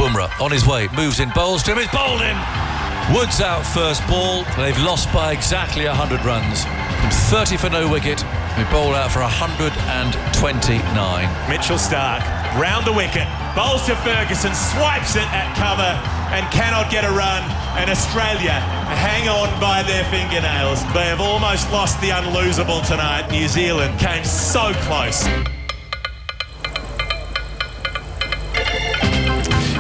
Bumrah on his way, moves in, bowls to him, he's bowled in. Woods out first ball. They've lost by exactly 100 runs. From 30 for no wicket, we bowl out for 129. Mitchell Stark round the wicket, bowls to Ferguson, swipes it at cover and cannot get a run. And Australia hang on by their fingernails. They have almost lost the unlosable tonight. New Zealand came so close.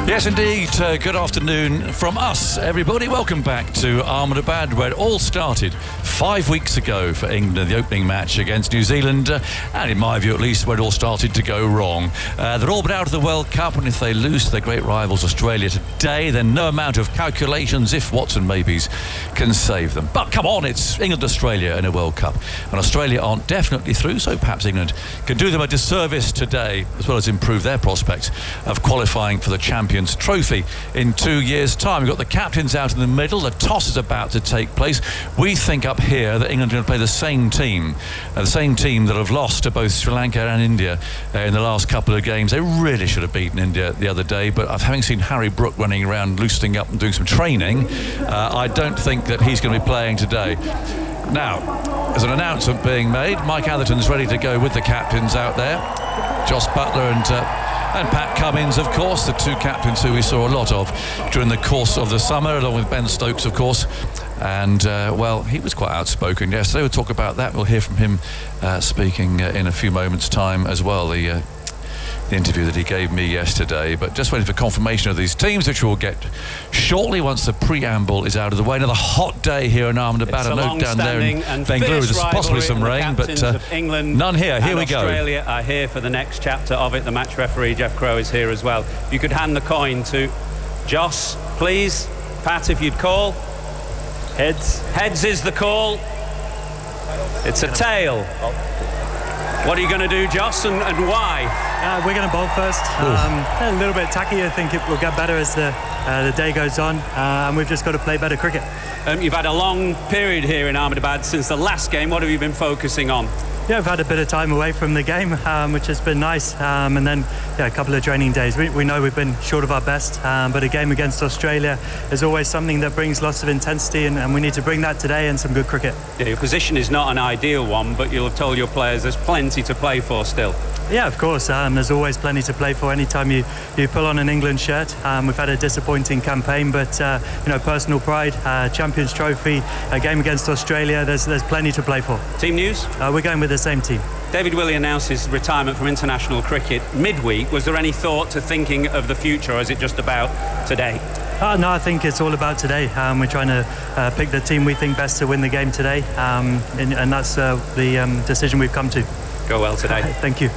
Yes, indeed. Good afternoon from us, everybody. Welcome back to Ahmedabad, where it all started 5 weeks ago for England, the opening match against New Zealand, and in my view at least, where it all started to go wrong. They're all but out of the World Cup, and if they lose to their great rivals Australia today, then no amount of calculations, if whats and maybes, can save them. But come on, it's England-Australia in a World Cup, and Australia aren't definitely through, so perhaps England can do them a disservice today, as well as improve their prospects of qualifying for the Champions Trophy in 2 years' time. We've got the captains out in the middle. The toss is about to take place. We think up here that England are going to play the same team that have lost to both Sri Lanka and India in the last couple of games. They really should have beaten India the other day, but having seen Harry Brook running around loosening up and doing some training, I don't think that he's going to be playing today. Now, there's an announcement being made. Mike Atherton's ready to go with the captains out there. Joss Buttler and Pat Cummins, of course, the two captains who we saw a lot of during the course of the summer, along with Ben Stokes, of course. And, well, he was quite outspoken yesterday. We'll talk about that. We'll hear from him speaking in a few moments' time as well, the interview that he gave me yesterday. But just waiting for confirmation of these teams, which we'll get shortly once the preamble is out of the way. Another hot day here in Ahmedabad. I know down there in Bengaluru there's possibly some rain, but England none here. Here we go. Australia are here for the next chapter of it. The match referee, Jeff Crow, is here as well. If you could hand the coin to Joss, please. Pat, if you'd call. Heads. Heads is the call. It's a tail. What are you going to do, Joss, and why? We're going to bowl first. A little bit tacky. I think it will get better as the day goes on. And we've just got to play better cricket. You've had a long period here in Ahmedabad since the last game. What have you been focusing on? Yeah, I've had a bit of time away from the game, which has been nice. And then a couple of training days. We know we've been short of our best, but a game against Australia is always something that brings lots of intensity, and we need to bring that today and some good cricket. Yeah, your position is not an ideal one, but you'll have told your players there's plenty to play for still. Yeah, of course. There's always plenty to play for anytime you pull on an England shirt. We've had a disappointing campaign, but personal pride, Champions Trophy, a game against Australia. There's plenty to play for. Team news? We're going with the same team. David Willey announced his retirement from international cricket midweek. Was there any thought to thinking of the future, or is it just about today? No, I think it's all about today. We're trying to pick the team we think best to win the game today, and that's the decision we've come to. Go well today. Thank you.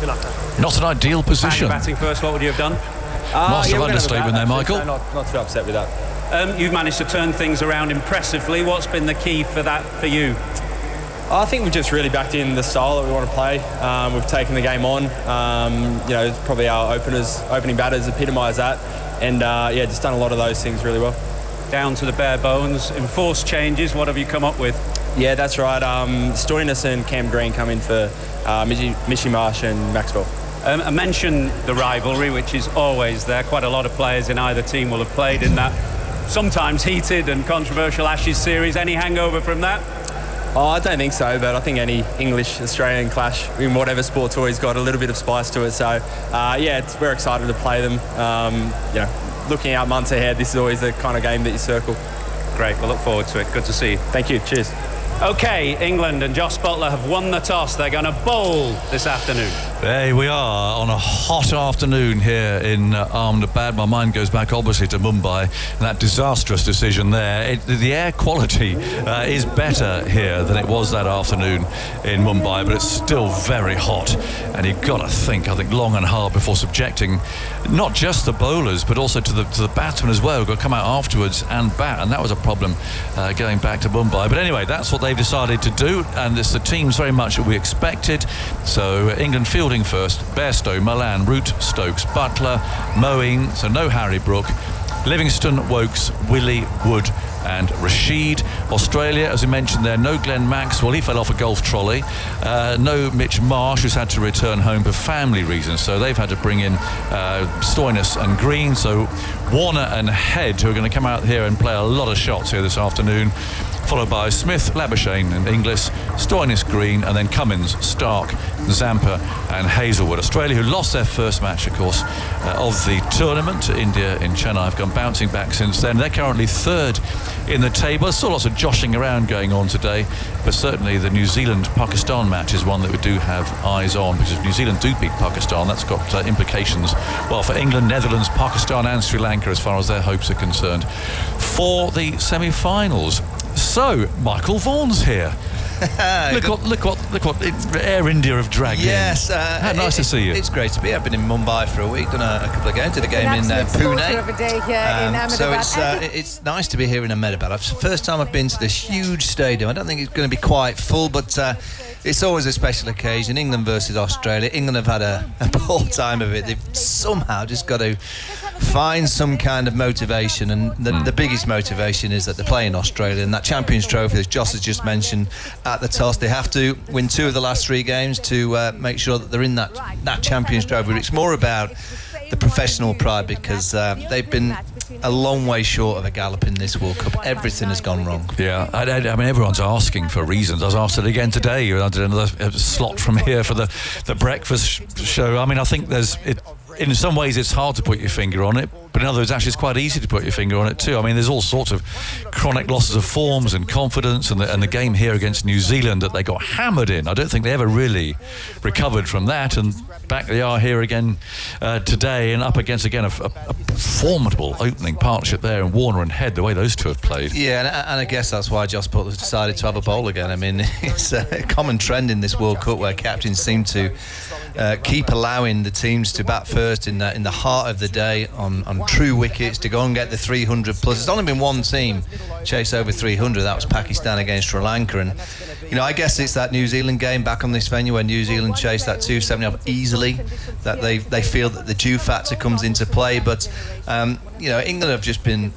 Good luck. Not an ideal position. Batting first, what would you have done? Master of understatement there, Michael. Not too upset with that. You've managed to turn things around impressively. What's been the key for that for you? I think we've just really backed in the style that we want to play. We've taken the game on. Probably our opening batters epitomise that. And, just done a lot of those things really well. Down to the bare bones. Enforced changes, what have you come up with? Yeah, that's right. Stoinis and Cam Green come in for Mitchy Marsh and Maxwell. I mentioned the rivalry, which is always there. Quite a lot of players in either team will have played in that sometimes heated and controversial Ashes series. Any hangover from that? Oh, I don't think so, but I think any English-Australian clash in whatever sport's always got a little bit of spice to it. So, we're excited to play them. Looking out months ahead, this is always the kind of game that you circle. Great, we'll look forward to it. Good to see you. Thank you. Cheers. OK, England and Joss Buttler have won the toss. They're going to bowl this afternoon. There we are on a hot afternoon here in Ahmedabad. My mind goes back obviously to Mumbai and that disastrous decision there. The air quality is better here than it was that afternoon in Mumbai, but it's still very hot, and you've got to think, long and hard before subjecting not just the bowlers but also to the batsmen as well, who've got to come out afterwards and bat, and that was a problem going back to Mumbai. But anyway, that's what they've decided to do, and it's the teams very much that we expected. So England fielding first: Bairstow, Malan, Root, Stokes, Buttler, Moeen, so no Harry Brook, Livingston, Wokes, Willey, Wood and Rashid. Australia, as we mentioned there, no Glenn Maxwell, he fell off a golf trolley. No Mitch Marsh, who's had to return home for family reasons, so they've had to bring in Stoinis and Green. So Warner and Head, who are going to come out here and play a lot of shots here this afternoon, followed by Smith, Labuschagne and Inglis, Stoinis, Green, and then Cummins, Stark, Zampa and Hazelwood. Australia, who lost their first match, of course, of the tournament to India in Chennai, have gone bouncing back since then. They're currently third in the table. There's still lots of joshing around going on today, but certainly the New Zealand-Pakistan match is one that we do have eyes on, because if New Zealand do beat Pakistan, that's got implications, well, for England, Netherlands, Pakistan and Sri Lanka as far as their hopes are concerned for the semi-finals. So, Michael Vaughan's here. Look what Air India have dragged in. Yes. How nice to see you. It's great to be here. I've been in Mumbai for a week, done a couple of games, did a game in Pune. Of a day here in so it's nice to be here in Ahmedabad. It's the first time I've been to this huge stadium. I don't think it's going to be quite full, but it's always a special occasion. England versus Australia. England have had a poor time of it. They've somehow just got to find some kind of motivation, and the biggest motivation is that they're playing Australia, and that Champions Trophy, as Joss has just mentioned at the toss, they have to win 2 of the last 3 games to make sure that they're in that Champions Trophy. It's more about the professional pride, because they've been a long way short of a gallop in this World Cup. Everything has gone wrong. Yeah, I mean, everyone's asking for reasons. I was asked it again today. I did another slot from here for the breakfast show. I mean, I think in some ways it's hard to put your finger on it, but in others actually it's quite easy to put your finger on it too. I mean, there's all sorts of chronic losses of forms and confidence, and the game here against New Zealand that they got hammered in, I don't think they ever really recovered from that, and back they are here again today, and up against again a formidable opening partnership there in Warner and Head, the way those two have played. Yeah, and I guess that's why Joss Butler's decided to have a bowl again. I mean, it's a common trend in this World Cup where captains seem to keep allowing the teams to bat first in the heart of the day on true wickets to go and get the 300 plus. There's only been one team chase over 300. That was Pakistan against Sri Lanka, and I guess it's that New Zealand game back on this venue where New Zealand chased that 270 off easily, that they feel that the due factor comes into play. But England have just been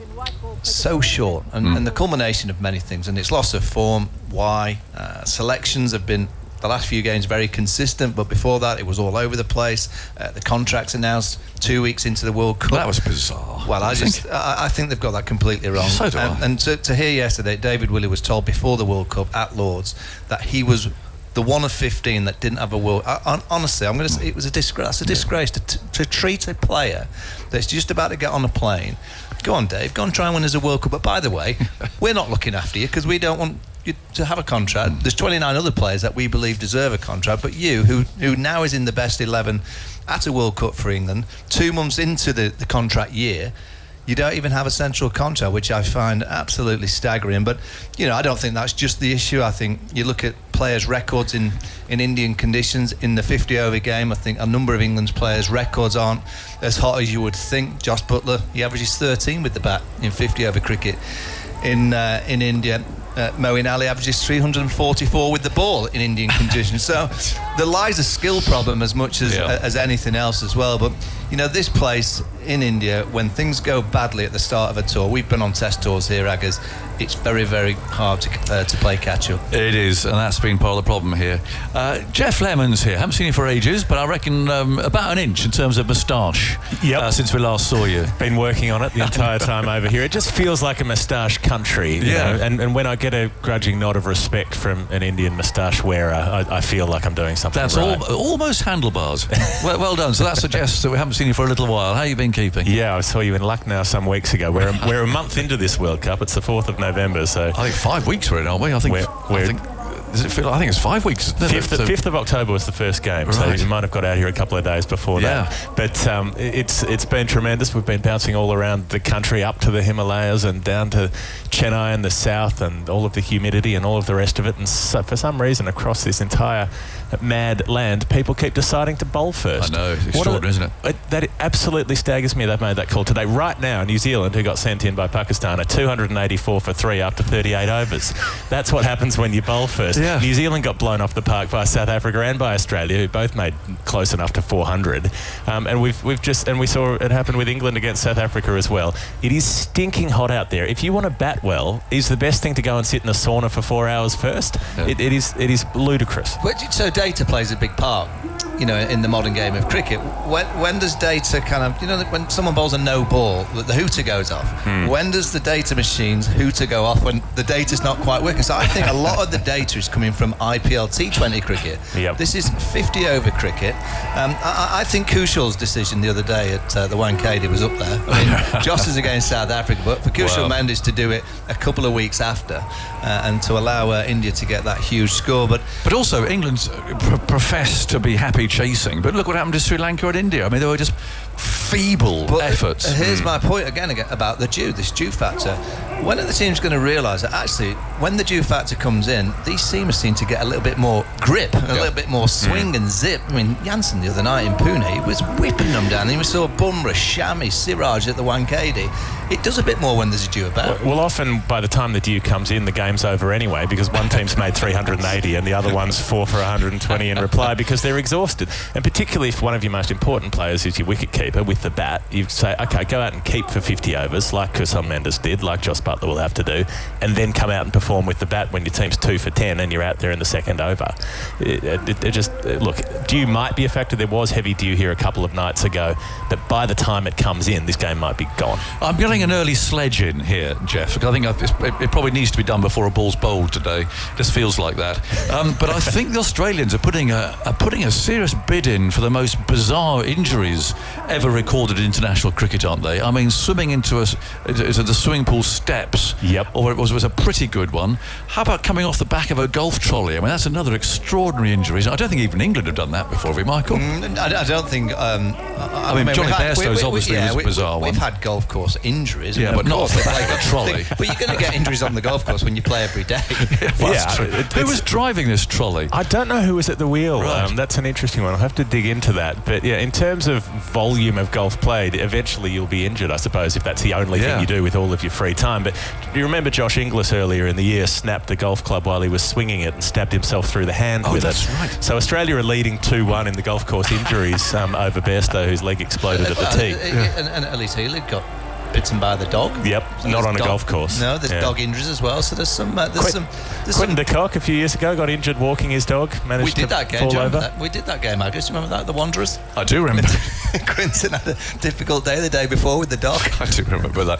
so short, and the culmination of many things, and it's loss of form. Why? Selections have been, the last few games, very consistent, but before that it was all over the place. The contracts announced 2 weeks into the World Cup. That was bizarre. Well, I think they've got that completely wrong. So do I. And to hear yesterday, David Willey was told before the World Cup at Lords that he was the one of 15 that didn't have a World. Honestly, I'm going to say it was a disgrace. That's a disgrace to treat a player that's just about to get on a plane. Go on, Dave. Go and try and win us a World Cup. But by the way, we're not looking after you because we don't want you to have a contract. There's 29 other players that we believe deserve a contract, but you, who now is in the best 11 at a World Cup for England, 2 months into the contract year, you don't even have a central contract, which I find absolutely staggering. But I don't think that's just the issue. I think you look at players' records in Indian conditions in the 50-over game. I think a number of England's players' records aren't as hot as you would think. Joss Butler, he averages 13 with the bat in 50-over cricket in India. Moeen Ali averages 344 with the ball in Indian conditions. So there lies a skill problem as much as anything else as well. But this place in India, when things go badly at the start of a tour, we've been on test tours here, Aggers, it's very, very hard to play catch-up. It is, and that's been part of the problem here. Jeff Lemon's here. Haven't seen you for ages, but I reckon about an inch in terms of moustache. Yep. Since we last saw you. Been working on it the entire time over here. It just feels like a moustache country, you know? And when I get a grudging nod of respect from an Indian moustache wearer, I feel like I'm doing something that's right. Almost handlebars. well done. So that suggests that we haven't seen you for a little while. How have you been keeping? Yeah, I saw you in Lucknow some weeks ago. We're a month into this World Cup. It's the 4th of November, so I think 5 weeks we're in, aren't we? I think it's 5 weeks. 5th of October was the first game, so you might have got out here a couple of days before that. But it's been tremendous. We've been bouncing all around the country, up to the Himalayas and down to Chennai in the south, and all of the humidity and all of the rest of it. And so for some reason, across this entire mad land, people keep deciding to bowl first. I know, it's extraordinary, isn't it? That absolutely staggers me they've made that call today. Right now, New Zealand, who got sent in by Pakistan, are 284 for 3 after 38 overs. That's what happens when you bowl first. Yeah. New Zealand got blown off the park by South Africa and by Australia, who both made close enough to 400. And we saw it happen with England against South Africa as well. It is stinking hot out there. If you want to bat well, is the best thing to go and sit in a sauna for 4 hours first? Yeah. It is ludicrous. So data plays a big part, in the modern game of cricket. When does data kind of, when someone bowls a no ball, the hooter goes off. When does the data machine's hooter go off when the data's not quite working? So I think a lot of the data is coming from IPL T20 cricket. Yep. This is 50 over cricket. I think Kushal's decision the other day at the Wankhede was up there. I mean, Joss is against South Africa, but for Kushal Mendes to do it a couple of weeks after and to allow India to get that huge score. But also, England's professed to be happy chasing. But look what happened to Sri Lanka and India. I mean, they were just feeble efforts. Here's my point again about this dew factor. When are the teams going to realise that actually, when the dew factor comes in, these seamers seem to get a little bit more grip, a little bit more swing and zip. I mean, Jansen the other night in Pune, he was whipping them down. And we saw Bumrah, Shami, Siraj at the Wankhede. It does a bit more when there's a dew about. Well, often by the time the dew comes in, the game's over anyway, because one team's made 380 and the other one's 4 for 120 in reply because they're exhausted. And particularly if one of your most important players is your wicketkeeper with the bat, you say, OK, go out and keep for 50 overs, like Stokes Mendes did, like Jos Buttler will have to do, and then come out and perform with the bat when your team's 2 for 10 and you're out there in the second over. Look, dew might be a factor. There was heavy dew here a couple of nights ago, but by the time it comes in, this game might be gone. I'm getting an early sledge in here, Jeff. I think it probably needs to be done before a ball's bowled today. Just feels like that. But I think the Australians are putting a serious bid in for the most bizarre injuries ever recorded in international cricket, aren't they? I mean, swimming into the swimming pool steps. Yep. Or it was a pretty good one. How about coming off the back of a golf trolley? I mean, that's another extraordinary injury. I don't think even England have done that before, have we, Michael? I don't think. I mean, Johnny Bairstow's obviously was a bizarre one. We've had golf course injuries. Yeah, but not off the back of a trolley. But you're going to get injuries on the golf course when you play every day. That's true. Who was driving this trolley? I don't know who was at the wheel. Right. That's an interesting one. I'll have to dig into that. But yeah, in terms of volume of golf played, eventually you'll be injured, I suppose, if that's the only thing you do with all of your free time. But do you remember Josh Inglis earlier in the year snapped a golf club while he was swinging it and stabbed himself through the hand with it? That's right. So Australia are leading 2-1 in the golf course injuries over Bairstow, whose leg exploded at the tee. And at least Healy got bitten by the dog. Yep, so not on a golf course. No, there's dog injuries as well. So there's some. Quentin de Kock a few years ago got injured walking his dog. Managed to fall over. We did that game, Agus. Do you remember that? The Wanderers. I do remember. Quentin had a difficult day the day before with the dog. I do remember that.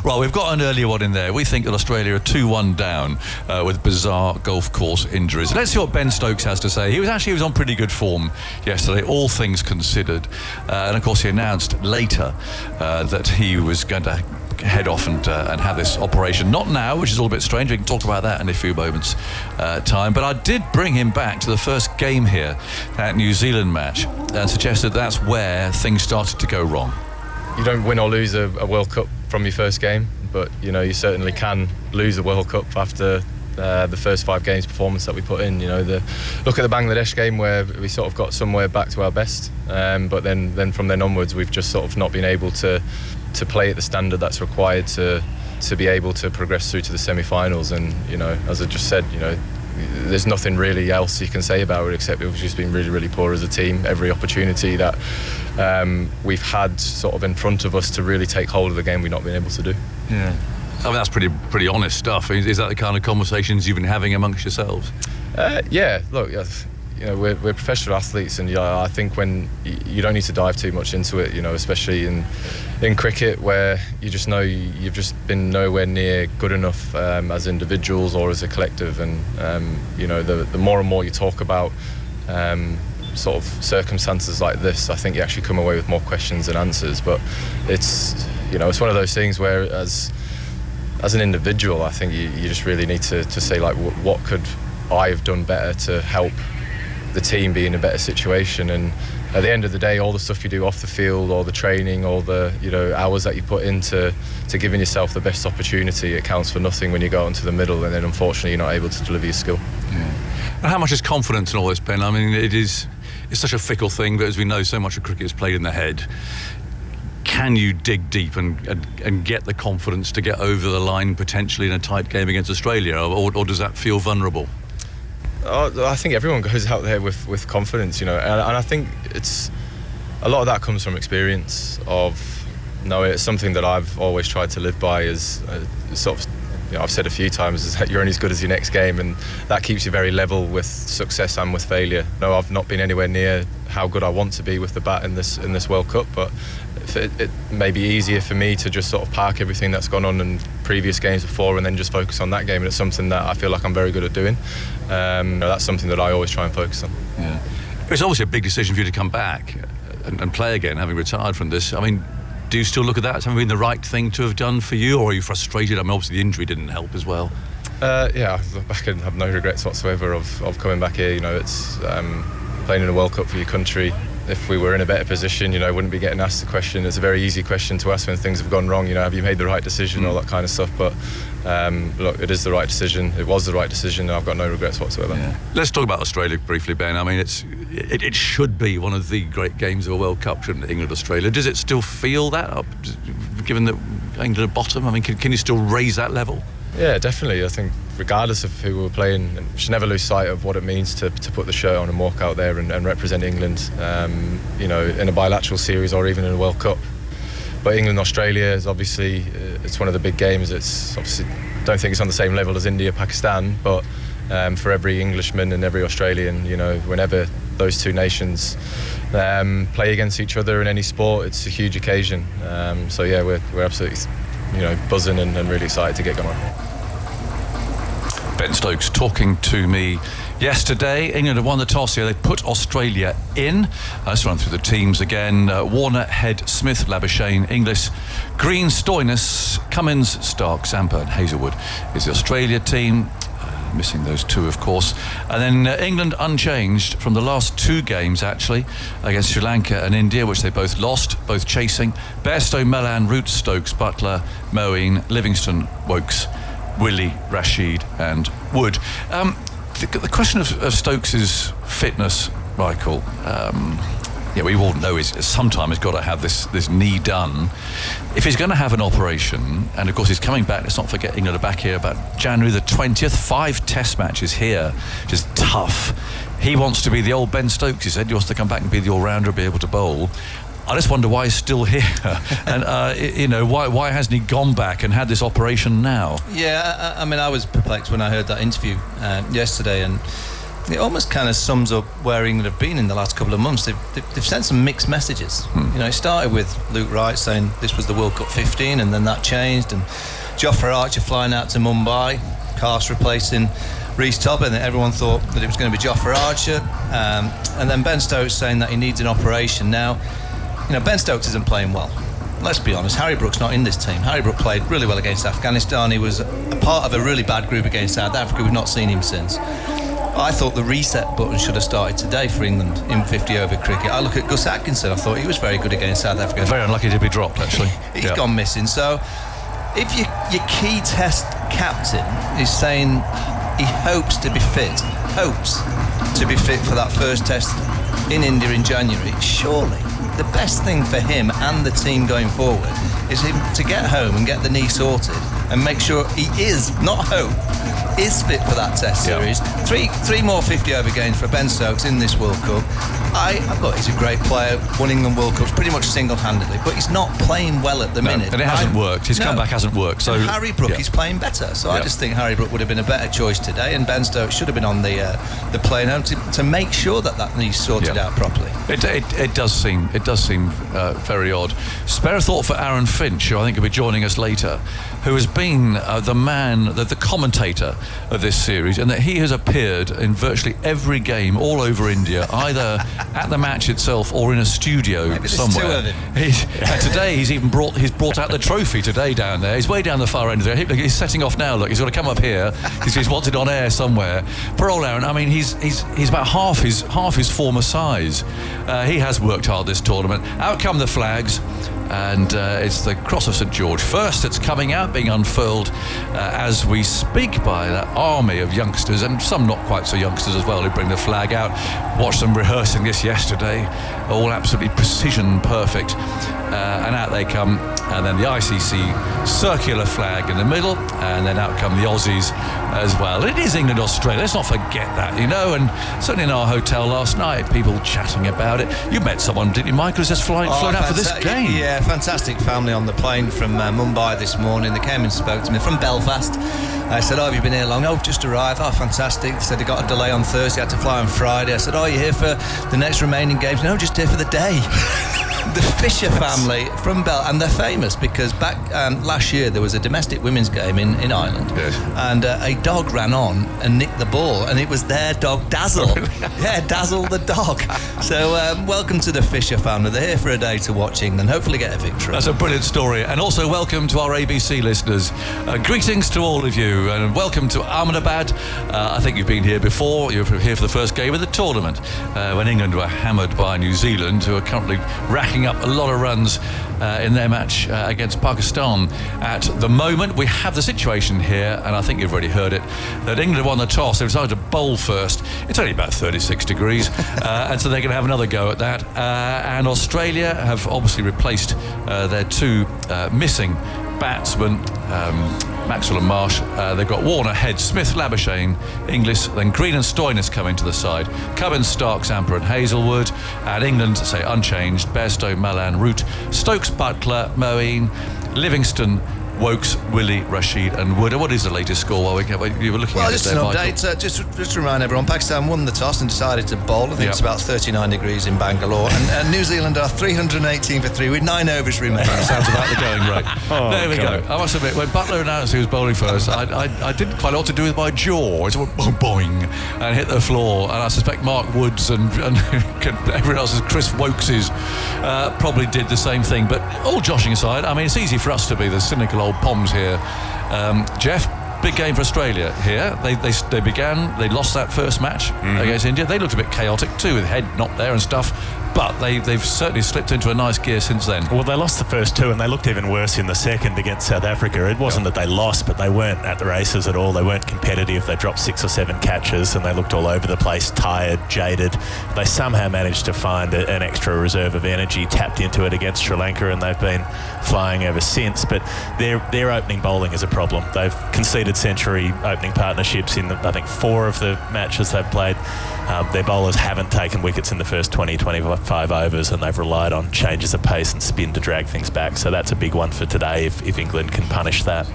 Right, we've got an earlier one in there. We think that Australia are 2-1 down with bizarre golf course injuries. Let's see what Ben Stokes has to say. He was on pretty good form yesterday, all things considered. And of course, he announced later that he was going to head off and have this operation. Not now, which is all a bit strange. We can talk about that in a few moments' time. But I did bring him back to the first game here, that New Zealand match, and suggested that's where things started to go wrong. You don't win or lose a World Cup from your first game, but you certainly can lose a World Cup after the first 5 games performance that we put in. Look at the Bangladesh game where we sort of got somewhere back to our best, but then from then onwards we've just sort of not been able to play at the standard that's required to be able to progress through to the semi-finals. And as I just said, there's nothing really else you can say about it except we've just been really, really poor as a team. Every opportunity that we've had sort of in front of us to really take hold of the game, we've not been able to do. Yeah. I mean, that's pretty honest stuff. Is that the kind of conversations you've been having amongst yourselves? Yeah, look, we're professional athletes, and I think when you don't need to dive too much into it, especially in cricket, where you just know you've just been nowhere near good enough as individuals or as a collective. And the more and more you talk about sort of circumstances like this, I think you actually come away with more questions than answers. But it's one of those things where as an individual, I think you just really need to say, like, what could I have done better to help the team be in a better situation. And at the end of the day, all the stuff you do off the field, or the training, or the hours that you put into giving yourself the best opportunity, it counts for nothing when you go into the middle and then unfortunately you're not able to deliver your skill. Yeah. And how much is confidence in all this, Ben? I mean, it's such a fickle thing, but as we know, so much of cricket is played in the head. Can you dig deep and get the confidence to get over the line potentially in a tight game against Australia, or does that feel vulnerable? I think everyone goes out there with confidence, and I think it's a lot of that comes from experience of. No, it's something that I've always tried to live by is sort of, I've said a few times, is that you're only as good as your next game, and that keeps you very level with success and with failure. No, I've not been anywhere near how good I want to be with the bat in this World Cup, but it may be easier for me to just sort of park everything that's gone on in previous games before and then just focus on that game, and it's something that I feel like I'm very good at doing. That's something that I always try and focus on. Yeah. It's obviously a big decision for you to come back and play again, having retired from this. I mean, do you still look at that as having been the right thing to have done for you, or are you frustrated? I mean, obviously the injury didn't help as well. Yeah, I look back and have no regrets whatsoever of coming back here. It's playing in a World Cup for your country. If we were in a better position, wouldn't be getting asked the question. It's a very easy question to ask when things have gone wrong. Have you made the right decision, all that kind of stuff. But look, it is the right decision. It was the right decision, and I've got no regrets whatsoever. Yeah. Let's talk about Australia briefly, Ben. I mean, it should be one of the great games of a World Cup, shouldn't it, England-Australia? Does it still feel that up, given that England are bottom? I mean, can you still raise that level? Yeah, definitely. I think regardless of who we're playing, we should never lose sight of what it means to put the shirt on and walk out there and represent England, in a bilateral series or even in a World Cup. But England-Australia is obviously, it's one of the big games. It's obviously, don't think it's on the same level as India-Pakistan, but for every Englishman and every Australian, whenever those two nations play against each other in any sport, it's a huge occasion. So yeah, we're absolutely buzzing and really excited to get going. Ben Stokes talking to me yesterday. England have won the toss here. They put Australia in. Let's run through the teams again. Warner, Head, Smith, Labuschagne, Inglis, Green, Stoinis, Cummins, Stark, Zampa and Hazelwood is the Australia team. Missing those two, of course. And then England unchanged from the last two games, actually, against Sri Lanka and India, which they both lost, both chasing. Bairstow, Malan, Root, Stokes, Butler, Moeen, Livingston, Wokes, Willie, Rashid and Wood. The question of Stokes' fitness, Michael, we all know sometime he's got to have this knee done. If he's going to have an operation, and of course he's coming back, let's not forget England are back here about January the 20th, 5 test matches here, which is tough. He wants to be the old Ben Stokes, he said. He wants to come back and be the all-rounder, be able to bowl. I just wonder why he's still here, and why hasn't he gone back and had this operation now? Yeah, I mean, I was perplexed when I heard that interview yesterday, and it almost kind of sums up where England have been in the last couple of months. They've sent some mixed messages. It started with Luke Wright saying this was the World Cup 15, and then that changed, and Jofra Archer flying out to Mumbai, Carse replacing Reece Todd, and everyone thought that it was going to be Jofra Archer, and then Ben Stokes saying that he needs an operation. Now, Ben Stokes isn't playing well. Let's be honest, Harry Brook's not in this team. Harry Brook played really well against Afghanistan. He was a part of a really bad group against South Africa. We've not seen him since. I thought the reset button should have started today for England in 50-over cricket. I look at Gus Atkinson, I thought he was very good against South Africa. Very unlucky to be dropped, actually. He's gone missing. So if your key test captain is saying he hopes to be fit for that first test in India in January, surely the best thing for him and the team going forward is him to get home and get the knee sorted and make sure he is, not hope, is fit for that test series. Three more 50-over games for Ben Stokes in this World Cup. I thought he's a great player, won England World Cups pretty much single-handedly, but he's not playing well at the minute. And it hasn't worked. His comeback hasn't worked. So and Harry Brook is playing better. So I just think Harry Brook would have been a better choice today, and Ben Stokes should have been on the plane home to make sure that knee's sorted out properly. It does seem very odd. Spare a thought for Aaron Finch, who I think will be joining us later, who has been the commentator of this series, and that he has appeared in virtually every game all over India, either at the match itself or in a studio somewhere. Today he's brought out the trophy today down there. He's way down the far end of there. He's setting off now. Look, he's got to come up here. He's wanted on air somewhere. Poor old Aaron. I mean, he's about half his former size. He has worked hard this tournament. Out come the flags. and it's the Cross of St George. First, it's coming out, being unfurled as we speak by that army of youngsters, and some not quite so youngsters as well, who bring the flag out. Watched them rehearsing this yesterday, all absolutely precision perfect, and out they come, and then the ICC circular flag in the middle, and then out come the Aussies as well. It is England-Australia, let's not forget that, you know, and certainly in our hotel last night, people chatting about it. You met someone, didn't you, Michael, who's just flown out for this game? Yeah, fantastic family on the plane from Mumbai this morning. They came and spoke to me from Belfast. I said, have you been here long? Oh, just arrived. Oh, fantastic. They said they got a delay on Thursday, had to fly on Friday. I said, are you here for the next remaining games? No, just here for the day. The Fisher family from and they're famous because back last year there was a domestic women's game in Ireland, yes, and a dog ran on and nicked the ball, and it was their dog Dazzle. Yeah, Dazzle the dog. So welcome to the Fisher family. They're here for a day to watch England, hopefully get a victory. That's a brilliant story, and also welcome to our ABC listeners. Greetings to all of you, and welcome to Ahmedabad. I think you've been here before. You were here for the first game of the tournament when England were hammered by New Zealand, who are currently racking up a lot of runs in their match against Pakistan. At the moment, we have the situation here, and I think you've already heard it, that England won the toss. They decided to bowl first. It's only about 36 degrees, and so they're going to have another go at that. And Australia have obviously replaced their two missing batsmen, Maxwell and Marsh. They've got Warner, Head, Smith, Labuschagne, Inglis, then Green and Stoinis coming to the side. Cummins, Starks, Amper and Hazelwood. And England, say, unchanged. Bairstow, Malan, Root, Stokes, Butler, Moeen, Livingston, Wokes, Willie, Rashid and Wood. What is the latest score while you were looking at it there, Michael? Just an update, just to remind everyone, Pakistan won the toss and decided to bowl. I think it's about 39 degrees in Bangalore, and New Zealand are 318 for 3 with 9 overs remaining. Sounds about the going rate. There we go. I must admit, when Butler announced he was bowling first, I didn't quite know what to do with my jaw. It went boing and hit the floor, and I suspect Mark Woods and everyone else's, Chris Wokes's, probably did the same thing. But all joshing aside, I mean, it's easy for us to be the cynical old Poms here. Jeff, big game for Australia here. They lost that first match against India. They looked a bit chaotic too, with Head not there and stuff, but they've certainly slipped into a nice gear since then. Well, they lost the first two and they looked even worse in the second against South Africa. It wasn't that they lost, but they weren't at the races at all. They weren't competitive. They dropped 6 or 7 catches and they looked all over the place, tired, jaded. They somehow managed to find an extra reserve of energy, tapped into it against Sri Lanka, and they've been flying ever since. But their opening bowling is a problem. They've conceded century opening partnerships in, I think, 4 of the matches they've played. Their bowlers haven't taken wickets in the first 20-25 overs, and they've relied on changes of pace and spin to drag things back. So that's a big one for today if England can punish that.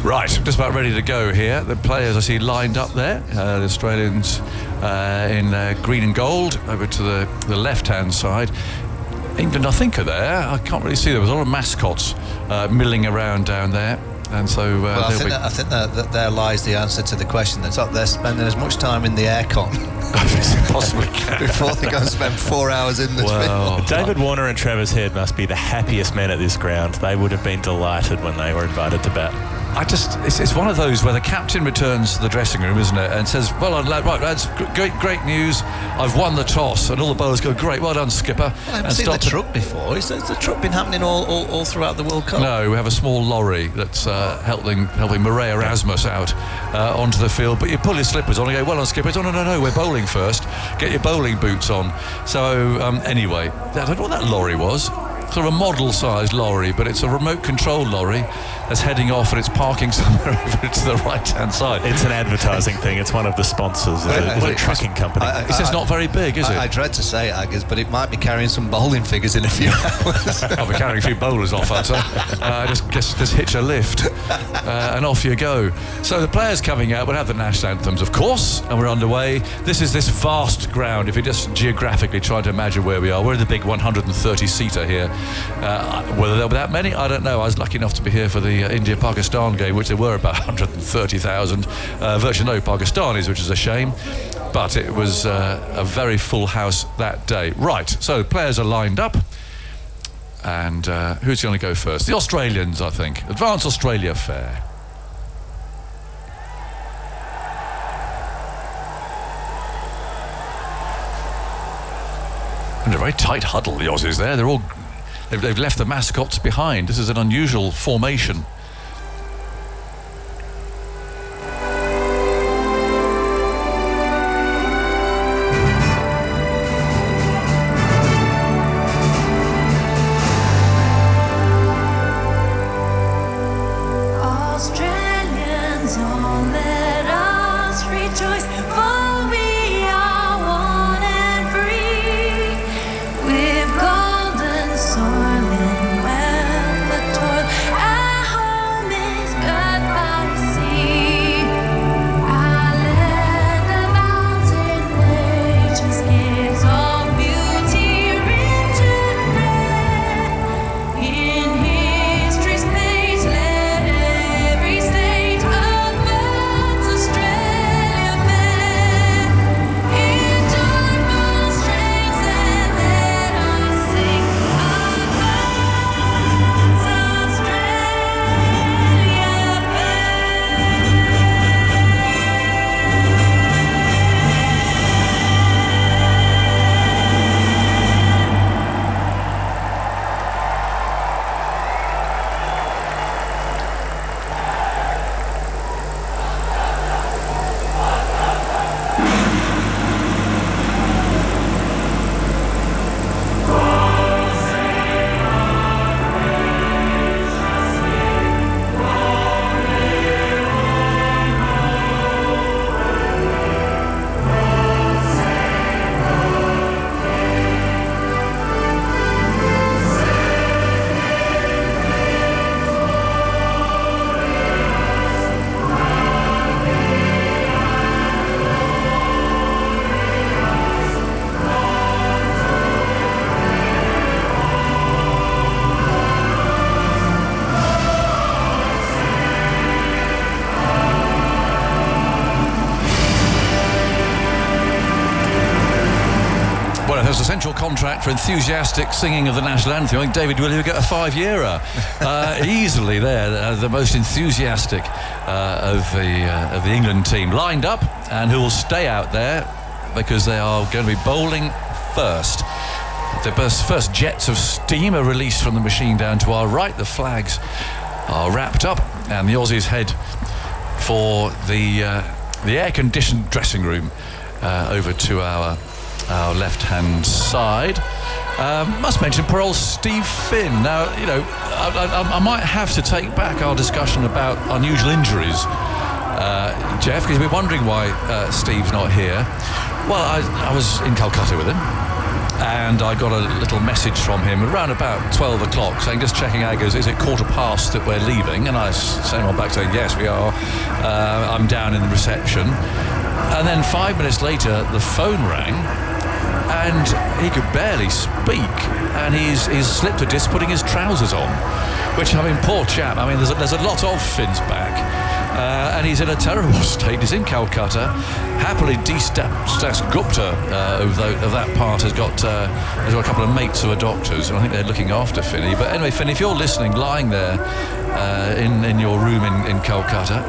Right, just about ready to go here. The players I see lined up there. The Australians in green and gold over to the left-hand side. England, I think, are there. I can't really see. There was a lot of mascots milling around down there. And so I think that there lies the answer to the question. That's up there spending as much time in the aircon possibly can. before they go and spend 4 hours in the field. David Warner and Travis Head must be the happiest men at this ground. They would have been delighted when they were invited to bat. It's one of those where the captain returns to the dressing room, isn't it, and says, well done, lad, right, lads, great news, I've won the toss, and all the bowlers go, great, well done, skipper. I haven't seen the truck before. Has the truck been happening all throughout the World Cup? No, we have a small lorry that's helping Murray Erasmus out onto the field, but you pull your slippers on and go, well done, skipper. No, we're bowling first, get your bowling boots on. So anyway, I don't know what that lorry was. Sort of a model-sized lorry, but it's a remote-controlled lorry that's heading off and it's parking somewhere over to the right-hand side. It's an advertising thing. It's one of the sponsors. It's a trucking company. It's just not very big, is it? I dread to say it, Aggers, but it might be carrying some bowling figures in a few hours. I'll be carrying a few bowlers off, I'd say. Just hitch a lift and off you go. So the players coming out, we'll have the national anthems, of course, and we're underway. This is this vast ground. If you just geographically try to imagine where we are, we're in the big 130-seater here. Whether there were that many, I don't know. I was lucky enough to be here for the India-Pakistan game, which there were about 130,000. Virtually no Pakistanis, which is a shame. But it was a very full house that day. Right, so players are lined up. And who's going to go first? The Australians, I think. Advance Australia fair. And a very tight huddle, the Aussies there. They're all they've left the mascots behind. This is an unusual formation. Australians, all let us rejoice, for we are one and free. With golden soil and wealth of toil, our home is girt by the sea. Our land of mountain ranges gives all beauty rich and rare. In history's page, let every state of birds Australia bear. In joyful strains, and let us sing of birds Australia Well, if there's a central contract for enthusiastic singing of the national anthem, I think David Willey would get a 5-yearer. Easily there, the most enthusiastic of the England team lined up, and who will stay out there because they are going to be bowling first. The first jets of steam are released from the machine down to our right. The flags are wrapped up, and the Aussies head for the air-conditioned dressing room over to our left-hand side. Must mention poor old Steve Finn. Now, you know, I might have to take back our discussion about unusual injuries, Jeff, because we're wondering why Steve's not here. Well, I was in Calcutta with him, and I got a little message from him around about 12 o'clock saying, just checking out, goes, is it 1:15 that we're leaving? And I sent him back saying, yes, we are. I'm down in the reception. And then 5 minutes later, the phone rang, and he could barely speak, and he's slipped a disc putting his trousers on, which, I mean, poor chap. I mean, there's a lot of Finn's back, and he's in a terrible state. He's in Calcutta. Happily, Stas Gupta of that part has got a couple of mates who are doctors, and I think they're looking after Finny. But anyway, Finn, if you're listening, lying there in your room in Calcutta,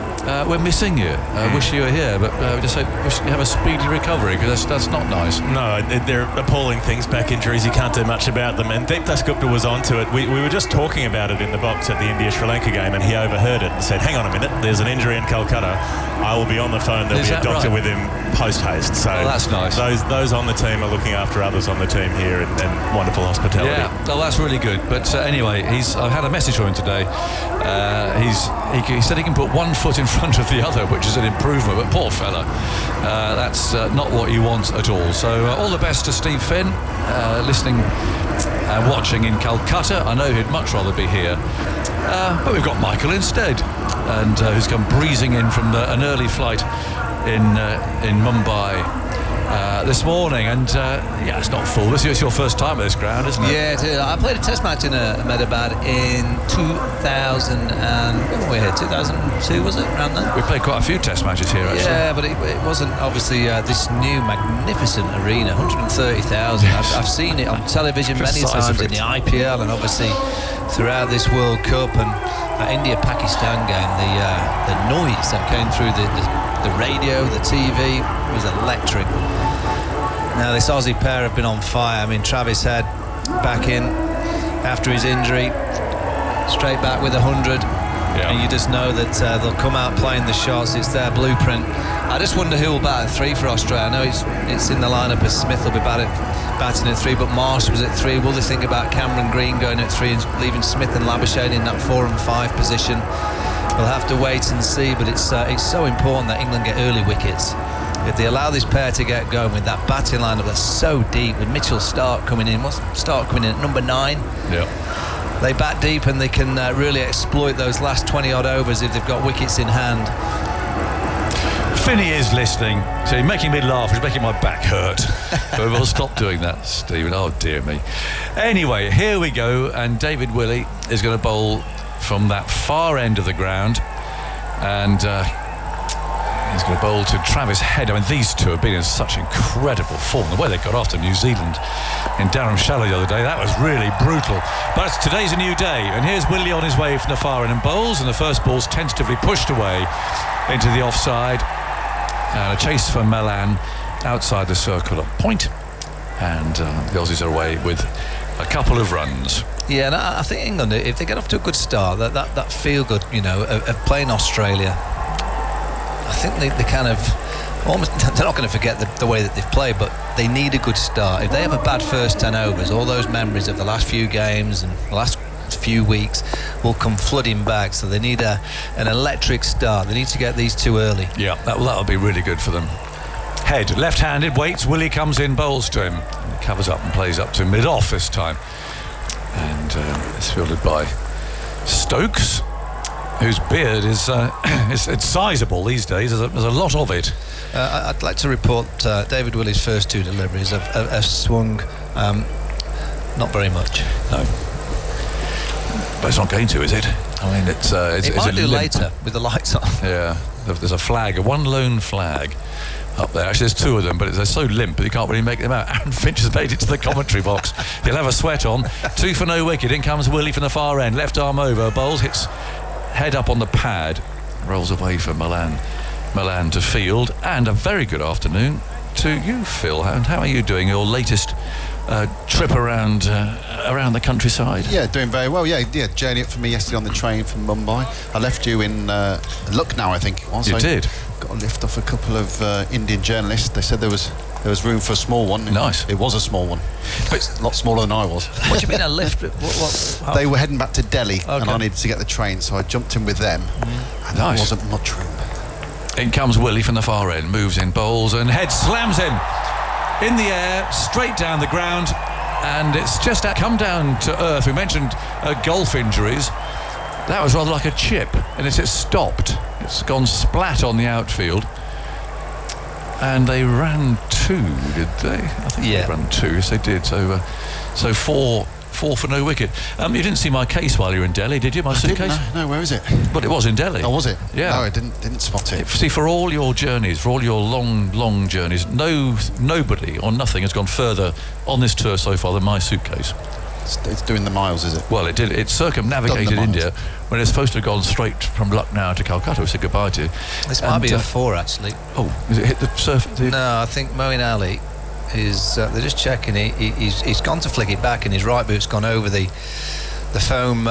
we're missing you. Wish you were here, but we just hope you have a speedy recovery, because that's not nice. No, they're appalling things, back injuries. You can't do much about them. And Deepdas Gupta was onto it. We were just talking about it in the box at the India-Sri Lanka game, and he overheard it and said, hang on a minute, there's an injury in Calcutta. I will be on the phone. There'll be a doctor with him post-haste. So that's nice. Those on the team are looking after others on the team here, and wonderful hospitality. Yeah, well, that's really good. But anyway, I've had a message from him today. He said he can put one foot in front of the other, which is an improvement, but poor fella, that's not what you want at all. So all the best to Steve Finn, listening and watching in Calcutta. I know he'd much rather be here, but we've got Michael instead, and who's come breezing in from an early flight in Mumbai this morning, and it's not full. It's your first time at this ground, isn't it? Yeah, it is. I played a test match in Ahmedabad in 2000 and when were we here? 2002, was it? Around then? We played quite a few test matches here, actually. Yeah, but it wasn't obviously this new magnificent arena, 130,000. I've seen it on television many times in the IPL, and obviously throughout this World Cup, and that India-Pakistan game, the noise that came through the radio, the TV was electric. Now this Aussie pair have been on fire. I mean, Travis Head back in, after his injury, straight back with 100. Yeah. And you just know that they'll come out playing the shots. It's their blueprint. I just wonder who will bat at 3 for Australia. I know it's in the lineup as Smith will be batting at 3, but Marsh was at 3. Will they think about Cameron Green going at 3 and leaving Smith and Labuschagne in that 4 and 5 position? We'll have to wait and see, but it's so important that England get early wickets. If they allow this pair to get going with that batting lineup that's so deep, with Mitchell Stark coming in at number 9. Yeah. They bat deep and they can really exploit those last 20-odd overs if they've got wickets in hand. Finney is listening. See, making me laugh. He's making my back hurt. But we'll stop doing that, Stephen. Oh, dear me. Anyway, here we go. And David Willey is going to bowl from that far end of the ground. And he's going to bowl to Travis Head. I mean, these two have been in such incredible form. The way they got after New Zealand in Dharamshala the other day, that was really brutal. But today's a new day, and here's Willey on his way from the far end and bowls, and the first ball's tentatively pushed away into the offside. And a chase for Malan outside the circle at point, and the Aussies are away with a couple of runs. Yeah, and I think England, if they get off to a good start, that feel good, of playing Australia, I think they kind of almost, they're not going to forget the way that they've played, but they need a good start. If they have a bad first 10 overs, all those memories of the last few games and the last few weeks will come flooding back. So they need an electric start. They need to get these two early. Yeah, that'll be really good for them. Head, left-handed, waits. Willey comes in, bowls to him. And he covers up and plays up to mid-off this time. And it's fielded by Stokes, whose beard is it's sizable these days. There's a lot of it. I'd like to report David Willey's first 2 deliveries have swung not very much. No. But it's not going to, is it? I mean, it might do later with the lights on. Yeah, there's a flag, one lone flag up there. Actually, there's 2 of them, but they're so limp that you can't really make them out. Aaron Finch has made it to the commentary box. He'll have a sweat on. 2 for no wicket. In comes Willey from the far end. Left arm over. Bowls, hits head up on the pad. Rolls away for Malan to field. And a very good afternoon to you, Phil. And how are you doing? Your latest trip around the countryside? Yeah, doing very well. Yeah, journey up for me yesterday on the train from Mumbai. I left you in Lucknow, I think it was. You did? Got a lift off a couple of Indian journalists. They said there was room for a small one. Nice. It was a small one, but a lot smaller than I was. What do you mean a lift? What? They were heading back to Delhi, okay, and I needed to get the train, so I jumped in with them. And there wasn't much room. In comes Willey from the far end, moves in, bowls, and Head slams him in the air, straight down the ground, and it's just come down to earth. We mentioned golf injuries. That was rather like a chip, and it's stopped. It's gone splat on the outfield. And they ran 2, did they? I think they ran 2, yes they did. So 4 for no wicket. You didn't see my case while you were in Delhi, did you? My suitcase? No, where is it? But it was in Delhi. Oh, was it? Yeah. No, I didn't spot it. See, for all your journeys, for all your long journeys, nobody or nothing has gone further on this tour so far than my suitcase. It's doing the miles, is it? Well, it did. It circumnavigated India when it's supposed to have gone straight from Lucknow to Calcutta. We said goodbye to. This might be a 4, actually. Oh, is it hit the surface? No, I think Moeen Ali is. They're just checking. He's gone to flick it back, and his right boot's gone over the foam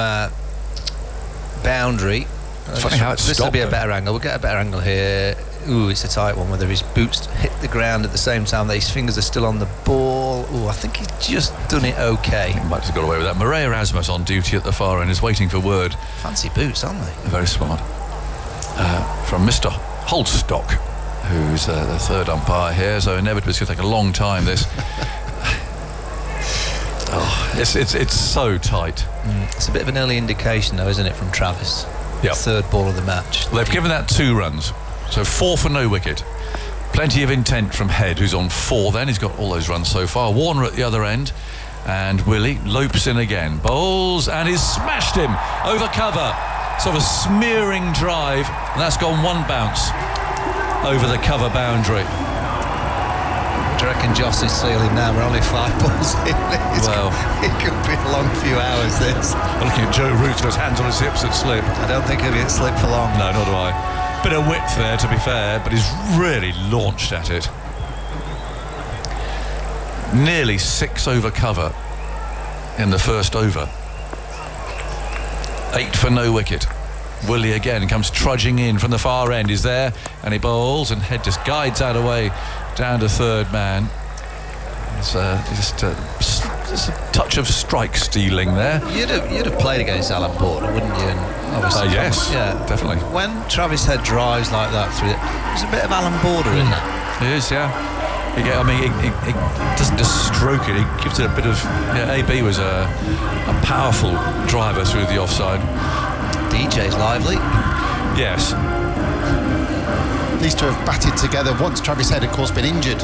boundary. Funny how it's stopped. This will be a better angle. We'll get a better angle here. Ooh, it's a tight one, whether his boots hit the ground at the same time that his fingers are still on the ball. Ooh, I think he's just done it okay. He might have got away with that. Marais Erasmus on duty at the far end is waiting for word. Fancy boots, aren't they? Very smart. From Mr. Holstock, who's the 3rd umpire here, so inevitably it's going to take a long time, this. It's so tight. It's a bit of an early indication, though, isn't it, from Travis? Yep. 3rd ball of the match. They've given that 2 runs. So 4 for no wicket. Plenty of intent from Head, who's on 4 then. He's got all those runs so far. Warner at the other end. And Willey lopes in again. Bowls, and he's smashed him over cover. Sort of a smearing drive. And that's gone 1 bounce over the cover boundary. Do you reckon Joss is sealing now? We're only 5 balls in. It could be a long few hours, this. Looking at Joe Root with his hands on his hips at slip. I don't think he'll get slip for long. No, nor do I. Bit of width there, to be fair, but he's really launched at it. Nearly 6 over cover in the first over. 8 for no wicket. Willie again comes trudging in from the far end. He's there and he bowls, and Head just guides that away down to third man. It's just a touch of strike stealing there. You'd have played against Alan Border, wouldn't you? And obviously, yes, yeah, definitely. When Travis Head drives like that through it, there's a bit of Alan Border in that. It is, yeah. He doesn't just stroke it, he gives it a bit of... Yeah, AB was a powerful driver through the offside. DJ's lively. Yes. These two have batted together once. Travis Head, of course, been injured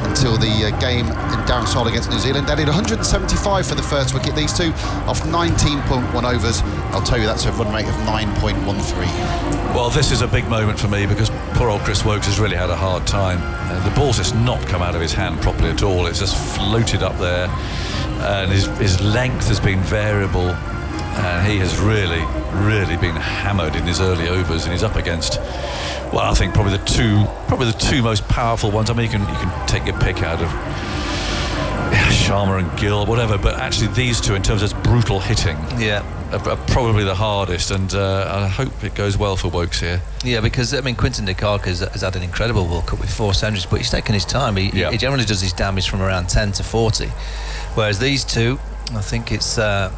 until the game in Darren Soil against New Zealand. They did 175 for the first wicket. These two off 19.1 overs. I'll tell you that's a run rate of 9.13. Well, this is a big moment for me because poor old Chris Wokes has really had a hard time. The ball's just not come out of his hand properly at all. It's just floated up there, and his length has been variable, and he has really been hammered in his early overs, and he's up against, well, I think probably the two most powerful ones. I mean, you can take your pick out of Sharma and Gill, whatever, but actually these two, in terms of brutal hitting, are probably the hardest, and I hope it goes well for Wokes here. Yeah, because I mean, Quinton de Kock has had an incredible World Cup with 4 centuries, but he's taken his time. He generally does his damage from around 10 to 40, whereas these two, I think it's the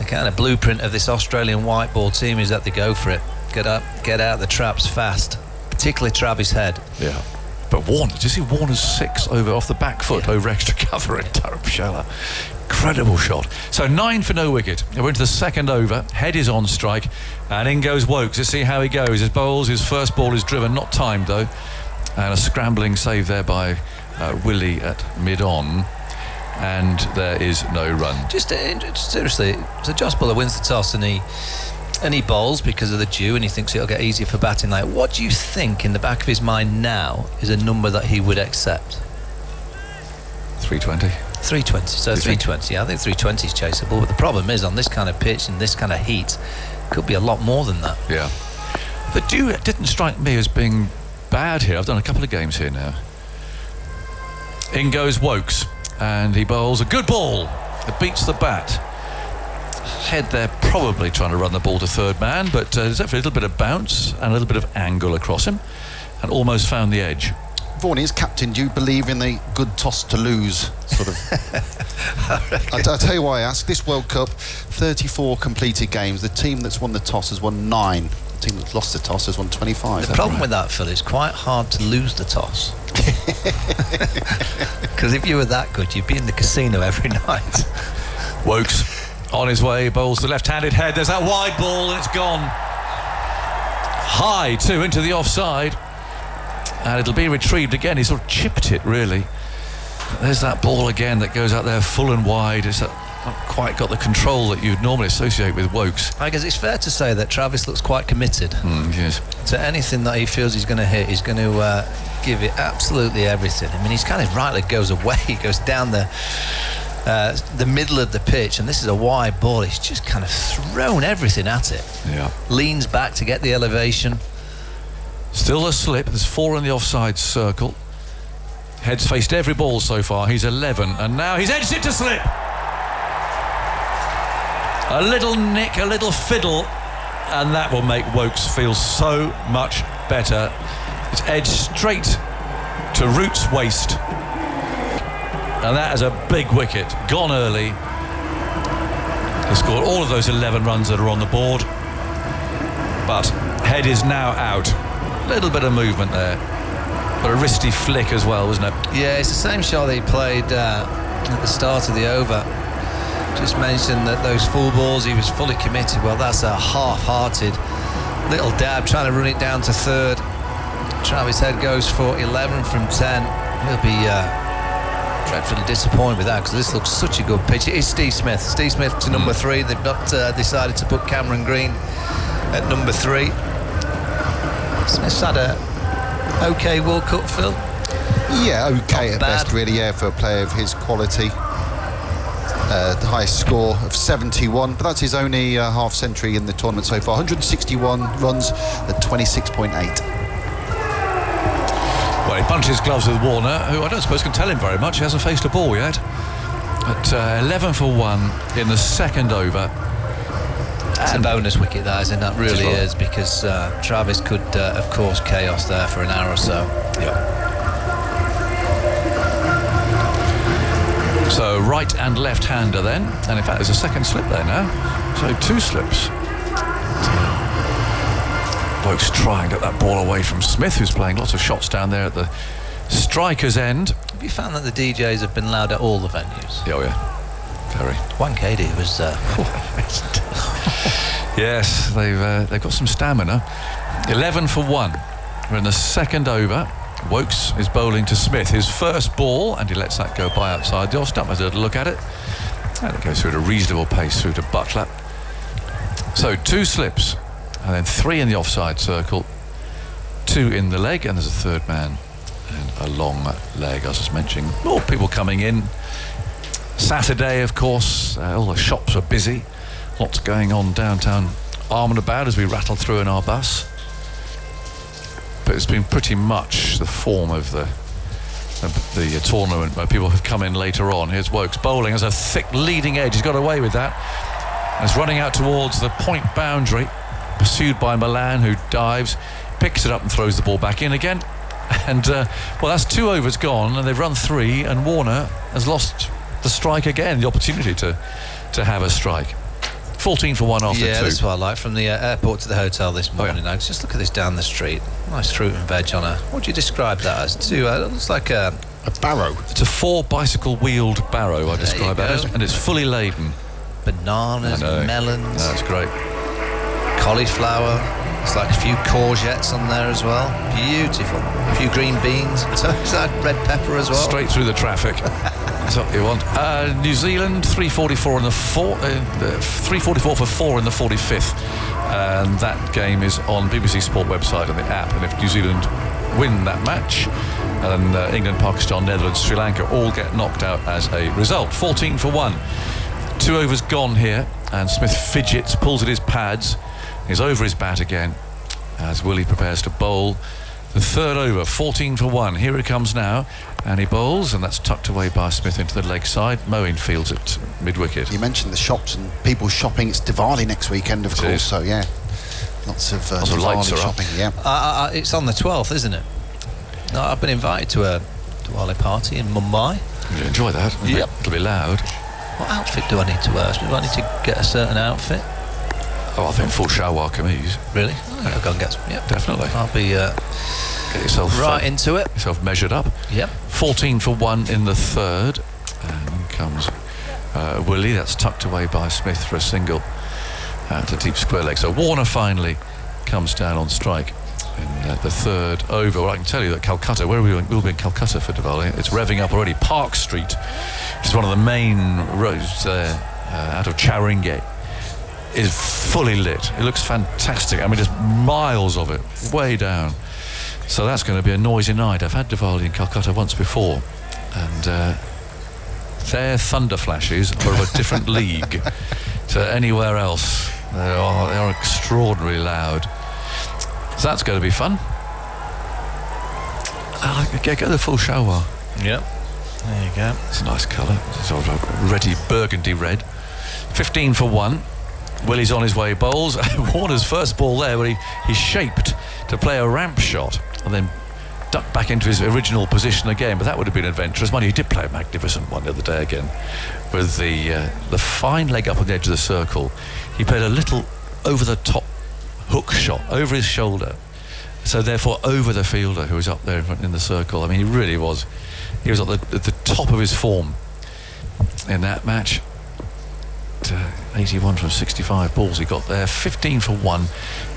kind of blueprint of this Australian white ball team is that they go for it, get out the traps fast, particularly Travis Head. Yeah. But Warner, did you see Warner's 6 over off the back foot over extra cover in Dharamshala? Incredible shot. So 9 for no wicket. We're into the second over. Head is on strike, and in goes Wokes. Let's see how he goes. His bowls, his first ball is driven, not timed though, and a scrambling save there by Willie at mid-on, and there is no run. Just seriously, so Josh Buller wins the toss and he bowls because of the dew, and he thinks it'll get easier for batting. Like, what do you think in the back of his mind now is a number that he would accept? 320. 320. So 320. Yeah, I think 320 is chaseable. But the problem is, on this kind of pitch and this kind of heat, it could be a lot more than that. Yeah. The dew didn't strike me as being bad here. I've done a couple of games here now. In goes Wokes, and he bowls a good ball. It beats the bat. Head there probably trying to run the ball to third man, but there's a little bit of bounce and a little bit of angle across him, and almost found the edge. Vaughan, as captain, do you believe in the good toss to lose sort of? I'll tell you why I ask. This World Cup, 34 completed games. The team that's won the toss has won 9. The team that's lost the toss has won 25. The problem with that, Phil, is quite hard to lose the toss. Because if you were that good, you'd be in the casino every night. Wokes on his way, bowls the left-handed Head. There's that wide ball, and it's gone high too into the offside, and it'll be retrieved again. He sort of chipped it really. There's that ball again that goes out there full and wide. It's not quite got the control that you'd normally associate with Wokes. I guess it's fair to say that Travis looks quite committed yes. to anything that he feels he's going to hit. He's going to give it absolutely everything. I mean, he's kind of rightly goes away. He goes down the middle of the pitch, and this is a wide ball. He's just kind of thrown everything at it. Yeah. Leans back to get the elevation. Still a slip. There's 4 in the offside circle. Head's faced every ball so far. He's 11, and now he's edged it to slip. A little nick, a little fiddle, and that will make Wokes feel so much better. It's edged straight to Root's waist. And that is a big wicket, gone early. He scored all of those 11 runs that are on the board. But Head is now out. A little bit of movement there, but a wristy flick as well, wasn't it? Yeah, it's the same shot that he played at the start of the over. Just mentioned that those full balls, he was fully committed. Well, that's a half-hearted little dab, trying to run it down to third. Travis Head goes for 11 from 10. He'll be dreadfully disappointed with that, because this looks such a good pitch. It is Steve Smith to number 3. They've not decided to put Cameron Green at number 3. Smith's had a okay World Cup, Phil. Yeah, okay at best really, for a player of his quality. The highest score of 71, but that's his only half century in the tournament so far. 161 runs at 26.8. Well, he punches gloves with Warner, who I don't suppose can tell him very much. He hasn't faced a ball yet. But 11 for 1 in the second over. It's a bonus wicket, that, isn't it? That really is, because Travis could have caused chaos there for an hour or so. Yeah. So right and left-hander then, and in fact there's a second slip there now, so 2 slips. Wokes try and get that ball away from Smith, who's playing lots of shots down there at the striker's end. Have you found that the DJs have been loud at all the venues? Oh yeah, very. Wankhede was... Yes, they've got some stamina. 11 for 1. We're in the second over. Wokes is bowling to Smith, his first ball, and he lets that go by outside the off stump. Has a look at it, and it goes through at a reasonable pace through to Butler. So 2 slips, and then 3 in the offside circle, 2 in the leg, and there's a third man and a long leg. I was just mentioning more people coming in. Saturday, of course, all the shops are busy. Lots going on downtown Ahmedabad as we rattle through in our bus. But it's been pretty much the form of the tournament where people have come in later on. Here's Wokes bowling as a thick leading edge. He's got away with that. And he's running out towards the point boundary, pursued by Malan, who dives, picks it up and throws the ball back in again. And well, that's 2 overs gone, and they've run 3, and Warner has lost the strike again, the opportunity to have a strike. 14 for 1 after 2. Yeah, that's what I like. From the airport to the hotel this morning. Now, just look at this down the street. Nice fruit and veg on a... What do you describe that as? It looks like a barrow. It's a 4 bicycle wheeled barrow, I describe that as, and it's fully laden. Bananas, melons. That's great. Cauliflower. It's like a few courgettes on there as well. Beautiful. A few green beans. So is that red pepper as well? Straight through the traffic. That's what you want. New Zealand 344 in the 344 for 4 in the 45th, and that game is on BBC Sport website and the app. And if New Zealand win that match, and England, Pakistan, Netherlands, Sri Lanka all get knocked out as a result. 14 for 1. 2 overs gone here, and Smith fidgets, pulls at his pads. He's over his bat again as Willie prepares to bowl the third over. 14 for 1. Here it comes now, and he bowls, and that's tucked away by Smith into the leg side. Moeen fields at mid-wicket. You mentioned the shops and people shopping. It's Diwali next weekend, of course, so yeah, lots of lights Diwali are shopping. up. Yeah, it's on the 12th, isn't it? No, I've been invited to a Diwali party in Mumbai. You enjoy that? Yep. It'll be loud. What outfit do I need to wear? Do I need to get a certain outfit? Oh, I think full shalwar kameez. Really? I'll go and get some. Yep. Definitely. I'll be get yourself right into it. Yourself measured up. Yep. 14 for 1 in the third, and in comes Willie. That's tucked away by Smith for a single to deep square leg. So Warner finally comes down on strike in the third over. Well, I can tell you that Calcutta, where we'll be in Calcutta for Diwali, it's revving up already. Park Street, which is one of the main roads out of Charingay, is fully lit. It looks fantastic. I mean, just miles of it, way down. So that's going to be a noisy night. I've had Diwali in Calcutta once before, and their thunder flashes are of a different league to anywhere else. They are extraordinarily loud. So that's going to be fun. Get the full shower. Yep. There you go. It's a nice colour. It's sort of a reddy burgundy red. 15 for 1. Willie's on his way, bowls. Warner's first ball there, where he shaped to play a ramp shot and then ducked back into his original position again. But that would have been adventurous. Mind you, he did play a magnificent one the other day again, with the fine leg up on the edge of the circle. He played a little over the top hook shot over his shoulder, so therefore over the fielder who was up there in the circle. I mean, he really was. He was at the top of his form in that match. 81 from 65 balls he got there. 15 for 1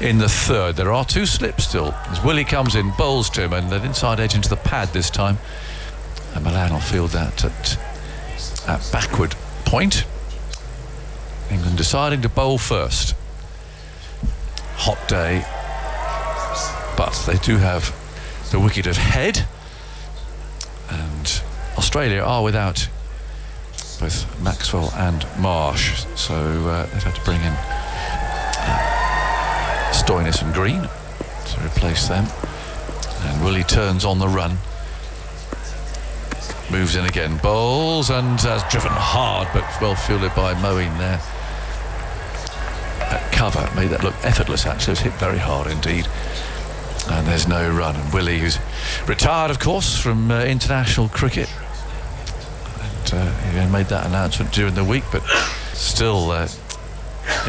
in the third. There are 2 slips still as Willie comes in, bowls to him, and an inside edge into the pad this time, and Malan will field that at backward point. England deciding to bowl first. Hot day, but they do have the wicket of Head, and Australia are without both Maxwell and Marsh, so they've had to bring in Stoinis and Green to replace them. And Willie turns on the run. moves in again, bowls, and has driven hard, but well fielded by Moeen there. That cover made that look effortless, actually. It was hit very hard indeed. And there's no run. And Willie, who's retired, of course, from international cricket. And he made that announcement during the week, but still in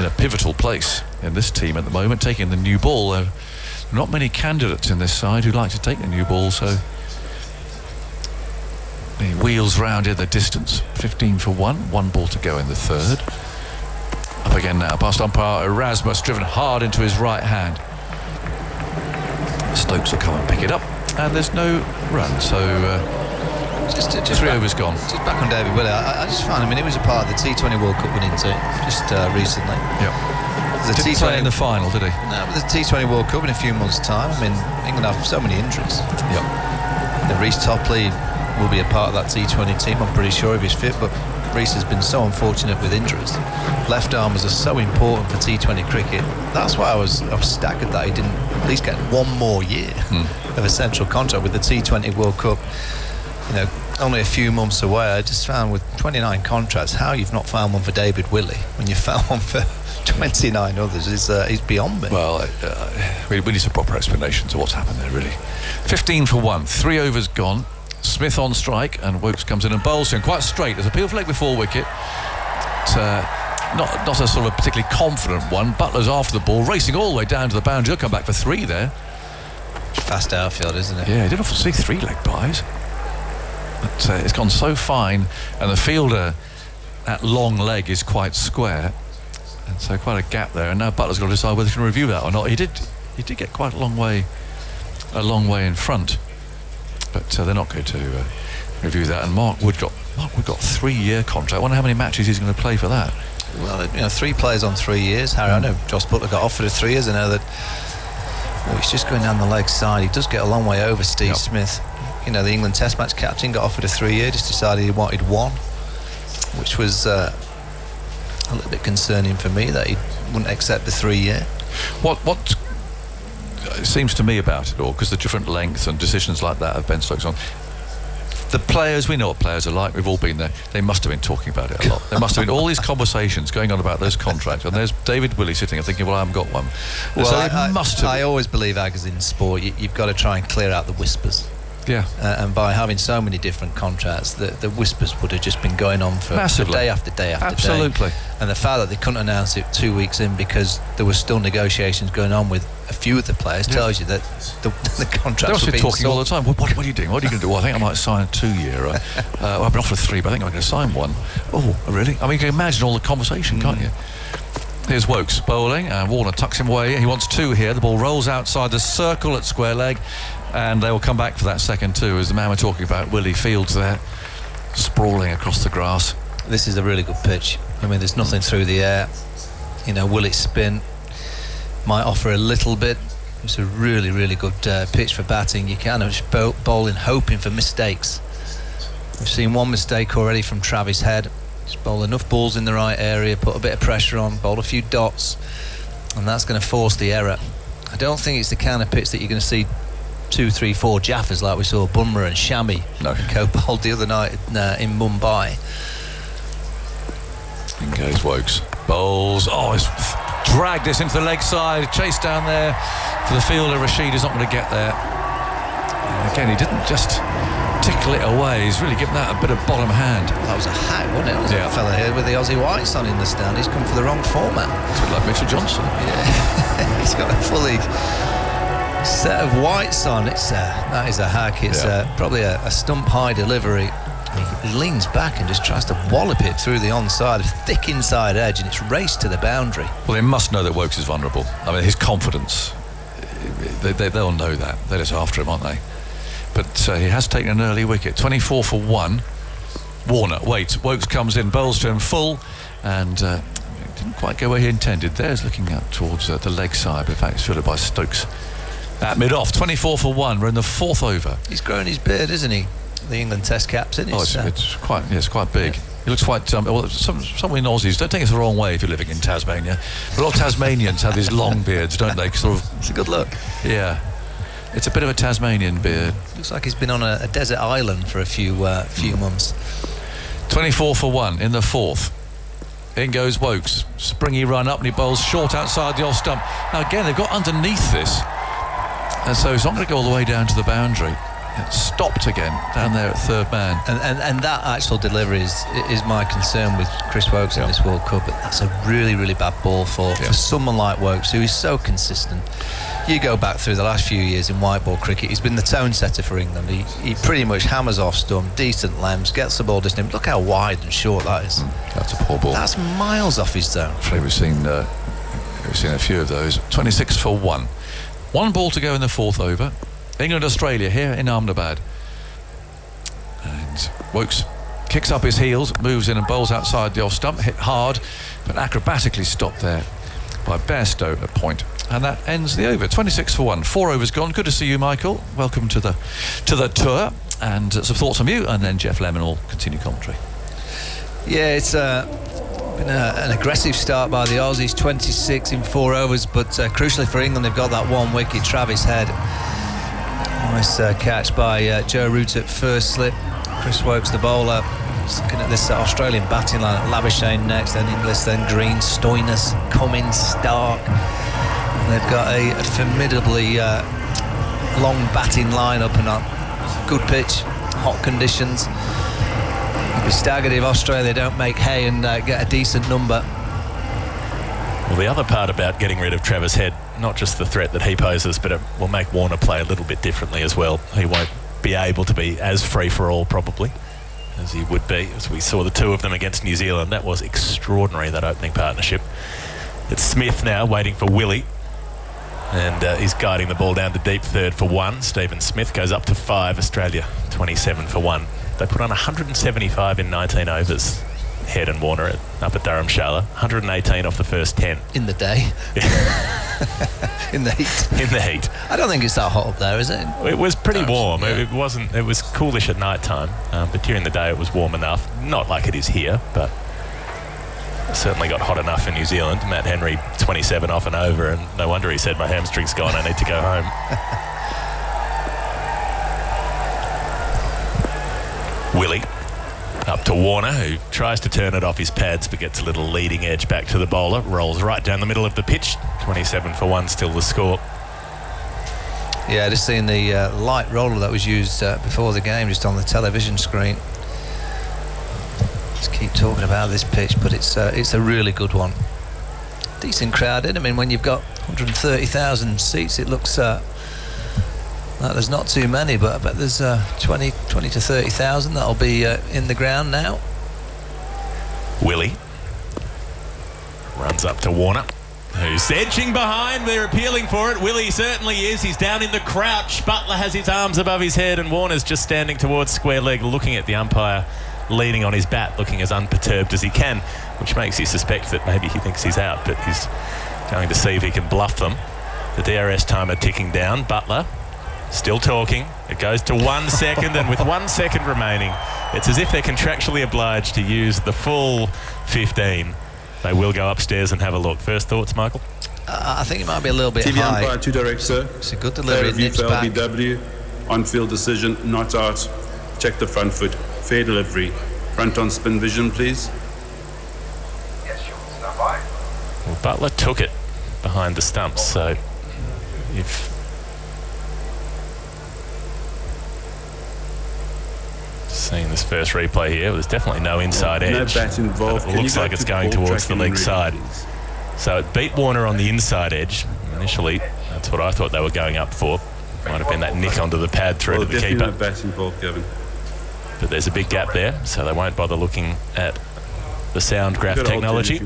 a pivotal place in this team at the moment, taking the new ball. Not many candidates in this side who like to take the new ball, so he wheels round in the distance. 15 for 1 ball to go in the third. Up again now, past umpire Erasmus, driven hard into his right hand. Stokes will come and pick it up, and there's no run, so just 3 overs gone. Just back on David Willey, I just found him, and he was a part of the T20 World Cup winning team just recently. Yeah. The Didn't play in the final, did he? No, but the T20 World Cup in a few months' time. I mean, England have so many injuries. Yeah. The Reece Topley will be a part of that T20 team, I'm pretty sure, if he's fit, but Reece has been so unfortunate with injuries. Left armers are so important for T20 cricket. That's why I was staggered that he didn't at least get one more year of a central contract with the T20 World Cup. You know, only a few months away. I just found with 29 contracts, how you've not found one for David Willey when you found one for 29 others is beyond me. Well, we need some proper explanation to what's happened there, really. 15 for 1, 3 overs gone. Smith on strike, and Wokes comes in and bowls him quite straight. There's a peel for leg before wicket. Not a sort of particularly confident one. Butler's after the ball, racing all the way down to the boundary. He'll come back for 3 there. Fast outfield, isn't it? Yeah, he didn't often see 3 leg byes. But it's gone so fine, and the fielder, that long leg is quite square, and so quite a gap there. And now Butler's got to decide whether he can review that or not. He did get quite a long way in front. But they're not going to review that. And Mark Wood got 3-year contract. I wonder how many matches he's going to play for that. Well, 3 players on 3 years. Harry, I know Joss Butler got offered a 3 years. I know that he's just going down the leg side. He does get a long way over Steve Smith. The England Test match captain got offered a 3-year. Just decided he wanted 1, which was a little bit concerning for me that he wouldn't accept the 3-year. What it seems to me about it all, because the different lengths and decisions like that of Ben Stokes on, the players, we know what players are like, we've all been there, they must have been talking about it a lot. There must have been all these conversations going on about those contracts, and there's David Willey sitting and thinking, well, I haven't got one. Well, so I always believe, Agaz, in sport, you've got to try and clear out the whispers. Yeah. And by having so many different contracts, the whispers would have just been going on for day after day after Absolutely. day. And the fact that they couldn't announce it 2 weeks in because there were still negotiations going on with a few of the players tells you that the contracts were being talking sold. all the time. What are you doing? What are you going to do? Well, I think I might sign a 2-year. I've been offered 3, but I think I'm going to sign 1. Oh, really? I mean, you can imagine all the conversation, can't you? Here's Wokes bowling, and Warner tucks him away. He wants 2 here. The ball rolls outside the circle at square leg, and they will come back for that second 2 as the man we're talking about, Willie Fields, there sprawling across the grass. This is a really good pitch. I mean, there's nothing through the air. Willie's spin might offer a little bit. It's a really, really good pitch for batting. You kind of just bowling, hoping for mistakes. We've seen 1 mistake already from Travis Head. Just bowl enough balls in the right area, put a bit of pressure on, bowl a few dots, and that's going to force the error. I don't think it's the kind of pitch that you're going to see 2, 3, 4 jaffers like we saw Bumrah and Shami co-bowled the other night in Mumbai. In goes Wokes. Bowls. Oh, he's dragged this into the leg side. Chase down there for the fielder. Rashid is not going to get there. And again, he didn't just tickle it away. He's really given that a bit of bottom hand. That was a hack, wasn't it? There was a fella here with the Aussie whites on in the stand. He's come for the wrong format. It's a bit like Mitchell Johnson. Yeah. He's got a fully set of whites on. That is a hack. It's probably a stump high delivery. He leans back and just tries to wallop it through the onside, a thick inside edge, and it's raced to the boundary. Well, they must know that Wokes is vulnerable. I mean, his confidence, they'll know that. They're just after him, aren't they? But he has taken an early wicket. 24 for 1. Warner waits. Wokes comes in, bowls to him full, and didn't quite go where he intended. There's looking out towards the leg side, but in fact it's fielded by Stokes. At mid-off, 24 for 1. We're in the 4th over. He's growing his beard, isn't he? The England Test captain. It's quite big. He looks quite. Some in Aussies, don't take us the wrong way if you're living in Tasmania. But a lot of Tasmanians have these long beards, don't they? Sort of. It's a good look. Yeah. It's a bit of a Tasmanian beard. Looks like he's been on a desert island for a few months. 24 for 1 in the 4th. In goes Wokes. Springy run up and he bowls short outside the off stump. Now again, they've got underneath this. And so it's not going to go all the way down to the boundary. It's stopped again down there at third man. And that actual delivery is my concern with Chris Wokes in this World Cup. But that's a really, really bad ball for someone like Wokes, who is so consistent. You go back through the last few years in white ball cricket, he's been the tone setter for England. He pretty much hammers off stump, decent lengths, gets the ball distant. Look how wide and short that is. That's a poor ball. That's miles off his zone. We've seen a few of those. 26 for 1. 1 ball to go in the 4th over. England-Australia here in Ahmedabad. And Wokes kicks up his heels, moves in and bowls outside the off stump, hit hard, but acrobatically stopped there by Bairstow at point. And that ends the over. 26 for 1. 4 overs gone. Good to see you, Michael. Welcome to the tour. And some thoughts from you, and then Jeff Lemon will continue commentary. Yeah, it's been an aggressive start by the Aussies. 26 in 4 overs, but crucially for England, they've got that 1 wicket. Travis Head. Nice catch by Joe Root at first slip. Chris Wokes, the bowler. Just looking at this Australian batting line. Labuschagne next, then Inglis, then Green, Stoinis, Cummins, Stark. And they've got a formidably long batting line-up and a good pitch, hot conditions. I'll be staggered if Australia don't make hay and get a decent number. Well, the other part about getting rid of Travis Head, not just the threat that he poses, but it will make Warner play a little bit differently as well. He won't be able to be as free-for-all, probably, as he would be. As we saw the 2 of them against New Zealand, that was extraordinary, that opening partnership. It's Smith now waiting for Willie, and he's guiding the ball down to deep third for 1. Stephen Smith goes up to 5. Australia 27 for 1. They put on 175 in 19 overs. Head and Warner up at Dharamshala, 118 off the first 10 in the day. in the heat. I don't think it's that hot up there, is it? It was pretty warm. Yeah. It wasn't. It was coolish at night time, but during the day it was warm enough. Not like it is here, but it certainly got hot enough in New Zealand. Matt Henry 27 off and over, and no wonder he said, "My hamstring's gone. I need to go home." Willie up to Warner, who tries to turn it off his pads but gets a little leading edge back to the bowler. Rolls right down the middle of the pitch. 27 for 1 still the score. Yeah, just seeing the light roller that was used before the game just on the television screen. Just keep talking about this pitch, but it's a really good one. Decent crowd in. I mean, when you've got 130,000 seats, it looks like there's not too many, but I bet there's 20 to 30,000 that'll be in the ground now. Willie runs up to Warner, who's edging behind. They're appealing for it. Willie certainly is. He's down in the crouch. Butler has his arms above his head, and Warner's just standing towards square leg, looking at the umpire, leaning on his bat, looking as unperturbed as he can, which makes you suspect that maybe he thinks he's out, but he's going to see if he can bluff them. The DRS timer ticking down. Butler still talking. It goes to 1 second, and with 1 second remaining, it's as if they're contractually obliged to use the full 15. They will go upstairs and have a look. First thoughts, Michael? I think it might be a little bit TV high. umpire to direct, sir. It's a good delivery. Review Nips for back. LBW. On-field decision, not out. Check the front foot. Fair delivery. Front on spin vision, please. Well, Butler took it behind the stumps, so if seeing this first replay here, there's definitely no inside edge. No bat involved. It looks like it's going towards the leg side. So it beat Warner on the inside edge. Initially, that's what I thought they were going up for. Might have been that nick onto the pad through to the keeper. No bat involved, Kevin. But there's a big gap there, so they won't bother looking at the sound graph technology.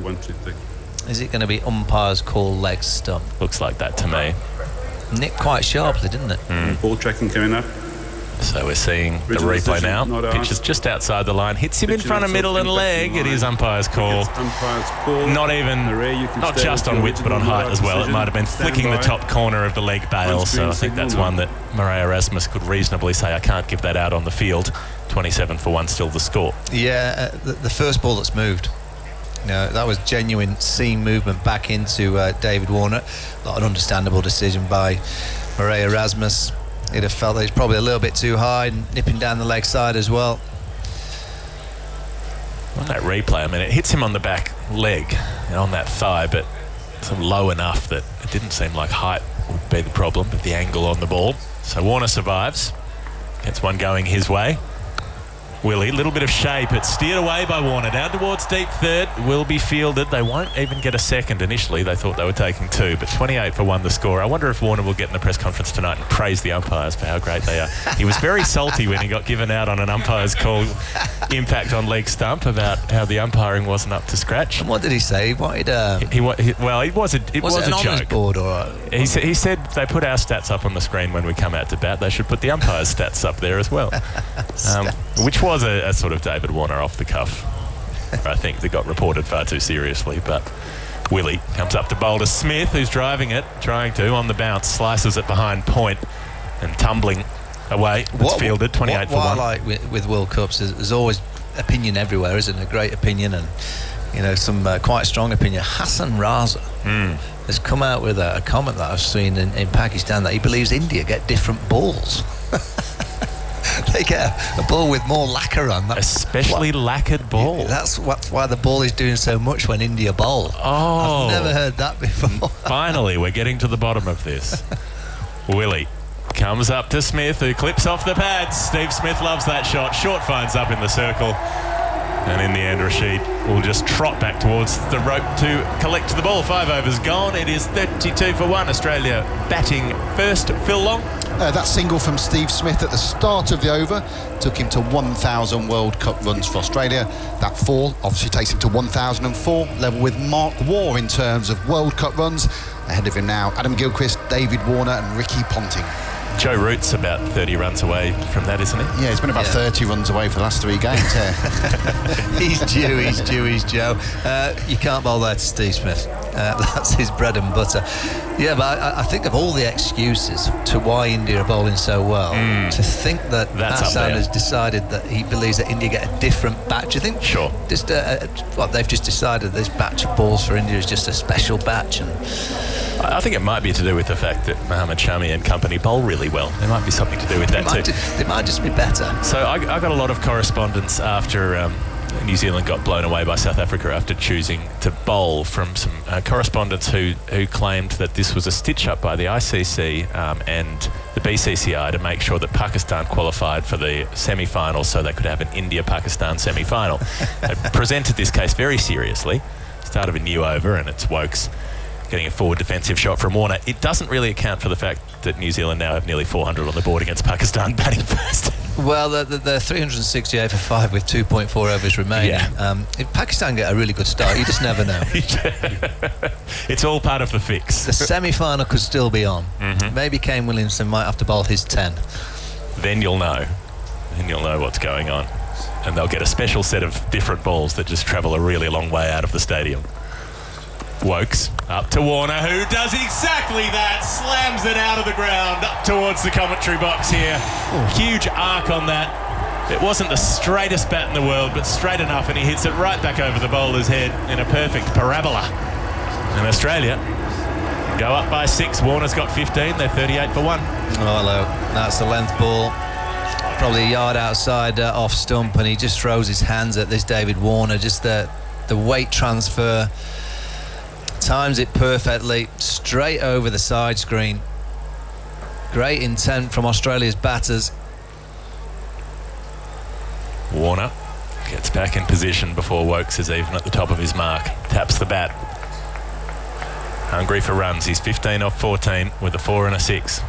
Is it going to be umpire's call leg stump? Looks like that to me. Nicked quite sharply, didn't it? Ball tracking coming up. So we're seeing the replay now. Pitch is just outside the line. Hits him in front of middle and leg. It is umpire's call. Not just on width, but on height as well. It might have been flicking the top corner of the leg bail. So I think that's one that Murray Erasmus could reasonably say, I can't give that out on the field. 27 for 1 still the score. Yeah, the first ball that's moved. You know, that was genuine seam movement back into David Warner. Not an understandable decision by Murray Erasmus. he'd have felt that he's probably a little bit too high, nipping down the leg side as well. On that replay, I mean, it hits him on the back leg and on that thigh, but sort of low enough that it didn't seem like height would be the problem, but the angle on the ball. So Warner survives, gets one going his way. Willie, a little bit of shape. It's steered away by Warner. Down towards deep third. Will be fielded. They won't even get a second initially. They thought they were taking 2, but 28 for 1 the score. I wonder if Warner will get in the press conference tonight and praise the umpires for how great they are. He was very salty when he got given out on an umpire's call impact on leg stump about how the umpiring wasn't up to scratch. And what did he say? He wanted it was a joke. Board, or he said they put our stats up on the screen when we come out to bat. They should put the umpires' stats up there as well. Which was a sort of David Warner off the cuff, I think, that got reported far too seriously. But Willie comes up to bowl to Smith, who's driving it, trying to, on the bounce, slices it behind point and tumbling away. It's fielded, 28 for 1. What I like with World Cups is there's always opinion everywhere, isn't it? A great opinion and, you know, some quite strong opinion. Hassan Raza has come out with a comment that I've seen in Pakistan that he believes India get different balls. They get a ball with more lacquer on. Especially lacquered ball. That's why the ball is doing so much when India bowl. Oh. I've never heard that before. Finally, we're getting to the bottom of this. Willie comes up to Smith, who clips off the pads. Steve Smith loves that shot. Short finds up in the circle. And in the end, Rashid will just trot back towards the rope to collect the ball. 5 overs gone. It is 32 for 1. Australia batting first. Phil Long. That single from Steve Smith at the start of the over took him to 1,000 World Cup runs for Australia. That 4 obviously takes him to 1,004, level with Mark Waugh in terms of World Cup runs. Ahead of him now, Adam Gilchrist, David Warner and Ricky Ponting. Joe Root's about 30 runs away from that, isn't he? Yeah, he's been about 30 runs away for the last 3 games, He's Joe. You can't bowl there to Steve Smith. That's his bread and butter. Yeah, but I think of all the excuses to why India are bowling so well, to think that Hassan has decided that he believes that India get a different batch. You think? Sure. Just they've just decided this batch of balls for India is just a special batch. And I think it might be to do with the fact that Mohammad Shami and company bowl really well. There might be something to do with that too. They might just be better. So I got a lot of correspondence after New Zealand got blown away by South Africa after choosing to bowl from some correspondents who claimed that this was a stitch-up by the ICC and the BCCI to make sure that Pakistan qualified for the semi-final so they could have an India-Pakistan semi-final. They presented this case very seriously. Start of a new over and it's Wokes getting a forward defensive shot from Warner. It doesn't really account for the fact that New Zealand now have nearly 400 on the board against Pakistan batting first. Well, they're 368 for 5 with 2.4 overs remaining. Yeah. If Pakistan get a really good start, you just never know. It's all part of the fix. The semi-final could still be on. Mm-hmm. Maybe Kane Williamson might have to bowl his 10. Then you'll know. Then you'll know what's going on. And they'll get a special set of different balls that just travel a really long way out of the stadium. Wokes up to Warner, who does exactly that, slams it out of the ground up towards the commentary box here. Huge arc on that. It wasn't the straightest bat in the world, but straight enough, and he hits it right back over the bowler's head in a perfect parabola. And Australia go up by 6. Warner's got 15. They're 38 for 1. Oh, hello. That's the length ball. Probably a yard outside off stump, and he just throws his hands at this David Warner. Just the weight transfer. Times it perfectly, straight over the side screen. Great intent from Australia's batters. Warner gets back in position before Wokes is even at the top of his mark. Taps the bat. Hungry for runs. He's 15 off 14 with a 4 and a 6.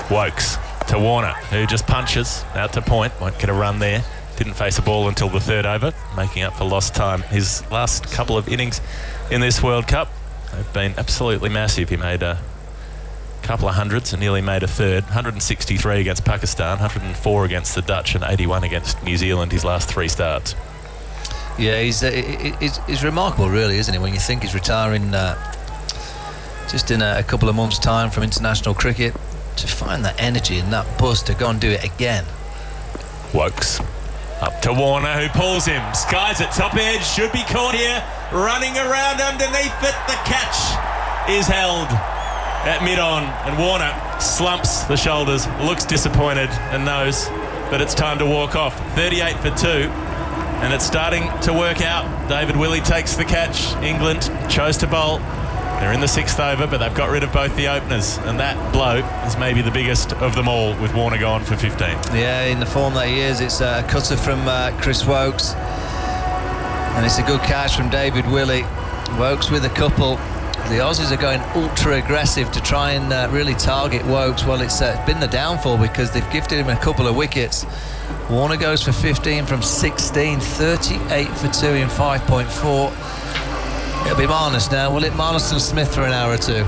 Wokes to Warner, who just punches out to point. Won't get a run there. Didn't face a ball until the 3rd over, making up for lost time. His last couple of innings in this World Cup have been absolutely massive. He made a couple of hundreds and nearly made a 3rd. 163 against Pakistan, 104 against the Dutch and 81 against New Zealand, his last 3 starts. Yeah, he's remarkable, really, isn't he, when you think he's retiring just in a couple of months' time from international cricket, to find that energy and that buzz to go and do it again. Wokes up to Warner, who pulls him. Skies at top edge, should be caught here. Running around underneath it, the catch is held at mid-on. And Warner slumps the shoulders, looks disappointed and knows that it's time to walk off. 38 for 2, and it's starting to work out. David Willey takes the catch. England chose to bowl. They're in the 6th over, but they've got rid of both the openers, and that blow is maybe the biggest of them all, with Warner gone for 15. Yeah, in the form that he is, it's a cutter from Chris Wokes, and it's a good catch from David Willey. Wokes with a couple. The Aussies are going ultra aggressive to try and really target Wokes. Well, it's been the downfall because they've gifted him a couple of wickets. Warner goes for 15 from 16, 38 for 2 in 5.4. It'll be Marnus now, will it? Marnus and Smith for an hour or two.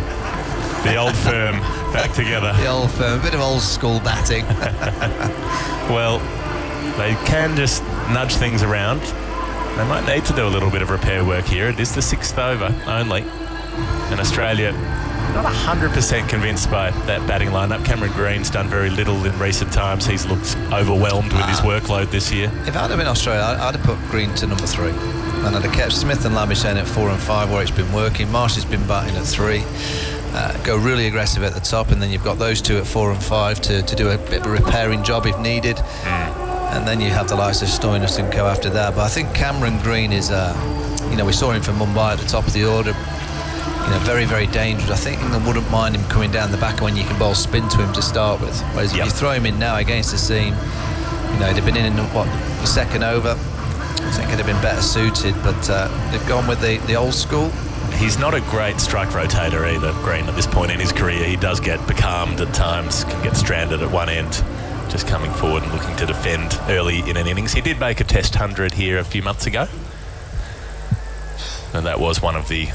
The old firm back together. The old firm, a bit of old school batting. Well, they can just nudge things around. They might need to do a little bit of repair work here. It is the 6th over only. And Australia not 100% convinced by that batting lineup. Cameron Green's done very little in recent times. He's looked overwhelmed with his workload this year. If I'd have been Australia, I'd have put Green to number 3. And I'd have kept Smith and Labuschagne at 4 and 5 where it's been working. Marsh has been batting at 3. Go really aggressive at the top, and then you've got those two at 4 and 5 to do a bit of a repairing job if needed. And then you have the likes of Stoinis and co after that. But I think Cameron Green is, we saw him from Mumbai at the top of the order. Very, very dangerous. I think England wouldn't mind him coming down the back when you can bowl spin to him to start with. Whereas if you throw him in now against the seam, they'd have been in the 2nd over. I think it'd have been better suited, but they've gone with the old school. He's not a great strike rotator either, Green, at this point in his career. He does get becalmed at times, can get stranded at one end, just coming forward and looking to defend early in an innings. He did make a Test 100 here a few months ago, and that was one of the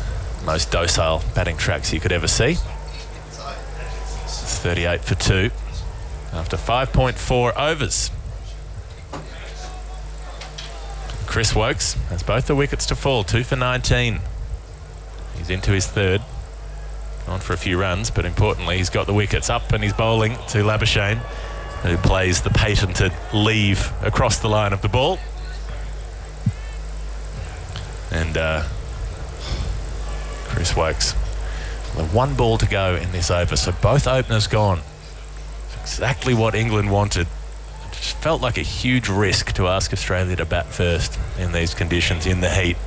most docile batting tracks you could ever see. It's 38 for 2 after 5.4 overs. Chris Wokes has both the wickets to fall, 2 for 19. He's into his 3rd, gone for a few runs, but importantly he's got the wickets up, and he's bowling to Labuschagne, who plays the patented leave across the line of the ball. And Chris Wokes with 1 ball to go in this over, so both openers gone. Exactly what England wanted. It just felt like a huge risk to ask Australia to bat first in these conditions, in the heat.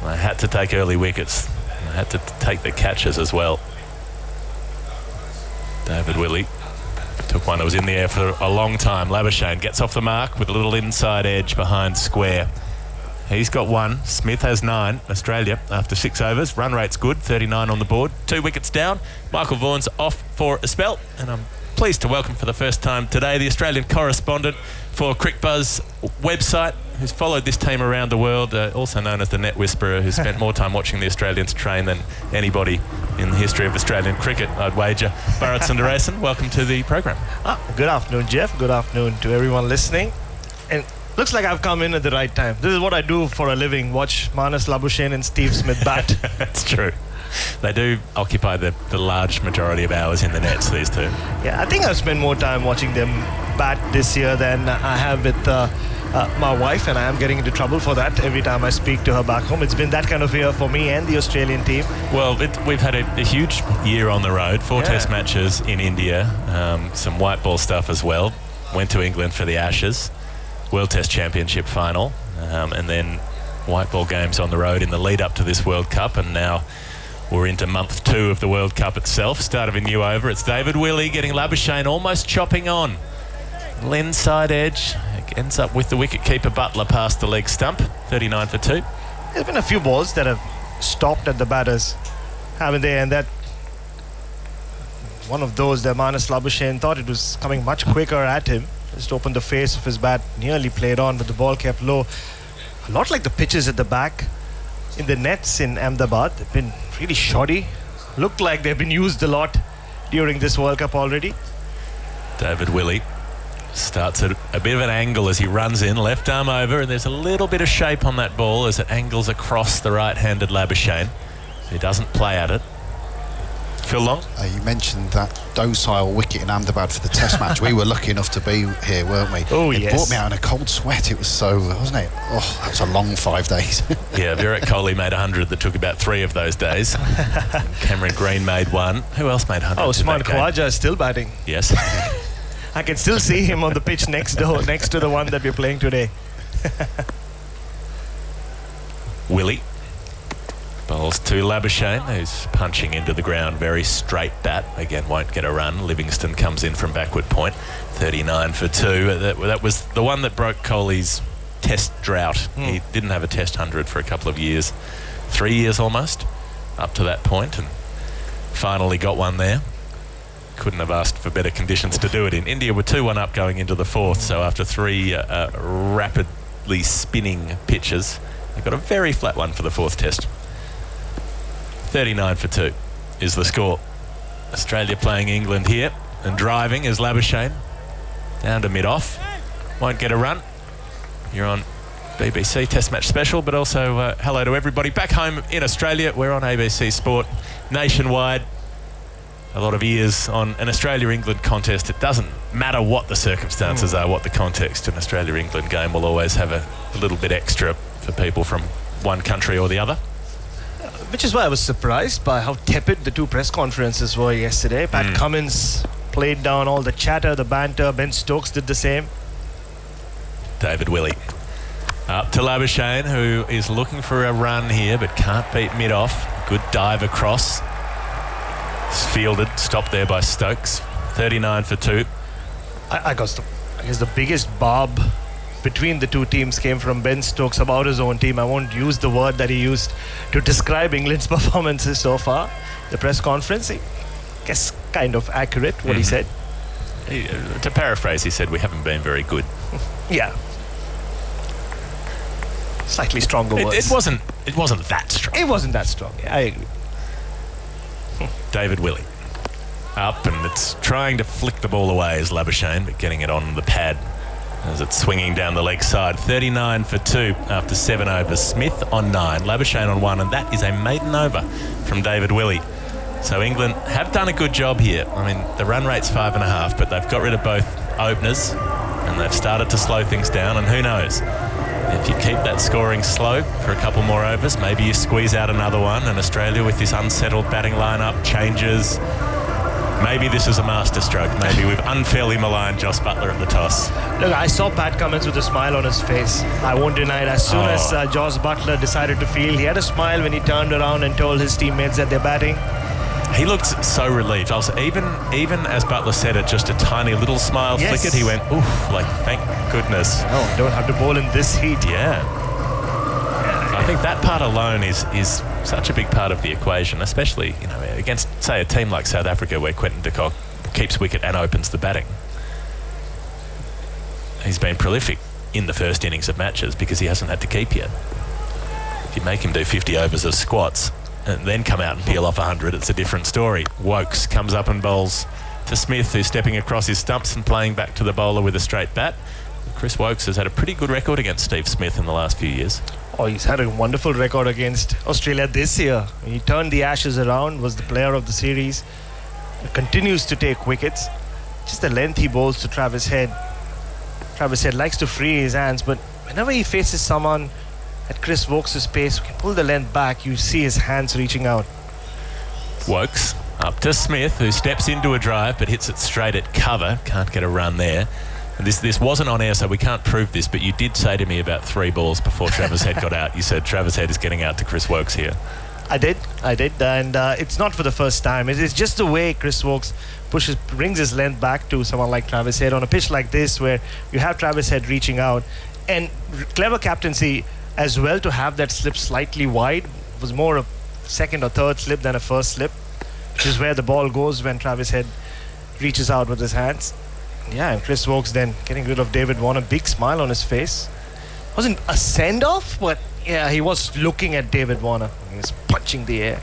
They had to take early wickets. They had to take the catches as well. David Willey took one that was in the air for a long time. Labuschagne gets off the mark with a little inside edge behind square. He's got 1. Smith has 9. Australia, after 6 overs, run rate's good, 39 on the board. 2 wickets down. Michael Vaughan's off for a spell, and I'm pleased to welcome for the first time today the Australian correspondent for CricBuzz website, who's followed this team around the world, also known as the Net Whisperer, who's spent more time watching the Australians train than anybody in the history of Australian cricket, I'd wager. Bharat Sundaresan, welcome to the program. Good afternoon, Jeff. Good afternoon to everyone listening. And looks like I've come in at the right time. This is what I do for a living, watch Marnus Labuschagne and Steve Smith bat. That's true. They do occupy the large majority of hours in the nets, these two. Yeah, I think I've spent more time watching them bat this year than I have with my wife, and I am getting into trouble for that every time I speak to her back home. It's been that kind of year for me and the Australian team. Well, we've had a huge year on the road, 4 Test matches in India, some white ball stuff as well. Went to England for the Ashes, World Test Championship final, and then white ball games on the road in the lead up to this World Cup, and now we're into month 2 of the World Cup itself. Start of a new over. It's David Willey getting Labuschagne almost chopping on. Inside edge, ends up with the wicket-keeper Butler past the leg stump. 39 for 2. There's been a few balls that have stopped at the batters, haven't they? And that one of those that Marnus Labuschagne thought it was coming much quicker at him. Just opened the face of his bat, nearly played on, but the ball kept low. A lot like the pitches at the back in the nets in Ahmedabad. They've been really shoddy. Looked like they've been used a lot during this World Cup already. David Willey starts at a bit of an angle as he runs in, left arm over, and there's a little bit of shape on that ball as it angles across the right-handed Labuschagne. He doesn't play at it. Phil Long? You mentioned that docile wicket in Ahmedabad for the Test match. We were lucky enough to be here, weren't we? Oh, it yes. brought me out in a cold sweat. It was so, wasn't it? Oh, that was a long 5 days. Yeah, Virat Kohli made 100 that took about 3 of those days. Cameron Green made 1. Who else made 100? Usman Khawaja is still batting. Yes. I can still see him on the pitch next to the one that we're playing today. Willie bowls to Labuschagne, who's punching into the ground, very straight bat. Again, won't get a run. Livingston comes in from backward point, 39 for 2. That was the one that broke Kohli's Test drought. He didn't have a Test 100 for a couple of years, 3 years almost, up to that point, and finally got one there. Couldn't have asked for better conditions to do it in. India were 2-1 up going into the 4th, so after 3 rapidly spinning pitches, they got a very flat one for the 4th Test. 39 for 2 is the score. Australia playing England here, and driving is Labuschagne down to mid-off. Won't get a run. You're on BBC Test Match Special, but also hello to everybody back home in Australia. We're on ABC Sport nationwide. A lot of ears on an Australia-England contest. It doesn't matter what the circumstances are, what the context. An Australia-England game will always have a little bit extra for people from one country or the other. Which is why I was surprised by how tepid the 2 press conferences were yesterday. Pat Cummins played down all the chatter, the banter. Ben Stokes did the same. David Willey up to Labuschagne, who is looking for a run here but can't beat mid-off. Good dive across. It's fielded, stopped there by Stokes. 39 for 2. I guess the biggest barb between the 2 teams came from Ben Stokes about his own team. I won't use the word that he used to describe England's performances so far. The press conference, I guess, kind of accurate what he said. To paraphrase, he said, we haven't been very good. Yeah. Slightly stronger words. It wasn't that strong. It wasn't that strong. Yeah, I agree. David Willey up, and it's trying to flick the ball away as Labuschagne, but getting it on the pad as it's swinging down the leg side. 39 for 2 after 7 overs. Smith on 9, Labuschagne on 1, and that is a maiden over from David Willey. So England have done a good job here. I mean, the run rate's 5.5, but they've got rid of both openers and they've started to slow things down, and who knows? If you keep that scoring slow for a couple more overs, maybe you squeeze out another one, and Australia with this unsettled batting lineup changes. Maybe this is a masterstroke. Maybe we've unfairly maligned Jos Buttler at the toss. Look, I saw Pat Cummins with a smile on his face. I won't deny it. As soon as Jos Buttler decided to field, he had a smile when he turned around and told his teammates that they're batting. He looked so relieved. I was even as Buttler said it, just a tiny little smile flickered. He went, oof, like, thank goodness. Oh, don't have to bowl in this heat. Yeah. I think that part alone is such a big part of the equation, especially, you know, against, say, a team like South Africa where Quentin de Kock keeps wicket and opens the batting. He's been prolific in the first innings of matches because he hasn't had to keep yet. If you make him do 50 overs of squats and then come out and peel off 100, it's a different story. Wokes comes up and bowls to Smith, who's stepping across his stumps and playing back to the bowler with a straight bat. Chris Wokes has had a pretty good record against Steve Smith in the last few years. Oh, he's had a wonderful record against Australia this year. He turned the Ashes around, was the player of the series. He continues to take wickets. Just the length he bowls to Travis Head. Travis Head likes to free his hands, but whenever he faces someone at Chris Wokes' pace, who can pull the length back, you see his hands reaching out. Wokes up to Smith, who steps into a drive but hits it straight at cover. Can't get a run there. And this wasn't on air, so we can't prove this, but you did say to me about 3 balls before Travis Head got out. You said Travis Head is getting out to Chris Wokes here. I did, and it's not for the first time. It's just the way Chris Wokes brings his length back to someone like Travis Head on a pitch like this, where you have Travis Head reaching out, and clever captaincy as well to have that slip slightly wide. It was more a second or third slip than a first slip, which is where the ball goes when Travis Head reaches out with his hands. Yeah, and Chris Wokes then getting rid of David Warner, big smile on his face. Wasn't a send-off, but yeah, he was looking at David Warner. He was punching the air.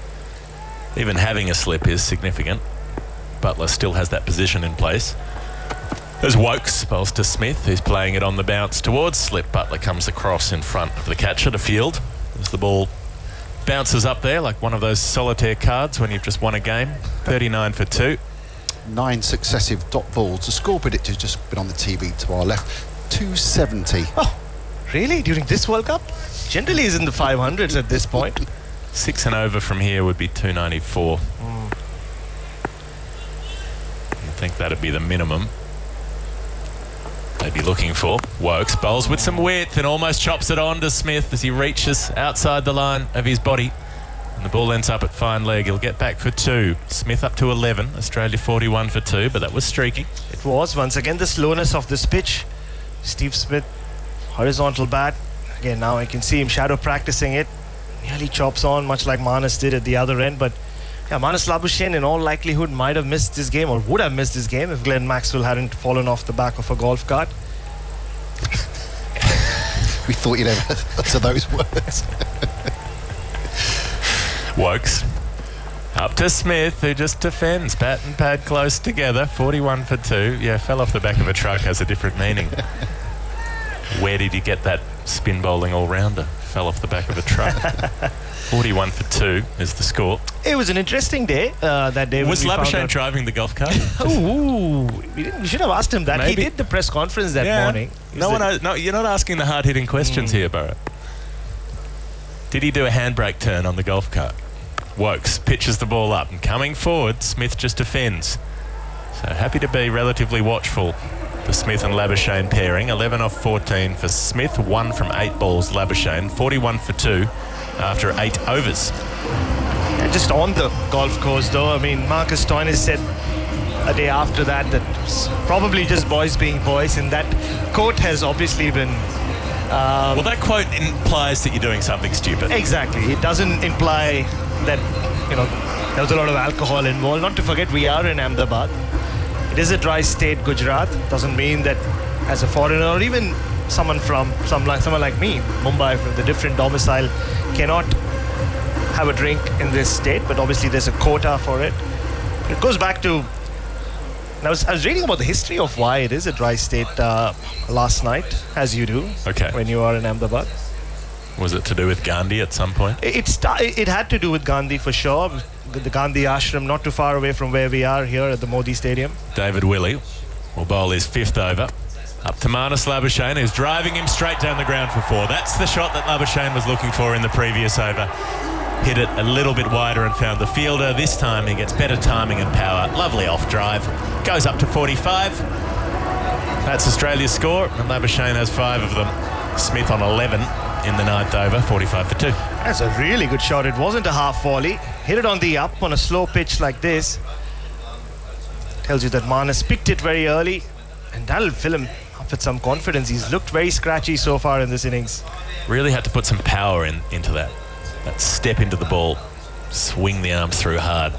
Even having a slip is significant. Buttler still has that position in place. As Wokes bowls to Smith, who's playing it on the bounce towards slip. Buttler comes across in front of the catcher to field. As the ball bounces up there like one of those solitaire cards when you've just won a game. 39 for 2. 9 successive dot balls. The score predictor's just been on the TV to our left. 270. Oh, really? During this World Cup? Generally is in the 500s at this point. 6 and over from here would be 294. I think that'd be the minimum they'd be looking for. Wokes bowls with some width and almost chops it on to Smith as he reaches outside the line of his body. And the ball ends up at fine leg. He'll get back for 2. Smith up to 11. Australia 41 for 2, but that was streaky. It was. Once again, the slowness of this pitch. Steve Smith, horizontal bat. Again, now I can see him shadow practicing it. Nearly chops on, much like Manas did at the other end. But yeah, Manas Labuschagne in all likelihood might have missed this game, or would have missed this game, if Glenn Maxwell hadn't fallen off the back of a golf cart. We thought you'd ever utter those words. Wokes up to Smith, who just defends. Bat and pad close together. 41 for 2. Yeah, fell off the back of a truck has a different meaning. Where did you get that spin bowling all-rounder? Fell off the back of a truck. 41 for 2 is the score. It was an interesting day that day. Was Labuschagne driving the golf cart? We should have asked him that. Maybe. He did the press conference that morning. No, you're not asking the hard-hitting questions here, Barrett. Did he do a handbrake turn on the golf cart? Wokes pitches the ball up and coming forward, Smith just defends. So happy to be relatively watchful. The Smith and Labuschagne pairing. 11 off 14 for Smith, 1 from 8 balls Labuschagne. 41 for 2 after 8 overs. Yeah, just on the golf course though, I mean, Marcus Stoinis said a day after that it's probably just boys being boys, and that quote has obviously been well, that quote implies that you're doing something stupid. Exactly. It doesn't imply that, there was a lot of alcohol involved. Not to forget, we are in Ahmedabad. It is a dry state, Gujarat. Doesn't mean that as a foreigner, or even someone like me, Mumbai, from the different domicile, cannot have a drink in this state. But obviously there's a quota for it. It goes back to, I was reading about the history of why it is a dry state last night, as you do, when you are in Ahmedabad. Was it to do with Gandhi at some point? It had to do with Gandhi for sure. The Gandhi ashram, not too far away from where we are here at the Modi Stadium. David Willey will bowl his 5th over. Up to Manas Labuschagne, who's driving him straight down the ground for 4. That's the shot that Labuschagne was looking for in the previous over. Hit it a little bit wider and found the fielder. This time he gets better timing and power. Lovely off drive. Goes up to 45. That's Australia's score, and Labuschagne has 5 of them. Smith on 11 in the 9th over, 45 for 2. That's a really good shot. It wasn't a half volley. Hit it on the up on a slow pitch like this. Tells you that Manas picked it very early, and that'll fill him up with some confidence. He's looked very scratchy so far in this innings. Really had to put some power into that step into the ball, swing the arms through hard.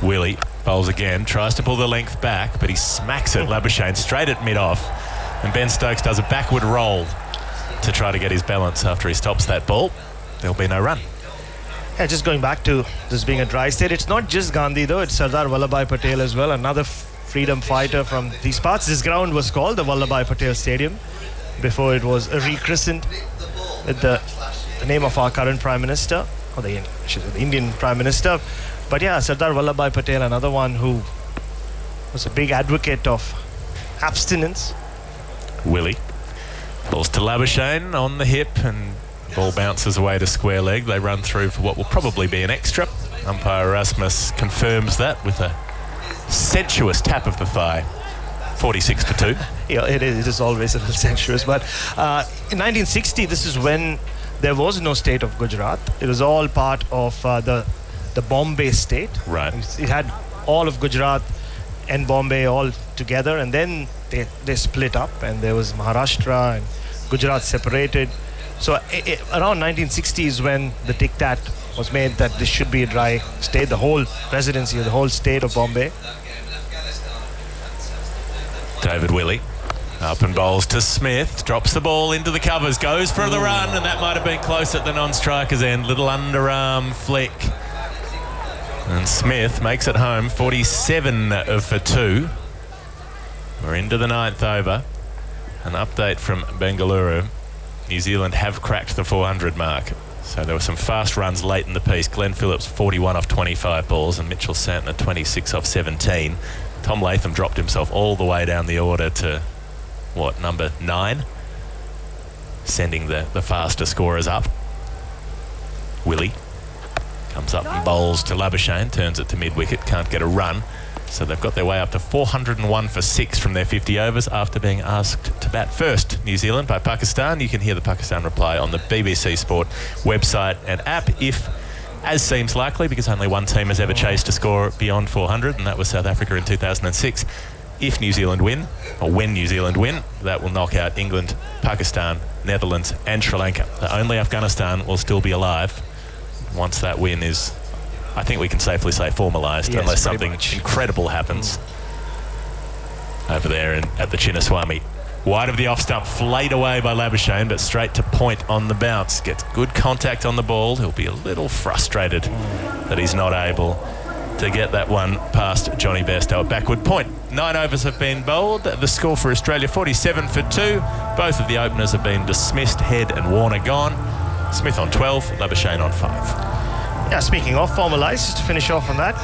Willie bowls again, tries to pull the length back, but he smacks it, Labuschagne, straight at mid-off. And Ben Stokes does a backward roll to try to get his balance after he stops that ball. There'll be no run. Yeah, just going back to this being a dry state, it's not just Gandhi though, it's Sardar Vallabhbhai Patel as well, another freedom fighter from these parts. This ground was called the Vallabhbhai Patel Stadium before it was rechristened with the name of our current Prime Minister, or the Indian Prime Minister. But yeah, Sardar Vallabhbhai Patel, another one who was a big advocate of abstinence. Willie balls to Labuschagne on the hip, and ball bounces away to square leg. They run through for what will probably be an extra. Umpire Erasmus confirms that with a sensuous tap of the thigh. 46 for 2. Yeah, it is always a little sensuous. But in 1960, this is when there was no state of Gujarat. It was all part of the Bombay state. Right. It had all of Gujarat and Bombay all together, and then they split up, and there was Maharashtra and Gujarat separated. So around 1960 is when the diktat was made that this should be a dry state, the whole presidency, the whole state of Bombay. David Willey up and bowls to Smith, drops the ball into the covers, goes for the run, and that might have been close at the non-striker's end. Little underarm flick, and Smith makes it home. 47 for 2. We're into the 9th over. An update from Bengaluru. New Zealand have cracked the 400 mark. So there were some fast runs late in the piece. Glenn Phillips 41 off 25 balls and Mitchell Santner 26 off 17. Tom Latham dropped himself all the way down the order to, number 9? Sending the faster scorers up. Willie comes up and bowls to Labuschagne, turns it to mid-wicket, can't get a run. So they've got their way up to 401 for 6 from their 50 overs after being asked to bat first, New Zealand, by Pakistan. You can hear the Pakistan reply on the BBC Sport website and app if, as seems likely, because only one team has ever chased a score beyond 400, and that was South Africa in 2006. If New Zealand win, or when New Zealand win, that will knock out England, Pakistan, Netherlands and Sri Lanka. Only Afghanistan will still be alive once that win is, I think we can safely say, formalised, yes, unless something incredible happens over there at the Chinnaswamy. Wide of the off stump, flayed away by Labuschagne, but straight to point on the bounce. Gets good contact on the ball. He'll be a little frustrated that he's not able to get that one past Johnny Bairstow. Backward point. 9 overs have been bowled. The score for Australia, 47 for 2. Both of the openers have been dismissed. Head and Warner gone. Smith on 12, Labuschagne on 5. Yeah, speaking of formalised, just to finish off on that,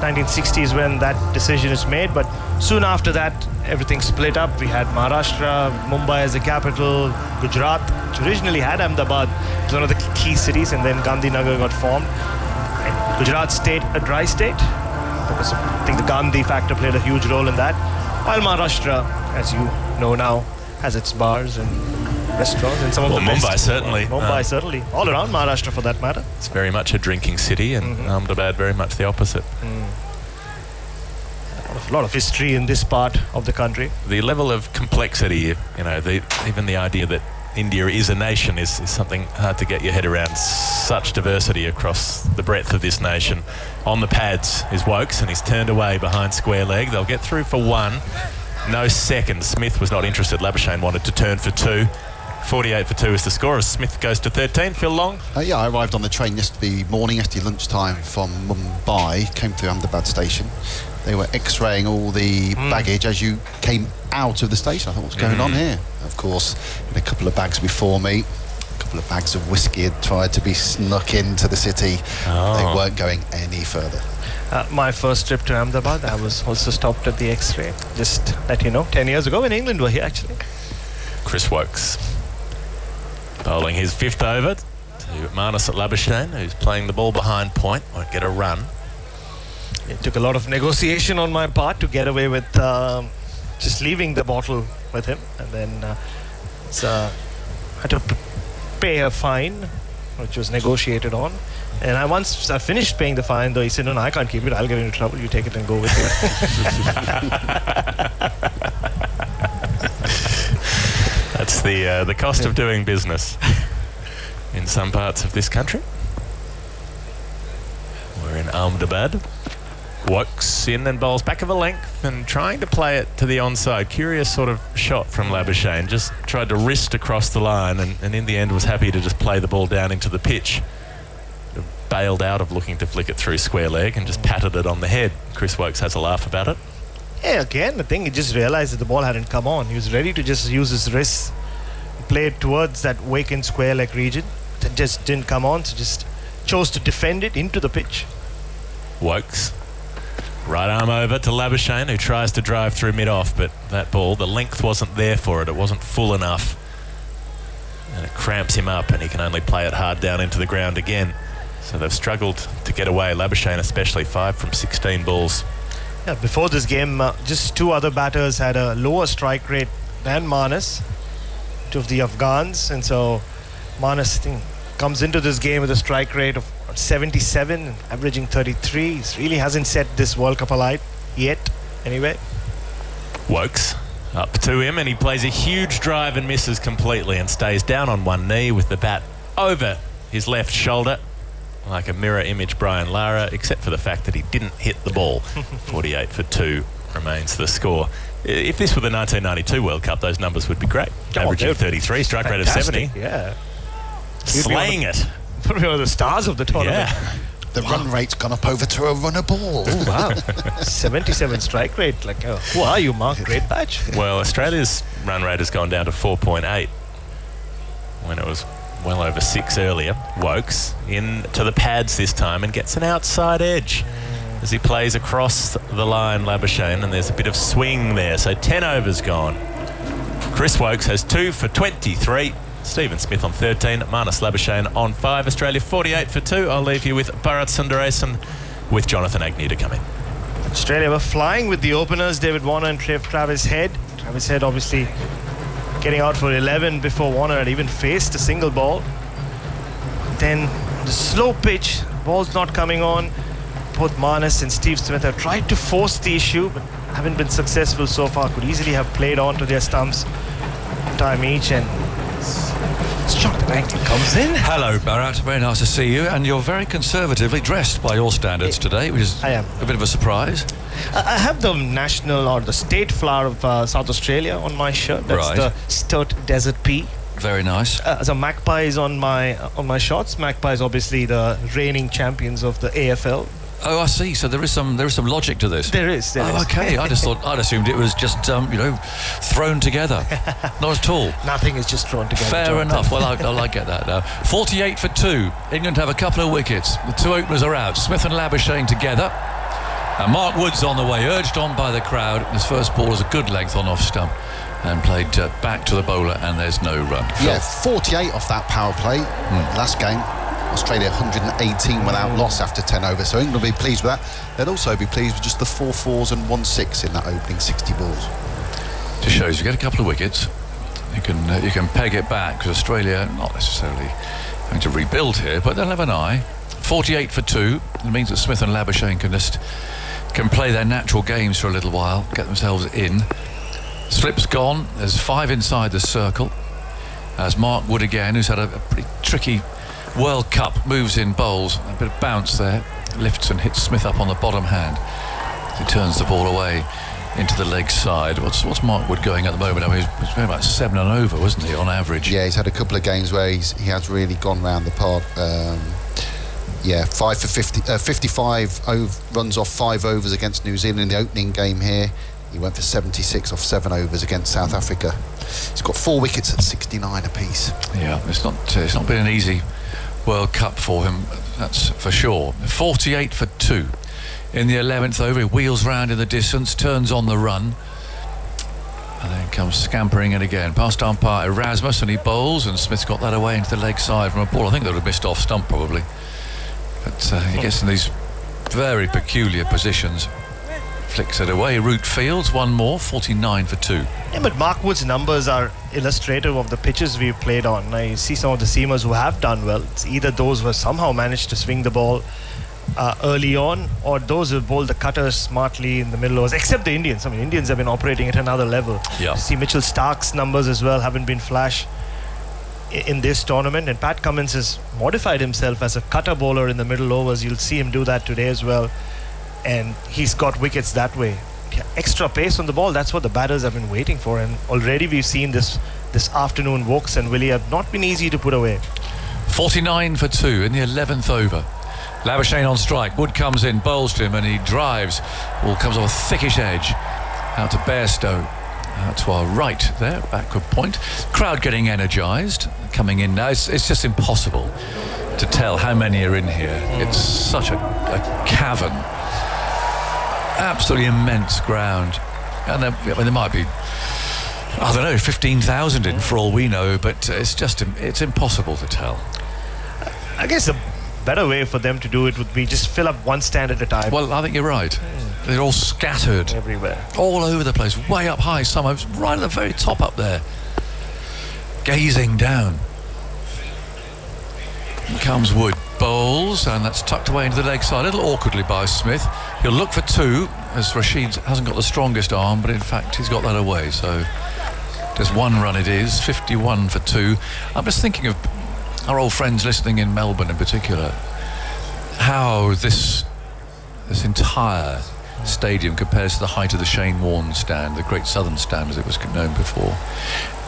1960s when that decision is made, but soon after that, everything split up. We had Maharashtra, Mumbai as a capital, Gujarat, which originally had Ahmedabad, it was one of the key cities, and then Gandhinagar got formed. And Gujarat stayed a dry state, because I think the Gandhi factor played a huge role in that, while Maharashtra, as you know now, has its bars and restaurants and some of the Mumbai best. certainly. Mumbai certainly. All around Maharashtra for that matter. It's very much a drinking city, and Ahmedabad very much the opposite. A lot of history in this part of the country. The level of complexity, even the idea that India is a nation is something hard to get your head around. Such diversity across the breadth of this nation. On the pads is Wokes, and he's turned away behind square leg. They'll get through for 1. No second. Smith was not interested. Labuschagne wanted to turn for 2. 48 for 2 is the score as Smith goes to 13. Phil Long? Yeah, I arrived on the train yesterday lunchtime from Mumbai, came through Ahmedabad station. They were x-raying all the baggage as you came out of the station. I thought, what's going on here? Of course, a couple of bags before me, a couple of bags of whiskey had tried to be snuck into the city. They weren't going any further. My first trip to Ahmedabad, I was also stopped at the X-ray. Just let you know, 10 years ago when England were here, actually. Chris Wokes bowling his 5th over to Marnus at Labuschagne, who's playing the ball behind point, won't get a run. It took a lot of negotiation on my part to get away with just leaving the bottle with him, and then I had to pay a fine, which was negotiated on. And once I finished paying the fine, though, he said, no, I can't keep it. I'll get into trouble. You take it and go with it. That's the cost of doing business in some parts of this country. We're in Ahmedabad. Wokes in and bowls back of a length and trying to play it to the onside. Curious sort of shot from Labuschagne. Just tried to wrist across the line and in the end was happy to just play the ball down into the pitch. Bailed out of looking to flick it through square leg and just patted it on the head. Chris Wokes has a laugh about it. Yeah, again, I think he just realised that the ball hadn't come on. He was ready to just use his wrists, play it towards that vacant square leg region. It just didn't come on, so just chose to defend it into the pitch. Wokes. Right arm over to Labuschagne, who tries to drive through mid-off, but that ball, the length wasn't there for it. It wasn't full enough. And it cramps him up, and he can only play it hard down into the ground again. So they've struggled to get away. Labuschagne especially, 5 from 16 balls. Yeah, before this game, just 2 other batters had a lower strike rate than Marnus, 2 of the Afghans. And so Marnus comes into this game with a strike rate of 77, averaging 33. He really hasn't set this World Cup alight yet, anyway. Wokes up to him, and he plays a huge drive and misses completely and stays down on one knee with the bat over his left shoulder. Like a mirror image Brian Lara, except for the fact that he didn't hit the ball. 48 for 2 remains the score. If this were the 1992 World Cup, those numbers would be great. Averaging 33, strike rate of 70. Yeah. Slaying it. Probably one of the stars of the tournament. Yeah. The run rate's gone up over to a runner ball. Oh, wow. 77 strike rate. Like, who are you, Mark? Great batch. Well, Australia's run rate has gone down to 4.8 when it was well over 6 earlier. Wokes in to the pads this time and gets an outside edge as he plays across the line, Labuschagne, and there's a bit of swing there. So 10 overs gone. Chris Wokes has 2 for 23. Stephen Smith on 13. Marnus Labuschagne on 5. Australia 48 for 2. I'll leave you with Bharat Sundaresan with Jonathan Agnew to come in. Australia were flying with the openers, David Warner and Travis Head. Travis Head obviously getting out for 11 before Warner had even faced a single ball. Then the slow pitch, ball's not coming on. Both Marnus and Steve Smith have tried to force the issue, but haven't been successful so far. Could easily have played on to their stumps time each, and Jonathan Agnew comes in. Hello, Bharat. Very nice to see you. And you're very conservatively dressed by your standards today, which is I am. a bit of a surprise. I have the national or the state flower of South Australia on my shirt. That's Right. the Sturt Desert Pea. Very nice. So magpies on my shorts. Magpies, obviously the reigning champions of the AFL. Oh, I see. So there is some logic to this. There is. Okay. I'd assumed it was just thrown together. Not at all. Nothing is just thrown together. Fair Jonathan. enough. Well, I get that now. 48 for 2. England have a couple of wickets. The 2 openers are out. Smith and Labuschagne together. And Mark Wood's on the way, urged on by the crowd. His first ball is a good length on off stump and played back to the bowler, and there's no run. Yeah, 48 off that power play last game. Australia 118 without loss after 10 overs, so England will be pleased with that. They'd also be pleased with just the 4 4s and 1 6 in that opening 60 balls. Just shows you get a couple of wickets, you can peg it back, because Australia not necessarily going to rebuild here, but they'll have an eye. 48 for 2. It means that Smith and Labuschagne can play their natural games for a little while, get themselves in. Slip's gone. There's 5 inside the circle. As Mark Wood again, who's had a pretty tricky World Cup, moves in, bowls. A bit of bounce there. Lifts and hits Smith up on the bottom hand. He turns the ball away into the leg side. What's Mark Wood going at the moment? I mean, he's very about 7 and over, wasn't he, on average? Yeah, he's had a couple of games where he has really gone round the park. 5 for 55 runs off 5 overs against New Zealand in the opening game here. He went for 76 off 7 overs against South Africa. He's got 4 wickets at 69 apiece. Yeah, it's not been an easy World Cup for him, that's for sure. 48 for 2. In the 11th over, he wheels round in the distance, turns on the run, and then comes scampering in again. Past umpire Erasmus, and he bowls, and Smith's got that away into the leg side from a ball. I think they would have missed off stump probably. But he gets in these very peculiar positions. Flicks it away. Root Fields, one more, 49 for 2. Yeah, but Mark Wood's numbers are illustrative of the pitches we've played on. Now you see some of the seamers who have done well. It's either those who have somehow managed to swing the ball early on, or those who bowled the cutters smartly in the middle overs, except the Indians. I mean, Indians have been operating at another level. Yeah. You see Mitchell Stark's numbers as well haven't been flash in this tournament, and Pat Cummins has modified himself as a cutter bowler in the middle overs. You'll see him do that today as well, and he's got wickets that way. Extra pace on the ball, that's what the batters have been waiting for, and already we've seen this afternoon. Wokes and Willie have not been easy to put away. 49 for 2 in the 11th over. Labuschagne on strike. Wood comes in, bowls to him, and he drives. Ball comes off a thickish edge out to Bairstow. Out to our right there, backward point. Crowd getting energised, coming in now. It's just impossible to tell how many are in here. It's such a cavern. Absolutely immense ground. And there might be, I don't know, 15,000 in for all we know, but it's impossible to tell. I guess a better way for them to do it would be just fill up one stand at a time. Well, I think you're right. They're all scattered everywhere, all over the place, way up high, some of right at the very top up there, gazing down. Here comes Wood, bowls, and that's tucked away into the leg side, a little awkwardly by Smith. He'll look for 2, as Rashid hasn't got the strongest arm, but in fact he's got that away, so just 1 run it is. 51 for 2. I'm just thinking of our old friends listening in Melbourne in particular, how this entire stadium compares to the height of the Shane Warne stand, the Great Southern Stand as it was known before.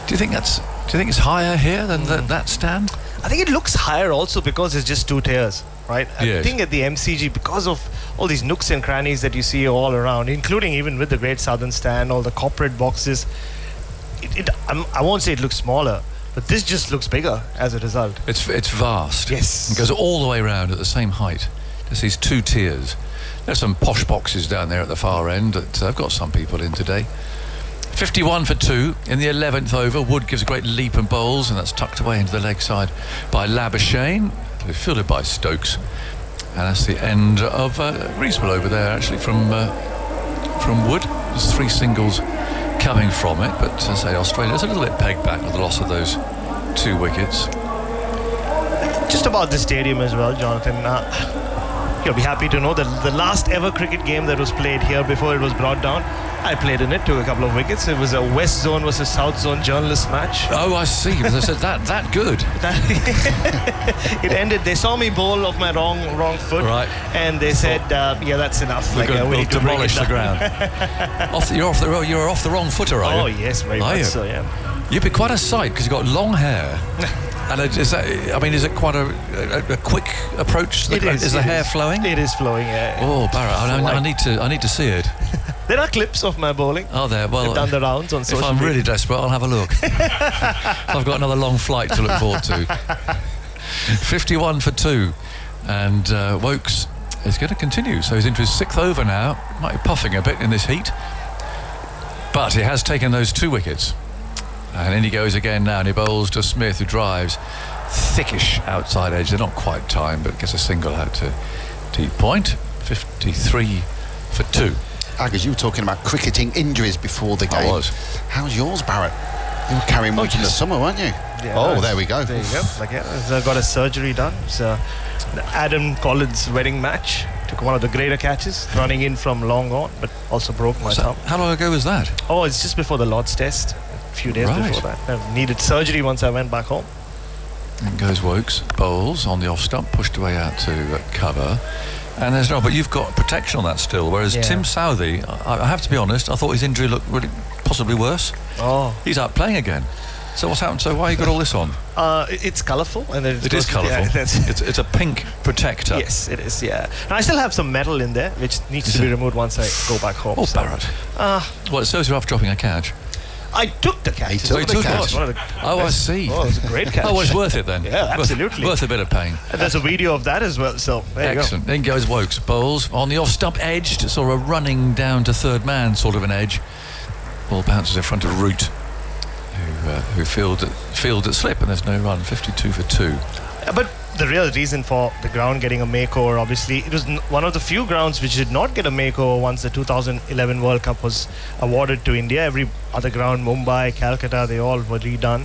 Do you think it's higher here than that stand? I think it looks higher also because it's just 2 tiers, right? Yes. I think at the MCG, because of all these nooks and crannies that you see all around, including even with the Great Southern Stand, all the corporate boxes, I won't say it looks smaller, But this just looks bigger as a result. It's vast. Yes. It goes all the way around at the same height. There's these 2 tiers. There's some posh boxes down there at the far end that I've got some people in today. 51 for 2 in the 11th over. Wood gives a great leap and bowls, and that's tucked away into the leg side by Labuschagne, fielded by Stokes. And that's the end of reasonable over there, actually, from Wood. There's 3 singles coming from it, but as I say, Australia's a little bit pegged back with the loss of those 2 wickets. Just about the stadium as well, Jonathan. You'll be happy to know that the last ever cricket game that was played here before it was brought down, I played in it, took a couple of wickets. It was a West Zone versus South Zone journalist match. Oh, I see. I said that good. It ended. They saw me bowl off my wrong foot, right, and they said, "Yeah, that's enough. We need to demolish the ground." You're off the wrong footer, are you? Oh yes, very much so. Yeah. You'd be quite a sight because you've got long hair. And is it quite a quick approach to the ground? Is the hair flowing? It is flowing, yeah. Oh, Barrett, I need to see it. There are clips of my bowling. Oh, there. Well, I've done the rounds on social media. If I'm really desperate, I'll have a look. I've got another long flight to look forward to. 51 for 2. And Wokes is going to continue. So he's into his 6th over now. Might be puffing a bit in this heat. But he has taken those 2 wickets. And in he goes again now, and he bowls to Smith, who drives thickish outside edge. They're not quite timed, but gets a single out to deep point. 53 for 2. Aggers, you were talking about cricketing injuries before the game. I was. How's yours, Barrett? You were carrying one in the summer, weren't you? Yeah, there we go. There you go. I got a surgery done. It's the Adam Collins wedding match. Took one of the greater catches, running in from long on, but also broke my thumb. How long ago was that? Oh, it's just before the Lord's Test. A few days before that. I needed surgery once I went back home. And goes Wokes, bowls on the off stump, pushed away out to cover. And there's but you've got protection on that still, whereas Tim Southey, I have to be honest, I thought his injury looked really possibly worse. Oh. He's out playing again. So what's happened? So why you got all this on? It's colourful. And it is colourful. Yeah, it's a pink protector. Yes, it is, yeah. Now, I still have some metal in there, which needs to be removed once I go back home. Oh, so. Barrett. Well, it shows you're off dropping a catch. I took the catch. He took the catch. I see. Oh, it was a great catch. Oh, well, it's worth it then. Yeah, absolutely. Worth a bit of pain. And there's a video of that as well, so there Excellent. you go. Then goes Wokes, bowls on the off-stump edge, sort of running down to third man sort of an edge. Ball bounces in front of Root, who fielded slip, and there's no run. 52 for 2. But the real reason for the ground getting a makeover, obviously, it was one of the few grounds which did not get a makeover once the 2011 World Cup was awarded to India. Every other ground, Mumbai, Calcutta, they all were redone.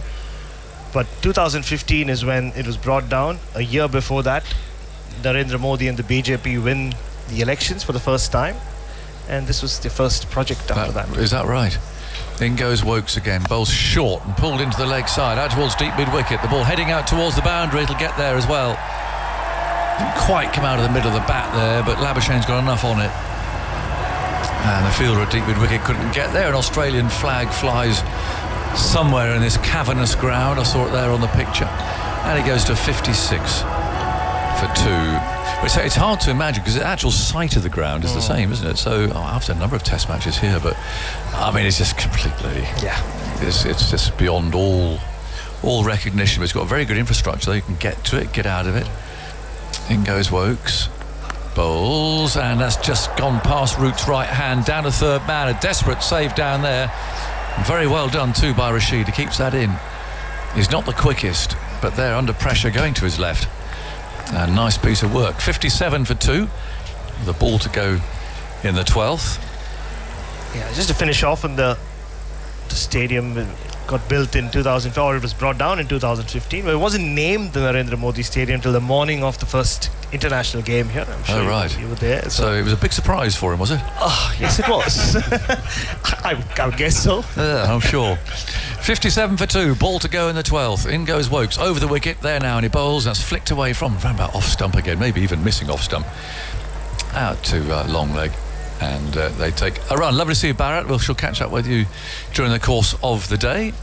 But 2015 is when it was brought down. A year before that, Narendra Modi and the BJP win the elections for the first time. And this was the first project after that. Is that right? In goes Wokes again, bowls short and pulled into the leg side, out towards deep mid-wicket. The ball heading out towards the boundary, it'll get there as well. Didn't quite come out of the middle of the bat there, but Labuschagne's got enough on it. And the fielder at deep mid-wicket couldn't get there. An Australian flag flies somewhere in this cavernous ground. I saw it there on the picture. And it goes to 56 for 2. It's hard to imagine because the actual site of the ground is the same, isn't it? So after a number of test matches here, but I mean, it's just completely, it's just beyond all recognition. But it's got a very good infrastructure, so you can get to it, get out of it. In goes Wokes, bowls, and that's just gone past Root's right hand, down to third man. A desperate save down there. Very well done too by Rashid. He keeps that in. He's not the quickest, but they're under pressure going to his left. A nice piece of work. 57 for 2. The ball to go in the 12th. Yeah, just to finish off on the stadium got built in 2004. It was brought down in 2015. But it wasn't named the Narendra Modi Stadium till the morning of the first international game here. I'm sure you were there. So it was a big surprise for him, was it? Oh, yes, it was. I would guess so. Yeah, I'm sure. 57 for 2. Ball to go in the 12th. In goes Wokes. Over the wicket. There now, and he bowls. That's flicked away from around about off stump again. Maybe even missing off stump. Out to long leg. And they take a run. Lovely to see you, Barrett. She'll catch up with you during the course of the day.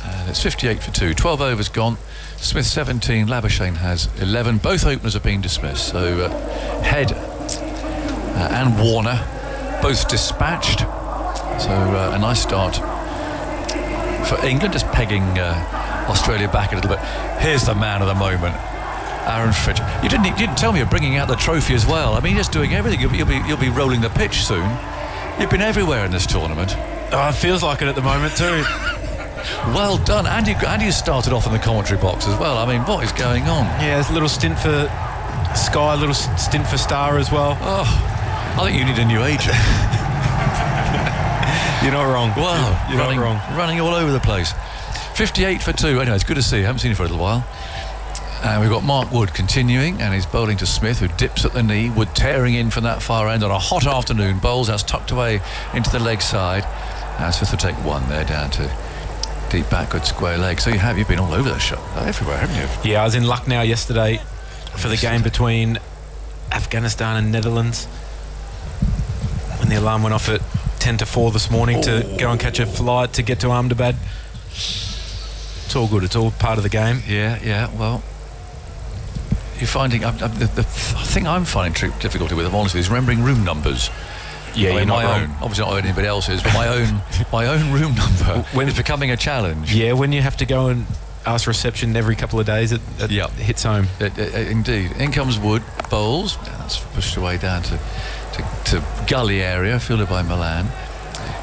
And it's 58 for 2. 12 overs gone. Smith 17. Labuschagne has 11. Both openers have been dismissed. So Head and Warner both dispatched. So a nice start for England, just pegging Australia back a little bit. Here's the man of the moment, Aaron Fitch. You didn't tell me you're bringing out the trophy as well. I mean, you're just doing everything. You'll be rolling the pitch soon. You've been everywhere in this tournament. Oh, it feels like it at the moment too. Well done. And you started off in the commentary box as well. I mean, what is going on? Yeah, there's a little stint for Sky, a little stint for Star as well. Oh, I think you need a new agent. You're not wrong. Wow, You're not wrong. Running all over the place. 58 for 2. Anyway, it's good to see you. Haven't seen you for a little while. And we've got Mark Wood continuing, and he's bowling to Smith, who dips at the knee. Wood tearing in from that far end on a hot afternoon. Bowls that's tucked away into the leg side. And Smith will take one there down to deep backward square leg. So you've been all over the shop, everywhere, haven't you? Yeah, I was in Lucknow yesterday for the game between Afghanistan and Netherlands. When the alarm went off at 10 to 4 this morning to go and catch a flight to get to Ahmedabad. It's all good. It's all part of the game. Yeah. Well, you're finding the thing I'm finding difficulty with, honestly, is remembering room numbers. Yeah, I mean, my own, obviously not anybody else's, but my own room number is becoming a challenge. Yeah, when you have to go and ask reception every couple of days, it hits home. Indeed. In comes Wood, bowls. That's pushed away down to gully area, fielded by Malan.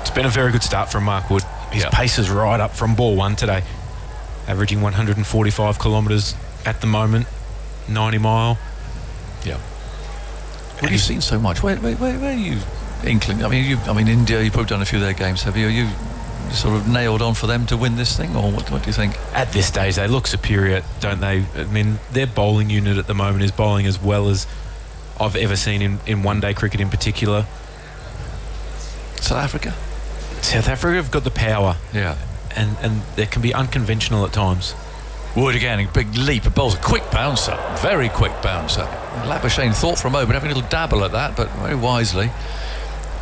It's been a very good start from Mark Wood. His pace is right up from ball one today, averaging 145 kilometres at the moment, 90 mile. Yeah. Well, you've seen so much. Where are you inkling? I mean, India. You've probably done a few of their games, have you? Are you sort of nailed on for them to win this thing, or what do you think? At this stage, they look superior, don't they? I mean, their bowling unit at the moment is bowling as well as I've ever seen in one-day cricket in particular. South Africa have got the power. Yeah. And they can be unconventional at times. Wood again, a big leap. It bowls a quick bouncer, very quick bouncer. Labuschagne thought for a moment, having a little dabble at that, but very wisely.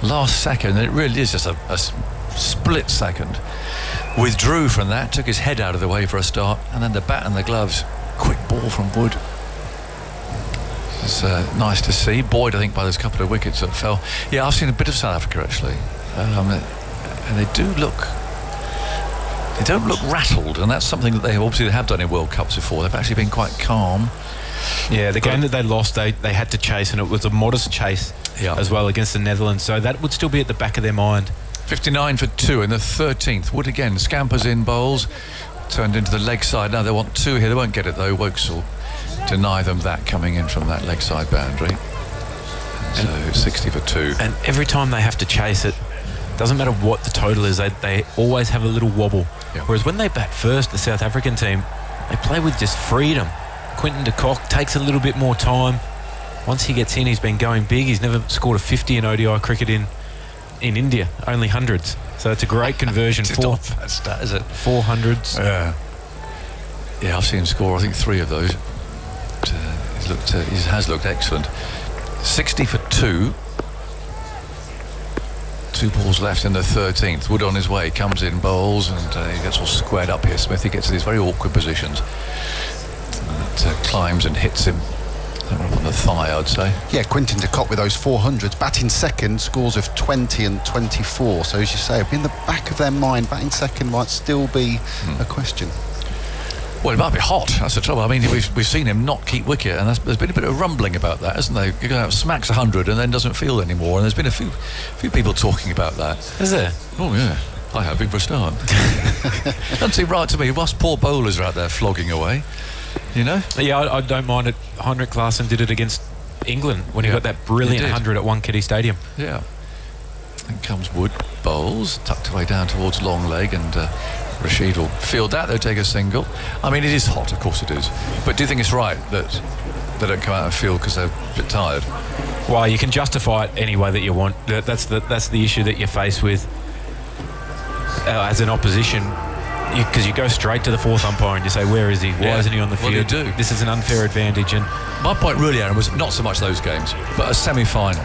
Last second, and it really is just a split second. Withdrew from that, took his head out of the way for a start, and then the bat and the gloves. Quick ball from Wood. It's nice to see. Buoyed, I think, by those couple of wickets that fell. Yeah, I've seen a bit of South Africa actually, and they don't look rattled, and that's something that they obviously have done in World Cups before. They've actually been quite calm. Yeah, the game that they lost, they had to chase, and it was a modest chase as well against the Netherlands, so that would still be at the back of their mind. 59 for 2 in the 13th. Wood again scampers in bowls, turned into the leg side. Now they want 2 here. They won't get it though. Wokes will deny them that coming in from that leg side boundary. So 60 for 2. And every time they have to chase it, doesn't matter what the total is, they always have a little wobble. Yeah. Whereas when they bat first, the South African team, they play with just freedom. Quinton de Kock takes a little bit more time. Once he gets in, he's been going big. He's never scored a 50 in ODI cricket in India, only hundreds. So it's a great conversion. It's not bad stat, is it? 400s. Yeah, I've seen him score, I think, 3 of those. He has looked excellent. 60 for 2. 2 balls left in the 13th. Wood on his way, comes in, bowls, and he gets all squared up here. Smith, he gets to these very awkward positions. And climbs and hits him up on the thigh, I'd say. Yeah, Quinton de Kock with those 400s, batting second, scores of 20 and 24. So as you say, in the back of their mind, batting second might still be a question. Well, it might be hot. That's the trouble. I mean, we've seen him not keep wicket, and there's been a bit of rumbling about that, hasn't there? He goes out, smacks 100 and then doesn't feel anymore. And there's been a few people talking about that. Is there? Oh yeah, I have been for a start. Doesn't seem right to me. Whilst poor bowlers are out there flogging away, you know. Yeah, I don't mind it. Heinrich Klaassen did it against England when he got that brilliant 100 at Wankhede Stadium. Yeah. Then comes Wood, bowls, tucked away down towards long leg, and Rashid will field that. They'll take a single. I mean, it is hot, of course it is. But do you think it's right that they don't come out and field because they're a bit tired? Well, you can justify it any way that you want. That's the issue that you're faced with as an opposition. Because you go straight to the fourth umpire and you say, where is he? Why isn't he on the field? Well, you do. This is an unfair advantage. And my point really, Aaron, was not so much those games, but a semi-final.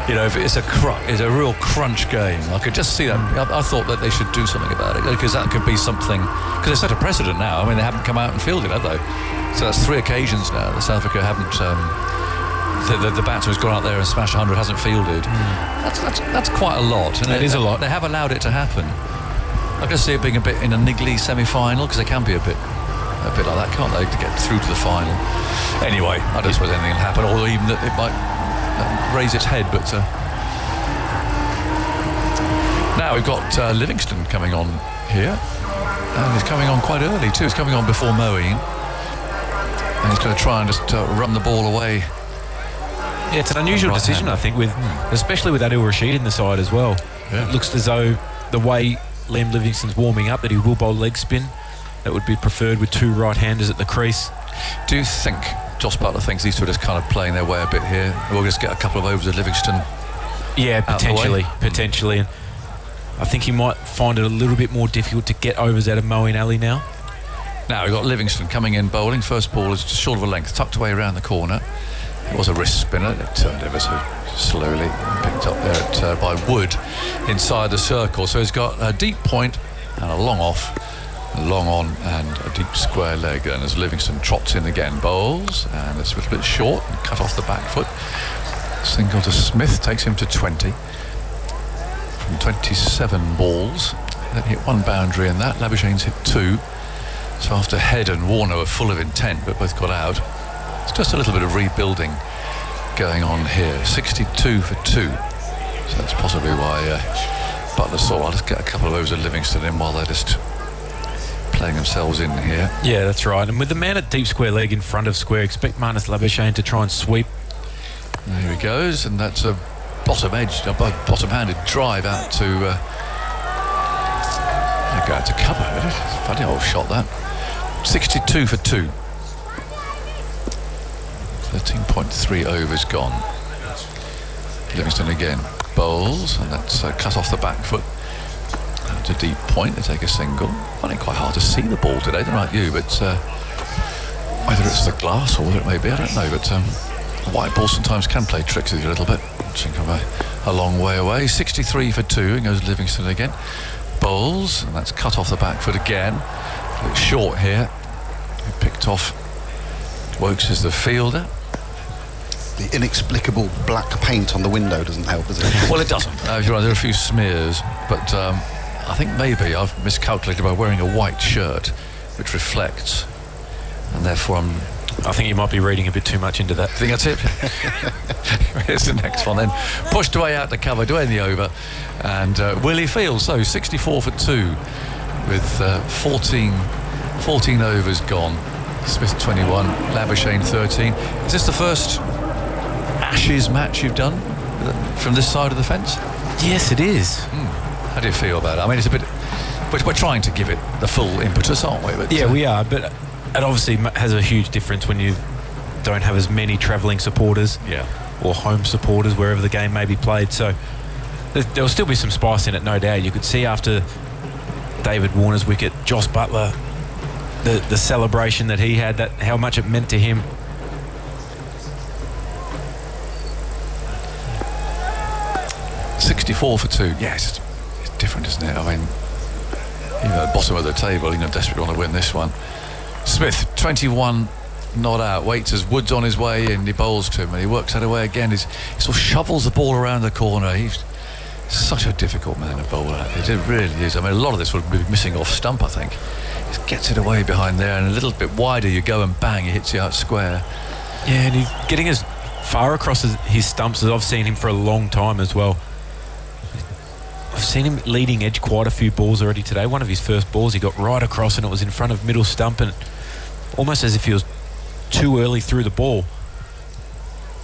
You know, if it's a real crunch game, I could just see that. I thought that they should do something about it, because that could be something. Because they set a precedent now. I mean, they haven't come out and fielded, have they? So that's 3 occasions now that South Africa haven't. The batsman's gone out there and smashed 100, hasn't fielded. That's quite a lot. It is a lot. They have allowed it to happen. I can see it being a bit in a niggly semi-final, because they can be a bit like that, can't they, to get through to the final. Anyway, I don't suppose anything will happen, or even that it might raise its head. But now we've got Livingston coming on here, and he's coming on quite early too. He's coming on before Moeen, and he's going to try and just run the ball away. Yeah, it's an unusual decision, I think, especially with Adil Rashid in the side as well. Yeah. It looks as though the way Liam Livingston's warming up, that he will bowl leg spin. That would be preferred with 2 right-handers at the crease. Do you think Joss Butler thinks these two are just kind of playing their way a bit here? We'll just get a couple of overs at Livingston. Yeah, potentially. And I think he might find it a little bit more difficult to get overs out of Moeen Ali now. Now we've got Livingston coming in bowling. First ball is just short of a length, tucked away around the corner. It was a wrist spinner. It turned ever so slowly, picked up there by Wood inside the circle. So he's got a deep point and a long off, a long on and a deep square leg. And as Livingston trots in again, bowls, and it's a little bit short and cut off the back foot. Single to Smith takes him to 20 from 27 balls. Then hit 1 boundary in that. Labuschagne's hit 2. So after Head and Warner were full of intent, but both got out. It's just a little bit of rebuilding going on here. 62 for 2. So that's possibly why Butler saw, I'll just get a couple of overs of Livingston in while they're just playing themselves in here. Yeah, that's right. And with the man at deep square leg in front of square, expect Marnus Labuschagne to try and sweep. There he goes, and that's a bottom-handed drive out to go out to cover. Funny old shot that. 62 for 2. 13.3 overs gone. Livingston again bowls, and that's cut off the back foot. Out to deep point, they take a single. I find it quite hard to see the ball today, I don't know about you, but whether it's the glass or whatever it may be, I don't know, but white ball sometimes can play tricks with you a little bit. Watching from a long way away. 63 for 2, and goes Livingston again. Bowls, and that's cut off the back foot again. A bit short here. Picked off. Wokes is the fielder. The inexplicable black paint on the window doesn't help, does it? Well, it doesn't. You're right, there are a few smears, but I think maybe I've miscalculated by wearing a white shirt, which reflects, and therefore I think you might be reading a bit too much into that. I think that's it. Here's the next one then. Pushed away out to cover, to end the over, and Willie Fields, so 64 for 2 with 14 overs gone. Smith 21, Labuschagne 13. Is this the first Ashes match you've done from this side of the fence? Yes, it is. How do you feel about it? I mean, it's a bit. We're trying to give it the full impetus, aren't we? But, yeah, we are. But it obviously has a huge difference when you don't have as many travelling supporters, or home supporters wherever the game may be played. So there'll still be some spice in it, no doubt. You could see after David Warner's wicket, Joss Butler, the celebration that he had, that how much it meant to him. .64 for 2. Yes, it's different, isn't it? I mean, even at the bottom of the table, desperately want to win this one. Smith 21 not out. Waits as Wood's on his way in. He bowls to him and he works that away again. He sort of shovels the ball around the corner. He's such a difficult man to bowl at. It really is. I mean, a lot of this will be missing off stump, I think. He gets it away behind there, and a little bit wider you go, and bang, he hits you out square. Yeah, and he's getting as far across his stumps as I've seen him for a long time as well. I've seen him leading edge quite a few balls already today. One of his first balls, he got right across and it was in front of middle stump, and almost as if he was too early through the ball.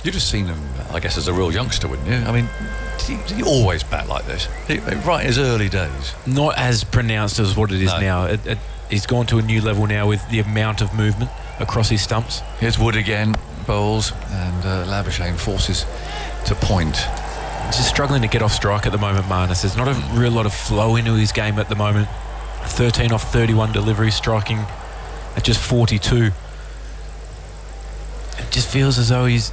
You'd have seen him, I guess, as a real youngster, wouldn't you? I mean, did he always bat like this? Right in his early days? Not as pronounced as what it is now. He's gone to a new level now with the amount of movement across his stumps. Here's Wood again, bowls, and Labuschagne forces to point. He's just struggling to get off strike at the moment, Marnus. There's not a real lot of flow into his game at the moment. 13 off 31 deliveries, striking at just 42. It just feels as though he's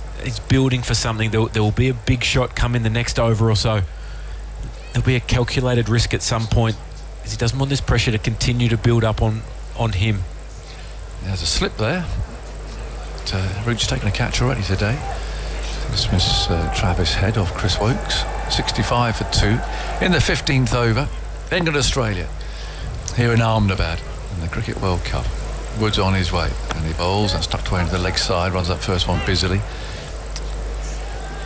building for something. There will be a big shot come in the next over or so. There'll be a calculated risk at some point, as he doesn't want this pressure to continue to build up on him. There's a slip there. Root's taken a catch already today. Dismiss Travis Head off Chris Wokes. 65 for 2 in the 15th over. England Australia. here in Ahmedabad in the Cricket World Cup. Woods on his way, and he bowls and stuck away into the leg side, runs that first one busily.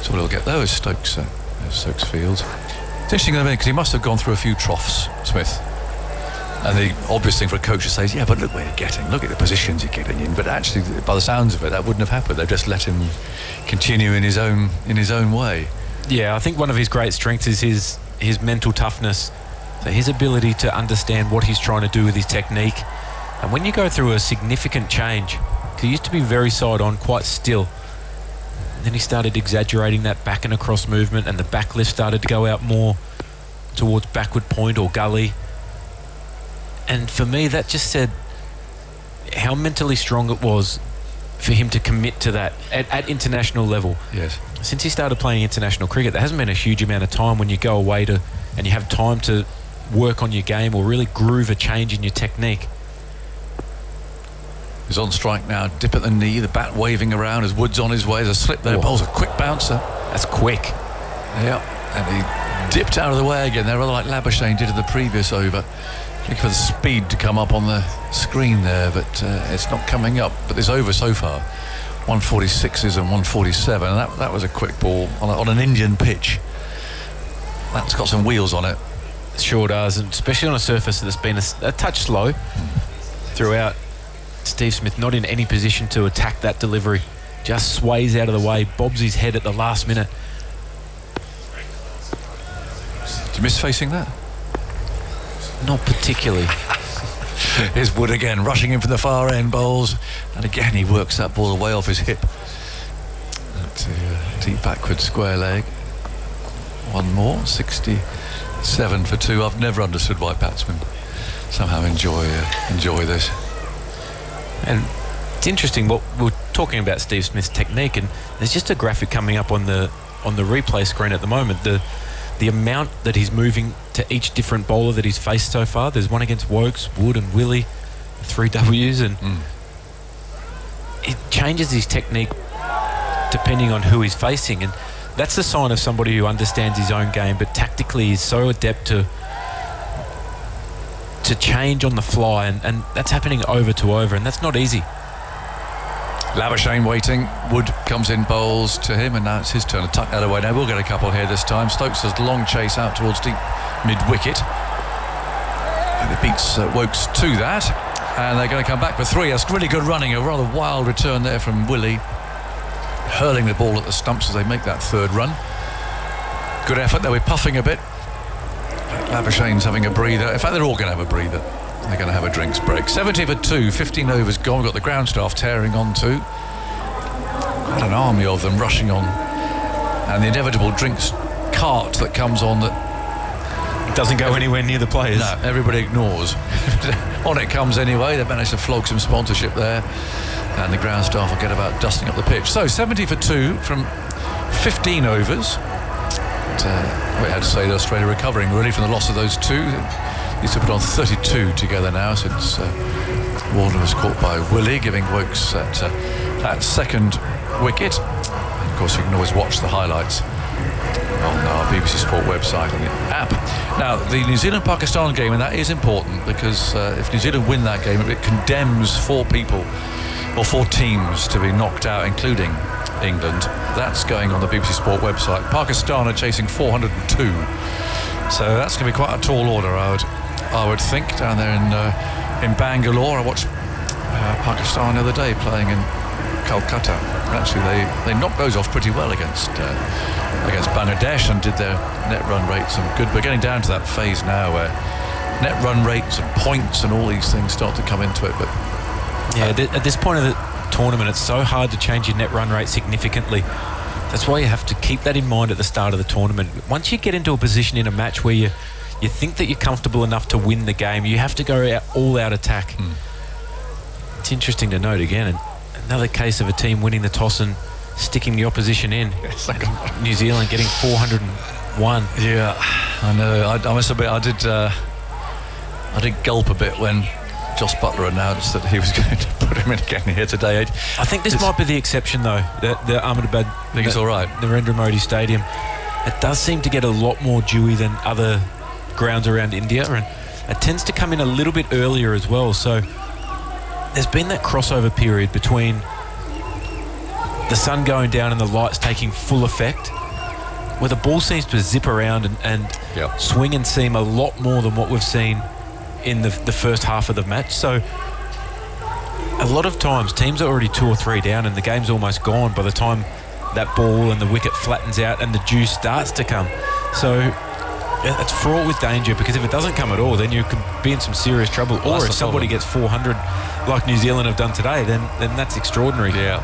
So we'll get those Stokes fields. It's interesting because he must have gone through a few troughs, Smith. And the obvious thing for a coach to say is, yeah, but look where you're getting, look at the positions you're getting in. But actually, by the sounds of it, that wouldn't have happened. They've just let him continue in his own way. Yeah, I think one of his great strengths is his mental toughness. So his ability to understand what he's trying to do with his technique. And when you go through a significant change, he used to be very side on, quite still. And then he started exaggerating that back and across movement, and the back lift started to go out more towards backward point or gully. And for me, that just said how mentally strong it was for him to commit to that at international level. Yes. Since he started playing international cricket, there hasn't been a huge amount of time when you go away and you have time to work on your game or really groove a change in your technique. He's on strike now, dip at the knee, the bat waving around as Woods on his way. There's a slip there, bowls a quick bouncer. That's quick. Yeah, and he dipped out of the way again there, rather like Labuschagne did in the previous over. Looking for the speed to come up on the screen there, but it's not coming up. But this over so far, 146s and 147, and that was a quick ball on an Indian pitch. That's got some wheels on it. It sure does, and especially on a surface that's been a touch slow throughout. Steve Smith not in any position to attack that delivery, just sways out of the way, bobs his head at the last minute. Did you miss facing that? Not particularly. Here's Wood again, rushing in from the far end, bowls, and again he works that ball away off his hip. That's a deep backward square leg. One more, 67 for 2. I've never understood why batsmen somehow enjoy this. And it's interesting what we're talking about, Steve Smith's technique, and there's just a graphic coming up on the replay screen at the moment. The amount that he's moving to each different bowler that he's faced so far. There's one against Wokes, Wood and Willie, 3 Ws, and it changes his technique depending on who he's facing, and that's the sign of somebody who understands his own game, but tactically is so adept to change on the fly, and that's happening over to over, and that's not easy. Labuschagne waiting. Wood comes in, bowls to him, and now it's his turn to tuck that away. Now we'll get a couple here this time. Stokes has long chase out towards deep mid-wicket. And it beats Wokes to that, and they're going to come back for 3. That's really good running. A rather wild return there from Willie, hurling the ball at the stumps as they make that 3rd run. Good effort. They were puffing a bit. Labuschagne's having a breather. In fact, they're all going to have a breather. They're going to have a drinks break. 70 for 2, 15 overs gone. Got the ground staff tearing on too. Quite an army of them rushing on. And the inevitable drinks cart that comes on that doesn't go anywhere near the players. No, everybody ignores. On it comes anyway. They've managed to flog some sponsorship there. And the ground staff will get about dusting up the pitch. So 70 for 2 from 15 overs. We had to say that Australia recovering really from the loss of those 2. He's to put on 32 together now since Warner was caught by Willie, giving Wokes that 2nd wicket. And of course, you can always watch the highlights on our BBC Sport website and the app. Now, the New Zealand-Pakistan game, and that is important because if New Zealand win that game, it condemns 4 people or 4 teams to be knocked out, including England. That's going on the BBC Sport website. Pakistan are chasing 402. So that's going to be quite a tall order, I would think, down there in Bangalore. I watched Pakistan the other day playing in Calcutta. Actually, they knocked those off pretty well against Bangladesh and did their net run rates and good. We're getting down to that phase now where net run rates and points and all these things start to come into it. But yeah, at this point of the tournament, it's so hard to change your net run rate significantly. That's why you have to keep that in mind at the start of the tournament. Once you get into a position in a match where you think that you're comfortable enough to win the game, you have to go all out attack. It's interesting to note again, another case of a team winning the toss and sticking the opposition in. New Zealand getting 401. Yeah, I know. I must admit, I did gulp a bit when Joss Buttler announced that he was going to put him in again here today. I think this might be the exception, though. The Ahmedabad. I think it's all right. Narendra Modi Stadium. It does seem to get a lot more dewy than other grounds around India, and it tends to come in a little bit earlier as well. So there's been that crossover period between the sun going down and the lights taking full effect, where the ball seems to zip around and swing and seam a lot more than what we've seen in the first half of the match. So a lot of times teams are already 2 or 3 down and the game's almost gone by the time that ball and the wicket flattens out and the dew starts to come. So it's fraught with danger, because if it doesn't come at all, then you could be in some serious trouble. Or if somebody gets 400 like New Zealand have done today, then that's extraordinary. Yeah.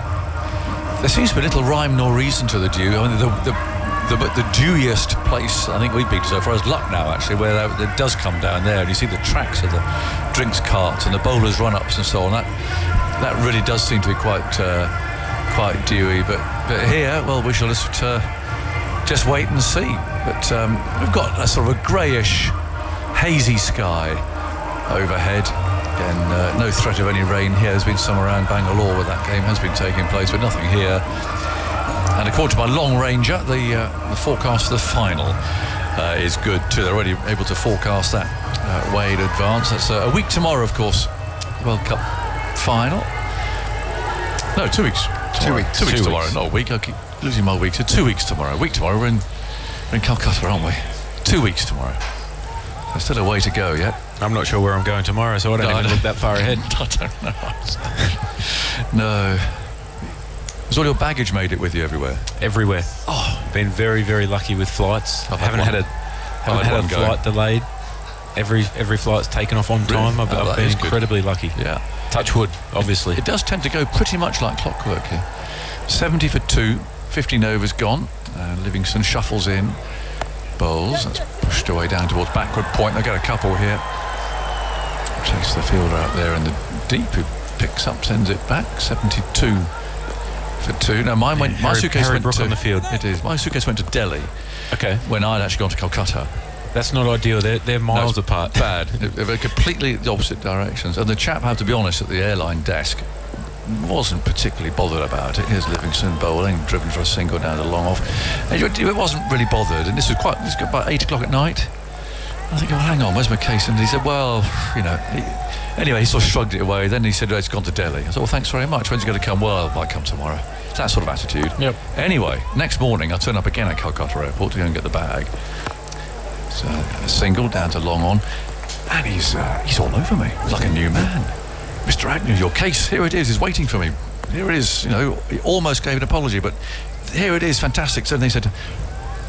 There seems to be little rhyme nor reason to the dew. I mean, the dewiest place I think we've been so far is Lucknow, actually, where it does come down there, and you see the tracks of the drinks carts and the bowlers' run-ups and so on. That really does seem to be quite dewy. But here, well, we shall just wait and see. But we've got a sort of a greyish, hazy sky overhead. Again, no threat of any rain here. There's been some around Bangalore where that game has been taking place, but nothing here. And according to my long ranger, the forecast for the final is good too. They're already able to forecast that way in advance. That's a week tomorrow, of course. World Cup final. No, 2 weeks. 2 weeks. 2 weeks tomorrow, not a week. I keep losing my weeks. So 2 weeks tomorrow. A week tomorrow. We're in Calcutta, aren't we? 2 weeks tomorrow. There's still a way to go yet. I'm not sure where I'm going tomorrow, so I don't even look that far ahead. I don't know. No. Has all your baggage made it with you everywhere? Everywhere. Oh, been very, very lucky with flights. I haven't had a flight delayed. Every flight's taken off on time. Really? I've been incredibly lucky. Yeah. Touch wood, obviously. It does tend to go pretty much like clockwork here. 70 for 2, 15 overs gone. Livingston shuffles in, bowls. That's pushed away down towards backward point. They'll get a couple here. Chase the fielder out there in the deep, who picks up, sends it back. 72 for 2. No, mine went. My suitcase went Brook to on the field. It is. My suitcase went to Delhi. Okay. When I'd actually gone to Calcutta. That's not ideal. They're miles apart. Bad. They're completely the opposite directions. And the chap, I have to be honest, at the airline desk wasn't particularly bothered about it. Here's Livingston bowling, driven for a single down the long off. And it wasn't really bothered. And this was about 8 o'clock at night. I think, oh, hang on, where's my case? And he said, well, anyway, he sort of shrugged it away. Then he said, oh, it's gone to Delhi. I said, well, thanks very much. When's it going to come? Well, it might come tomorrow. It's that sort of attitude. Yep. Anyway, next morning, I turn up again at Calcutta Airport to go and get the bag. So, a single down to long on. And he's all over me. He's like a new man. Mr. Agnew, your case, here it is. He's waiting for me. Here it is. He almost gave an apology, but here it is. Fantastic. So then he said,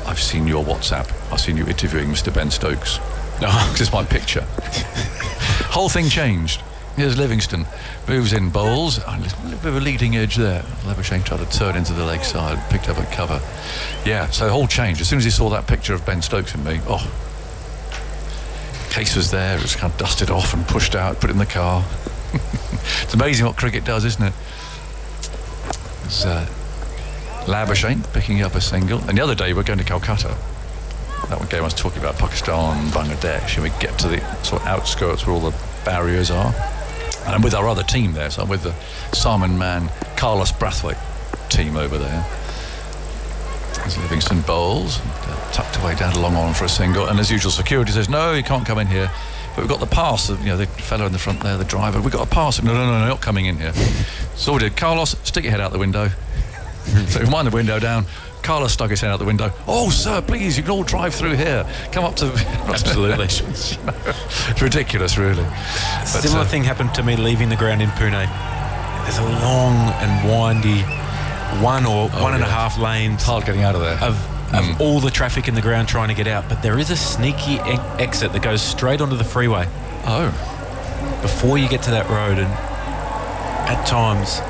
I've seen your WhatsApp. I've seen you interviewing Mr. Ben Stokes. Because it's my picture. Whole thing changed. Here's Livingston. Moves in, bowls. A little bit of a leading edge there. Labuschagne tried to turn into the leg side, picked up a cover. Yeah, so the whole changed. As soon as he saw that picture of Ben Stokes and me, case was there. It was kind of dusted off and pushed out, put it in the car. It's amazing what cricket does, isn't it? It's Labuschagne picking up a single. And the other day we're going to Calcutta. That one game I was talking about, Pakistan, Bangladesh, and we get to the sort of outskirts where all the barriers are. And I'm with our other team there, so I'm with the Salman Man, Carlos Brathwaite team over there. As Livingston bowls, tucked away down to long on for a single, and as usual security says, no, you can't come in here. But we've got the pass, the fellow in the front there, the driver, we've got a pass. No, not coming in here. So we did. Carlos, stick your head out the window. So we wind the window down. Carlos stuck his head out the window. Oh, sir, please, you can all drive through here. Come up to... Absolutely. It's ridiculous, really. A similar thing happened to me leaving the ground in Pune. There's a long and windy 1.5 lanes. It's hard getting out of there. Of all the traffic in the ground trying to get out. But there is a sneaky exit that goes straight onto the freeway. Oh. Before you get to that road, and at times...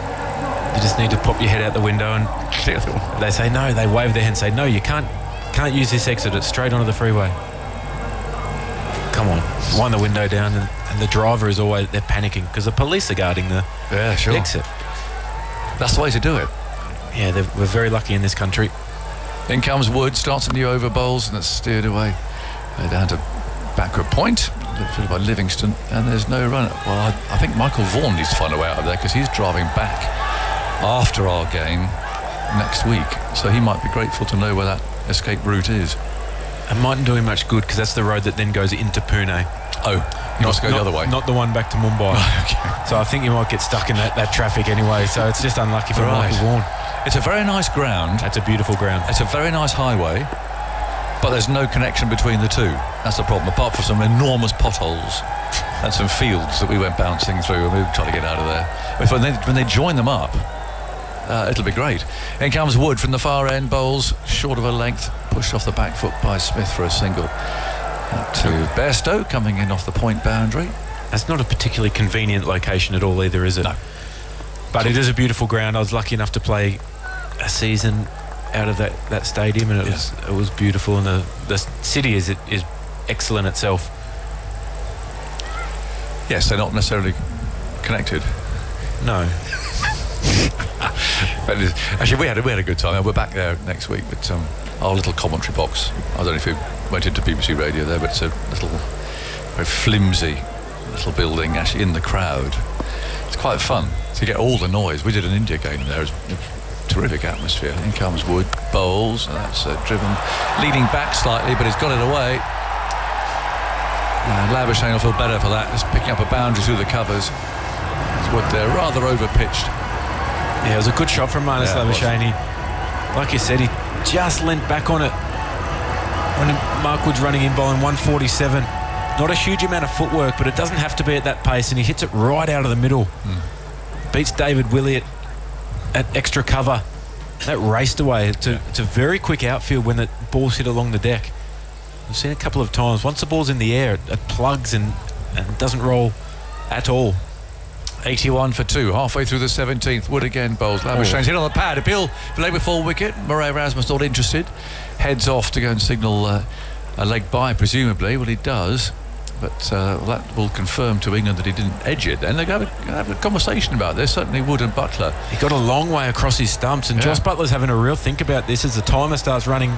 you just need to pop your head out the window, and they say no. They wave their hand, say no. You can't use this exit. It's straight onto the freeway. Come on, wind the window down, and the driver is always they're panicking because the police are guarding the exit. That's the way to do it. Yeah, we're very lucky in this country. In comes Wood, starts a new over bowls, and it's steered away down to backward point. Filled by Livingston, and there's no run. Well, I think Michael Vaughan needs to find a way out of there because he's driving back after our game next week, so he might be grateful to know where that escape route is. It mightn't do him much good because that's the road that then goes into Pune. Oh, he wants to go the other way. Not the one back to Mumbai. Okay. So I think you might get stuck in that traffic anyway. So it's just unlucky for Michael Vaughan. It's a very nice ground. That's a beautiful ground. It's a very nice highway, but there's no connection between the two. That's the problem, apart from some enormous potholes and some fields that we went bouncing through, and we were trying to get out of there. When they join them up, it'll be great. In comes Wood from the far end, bowls short of a length, pushed off the back foot by Smith for a single. To Bairstow coming in off the point boundary. That's not a particularly convenient location at all either, is it? No. But it is a beautiful ground. I was lucky enough to play a season out of that stadium, and it was beautiful, and the city is excellent itself. Yes, they're not necessarily connected. No. But actually, we had a good time. We're back there next week, but our little commentary box, I don't know if you went into BBC Radio there, but it's a little, very flimsy little building actually in the crowd. It's quite fun to get all the noise. We did an India game there. It was a terrific atmosphere. In comes Wood, bowls, and that's driven, leading back slightly, but he's got it away. And Labuschagne will feel better for that. Just picking up a boundary through the covers. Wood there, rather over-pitched. Yeah, it was a good shot from Marnus Labuschagne. Like you said, he just leant back on it when Mark Wood's running in bowling 147. Not a huge amount of footwork, but it doesn't have to be at that pace, and he hits it right out of the middle. Beats David Willey at extra cover. That raced away. It's a very quick outfield when the ball's hit along the deck. I've seen a couple of times. Once the ball's in the air, it plugs and doesn't roll at all. 81 for 2, halfway through the 17th. Wood again bowls. Labuschagne's hit on the pad. Appeal for leg before wicket. Murray Erasmus not interested. Heads off to go and signal a leg by, presumably. Well, he does. But that will confirm to England that he didn't edge it. Then they're going to have a conversation about this. Certainly Wood and Butler. He got a long way across his stumps, and Josh Butler's having a real think about this as the timer starts running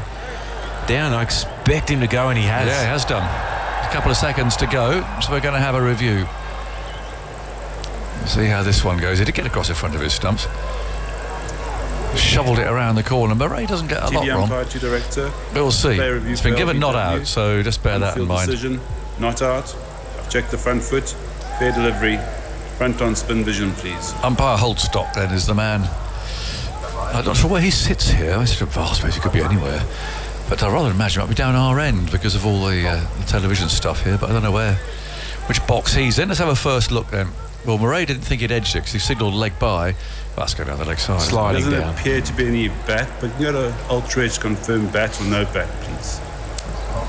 down. I expect him to go, and he has. Yeah, he has done. A couple of seconds to go, so we're going to have a review. See how this one goes. He did get across in front of his stumps. Shoveled it around the corner. Murray doesn't get a lot wrong. Director. We'll see. It's been given not out, so just bear that in mind. Decision, not out. I've checked the front foot. Fair delivery. Front on spin vision, please. Umpire Holdstock then is the man. I'm not sure where he sits here. I suppose he could be anywhere. But I rather imagine it might be down our end because of all the television stuff here. But I don't know which box he's in. Let's have a first look then. Well, Murray didn't think he'd edged it because he signalled leg by. Well, that's going down the leg side. Sliding down. Doesn't appear to be any bat, but you got an ultra-edge confirmed bat or no bat, please.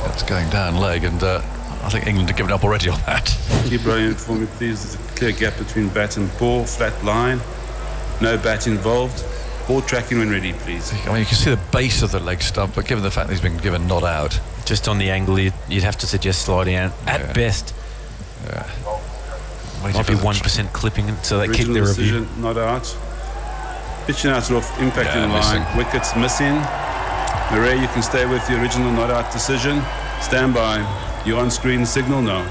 That's going down leg, and I think England have given up already on that. Keep rolling for me, please. There's a clear gap between bat and ball, flat line. No bat involved. Ball tracking when ready, please. I mean, you can see the base of the leg stump, but given the fact that he's been given not out. Just on the angle, you'd have to suggest sliding out at best. Yeah. Might be 1% clipping, so they keep their review. Decision, not out. Pitching out off, impacting line. Missing. Wickets missing. Murray, you can stay with the original not out decision. Stand by. You on screen signal? No.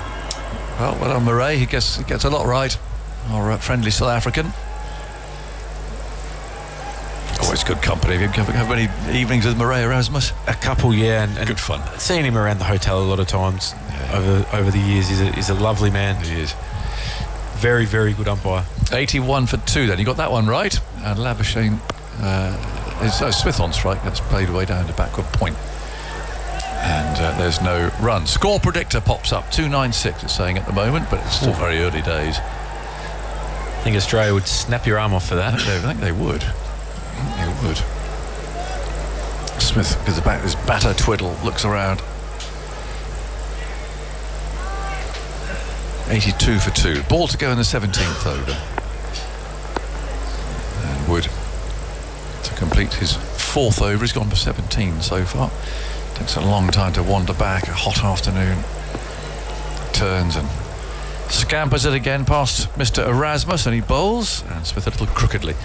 Well on Murray, he gets a lot right. Our friendly South African. Always good company. Have you have many evenings with Murray Erasmus? A couple, yeah, and good fun. Seeing him around the hotel a lot of times over the years. He's a lovely man. He is. Very, very good umpire. 81 for 2 then. You got that one right. And Labuschagne is Smith on strike. That's played away down to backward point. And there's no run. Score predictor pops up. 296 it's saying at the moment, but it's still very early days. I think Australia would snap your arm off for that. I think they would. They would. Smith gives back this batter twiddle, looks around. 82 for 2. Ball to go in the 17th over. And Wood to complete his 4th over. He's gone for 17 so far. Takes a long time to wander back. A hot afternoon. Turns and scampers it again past Mr. Erasmus, and he bowls. And Smith a little crookedly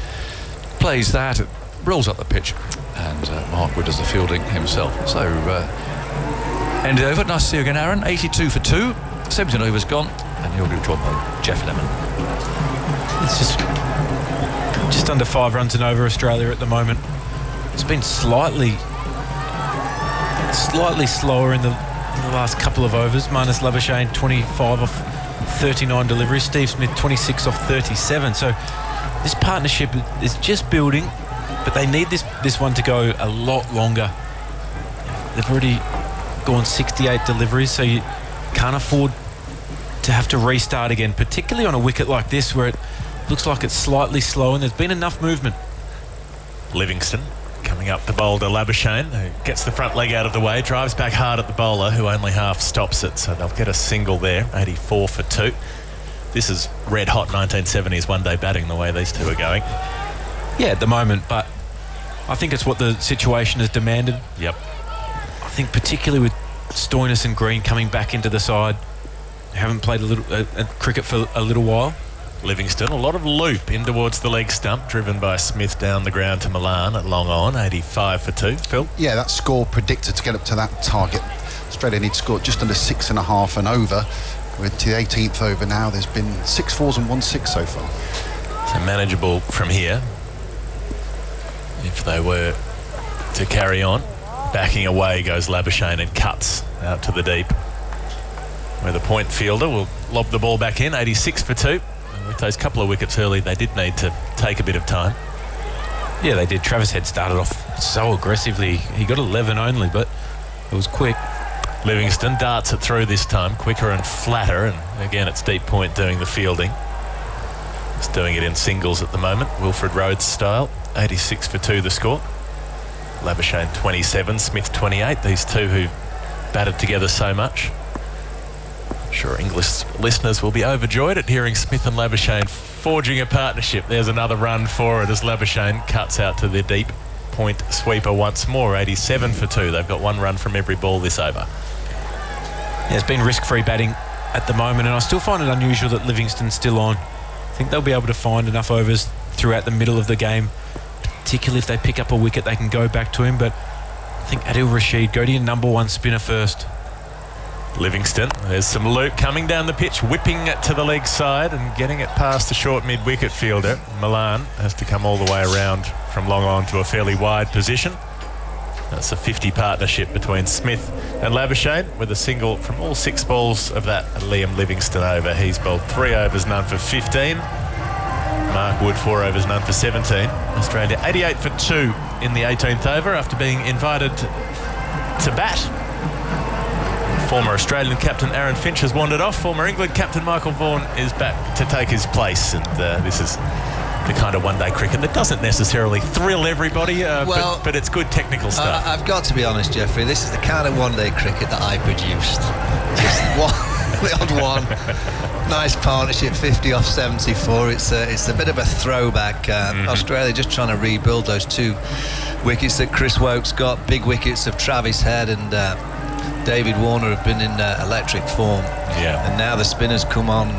plays that. It rolls up the pitch. And Mark Wood does the fielding himself. So ended over. Nice to see you again, Aaron. 82 for 2. 17 overs gone, and he'll be joined by Jeff Lemon. It's just under 5 runs and over Australia at the moment. It's been slightly slower in the in the last couple of overs. Marnus Labuschagne 25 off 39 deliveries. Steve Smith 26 off 37. So this partnership is just building, but they need this one to go a lot longer. They've already gone 68 deliveries, so you can't afford to have to restart again, particularly on a wicket like this where it looks like it's slightly slow and there's been enough movement. Livingston coming up to bowl to Labuschagne, who gets the front leg out of the way, drives back hard at the bowler, who only half stops it, so they'll get a single there, 84 for 2. This is red hot 1970s one-day batting, the way these two are going. Yeah, at the moment, but I think it's what the situation has demanded. Yep. I think particularly with Stoinis and Green coming back into the side, who haven't played cricket for a little while. Livingston, a lot of loop in towards the leg stump, driven by Smith down the ground to Malan at long on, 85 for 2. Phil? Yeah, that score predicted to get up to that target. Australia need to score just under 6.5 and over. We're to the 18th over now. There's been 6 4s and 1 6 so far. So manageable from here, if they were to carry on. Backing away goes Labuschagne and cuts out to the deep, where the point fielder will lob the ball back in, 86 for 2. And with those couple of wickets early, they did need to take a bit of time. Yeah, they did. Travis Head started off so aggressively. He got 11 only, but it was quick. Livingston darts it through this time, quicker and flatter, and again it's deep point doing the fielding. Just doing it in singles at the moment, Wilfred Rhodes style. 86 for 2 the score. Labuschagne 27, Smith 28. These two who batted together so much. I'm sure English listeners will be overjoyed at hearing Smith and Labuschagne forging a partnership. There's another run for it as Labuschagne cuts out to the deep point sweeper once more. 87 for 2. They've got one run from every ball this over. Yeah, it's been risk-free batting at the moment, and I still find it unusual that Livingston's still on. I think they'll be able to find enough overs throughout the middle of the game, particularly if they pick up a wicket, they can go back to him. But I think Adil Rashid, go to your number one spinner first. Livingston, there's some loop coming down the pitch, whipping it to the leg side and getting it past the short mid-wicket fielder. Malan has to come all the way around from long on to a fairly wide position. That's a 50 partnership between Smith and Labuschagne, with a single from all 6 balls of that Liam Livingston over. He's bowled 3 overs, none for 15. Mark Wood 4 overs, none for 17. Australia 88 for 2 in the 18th over after being invited to bat. Former Australian captain Aaron Finch has wandered off. Former England captain Michael Vaughan is back to take his place, and this is the kind of one-day cricket that doesn't necessarily thrill everybody, but it's good technical stuff. I've got to be honest, Jeffrey, this is the kind of one-day cricket that I produced. Just one, the odd one. Nice partnership, 50 off 74. It's a bit of a throwback. Australia just trying to rebuild those 2 wickets that Chris Woakes got. Big wickets of Travis Head and David Warner have been in electric form. Yeah. And now the spinners come on.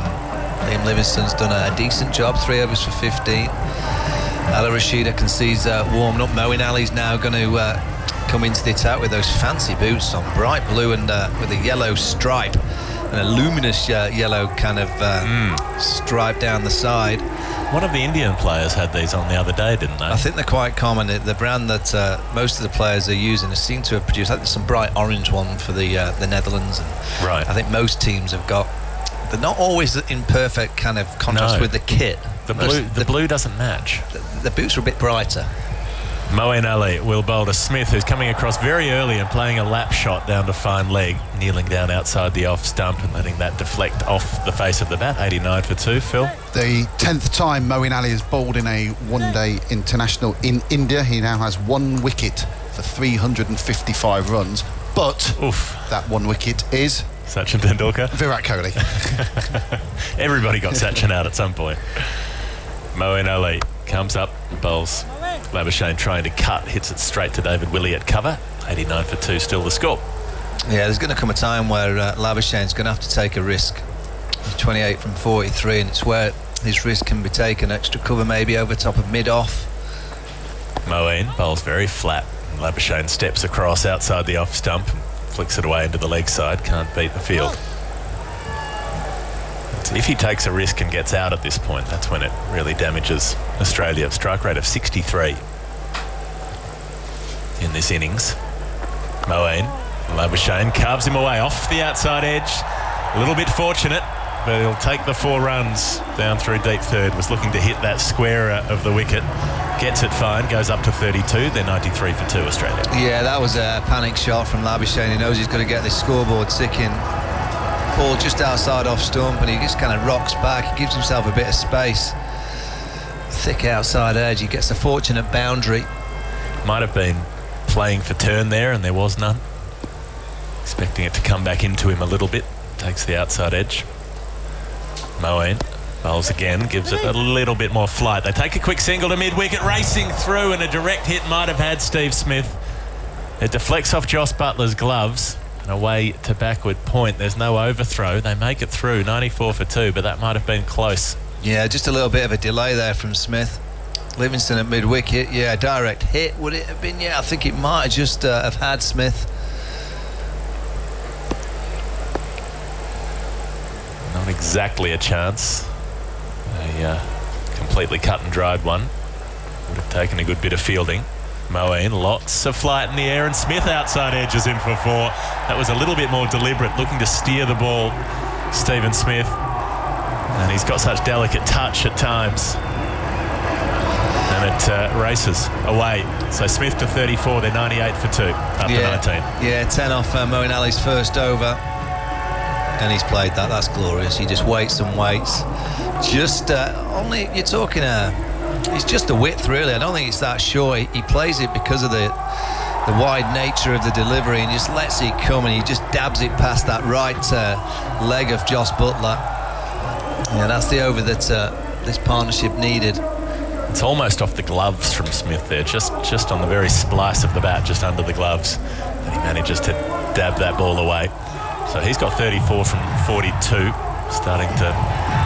Liam Livingston's done a decent job, 3 overs for 15. Adil Rashid, I can see he's warmed up. Moeen Ali's now going to come into the attack with those fancy boots on, bright blue and with a yellow stripe and a luminous yellow kind of stripe down the side. One of the Indian players had these on the other day, didn't they? I think they're quite common. The brand that most of the players are using seem to have produced, I think, some bright orange one for the Netherlands. And right. I think most teams have got. They're not always in perfect kind of contrast with the kit. The blue doesn't match. The boots are a bit brighter. Moeen Ali will bowl to Smith, who's coming across very early and playing a lap shot down to fine leg, kneeling down outside the off stump and letting that deflect off the face of the bat. 89 for 2. Phil? The 10th time Moeen Ali has bowled in a one-day international in India. He now has 1 wicket for 355 runs, but that 1 wicket is Sachin Tendulkar. Virat Kohli. Everybody got Sachin out at some point. Moeen Ali comes up, bowls Labuschagne trying to cut, hits it straight to David Willey at cover. 89 for 2, still the score. Yeah, there's going to come a time where Labuschagne's going to have to take a risk. He's 28 from 43, and it's where his risk can be taken. Extra cover maybe over top of mid-off. Moeen bowls very flat. Labuschagne steps across outside the off stump, flicks it away into the leg side. Can't beat the field. If he takes a risk and gets out at this point, that's when it really damages Australia. Strike rate of 63 in this innings. Moeen Labuschagne carves him away off the outside edge. A little bit fortunate, but he'll take the 4 runs down through deep third. Was looking to hit that square of the wicket. Gets it fine, goes up to 32. They're 93 for 2 Australia. Yeah, that was a panic shot from Labuschagne. He knows he's got to get this scoreboard ticking. Ball just outside off stump, and he just kind of rocks back. He gives himself a bit of space. Thick outside edge. He gets a fortunate boundary. Might have been playing for turn there, and there was none. Expecting it to come back into him a little bit. Takes the outside edge. Malan bowls again, gives it a little bit more flight. They take a quick single to mid-wicket, racing through, and a direct hit might have had Steve Smith. It deflects off Joss Butler's gloves and away to backward point. There's no overthrow. They make it through, 94 for 2, but that might have been close. Yeah, just a little bit of a delay there from Smith. Livingston at mid-wicket, yeah, direct hit. Would it have been? Yeah, I think it might have just have had Smith. Not exactly a chance. A completely cut and dried one. Would have taken a good bit of fielding. Malan, lots of flight in the air, and Smith outside edge is in for 4. That was a little bit more deliberate, looking to steer the ball, Stephen Smith. And he's got such delicate touch at times. And it races away. So Smith to 34, they're 98 for 2 after 19. Yeah, 10 off Moeen Ali's first over. And he's played that. That's glorious. He just waits and waits. Just only, you're talking it's just the width, really. I don't think it's that short. He plays it because of the wide nature of the delivery, and just lets it come, and he just dabs it past that right leg of Joss Butler. Yeah, that's the over that this partnership needed. It's almost off the gloves from Smith there, just on the very splice of the bat, just under the gloves. And he manages to dab that ball away. So he's got 34 from 42, starting to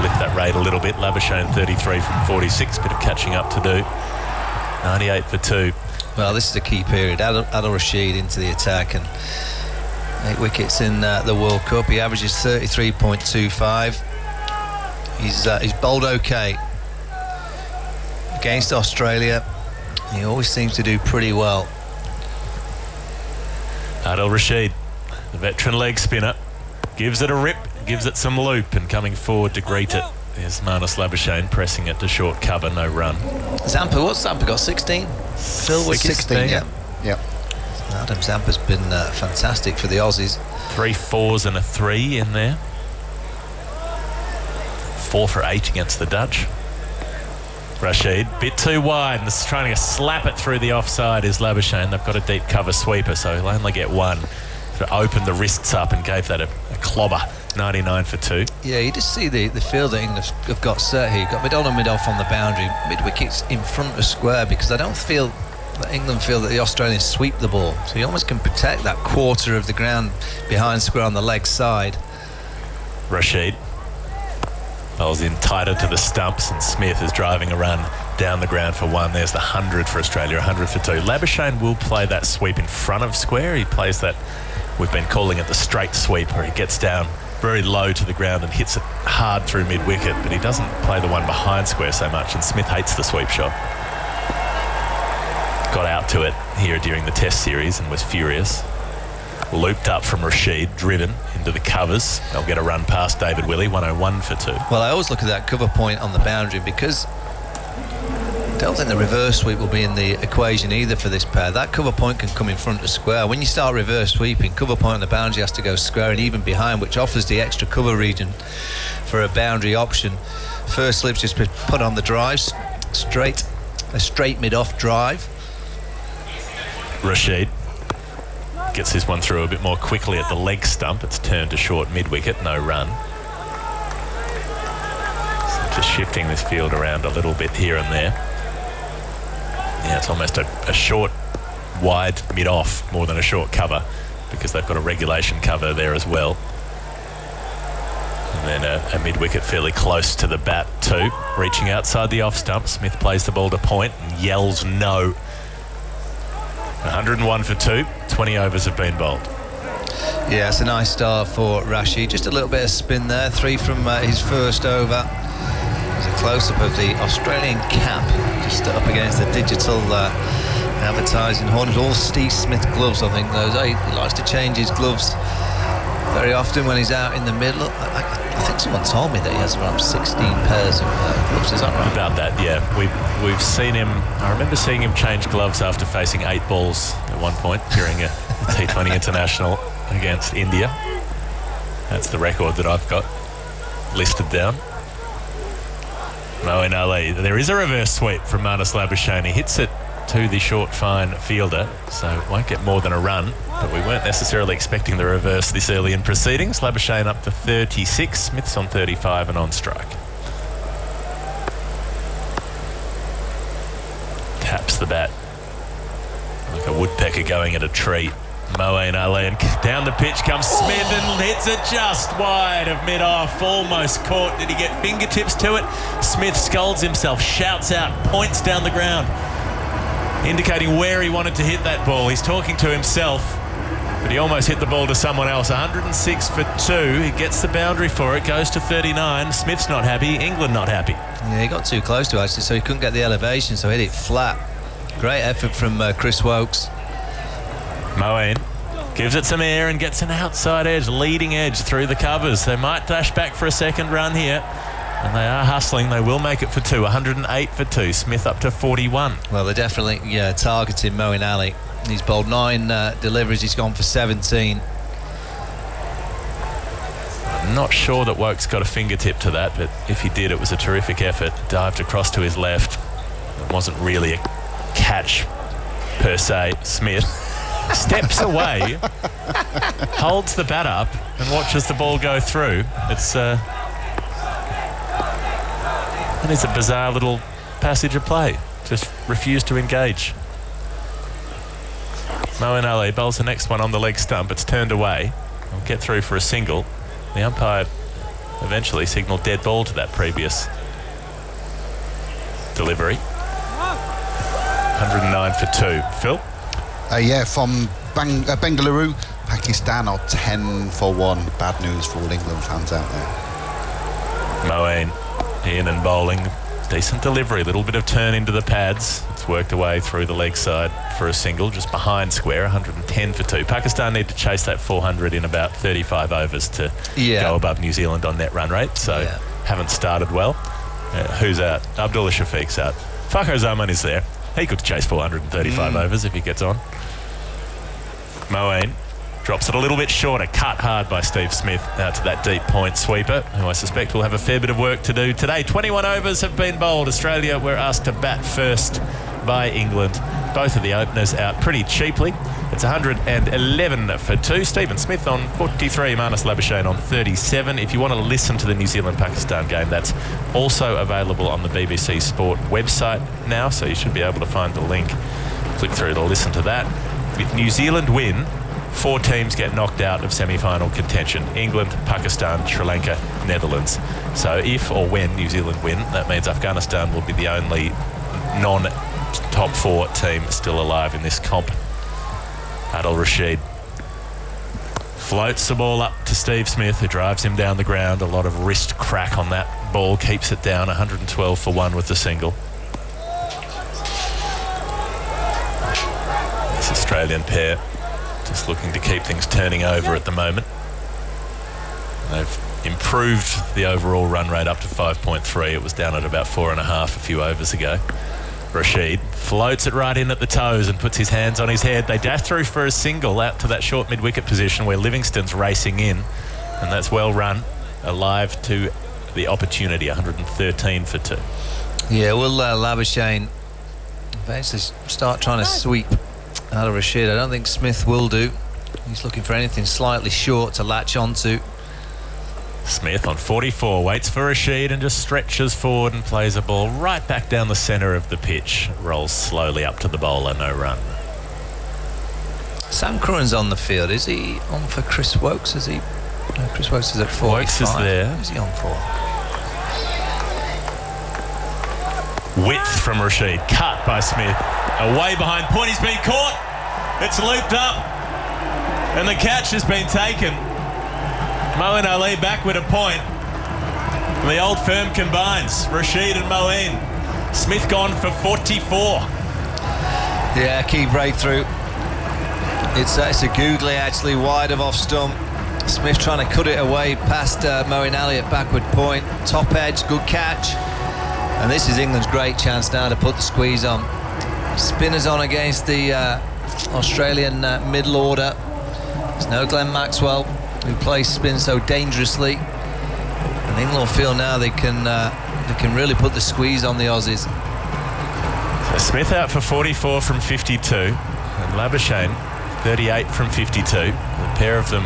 lift that rate a little bit. Labuschagne 33 from 46, bit of catching up to do. 98 for 2. Well, this is the key period. Adil Rashid into the attack, and 8 wickets in the World Cup. He averages 33.25. He's bowled okay against Australia. He always seems to do pretty well. Adil Rashid, the veteran leg spinner, gives it a rip, gives it some loop, and coming forward to greet it. There's Marnus Labuschagne pressing it to what's Zampa got? 16? Phil with 16, yeah. Adam Zampa's been fantastic for the Aussies. 3 4s and a 3 in there. 4 for 8 against the Dutch. Rashid, bit too wide, and trying to slap it through the offside is Labuschagne. They've got a deep cover sweeper, so he'll only get 1. Sort of opened the wrists up and gave that a clobber. 99 for 2. Yeah, you just see the field that England have got set here. You've got mid-on and mid-off on the boundary. Mid-wickets in front of square, because I don't feel that England feel that the Australians sweep the ball. So you almost can protect that quarter of the ground behind square on the leg side. Rashid bowls in tighter to the stumps, and Smith is driving a run down the ground for 1. There's the 100 for Australia, 100 for 2. Labuschagne will play that sweep in front of square. He plays that, we've been calling it the straight sweep, where he gets down very low to the ground and hits it hard through mid-wicket, but he doesn't play the one behind square so much, and Smith hates the sweep shot. Got out to it here during the Test series and was furious. Looped up from Rashid, driven into the covers. They'll get a run past David Willey, 101 for 2. Well, I always look at that cover point on the boundary, because I don't think the reverse sweep will be in the equation either for this pair. That cover point can come in front of square. When you start reverse sweeping, cover point on the boundary has to go square and even behind, which offers the extra cover region for a boundary option. First slip's just been put on the drives, a straight mid-off drive. Rashid gets his one through a bit more quickly at the leg stump. It's turned to short mid-wicket, no run. So just shifting this field around a little bit here and there. Yeah, it's almost a short, wide mid-off more than a short cover, because they've got a regulation cover there as well. And then a mid-wicket fairly close to the bat too. Reaching outside the off stump, Smith plays the ball to point and yells no. 101 for 2, 20 overs have been bowled. Yeah, it's a nice start for Rashid. Just a little bit of spin there, 3 from his first over. There's a close-up of the Australian cap, just up against the digital advertising horns, all Steve Smith gloves, I think those. He likes to change his gloves very often when he's out in the middle. I think someone told me that he has around 16 pairs of gloves, is that right? About that, yeah. We've seen him, I remember seeing him change gloves after facing 8 balls at one point during a T20 international against India. That's the record that I've got listed down. Moeen Ali. There is a reverse sweep from Marnus Labuschagne. He hits it to the short, fine fielder, so won't get more than a run, but we weren't necessarily expecting the reverse this early in proceedings. Labuschagne up to 36, Smith's on 35 and on strike. Taps the bat like a woodpecker going at a tree. Moeen Ali, and down the pitch comes Smith and hits it just wide of mid-off, almost caught. Did he get fingertips to it? Smith scolds himself, shouts out, points down the ground, indicating where he wanted to hit that ball. He's talking to himself, but he almost hit the ball to someone else. 106 for 2. He gets the boundary for it, goes to 39. Smith's not happy, England not happy. Yeah, he got too close to it, actually, so he couldn't get the elevation, so hit it flat. Great effort from Chris Wokes. Moeen gives it some air and gets an outside edge, leading edge through the covers. They might dash back for a second run here, and they are hustling. They will make it for 2. 108 for 2. Smith up to 41. Well, they're definitely targeting Moeen Ali. He's bowled 9 deliveries. He's gone for 17. I'm not sure that Wokes got a fingertip to that, but if he did, it was a terrific effort. Dived across to his left. It wasn't really a catch per se. Smith steps away, holds the bat up and watches the ball go through. It is a bizarre little passage of play. Just refused to engage. Moeen Ali bowls the next one on the leg stump. It's turned away. He'll get through for a single. The umpire eventually signalled dead ball to that previous delivery. 109 for 2. Phil? From Bengaluru, Pakistan are 10 for 1. Bad news for all England fans out there. Moeen in and bowling. Decent delivery, a little bit of turn into the pads. It's worked away through the leg side for a single, just behind square. 110 for 2. Pakistan need to chase that 400 in about 35 overs to go above New Zealand on net run rate, so haven't started well. Who's out? Abdullah Shafiq's out. Fakhar Zaman is there. He could chase 435 overs if he gets on. Moeen drops it a little bit shorter, cut hard by Steve Smith out to that deep point sweeper, who I suspect will have a fair bit of work to do today. 21 overs have been bowled. Australia were asked to bat first by England. Both of the openers out pretty cheaply. It's 111 for 2. Stephen Smith on 43, Marnus Labuschagne on 37. If you want to listen to the New Zealand-Pakistan game, that's also available on the BBC Sport website now, so you should be able to find the link. Click through to listen to that. If New Zealand win, 4 teams get knocked out of semi-final contention. England, Pakistan, Sri Lanka, Netherlands. So if or when New Zealand win, that means Afghanistan will be the only non-top 4 team still alive in this comp. Adil Rashid floats the ball up to Steve Smith, who drives him down the ground. A lot of wrist crack on that ball, keeps it down. 112 for 1 with the single. This Australian pair just looking to keep things turning over at the moment. They've improved the overall run rate up to 5.3. It was down at about 4.5 a few overs ago. Rashid floats it right in at the toes and puts his hands on his head. They dash through for a single out to that short mid-wicket position where Livingston's racing in, and that's well run, alive to the opportunity. 113 for 2. Yeah, will Labuschagne basically start trying to sweep Adil Rashid? I don't think Smith will do. He's looking for anything slightly short to latch onto. Smith on 44 waits for Rashid and just stretches forward and plays a ball right back down the centre of the pitch. Rolls slowly up to the bowler, no run. Sam Curran's on the field. Is he on for Chris Wokes? Is he? No, Chris Wokes is at 45. Wokes is there. Who's he on for? Width from Rashid, cut by Smith. Away behind point, he's been caught. It's looped up and the catch has been taken. Moeen Ali back with a point. And the old firm combines, Rashid and Moeen. Smith gone for 44. Yeah, key breakthrough. It's a googly actually, wide of off stump. Smith trying to cut it away past Moeen Ali at backward point. Top edge, good catch. And this is England's great chance now to put the squeeze on. Spinners on against the Australian middle order. There's no Glenn Maxwell, who plays spin so dangerously. And England will feel now they can really put the squeeze on the Aussies. So Smith out for 44 from 52, and Labuschagne 38 from 52. The pair of them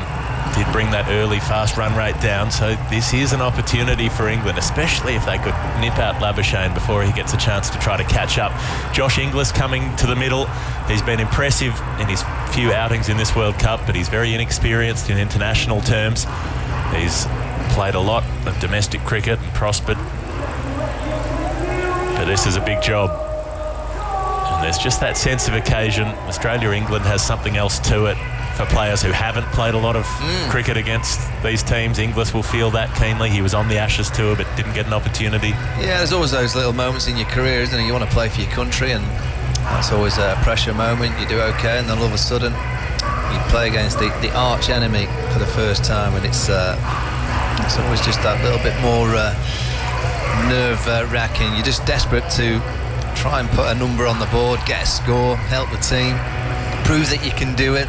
did bring that early fast run rate down, so this is an opportunity for England, especially if they could nip out Labuschagne before he gets a chance to try to catch up. Josh Inglis coming to the middle. He's been impressive in his few outings in this World Cup, but he's very inexperienced in international terms. He's played a lot of domestic cricket and prospered, but this is a big job. And there's just that sense of occasion. Australia-England has something else to it. For players who haven't played a lot of cricket against these teams, Inglis will feel that keenly. He was on the Ashes tour but didn't get an opportunity. Yeah, there's always those little moments in your career, isn't it? You want to play for your country, and that's always a pressure moment. You do okay, and then all of a sudden you play against the arch enemy for the first time, and it's always just that little bit more nerve-wracking. You're just desperate to try and put a number on the board, get a score, help the team, prove that you can do it.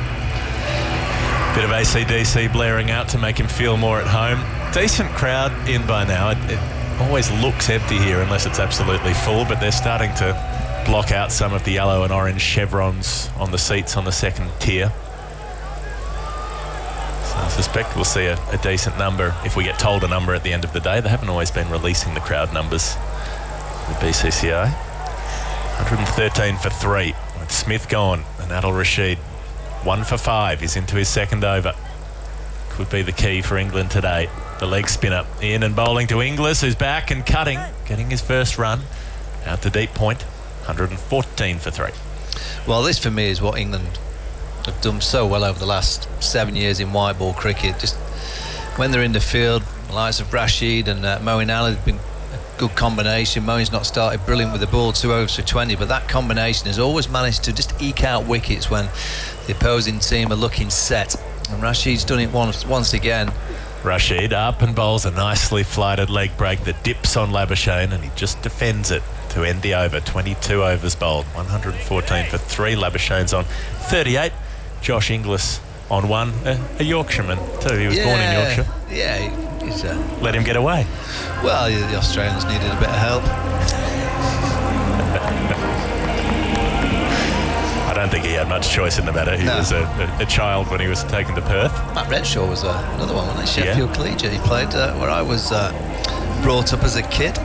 Bit of AC/DC blaring out to make him feel more at home. Decent crowd in by now. It always looks empty here unless it's absolutely full, but they're starting to block out some of the yellow and orange chevrons on the seats on the second tier. So I suspect we'll see a decent number if we get told a number at the end of the day. They haven't always been releasing the crowd numbers, the BCCI. 113 for 3 with Smith gone and Adil Rashid 1 for 5. He's into his second over. Could be the key for England today. The leg spinner in and bowling to Inglis, who's back and cutting, getting his first run out to deep point. 114 for 3. Well, this for me is what England have done so well over the last 7 years in white ball cricket. Just when they're in the field, the likes of Rashid and Moeen Ali have been a good combination. Moeen's not started brilliant with the ball, 2 overs for 20, but that combination has always managed to just eke out wickets when the opposing team are looking set, and Rashid's done it once again. Rashid up and bowls a nicely flighted leg break that dips on Labuschagne, and he just defends it to end the over. 22 overs bowled, 114 for 3. Labuschagne's on 38. Josh Inglis on 1. A Yorkshireman too. He was born in Yorkshire. Yeah, he's let him get away. Well, the Australians needed a bit of help. I don't think he had much choice in the matter. He was a child when he was taken to Perth. Matt Renshaw was another one, wasn't he? Sheffield Collegiate. He played where I was brought up as a kid.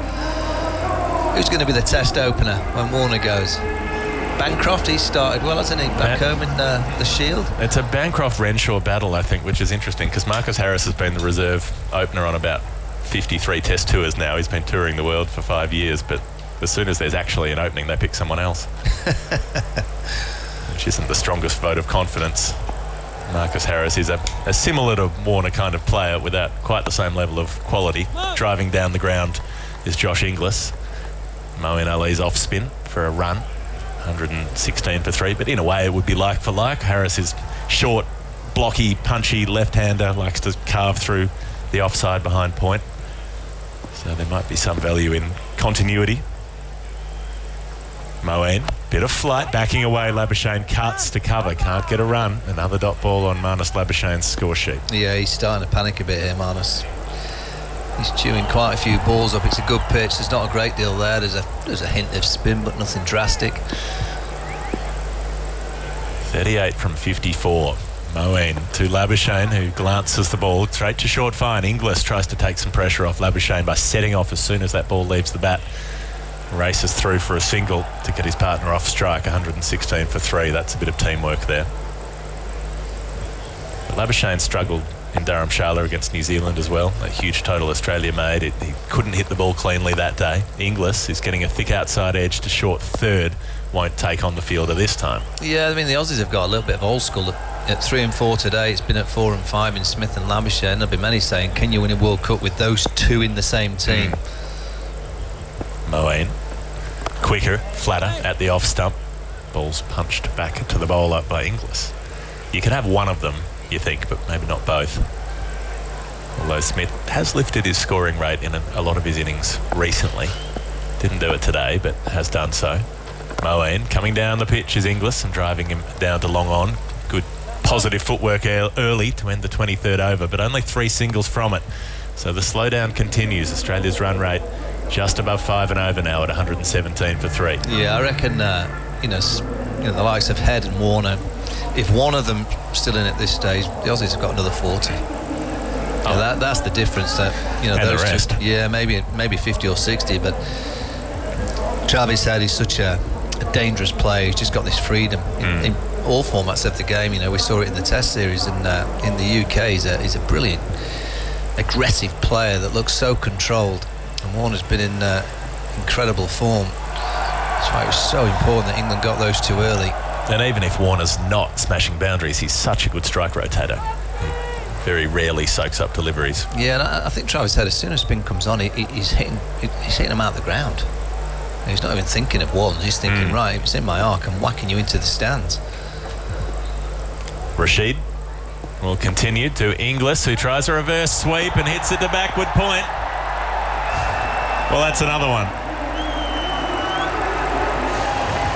Who's going to be the test opener when Warner goes? Bancroft, he started well, hasn't he? Back home in the Shield. It's a Bancroft-Renshaw battle, I think, which is interesting because Marcus Harris has been the reserve opener on about 53 test tours now. He's been touring the world for 5 years, but as soon as there's actually an opening, they pick someone else. Which isn't the strongest vote of confidence. Marcus Harris is a similar to Warner kind of player without quite the same level of quality. Driving down the ground is Josh Inglis. Moeen Ali's off spin for a run. 116 for 3, but in a way it would be like for like. Harris is short, blocky, punchy left-hander, likes to carve through the offside behind point. So there might be some value in continuity. Moeen, bit of flight, backing away. Labuschagne cuts to cover, can't get a run. Another dot ball on Marnus Labuschagne's score sheet. Yeah, he's starting to panic a bit here, Marnus. He's chewing quite a few balls up. It's a good pitch. There's not a great deal there. There's a hint of spin, but nothing drastic. 38 from 54. Moeen to Labuschagne, who glances the ball straight to short fine. Inglis tries to take some pressure off Labuschagne by setting off as soon as that ball leaves the bat. Races through for a single to get his partner off strike. 116 for 3. That's a bit of teamwork there. But Labuschagne struggled in Dharamshala against New Zealand as well. A huge total Australia made. He couldn't hit the ball cleanly that day. Inglis is getting a thick outside edge to short third. Won't take on the fielder this time. Yeah, I mean, the Aussies have got a little bit of old school. At 3 and 4 today, it's been at 4 and 5 in Smith and Labuschagne. There'll be many saying, can you win a World Cup with those two in the same team? Moeen, quicker, flatter at the off stump. Ball's punched back to the bowler by Inglis. You can have one of them, you think, but maybe not both. Although Smith has lifted his scoring rate in a lot of his innings recently. Didn't do it today, but has done so. Moeen coming down the pitch is Inglis and driving him down to long on. Good positive footwork early to end the 23rd over, but only 3 singles from it. So the slowdown continues. Australia's run rate just above 5 and over now at 117 for 3. Yeah, I reckon, the likes of Head and Warner, if one of them still in at this stage, the Aussies have got another 40. Yeah, that's the difference. That and those the rest. Maybe 50 or 60. But Travis Head is such a dangerous player. He's just got this freedom in all formats of the game. We saw it in the Test series in the UK. He's a brilliant, aggressive player that looks so controlled. And Warner's been in incredible form. That's why it was so important that England got those 2 early. And even if Warner's not smashing boundaries, he's such a good strike rotator. He very rarely soaks up deliveries. Yeah, and I think Travis Head, as soon as spin comes on, he's hitting them out the ground. He's not even thinking of ones. He's thinking, right, it's in my arc, I'm whacking you into the stands. Rashid will continue to Inglis, who tries a reverse sweep and hits it to backward point. Well, that's another one.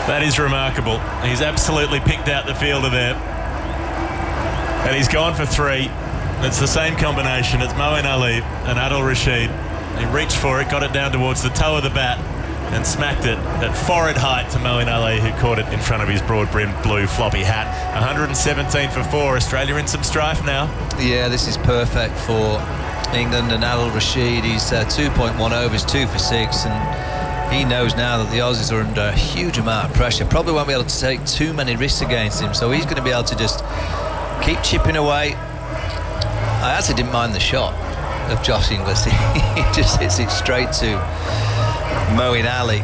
That is remarkable. He's absolutely picked out the fielder there. And he's gone for 3. It's the same combination. It's Moeen Ali and Adil Rashid. He reached for it, got it down towards the toe of the bat and smacked it at forehead height to Moeen Ali, who caught it in front of his broad-brimmed blue floppy hat. 117 for 4. Australia in some strife now. Yeah, this is perfect for England and Adil Rashid. He's 2.1 overs, 2 for 6, and he knows now that the Aussies are under a huge amount of pressure. Probably won't be able to take too many risks against him, so he's going to be able to just keep chipping away. I actually didn't mind the shot of Josh Inglis. He just hits it straight to Moeen Ali.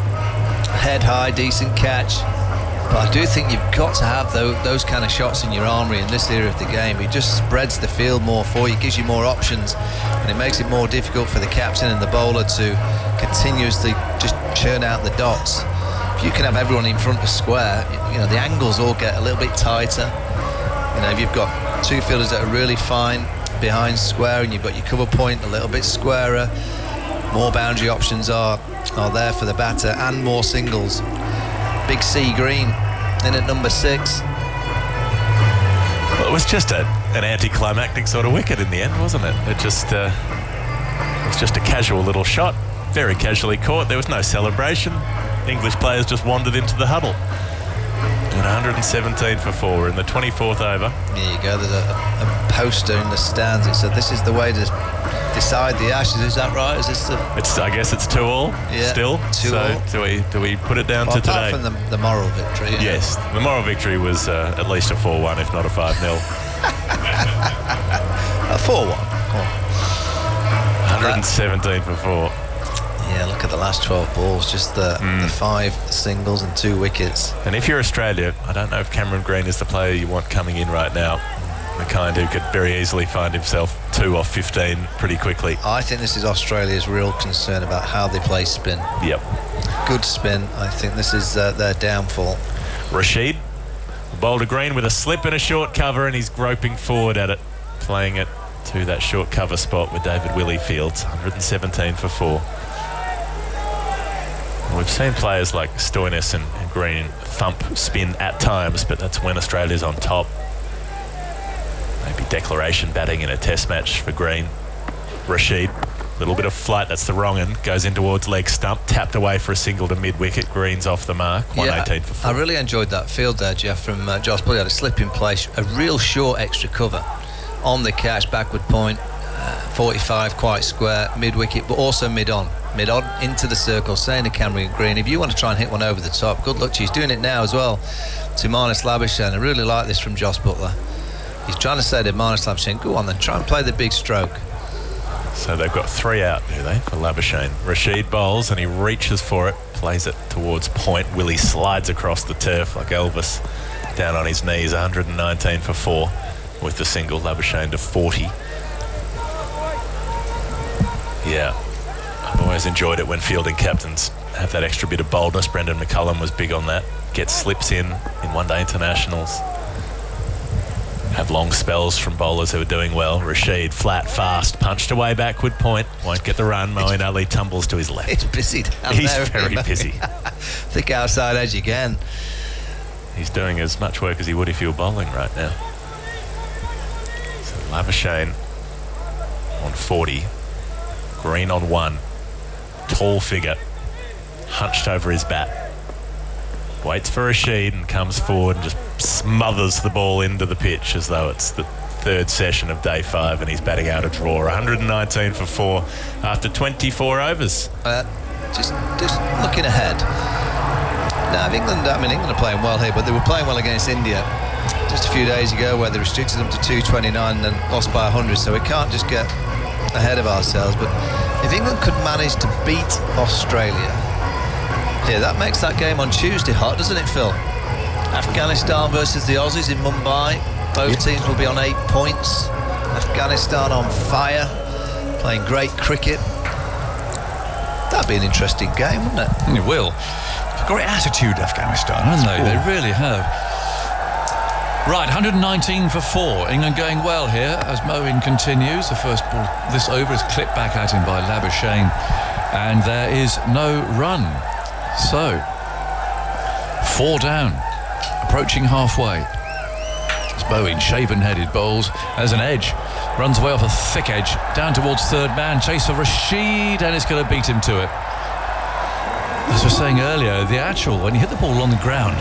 Head high, decent catch. But I do think you've got to have those kind of shots in your armoury in this era of the game. It just spreads the field more for you, gives you more options, and it makes it more difficult for the captain and the bowler to continuously just churn out the dots. If you can have everyone in front of square, the angles all get a little bit tighter. If you've got 2 fielders that are really fine behind square and you've got your cover point a little bit squarer, more boundary options are there for the batter and more singles. Big C Green in at number 6. Well, it was just an anticlimactic sort of wicket in the end, wasn't it? It was just a casual little shot, very casually caught. There was no celebration. English players just wandered into the huddle. And 117 for 4 in the 24th over. There you go. There's a poster in the stands. It said, "This is the way to decide the Ashes." Is that right? Is this the? I guess it's 2-all. Yeah, still. 2-all. So do we put it down to today? Apart from the moral victory. Yeah. Yes, the moral victory was at least a 4-1, if not a 5-0. A 4-1. 117 for 4. Yeah, look at the last 12 balls, just the 5 singles and 2 wickets. And if you're Australia, I don't know if Cameron Green is the player you want coming in right now. The kind who could very easily find himself 2 off 15 pretty quickly. I think this is Australia's real concern about how they play spin. Yep. Good spin. I think this is their downfall. Rashid bowled to Green with a slip and a short cover, and he's groping forward at it, playing it to that short cover spot with David Willey Fields. 117 for 4. We've seen players like Stoinis and Green thump spin at times, but that's when Australia's on top. Maybe declaration batting in a test match for Green. Rashid, a little bit of flight, that's the wrong end, goes in towards leg stump, tapped away for a single to mid-wicket. Green's off the mark, 118 for 4. I really enjoyed that field there, Jeff, from Josh Bulley. Had a slip in place, a real short extra cover on the catch, backward point, 45, quite square, mid-wicket, but also mid-on into the circle, saying to Cameron Green, if you want to try and hit one over the top, good luck to you. He's doing it now as well to Marnus Labuschagne. I really like this from Josh Buttler. He's trying to say to Marnus Labuschagne, go on then, try and play the big stroke. So they've got 3 out, do they, for Labuschagne? Rashid bowls and he reaches for it, plays it towards point. Willie slides across the turf like Elvis, down on his knees. 119 for 4 with the single. Labuschagne to 40. Yeah, I've always Always enjoyed it when fielding captains have that extra bit of boldness. Brendan McCullum was big on that. Get slips in one-day internationals. Have long spells from bowlers who are doing well. Rashid, flat, fast, punched away backward point. Won't get the run. Moeen Ali tumbles to his left. It's busy down He's there. very busy. Thick outside edge again. He's doing as much work as he would if he were bowling right now. So Labuschagne on 40. Green on 1. Tall figure. Hunched over his bat. Waits for Rashid and comes forward and just smothers the ball into the pitch as though it's the third session of day 5, and he's batting out a draw. 119 for 4 after 24 overs. Just looking ahead. Now, England are playing well here, but they were playing well against India just a few days ago, where they restricted them to 229 and then lost by 100, so we can't just get ahead of ourselves. But if England could manage to beat Australia, yeah, that makes that game on Tuesday hot, doesn't it, Phil? Afghanistan versus the Aussies in Mumbai. Both teams will be on 8 points. Afghanistan on fire, playing great cricket. That'd be an interesting game, wouldn't it? It will. Great attitude, Afghanistan, haven't they? They really have. Right, 119 for 4. England going well here as Moeen continues. The first ball this over is clipped back at him by Labuschagne, and there is no run. So, 4 down, approaching halfway. It's Moeen, shaven-headed bowls. There's an edge, runs away off a thick edge, down towards third man, chase for Rashid, and it's going to beat him to it. As I was saying earlier, the actual, when you hit the ball on the ground,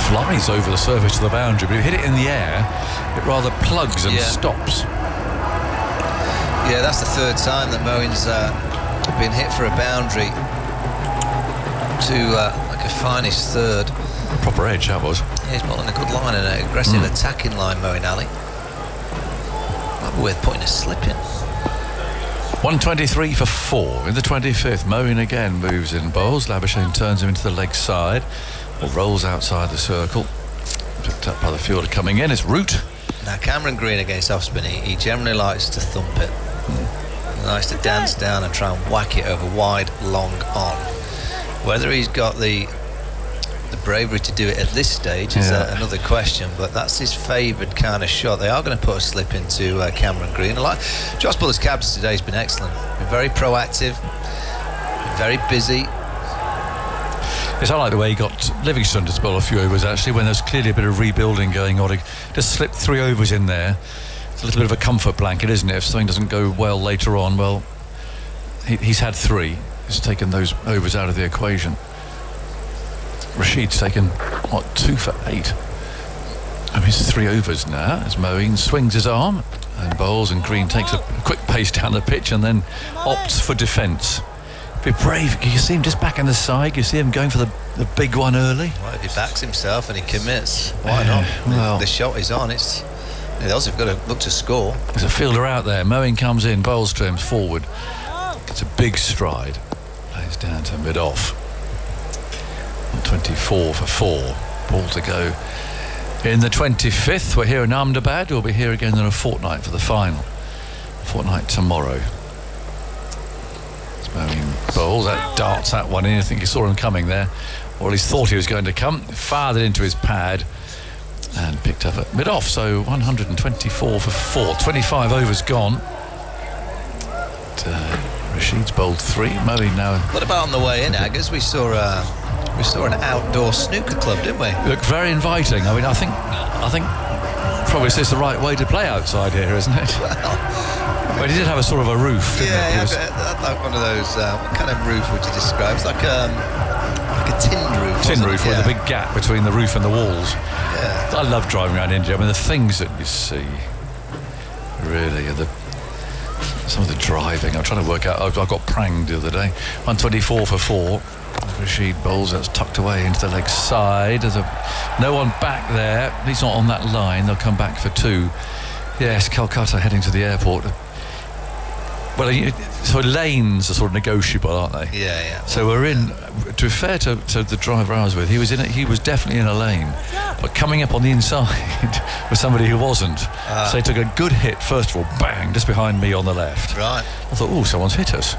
flies over the surface of the boundary, but if you hit it in the air, it rather plugs and stops. Yeah, that's the third time that Moeen's been hit for a boundary to like a finest third. Proper edge, that was. Yeah, he's bowling a good line and an aggressive attacking line, Moeen Ali. Might be worth putting a slip in. 123 for 4 in the 25th. Moeen again moves in bowls. Labuschagne turns him into the leg side, or rolls outside the circle. Picked up by the fielder coming in. It's Root. Now Cameron Green against off spin, he generally likes to thump it. He likes to dance down and try and whack it over wide, long on. Whether he's got the bravery to do it at this stage is another question, but that's his favoured kind of shot. They are going to put a slip into Cameron Green. Josh Buller's captain today has been excellent. Been very proactive, been very busy. Yes, I like the way he got Livingston to bowl a few overs, actually, when there's clearly a bit of rebuilding going on. He just slipped 3 overs in there. It's a little bit of a comfort blanket, isn't it? If something doesn't go well later on, well, he's had 3. He's taken those overs out of the equation. Rashid's taken, 2 for 8. I mean, it's 3 overs now as Moeen swings his arm and bowls, and Green takes a quick pace down the pitch and then opts for defence. Be brave. You see him just back in the side. You see him going for the big one early. Well, if he backs himself and he commits, why not? Well, the shot is on. The Aussies have got to look to score. There's a fielder out there. Moeen comes in, bowls to him forward. It's a big stride. Plays down to mid-off. 24 for 4. Ball to go in the 25th. We're here in Ahmedabad. We'll be here again in a fortnight for the final. Fortnight tomorrow. Moeen bowls, that darts that one in. I think he saw him coming there, or at least thought he was going to come. Fired it into his pad and picked up at mid-off. So 124 for 4. 25 overs gone. Rashid's bowled 3. Moeen now. What about on the way in, Aggers? We saw an outdoor snooker club, didn't we? Look very inviting. I mean, I think probably this is the right way to play outside here, isn't it? Well, he did have a sort of a roof, didn't it? Like one of those. What kind of roof would you describe? It's like a tin roof. Tin roof with a big gap between the roof and the walls. Yeah. I love driving around India. I mean, the things that you see really are some of the driving. I'm trying to work out. I got pranged the other day. 124 for 4. Rashid bowls, that's tucked away into the leg side. There's no one back there. He's not on that line. They'll come back for 2. Yes, Calcutta heading to the airport. Well, so lanes are sort of negotiable, aren't they? Yeah. So we're in. To be fair to the driver I was with, he was definitely in a lane, but coming up on the inside was somebody who wasn't. So he took a good hit first of all, bang, just behind me on the left. Right. I thought, oh, someone's hit us.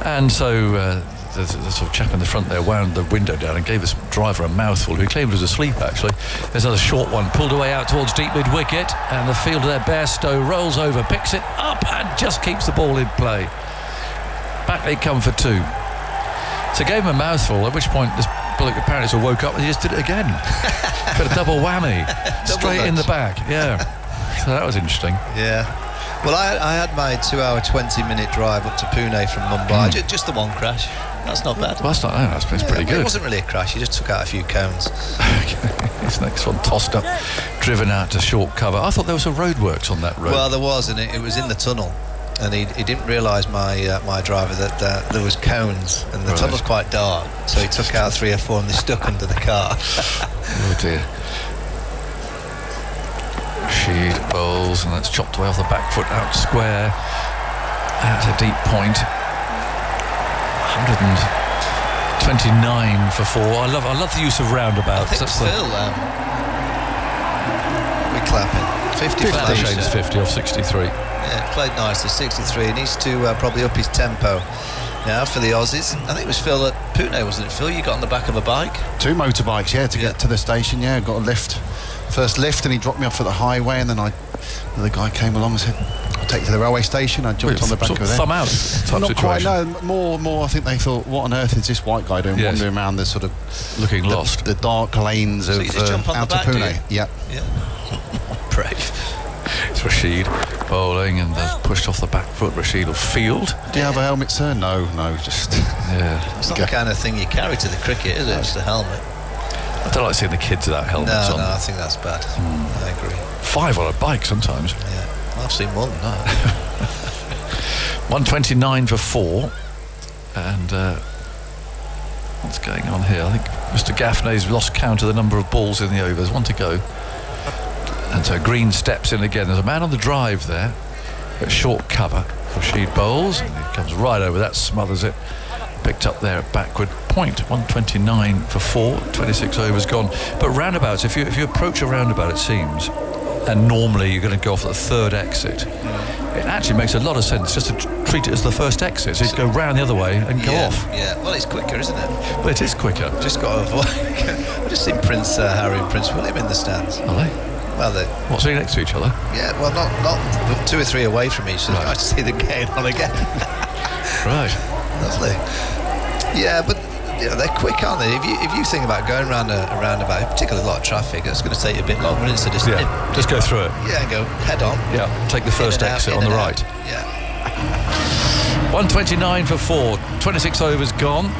And so the sort of chap in the front there wound the window down and gave this driver a mouthful, who he claimed was asleep actually. There's another short one pulled away out towards deep mid-wicket, and the fielder there, Bairstow, rolls over, picks it up and just keeps the ball in play. Back they come for 2. So gave him a mouthful, at which point this bloke apparently sort of woke up and he just did it again. Got a double whammy. Straight in the back, yeah. So that was interesting. Yeah. Well, I had my 2-hour 20-minute drive up to Pune from Mumbai. Just the one crash. That's not bad. Well, that's pretty good. It wasn't really a crash. You just took out a few cones. This next one tossed up, driven out to short cover. I thought there was some roadworks on that road. Well, there was, and it was in the tunnel. And he didn't realise, my driver, that there was cones, and the tunnel's quite dark. So he took out 3 or 4 and they stuck under the car. Oh dear. Rashid bowls, and that's chopped away off the back foot out square. At a deep point. 129 for 4. I love the use of roundabouts. I think Phil, we're clapping. 50 for Labuschagne 50 off 63. Yeah, played nicely. 63. He needs to probably up his tempo now for the Aussies. I think it was Phil at Pune, wasn't it, Phil? You got on the back of a bike? 2 motorbikes, yeah, to get to the station. Yeah, got a lift. First lift, and he dropped me off at the highway, and then the guy came along and said, I'll take you to the railway station. I jumped on the back of it. Thumb out type Not situation. quite, no. More, I think they thought, what on earth is this white guy doing, wandering around the sort of... Looking lost. The dark lanes so of you just jump on out the back, to Pune. Yeah. Brave. It's Rashid bowling, and pushed off the back foot. Rashid will field. Do you have a helmet, sir? No, just... Yeah. It's not the kind of thing you carry to the cricket, is it? Just a helmet. I don't like seeing the kids without helmets on. No, I think that's bad. I agree. 5 on a bike sometimes. Yeah, I've seen more than that. 129 for 4. And what's going on here? I think Mr. Gaffney's lost count of the number of balls in the overs. 1 to go. And so Green steps in again. There's a man on the drive there at short cover. Rashid bowls, and he comes right over that, smothers it. Picked up there at backward point. 129 for 4. 26 overs gone. But roundabouts, if you approach a roundabout, it seems, and normally you're going to go off at the 3rd exit, it actually makes a lot of sense just to treat it as the first exit. So you go round the other way and go off. Yeah, well, it's quicker, isn't it? Well, it is quicker. Just got to avoid. I've just seen Prince Harry and Prince William in the stands. Are they? Well, what's sitting next to each other? Yeah, well, not 2 or 3 away from each other. Nice to see them getting on again. Right. Lovely. Yeah, but they're quick, aren't they? If you think about going around a roundabout, particularly a lot of traffic, it's going to take you a bit longer, isn't it? Just go through it. Yeah, and go head on. Yeah, take the first exit on the right. Yeah. 129 for 4. 26 overs gone.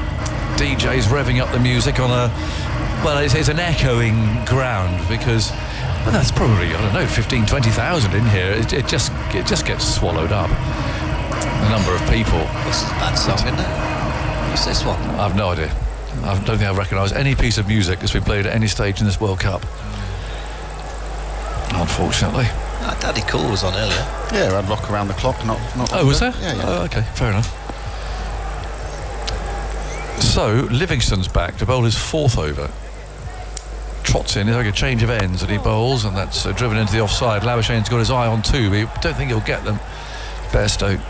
DJ's revving up the music on it's an echoing ground, because that's probably, I don't know, 15, 20,000 in here. It just gets swallowed up. The number of people. This is a bad song, isn't it? What's this one? I have no idea. I don't think I recognise any piece of music that's been played at any stage in this World Cup. Unfortunately. Daddy Cool was on earlier. Yeah, I'd rock around the clock. Not oh, was there? Yeah. Oh, okay, fair enough. So Livingston's back to bowl his 4th over. Trots in, he's like a change of ends, and he bowls, and that's driven into the offside. Labuschagne's got his eye on 2, but I don't think he'll get them. Bairstow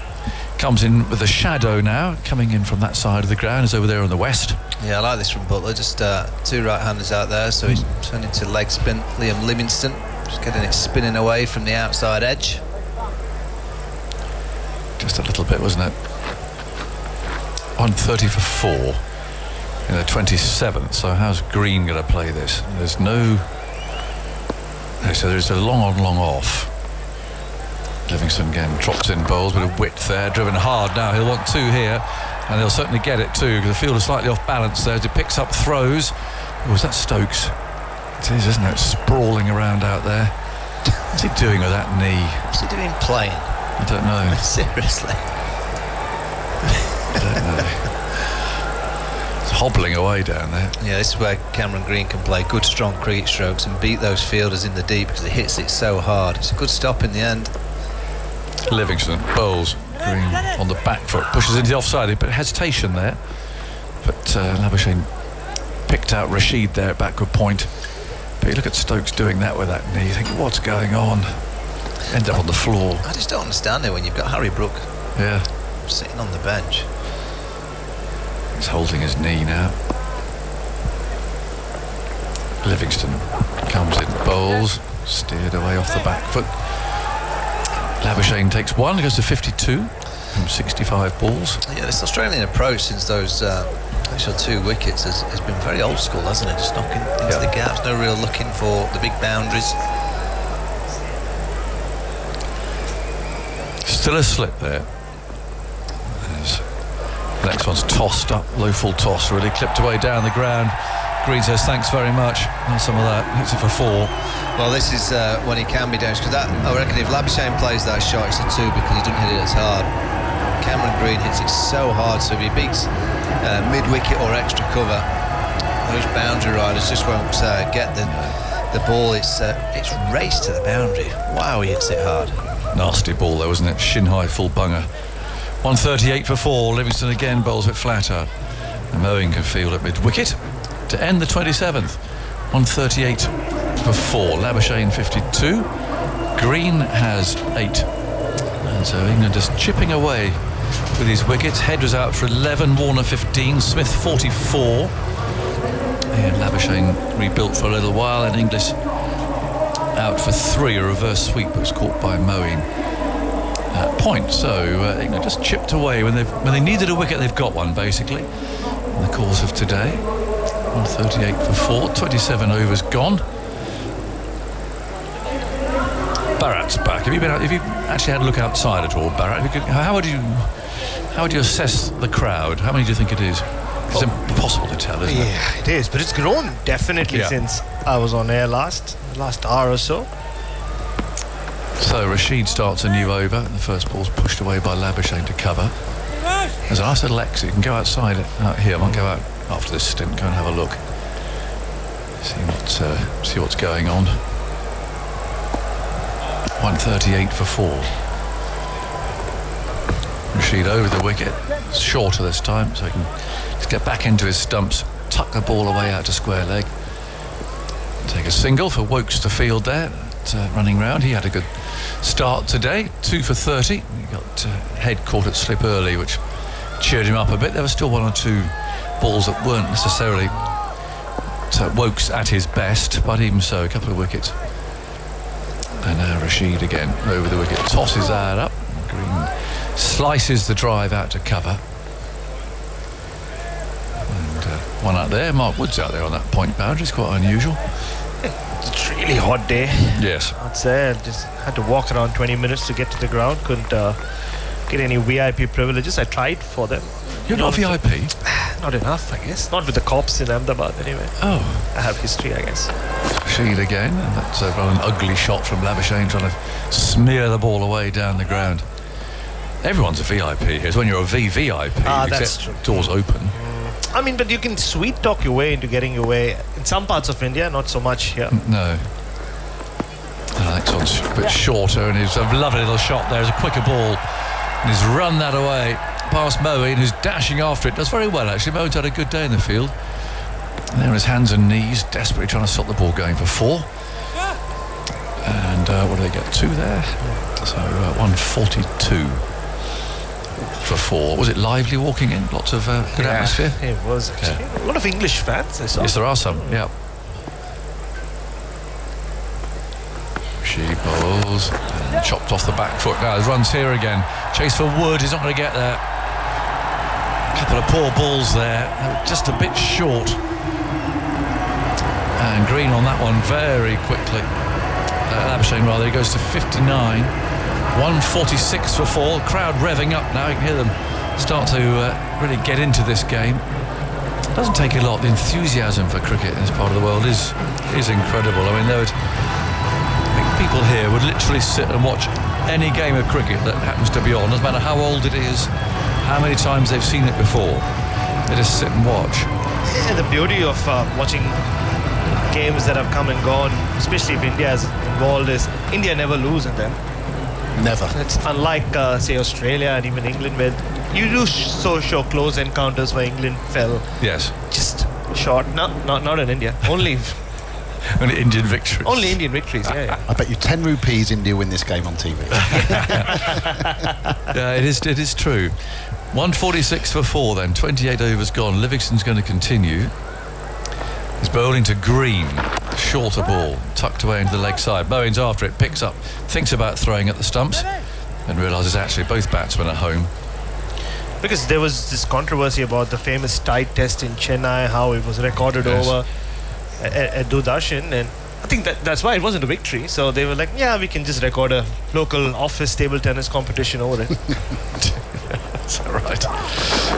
comes in with a shadow now, coming in from that side of the ground. Is over there on the west. Yeah, I like this from Butler. Just 2 right-handers out there, so he's turning to leg spin. Liam Livingston just getting it spinning away from the outside edge. Just a little bit, wasn't it? 130 for 4 in the 27th. So how's Green going to play this? There's no... So there's a long on, long off. Livingston again trots in bowls, bit of width there, driven hard now. He'll want 2 here, and he'll certainly get it too, because the field is slightly off balance there as he picks up throws. Oh, is that Stokes? It is, isn't it? Sprawling around out there. What's he doing with that knee? What's he doing playing? I don't know. Seriously. I don't know. It's hobbling away down there. Yeah, this is where Cameron Green can play good strong cricket strokes and beat those fielders in the deep, because it hits it so hard. It's a good stop in the end. Livingston bowls. Green on the back foot, pushes into the offside, a bit of hesitation there, but Labuschagne picked out Rashid there at backward point. But you look at Stokes doing that with that knee, you think, what's going on? End up on the floor. I just don't understand it when you've got Harry Brook sitting on the bench. He's holding his knee now. Livingston comes in, bowls, steered away off the back foot. Labuschagne takes one, goes to 52 from 65 balls. Yeah, this Australian approach since those actual 2 wickets has been very old school, hasn't it? Just knocking into the gaps, no real looking for the big boundaries. Still a slip there. The next one's tossed up, low full toss, really clipped away down the ground. Green says thanks very much on some of that. Hits it for 4. Well, this is when he can be down, because I reckon if Labuschagne plays that shot, it's a 2 because he doesn't hit it as hard. Cameron Green hits it so hard, so if he beats mid-wicket or extra cover, those boundary riders just won't get the ball. It's race to the boundary. Wow, he hits it hard. Nasty ball though, wasn't it? Shin high full bunger. 138 for 4. Livingston again bowls it flatter. And Mowing can field at mid-wicket to end the 27th. 138 for 4. Labuschagne 52. Green has 8. And so England just chipping away with his wickets. Head was out for 11, Warner 15, Smith 44. And Labuschagne rebuilt for a little while, and Inglis out for 3. A reverse sweep was caught by Mowing. Point. So England just chipped away when they needed a wicket. They've got one basically in the course of today. 138 for 4. 27 overs gone. Bharat's back. Have you actually had a look outside at all, Bharat? How would you assess the crowd? How many do you think it is? It's impossible to tell, isn't it? Yeah, it is, but it's grown definitely since I was on air last hour or so. So Rashid starts a new over. The first ball's pushed away by Labuschagne to cover. There's a nice little exit. You can go outside out here. I might go out after this stint, go and have a look. See what's going on. 138 for 4. Rashid over the wicket. It's shorter this time, so he can just get back into his stumps, tuck the ball away out to square leg. Take a single for Wokes to field there. Running round, he had a good start today. 2 for 30. He got head caught at slip early, which cheered him up a bit. There were still 1 or 2 balls that weren't necessarily Wokes at his best, but even so, a couple of wickets. And now Rashid again over the wicket, tosses that up. Green slices the drive out to cover. And one out there. Mark Wood's out there on that point boundary. It's quite unusual. It's a really hot day. Yes. I'd say I just had to walk around 20 minutes to get to the ground. Couldn't get any VIP privileges. I tried for them. You're not VIP? Not enough, I guess. Not with the cops in Ahmedabad, anyway. Oh. I have history, I guess. Rashid again, and that's an ugly shot from Labuschagne trying to smear the ball away down the ground. Everyone's a VIP here. It's when you're a VVIP, that's true. Doors open. I mean, but you can sweet talk your way into getting your way in some parts of India, not so much here. No. The next one's a bit shorter, and it's a lovely little shot there. It's a quicker ball, and he's run that away past Mowing, who's dashing after it. Does very well, actually. Mowing's had a good day in the field. And there on his hands and knees, desperately trying to stop the ball going for 4. And what do they get? 2 there. So 142 for 4. Was it lively walking in? Lots of good atmosphere? It was actually. A lot of English fans, I saw. Yes, there are some, yeah. She bowls and chopped off the back foot. Now he runs here again. Chase for Wood, he's not going to get there. A couple of poor balls there, just a bit short. And Green on that one very quickly. Labuschagne rather, he goes to 59. 146 for 4. Crowd revving up now. You can hear them start to really get into this game. It doesn't take a lot. The enthusiasm for cricket in this part of the world is incredible. I mean, people here would literally sit and watch any game of cricket that happens to be on, doesn't matter how old it is, how many times they've seen it before. They just sit and watch. Yeah, the beauty of watching games that have come and gone, especially if India is involved, is India never lose in them. Never. It's unlike, say, Australia and even England, where you do show close encounters where England fell. Yes. Just short. Not in India. Only Indian victories. Only Indian victories, yeah. I bet you 10 rupees India win this game on TV. Yeah, it is true. 146 for 4 then, 28 overs gone. Livingston's going to continue. He's bowling to Green, shorter ball, tucked away into the leg side. Bowen's after it, picks up, thinks about throwing at the stumps, and realises actually both batsmen are home. Because there was this controversy about the famous tight test in Chennai, how it was recorded over at Doordarshan, and I think that's why it wasn't a victory. So they were like, yeah, we can just record a local office table tennis competition over it. That's right.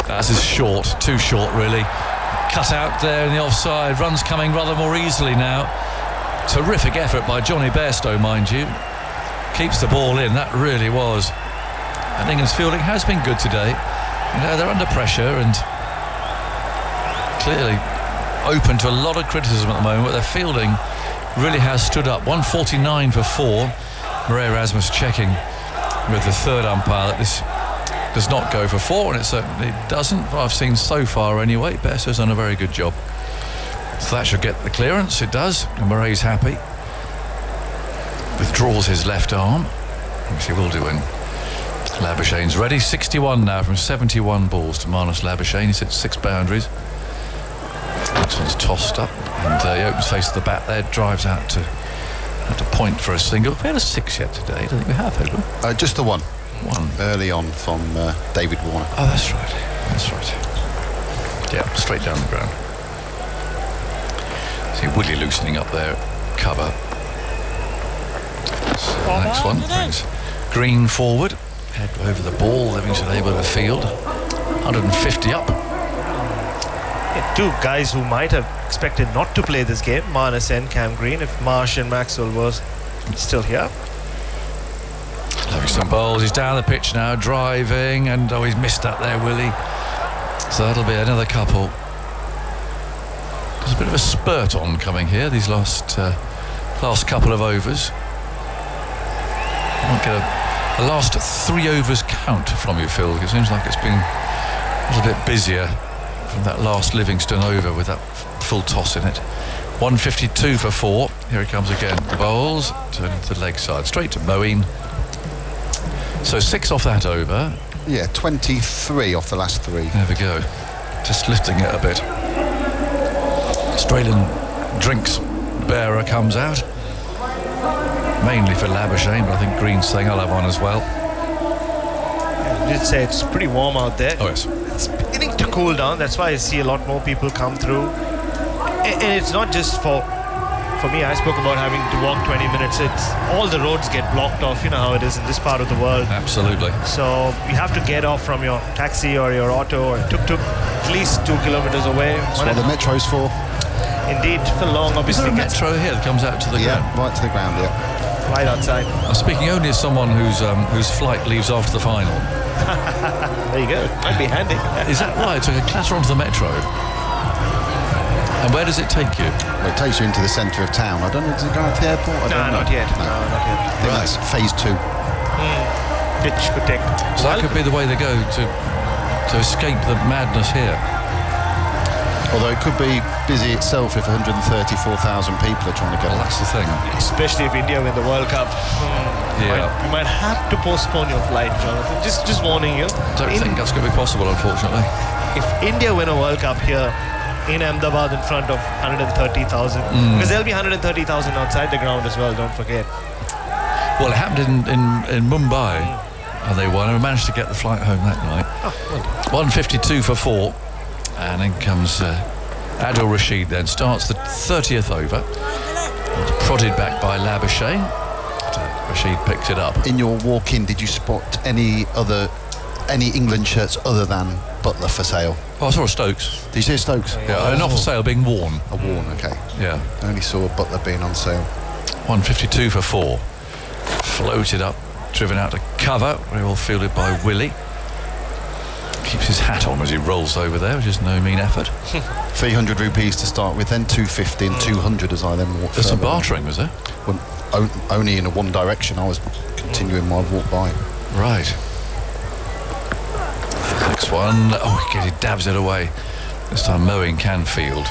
That's is short, too short really. Cut out there in the offside. Runs coming rather more easily now. Terrific effort by Johnny Bairstow, mind you. Keeps the ball in, that really was. And England's fielding has been good today. You know, they're under pressure and clearly open to a lot of criticism at the moment, but their fielding really has stood up. 149 for 4. Marais Erasmus checking with the third umpire that this does not go for 4, and it certainly doesn't. I've seen so far anyway. Bairstow's done a very good job. So that should get the clearance. It does. And Murray's happy. Withdraws his left arm, which he will do when Labuschagne's ready. 61 now from 71 balls to Marnus Labuschagne. He's hit 6 boundaries. This one's tossed up, and he opens face to the bat there, drives out to point for a single. We had a 6 yet today. I don't think we have, have we? Just the one. One early on from David Warner. Oh, that's right. That's right. Yeah, straight down the ground. See Willie loosening up there, cover. So the next one brings Green forward, head over the ball, Livingston able to field. 150 up. Yeah, 2 guys who might have expected not to play this game, Marnus and Cam Green, if Marsh and Maxwell was still here. Livingston bowls, he's down the pitch now, driving, and he's missed that there, Willie. So that'll be another couple. There's a bit of a spurt on coming here, these last couple of overs. I won't get a last 3 overs count from you, Phil. It seems like it's been a little bit busier from that last Livingston over with that full toss in it. 152 for 4. Here he comes again. Bowls, turning to the leg side, straight to Moeen. So 6 off that over. Yeah, 23 off the last 3. There we go. Just lifting it a bit. Australian drinks bearer comes out. Mainly for Labuschagne, but I think Green's saying I'll have one as well. I did say it's pretty warm out there. Oh yes. It's beginning to cool down. That's why I see a lot more people come through. And it's not just for me. I spoke about having to walk 20 minutes. It's all the roads get blocked off. You know how it is in this part of the world. Absolutely. So you have to get off from your taxi or your auto or tuk-tuk at least 2 kilometers away. That's what the metro's for. Indeed, for long, obviously. Is there a metro here that comes out to the ground? Yeah, right to the ground, yeah. Right outside. I'm speaking only as someone whose flight leaves after the final. There you go. Might be handy. Is that right? So you clatter onto the metro. And where does it take you? Well, it takes you into the centre of town. I don't know, does it go out to the airport? Not yet. No, not yet. I think that's phase 2. Which could take. So that could be the way they go to escape the madness here. Although it could be busy itself if 134,000 people are trying to get. Well, that's the thing. Especially if India win the World Cup. Yeah. You might have to postpone your flight, Jonathan. Just warning you. Don't think that's going to be possible, unfortunately. If India win a World Cup here in Ahmedabad in front of 130,000, because there'll be 130,000 outside the ground as well, don't forget. Well, it happened in Mumbai, and they won and managed to get the flight home that night. 152 for 4. And then comes Adil Rashid then starts the 30th over. It's prodded back by Labuschagne. Rashid picked it up. In your walk-in, did you spot any England shirts other than Butler for sale? Oh, I saw a Stokes. Did you see a Stokes? Yeah, not for sale, being worn. Worn, okay. Yeah. I only saw Butler being on sale. 152 for 4. Floated up, driven out to cover. Very well fielded by Willie. Keeps his hat on as he rolls over there, which is no mean effort. 300 rupees to start with, then 250 and 200 as I then walked. There's some bartering, was there? Well, only in a one direction. I was continuing my walk by. Right. Next one. Oh, he dabs it away. This time mowing Canfield.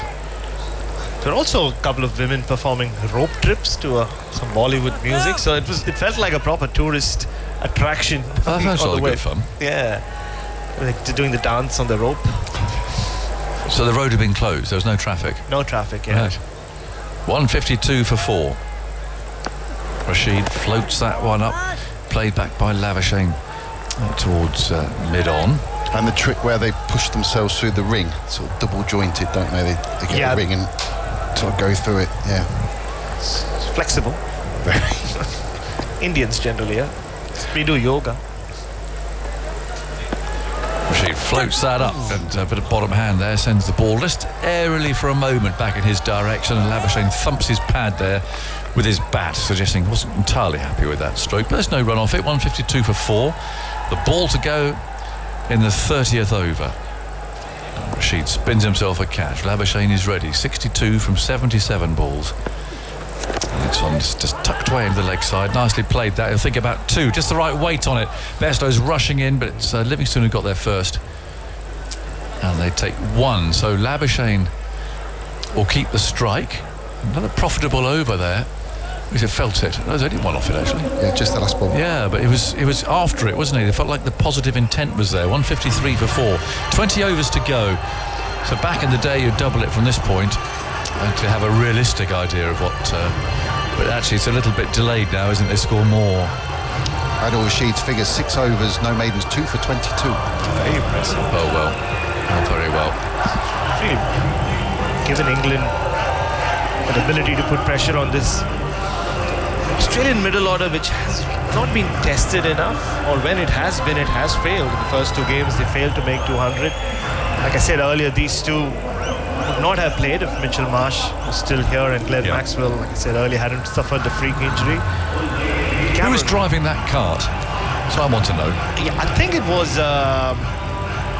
There were also a couple of women performing rope trips to some Bollywood music, so it felt like a proper tourist attraction. That sounds like good fun. Yeah. Like doing the dance on the rope. So the road had been closed. There was no traffic. No traffic, yeah. Right. 152 for 4. Rashid floats that one up. Played back by Labuschagne towards mid-on. And the trick where they push themselves through the ring, sort of double jointed, don't they? They get the ring and sort of go through it. Yeah. It's flexible. Very. Indians generally, yeah. We do yoga. She floats that up and a bit of bottom hand there, sends the ball just airily for a moment back in his direction, and Labuschagne thumps his pad there with his bat, suggesting he wasn't entirely happy with that stroke, but there's no run off it. 152 for 4. The ball to go in the 30th over. And Rashid spins himself a catch. Labuschagne is ready. 62 from 77 balls. And it's on just tucked away into the leg side. Nicely played that. He'll think about 2. Just the right weight on it. Bairstow's rushing in, but it's Livingstone who got there first. And they take 1. So Labuschagne will keep the strike. Another profitable over there. He felt it. There was only 1 off it, actually. Yeah, just the last ball. Yeah, but it was after it, wasn't it? It felt like the positive intent was there. 153 for 4. 20 overs to go. So back in the day, you'd double it from this point and to have a realistic idea of what... but actually, it's a little bit delayed now, isn't it? They score more. Adil Rashid's figures 6 overs, no maidens, 2 for 22. Very impressive. Oh, well. Oh, very well. Really given England an ability to put pressure on this Australian middle order, which has not been tested enough, or when it has been, it has failed. In the first 2 games, they failed to make 200. Like I said earlier, these two would not have played if Mitchell Marsh was still here and Glenn Maxwell, like I said earlier, hadn't suffered the freak injury. Who was driving that cart? So I want to know. Yeah, I think it was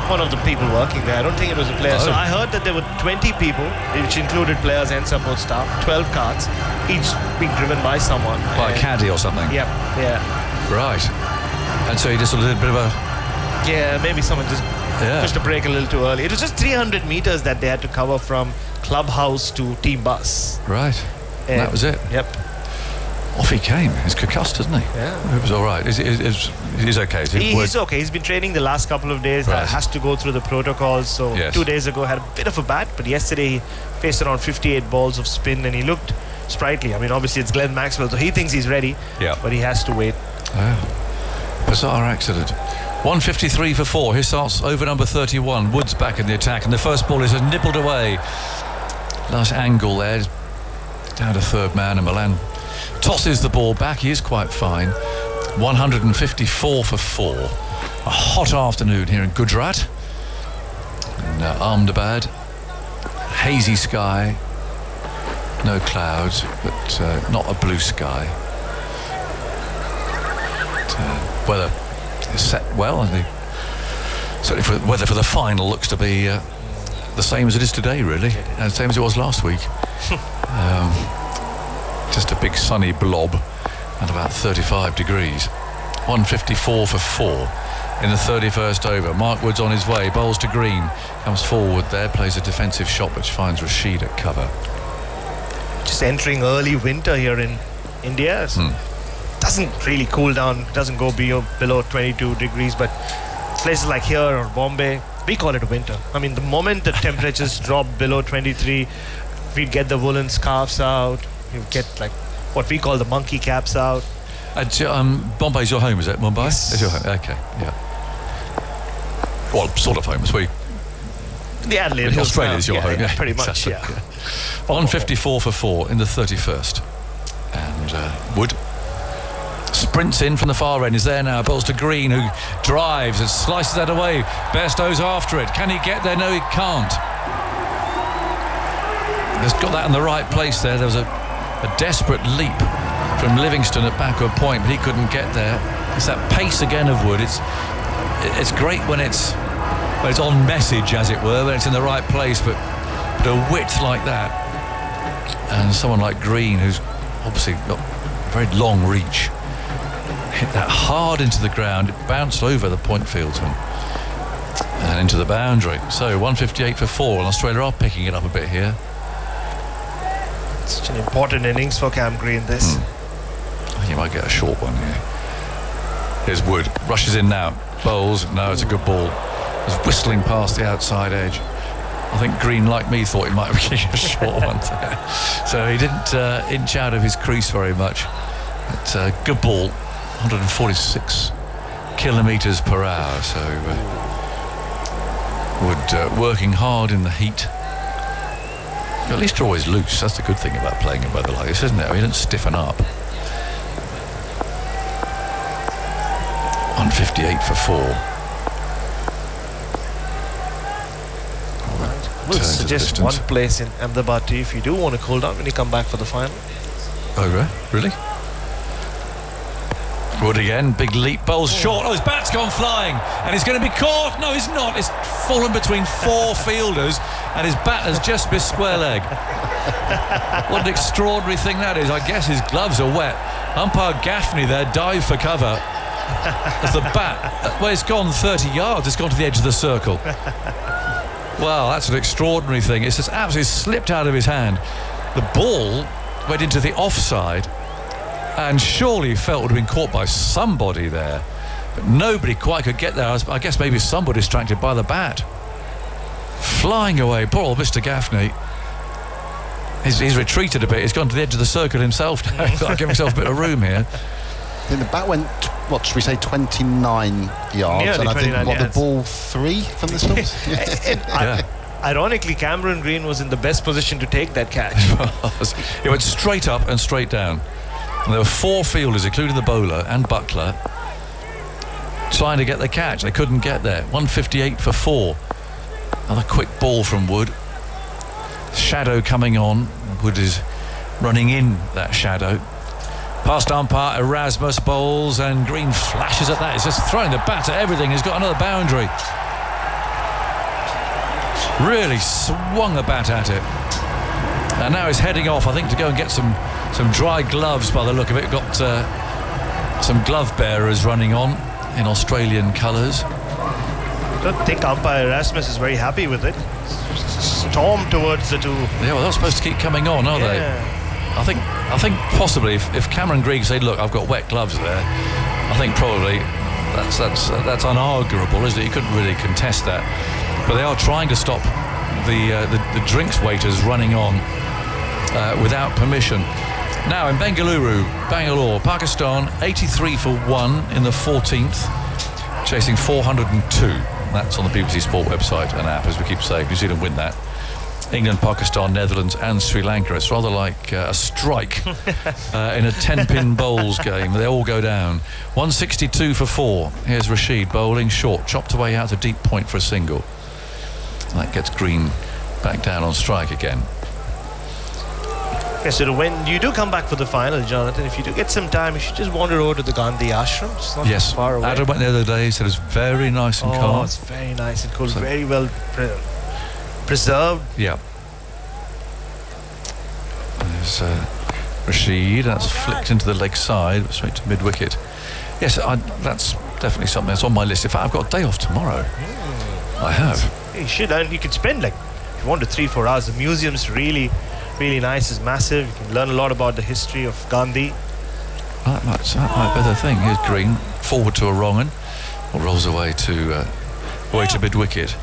one of the people working there. I don't think it was a player. So I heard that there were 20 people, which included players and support staff, 12 carts, each being driven by someone. By a caddy or something? Yeah. Right. And so he just did a bit of a... Yeah, maybe someone just pushed the brake a little too early. It was just 300 metres that they had to cover from clubhouse to team bus. Right. And that was it? Yep. Off he came. He's concussed, isn't he? Yeah. It was all right. He's okay. He's okay. He's been training the last couple of days. Right. Has to go through the protocols. So 2 days ago had a bit of a bat, but yesterday he faced around 58 balls of spin and he looked sprightly. I mean, obviously it's Glenn Maxwell, so he thinks he's ready, but he has to wait. Bizarre accident. 153 for 4. Here starts over number 31. Woods back in the attack, and the first ball is nibbled away. Nice angle there. Down to third man, and Malan tosses the ball back. He is quite fine. 154 for 4. A hot afternoon here in Gujarat, in Ahmedabad. Hazy sky, no clouds, but not a blue sky. But, weather is set well, and certainly the weather for the final looks to be the same as it is today, really, and the same as it was last week. Just a big sunny blob at about 35 degrees. 154 for 4 in the 31st over. Mark Wood's on his way, bowls to Green, comes forward there, plays a defensive shot which finds Rashid at cover. Just entering early winter here in India. Doesn't really cool down, doesn't go below 22 degrees, but places like here or Bombay, we call it winter. I mean, the moment the temperatures drop below 23, we'd get the woolen scarves out, you'd get like what we call the monkey caps out. Bombay's your home, is it? Mumbai? Yes. It's your home, okay, yeah. Well, sort of home, it's where the Adelaide Hills. Australia's your home, yeah, pretty much, yeah. 154 for 4 in the 31st. And Wood sprints in from the far end, is there now, bowls to Green, who drives and slices that away. Bairstow's after it. Can he get there? No, he can't. He's got that in the right place there. There was a desperate leap from Livingstone at backward point, but he couldn't get there. It's that pace again of Wood. It's great when it's on message, as it were, when it's in the right place, but a width like that, and someone like Green, who's obviously got very long reach, hit that hard into the ground. It bounced over the point fieldsman and into the boundary. So 158 for 4, and Australia are picking it up a bit here. Such an important innings for Cam Green, this. I think he might get a short one here. Here's Wood, rushes in now, bowls. No, it's a good ball. was whistling past the outside edge. I think Green, like me, thought he might be getting a short one there. So he didn't inch out of his crease very much. But good ball, 146 kilometres per hour. So Wood working hard in the heat. At least you're always loose. That's the good thing about playing in weather like this, isn't it? You don't stiffen up. 158 for 4. We'll suggest one place in Ahmedabad to you if you do want to cool down when you come back for the final. Oh, really? Wood again, big leap, bowls short. Oh, his bat's gone flying, and he's going to be caught. No, he's not. It's fallen between 4 fielders, and his bat has just missed square leg. What an extraordinary thing that is. I guess his gloves are wet. Umpire Gaffney there dived for cover as the bat, well, it's gone 30 yards. It's gone to the edge of the circle. Well, that's an extraordinary thing. It's just absolutely slipped out of his hand. The ball went into the offside, and surely felt would have been caught by somebody there, but nobody quite could get there. I guess maybe somebody distracted by the bat. Flying away, poor old Mr. Gaffney. He's retreated a bit. He's gone to the edge of the circle himself now. He's got to give himself a bit of room here. I think the bat went, what should we say, 29 yards, Nearly and I think yards. the ball 3 from the stumps. Ironically, Cameron Green was in the best position to take that catch. It went straight up and straight down. And there were 4 fielders, including the bowler and Buckler, trying to get the catch. They couldn't get there. 158 for 4. Another quick ball from Wood. Shadow coming on. Wood is running in that shadow. Past umpire Erasmus bowls, and Green flashes at that. He's just throwing the bat at everything. He's got another boundary. Really swung the bat at it. And now he's heading off, I think, to go and get some dry gloves by the look of it. Got some glove bearers running on in Australian colours. I don't think umpire Erasmus is very happy with it. Storm towards the 2. Yeah, well, they're supposed to keep coming on, aren't they? I think possibly if Cameron Green said, look, I've got wet gloves there, I think probably that's unarguable, isn't it? You couldn't really contest that. But they are trying to stop the drinks waiters running on without permission. Now in Bangalore, Pakistan 83 for 1 in the 14th, chasing 402. That's on the BBC Sport website and app, as we keep saying. New Zealand win that. England, Pakistan, Netherlands and Sri Lanka. It's rather like a strike in a 10-pin bowls game. They all go down. 162 for 4. Here's Rashid bowling short, chopped away out to deep point for a single. And that gets Green back down on strike again. Okay, so when you do come back for the final, Jonathan, if you do get some time, you should just wander over to the Gandhi Ashram. It's not far away. Adam went the other day. He said it's very nice and calm. Oh, it's very nice and cool. So very well preserved. Yeah. There's Rashid. That's flicked into the leg side, straight to mid-wicket. Yes, that's definitely something that's on my list. In fact, I've got a day off tomorrow. I have. You should, and you could spend, if you want, 3-4 hours. The museum's really nice. It's massive. You can learn a lot about the history of Gandhi. That might be the thing. Here's Green forward to a wrong one, or rolls away to mid wicket.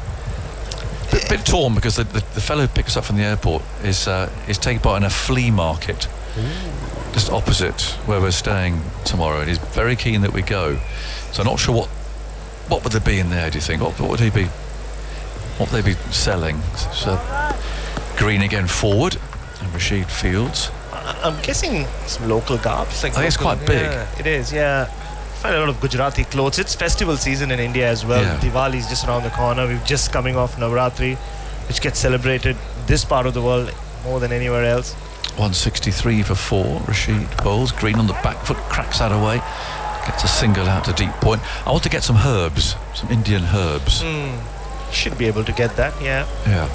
Bit torn because the fellow who picks us up from the airport is taking part in a flea market just opposite where we're staying tomorrow, and he's very keen that we go. So I'm not sure what would there be in there. Do you think? What would they be selling? So Green again forward, and Rashid fields. I'm guessing some local garbs. I think it's quite big. Yeah, it is, yeah. I find a lot of Gujarati clothes. It's festival season in India as well. Yeah. Diwali's just around the corner. We're just coming off Navratri, which gets celebrated this part of the world more than anywhere else. 163 for 4. Rashid bowls. Green on the back foot, cracks that away. Gets a single out to deep point. I want to get some herbs, some Indian herbs. Should be able to get that, yeah. Yeah.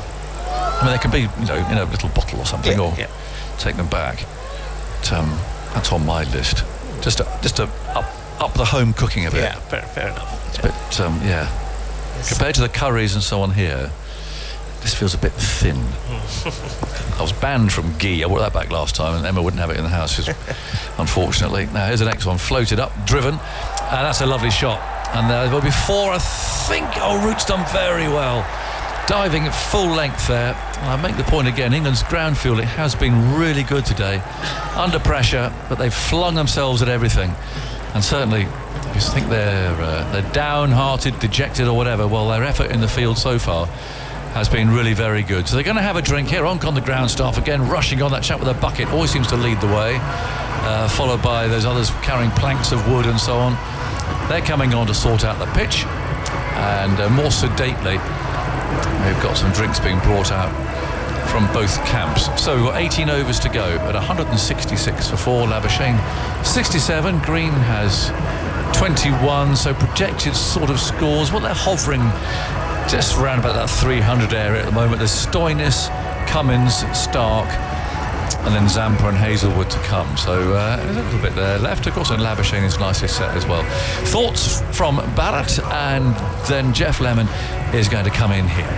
I mean, they can be, in a little bottle or something, or take them back. But, that's on my list. Just to up the home cooking a bit. Yeah, fair enough. It's a bit, Yes. Compared to the curries and so on here, this feels a bit thin. I was banned from ghee. I brought that back last time, and Emma wouldn't have it in the house, unfortunately. Now here's the next one, floated up, driven, and that's a lovely shot. And before, I think, Root's done very well. Diving at full length there. And I make the point again, England's ground field, it has been really good today. Under pressure, but they've flung themselves at everything. And certainly, if you think they're downhearted, dejected or whatever, well, their effort in the field so far has been really very good. So they're going to have a drink here. On the ground staff again, rushing on. That chap with a bucket always seems to lead the way, followed by those others carrying planks of wood and so on. They're coming on to sort out the pitch, and more sedately, they've got some drinks being brought out from both camps. So we've got 18 overs to go at 166 for 4. Labuschagne 67. Green has 21. So projected sort of scores, well, they're hovering just around about that 300 area at the moment. There's Stoinis, Cummins, Stark, and then Zampa and Hazelwood to come. So there's a little bit there left. Of course, and Labuschagne is nicely set as well. Thoughts from Barrett, and then Jeff Lemon is going to come in here.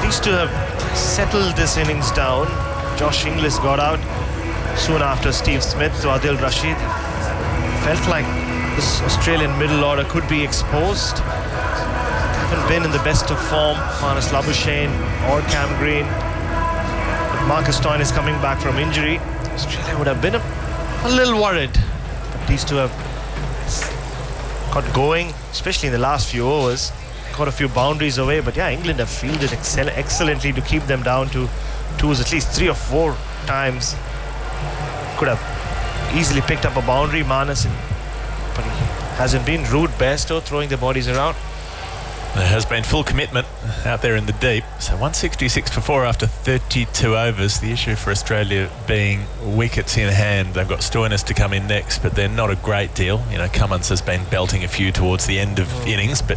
These two have settled this innings down. Josh Inglis got out soon after Steve Smith to Adil Rashid. Felt like this Australian middle order could be exposed. Haven't been in the best of form, Marnus Labuschagne or Cam Green. But Marcus Stoinis coming back from injury. Australia would have been a little worried. But these two have got going, especially in the last few overs. Got a few boundaries away, but yeah, England have fielded excellently to keep them down to twos at least 3 or 4 times. Could have easily picked up a boundary, Marnus, but he hasn't been. Rude Bairstow throwing the bodies around. There has been full commitment out there in the deep. So 166 for 4 after 32 overs. The issue for Australia being wickets in hand. They've got Stoinis to come in next, but they're not a great deal. You know, Cummins has been belting a few towards the end of innings, but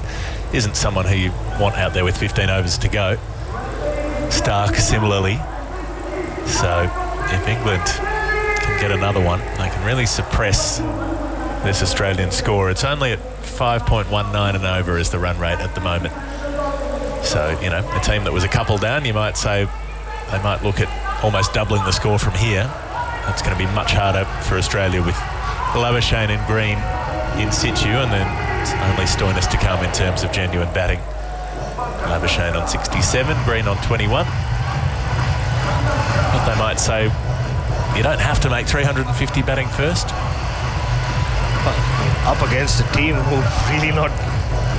isn't someone who you want out there with 15 overs to go. Stark similarly. So if England can get another one, they can really suppress this Australian score. It's only at 5.19 and over is the run rate at the moment. So, you know, a team that was a couple down, you might say they might look at almost doubling the score from here. That's going to be much harder for Australia with Labuschagne and Green in situ, and then it's only Stoinis to come in terms of genuine batting. Labuschagne on 67, Green on 21. But they might say you don't have to make 350 batting first. Up against a team who've really not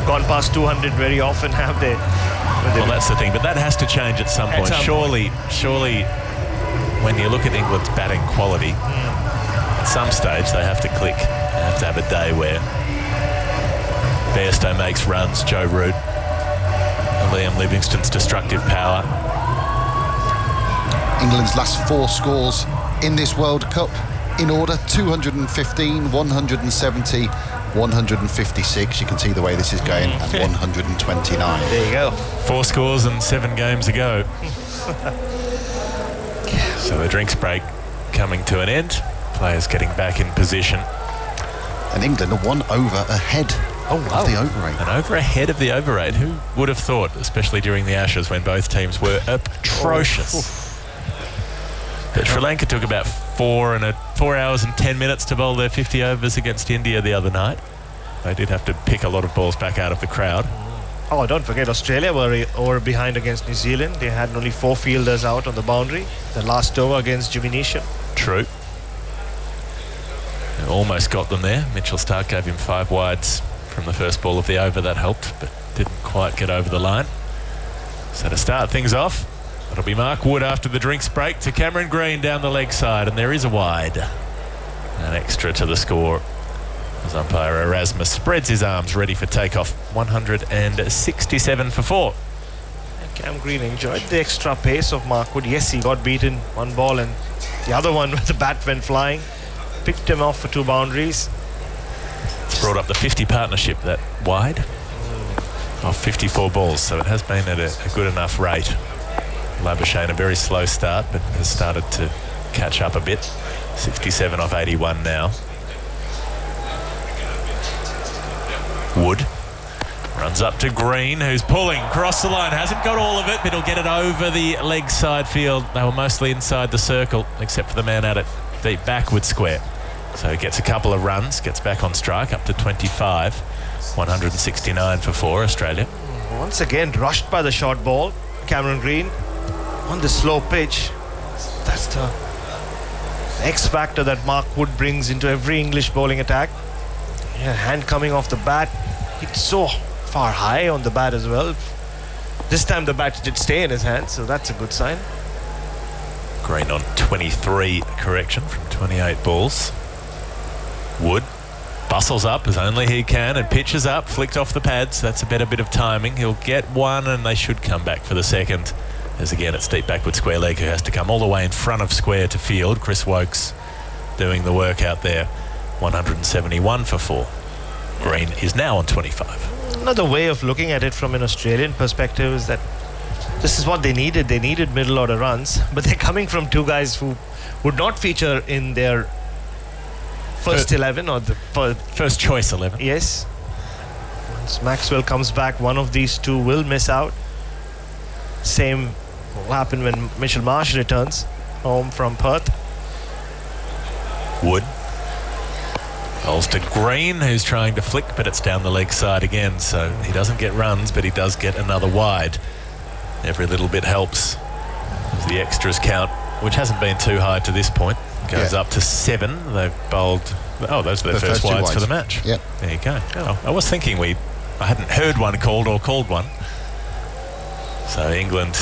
gone past 200 very often, have they? Well, that's the thing, but that has to change at some point. Surely, when you look at England's batting quality, at some stage they have to click. They have to have a day where Bairstow makes runs, Joe Root, Liam Livingstone's destructive power. England's last 4 scores in this World Cup in order: 215, 170, 156. You can see the way this is going, and 129. There you go. 4 scores and 7 games ago. So the drinks break coming to an end. Players getting back in position. And England are 1 over ahead of the over rate. And over ahead of the over rate. Who would have thought, especially during the Ashes when both teams were atrocious. But Sri Lanka took about 4 hours and 10 minutes to bowl their 50 overs against India the other night. They did have to pick a lot of balls back out of the crowd. Oh, don't forget, Australia were behind against New Zealand. They had only 4 fielders out on the boundary. The last over against Jubinisha. True. They almost got them there. Mitchell Stark gave him 5 wides from the first ball of the over. That helped, but didn't quite get over the line. So to start things off, it'll be Mark Wood after the drinks break to Cameron Green down the leg side, and there is a wide. An extra to the score as umpire Erasmus spreads his arms ready for takeoff. 167 for 4. Cam Green enjoyed the extra pace of Mark Wood. Yes, he got beaten 1 ball, and the other one where the bat went flying. Picked him off for 2 boundaries. It's brought up the 50 partnership, that wide, of 54 balls, so it has been at a good enough rate. Labuschagne, a very slow start, but has started to catch up a bit. 67 off 81 now. Wood runs up to Green, who's pulling across the line. Hasn't got all of it, but he'll get it over the leg side field. They were mostly inside the circle, except for the man out at deep backward square. So he gets a couple of runs, gets back on strike, up to 25. 169 for 4, Australia. Once again, rushed by the short ball. Cameron Green on the slow pitch. That's the X factor that Mark Wood brings into every English bowling attack. Yeah, hand coming off the bat. It's so far high on the bat as well. This time the bat did stay in his hand, so that's a good sign. Green on 23 correction from 28 balls. Wood bustles up as only he can and pitches up, flicked off the pads. That's a better bit of timing. He'll get one and they should come back for the second. As again, it's deep backward square leg who has to come all the way in front of square to field. Chris Wokes doing the work out there. 171 for 4. Green is now on 25. Another way of looking at it from an Australian perspective is that this is what they needed. They needed middle order runs, but they're coming from two guys who would not feature in their first 11 or the first choice 11. Yes. Once Maxwell comes back, one of these two will miss out. Same will happen when Mitchell Marsh returns home from Perth. Wood bowls to Green, who's trying to flick, but it's down the leg side again, so he doesn't get runs, but he does get another wide. Every little bit helps. As the extras count, which hasn't been too high to this point, goes up to 7. They've bowled. Oh, those are their first wides for the match. Yep. There you go. Oh, I was thinking I hadn't heard one called or called one. So England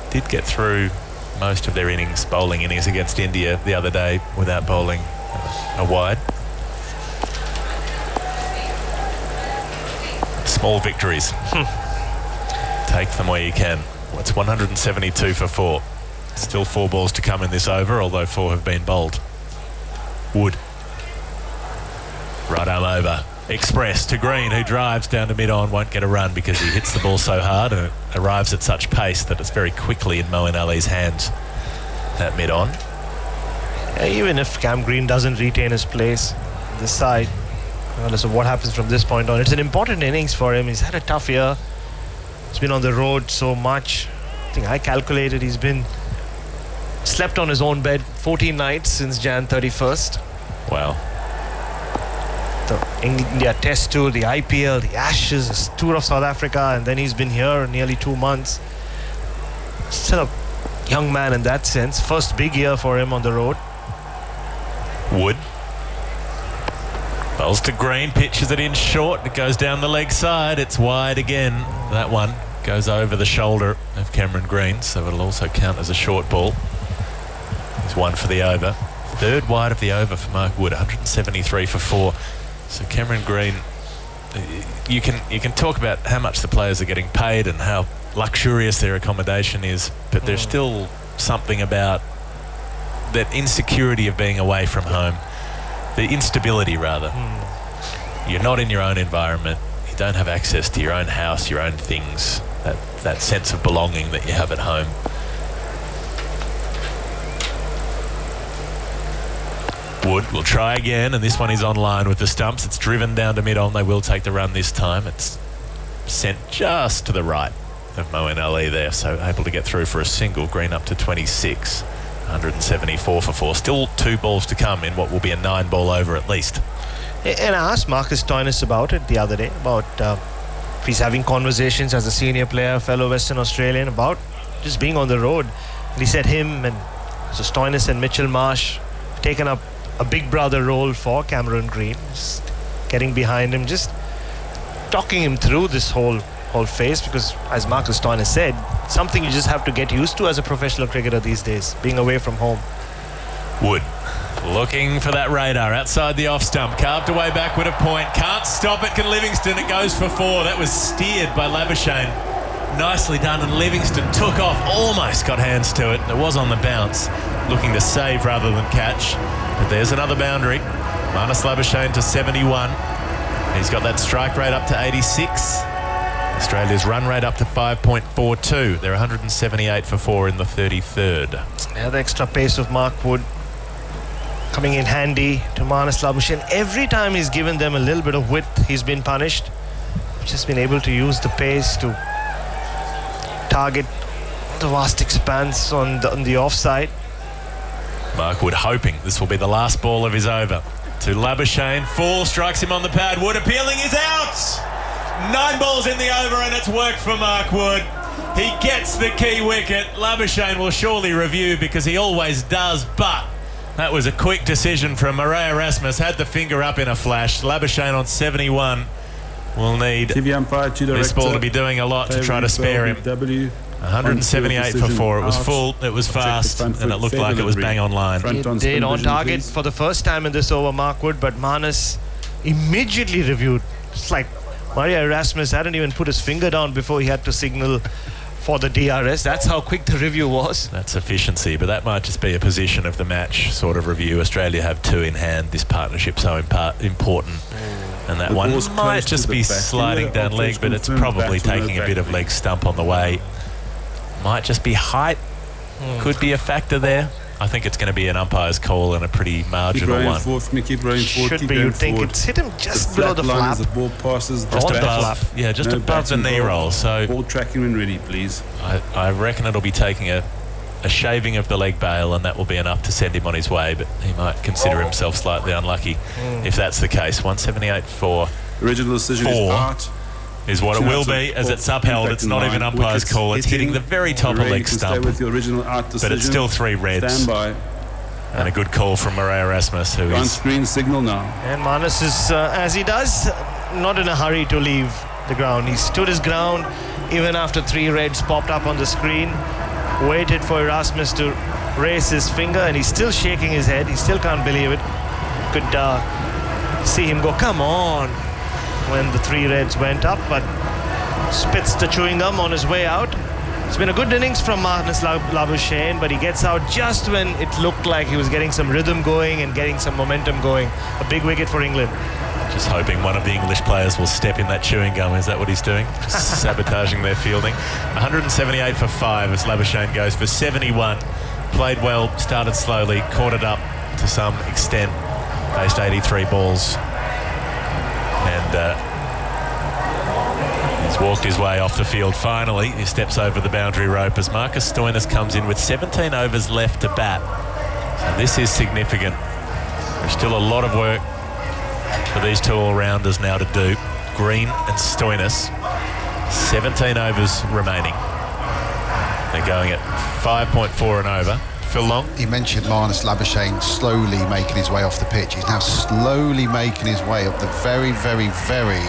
did get through most of their bowling innings against India the other day without bowling a wide. Small victories. Take them where you can. It's 172 for 4. Still 4 balls to come in this over, although 4 have been bowled. Wood. Right arm over. Express to Green, who drives down to mid-on, won't get a run because he hits the ball so hard and it arrives at such pace that it's very quickly in Moeen Ali's hands at mid-on. Yeah, even if Cam Green doesn't retain his place on this side, regardless of what happens from this point on, it's an important innings for him. He's had a tough year. He's been on the road so much. I think I calculated he's been slept on his own bed 14 nights since Jan 31st. Wow. The India Test Tour, the IPL, the Ashes, the Tour of South Africa, and then he's been here nearly 2 months. Still a young man in that sense. First big year for him on the road. Wood. Bowls to Green, pitches it in short. It goes down the leg side. It's wide again. That one goes over the shoulder of Cameron Green, so it'll also count as a short ball. He's 1 for the over. Third wide of the over for Mark Wood, 173 for 4. So Cameron Green, you can talk about how much the players are getting paid and how luxurious their accommodation is, but there's still something about that insecurity of being away from home, the instability rather. You're not in your own environment. You don't have access to your own house, your own things, that sense of belonging that you have at home. Wood will try again, and this one is on line with the stumps. It's driven down to mid-on. They will take the run this time. It's sent just to the right of Moeen Ali there, so able to get through for a single. Green up to 26. 174 for 4. Still 2 balls to come in what will be a 9-ball over at least. And I asked Marcus Stoinis about it the other day, about if he's having conversations as a senior player, fellow Western Australian, about just being on the road. And he said him and so Stoinis and Mitchell Marsh taken up a big brother role for Cameron Green, just getting behind him, just talking him through this whole phase, because as Marcus Stoinis said, something you just have to get used to as a professional cricketer these days, being away from home. Wood looking for that radar outside the off stump, carved away backward a point, can't stop it, can Livingston, it goes for 4. That was steered by Labuschagne, nicely done, and Livingston took off, almost got hands to it. It was on the bounce, looking to save rather than catch, but there's another boundary. Marnus Labuschagne to 71. He's got that strike rate up to 86. Australia's run rate up to 5.42. They're 178 for 4 in the 33rd. Yeah, the extra pace of Mark Wood coming in handy to Marnus Labuschagne. Every time he's given them a little bit of width, he's been punished. Just been able to use the pace to target the vast expanse on the offside. Mark Wood hoping this will be the last ball of his over. To Labuschagne, 4 strikes him on the pad. Wood appealing is out. 9 balls in the over, and it's worked for Mark Wood. He gets the key wicket. Labuschagne will surely review because he always does, but that was a quick decision from Murray Erasmus. Had the finger up in a flash. Labuschagne on 71 will need this ball to be doing a lot to try to spare him. 178 for 4. It was full, it was fast, and it looked like it was bang on line. It did on target for the first time in this over, Mark Wood, but Manas immediately reviewed. It's like Maria Erasmus hadn't even put his finger down before he had to signal for the DRS. That's how quick the review was. That's efficiency, but that might just be a position of the match sort of review. Australia have 2 in hand. This partnership's so important. And that one might just be sliding down leg, but it's probably taking a bit of leg stump on the way. Might just be height. Could be a factor there. I think it's going to be an umpire's call and a pretty marginal one. Should be. You'd think it's hit him just below the flap. The ball passes just above, yeah, just above the knee roll. So ball tracking when ready, please. I reckon it'll be taking a shaving of the leg bail, and that will be enough to send him on his way, but he might consider himself slightly unlucky if that's the case. 178 for original decision 4 is what it will be as it's upheld. It's not even umpire's call. It's hitting the very top of leg stump, but it's still 3 reds. And a good call from Murray Erasmus, who is screen signal now. And Manas is, as he does, not in a hurry to leave the ground. He stood his ground even after 3 reds popped up on the screen. Waited for Erasmus to raise his finger, and he's still shaking his head. He still can't believe it. Could see him go, come on, when the 3 reds went up, but spits the chewing gum on his way out. It's been a good innings from Manas Labuschagne, but he gets out just when it looked like he was getting some rhythm going and getting some momentum going. A big wicket for England. Just hoping one of the English players will step in that chewing gum. Is that what he's doing? Just sabotaging their fielding. 178 for 5 as Labuschagne goes for 71. Played well, started slowly, caught it up to some extent. Faced 83 balls. And he's walked his way off the field finally. He steps over the boundary rope as Marcus Stoinis comes in with 17 overs left to bat. So this is significant. There's still a lot of work for these 2 all-rounders now to do. Green and Stoinis. 17 overs remaining. They're going at 5.4 and over. Phil Long? He mentioned Manas Labuschagne slowly making his way off the pitch. He's now slowly making his way up the very, very, very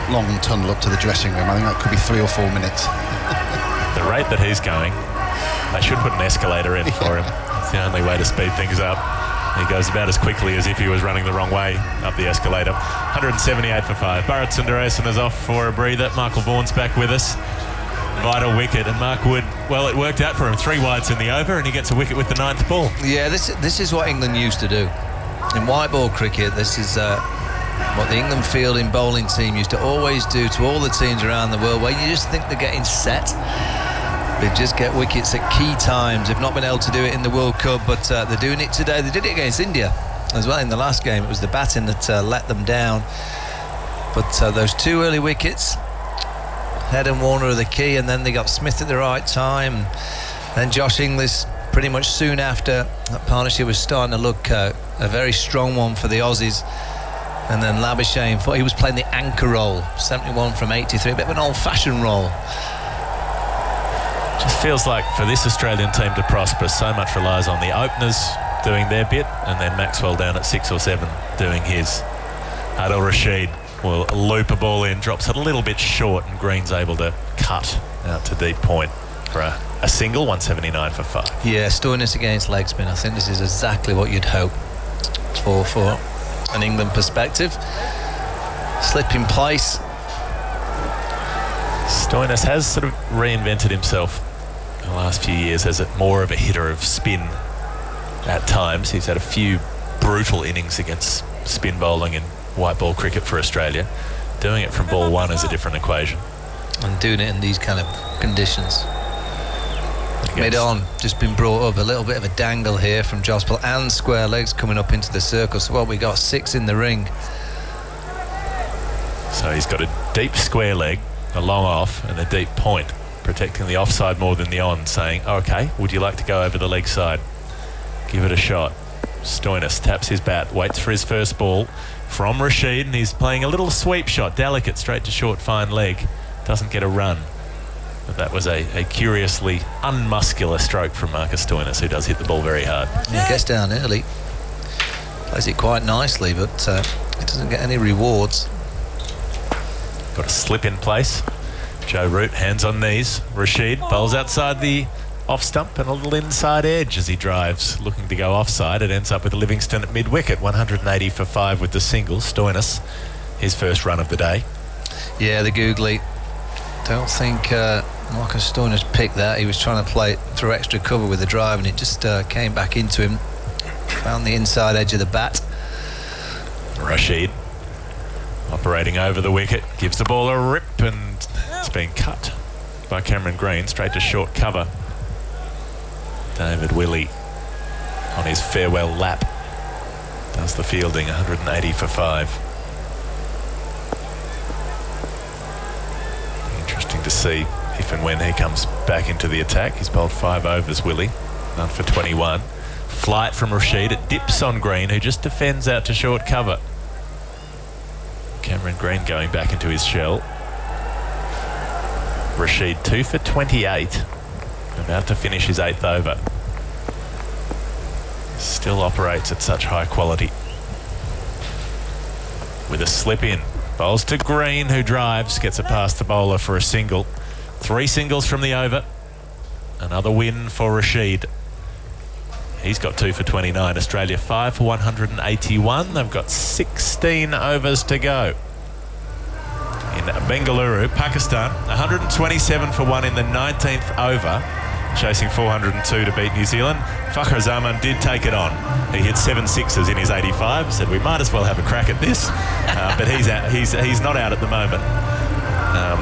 long tunnel up to the dressing room. I think that could be 3 or 4 minutes. The rate that he's going, they should put an escalator in for him. It's the only way to speed things up. He goes about as quickly as if he was running the wrong way up the escalator. 178 for 5. Bharat Sundaresan is off for a breather. Michael Vaughan's back with us. Vital wicket, and Mark Wood, well, it worked out for him. 3 wides in the over, and he gets a wicket with the 9th ball. Yeah, this is what England used to do. In white ball cricket, this is what the England fielding bowling team used to always do to all the teams around the world, where you just think they're getting set. They just get wickets at key times. They've not been able to do it in the World Cup, but they're doing it today. They did it against India as well in the last game. It was the batting that let them down. But those 2 early wickets, Head and Warner are the key, and then they got Smith at the right time. And Josh Inglis pretty much soon after. That partnership was starting to look a very strong one for the Aussies. And then Labuschagne, he was playing the anchor role, 71 from 83, a bit of an old-fashioned role. Just feels like for this Australian team to prosper, so much relies on the openers doing their bit, and then Maxwell down at 6 or 7 doing his. Adil Rashid will loop a ball in, drops it a little bit short, and Green's able to cut out to deep point for a single. 179 for 5. Yeah, Stoinis against leg spin. I think this is exactly what you'd hope for an England perspective. Slip in place. Stoinis has sort of reinvented himself in the last few years as more of a hitter of spin at times. He's had a few brutal innings against spin bowling in white ball cricket for Australia. Doing it from ball 1 is a different equation. And doing it in these kind of conditions. Mid-on, just been brought up, a little bit of a dangle here from Jospel, and square legs coming up into the circle. So what we got, 6 in the ring. So he's got a deep square leg, a long off, and a deep point, protecting the offside more than the on, saying, okay, would you like to go over the leg side? Give it a shot. Stoinis taps his bat, waits for his first ball, from Rashid, and he's playing a little sweep shot, delicate, straight to short, fine leg. Doesn't get a run. But that was a curiously unmuscular stroke from Marcus Stoinis, who does hit the ball very hard. Yeah, gets down early. Plays it quite nicely, but it doesn't get any rewards. Got a slip in place. Joe Root, hands on knees. Rashid bowls outside the off stump and a little inside edge as he drives, looking to go offside. It ends up with Livingston at mid-wicket, 180 for 5 with the single. Stoinis, his first run of the day. Yeah, the googly. Don't think Marcus Stoinis picked that. He was trying to play it through extra cover with the drive, and it just came back into him. Found the inside edge of the bat. Rashid operating over the wicket, gives the ball a rip, and it's been cut by Cameron Green straight to short cover. David Willey on his farewell lap does the fielding, 180 for 5. Interesting to see if and when he comes back into the attack. He's bowled 5 overs, Willey, none for 21. Flight from Rashid, it dips on Green, who just defends out to short cover. Cameron Green going back into his shell. Rashid 2 for 28, about to finish his 8th over. Still operates at such high quality. With a slip in, bowls to Green, who drives, gets it past the bowler for a single. 3 singles from the over. Another win for Rashid. He's got 2 for 29. Australia 5 for 181. They've got 16 overs to go. In Bengaluru, Pakistan, 127 for 1 in the 19th over, chasing 402 to beat New Zealand. Fakhar Zaman did take it on. He hit 7 sixes in his 85. Said we might as well have a crack at this, but he's out. He's not out at the moment.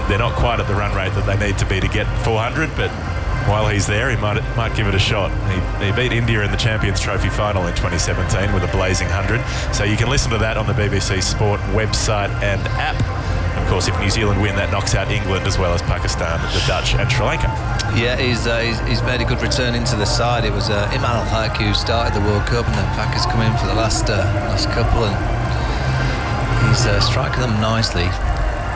They're not quite at the run rate that they need to be to get 400, but while he's there, he might give it a shot. He beat India in the Champions Trophy final in 2017 with a blazing 100. So you can listen to that on the BBC Sport website and app. Of course, if New Zealand win, that knocks out England as well as Pakistan, the Dutch and Sri Lanka. Yeah, he's made a good return into the side. It was Imran Al-Haq who started the World Cup, and then Paki's come in for the last couple, and he's striking them nicely.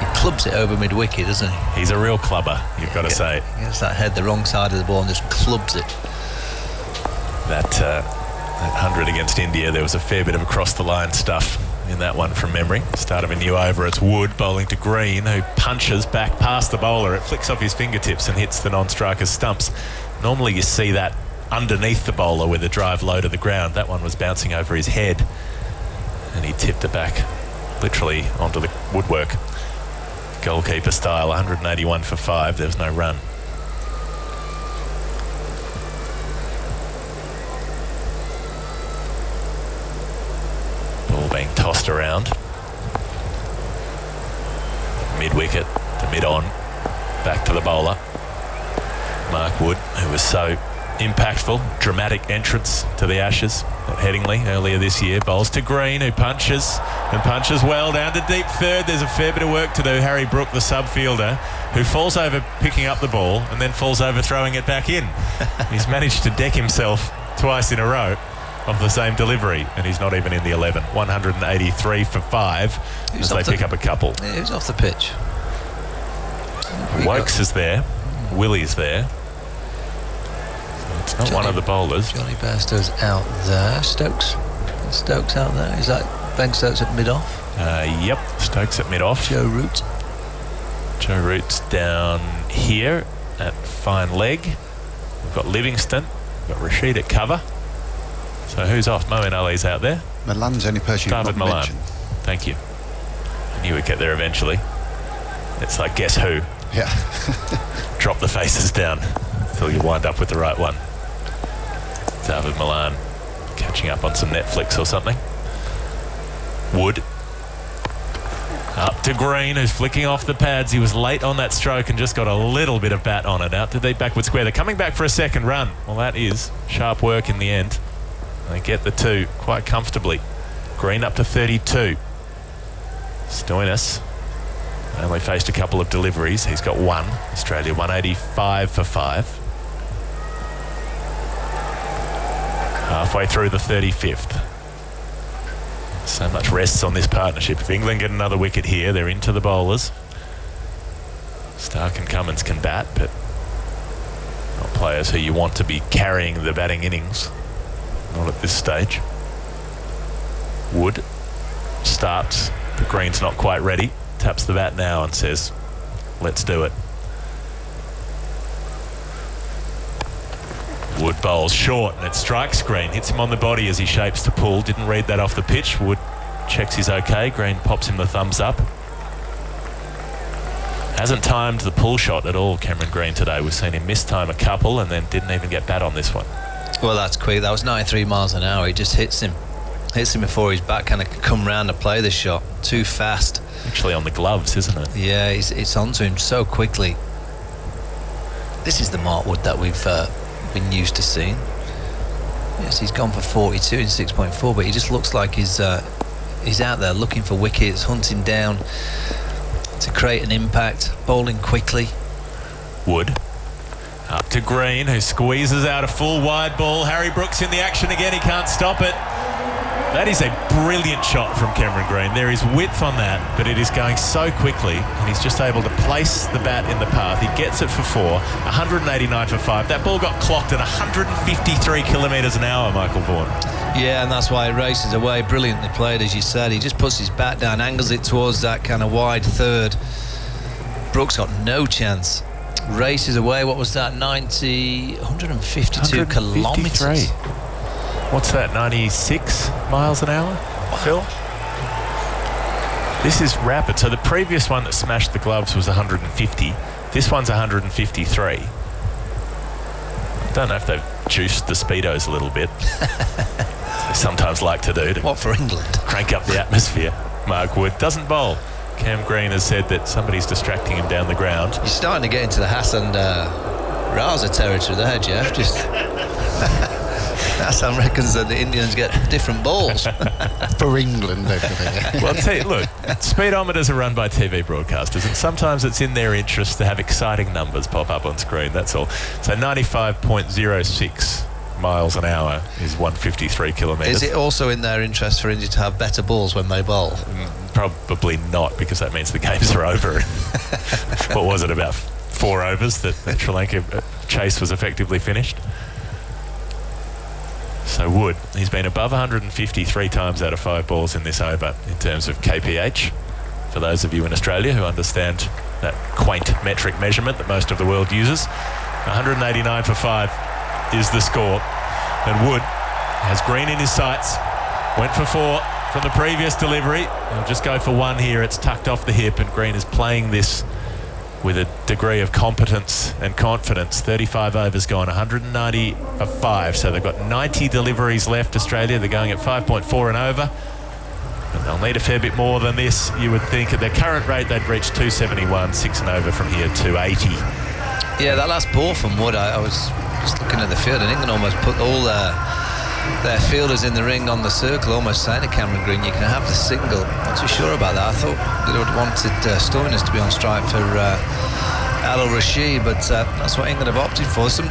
He clubs it over mid-wicket, doesn't he? He's a real clubber, you've got to say. He gets that head the wrong side of the ball and just clubs it. That 100 against India, there was a fair bit of across-the-line stuff in that one from memory. Start of a new over, it's Wood bowling to Green, who punches back past the bowler. It flicks off his fingertips and hits the non-striker's stumps. Normally you see that underneath the bowler with a drive low to the ground. That one was bouncing over his head, and he tipped it back literally onto the woodwork. Goalkeeper style, 181 for 5. There was no run. Ball being tossed around. Mid-wicket to mid-on. Back to the bowler. Mark Wood, who was so impactful, dramatic entrance to the Ashes at Headingley earlier this year. Bowls to Green, who punches well down to deep third. There's a fair bit of work to do. Harry Brook, the sub-fielder, who falls over picking up the ball and then falls over throwing it back in. He's managed to deck himself twice in a row of the same delivery, and he's not even in the 11. 183 for 5 as they pick up a couple. Yeah, he was off the pitch. Wokes is there. Willie's there. It's not one of the bowlers. Johnny Bairstow's out there. Stokes out there. Is that Ben Stokes at mid-off? Yep, Stokes at mid-off. Joe Root. Joe Root's down here at fine leg. We've got Livingston. We've got Rashid at cover. So who's off? Moeen Ali's out there. Malan's the only person you've David not Malan. mentioned. Thank you. I knew we'd get there eventually. It's like guess who? Yeah. Drop the faces down until you wind up with the right one. David Malan catching up on some Netflix or something. Wood up to Green, who's flicking off the pads. He was late on that stroke and just got a little bit of bat on it. Out to deep backward square. They're coming back for a second run. Well, that is sharp work in the end. They get the 2 quite comfortably. Green up to 32. Stoinis only faced a couple of deliveries. He's got 1. Australia 185 for 5. Halfway through the 35th. So much rests on this partnership. If England get another wicket here, they're into the bowlers. Stark and Cummins can bat, but not players who you want to be carrying the batting innings. Not at this stage. Wood starts, but Green's not quite ready. Taps the bat now and says, let's do it. Wood bowls short and it strikes Green. Hits him on the body as he shapes to pull. Didn't read that off the pitch. Wood checks he's okay. Green pops him the thumbs up. Hasn't timed the pull shot at all, Cameron Green, today. We've seen him mistime a couple and then didn't even get bat on this one. Well, that's quick. That was 93 miles an hour. He just hits him before his back kind of come round to play the shot. Too fast. Actually on the gloves, isn't it? Yeah, it's onto him so quickly. This is the Mark Wood that we've been used to seeing. Yes, he's gone for 42 in 6.4, but he just looks like he's out there looking for wickets, hunting down to create an impact, bowling quickly. Wood up to Green, who squeezes out a full wide ball. Harry Brooks in the action again. He can't stop it. That is a brilliant shot from Cameron Green. There is width on that, but it is going so quickly, and he's just able to place the bat in the path. He gets it for 4, 189 for 5. That ball got clocked at 153 kilometres an hour, Michael Vaughan. Yeah, and that's why it races away. Brilliantly played, as you said. He just puts his bat down, angles it towards that kind of wide third. Brooks got no chance. Races away. What was that? 152 kilometres. What's that, 96 miles an hour, Phil? This is rapid. So the previous one that smashed the gloves was 150. This one's 153. I don't know if they've juiced the speedos a little bit. They sometimes like to do. What for England? Crank up the atmosphere. Mark Wood doesn't bowl. Cam Green has said that somebody's distracting him down the ground. You're starting to get into the Hassan Raza territory there, Jeff. Just... Hassan reckons that the Indians get different balls. For England, well, I'll tell you, look, speedometers are run by TV broadcasters, and sometimes it's in their interest to have exciting numbers pop up on screen, that's all. So 95.06 miles an hour is 153 kilometres. Is it also in their interest for India to have better balls when they bowl? Probably not, because that means the games are over. What was it, about 4 overs that Sri Lanka chase was effectively finished? So Wood, he's been above 153 times out of 5 balls in this over in terms of kph. For those of you in Australia who understand that quaint metric measurement that most of the world uses, 189 for 5 is the score. And Wood has Green in his sights, went for 4 from the previous delivery. He'll just go for 1 here. It's tucked off the hip, and Green is playing this with a degree of competence and confidence. 35 overs gone, 190 for 5. So they've got 90 deliveries left, Australia. They're going at 5.4 and over. And they'll need a fair bit more than this, you would think. At their current rate, they'd reach 271, 6 and over from here, 280. Yeah, that last ball from Wood, I was just looking at the field, and England almost put all their fielders in the ring on the circle, almost saying to Cameron Green, you can have the single. Not too sure about that. I thought they would have wanted Stoinis to be on strike for Al Rashid, but that's what England have opted for. Some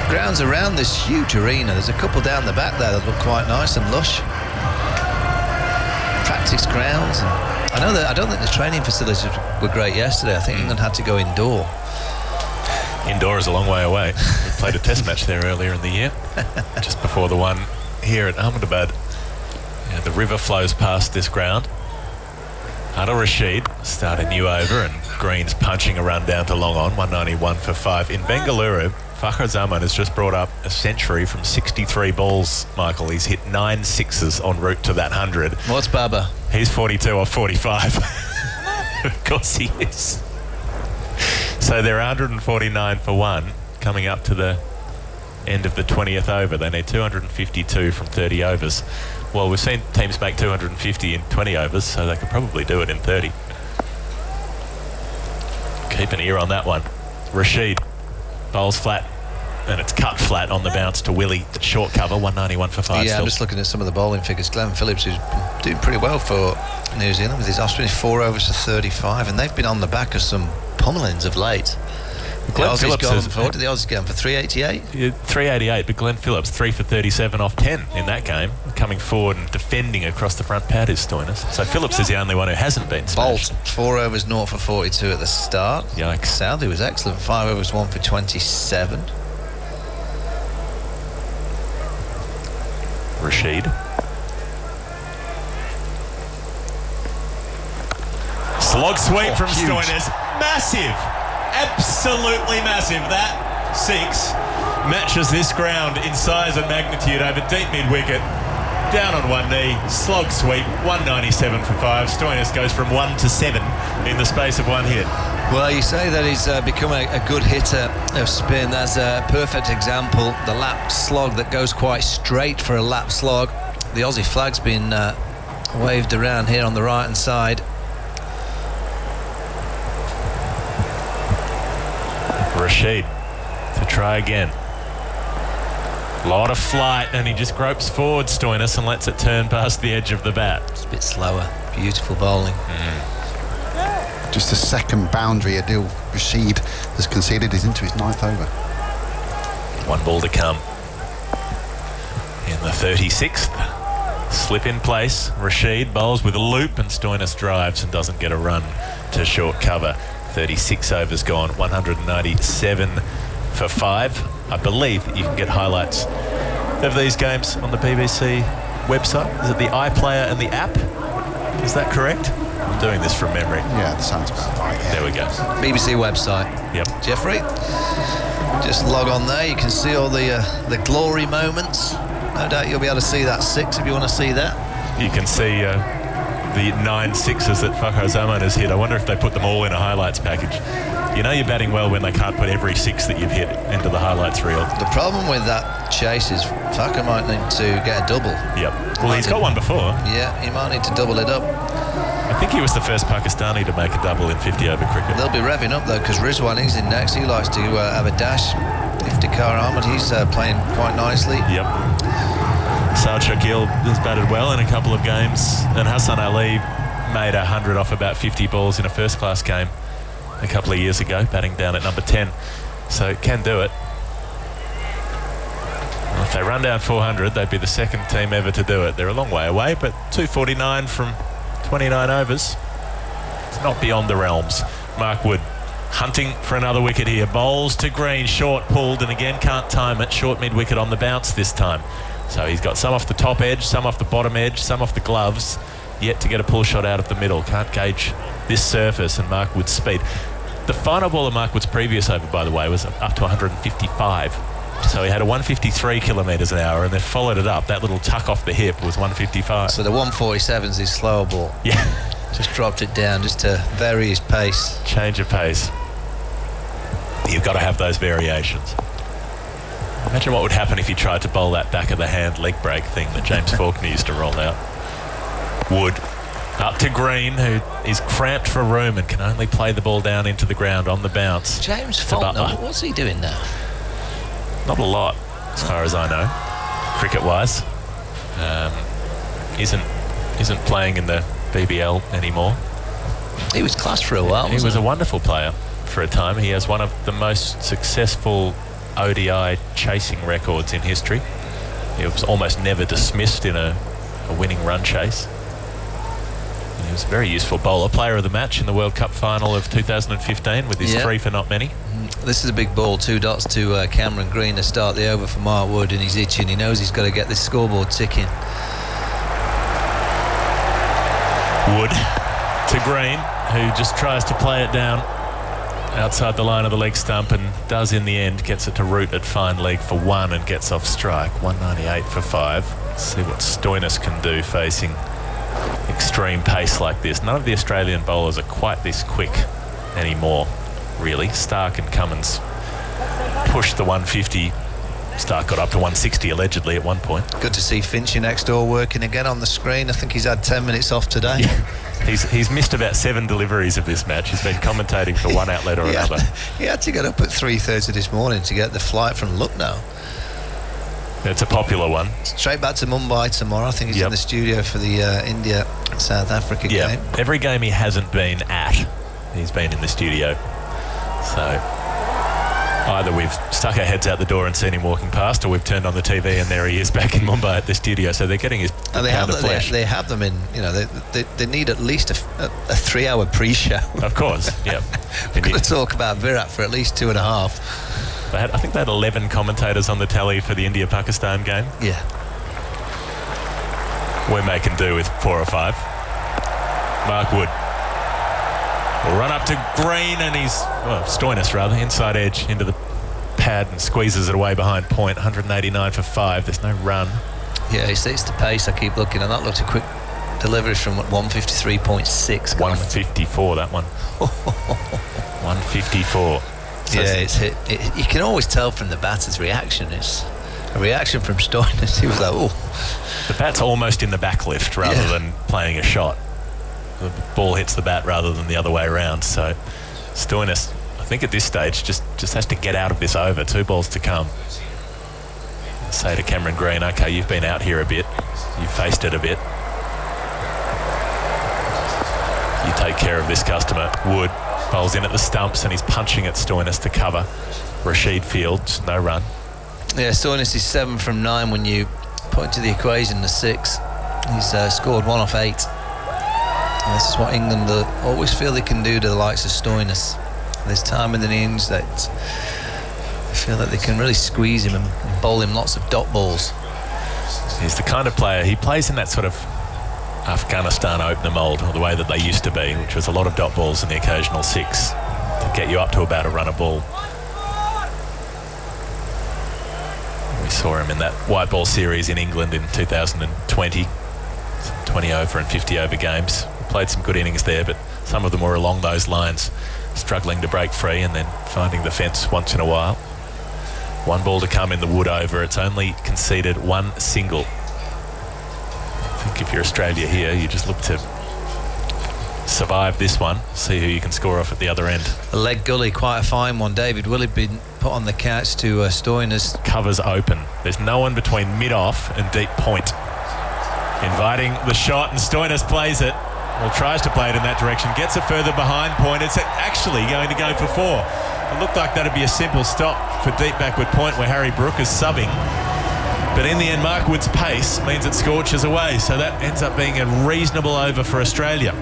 grounds around this huge arena. There's a couple down the back there that look quite nice and lush. Practice grounds. And I don't think the training facilities were great yesterday. I think England had to go indoor. Indoor is a long way away. We played a test match there earlier in the year, just before the one here at Ahmedabad. Yeah, the river flows past this ground. Adil Rashid start a new over, and Green's punching a run down to long on, 191 for 5. In Bengaluru, Fakhar Zaman has just brought up a century from 63 balls, Michael. He's hit 9 sixes en route to that 100. What's Baba? He's 42 off 45. Of course he is. So they're 149 for 1 coming up to the end of the 20th over. They need 252 from 30 overs. Well, we've seen teams make 250 in 20 overs, so they could probably do it in 30. Keep an ear on that one. Rashid bowls flat, and it's cut flat on the bounce to Willie. Short cover, 191 for 5. Yeah, still. I'm just looking at some of the bowling figures. Glenn Phillips, who's doing pretty well for New Zealand with his Australian 4 overs to 35, and they've been on the back of some pummelings of late. Glenn Phillips what did the Aussies get him for? 388? 388, but Glenn Phillips 3 for 37 off 10 in that game, coming forward and defending across the front pad is Stoinis. So Phillips is the only one who hasn't been smashed. Bolt 4 overs 0 for 42 at the start. Yikes. Southey was excellent, 5 overs 1 for 27. Rashid. Slog sweep from huge. Stoinis. Massive. Absolutely massive. That 6 matches this ground in size and magnitude over deep mid-wicket. Down on one knee. Slog sweep. 197 for 5. Stoinis goes from 1 to 7 in the space of one hit. Well, you say that he's become a good hitter of spin. That's a perfect example. The lap slog that goes quite straight for a lap slog. The Aussie flag's been waved around here on the right-hand side. Rashid to try again. Lot of flight, and he just gropes forward, Stoinis, and lets it turn past the edge of the bat. It's a bit slower. Beautiful bowling. Just a second boundary Adil Rashid has conceded. He's into his 9th over. 1 ball to come. In the 36th. Slip in place. Rashid bowls with a loop, and Stoinis drives and doesn't get a run to short cover. 36 overs gone, 197 for 5. I believe that you can get highlights of these games on the BBC website. Is it the iPlayer and the app? Is that correct? I'm doing this from memory. Yeah, that sounds about right. Yeah. There we go. BBC website. Yep. Jeffrey, just log on there. You can see all the glory moments. No doubt you'll be able to see that 6 if you want to see that. You can see the 9 sixes that Fakhar Zaman has hit. I wonder if they put them all in a highlights package. You know you're batting well when they can't put every 6 that you've hit into the highlights reel. The problem with that chase is Fakhar might need to get a double. Yep. Well, he's got one before. Yeah, he might need to double it up. I think he was the first Pakistani to make a double in 50-over cricket. They'll be revving up though, because Rizwan, he's in next. He likes to have a dash. Iftikhar Ahmed, he's playing quite nicely. Yep. Saad Shakil has batted well in a couple of games, and Hassan Ali made 100 off about 50 balls in a first-class game a couple of years ago, batting down at number 10. So can do it. Well, if they run down 400, they'd be the second team ever to do it. They're a long way away, but 249 from 29 overs. It's not beyond the realms. Mark Wood hunting for another wicket here. Bowls to Green, short pulled, and again can't time it. Short mid-wicket on the bounce this time. So he's got some off the top edge, some off the bottom edge, some off the gloves, yet to get a pull shot out of the middle. Can't gauge this surface and Mark Wood's speed. The final ball of Mark Wood's previous over, by the way, was up to 155. So he had a 153 kilometres an hour, and they followed it up. That little tuck off the hip was 155. So the 147's his slower ball. Yeah. Just dropped it down just to vary his pace. Change of pace. You've got to have those variations. Imagine what would happen if you tried to bowl that back of the hand leg break thing that James Faulkner used to roll out. Wood up to Green, who is cramped for room and can only play the ball down into the ground on the bounce. James Faulkner, what's he doing now? Not a lot, as far as I know, cricket-wise. Isn't playing in the BBL anymore. He was class for a while. He was a wonderful player for a time. He has one of the most successful ODI chasing records in history. He was almost never dismissed in a winning run chase. And he was a very useful bowler. Player of the match in the World Cup final of 2015 with his 3 for not many. This is a big ball, 2 dots to Cameron Green to start the over for Mark Wood, and he's itching. He knows he's got to get this scoreboard ticking. Wood to Green, who just tries to play it down outside the line of the leg stump and does in the end, gets it to root at fine leg for 1 and gets off strike. 198 for 5. Let's see what Stoinis can do facing extreme pace like this. None of the Australian bowlers are quite this quick anymore, really. Stark and Cummins pushed the 150. Stark got up to 160 allegedly at one point. Good to see Finchie next door working again on the screen. I think he's had 10 minutes off today. Yeah. He's missed about 7 deliveries of this match. He's been commentating for one outlet or another. He had to get up at 3:30 this morning to get the flight from Lucknow. It's a popular one. Straight back to Mumbai tomorrow. I think he's in the studio for the India-South Africa game. Every game he hasn't been at, he's been in the studio. So Either we've stuck our heads out the door and seen him walking past, or we've turned on the TV and there he is back in Mumbai at the studio. So they're getting his and they pound of flesh. They have them in, they need at least a 3-hour pre-show. Of course, yeah. We're going to talk about Virat for at least 2.5. I think they had 11 commentators on the tally for the India-Pakistan game. Yeah. We're making do with 4 or 5. Mark Wood will run up to Green, and Stoinis rather, inside edge into the pad and squeezes it away behind point. 189 for 5. There's no run. Yeah, it's the pace. I keep looking, and that looked a quick delivery from 153.6. 154, that one. 154. So yeah, it's hit. You can always tell from the batter's reaction. It's a reaction from Stoinis. He was like, oh. The bat's almost in the back lift rather than playing a shot. The ball hits the bat rather than the other way around. So Stoinis, I think at this stage, just has to get out of this over. 2 balls to come. Say to Cameron Green, okay, you've been out here a bit. You've faced it a bit. You take care of this customer. Wood bowls in at the stumps and he's punching at Stoinis to cover. Rashid Fields, no run. Yeah, Stoinis is 7 from 9 when you put into the equation the 6. He's scored 1 off 8. And this is what England always feel they can do to the likes of Stoinis. There's time in the innings that I feel that they can really squeeze him and bowl him lots of dot balls. He's the kind of player, he plays in that sort of Afghanistan opener mould, or the way that they used to be, which was a lot of dot balls and the occasional 6 to get you up to about a run a ball. We saw him in that white ball series in England in 2020, 20 over and 50 over games. Played some good innings there, but some of them were along those lines, struggling to break free and then finding the fence once in a while. 1 ball to come in the Wood over. It's only conceded 1 single. I think if you're Australia here, you just look to survive this one, see who you can score off at the other end. A leg gully, quite a fine one. David Willey been put on the catch to Stoinis. Covers open. There's no one between mid-off and deep point. Inviting the shot, and Stoinis plays it. Well, tries to play it in that direction, gets it further behind point. It's actually going to go for 4. It looked like that'd be a simple stop for deep backward point where Harry Brook is subbing. But in the end, Mark Wood's pace means it scorches away. So that ends up being a reasonable over for Australia.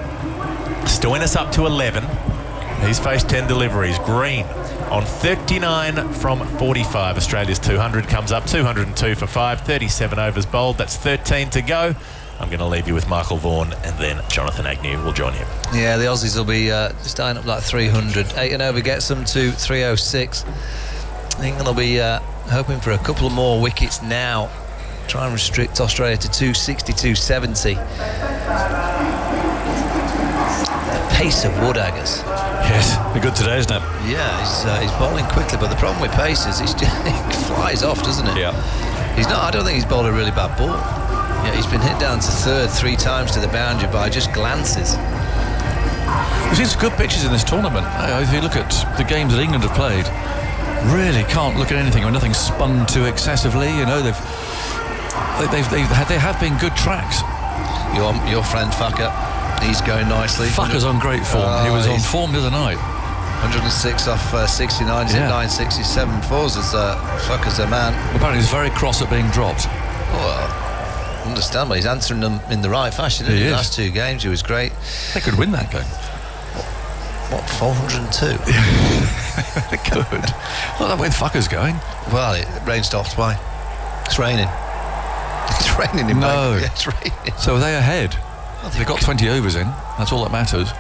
Stoinis up to 11. He's faced 10 deliveries. Green on 39 from 45. Australia's 200 comes up 202 for 5. 37 overs bowled. That's 13 to go. I'm going to leave you with Michael Vaughan, and then Jonathan Agnew will join you. Yeah, the Aussies will be starting up like 300. 8 and over gets them to 306. England will be hoping for a couple of more wickets now. Try and restrict Australia to 260, 270. The pace of Woodaggers. Yes, be good today, isn't it? Yeah, he's bowling quickly, but the problem with pace is he flies off, doesn't it? Yeah. I don't think he's bowled a really bad ball. Yeah, he's been hit down to third 3 times to the boundary by just glances. We've seen some good pitches in this tournament. If you look at the games that England have played, really can't look at anything. Nothing spun too excessively. They have been good tracks. Your friend Fucker, he's going nicely. Fucker's on great form. He was on form the other night. 106 off 69, 967 fours as Fucker's a man. Apparently he's very cross at being dropped. Well, understandable. He's answering them in the right fashion. In the last 2 games, he was great. They could win that game. What, 402? They could. Well, that way the Fucker's going. Well, rain stops. Why? It's raining. It's raining in Bangor. Yeah, it's raining. So are they ahead? They've got 20 overs in. That's all that matters.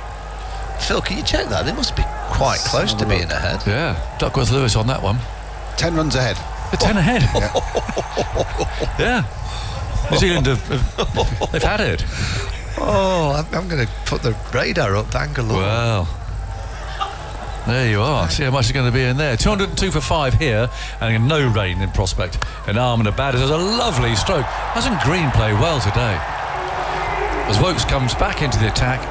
Phil, can you check that? They must be quite close to being ahead. Yeah. Duckworth Lewis on that one. 10 runs ahead. They're 10 ahead. Yeah. New Zealand they've had it. Oh, I'm going to put the radar up Bangalore. Well, there you are. See how much is going to be in there. 202 for 5 here, and no rain in prospect. And Ahmedabad has a lovely stroke. Hasn't Green played well today? As Wokes comes back into the attack,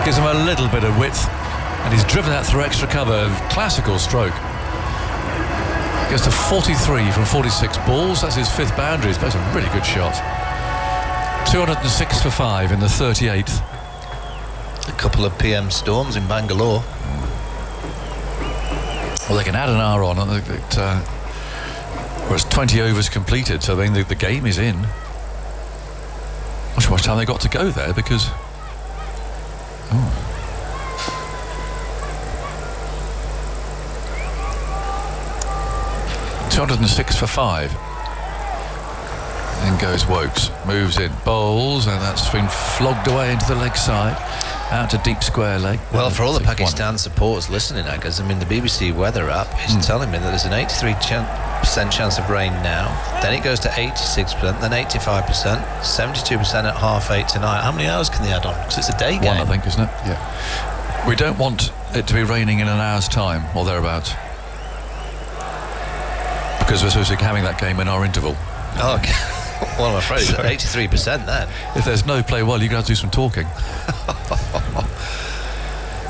gives him a little bit of width, and he's driven that through extra cover. Classical stroke. Gets to 43 from 46 balls. That's his 5th boundary. He's played some really good shots. 206 for 5 in the 38th. A couple of PM storms in Bangalore. Well, they can add an hour on, and whereas 20 overs completed, so then the game is in. Not sure how much time they got to go there because. 206 for 5. In goes Wokes, moves in, bowls, and that's been flogged away into the leg side, out to deep square leg. Well, for all the Pakistan supporters listening, Aggers, I mean, the BBC weather app is telling me that there's an 83% chance of rain now, then it goes to 86%, then 85%, 72% at 8:30 tonight. How many hours can they add on? Because it's a day game. One, I think, isn't it? Yeah. We don't want it to be raining in an hour's time, or thereabouts. Because we're supposed to be having that game in our interval. Oh, okay. Well, I'm afraid it's 83% then. If there's no play well, you're going to have to do some talking.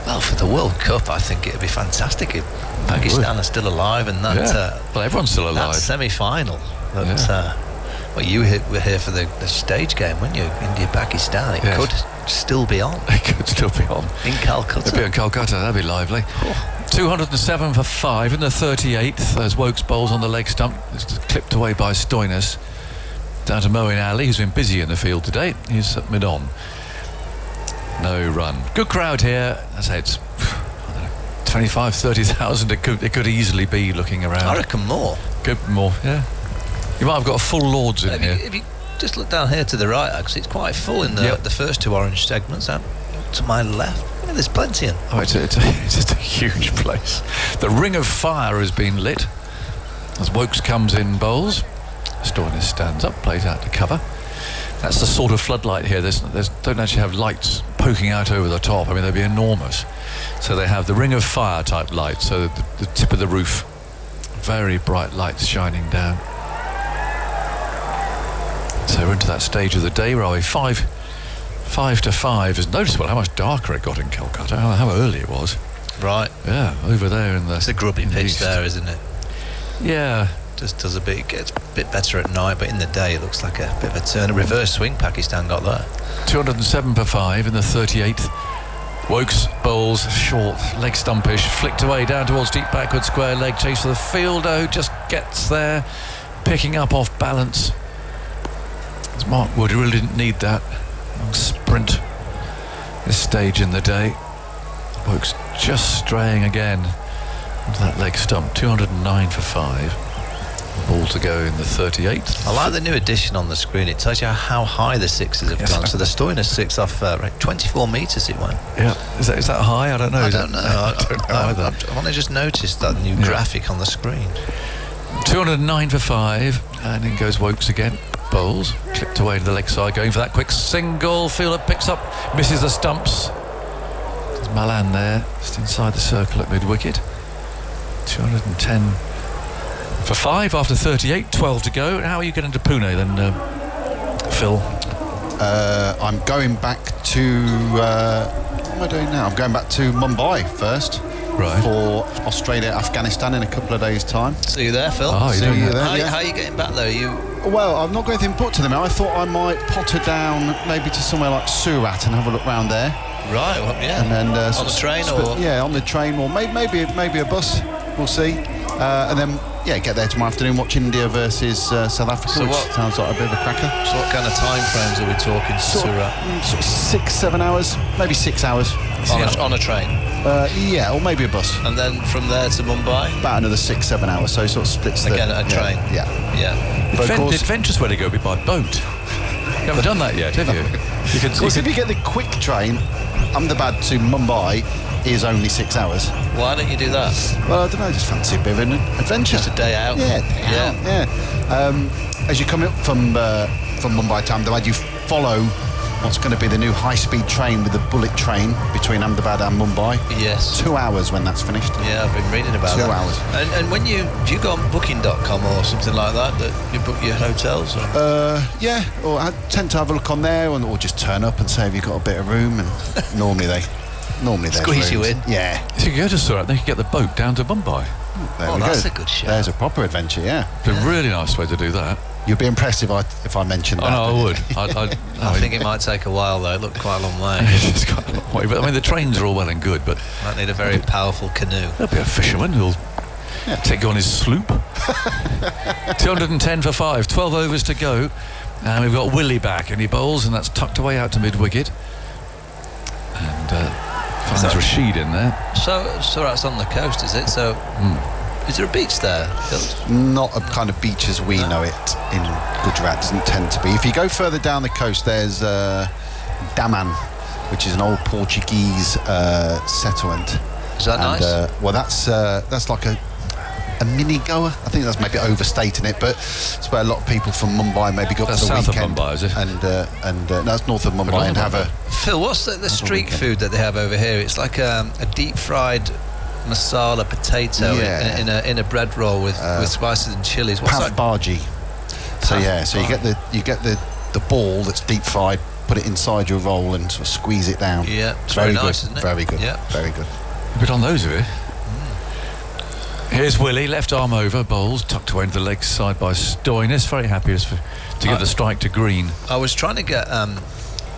Well, for the World Cup, I think it'd be fantastic if Pakistan are still alive and that. Well, everyone's still alive. That semi-final. Well, you were here for the stage game, weren't you? India-Pakistan. It could still be on. It could still be on. In Calcutta. It'd be in Calcutta. That'd be lively. 207 for 5 in the 38th. There's Wokes bowls on the leg stump. It's clipped away by Stoinis. Down to Moeen Ali, who's been busy in the field today. He's at mid-on. No run. Good crowd here. As I say, it's 25, 30,000. It could easily be looking around. I reckon more. Could be more, yeah. You might have got a full Lords in here. If you just look down here to the right, actually, it's quite full in the first two orange segments. To my left, there's plenty in. Oh, it's just a huge place. The ring of fire has been lit as Wokes comes in bowls. Stoinis stands up, plays out to cover. That's the sort of floodlight here. There's don't actually have lights poking out over the top. I mean, they'd be enormous. So they have the ring of fire type lights. So the tip of the roof, very bright lights shining down. So we're into that stage of the day where are we? 5 to 5 is noticeable how much darker it got in Calcutta, how early it was. Right. Yeah, over there in the. It's a grubby pitch there, isn't it? Yeah. Just does it gets a bit better at night, but in the day it looks like a bit of a turn. A reverse swing Pakistan got there. 207 for 5 in the 38th. Wokes bowls short, leg stumpish, flicked away down towards deep backward square leg, chase for the fielder who just gets there, picking up off balance. As Mark Wood really didn't need that long sprint this stage in the day. Wokes just straying again onto that leg stump. 209 for 5. Ball to go in the 38th. I like the new addition on the screen. It tells you how high the sixes have gone. So the Stoinis 6 off 24 metres it went. Yeah, is that high? I don't know. I don't know. I've only just noticed that new graphic on the screen. 209 for 5, and in goes Wokes again. Bowls clipped away to the leg side, going for that quick single. Fielder picks up, misses the stumps. There's Malan there, just inside the circle at mid wicket. 210 for 5 after 38, 12 to go. How are you getting to Pune then, Phil? I'm going back to what am I doing now? I'm going back to Mumbai first. Right. For Australia, Afghanistan in a couple of days' time. See you there, Phil. See you there. How are you getting back there? Well, I've not got anything put to them. I thought I might potter down maybe to somewhere like Surat and have a look round there. Right. Well, yeah. And then on the train or on the train, or maybe a bus. We'll see. And then get there tomorrow afternoon. Watch India versus South Africa. So which sounds like a bit of a cracker. So what kind of time frames are we talking? Sort of 6-7 hours, maybe 6 hours on a train. Or maybe a bus. And then from there to Mumbai? About another 6-7 hours, so it sort of splits again a train. Yeah. But the adventurous way to go would be by boat. You haven't done that yet, have you? If you get the quick train, Ahmedabad to Mumbai is only 6 hours. Why don't you do that? Well, I don't know, just fancy a bit of an adventure. Just a day out. Yeah. As you come up from Mumbai to Ahmedabad, you follow what's going to be the new high-speed train with the bullet train between Ahmedabad and Mumbai. Yes. 2 hours when that's finished. Yeah, I've been reading about 2 that. hours. And when do you go on Booking.com or something like that you book your hotels? Or? Or I tend to have a look on there, or just turn up and say, have you got a bit of room? And normally they squeeze you in. Yeah. If you go to Surat, then you can get the boat down to Mumbai. There we go. That's a good show. There's a proper adventure, yeah. It's a really nice way to do that. You'd be impressed if I mentioned that. Oh, no, I would. I think it might take a while, though. It looked quite a long way. It's quite a long way. But I mean, the trains are all well and good, but might need a very powerful canoe. There'll be a fisherman who'll take you on his sloop. 210 for 5, 12 overs to go. And we've got Willie back, and he bowls, and that's tucked away out to mid-wicket. And finds Rashid in there. So that's on the coast, is it? So is there a beach there, Phil? Not a kind of beach as we know it in Gujarat. Doesn't tend to be. If you go further down the coast, there's Daman, which is an old Portuguese settlement. Is that nice? Well, that's like a mini Goa. I think that's maybe overstating it, but it's where a lot of people from Mumbai maybe go up for the south weekend. of Mumbai, is it? And no, it's north of Mumbai, and have a. Phil, what's the street food that they have over here? It's like a deep fried masala potato in a bread roll with spices and chilies. What's Pav bhaji. So you get the ball that's deep fried, put it inside your roll and sort of squeeze it down. Yeah, it's very nice, good. isn't it? Very good. Yeah, very good. A bit on those of it. Here's Willie, left arm over, bowls, tucked away into the leg side by Stoinis. Very happy to give the strike to Green. I was trying to get... I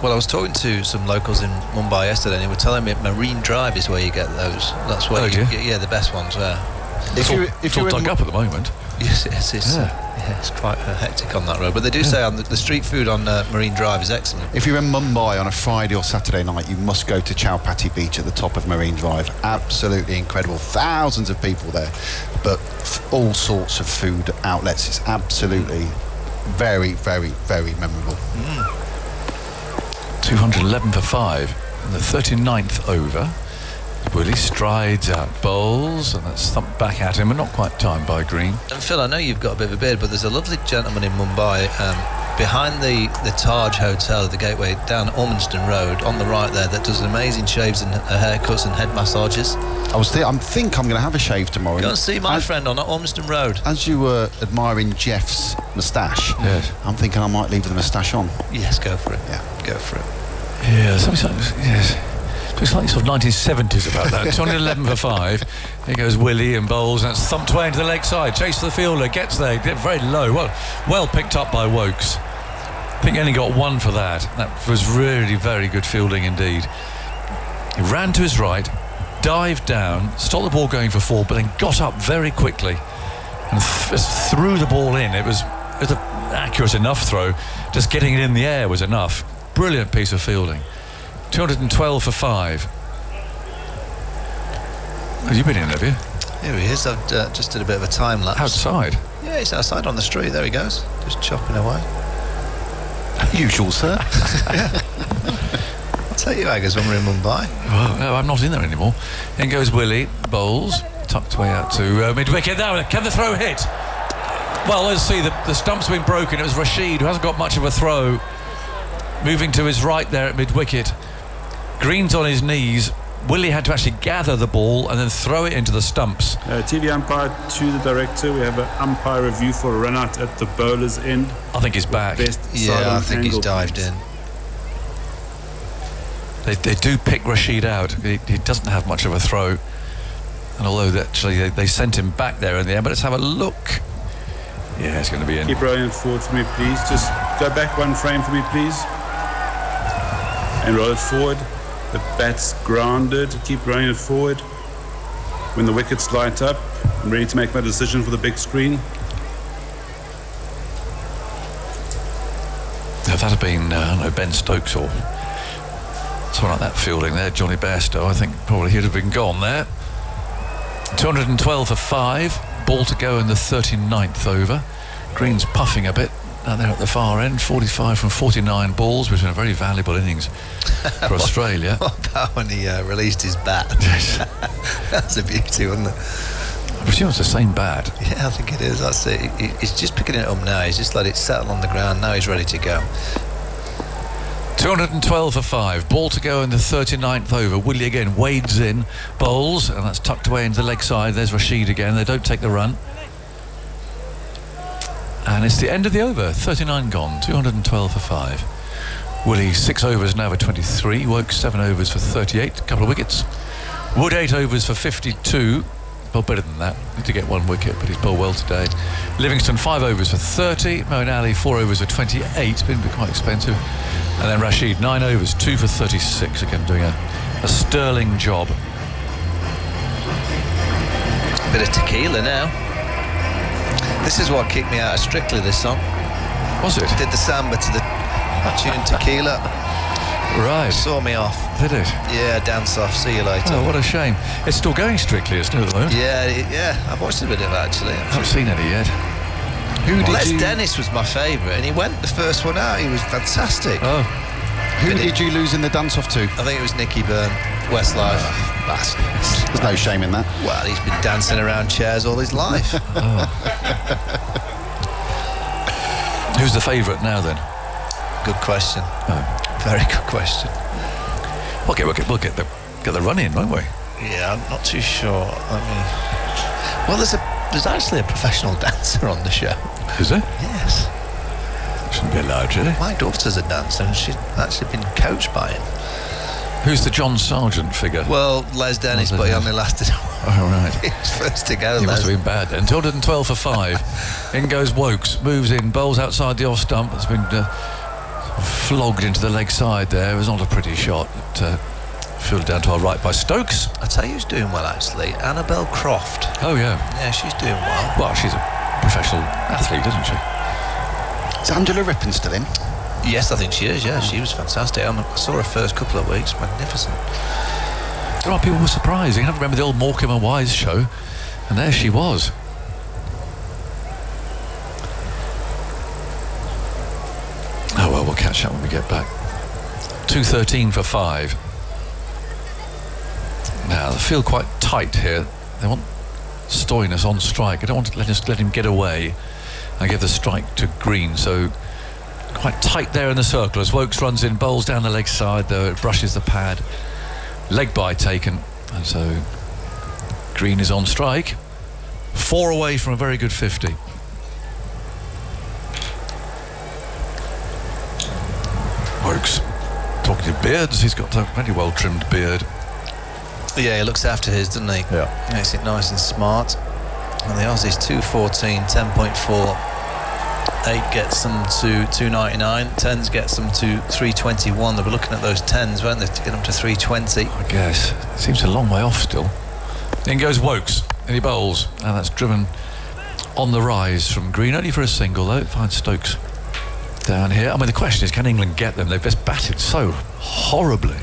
was talking to some locals in Mumbai yesterday, and they were telling me Marine Drive is where you get those. That's where you get the best ones there. If you're dug up at the moment. Yes, it's quite hectic on that road. But they do say on the street food on Marine Drive is excellent. If you're in Mumbai on a Friday or Saturday night, you must go to Chowpatty Beach at the top of Marine Drive. Absolutely incredible. Thousands of people there, but all sorts of food outlets. It's absolutely very, very, very memorable. 211 for 5 in the 39th over. Willie strides out, bowls, and that's thumped back at him, and not quite timed by Green. And Phil, I know you've got a bit of a beard, but there's a lovely gentleman in Mumbai behind the Taj Hotel, the Gateway, down Ormiston Road, on the right there, that does amazing shaves and haircuts and head massages. I think I'm going to have a shave tomorrow. Go and see my friend on Ormiston Road. As you were admiring Jeff's moustache, I'm thinking I might leave the moustache on. Yes, go for it. Yeah, go for it. Yeah, sometimes, yes. It's like sort of 1970s about that. 211 for 5. Here goes Willie and bowls, and it's thumped away into the leg side. Chase for the fielder, gets there, very low. Well picked up by Wokes. I think he only got one for that. That was really very good fielding indeed. He ran to his right, dived down, stopped the ball going for 4, but then got up very quickly and threw the ball in. It was an accurate enough throw. Just getting it in the air was enough. Brilliant piece of fielding. 212 for 5. Have you been in, have you? Here he is. I've just did a bit of a time lapse. Outside? Yeah, he's outside on the street. There he goes. Just chopping away. Usual, sir. I'll take you, Aggers, when we're in Mumbai. Well, no, I'm not in there anymore. In goes Willie. Bowls. Tucked away out to mid-wicket. Now, can the throw hit? Well, let's see. The stump's been broken. It was Rashid, who hasn't got much of a throw. Moving to his right there at mid-wicket. Green's on his knees. Willie had to actually gather the ball and then throw it into the stumps. TV umpire to the director. We have an umpire review for a run out at the bowler's end. I think he's back. I think he's dived in. They do pick Rashid out. He doesn't have much of a throw. And although actually they sent him back there in the end, but let's have a look. Yeah, it's going to be in. Keep rolling it forward for me, please. Just go back one frame for me, please. And roll it forward. The bat's grounded. Keep rolling it forward. When the wickets light up, I'm ready to make my decision for the big screen. If that had been, Ben Stokes or someone like that fielding there, Johnny Bairstow, I think probably he'd have been gone there. 212 for 5. Ball to go in the 39th over. Green's puffing a bit down there at the far end. 45 from 49 balls, which has been a very valuable innings for Australia. What about when he released his bat? That's a beauty, wasn't it? I presume it's the same bat. Yeah, I think it is. That's it. He's just picking it up now. He's just let it settle on the ground. Now he's ready to go. 212 for 5. Ball to go in the 39th over. Willie again wades in, bowls, and that's tucked away into the leg side. There's Rashid again. They don't take the run. And it's the end of the over. 39 gone. 212 for 5. Willie 6 overs now for 23. Woke 7 overs for 38. A couple of wickets. Wood 8 overs for 52. Well, better than that. Need to get 1 wicket, but he's bowled well today. Livingston 5 overs for 30. Moeen Ali 4 overs for 28. Been quite expensive. And then Rashid 9 overs, 2 for 36. Again, doing a sterling job. Bit Bit of tequila now. This is what kicked me out of Strictly, this song. Was it? Did the samba to the tune Tequila. Right. Saw me off. Did it? Yeah, dance off. See you later. Oh, what a shame. It's still going Strictly, isn't it, at the moment? Yeah. I've watched a bit of it, actually. I haven't seen any yet. Les Dennis was my favourite, and he went the first one out. He was fantastic. Oh. Who did you lose in the dance-off to? I think it was Nicky Byrne, Westlife. There's no shame in that. Well, he's been dancing around chairs all his life. Who's the favourite now, then? Good question. Very good question. We'll get the run in, won't we? Yeah, I'm not too sure. Well, there's actually a professional dancer on the show. Is there? Yes. Shouldn't be allowed, should it? My daughter's a dancer, and she's actually been coached by him. Who's the John Sargent figure? Well, Les Dennis, but he only lasted. Oh, right. He was first to go. He must have been bad then. 212 for 5. In goes Wokes, moves in, bowls outside the off stump. It's been flogged into the leg side there. It was not a pretty shot. It fielded down to our right by Stokes. I tell you who's doing well, actually. Annabelle Croft. Oh, yeah. Yeah, she's doing well. Well, she's a professional athlete, isn't she? Is Angela Rippon still in? Yes, I think she is, yeah. She was fantastic. I saw her first couple of weeks. Magnificent. A lot of people were surprised. You have to remember the old Morecambe and Wise show, and there she was. Oh, well, we'll catch up when we get back. 2:13 for 5. Now, they feel quite tight here. They want Stoinis on strike. They don't want to let him get away and give the strike to Green, so quite tight there in the circle as Wokes runs in, bowls down the leg side, though it brushes the pad. Leg bye taken, and so Green is on strike. 4 away from a very good 50. Wokes talking to Beards. He's got a very well trimmed beard. Yeah, he looks after his, doesn't he? Yeah. Makes it nice and smart. And the Aussies 214, 10.4. 8 gets them to 299. 10s gets them to 321. They were looking at those 10s, weren't they, to get them to 320. I guess. It seems a long way off still. In goes Wokes, and he bowls. And that's driven on the rise from Green, only for a single, though. It finds Stokes down here. I mean, the question is, can England get them? They've just batted so horribly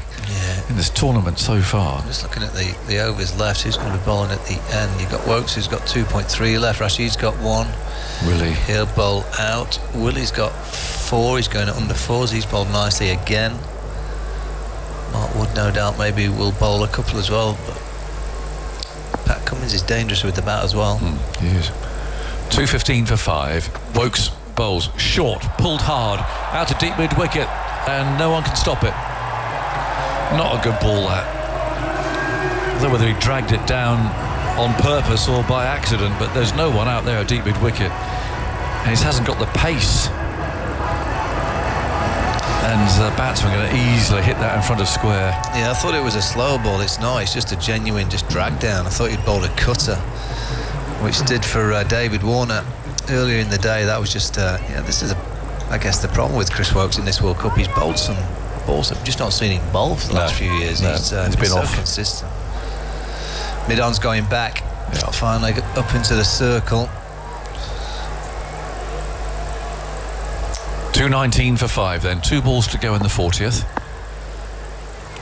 in this tournament so far. Just looking at the overs left, who's going to be bowling at the end? You've got Wokes, who's got 2.3 left. Rashid's got 1. Willie. He'll bowl out. Willie's got 4. He's going at under 4s. He's bowled nicely again. Mark Wood, no doubt, maybe will bowl a couple as well. But Pat Cummins is dangerous with the bat as well. He is. 2:15 for 5. Wokes bowls short, pulled hard, out to deep mid wicket, and no one can stop it. Not a good ball, that. I don't know whether he dragged it down on purpose or by accident, but there's no one out there at deep mid wicket, and he hasn't got the pace. And the batsman going to easily hit that in front of square. Yeah, I thought it was a slow ball. It's not. It's just a genuine drag down. I thought he'd bowled a cutter, which did for David Warner earlier in the day. That was just this is I guess the problem with Chris Wokes in this World Cup. He's bowled some balls. I've just not seen him bowl for the last few years. He's been so off. Consistent. Mid-on's going back. Yeah. Finally up into the circle. 2:19 for 5 then. 2 balls to go in the 40th.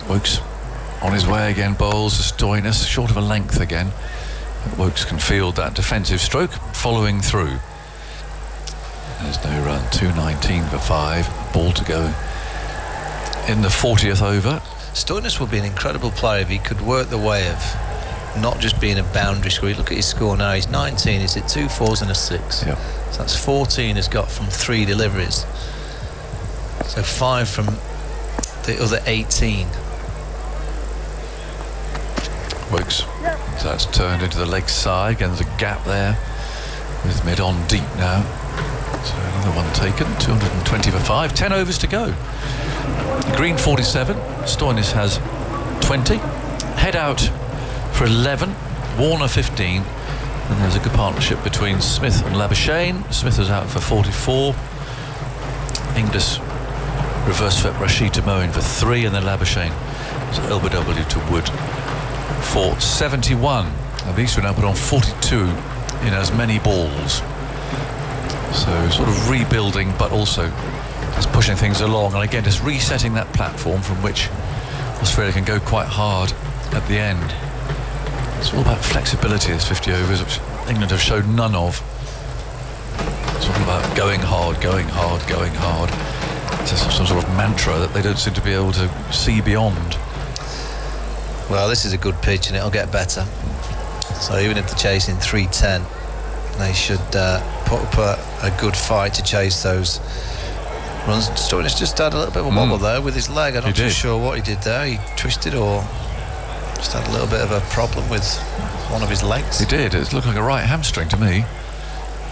Wokes on his way again, bowls to Stoinis, short of a length again. But Wokes can field that defensive stroke, following through. There's no run. 2:19 for 5. Ball to go in the 40th over. Stoinis would be an incredible player if he could work the way of not just being a boundary scorer. Look at his score now. He's 19. He's hit 2 4s and a 6. Yep. So that's 14 he's got from 3 deliveries. So 5 from the other 18. Wokes. So that's turned into the leg side. Again, there's a gap there with mid on deep now. So another one taken. 220 for 5. 10 overs to go. Green 47. Stoinis has 20. Head out for 11. Warner 15. And there's a good partnership between Smith and Labuschagne. Smith is out for 44. Inglis reverse swept Rashid to Moen for 3, and then Labuschagne. So LBW to Wood for 71. So these two now put on 42 in as many balls. So sort of rebuilding, but also just pushing things along, and again just resetting that platform from which Australia can go quite hard at the end. It's all about flexibility, this 50 overs, which England have showed none of. It's all about going hard, going hard, going hard. It's just some sort of mantra that they don't seem to be able to see beyond. Well, this is a good pitch and it'll get better. So even if they're chasing 310, they should put up a good fight to chase those runs. Stoinis just had a little bit of a wobble there with his leg. I'm not too sure what he did there. He twisted or just had a little bit of a problem with one of his legs. He did. It looked like a right hamstring to me.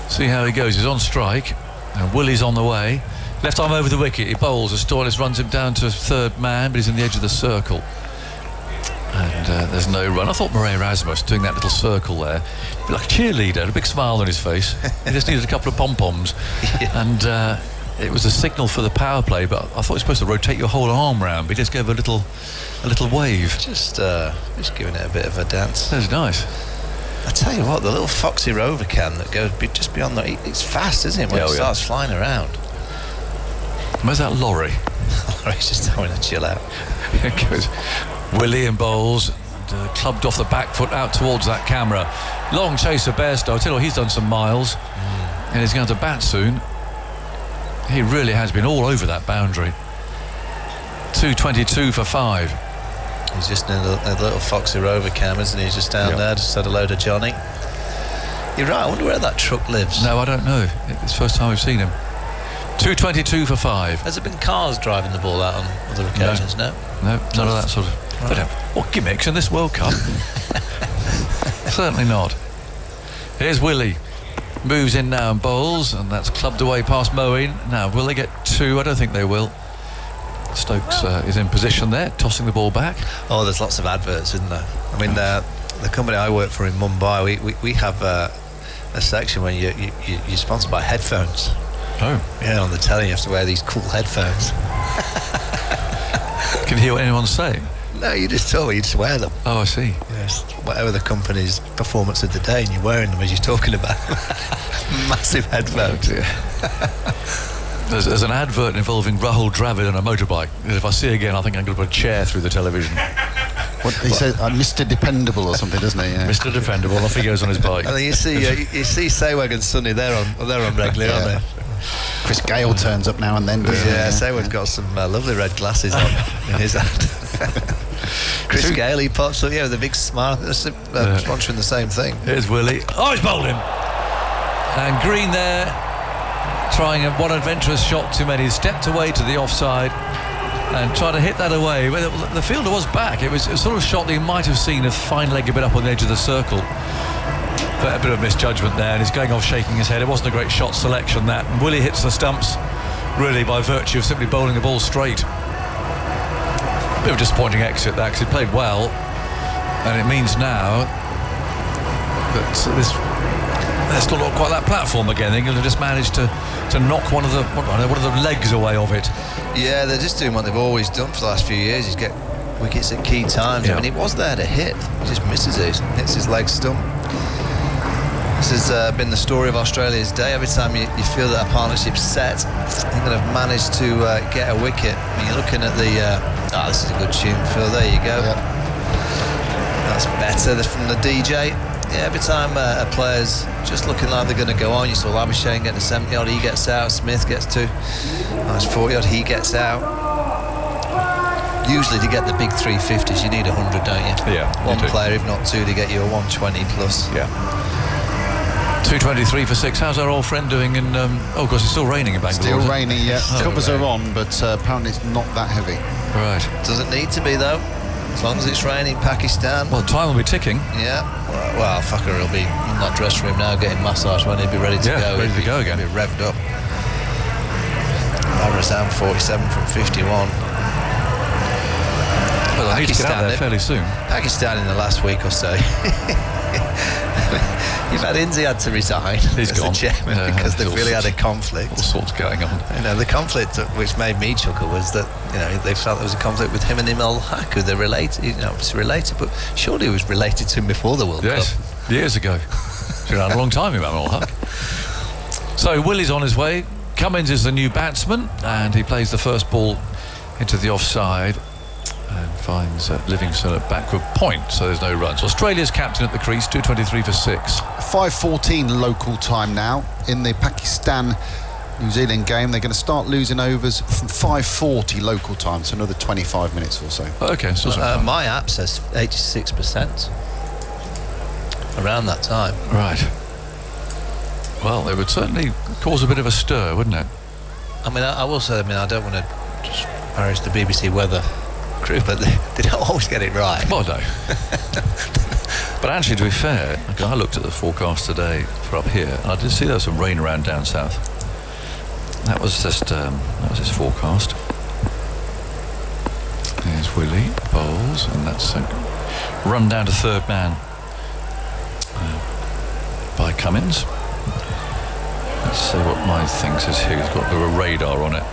See how he goes. He's on strike and Willie's on the way. Left arm over the wicket. He bowls as Stoinis runs him down to third man, but he's in the edge of the circle. And there's no run. I thought Murray Erasmus doing that little circle there, like a cheerleader, a big smile on his face. He just needed a couple of pom-poms. And it was a signal for the power play, but I thought he was supposed to rotate your whole arm round, but he just gave a little wave. Just giving it a bit of a dance. That's nice. I tell you what, the little Foxy Rover can that goes just beyond the... It's fast, isn't it, when it starts flying around? Where's that lorry? Lorry's just having a chill out. Good. Willie and bowls, clubbed off the back foot out towards that camera. Long chase of Bairstow. I tell you what, he's done some miles and he's going to bat soon. He really has been all over that boundary. 222 for 5. He's just in a little Foxy Rover cam, isn't he? He's just down there, just had a load of Johnny. You're right, I wonder where that truck lives. No, I don't know. It's the first time we've seen him. 222 for 5. Has there been cars driving the ball out on other occasions? No, none of that sort of... Right. What gimmicks in this World Cup? Certainly not. Here's Willie. Moves in now and bowls, and that's clubbed away past Moeen. Now, will they get 2? I don't think they will. Stokes is in position there, tossing the ball back. Oh, there's lots of adverts, isn't there? I mean, the company I work for in Mumbai, we have a section where you're sponsored by headphones. Oh. Yeah, on the telly you have to wear these cool headphones. Can you hear what anyone's saying? No, you just tell me, you just wear them. Oh, I see. Yes, whatever the company's performance of the day, and you're wearing them as you're talking about. Massive headphones. There's an advert involving Rahul Dravid on a motorbike. If I see it again, I think I'm going to put a chair through the television. What he said, Mr. Dependable or something, doesn't he? Yeah. Mr. Dependable. Off he goes on his bike. And then you see Sehwag and Sonny. They're on regularly, aren't they? Chris Gale turns up now and then. Sehwag's got some lovely red glasses on in his hand. Chris Gale, he pops up, with a big smile. Sponsoring the same thing. Here's Willie. Oh, he's bowled him. And Green there, trying one adventurous shot too many. He stepped away to the offside and tried to hit that away. The fielder was back. It was a sort of shot that you might have seen a fine leg a bit up on the edge of the circle. But a bit of misjudgment there, and he's going off shaking his head. It wasn't a great shot selection, that. And Willie hits the stumps, really, by virtue of simply bowling the ball straight. Bit of a disappointing exit there, because he played well, and it means now that they're still not quite that platform again. England have just managed to knock one of the legs away of it. Yeah, they're just doing what they've always done for the last few years, is get wickets at key times. I mean, he was there to hit, he just misses it, hits his leg stump. This has been the story of Australia's day. Every time you feel that a partnership's set, England have managed to get a wicket. I mean, you're looking at the... this is a good tune, Phil. There you go. Yep. That's better from the DJ. Yeah, every time a player's just looking like they're going to go on, you saw Labuschagne getting a 70-odd, he gets out. Smith gets 2. Nice 40-odd, he gets out. Usually to get the big 350s, you need 100, don't you? Yeah. One player, if not 2, to get you a 120 plus. Yeah. 223 for 6. How's our old friend doing in... of course, it's still raining in Bangalore. Still raining, yeah. Covers are on, but apparently it's not that heavy. Right. Doesn't need to be, though. As long as it's raining, Pakistan. Well, time will be ticking. Yeah. Well, fucker, he'll be in that dressing room now getting massaged when he'll be ready to go. Ready to go again. He'll be revved up. Amrazan 47 from 51. Well, I need to get out there fairly soon. Pakistan in the last week or so. You've had Inzi had to resign He's as gone. the chairman because they've really had a conflict. All sorts going on. The conflict which made me chuckle was that they felt there was a conflict with him and Imel Haq, who they're related. Obviously related, but surely he was related to him before the World Cup. Yes, years ago. It's been around a long time, Imel Haq. So Willie's on his way. Cummins is the new batsman, and he plays the first ball into the offside and finds Livingston at backward point, so there's no runs. Australia's captain at the crease, 2:23 for 6. 5:14 local time now in the Pakistan-New Zealand game. They're going to start losing overs from 5:40 local time, so another 25 minutes or so. Okay, so my app says 86% around that time. Right. Well, it would certainly cause a bit of a stir, wouldn't it? I mean, I will say, I don't want to disparage the BBC weather crew, but they don't always get it right. Well, no. But actually, to be fair, I looked at the forecast today for up here, and I did see there was some rain around down south. That was just his forecast. There's Willie bowls, and that's a run down to third man by Cummins. Let's see what my thing says here. He's got a bit of a radar on it.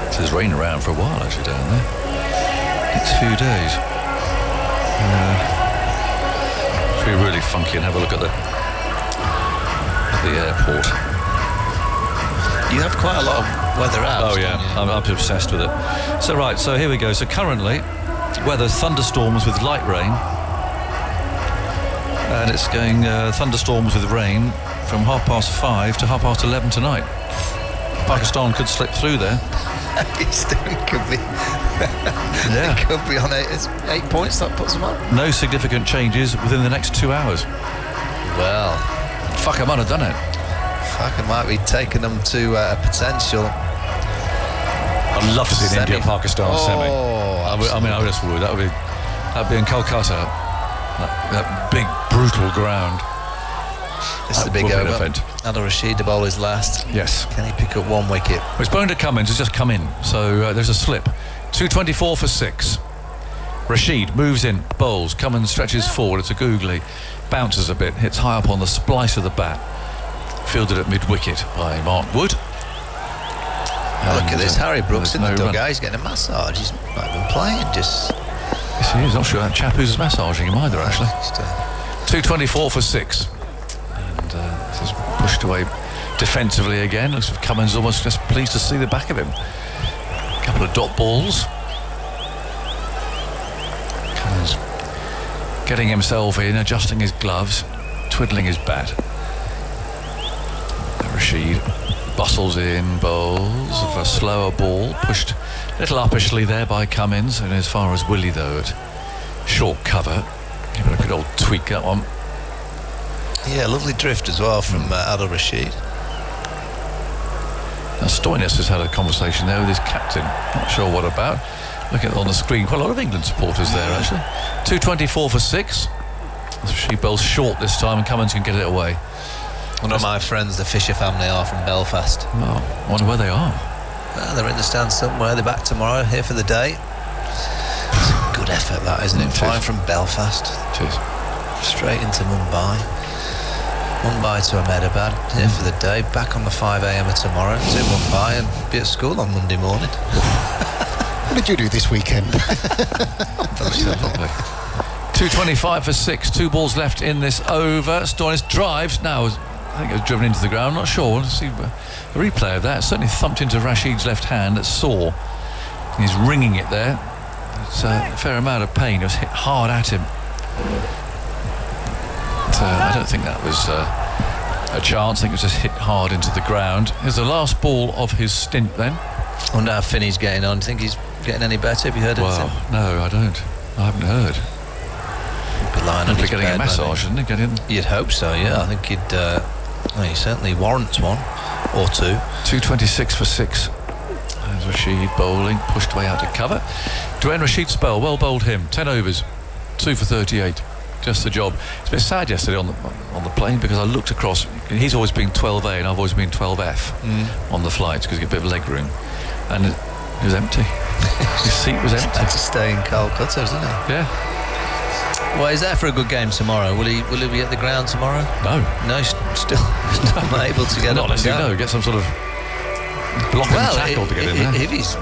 It says rain around for a while actually down there. Next few days. It's be really funky and have a look at the airport. You have quite a lot of weather apps. Oh yeah, I'm obsessed with it. So here we go. So currently, weather thunderstorms with light rain. And it's going thunderstorms with rain from 5:30 to 11:30 tonight. Pakistan could slip through there. Pakistan could be. Yeah. It could be on 8 points. That puts them up. No significant changes within the next 2 hours. Well, fuck, I might have done it. Fuck, I might be taking them to a potential. I'd love to see an India-Pakistan semi. I just would. That'd be in Kolkata. That big, brutal ground. This is the big over. Adil Rashid, the bowl is last. Yes. Can he pick up one wicket? Well, it's bowling to Cummins has just come in, so there's a slip. 2:24 for 6. Rashid moves in, bowls. Cummins stretches forward. It's a googly. Bounces a bit, hits high up on the splice of the bat. Fielded at mid-wicket by Mark Wood. Look at this. Harry Brooks in the dugout. He's getting a massage. He's not even playing, just... Yes, he is. Not sure that chap who's massaging him either, actually. 2:24 for 6. And this is pushed away defensively again. Looks like Cummins almost just pleased to see the back of him. A couple of dot balls. Cummins getting himself in, adjusting his gloves, twiddling his bat. Rashid bustles in, bowls of a slower ball, pushed a little uppishly there by Cummins, and as far as Willie though at short cover. Give it a good old tweak, that one. Yeah, lovely drift as well from Adil Rashid. Now Stoinis has had a conversation there with his captain, not sure what about. Looking on the screen, quite a lot of England supporters there actually. 2:24 for 6. Rashid bowls short this time and Cummins can get it away. One of my friends, the Fisher family, are from Belfast. Oh, I wonder where they are. They're in the stand somewhere. They're back tomorrow, here for the day. It's a good effort, that, isn't it? Flying from Belfast. It is. Straight into Mumbai. Mumbai to Ahmedabad, here for the day. Back on the 5 a.m. tomorrow to Mumbai and be at school on Monday morning. What did you do this weekend? 2:25 for 6. 2 balls left in this over. Stoinis drives now. I think it was driven into the ground. I'm not sure. Let's see a replay of that. It certainly thumped into Rashid's left hand. That's sore. He's ringing it there. It's a fair amount of pain. It was hit hard at him. But, I don't think that was a chance. I think it was just hit hard into the ground. Here's the last ball of his stint then. I wonder how Finney's getting on. Do you think he's getting any better? Have you heard anything? Well, no, I don't. I haven't heard. Be lying on his getting bed, a massage, isn't he? You'd hope so, yeah. I think he certainly warrants one or two. 2:26 for 6. There's Rashid bowling, pushed way out to cover. Dwayne Rashid spell, well bowled him. 10 overs, 2 for 38. Just the job. It's a bit sad yesterday on the plane because I looked across. He's always been 12A and I've always been 12F on the flights because you get a bit of leg room. And it was empty. His seat was empty. Had to stay in Calcutta, isn't it? Yeah. Well, he's there for a good game tomorrow. Will he be at the ground tomorrow? No, still not able to get not up and unless you go. know, get some sort of block and tackle to get in there. If he's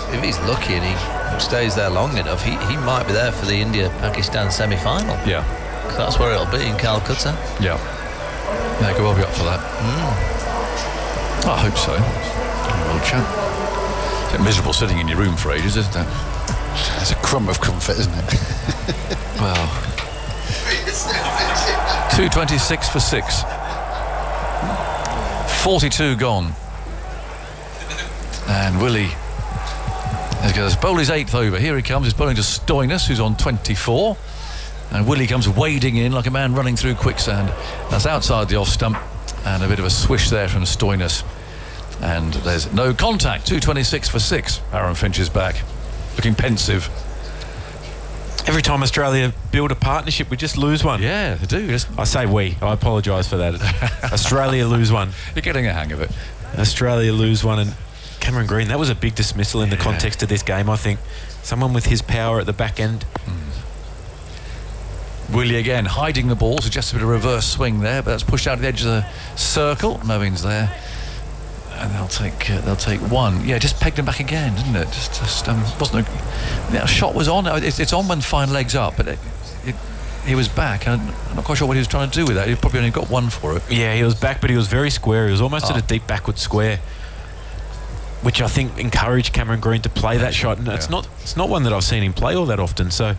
lucky and he stays there long enough, he might be there for the India-Pakistan semi-final. Yeah. That's where it'll be, in Calcutta. Yeah. They could well be up for that. I hope so. World champ. It's miserable sitting in your room for ages, isn't it? It's a crumb of comfort, isn't it? Well, 2:26 for 6. 42 gone. And Willie has bowled his 8th over. Here he comes. He's bowling to Stoinis, who's on 24. And Willie comes wading in like a man running through quicksand. That's outside the off stump. And a bit of a swish there from Stoinis. And there's no contact. 2:26 for 6. Aaron Finch is back, looking pensive. Every time Australia build a partnership, we just lose one. Yeah, they do. I say we. I apologise for that. Australia lose one. You're getting a hang of it. Australia lose one. And Cameron Green, that was a big dismissal in the context of this game, I think. Someone with his power at the back end. Willie again hiding the ball, so just a bit of reverse swing there, but that's pushed out to the edge of the circle. Novin's there. And they'll take one. Yeah, just pegged him back again, didn't it? Just wasn't a shot was on. It's on when fine legs up, but he was back. I'm not quite sure what he was trying to do with that. He probably only got one for it. Yeah, he was back, but he was very square. He was almost at a deep backward square, which I think encouraged Cameron Green to play that shot. And it's not one that I've seen him play all that often. So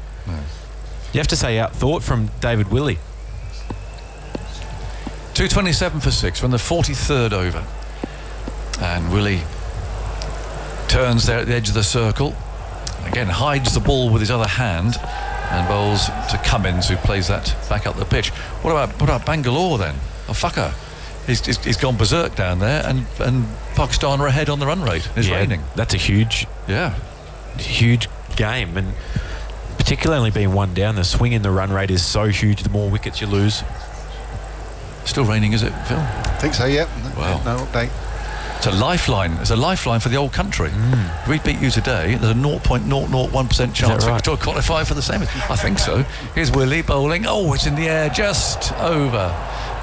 you have to say outthought from David Willey. 2:27 for 6 from the 43rd over. And Willie turns there at the edge of the circle. Again, hides the ball with his other hand and bowls to Cummins, who plays that back up the pitch. What about Bangalore then? Oh, fucker. He's gone berserk down there, and Pakistan are ahead on the run rate. It's raining. That's a huge game, and particularly being one down, the swing in the run rate is so huge. The more wickets you lose. Still raining, is it, Phil? I think so, yeah. Wow. No update. It's a lifeline. It's a lifeline for the old country. If we beat you today, there's a 0.001% chance we could qualify for the same. I think so. Here's Willie bowling. Oh, it's in the air, just over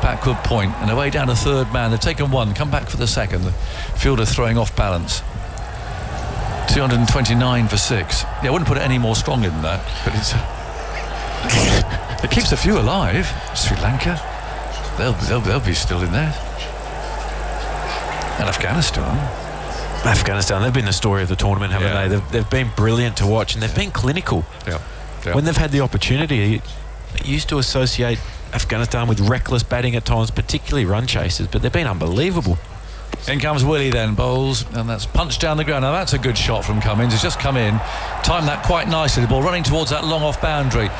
backward point, and away down to third man. They've taken one, come back for the second. The fielder throwing off balance. 229 for 6. Yeah, I wouldn't put it any more strongly than that, but it keeps a few alive. Sri Lanka, they'll be still in there. And Afghanistan, they've been the story of the tournament, haven't they? They've been brilliant to watch, and they've been clinical. When they've had the opportunity, they used to associate Afghanistan with reckless batting at times, particularly run chasers, but they've been unbelievable. In comes Willie then, bowls, and that's punched down the ground. Now that's a good shot from Cummins. He's just come in, timed that quite nicely. The ball running towards that long off boundary.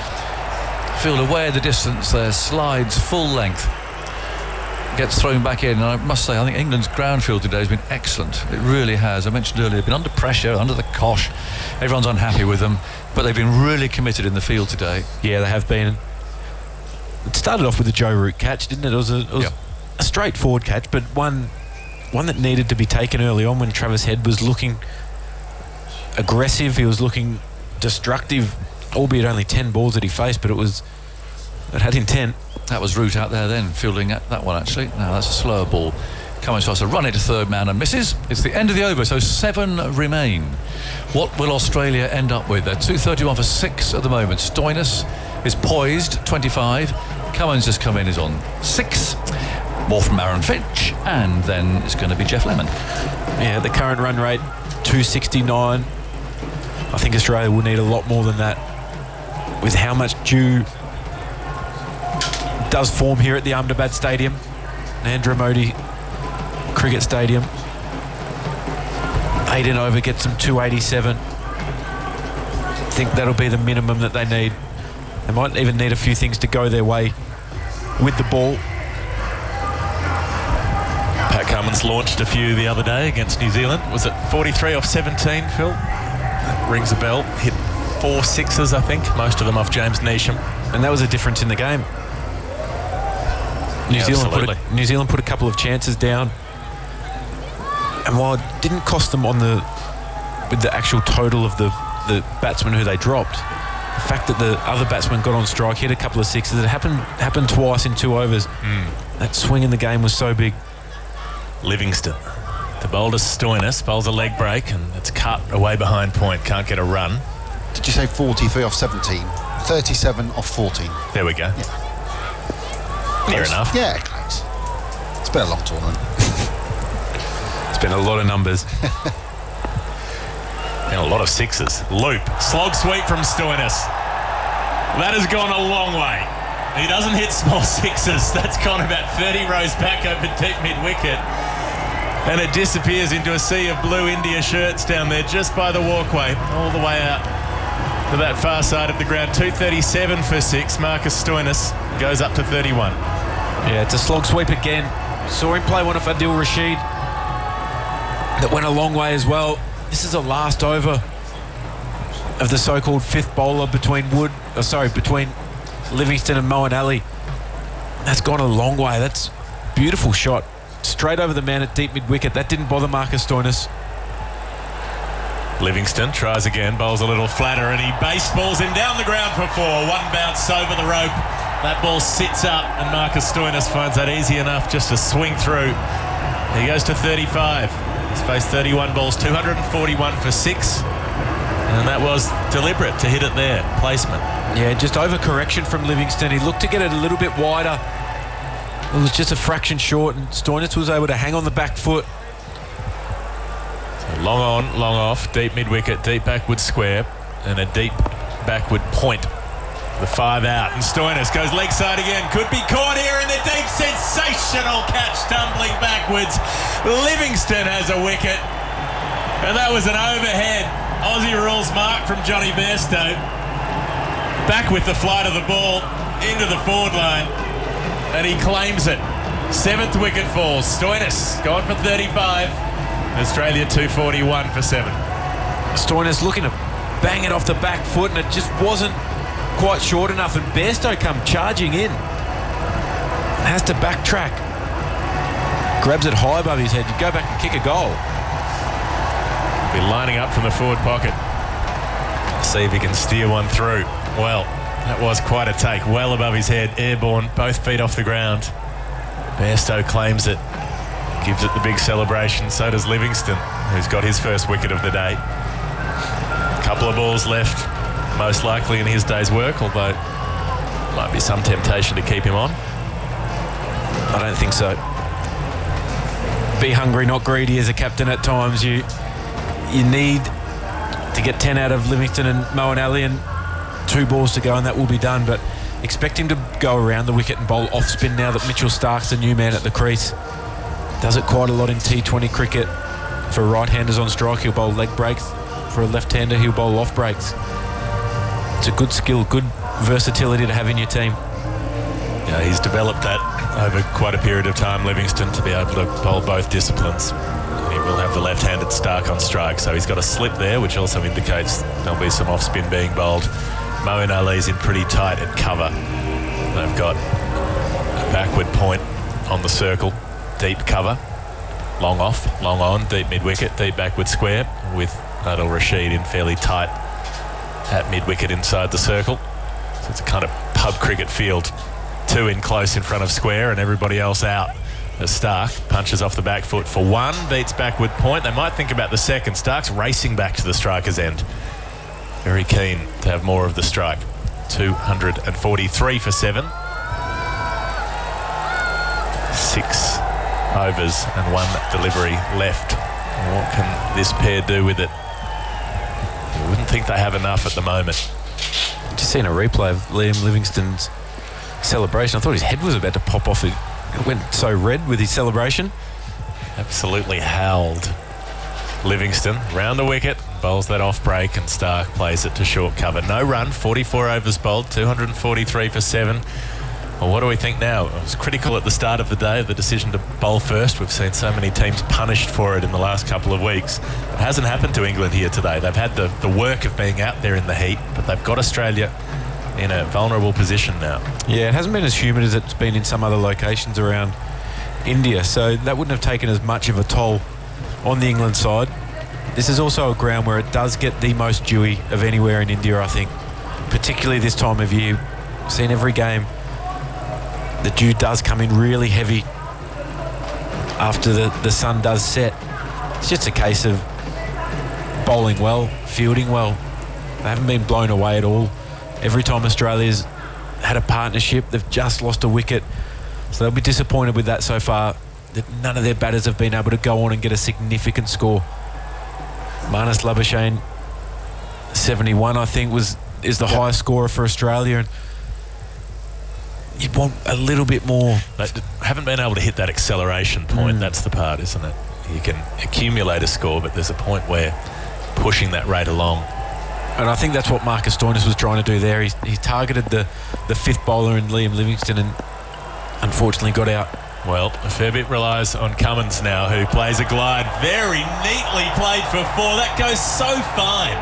Field away at the distance there, slides full length. Gets thrown back in, and I must say, I think England's ground field today has been excellent. It really has. I mentioned earlier, they've been under pressure, under the cosh. Everyone's unhappy with them, but they've been really committed in the field today. Yeah, they have been. It started off with a Joe Root catch, didn't it? It was a straightforward catch, but one that needed to be taken early on when Travis Head was looking aggressive. He was looking destructive, albeit only 10 balls that he faced, but it had intent. That was Root out there then, fielding that one actually. No, that's a slower ball. Cummins tries to run it to third man and misses. It's the end of the over, so 7 remain. What will Australia end up with? They're 231 for 6 at the moment. Stoinis is poised, 25. Cummins has come in, is on 6. More from Aaron Finch, and then it's going to be Jeff Lemon. Yeah, the current run rate, 269. I think Australia will need a lot more than that. With how much dew does form here at the Ahmedabad Stadium, Narendra Modi Cricket Stadium. 8 in over gets them 287. I think that'll be the minimum that they need. They might even need a few things to go their way with the ball. Pat Cummins launched a few the other day against New Zealand. Was it 43 off 17, Phil? That rings a bell. Hit 4 sixes, I think, most of them off James Neesham. And that was a difference in the game. New Zealand put a couple of chances down, and while it didn't cost them with the actual total of the batsmen who they dropped, The fact that the other batsman got on strike, hit a couple of sixes. It happened twice in 2 overs. That swing in the game was so big. Livingston. The bowler Stoinis bowls a leg break and it's cut away behind point. Can't get a run. Did you say 43 off 17? 37 off 14. There we go. Yeah. Near enough. Yeah, close. It's been a long tournament. It's been a lot of numbers. And a lot of sixes. Loop. Slog sweep from Stoinis. That has gone a long way. He doesn't hit small sixes. That's gone about 30 rows back over deep mid-wicket. And it disappears into a sea of blue India shirts down there just by the walkway, all the way out to that far side of the ground. 237 for 6. Marcus Stoinis goes up to 31. Yeah, it's a slog sweep again. Saw him play one off Adil Rashid. That went a long way as well. This is the last over of the so-called fifth bowler between Livingston and Moeen Ali. That's gone a long way. That's a beautiful shot. Straight over the man at deep mid-wicket. That didn't bother Marcus Stoinis. Livingston tries again, bowls a little flatter, and he baseballs him down the ground for 4. One bounce over the rope. That ball sits up, and Marcus Stoinis finds that easy enough just to swing through. He goes to 35. He's faced 31 balls, 241 for 6. And that was deliberate to hit it there. Placement. Yeah, just overcorrection from Livingston. He looked to get it a little bit wider. It was just a fraction short, and Stoinis was able to hang on the back foot. So long on, long off, deep mid-wicket, deep backward square, and a deep backward point. The 5 out, and Stoinis goes leg side again. Could be caught here in the deep. Sensational catch, tumbling backwards. Livingston has a wicket, and that was an overhead Aussie rules mark from Johnny Bairstow. Back with the flight of the ball into the forward line, and he claims it. 7th wicket falls. Stoinis gone for 35. Australia 241 for 7. Stoinis looking to bang it off the back foot, and it just wasn't quite short enough, and Bairstow come charging in. Has to backtrack. Grabs it high above his head. You go back and kick a goal. Be lining up from the forward pocket. See if he can steer one through. Well, that was quite a take. Well above his head, airborne, both feet off the ground. Bairstow claims it. Gives it the big celebration. So does Livingston, who's got his first wicket of the day. Couple of balls left, most likely in his day's work, although might be some temptation to keep him on. I don't think so. Be hungry, not greedy as a captain at times. You need to get 10 out of Livingston and Moeen Ali, and 2 balls to go, and that will be done. But expect him to go around the wicket and bowl off spin now that Mitchell Stark's the new man at the crease. Does it quite a lot in T20 cricket. For right-handers on strike, he'll bowl leg breaks. For a left-hander, he'll bowl off breaks. It's a good skill, good versatility to have in your team. Yeah, he's developed that over quite a period of time, Livingston, to be able to bowl both disciplines. He will have the left-handed Stark on strike, so he's got a slip there, which also indicates there'll be some off-spin being bowled. Moeen Ali's in pretty tight at cover. They've got a backward point on the circle, deep cover, long off, long on, deep mid-wicket, deep backward square, with Adil Rashid in fairly tight at mid-wicket inside the circle. So it's a kind of pub cricket field. 2 in close in front of square and everybody else out. As Stark punches off the back foot for 1, beats backward point. They might think about the second. Stark's racing back to the striker's end. Very keen to have more of the strike. 243 for 7. 6 overs and 1 delivery left. What can this pair do with it? You wouldn't think they have enough at the moment. Just seen a replay of Liam Livingston's celebration. I thought his head was about to pop off. It went so red with his celebration. Absolutely howled. Livingston round the wicket, bowls that off break, and Stark plays it to short cover. No run, 44 overs bowled, 243 for 7. Well, what do we think now? It was critical at the start of the day, the decision to bowl first. We've seen so many teams punished for it in the last couple of weeks. It hasn't happened to England here today. They've had the work of being out there in the heat, but they've got Australia in a vulnerable position now. Yeah, it hasn't been as humid as it's been in some other locations around India, so that wouldn't have taken as much of a toll on the England side. This is also a ground where it does get the most dewy of anywhere in India, I think. particularly this time of year. Seen every game. The dew does come in really heavy after the sun does set. It's just a case of bowling well, fielding well. They haven't been blown away at all. Every time Australia's had a partnership, they've just lost a wicket. So they'll be disappointed with that so far, that none of their batters have been able to go on and get a significant score. Marnus Labuschagne, 71, I think, is the highest scorer for Australia. And you'd want a little bit more. They haven't been able to hit that acceleration point. That's the part, isn't it? You can accumulate a score, but there's a point where pushing that rate along. And I think that's what Marcus Stoinis was trying to do there. He targeted the fifth bowler in Liam Livingstone and unfortunately got out. Well, a fair bit relies on Cummins now, who plays a glide. Very neatly played for 4. That goes so fine.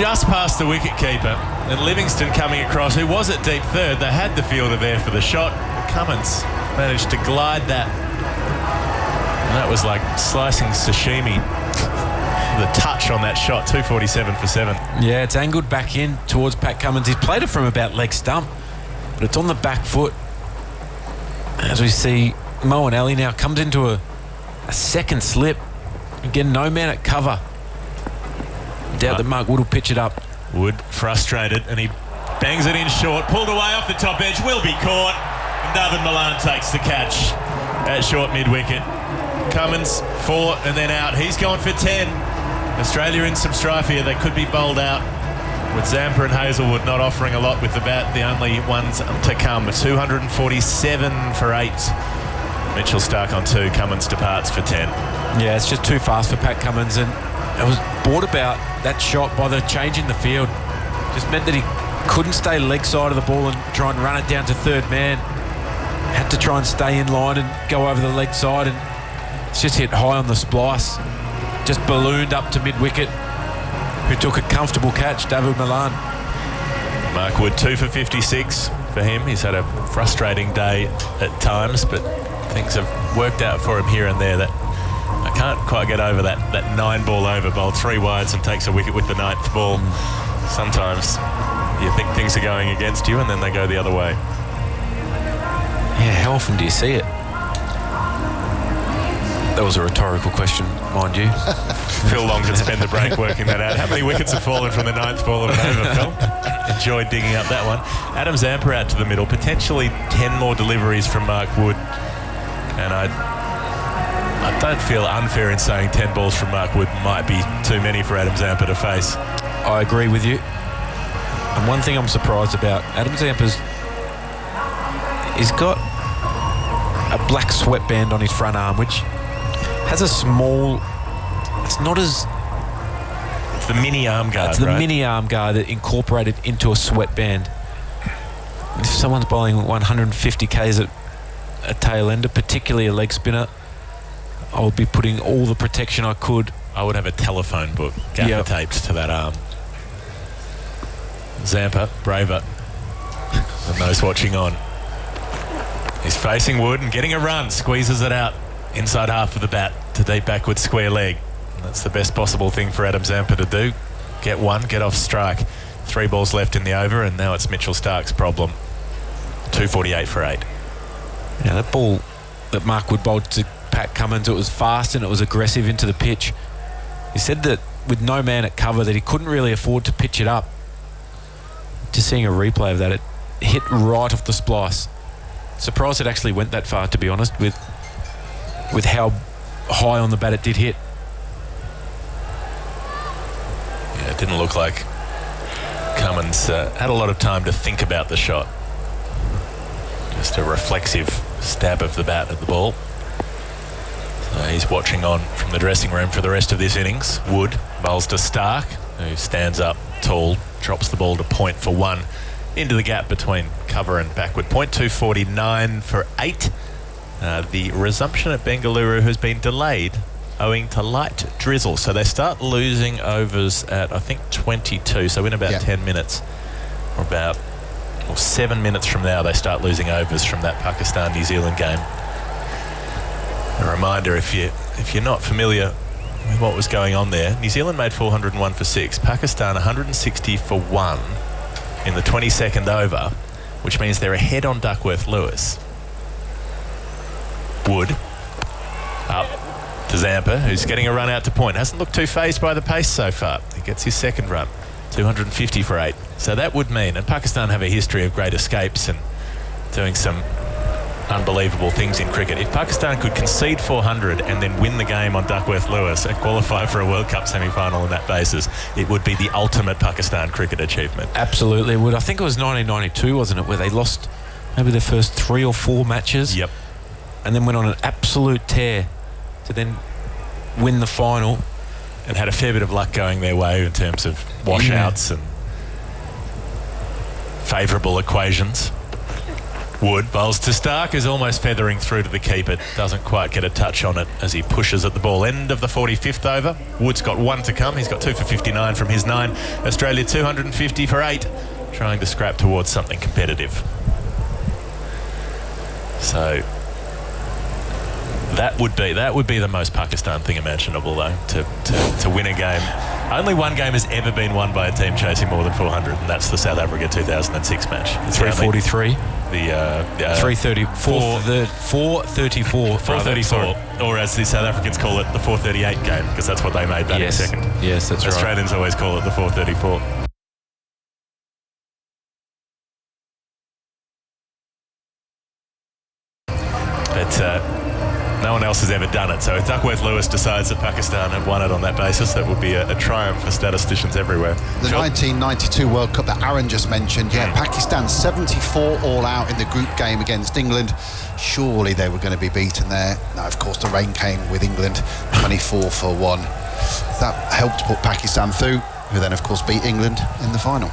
Just past the wicketkeeper. And Livingstone coming across, who was at deep third. They had the fielder there for the shot. Cummins managed to glide that. And that was like slicing sashimi. The touch on that shot, 247 for 7. Yeah, it's angled back in towards Pat Cummins. He's played it from about leg stump, but it's on the back foot. As we see, Moeen Ali now comes into a second slip. Again, no man at cover. Doubt that Mark Wood will pitch it up. Wood frustrated, and he bangs it in short, pulled away off the top edge, will be caught. Stokes and Malan takes the catch at short mid-wicket. Cummins 4 and then out. He's gone for 10. Australia in some strife here. They could be bowled out, with Zampa and Hazelwood not offering a lot with the bat, the only ones to come. 247 for 8. Mitchell Starc on 2. Cummins departs for 10. Yeah, it's just too fast for Pat Cummins, and it was brought about, that shot, by the change in the field. Just meant that he couldn't stay leg side of the ball and try and run it down to third man. Had to try and stay in line and go over the leg side, and it's just hit high on the splice. Just ballooned up to mid-wicket. Who took a comfortable catch, David Malan. Mark Wood 2 for 56 for him. He's had a frustrating day at times, but things have worked out for him here and there. That I can't quite get over that 9-ball over, bowled 3 wides and takes a wicket with the 9th ball. Sometimes you think things are going against you and then they go the other way. Yeah, how often do you see it? That was a rhetorical question, mind you. Phil Long could spend the break working that out. How many wickets have fallen from the 9th ball of an over, Phil? Enjoyed digging up that one. Adam Zampa out to the middle. Potentially 10 more deliveries from Mark Wood. And I don't feel unfair in saying 10 balls from Mark Wood might be too many for Adam Zampa to face. I agree with you. And one thing I'm surprised about, Adam Zampa's, he's got a black sweatband on his front arm, which has a small, it's not as... It's the mini arm guard, It's the right? mini arm guard that incorporated into a sweatband. If someone's bowling 150 Ks at a tail ender, particularly a leg spinner, I would be putting all the protection I could. I would have a telephone book gaffer taped to that arm. Zampa, braver than those watching on. He's facing Wood and getting a run, squeezes it out inside half of the bat to deep backward square leg. And that's the best possible thing for Adam Zampa to do. Get one, get off strike. 3 balls left in the over, and now it's Mitchell Starc's problem. 248 for 8. Yeah, that ball that Mark Wood bowled to Pat Cummins, it was fast and it was aggressive into the pitch. He said that with no man at cover that he couldn't really afford to pitch it up. Just seeing a replay of that, it hit right off the splice. Surprised it actually went that far, to be honest, with how high on the bat it did hit. Yeah, it didn't look like Cummins had a lot of time to think about the shot. Just a reflexive stab of the bat at the ball. So he's watching on from the dressing room for the rest of this innings. Wood bowls to Starc, who stands up tall, drops the ball to point for 1 into the gap between cover and backward point. 249 for 8. The resumption at Bengaluru has been delayed owing to light drizzle, so they start losing overs at I think 22, so in about 10 minutes or 7 minutes from now they start losing overs from that Pakistan-New Zealand game. A reminder, if you're not familiar with what was going on there. New Zealand made 401 for 6. Pakistan 160 for 1 in the 22nd over, which means they're ahead on Duckworth-Lewis. Wood up to Zampa, who's getting a run out to point. Hasn't looked too phased by the pace so far. He gets his second run, 250 for 8. So that would mean, and Pakistan have a history of great escapes and doing some unbelievable things in cricket. If Pakistan could concede 400 and then win the game on Duckworth-Lewis and qualify for a World Cup semi-final on that basis, it would be the ultimate Pakistan cricket achievement. Absolutely, it would. I think it was 1992, wasn't it, where they lost maybe their first 3 or 4 matches. Yep. And then went on an absolute tear to then win the final. And had a fair bit of luck going their way in terms of washouts and favourable equations. Wood bowls to Stark, who's almost feathering through to the keeper. Doesn't quite get a touch on it as he pushes at the ball. End of the 45th over. Wood's got 1 to come. He's got 2 for 59 from his 9. Australia 250 for 8, trying to scrap towards something competitive. So that would be the most Pakistan thing imaginable, though, to win a game. Only one game has ever been won by a team chasing more than 400, and that's the South Africa 2006 match. It's 343. The 330, 434. 434, or as the South Africans call it, the 438 game, because that's what they made that in second. Yes, that's right. Australians always call it the 434. But no one else has ever done it. So if Duckworth-Lewis decides that Pakistan have won it on that basis, that would be a triumph for statisticians everywhere. The 1992 World Cup that Aaron just mentioned, Pakistan 74 all out in the group game against England. Surely they were going to be beaten there. No, of course, the rain came with England, 24 for 1. That helped put Pakistan through, who then, of course, beat England in the final.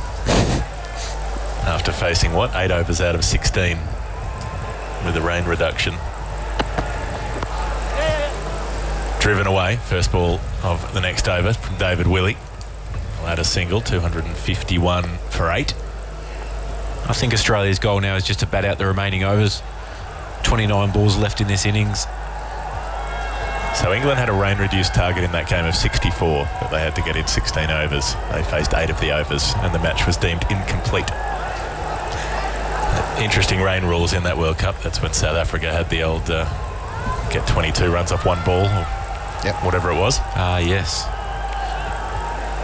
After facing, 8 overs out of 16 with the rain reduction. Driven away, first ball of the next over from David Willey. Ladder single, 251 for 8. I think Australia's goal now is just to bat out the remaining overs. 29 balls left in this innings. So England had a rain-reduced target in that game of 64, but they had to get in 16 overs. They faced 8 of the overs, and the match was deemed incomplete. Interesting rain rules in that World Cup. That's when South Africa had the old get 22 runs off 1 ball, or whatever it was. Yes.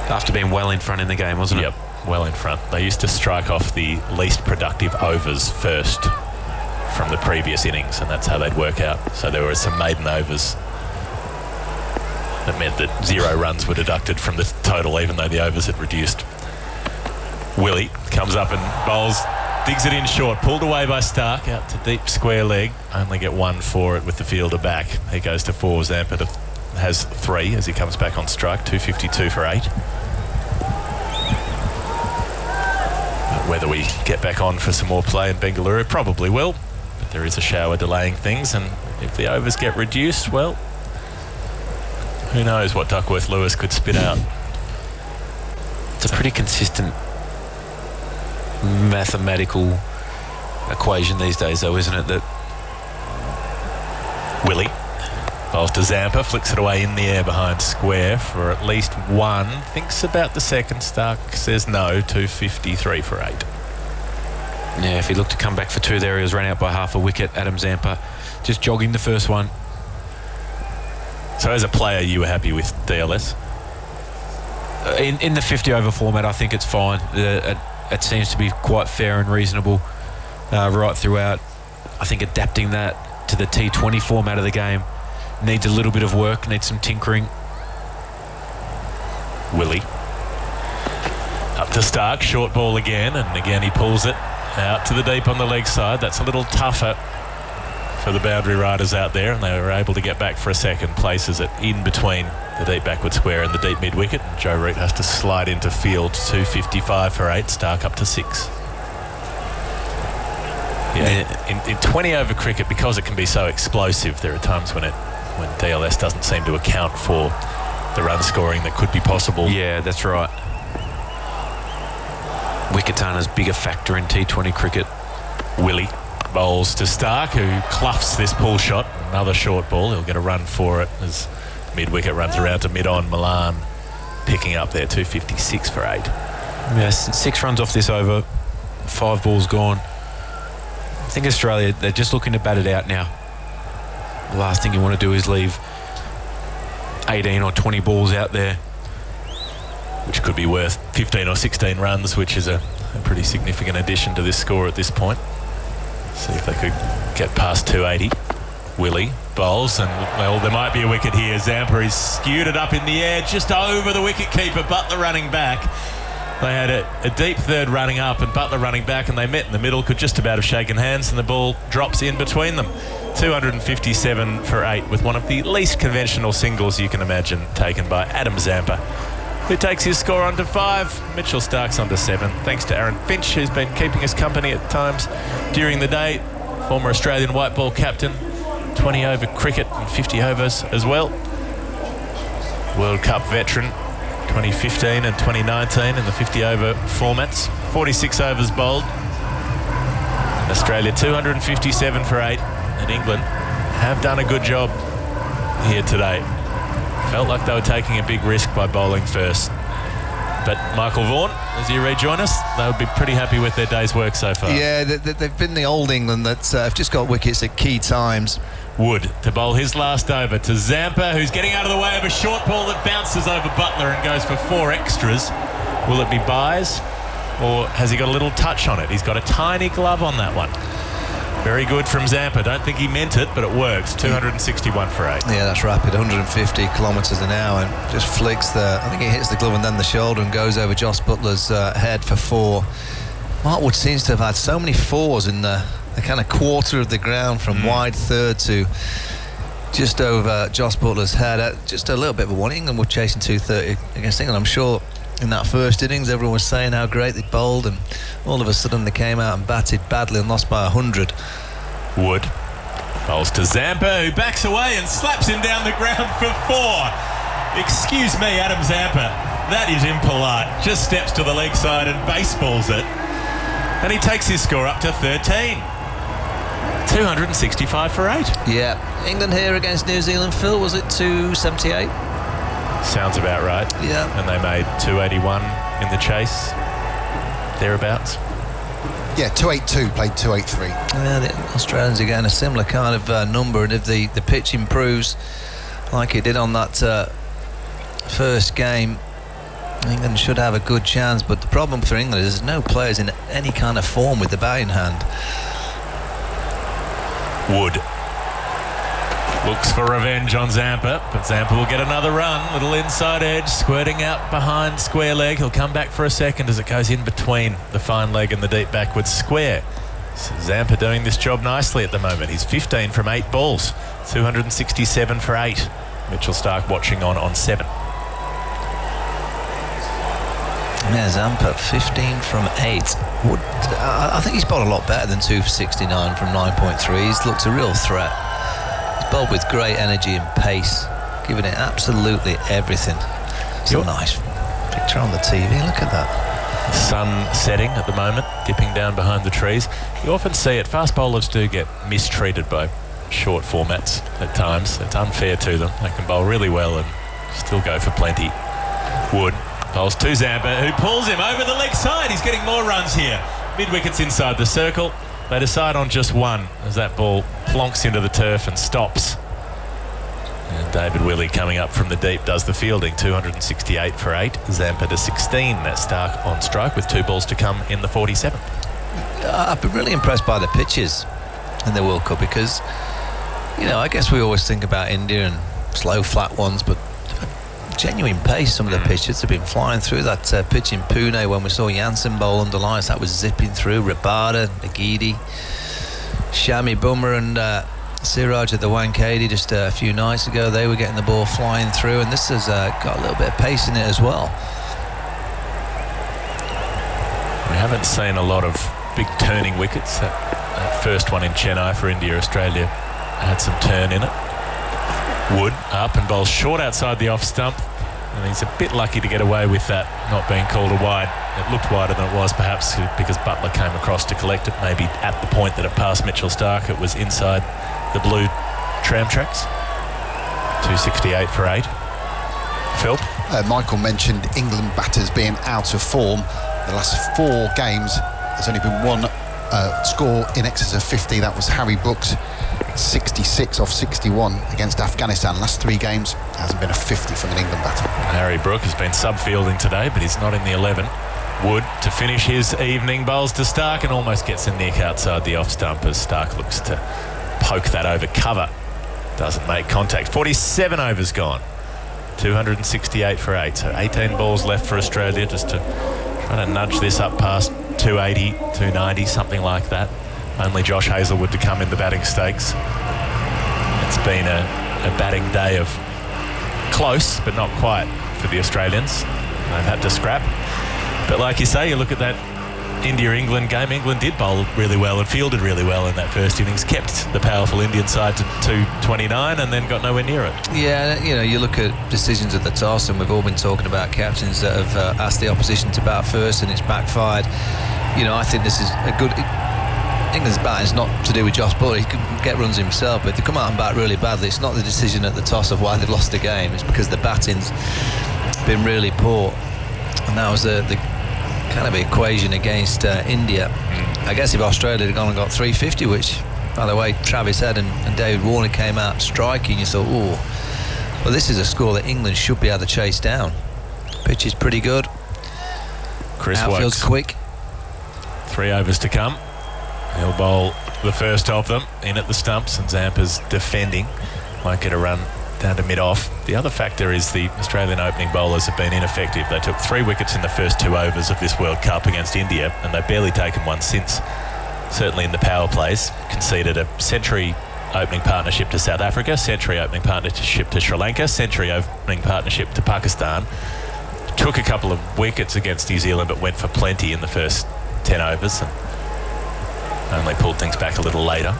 After being well in front in the game, wasn't it? Yep, well in front. They used to strike off the least productive overs first from the previous innings, and that's how they'd work out. So there were some maiden overs that meant that 0 runs were deducted from the total, even though the overs had reduced. Willey comes up and bowls, digs it in short, pulled away by Stark, out to deep square leg. Only get 1 for it with the fielder back. He goes to 4. Zampa has 3 as he comes back on strike, 252 for 8. But whether we get back on for some more play in Bengaluru, probably will. But there is a shower delaying things, and if the overs get reduced, well, who knows what Duckworth-Lewis could spit out. It's a pretty consistent mathematical equation these days, though, isn't it? That Willey bowls to Zampa, flicks it away in the air behind square for at least 1. Thinks about the second. Stark says no, 253 for 8. Yeah, if he looked to come back for 2 there, he was run out by half a wicket. Adam Zampa just jogging the first one. So as a player, you were happy with DLS? In the 50-over format, I think it's fine. It seems to be quite fair and reasonable right throughout. I think adapting that to the T20 format of the game needs a little bit of work, needs some tinkering. Willey up to Stark, short ball again, and again he pulls it out to the deep on the leg side. That's a little tougher for the boundary riders out there, and they were able to get back for a second. Places it in between the deep backward square and the deep mid wicket. Joe Root has to slide into field, 255 for 8. Stark up to 6. Yeah, in 20 over cricket, because it can be so explosive, there are times when DLS doesn't seem to account for the run scoring that could be possible. Yeah, that's right. Wickets aren't as big a factor in T20 cricket. Willey bowls to Stark, who cluffs this pull shot. Another short ball. He'll get a run for it as Mid-wicket runs around to mid-on. Malan picking up there, 256 for 8. Yes, 6 runs off this over, 5 balls gone. I think Australia, they're just looking to bat it out now. The last thing you want to do is leave 18 or 20 balls out there, which could be worth 15 or 16 runs, which is a pretty significant addition to this score at this point. See if they could get past 280. Willie bowls, and well, there might be a wicket here. Zampa is skewed it up in the air just over the wicket keeper. Butler running back. They had a deep third running up and Butler running back, and they met in the middle, could just about have shaken hands, and the ball drops in between them. 257 for 8 with one of the least conventional singles you can imagine, taken by Adam Zampa, who takes his score onto 5. Mitchell Stark's onto 7, thanks to Aaron Finch, who's been keeping us company at times during the day. Former Australian white ball captain, 20 over cricket and 50 overs as well. World Cup veteran, 2015 and 2019 in the 50 over formats. 46 overs bowled. Australia 257 for 8, and England have done a good job here today. Felt like they were taking a big risk by bowling first. But Michael Vaughan, as you rejoin us, they would be pretty happy with their day's work so far. Yeah, they've been the old England that have just got wickets at key times. Wood to bowl his last over to Zampa, who's getting out of the way of a short ball that bounces over Butler and goes for 4 extras. Will it be byes, or has he got a little touch on it? He's got a tiny glove on that one. Very good from Zampa. Don't think he meant it, but it works. 261 for 8. Yeah, that's rapid. 150 kilometres an hour, and just flicks I think he hits the glove and then the shoulder and goes over Joss Butler's head for 4. Mark Wood seems to have had so many 4s in the kind of quarter of the ground from wide third to just over Joss Butler's head. Just a little bit of a warning. England were chasing 230 against England. I'm sure in that first innings everyone was saying how great they bowled, and all of a sudden they came out and batted badly and lost by 100. Wood bowls to Zampa, who backs away and slaps him down the ground for 4. Excuse me, Adam Zampa, that is impolite. Just steps to the leg side and baseballs it, and he takes his score up to 13. 265 for 8. Yeah, England here against New Zealand, Phil, was it 278? Sounds about right. Yeah. And they made 281 in the chase, thereabouts. Yeah, 282, played 283. Yeah, the Australians are getting a similar kind of number, and if the pitch improves like it did on that first game, England should have a good chance. But the problem for England is there's no players in any kind of form with the bat in hand. Wood looks for revenge on Zampa, but Zampa will get another run. Little inside edge, squirting out behind square leg. He'll come back for a second as it goes in between the fine leg and the deep backwards square. So Zampa doing this job nicely at the moment. He's 15 from 8 balls, 267 for 8. Mitchell Stark watching on 7. Yeah, Zampa 15 from 8. Wood, I think he's bowled a lot better than 2 for 69 from 9.3. He's looked a real threat. He's bowled with great energy and pace, giving it absolutely everything. So nice picture on the TV. Look at that. Sun setting at the moment, dipping down behind the trees. You often see it. Fast bowlers do get mistreated by short formats at times. It's unfair to them. They can bowl really well and still go for plenty. Wood bowls to Zampa, who pulls him over the leg side. He's getting more runs here. Mid-wickets inside the circle. They decide on just one as that ball plonks into the turf and stops. And David Willey coming up from the deep does the fielding. 268 for 8. Zampa to 16. Stark on strike with 2 balls to come in the 47th. I've been really impressed by the pitches in the World Cup because, you know, I guess we always think about India and slow, flat ones, but genuine pace. Some of the pitches have been flying through. That pitch in Pune when we saw Jansen bowl under lights, that was zipping through. Rabada, Nagidi, Shami Bumrah and Siraj at the Wankhede just a few nights ago, they were getting the ball flying through, and this has got a little bit of pace in it as well. We haven't seen a lot of big turning wickets. That first one in Chennai for India, Australia had some turn in it. Wood up and bowls short outside the off stump, and he's a bit lucky to get away with that not being called a wide. It looked wider than it was, perhaps because Butler came across to collect it. Maybe at the point that it passed Mitchell Stark, it was inside the blue tram tracks. 268 for 8. Phil? Michael mentioned England batters being out of form. The last 4 games, there's only been one score in excess of 50. That was Harry Brooks, 66 off 61 against Afghanistan. Last 3 games, hasn't been a 50 from an England batter. Harry Brook has been sub-fielding today, but he's not in the 11. Wood to finish his evening, bowls to Stark and almost gets a nick outside the off stump as Stark looks to poke that over cover. Doesn't make contact. 47 overs gone. 268 for 8. So 18 balls left for Australia, just to try to nudge this up past 280, 290, something like that. Only Josh Hazlewood to come in the batting stakes. It's been a batting day of close, but not quite for the Australians. They've had to scrap. But like you say, you look at that India-England game, England did bowl really well and fielded really well in that first innings, kept the powerful Indian side to 229 and then got nowhere near it. Yeah, you know, you look at decisions at the toss, and we've all been talking about captains that have asked the opposition to bat first and it's backfired. You know, I think this is a good... England's batting is not to do with Josh Buttler. He can get runs himself, but if they come out and bat really badly, it's not the decision at the toss of why they've lost the game. It's because the batting's been really poor, and that was the kind of equation against India. I guess if Australia had gone and got 350, which, by the way, Travis Head and David Warner came out striking, you thought, oh, well, this is a score that England should be able to chase down. Pitch is pretty good. Chris Outfield's Wokes. quick. 3 overs to come. He'll bowl the first of them in at the stumps, and Zampa's defending. Won't get a run down to mid-off. The other factor is the Australian opening bowlers have been ineffective. They took 3 wickets in the first 2 overs of this World Cup against India, and they've barely taken one since. Certainly in the power plays. Conceded a century opening partnership to South Africa, century opening partnership to Sri Lanka, century opening partnership to Pakistan. Took a couple of wickets against New Zealand, but went for plenty in the first 10 overs and only pulled things back a little later.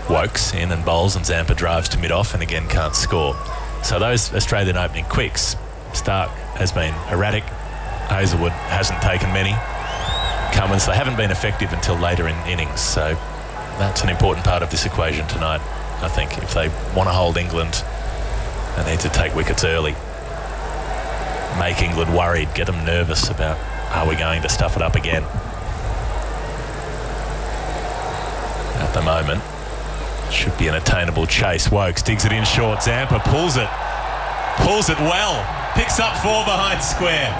Wokes in and bowls, and Zampa drives to mid-off and again can't score. So those Australian opening quicks, Stark has been erratic, Hazlewood hasn't taken many, Cummins, they haven't been effective until later in innings, so that's an important part of this equation tonight. I think if they want to hold England, they need to take wickets early, make England worried, get them nervous about, are we going to stuff it up again? At the moment, should be an attainable chase. Wokes digs it in short. Zampa pulls it well, picks up 4 behind square.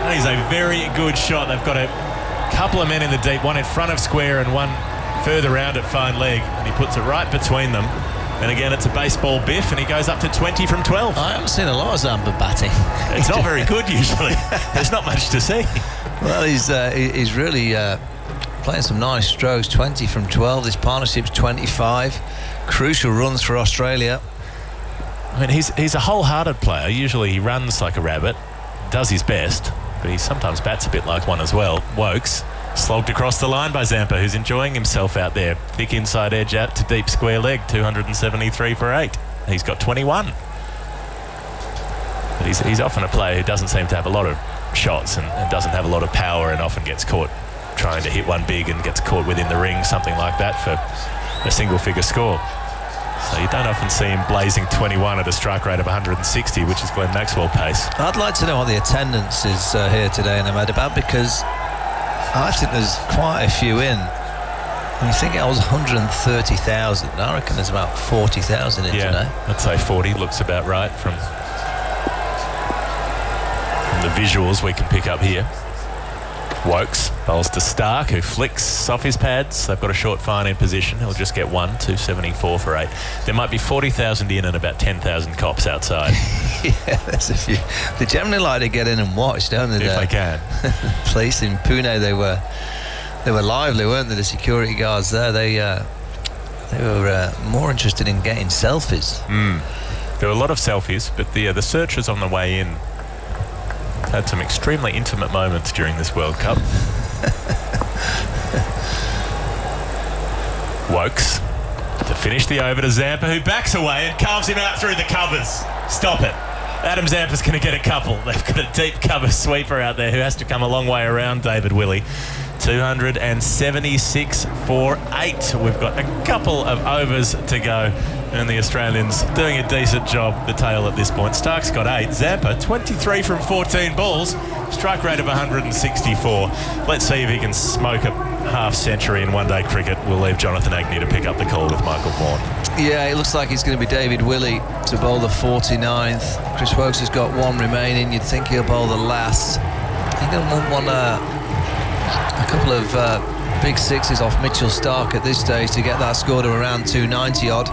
That is a very good shot. They've got a couple of men in the deep, one in front of square and one further round at fine leg, and he puts it right between them. And again, it's a baseball biff, and he goes up to 20 from 12. I haven't seen a lot of Zampa batting. It's not very good usually. There's not much to see. Well, he's really playing some nice strokes. 20 from 12. This partnership's 25. Crucial runs for Australia. I mean, he's a wholehearted player. Usually he runs like a rabbit, does his best, but he sometimes bats a bit like one as well. Wokes slogged across the line by Zampa, who's enjoying himself out there. Thick inside edge out to deep square leg. 273 for 8. He's got 21. But he's often a player who doesn't seem to have a lot of shots and doesn't have a lot of power, and often gets caught trying to hit one big and gets caught within the ring, something like that, for a single figure score. So you don't often see him blazing 21 at a strike rate of 160, which is Glenn Maxwell pace. I'd like to know what the attendance is here today in Ahmedabad, because I think there's quite a few in. I mean, think it was 130,000. I reckon there's about 40,000 in today. I'd say 40 looks about right from the visuals we can pick up here. Wokes bowls to Stark, who flicks off his pads. They've got a short fine in position. He'll just get 1, 274 for 8. There might be 40,000 in and about 10,000 cops outside. Yeah, there's a few. They generally like to get in and watch, don't they? If they can. Police in Pune, they were lively, weren't they? The security guards there, they were more interested in getting selfies. There were a lot of selfies, but the searchers on the way in had some extremely intimate moments during this World Cup. Wokes to finish the over to Zampa, who backs away and carves him out through the covers. Stop it. Adam Zampa's going to get a couple. They've got a deep cover sweeper out there who has to come a long way around David Willey. 276 for 8. We've got a couple of overs to go, and the Australians doing a decent job, the tail at this point. Stark's got 8. Zampa, 23 from 14 balls, strike rate of 164. Let's see if he can smoke a half century in one-day cricket. We'll leave Jonathan Agnew to pick up the call with Michael Vaughan. Yeah, it looks like it's going to be David Willey to bowl the 49th. Chris Wokes has got 1 remaining. You'd think he'll bowl the last. I think he'll want a couple of big sixes off Mitchell Stark at this stage to get that score to around 290 odd.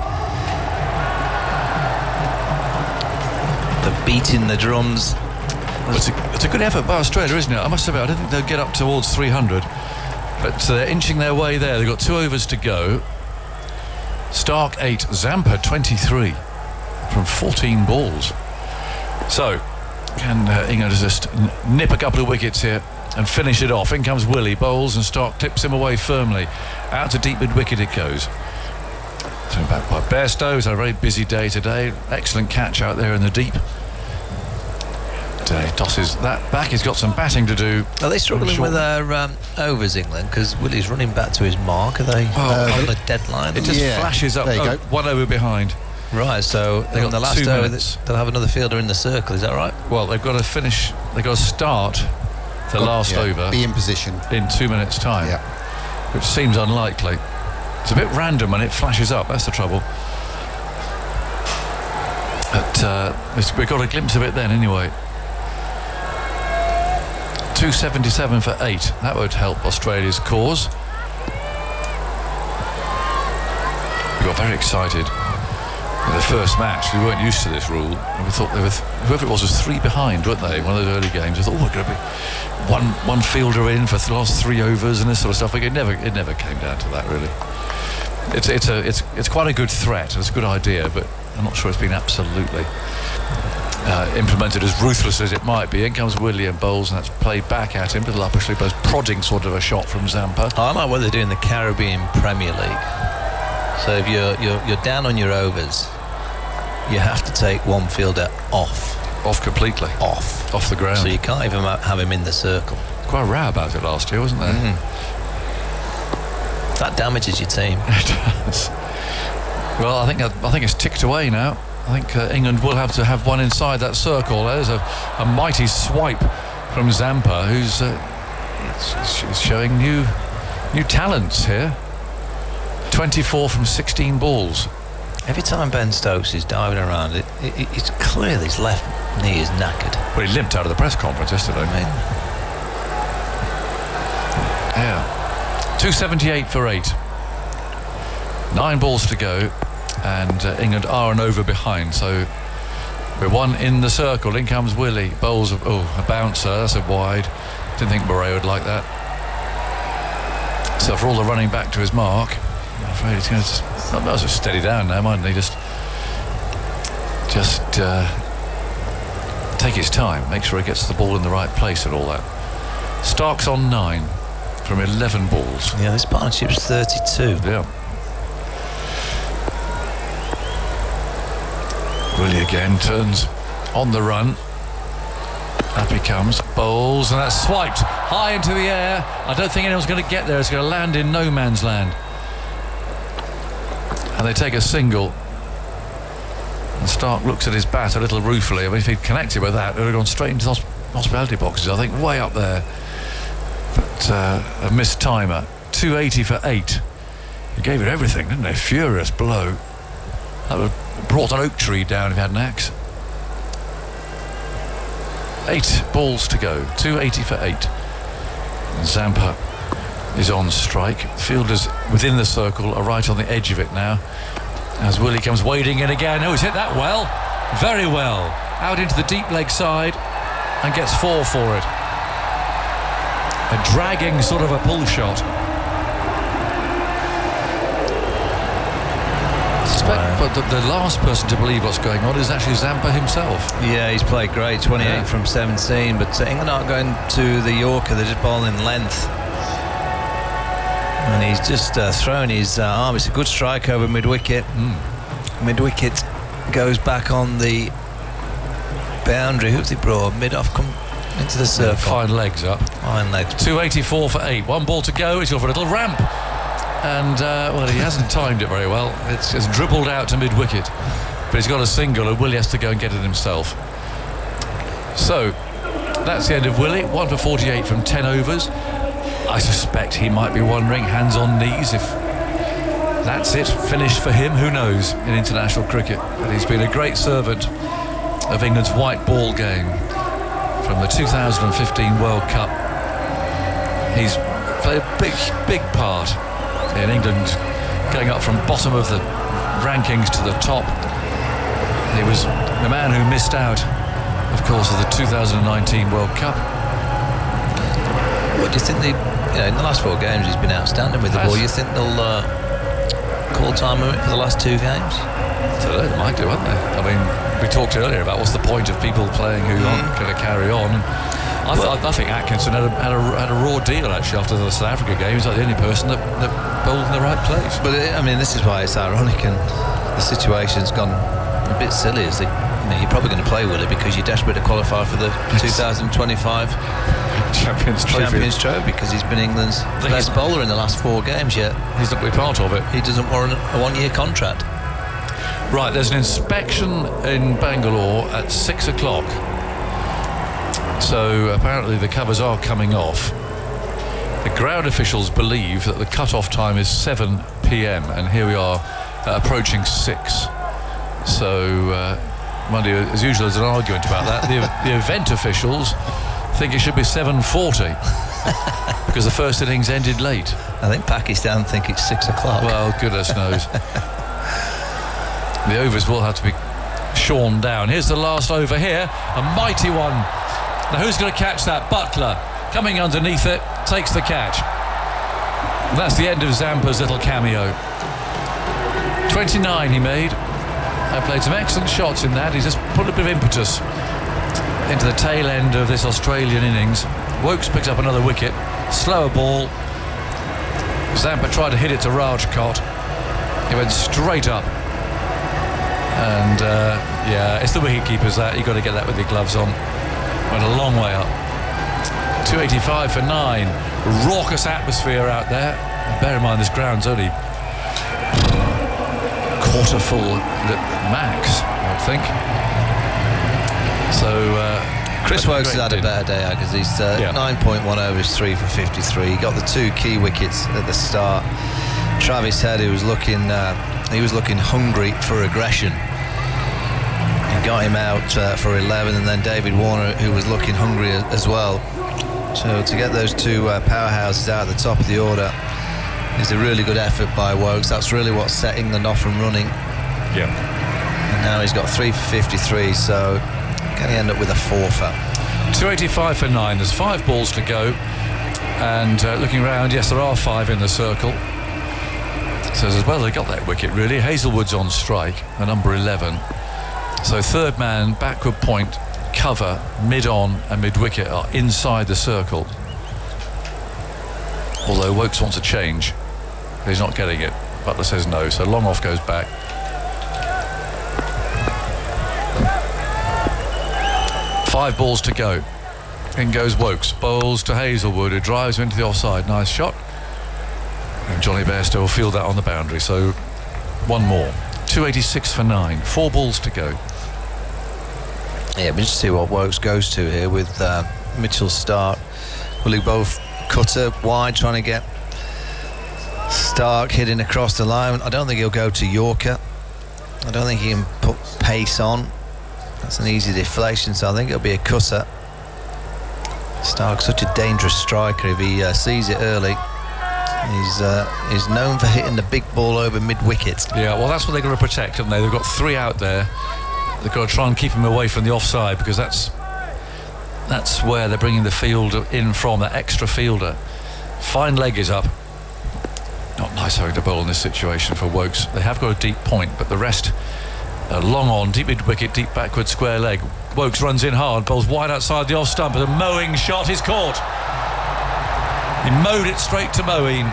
The beat in the drums. It's a good effort by Australia, isn't it? I must admit, I didn't think they'd get up towards 300, but they're inching their way there. They've got 2 overs to go. Stark 8, Zampa 23 from 14 balls. So can England just nip a couple of wickets here and finish it off? In comes Willey, bowls, and Stark clips him away firmly. Out to deep mid-wicket it goes. Thrown back by Bairstow. He's had a very busy day today. Excellent catch out there in the deep. He tosses that back. He's got some batting to do. Are they struggling with their overs, England? Because Willie's running back to his mark. Are they on the deadline? It just flashes up. There you go. 1 over behind. Right, so They've on the got last 2 over minutes. they'll have another fielder in the circle, is that right? Well, they've got to finish. They've got to start the last over. Be in position. In 2 minutes' time. Yeah. Which seems unlikely. It's a bit random when it flashes up. That's the trouble. But we got a glimpse of it then anyway. 277 for 8. That would help Australia's cause. We got very excited in the first match. We weren't used to this rule, and we thought whoever it was 3 behind, weren't they? One of those early games. I thought, we're going to be one fielder in for the last 3 overs and this sort of stuff. It never came down to that really. It's quite a good threat. It's a good idea, but I'm not sure it's been absolutely implemented as ruthless as it might be. In comes William bowls, and that's played back at him. Little upper sleep, prodding sort of a shot from Zampa. I like what they do in the Caribbean Premier League. So if you're down on your overs, you have to take one fielder off completely, off the ground. So you can't even have him in the circle. Quite a row about it last year, wasn't there? That damages your team. It does. Well, I think it's ticked away now. I think England will have to have one inside that circle. There's a mighty swipe from Zampa, who's showing new talents here. 24 from 16 balls. Every time Ben Stokes is diving around, it's clear his left knee is knackered. Well, he limped out of the press conference yesterday. Yeah. 278 for 8. 9 balls to go. And England are an over behind, so we're 1 in the circle. In comes Willey, bowls a bouncer. That's a wide. Didn't think Murray would like that. So for all the running back to his mark, I'm afraid he's going to just steady down now, mightn't he? Just take his time, make sure he gets the ball in the right place and all that. Stark's on 9 from 11 balls. Yeah, this partnership's 32. Yeah. Willie again turns on the run. Up he comes, bowls, and that's swiped high into the air. I don't think anyone's going to get there. It's going to land in no man's land. And they take a single. And Stark looks at his bat a little ruefully. I mean, if he'd connected with that, it would have gone straight into the hospitality boxes, I think, way up there. But a missed timer. 280 for 8. He gave it everything, didn't he? Furious blow. That would have brought an oak tree down if he had an axe. 8 balls to go. 280 for 8. And Zampa is on strike. Fielders within the circle are right on the edge of it now. As Willie comes wading in again. Oh, he's hit that well. Very well. Out into the deep leg side and gets 4 for it. A dragging sort of a pull shot. But the last person to believe what's going on is actually Zampa himself. Yeah, he's played great, 28 from 17, but England aren't going to the Yorker, they're just bowling length. And he's just thrown his arm. It's a good strike over mid-wicket. Mid-wicket goes back on the boundary. Who's he brought? Mid-off Into the circle. Fine legs up. Fine legs. 284 for 8. 1 ball to go. He's off a little ramp. And, well, he hasn't timed it very well. It's dribbled out to mid-wicket. But he's got a single, and Willie has to go and get it himself. So, that's the end of Willie. 1 for 48 from 10 overs. I suspect he might be wondering, hands on knees, if that's it, finished for him. Who knows in international cricket. But he's been a great servant of England's white ball game from the 2015 World Cup. He's played a big part in England going up from bottom of the rankings to the top. He was the man who missed out, of course, of the 2019 World Cup. What do you think in the last 4 games he's been outstanding with the ball? You think they'll call time limit for the last 2 games? I don't know, they might do, won't they? I mean, we talked earlier about what's the point of people playing who aren't going to carry on. I think Atkinson had a raw deal actually after the South Africa game. He's like the only person that bowled in the right place. But I mean, this is why it's ironic, and the situation's gone a bit silly. Is that you're probably going to play Willie because you're desperate to qualify for the 2025 Champions Trophy because he's been England's best bowler in the last 4 games. Yet he's not going to be part of it. He doesn't warrant a 1-year contract. Right, there's an inspection in Bangalore at 6 o'clock. So apparently the covers are coming off. The ground officials believe that the cut-off time is 7 p.m. and here we are approaching 6. So Monday, as usual, there's an argument about that. The event officials think it should be 7:40 because the first innings ended late. I think Pakistan think it's 6 o'clock. Well, goodness knows. The overs will have to be shorn down. Here's the last over here, a mighty one. Now who's going to catch that? Butler coming underneath it, takes the catch. And that's the end of Zampa's little cameo. 29 he made. I played some excellent shots in that. He's just put a bit of impetus into the tail end of this Australian innings. Wokes picks up another wicket. Slower ball. Zampa tried to hit it to Rajkot. He went straight up. And yeah, it's the wicket keepers that. You've got to get that with your gloves on. Went a long way up. 285 for 9. Raucous atmosphere out there. And bear in mind this ground's only quarter full max, I think. So Chris Wokes has had a better day because he's 9.1 overs, 3 for 53. He got the 2 key wickets at the start. Travis Head, who was looking hungry for aggression. He got him out for 11, and then David Warner, who was looking hungry as well. So to get those 2 powerhouses out at the top of the order is a really good effort by Wokes. That's really what's set England off from running. Yeah. And now he's got 3 for 53, so can he end up with a 4-fer? 285 for 9. There's 5 balls to go. And looking around, yes, there are 5 in the circle. So as well, they got that wicket really. Hazelwood's on strike, at number 11. So third man, backward point, cover, mid-on and mid-wicket are inside the circle. Although Wokes wants a change. He's not getting it. Butler says no, so long off goes back. Five balls to go. In goes Wokes. Bowls to Hazelwood, who drives him into the offside. Nice shot. And Johnny Bairstow will field that on the boundary. So one more. 286 for 9. 4 balls to go. Yeah, but just see what Wokes goes to here with Mitchell Stark. Will he both cutter wide, trying to get Stark hitting across the line? I don't think he'll go to Yorker. I don't think he can put pace on. That's an easy deflation, so I think it'll be a cutter. Stark's such a dangerous striker. If he sees it early, he's known for hitting the big ball over mid-wicket. Yeah, well, that's what they've got to protect, haven't they? They've got 3 out there. They've got to try and keep him away from the offside, because that's where they're bringing the field in from, that extra fielder. Fine leg is up. Not nice having to bowl in this situation for Wokes. They have got a deep point, but the rest are long on, deep mid-wicket, deep backward square leg. Wokes runs in hard, bowls wide outside the off stump, but a mowing shot is caught. He mowed it straight to Moeen.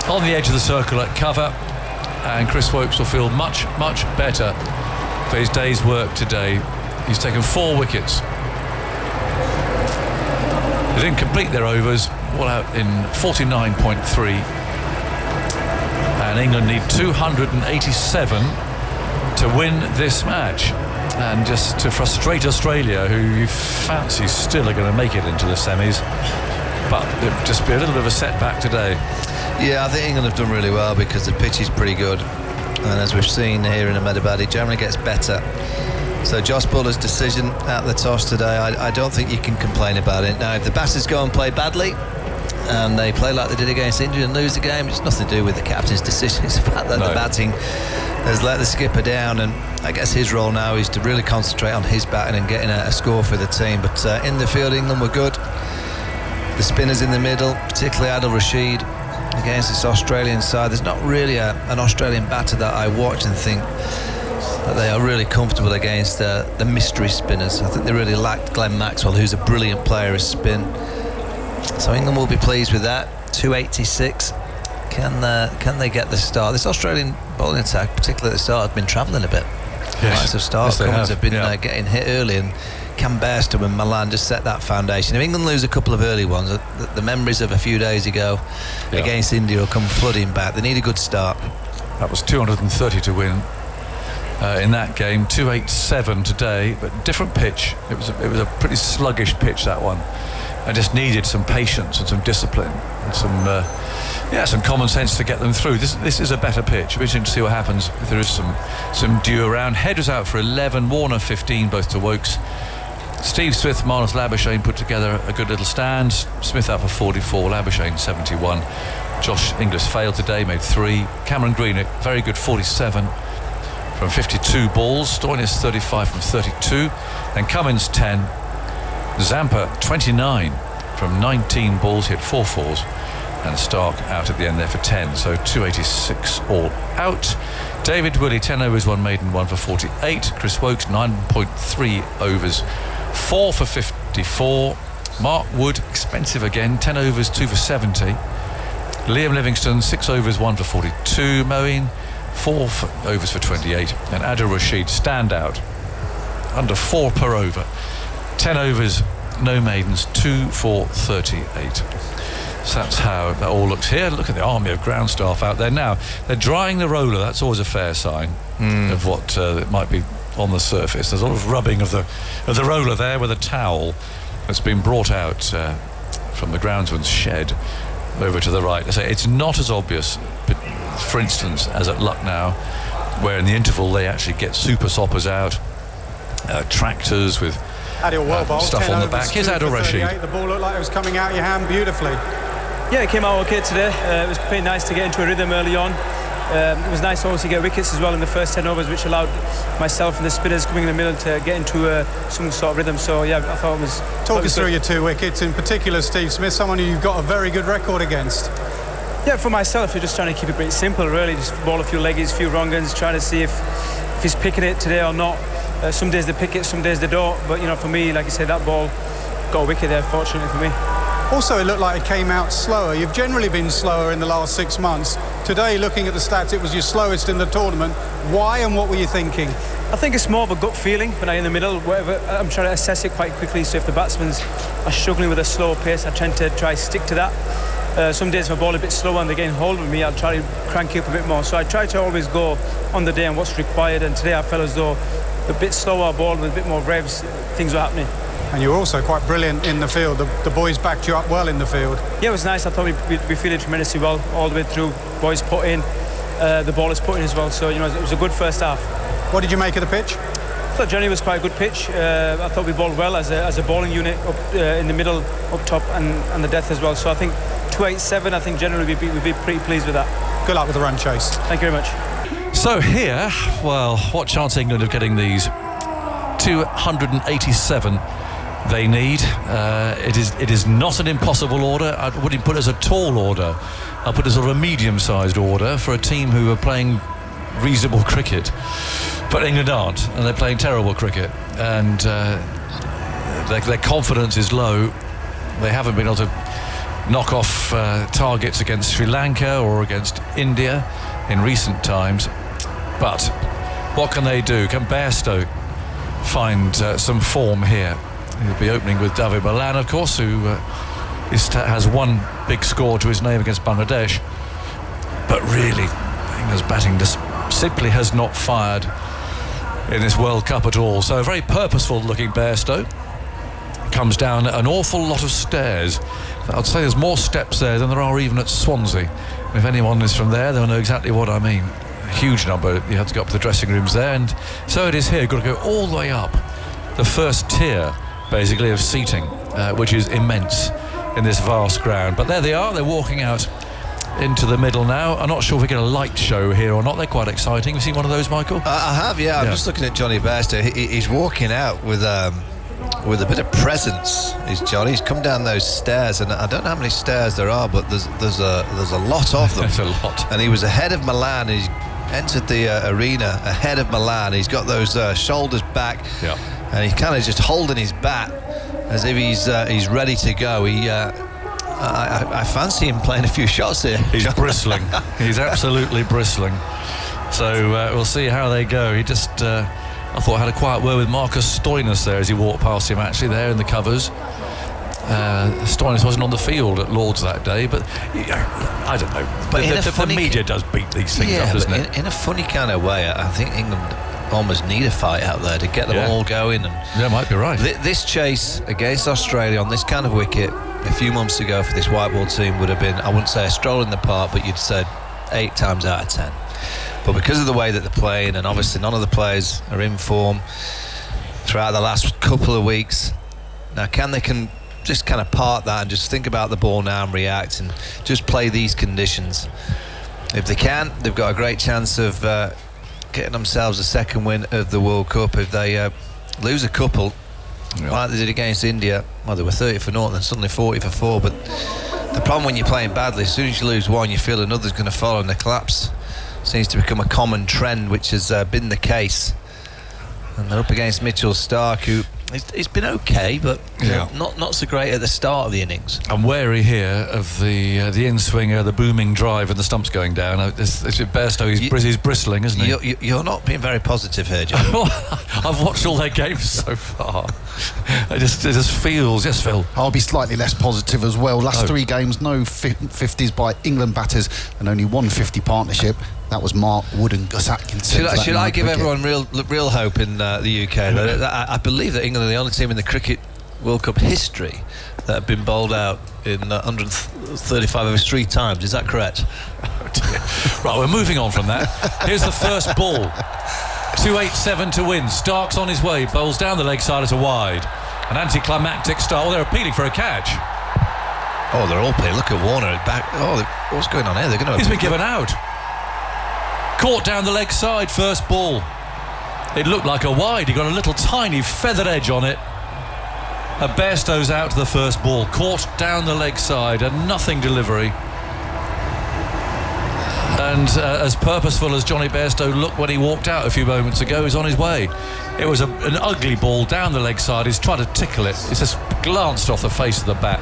On the edge of the circle at cover, and Chris Wokes will feel much, much better for his day's work today. He's taken 4 wickets. They didn't complete their overs, all out in 49.3. And England need 287 to win this match. And just to frustrate Australia, who you fancy still are going to make it into the semis. But it'll just be a little bit of a setback today. Yeah, I think England have done really well because the pitch is pretty good. And as we've seen here in Ahmedabad, it generally gets better. So Josh Buller's decision at the toss today, I don't think you can complain about it. Now, if the batters go and play badly, and they play like they did against India and lose the game, it's nothing to do with the captain's decision. It's the fact that the batting has let the skipper down, and I guess his role now is to really concentrate on his batting and getting a score for the team. But in the field, England were good. The spinners in the middle, particularly Adil Rashid against this Australian side. There's not really an Australian batter that I watch and think that they are really comfortable against the mystery spinners. I think they really lacked Glenn Maxwell, who's a brilliant player of spin. So England will be pleased with that. 286. Can they get the start? This Australian bowling attack, particularly at the start, have been travelling a bit. Yes. Of start Cummins have been getting hit early, and can Bairstow and Malan just set that foundation. If England lose a couple of early ones, the memories of a few days ago against India will come flooding back. They need a good start. That was 230 to win in that game. 287 today, but different pitch. It was a pretty sluggish pitch, that one. I just needed some patience and some discipline and some common sense to get them through. This is a better pitch. It'll be interesting to see what happens if there is some dew around. Head was out for 11, Warner 15, both to Wokes. Steve Smith, Marnus Labuschagne put together a good little stand. Smith out for 44, Labuschagne 71. Josh Inglis failed today, made 3. Cameron Green, a very good 47 from 52 balls. Stoinis 35 from 32. And Cummins 10. Zampa 29 from 19 balls, hit 4 fours, and Stark out at the end there for 10, so 286 all out. David Willey 10 overs, 1 maiden, 1 for 48. Chris Wokes 9.3 overs, 4 for 54. Mark Wood, expensive again, 10 overs, 2 for 70. Liam Livingstone 6 overs, 1 for 42. Moeen 4 overs for 28, and Adil Rashid standout, under 4 per over. 10 overs, no maidens, 2 for 38. So that's how that all looks here. Look at the army of ground staff out there now. They're drying the roller. That's always a fair sign of what it might be on the surface. There's a lot of rubbing of the roller there with a towel that's been brought out from the groundsman's shed over to the right. I say it's not as obvious, but for instance, as at Lucknow, where in the interval they actually get super soppers out, tractors with stuff on the back. Here's Adil Rashid. The ball looked like it was coming out your hand beautifully. Yeah, it came out okay today. It was pretty nice to get into a rhythm early on. It was nice also to get wickets as well in the first 10 overs, which allowed myself and the spinners coming in the middle to get into some sort of rhythm. So yeah, I thought it was... Talk us through your 2 wickets, in particular Steve Smith, someone who you've got a very good record against. Yeah, for myself, you're just trying to keep it pretty simple really, just ball a few leggies, a few wrong uns, trying to see if he's picking it today or not. Some days they pick it, some days they don't, but for me, like you say, that ball got a wicket there, fortunately for me. Also, it looked like it came out slower. You've generally been slower in the last 6 months. Today, looking at the stats, it was your slowest in the tournament. Why and what were you thinking? I think it's more of a gut feeling when I'm in the middle. Whatever, I'm trying to assess it quite quickly, so if the batsmen are struggling with a slower pace, I tend to try to stick to that. Some days if I ball a bit slower and they get hold of me, I'll try to crank it up a bit more. So I try to always go on the day and what's required, and today I felt as though a bit slower ball with a bit more revs, things were happening. And you were also quite brilliant in the field. The boys backed you up well in the field. Yeah, it was nice. I thought we feeling tremendously well all the way through. Boys put in, the ballers put in as well. So, it was a good first half. What did you make of the pitch? I thought generally was quite a good pitch. I thought we bowled well as a bowling unit up in the middle, up top and the death as well. So I think 287, I think generally we'd be pretty pleased with that. Good luck with the run chase. Thank you very much. So here, well, what chance England of getting these 287 they need? It is not an impossible order. I wouldn't put it as a tall order. I'll put it as sort of a medium-sized order for a team who are playing reasonable cricket. But England aren't, and they're playing terrible cricket. And their confidence is low. They haven't been able to knock off targets against Sri Lanka or against India in recent times. But what can they do? Can Bairstow find some form here? He'll be opening with David Malan, of course, who has one big score to his name against Bangladesh, but really England's batting just simply has not fired in this World Cup at all. So a very purposeful looking Bairstow comes down an awful lot of stairs. I'd say there's more steps there than there are even at Swansea. If anyone is from there, they'll know exactly what I mean. A huge number. You had to go up to the dressing rooms there, and so it is here. You've got to go all the way up the first tier basically of seating, which is immense in this vast ground. But there they are, they're walking out into the middle now. I'm not sure if we get a light show here or not. They're quite exciting. Have you seen one of those, Michael? I have, yeah. I'm just looking at Johnny Bairstow. He's walking out with a bit of presence. He's come down those stairs, and I don't know how many stairs there are, but there's a lot of them. There's a lot. And he was ahead of Malan. He's entered the arena ahead of Malan. He's got those shoulders back, and he's kind of just holding his bat as if he's ready to go. I fancy him playing a few shots here. He's bristling. He's absolutely bristling. So we'll see how they go. He just, I thought, had a quiet word with Marcus Stoinis there as he walked past him, actually, there in the covers. Stoinis wasn't on the field at Lord's that day, but I don't know. But the media does beat these things up, doesn't it? In a funny kind of way, I think England almost need a fight out there to get them all going. And yeah, might be right. This chase against Australia on this kind of wicket a few months ago for this white ball team would have been, I wouldn't say a stroll in the park, but you'd said 8 times out of 10. But because of the way that they're playing, and obviously none of the players are in form throughout the last couple of weeks, now they can just kind of park that and just think about the ball now and react and just play these conditions. If they can, they've got a great chance of getting themselves a second win of the World Cup. If they lose a couple, like they did against India, well, they were 30 for 0, then suddenly 40 for 4. But the problem when you're playing badly, as soon as you lose one, you feel another's going to follow, and the collapse seems to become a common trend, which has been the case. And they're up against Mitchell Starc, who it's been okay, but not so great at the start of the innings. I'm wary here of the in-swinger, the booming drive, and the stumps going down. Bairstow, he's bristling, isn't he? You're not being very positive here, John. I've watched all their games so far. It just feels, yes, Phil. I'll be slightly less positive as well. Last 3 games, no 50s by England batters, and only 150 partnership. That was Mark Wood and Gus Atkinson. Should I give everyone real hope in the UK? I believe that England are the only team in the Cricket World Cup history that have been bowled out in 135 overs 3 times. Is that correct? Right, we're moving on from that. Here's the first ball. 287 to win. Stark's on his way, bowls down the leg side as a wide. An anticlimactic start. Well, they're appealing for a catch. Oh, they're all playing. Look at Warner back. Oh, what's going on here? They're going to. He's been given out. Caught down the leg side, first ball. It looked like a wide. He got a little tiny feathered edge on it. And Bairstow's out to the first ball. Caught down the leg side, a nothing delivery. And as purposeful as Johnny Bairstow looked when he walked out a few moments ago, he's on his way. It was an ugly ball down the leg side. He's tried to tickle it. It's just glanced off the face of the bat.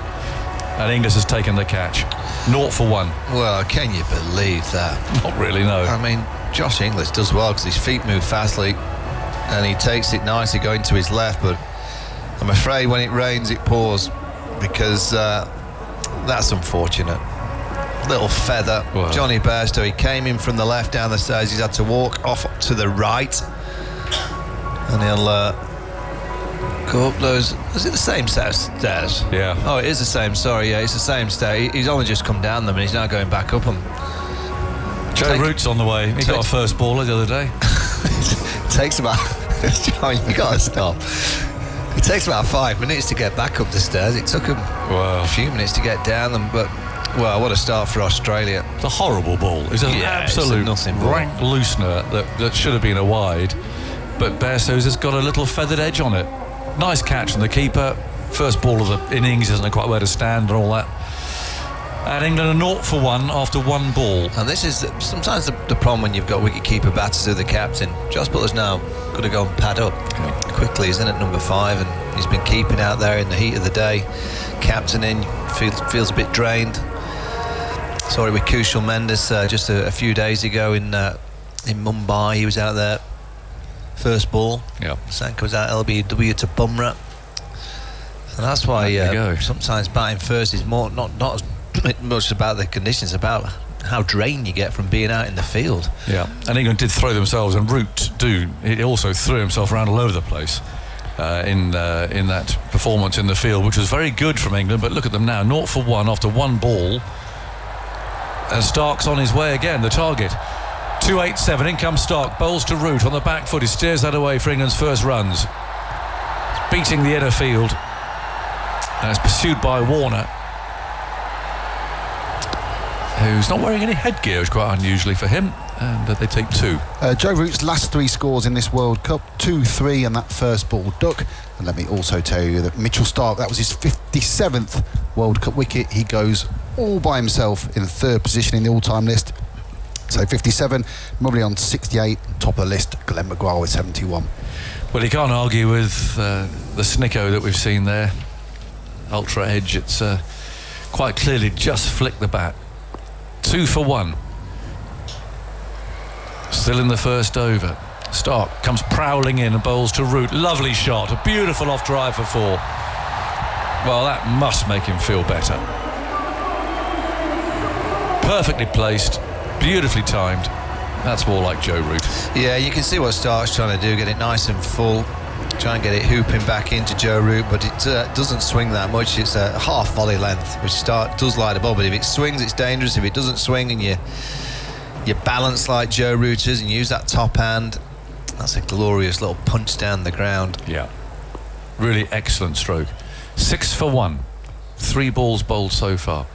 And Inglis has taken the catch. 0 for 1. Well, can you believe that? Not really, no. I mean, Josh Inglis does well because his feet move fastly and he takes it nicely going to his left, but I'm afraid when it rains it pours, because that's unfortunate. Little feather. Whoa. Johnny Bairstow, he came in from the left down the stairs, he's had to walk off to the right, and he'll go up those. Is it the same set of stairs? Yeah. Oh, it is the same. Sorry, yeah, it's the same stair. He's only just come down them and he's now going back up them. Joe Root's on the way. He got a first baller the other day. Takes about. John, you got to stop. It takes about 5 minutes to get back up the stairs. It took him a few minutes to get down them, but well, what a start for Australia. It's a horrible ball. It's an absolute rank loosener that should have been a wide, but Bairstow's has got a little feathered edge on it. Nice catch from the keeper. First ball of the innings, doesn't know quite where to stand and all that. And England are 0 for 1 after 1 ball. And this is sometimes the problem when you've got wicket-keeper batters who are the captain. Josh Butler's now got to go and pad up quickly. He's in at number 5 and he's been keeping out there in the heat of the day. Captaining, feels a bit drained. Saw it with Kushal Mendes just a few days ago in Mumbai. He was out there. First ball. Yeah. Sanka was out LBW to Bumrah. And that's why sometimes batting first is more not as much about the conditions, about how drained you get from being out in the field. Yeah, and England did throw themselves, and Root he also threw himself around all over the place in that performance in the field, which was very good from England. But look at them now, 0 for 1 after one ball, and Stark's on his way again, the target. 287, in comes Stark, bowls to Root on the back foot, he steers that away for England's first runs. Beating the inner field, and it's pursued by Warner, who's not wearing any headgear, which is quite unusually for him, and they take 2. Joe Root's last 3 scores in this World Cup, 2-3 and that first ball duck. And let me also tell you that Mitchell Starc, that was his 57th World Cup wicket. He goes all by himself in 3rd position in the all-time list. So 57, Mobley on 68, top of the list, Glenn McGrath with 71. Well, you can't argue with the snicko that we've seen there. Ultra edge, it's quite clearly just flicked the bat. 2 for 1. Still in the first over. Stark comes prowling in and bowls to Root. Lovely shot, a beautiful off drive for 4. Well, that must make him feel better. Perfectly placed, beautifully timed. That's more like Joe Root. Yeah, you can see what Stark's trying to do, get it nice and full, try and get it hooping back into Joe Root, but it doesn't swing that much. It's a half volley length, which Stark does like the ball, but if it swings, it's dangerous. If it doesn't swing and you balance like Joe Root is and use that top hand, that's a glorious little punch down the ground. Yeah, really excellent stroke. 6 for 1, 3 balls bowled so far.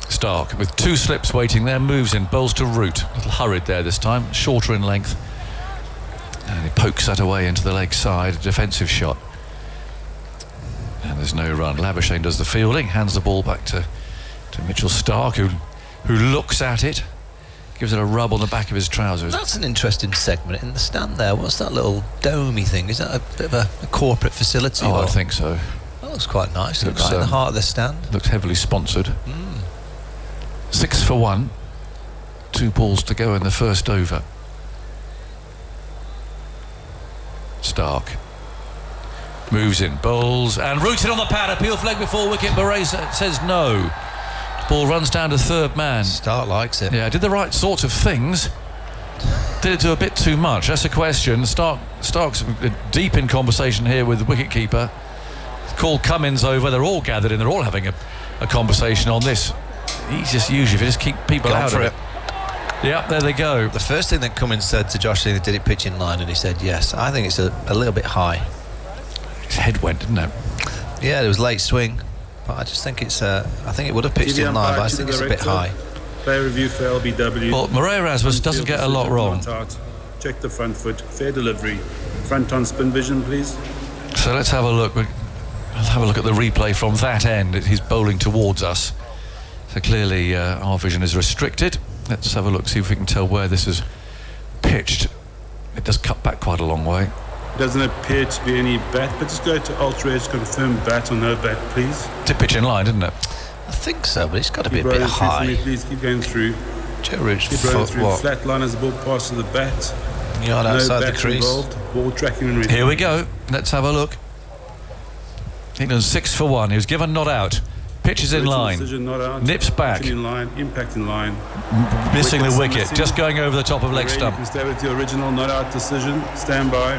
Stark with 2 slips waiting there, moves in, bowls to Root. A little hurried there this time, shorter in length. And he pokes that away into the leg side, a defensive shot. And there's no run. Labuschagne does the fielding, hands the ball back to Mitchell Stark, who looks at it, gives it a rub on the back of his trousers. That's an interesting segment in the stand there. What's that little domey thing? Is that a bit of a corporate facility? Oh, I think so. That looks quite nice. Looks right in the heart of the stand. Looks heavily sponsored. 6 for 1, 2 balls to go in the first over. Stark moves in, bowls, and rooted on the pad. Appeal flag before wicket. Murray says no. The ball runs down to 3rd man. Stark likes it. Yeah, did the right sorts of things. Did it do a bit too much? That's a question. Stark's deep in conversation here with the wicketkeeper. Call Cummins over. They're all gathered in. They're all having a conversation on this. He's just usually, if you just keep people out of it. Yep, there they go. The first thing that Cummins said to Josh Lee, did it pitch in line, and he said yes. I think it's a little bit high. His head went, didn't it? Yeah, it was late swing, but I just think it's I think it would have pitched in line, but I think it's a bit high. Player review for LBW. Well, Murray Erasmus doesn't get a lot wrong. Check the front foot, fair delivery. Front on spin vision, please. So let's have a look. Let's have a look at the replay from that end. He's bowling towards us. So clearly our vision is restricted. Let's have a look, see if we can tell where this is pitched. It does cut back quite a long way. Doesn't appear to be any bat, but just go to Ultra Edge, confirm bat or no bat, please. Did pitch in line, didn't it? I think so, but it's got to be a bit high. Me, please keep going through. Joe Root's keep rolling foot, through. what? Flat line as the ball passes the bat. Yard outside the crease. Involved. Ball tracking and ready. Here we go. Let's have a look. England 6 for 1. He was given not out. Pitches in line. Decision, not out. Nips back. In line. Impact in line. Missing the wicket. Just going over the top of leg stump. You can stay with your original not out decision. Stand by.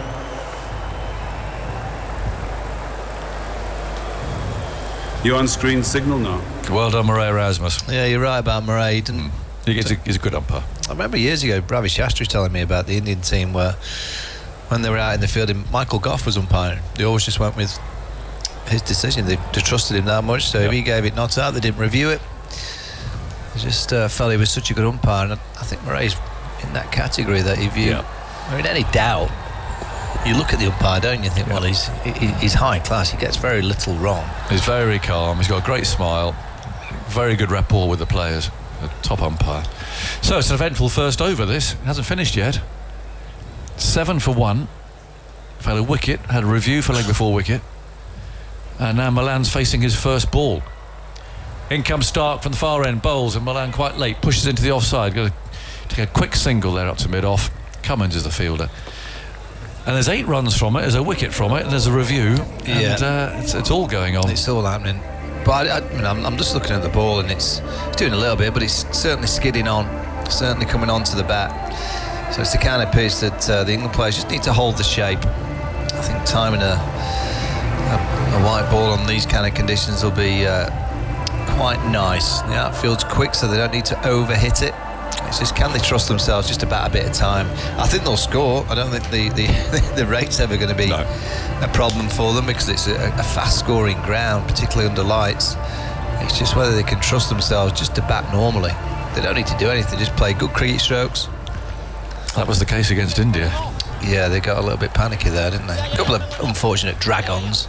You're on screen signal now. Well done, Murray Erasmus. Yeah, you're right about Murray. He didn't. He's a good umpire. I remember years ago, Ravi Shastri telling me about the Indian team where when they were out in the field and Michael Goff was umpiring, they always just went with his decision. They trusted him that much, so if he gave it not out, they didn't review it. They just felt he was such a good umpire, and I think Murray's in that category that if you are in any doubt, you look at the umpire, don't you? Think, well, he's high class. He gets very little wrong. He's very calm. He's got a great smile. Very good rapport with the players. A top umpire. So it's an eventful first over. This it hasn't finished yet. 7 for 1. Fell a wicket. Had a review for leg before wicket. And now Malan's facing his first ball. In comes Stark from the far end, bowls, and Malan quite late pushes into the offside. Got to take a quick single there up to mid off. Cummins is the fielder. And there's 8 runs from it, there's a wicket from it, and there's a review, and it's all going on. It's all happening. But I'm just looking at the ball, and it's doing a little bit, but it's certainly skidding on, certainly coming onto the bat. So it's the kind of pitch that the England players just need to hold the shape. I think timing a white ball on these kind of conditions will be quite nice. The outfield's quick, so they don't need to over-hit it. It's just, can they trust themselves just about a bit of time? I think they'll score. I don't think the rate's ever going to be a problem for them, because it's a fast-scoring ground, particularly under lights. It's just whether they can trust themselves just to bat normally. They don't need to do anything, just play good cricket strokes. That was the case against India. Yeah, they got a little bit panicky there, didn't they? A couple of unfortunate drag-ons.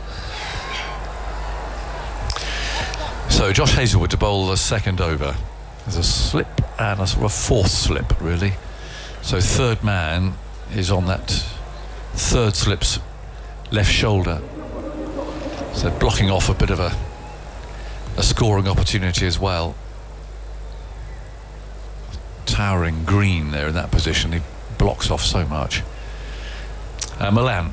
So Josh Hazlewood to bowl the second over. There's a slip and a sort of fourth slip, really. So third man is on that third slip's left shoulder. So blocking off a bit of a scoring opportunity as well. Towering Green there in that position. He blocks off so much. Malan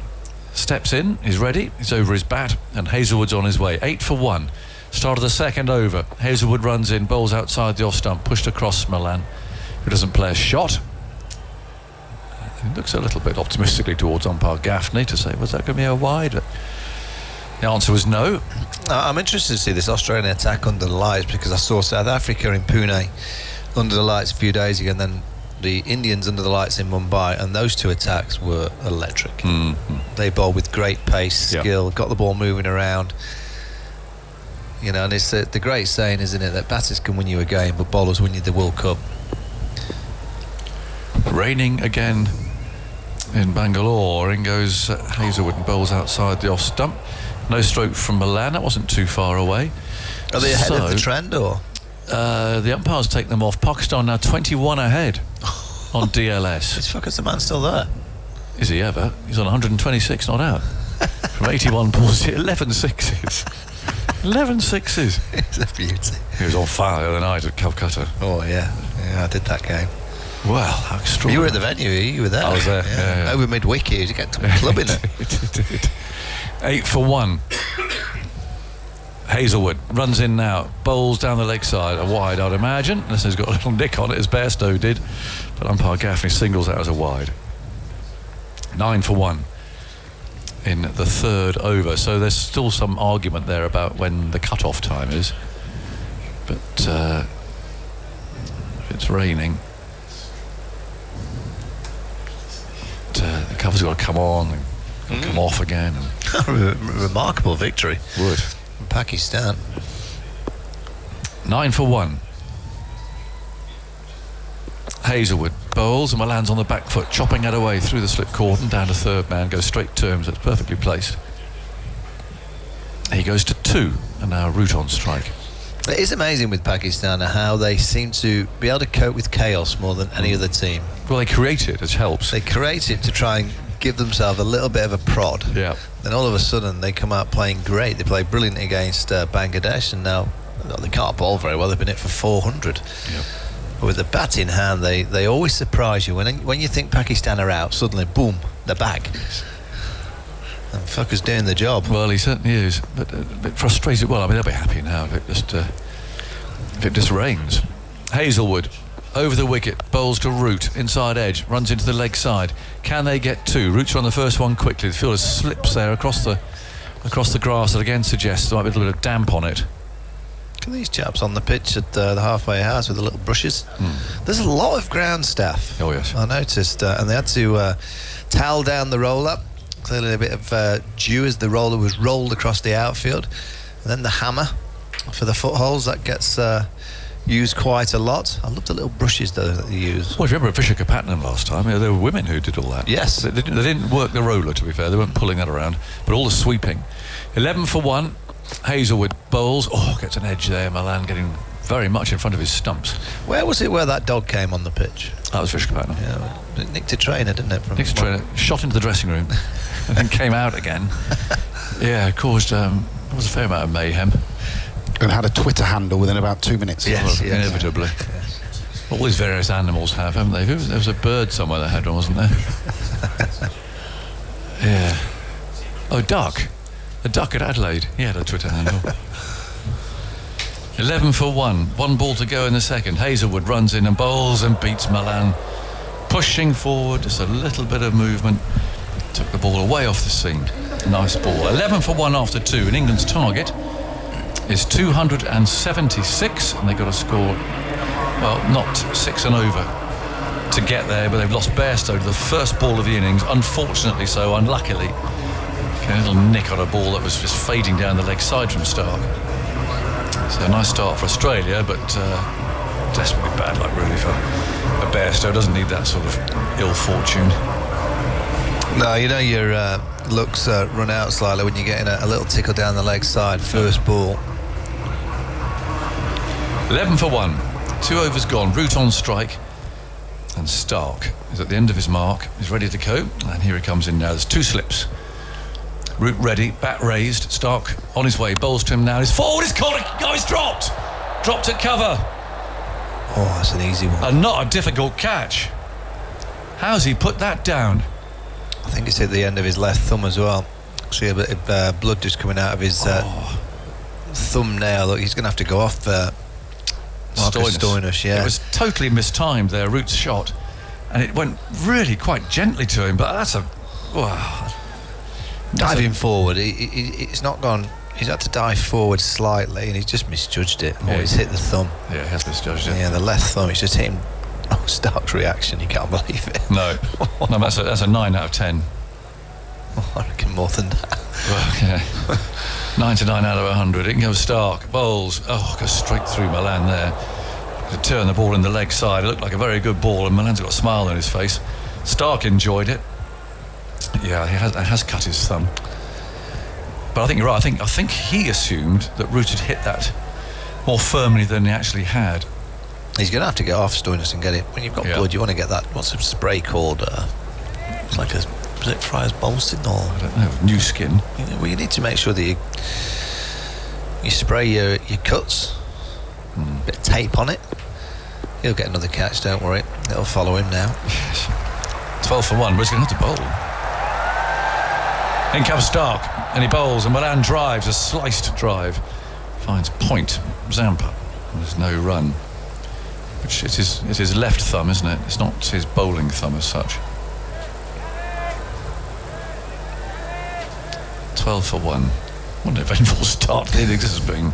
steps in, he's ready, he's over his bat, and Hazlewood's on his way. 8 for 1. Start of the second over. Hazlewood runs in, bowls outside the off stump, pushed across Malan, who doesn't play a shot. He looks a little bit optimistically towards umpire Gaffney to say, was that going to be a wide? But the answer was no. I'm interested to see this Australian attack under the lights, because I saw South Africa in Pune under the lights a few days ago, and then the Indians under the lights in Mumbai, and those two attacks were electric. They bowled with great pace, skill, got the ball moving around. You know, and it's the great saying, isn't it, that batters can win you a game, but bowlers win you the World Cup. Raining again in Bangalore. In goes Hazlewood and bowls outside the off stump. No stroke from Malan. That wasn't too far away. Are they ahead of the trend, or? The umpires take them off. Pakistan now 21 ahead on DLS. Is Stokes and Malan still there? Is he ever? He's on 126 not out. From 81 balls to 11 sixes. 11 sixes. It's a beauty. He was on fire the other night at Calcutta. Oh yeah, I did that game. Well, how extraordinary. You were at the venue, you were there. I was there, yeah. Over mid-wicket, you get to clubbing it. 8 for 1. Hazlewood runs in now, bowls down the leg side, a wide I'd imagine, unless he's got a little nick on it as Bairstow did, but umpire Gaffney singles that as a wide. 9 for 1 in the third over, so there's still some argument there about when the cut-off time is, but if it's raining, the cover's got to come on and come off again. Remarkable victory. Would. In Pakistan. 9 for 1. Hazlewood bowls and Malan's on the back foot, chopping that away through the slip cordon down to third man, goes straight to him, so it's perfectly placed. He goes to 2, and now Root on strike. It is amazing with Pakistan how they seem to be able to cope with chaos more than any other team. Well, they create it, it helps. They create it to try and give themselves a little bit of a prod. Yeah. Then all of a sudden they come out playing great. They played brilliantly against Bangladesh, and now they can't bowl very well. They've been hit for 400. Yep. But with the bat in hand, they always surprise you. When you think Pakistan are out, suddenly, boom, they're back. And fucker's doing the job. Well, he certainly is, but a bit frustrated. Well, I mean, they'll be happy now if it just rains. Hazlewood over the wicket, bowls to Root, inside edge, runs into the leg side. Can they get 2? Root's on the first one quickly. The fielder slips there across the grass, that again suggests there might be a little bit of damp on it. Look at these chaps on the pitch at the halfway house with the little brushes. There's a lot of ground staff. Oh yes, I noticed, and they had to towel down the roll-up. Clearly a bit of dew as the roller was rolled across the outfield, and then the hammer for the footholes that gets used quite a lot. I love the little brushes though that they use. Well, if you remember at Fisher-Kapatnam last time, there were women who did all that. Yes. They didn't work the roller, to be fair. They weren't pulling that around, but all the sweeping. 11 for 1. Hazlewood bowls. Oh, gets an edge there. Malan getting very much in front of his stumps. Where was it where that dog came on the pitch? That was Fisher-Kapatnam. Yeah, it nicked a trainer, didn't it? Nicked a trainer, shot into the dressing room, and then came out again. Yeah, caused there was a fair amount of mayhem. And had a Twitter handle within about 2 minutes. Yes, inevitably. Yes. All these various animals have, haven't they? There was a bird somewhere that had one, wasn't there? Yeah. Oh, Duck. A Duck at Adelaide. He had a Twitter handle. 11 for 1. 1 ball to go in the second. Hazelwood runs in and bowls and beats Malan. Pushing forward, just a little bit of movement. Took the ball away off the seam. Nice ball. 11 for 1 after 2. And England's target is 276. And they've got to score, well, not 6 and over to get there, but they've lost Bairstow to the first ball of the innings. Unfortunately so, unluckily. A little nick on a ball that was just fading down the leg side from Stark. So a nice start for Australia, but desperately bad luck really for Bairstow. Doesn't need that sort of ill fortune. No, you know your looks run out slightly when you're getting a little tickle down the leg side. First ball. 11 for 1. 2 overs gone. Root on strike. And Stark is at the end of his mark. He's ready to go. And here he comes in now. There's 2 slips. Root ready, bat raised. Stark on his way, bowls to him now. He's forward, he's caught it. Oh, he's dropped. Dropped at cover. Oh, that's an easy one. And not a difficult catch. How's he put that down? I think it's hit the end of his left thumb as well. See a bit of blood just coming out of his thumbnail. Look, he's going to have to go off Marcus Stoinis, yeah. It was totally mistimed there, Root's shot. And it went really quite gently to him, but that's a... Wow. Diving forward, he's not gone. He's had to dive forward slightly, and he's just misjudged it. Yeah, he's hit the thumb. Yeah, he has misjudged it. Yeah, the left thumb. He's just hit him. Oh, Stark's reaction! You can't believe it. No, no, that's a 9 out of 10. Oh, I reckon more than that. Well, yeah. 99 out of 100. It can go Stark. Bowls. Oh, goes straight through Malan there. To turn the ball in the leg side. It looked like a very good ball, and Malan's got a smile on his face. Stark enjoyed it. Yeah, he has cut his thumb. But I think you're right. I think he assumed that Root had hit that more firmly than he actually had. He's going to have to get off Stoinis and get it. When you've got blood, you want to get that. What's the spray called? It's like was it Friar's Bolston or I don't know. New skin. Well, you need to make sure that you spray your cuts. Bit of tape on it. He'll get another catch. Don't worry. It'll follow him now. Yes. 12 for 1. But he's going to have to bowl. In comes Stark, and he bowls, and Malan drives, a sliced drive. Finds point, Zampa. There's no run. Which it's his left thumb, isn't it? It's not his bowling thumb as such. 12 for 1. What an eventful start to the innings this has been.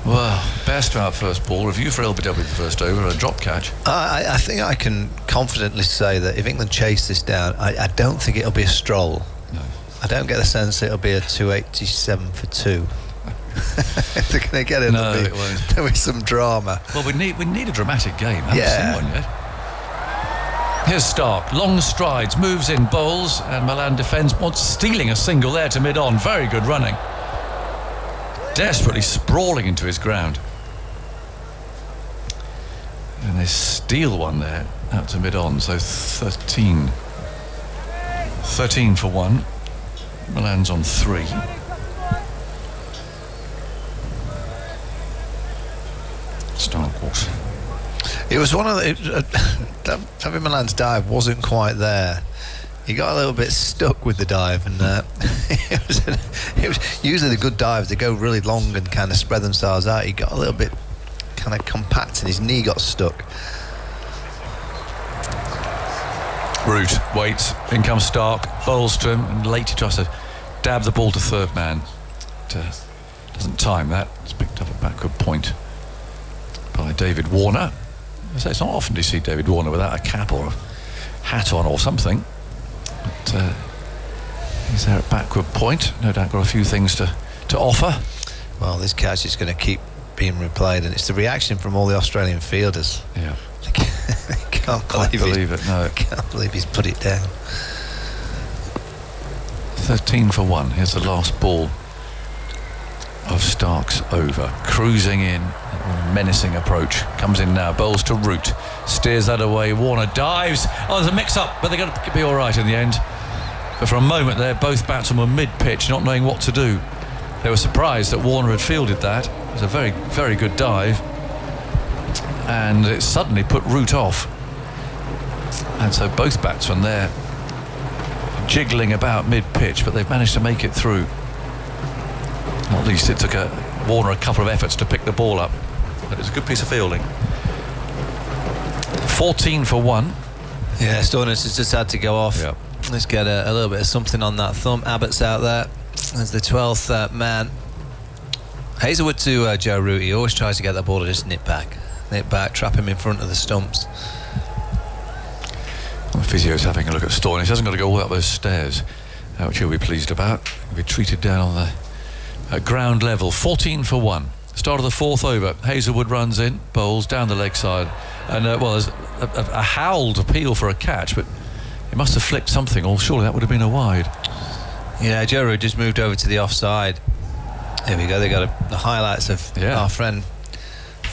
Well, Bairstow out first ball. Review for LBW the first over, a drop catch. I think I can confidently say that if England chase this down, I don't think it'll be a stroll. No. I don't get the sense it'll be a 287 for 2. If they're going to get it, there'll be some drama. Well, we need a dramatic game. I haven't seen one yet. Here's Stark, long strides, moves in, bowls, and Malan defends, stealing a single there to mid-on. Very good running. Desperately sprawling into his ground. And they steal one there out to mid-on, so 13 for 1. Malan's on 3. Stark walks. It was one of the... David Malan's dive wasn't quite there. He got a little bit stuck with the dive, and it was usually the good dives, they go really long and kind of spread themselves out. He got a little bit kind of compact, and his knee got stuck. Root waits, in comes Stark, bowls to him, and late he tries to dab the ball to third man. Doesn't time that. It's picked up a backward point by David Warner. It's not often you see David Warner without a cap or a hat on or something. But he's there at backward point. No doubt got a few things to offer. Well, this catch is going to keep being replayed, and it's the reaction from all the Australian fielders. Yeah. They can't believe it. No. I can't believe he's put it down. 13 for 1. Here's the last ball of Stark's over. Cruising in, menacing approach. Comes in now, bowls to Root. Steers that away. Warner dives. Oh, there's a mix-up, but they're going to be all right in the end. But for a moment there, both batsmen were mid-pitch, not knowing what to do. They were surprised that Warner had fielded that. It was a very, very good dive. And it suddenly put Root off. And so both batsmen there jiggling about mid-pitch, but they've managed to make it through. At least it took Warner a couple of efforts to pick the ball up, but it's a good piece of fielding. 14 for 1. Yeah, Stoinis has just had to go off. Yep. Let's get a little bit of something on that thumb. Abbott's out there as the 12th man. Hazelwood to Joe Root. He always tries to get that ball to just nip back, trap him in front of the stumps. Well, the physio's having a look at Stoinis. He hasn't got to go all up those stairs, which he'll be pleased about. He'll be treated down on the ground level. 14 for 1. Start of the 4th over. Hazelwood runs in, bowls down the leg side, and there's a howled appeal for a catch, but he must have flicked something, or surely that would have been a wide. Yeah, Joe Root just moved over to the offside. There we go. They got the highlights of our friend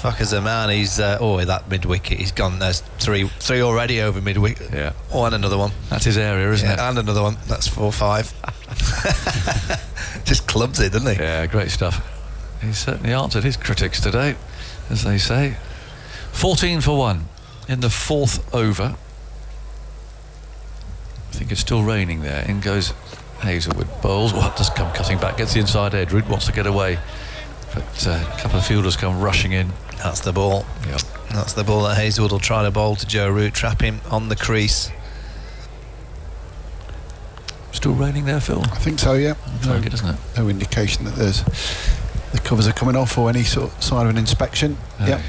Stokes and Malan. He's that mid wicket. He's gone. There's three already over mid wicket. Yeah. Oh, and another one. That's his area, isn't it? And another one. That's 4-5. Just clumsy, doesn't he? Yeah, great stuff. He certainly answered his critics today, as they say. 14 for 1 in the 4th over. I think it's still raining there. In goes Hazelwood, bowls. Just come cutting back, gets the inside edge. Root wants to get away, but a couple of fielders come rushing in. That's the ball. Yep. That's the ball that Hazelwood will try to bowl to Joe Root, trap him on the crease. Still raining there, Phil? I think so, yeah. Target, isn't it? No indication that the covers are coming off or any sort of sign of an inspection. Yep.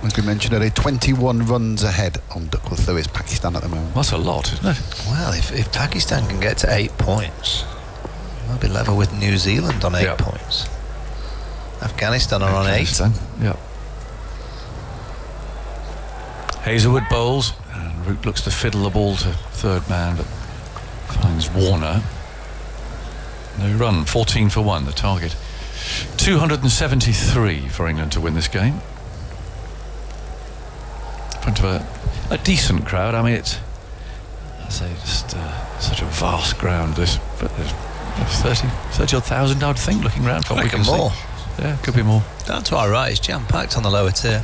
As we mentioned earlier, 21 runs ahead on Duckworth Lewis, Pakistan at the moment. That's a lot, isn't it? Well, if Pakistan can get to 8 points, they'll be level with New Zealand on 8 points. Afghanistan are on 8. Yep. Hazelwood bowls, and Root looks to fiddle the ball to third man, but finds Warner. No run. 14 for 1, the target. 273 for England to win this game. In front of a decent crowd. I mean, it's, I say, just such a vast ground, this, but there's 30 odd thousand, I'd think, looking around from what we can more. see. Yeah, could be more. Down to our right, it's jam-packed on the lower tier.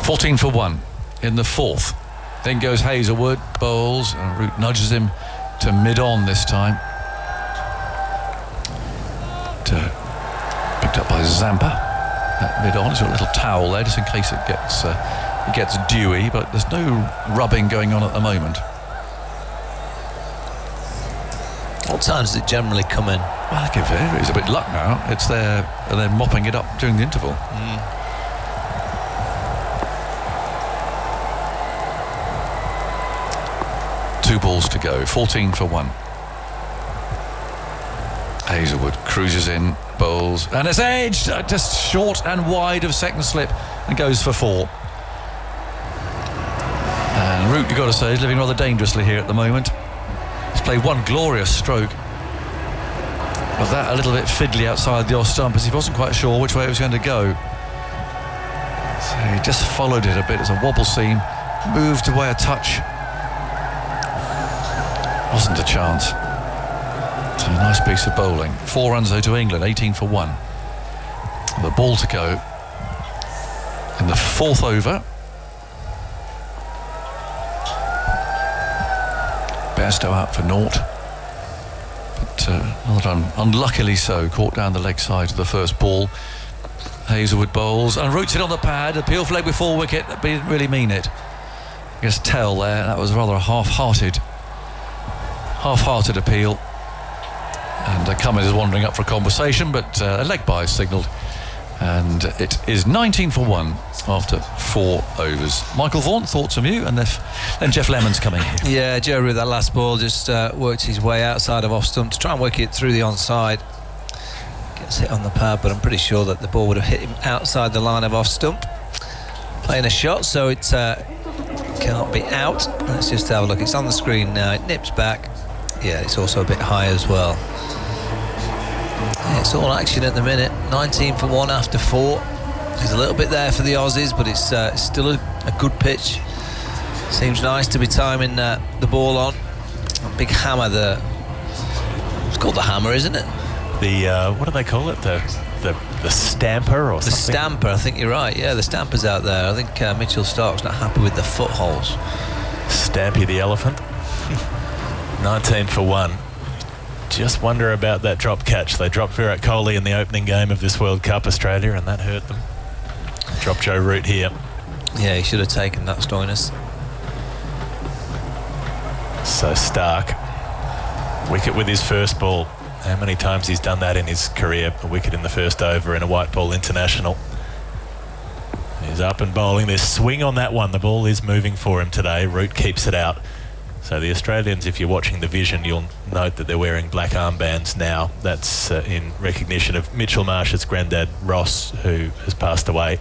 14 for 1 in the 4th. Then goes Hazelwood, bowls, and Root nudges him to mid-on this time. Picked up by Zampa at mid-on. There's a little towel there just in case it gets dewy, but there's no rubbing going on at the moment. What time does it generally come in? Well, it varies a bit. Luck now. It's there, and they're mopping it up during the interval. Two balls to go. 14 for 1. Hazelwood cruises in, bowls, and it's edged, just short and wide of second slip, and goes for 4. And Root, you've got to say, is living rather dangerously here at the moment. He's played one glorious stroke, but that a little bit fiddly outside the off stump, as he wasn't quite sure which way it was going to go. So he just followed it a bit as a wobble seam, moved away a touch. Wasn't a chance. So a nice piece of bowling. 4 runs though to England, 18 for 1. The ball to go in the 4th over. Bairstow out for naught. But unluckily so, caught down the leg side of the first ball. Hazelwood bowls and roots it on the pad. Appeal for leg before wicket, but he didn't really mean it. You just tell there, that was rather a half-hearted appeal. And Cummins is wandering up for a conversation, but a leg by is signalled, and it is 19 for 1 after 4 overs. Michael Vaughan, thoughts from you, and then Jeff Lemon's coming in. Yeah, Joe Root, that last ball just worked his way outside of off stump to try and work it through the onside. Gets hit on the pad, but I'm pretty sure that the ball would have hit him outside the line of off stump. Playing a shot, so it can't be out. Let's just have a look. It's on the screen now. It nips back. Yeah, it's also a bit high as well. Yeah, it's all action at the minute. 19 for 1 after 4. There's a little bit there for the Aussies, but it's still a good pitch. Seems nice to be timing the ball on. A big hammer there. It's called the hammer, isn't it? The what do they call it? The the stamper or the something? The stamper, I think you're right. Yeah, the stamper's out there. I think Mitchell Stark's not happy with the footholds. Stampy the elephant. 19 for 1. Just wonder about that drop catch. They dropped Virat Kohli in the opening game of this World Cup, Australia, and that hurt them. Drop Joe Root here. Yeah, he should have taken that, Stoinis. So Stark, wicket with his first ball. How many times he's done that in his career? A wicket in the first over in a white ball international. He's up and bowling. There's swing on that one. The ball is moving for him today. Root keeps it out. So the Australians, if you're watching the vision, you'll note that they're wearing black armbands now. That's in recognition of Mitchell Marsh's granddad, Ross, who has passed away,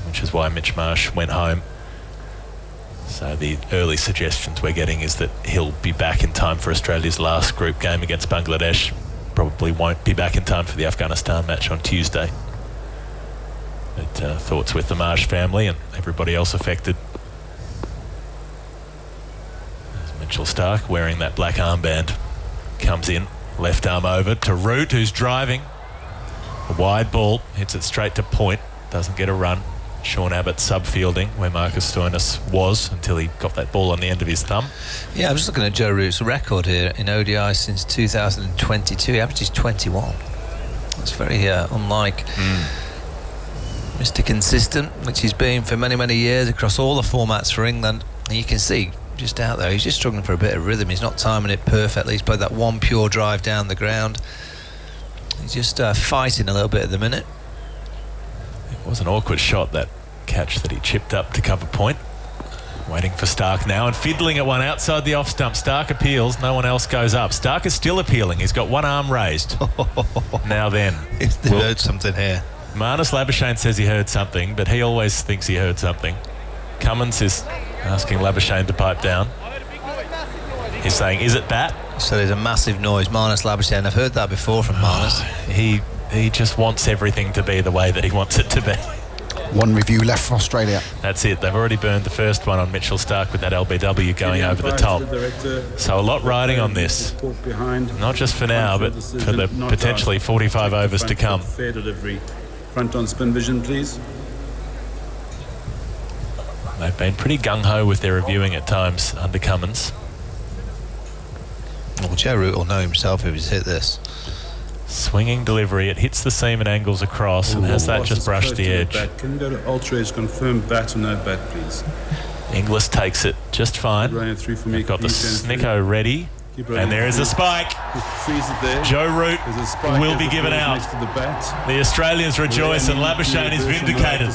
which is why Mitch Marsh went home. So the early suggestions we're getting is that he'll be back in time for Australia's last group game against Bangladesh. Probably won't be back in time for the Afghanistan match on Tuesday. But thoughts with the Marsh family and everybody else affected. As Mitchell Stark wearing that black armband comes in, left arm over to Root, who's driving. A wide ball, hits it straight to point, doesn't get a run. Sean Abbott sub-fielding where Marcus Stoinis was until he got that ball on the end of his thumb. Yeah, I'm just looking at Joe Root's record here in ODI since 2022. He averages 21. That's very unlike Mr. Consistent, which he's been for many, many years across all the formats for England. And you can see just out there, he's just struggling for a bit of rhythm. He's not timing it perfectly. He's played that one pure drive down the ground. He's just fighting a little bit at the minute. It was an awkward shot, that catch that he chipped up to cover point. Waiting for Stark now and fiddling at one outside the off stump. Stark appeals, no one else goes up. Stark is still appealing. He's got one arm raised. Now then. He heard something here. Marnus Labuschagne says he heard something, but he always thinks he heard something. Cummins is asking Labuschagne to pipe down. He's saying, is it bat? So there's a massive noise. Marnus Labuschagne, I've heard that before from Marnus. He just wants everything to be the way that he wants it to be. One review left for Australia. That's it. They've already burned the first one on Mitchell Stark with that LBW going over the top. So a lot riding on this. Not just for now, but for the potentially 45 overs to come. Fair delivery. Front on spin vision, please. They've been pretty gung-ho with their reviewing at times under Cummins. Well, Joe Root will know himself if he's hit this. Swinging delivery, it hits the seam and angles across, and has that just brushed the edge. Can you go to Ultra's confirm bat or no bat, please? Inglis takes it just fine. They've got the Snicko ready, and there is a spike. Joe Root will be given out. The Australians rejoice, and Labuschagne is vindicated.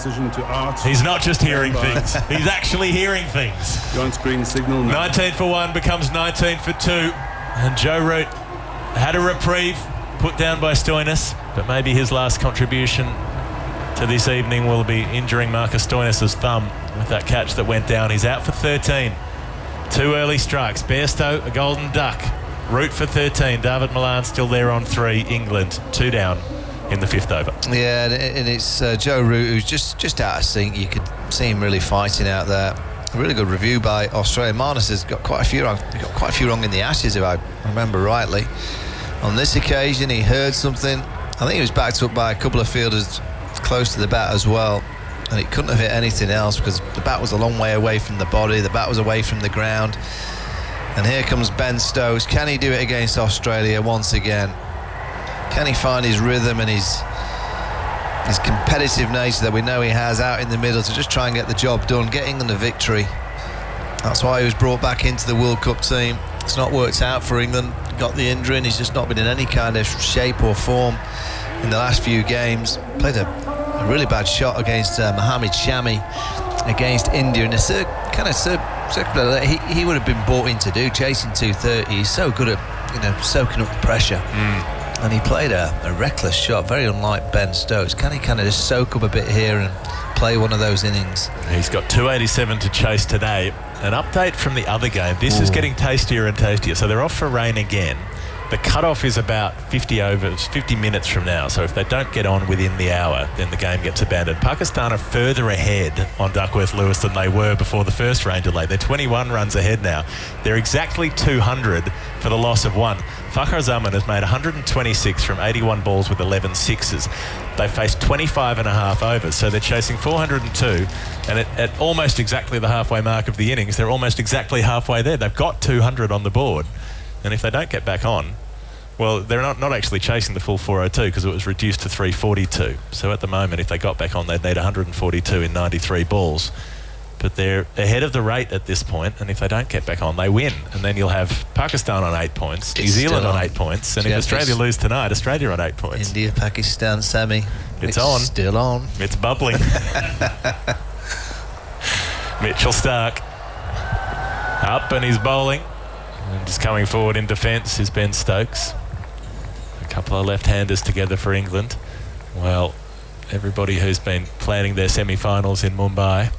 He's not just hearing things, he's actually hearing things. 19 for 1 becomes 19 for 2, and Joe Root had a reprieve put down by Stoinis, but maybe his last contribution to this evening will be injuring Marcus Stoinis' thumb with that catch that went down. He's out for 13. 2 early strikes. Bairstow, a golden duck. Root for 13. David Malan still there on 3. England 2 down in the 5th over. Yeah, and it's Joe Root who's just out of sync. You could see him really fighting out there. A really good review by Australia. Marnus has got quite a few wrong. He got quite a few wrong in the Ashes, if I remember rightly. On this occasion, he heard something. I think he was backed up by a couple of fielders close to the bat as well, and it couldn't have hit anything else because the bat was a long way away from the body. The bat was away from the ground. And here comes Ben Stokes. Can he do it against Australia once again? Can he find his rhythm and his competitive nature that we know he has out in the middle to just try and get the job done, get England a victory? That's why he was brought back into the World Cup team. It's not worked out for England. Got the injury and he's just not been in any kind of shape or form in the last few games. Played a really bad shot against Mohammad Shami against India in a circular he would have been brought in to do, chasing 230. He's so good at soaking up the pressure. And he played a reckless shot, very unlike Ben Stokes. Can he kind of just soak up a bit here and play one of those innings? He's got 287 to chase today. An update from the other game. This is getting tastier and tastier. So they're off for rain again. The cutoff is about 50 overs, 50 minutes from now. So if they don't get on within the hour, then the game gets abandoned. Pakistan are further ahead on Duckworth Lewis than they were before the first rain delay. They're 21 runs ahead now. They're exactly 200 for the loss of one. Fakhar Zaman has made 126 from 81 balls with 11 sixes. They faced 25 and a half overs, so they're chasing 402, and at almost exactly the halfway mark of the innings, they're almost exactly halfway there. They've got 200 on the board, and if they don't get back on, well, they're not actually chasing the full 402 because it was reduced to 342. So at the moment, if they got back on, they'd need 142 in 93 balls. But they're ahead of the rate at this point, and if they don't get back on, they win. And then you'll have Pakistan on 8 points, New Zealand on 8 points, and if Australia lose tonight, Australia on 8 points. India, Pakistan, semi. It's on. Still on. It's bubbling. Mitchell Starc up, and he's bowling. And just coming forward in defence is Ben Stokes. A couple of left-handers together for England. Well, everybody who's been planning their semi-finals in Mumbai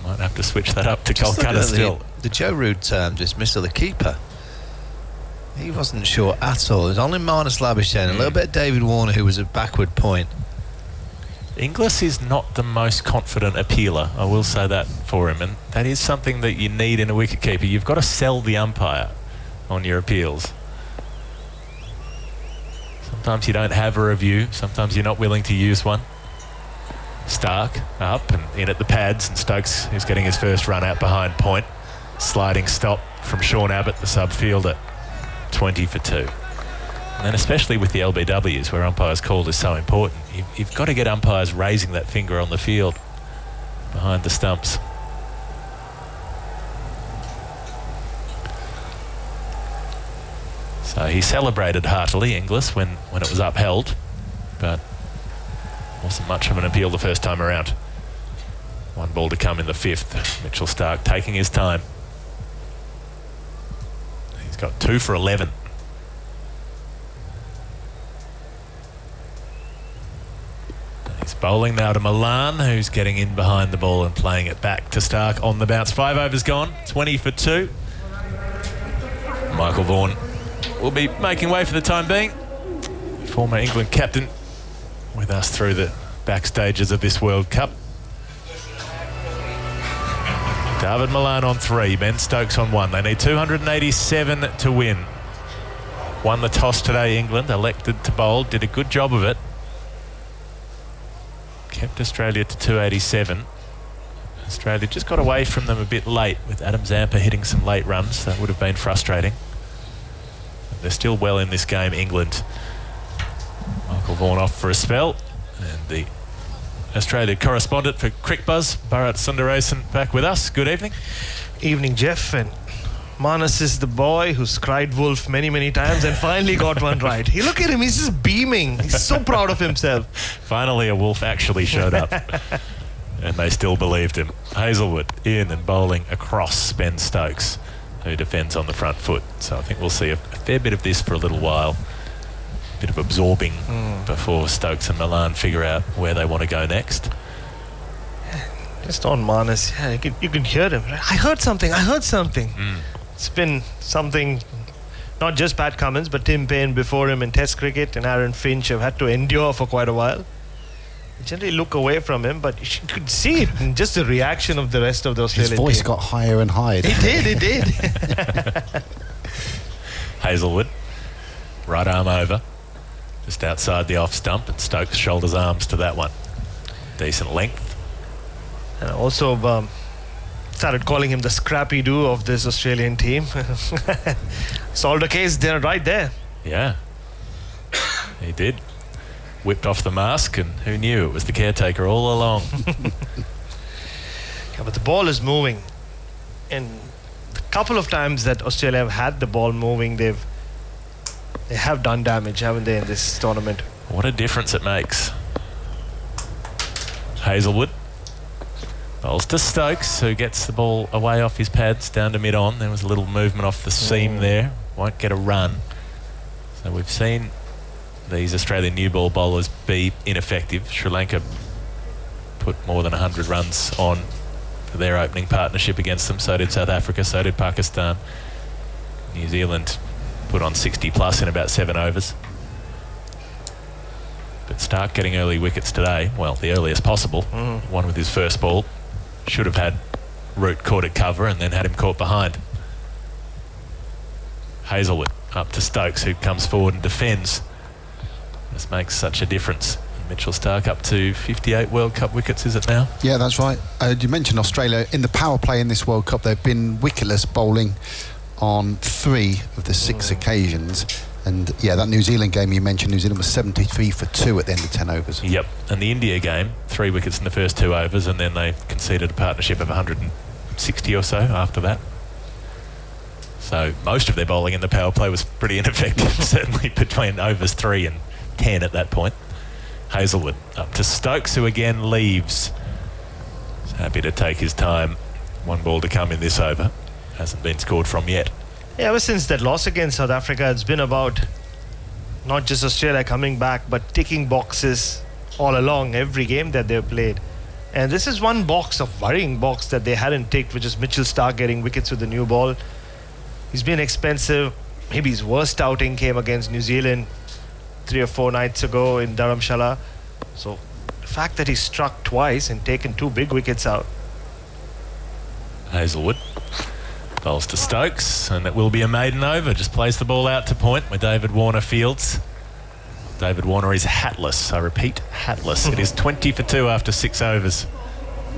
might have to switch that up to Kolkata still. The Joe Root dismissal, the keeper. He wasn't sure at all. It was only minus Labuschagne, a little bit of David Warner, who was a backward point. Inglis is not the most confident appealer, I will say that for him, and that is something that you need in a wicketkeeper. You've got to sell the umpire on your appeals. Sometimes you don't have a review, sometimes you're not willing to use one. Starc up and in at the pads, and Stokes is getting his first run out behind point. Sliding stop from Sean Abbott, the sub fielder, 20 for 2. And then especially with the LBWs, where umpires' call is so important, you've got to get umpires raising that finger on the field behind the stumps. So he celebrated heartily, Inglis, when it was upheld, but wasn't much of an appeal the first time around. One ball to come in the 5th. Mitchell Starc taking his time. He's got 2 for 11. He's bowling now to Malan, who's getting in behind the ball and playing it back to Starc on the bounce. 5 overs gone, 20 for 2. Michael Vaughan will be making way for the time being. Former England captain with us through the backstages of this World Cup. David Malan on 3, Ben Stokes on 1. They need 287 to win. Won the toss today, England, elected to bowl, did a good job of it. Kept Australia to 287. Australia just got away from them a bit late with Adam Zampa hitting some late runs. That would have been frustrating. But they're still well in this game, England. Michael Vaughan off for a spell, and the Australia correspondent for CricBuzz, Bharat Sundaresan, back with us. Good evening. Evening, Jeff. And Manas is the boy who's cried wolf many times and finally got one right. You look at him, he's just beaming. He's so proud of himself. Finally a wolf actually showed up. And they still believed him. Hazelwood in and bowling across Ben Stokes, who defends on the front foot. So I think we'll see a fair bit of this for a little while. Bit of absorbing before Stokes and Malan figure out where they want to go next. Just on Manas, you can hear him. I heard something. It's been something, not just Pat Cummins, but Tim Payne before him in Test cricket, and Aaron Finch have had to endure for quite a while. You generally look away from him, but you could see it in just the reaction of the rest of the Australian team. His voice got higher and higher. It did. Hazelwood, right arm over, just outside the off stump, and Stokes shoulders arms to that one. Decent length. And also started calling him the Scrappy-Doo of this Australian team. Solved the case there, right there. Yeah, he did. Whipped off the mask, and who knew it was the caretaker all along. Yeah, but the ball is moving, and the couple of times that Australia have had the ball moving, they have done damage, haven't they, in this tournament? What a difference it makes. Hazelwood bowls to Stokes, who gets the ball away off his pads down to mid-on. There was a little movement off the seam there. Won't get a run. So we've seen these Australian new ball bowlers be ineffective. Sri Lanka put more than 100 runs on for their opening partnership against them. So did South Africa, so did Pakistan. New Zealand put on 60 plus in about 7 overs. But Stark getting early wickets today, well, the earliest possible. One with his first ball. Should have had Root caught at cover and then had him caught behind. Hazlewood up to Stokes, who comes forward and defends. This makes such a difference. Mitchell Stark up to 58 World Cup wickets, is it now? Yeah, that's right. You mentioned Australia. In the power play in this World Cup, they've been wicketless, bowling on 3 of the 6 occasions. And yeah, that New Zealand game you mentioned, New Zealand was 73 for 2 at the end of 10 overs. Yep, and the India game, 3 wickets in the first 2 overs, and then they conceded a partnership of 160 or so after that. So most of their bowling in the power play was pretty ineffective, certainly between overs 3 and 10 at that point. Hazlewood up to Stokes, who again leaves. He's happy to take his time. 1 ball to come in this over. Hasn't been scored from yet. Yeah, ever since that loss against South Africa, it's been about not just Australia coming back, but ticking boxes all along every game that they've played. And this is one box, a worrying box that they hadn't ticked, which is Mitchell Stark getting wickets with the new ball. He's been expensive. Maybe his worst outing came against New Zealand 3 or 4 nights ago in Dharamshala. So the fact that he struck twice and taken 2 big wickets out. Hazlewood bowls to Stokes, and it will be a maiden over. Just plays the ball out to point where David Warner fields. David Warner is hatless. I repeat, hatless. It is 20 for 2 after 6 overs.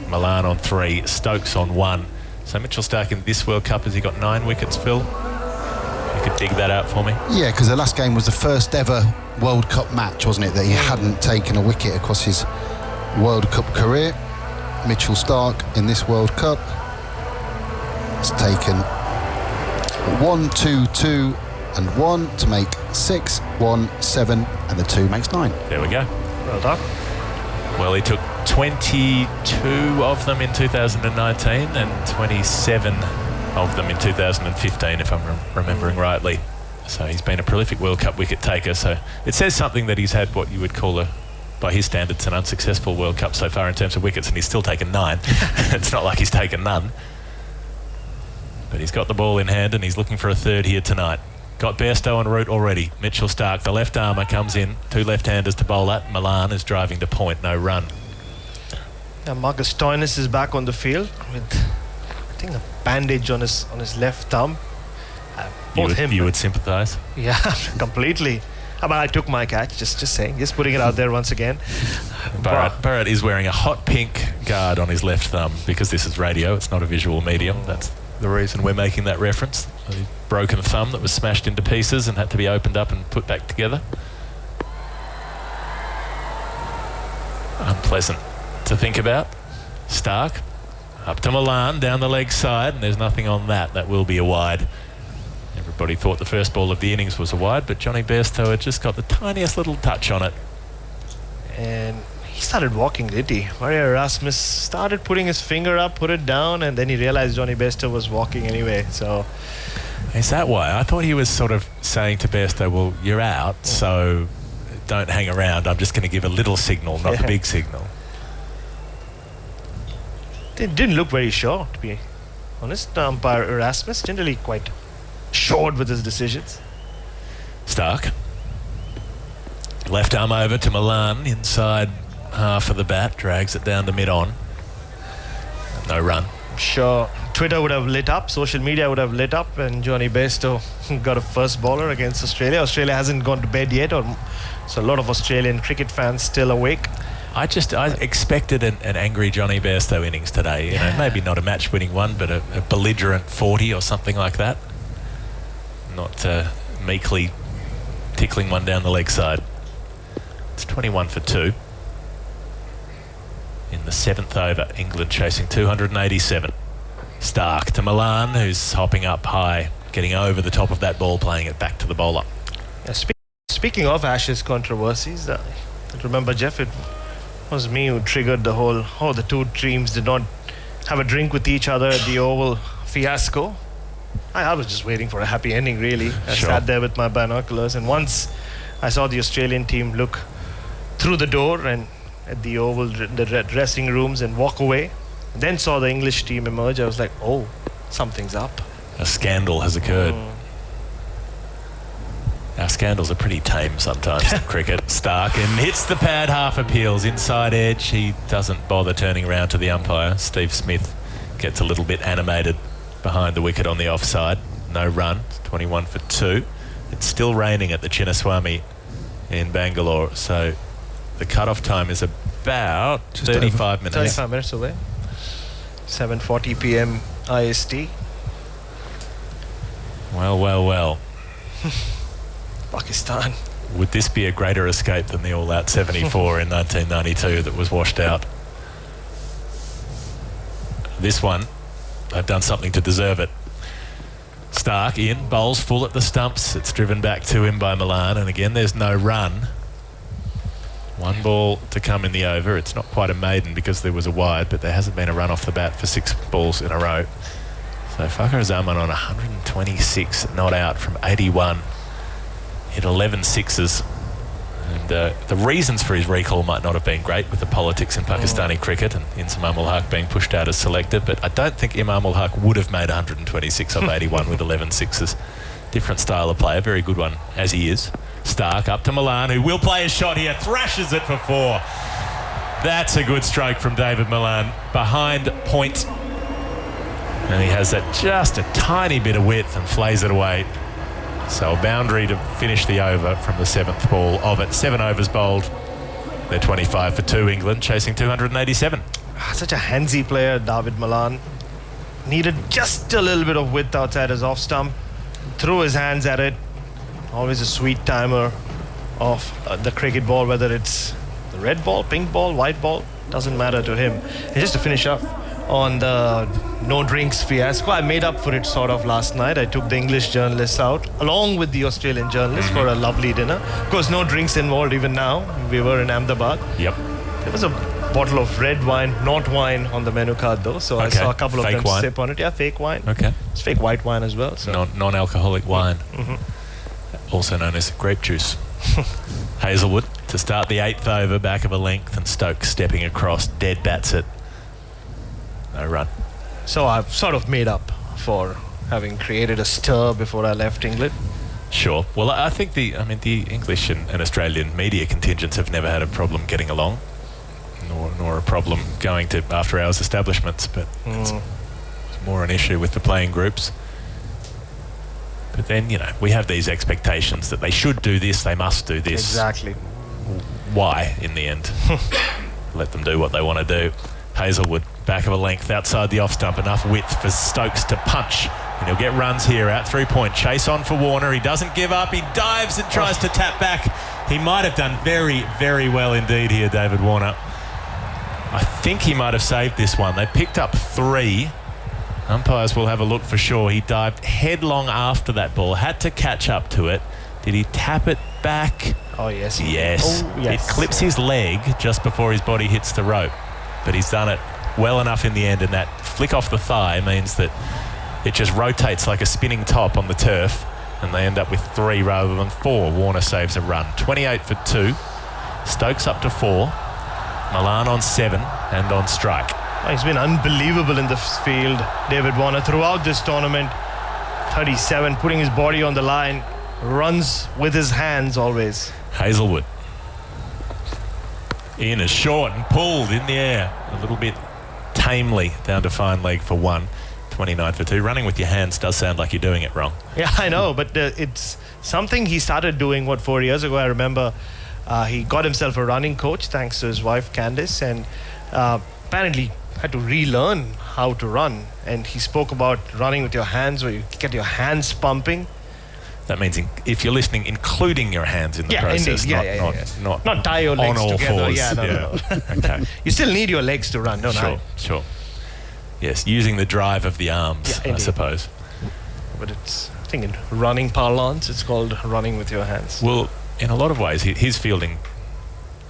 Malan on 3, Stokes on 1. So Mitchell Stark in this World Cup, has he got 9 wickets, Phil? You could dig that out for me. Yeah, because the last game was the first ever World Cup match, wasn't it, that he hadn't taken a wicket across his World Cup career. Mitchell Stark in this World Cup has taken 1, 2, 2 and 1 to make 6, 1, 7, and the 2 makes 9. There we go. Well done. Well, he took 22 of them in 2019 and 27 of them in 2015, if I'm remembering rightly. So he's been a prolific World Cup wicket taker. So it says something that he's had what you would call by his standards, an unsuccessful World Cup so far in terms of wickets, and he's still taken 9. It's not like he's taken none. But he's got the ball in hand and he's looking for a third here tonight. Got Bairstow en route already. Mitchell Stark, the left armour, comes in. 2 left-handers to bowl at. Malan is driving to point, no run. Now Marcus Stoinis is back on the field with, I think, a bandage on his left thumb. You would sympathise? Yeah, completely. I took my catch, just saying, just putting it out there once again. Barrett is wearing a hot pink guard on his left thumb because this is radio, it's not a visual medium. That's the reason we're making that reference. A broken thumb that was smashed into pieces and had to be opened up and put back together. Unpleasant to think about. Stark up to Malan down the leg side, and there's nothing on that. That will be a wide. Everybody thought the first ball of the innings was a wide, but Johnny Bairstow had just got the tiniest little touch on it. And he started walking, did he? Mario Erasmus started putting his finger up, put it down, and then he realized Johnny Bairstow was walking anyway. So is that why? I thought he was sort of saying to Bairstow, well, you're out, so don't hang around. I'm just going to give a little signal, not the big signal. It didn't look very sure, to be honest. Umpire Erasmus generally quite short with his decisions. Stark. Left arm over to Malan, inside half of the bat, drags it down to mid-on. No run. I'm sure Twitter would have lit up, social media would have lit up, and Johnny Bairstow got a first bowler against Australia. Australia hasn't gone to bed yet, so a lot of Australian cricket fans still awake. I expected an angry Johnny Bairstow innings today. You know, maybe not a match-winning one, but a belligerent 40 or something like that. Not meekly tickling one down the leg side. It's 21 for 2. In the 7th over, England chasing 287. Stark to Malan, who's hopping up high, getting over the top of that ball, playing it back to the bowler. Yeah, speaking of Ashes controversies, I remember, Jeff, it was me who triggered the whole, the two teams did not have a drink with each other at the Oval fiasco. I was just waiting for a happy ending, really. I sat there with my binoculars, and once I saw the Australian team look through the door and at the Oval, the dressing rooms, and walk away, and then saw the English team emerge, I was like, oh, something's up. A scandal has occurred. Scandals are pretty tame sometimes in cricket. Stark and hits the pad, half appeals, inside edge. He doesn't bother turning around to the umpire. Steve Smith gets a little bit animated behind the wicket on the offside. No run, 21 for 2. It's still raining at the Chinnaswamy in Bangalore, so the cut-off time is about just 35 minutes. 35 minutes away. 7:40 p.m. IST. Well. Pakistan. Would this be a greater escape than the all-out 74 in 1992 that was washed out? This one, they've done something to deserve it. Stark in, bowls full at the stumps. It's driven back to him by Malan, and again there's no run. One ball to come in the over. It's not quite a maiden because there was a wide, but there hasn't been a run off the bat for 6 balls in a row. So Fakhar Zaman on 126 not out from 81. Hit 11 sixes. And the reasons for his recall might not have been great with the politics in Pakistani cricket and Imam ul Haq being pushed out as selected, but I don't think Imam ul Haq would have made 126 off 81 with 11 sixes. Different style of player, very good one as he is. Stark up to Malan, who will play a shot here, thrashes it for 4. That's a good stroke from David Malan behind point. And he has that just a tiny bit of width and flays it away. So a boundary to finish the over from the 7th ball of it. 7 overs bowled. They're 25 for 2, England, chasing 287. Such a handsy player, David Malan. Needed just a little bit of width outside his off stump. Threw his hands at it. Always a sweet timer of the cricket ball, whether it's the red ball, pink ball, white ball, doesn't matter to him. And just to finish up on the no drinks fiasco, I made up for it sort of last night. I took the English journalists out along with the Australian journalists for a lovely dinner. Of course, no drinks involved even now. We were in Ahmedabad. Yep. There was a bottle of red wine, not wine, on the menu card though. So I saw a couple of them sip on it. Yeah, fake wine. Okay. It's fake white wine as well. So. Non-alcoholic wine. Also known as grape juice. Hazelwood to start the 8th over, back of a length, and Stokes stepping across, dead bats it. No run. So I've sort of made up for having created a stir before I left England. Sure. Well, I think the English and Australian media contingents have never had a problem getting along, nor a problem going to after-hours establishments, but it's more an issue with the playing groups. But then, we have these expectations that they should do this, they must do this. Exactly. Why, in the end? Let them do what they want to do. Hazelwood, back of a length, outside the off-stump, enough width for Stokes to punch. And he'll get runs here out 3 point. Chase on for Warner. He doesn't give up. He dives and tries to tap back. He might have done very, very well indeed here, David Warner. I think he might have saved this one. They picked up 3. Umpires will have a look for sure. He dived headlong after that ball, had to catch up to it. Did he tap it back? Oh, yes. Yes. Oh, yes. It clips his leg just before his body hits the rope. But he's done it well enough in the end, and that flick off the thigh means that it just rotates like a spinning top on the turf, and they end up with 3 rather than 4. Warner saves a run. 28 for 2. Stokes up to 4. Malan on 7 and on strike. He's been unbelievable in the field, David Warner, throughout this tournament. 37, putting his body on the line, runs with his hands always. Hazelwood. In is short and pulled in the air. A little bit tamely down to fine leg for 1. 29 for 2. Running with your hands does sound like you're doing it wrong. Yeah, I know, but it's something he started doing, 4 years ago. I remember he got himself a running coach thanks to his wife, Candice, and apparently had to relearn how to run. And he spoke about running with your hands, where you get your hands pumping. That means, if you're listening, including your hands in the process. Indeed. Not tie your legs on all together. fours. Yeah, no. Okay. You still need your legs to run, don't I? Sure. Yes, using the drive of the arms, I suppose. But it's, I think in running parlance, it's called running with your hands. Well, in a lot of ways, his fielding,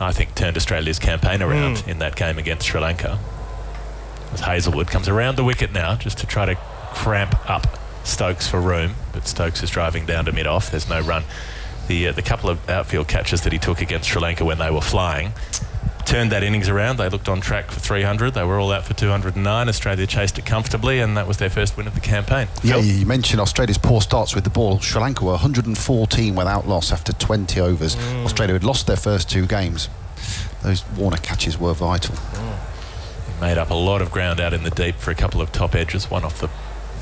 I think, turned Australia's campaign around in that game against Sri Lanka. As Hazelwood comes around the wicket now, just to try to cramp up Stokes for room, but Stokes is driving down to mid-off. There's no run. The couple of outfield catches that he took against Sri Lanka when they were flying, turned that innings around. They looked on track for 300. They were all out for 209. Australia chased it comfortably, and that was their first win of the campaign. Yeah, Phil? you mentioned Australia's poor starts with the ball. Sri Lanka were 114 without loss after 20 overs. Australia had lost their first 2 games. Those Warner catches were vital. He made up a lot of ground out in the deep for a couple of top edges, one off the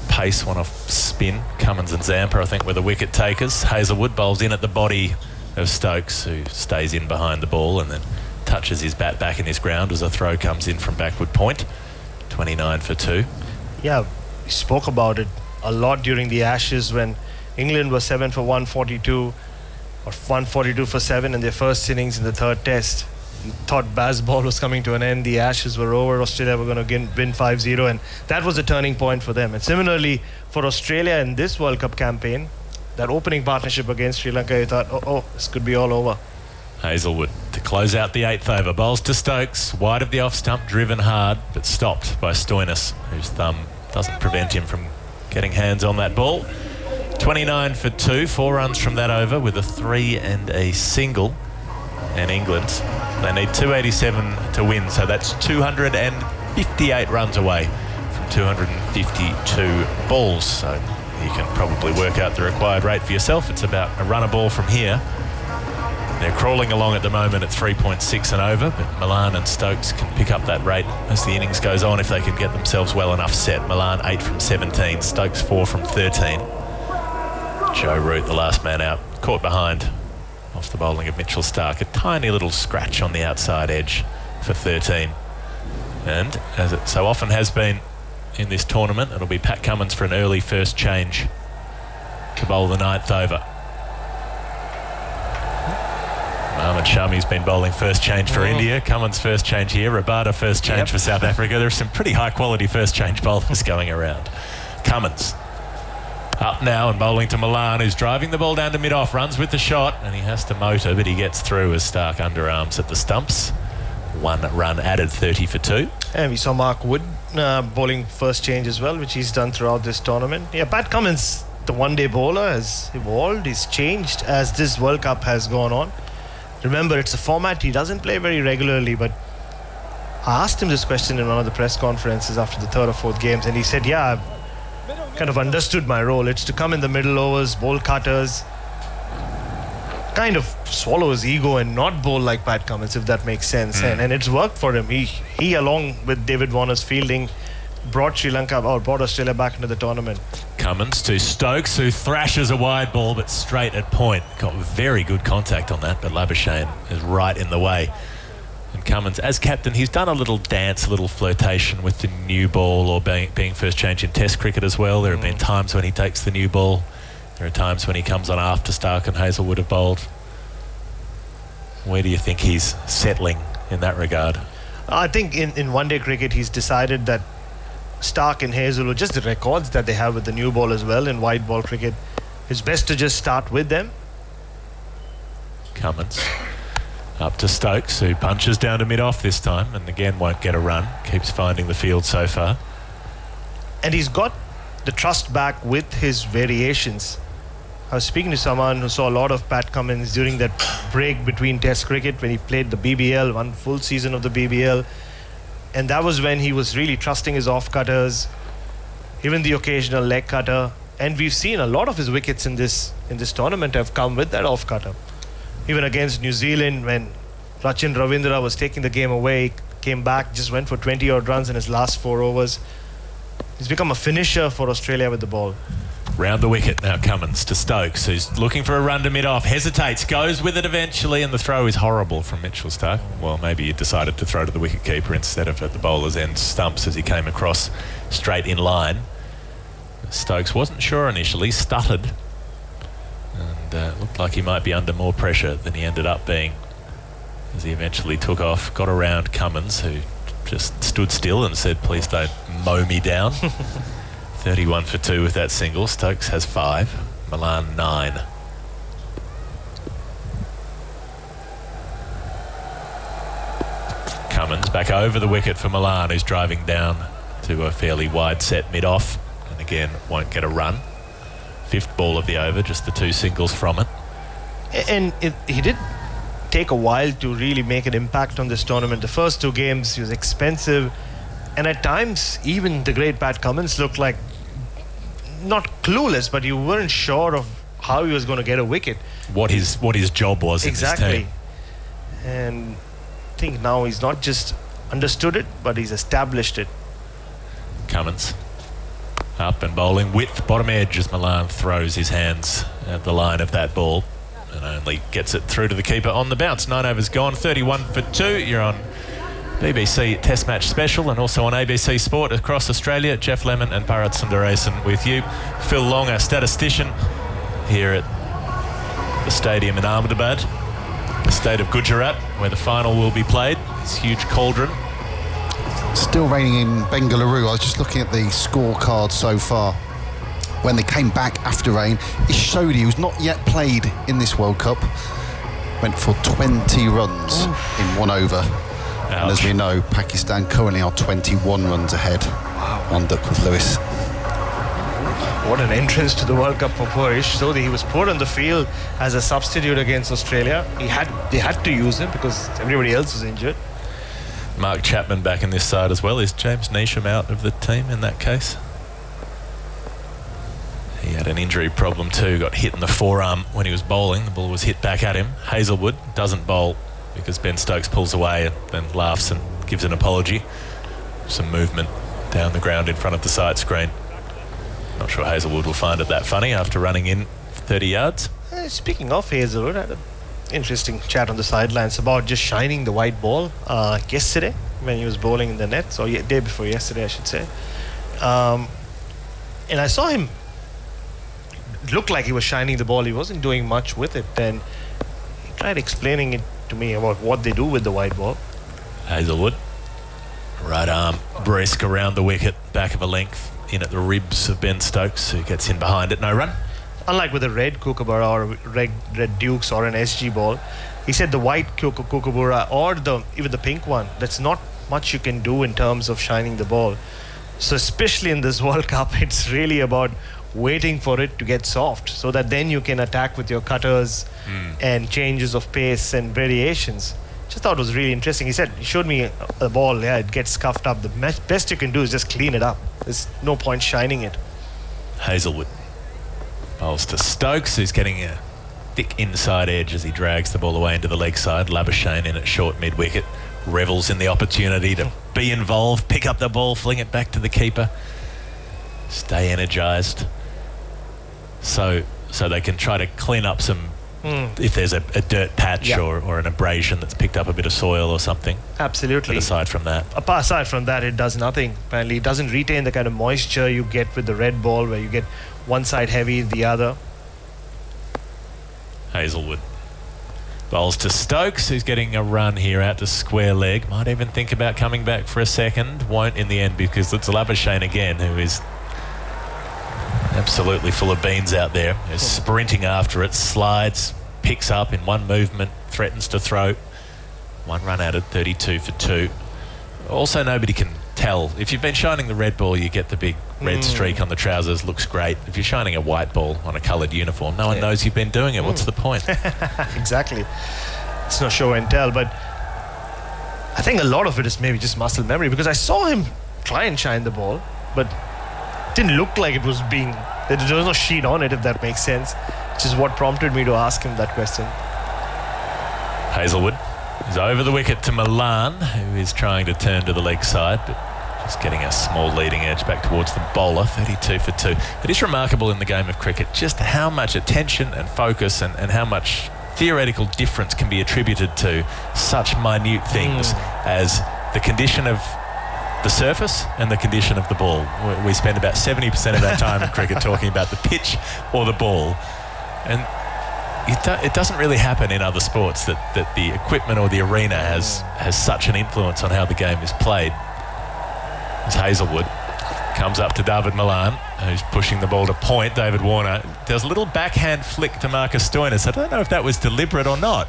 pace, one off spin. Cummins and Zampa, I think, were the wicket takers. Hazelwood bowls in at the body of Stokes, who stays in behind the ball and then touches his bat back in his ground as a throw comes in from backward point. 29 for 2. Yeah, we spoke about it a lot during the Ashes when England was 7 for 142 or 142 for 7 in their first innings in the 3rd test. Thought Bazball was coming to an end, the Ashes were over, Australia were going to win 5-0, and that was a turning point for them. And similarly for Australia in this World Cup campaign, that opening partnership against Sri Lanka, you thought, oh, this could be all over. Hazelwood to close out the 8th over. Bowls to Stokes, wide of the off stump, driven hard, but stopped by Stoinis, whose thumb doesn't prevent him from getting hands on that ball. 29 for 2, 4 runs from that over with a 3 and a single. And England, they need 287 to win, so that's 258 runs away from 252 balls. So you can probably work out the required rate for yourself. It's about a run a ball from here. They're crawling along at the moment at 3.6 and over, but Malan and Stokes can pick up that rate as the innings goes on if they can get themselves well enough set. Malan 8 from 17, Stokes 4 from 13. Joe Root, the last man out, caught behind off the bowling of Mitchell Starc. A tiny little scratch on the outside edge for 13. And as it so often has been in this tournament, it'll be Pat Cummins for an early first change to bowl the 9th over. Mohammad Shami's been bowling first change for India. Cummins first change here. Rabada first change for South Africa. There's some pretty high quality first change bowlers going around. Cummins up now and bowling to Malan, who's driving the ball down to mid-off, runs with the shot, and he has to motor, but he gets through as Starc underarms at the stumps. 1 run added, 30 for 2. And we saw Mark Wood bowling first change as well, which he's done throughout this tournament. Yeah, Pat Cummins, the one-day bowler, has evolved. He's changed as this World Cup has gone on. Remember, it's a format he doesn't play very regularly, but I asked him this question in one of the press conferences after the 3rd or 4th games, and he said, yeah, I've kind of understood my role. It's to come in the middle overs, bowl cutters, kind of swallow his ego and not bowl like Pat Cummins, if that makes sense. And it's worked for him. He along with David Warner's fielding, brought Australia back into the tournament. Cummins to Stokes, who thrashes a wide ball but straight at point. Got very good contact on that, but Labuschagne is right in the way. And Cummins, as captain, he's done a little dance, a little flirtation with the new ball, or being first change in Test cricket as well. There have been times when he takes the new ball. There are times when he comes on after Starc and Hazelwood have bowled. Where do you think he's settling in that regard? I think in one-day cricket, he's decided that Starc and Hazelwood, just the records that they have with the new ball as well in white ball cricket, it's best to just start with them. Cummins up to Stokes, who punches down to mid-off this time and again won't get a run. Keeps finding the field so far. And he's got the trust back with his variations. I was speaking to someone who saw a lot of Pat Cummins during that break between Test cricket when he played the BBL, one full season of the BBL. And that was when he was really trusting his off-cutters, even the occasional leg cutter. And we've seen a lot of his wickets in this tournament have come with that off-cutter. Even against New Zealand, when Rachin Ravindra was taking the game away, came back, just went for 20-odd runs in his last 4 overs. He's become a finisher for Australia with the ball. Round the wicket now, Cummins to Stokes, who's looking for a run to mid-off, hesitates, goes with it eventually, and the throw is horrible from Mitchell Starc. Well, maybe he decided to throw to the wicket-keeper instead of at the bowler's end stumps as he came across straight in line. Stokes wasn't sure initially, stuttered, and looked like he might be under more pressure than he ended up being as he eventually took off, got around Cummins, who just stood still and said, please don't mow me down. 31 for 2 with that single. Stokes has 5, Malan 9. Cummins back over the wicket for Malan, who's driving down to a fairly wide set mid-off, and again won't get a run. 5th ball of the over, just the 2 singles from it. And he did take a while to really make an impact on this tournament. The first 2 games, he was expensive, and at times, even the great Pat Cummins looked like not clueless, but you weren't sure of how he was going to get a wicket. What his job was exactly. in this team. And I think now he's not just understood it, but he's established it. Cummins up and bowling width, bottom edge as Malan throws his hands at the line of that ball and only gets it through to the keeper on the bounce. 9 overs gone, 31 for 2. You're on BBC Test Match Special and also on ABC Sport across Australia. Jeff Lemon and Bharat Sundaresan with you. Phil Long, our statistician, here at the stadium in Ahmedabad, the state of Gujarat, where the final will be played. This huge cauldron. Still raining in Bengaluru. I was just looking at the scorecard so far. When they came back after rain, Ishodi, who's not yet played in this World Cup, went for 20 runs in 1 over. Ouch. And as we know, Pakistan currently are 21 runs ahead on Duckworth Lewis. What an entrance to the World Cup for poor Ishodi. He was put on the field as a substitute against Australia. They had to use him because everybody else was injured. Mark Chapman back in this side as well. Is James Neesham out of the team in that case? He had an injury problem too, got hit in the forearm when he was bowling. The ball was hit back at him. Hazelwood doesn't bowl because Ben Stokes pulls away and then laughs and gives an apology. Some movement down the ground in front of the side screen. Not sure Hazelwood will find it that funny after running in 30 yards. Speaking of Hazelwood, I had an interesting chat on the sidelines about just shining the white ball yesterday when he was bowling in the nets, or day before yesterday I should say. And I saw him look like he was shining the ball. He wasn't doing much with it. And he tried explaining it to me about what they do with the white ball. Hazelwood, right arm brisk around the wicket, back of a length, in at the ribs of Ben Stokes, who gets in behind it, no run. Unlike with a red kookaburra or a red Dukes or an SG ball, he said the white kookaburra or even the pink one, that's not much you can do in terms of shining the ball. So especially in this World Cup, it's really about waiting for it to get soft so that then you can attack with your cutters and changes of pace and variations. Just thought it was really interesting. He said, he showed me a ball, it gets scuffed up. The best you can do is just clean it up. There's no point shining it. Hazelwood bowls to Stokes, who's getting a thick inside edge as he drags the ball away into the leg side. Labuschagne in at short mid-wicket, revels in the opportunity to be involved, pick up the ball, fling it back to the keeper, stay energised, so they can try to clean up some if there's a dirt patch or an abrasion that's picked up a bit of soil or something. Absolutely. But aside from that, it does nothing. Apparently, it doesn't retain the kind of moisture you get with the red ball, where you get one side heavy, the other. Hazelwood bowls to Stokes, who's getting a run here out to square leg. Might even think about coming back for a second. Won't in the end, because it's Labuschagne again, who is absolutely full of beans out there. Is sprinting after it, slides, picks up in one movement, threatens to throw. One run out at 32 for 2. Also, nobody can tell. If you've been shining the red ball, you get the big red streak on the trousers, looks great. If you're shining a white ball on a coloured uniform, no one knows you've been doing it. What's the point? Exactly. It's no show and tell, but I think a lot of it is maybe just muscle memory, because I saw him try and shine the ball, but it didn't look like it was being, there was no sheet on it, if that makes sense, which is what prompted me to ask him that question. Hazelwood is over the wicket to Malan, who is trying to turn to the leg side, but just getting a small leading edge back towards the bowler. 32 for 2. It is remarkable in the game of cricket just how much attention and focus and how much theoretical difference can be attributed to such minute things as the condition of the surface and the condition of the ball. We spend about 70% of our time in cricket talking about the pitch or the ball, and it doesn't really happen in other sports that the equipment or the arena has such an influence on how the game is played. As Hazelwood comes up to David Malan, who's pushing the ball to point. David Warner does a little backhand flick to Marcus Stoinis. I don't know if that was deliberate or not.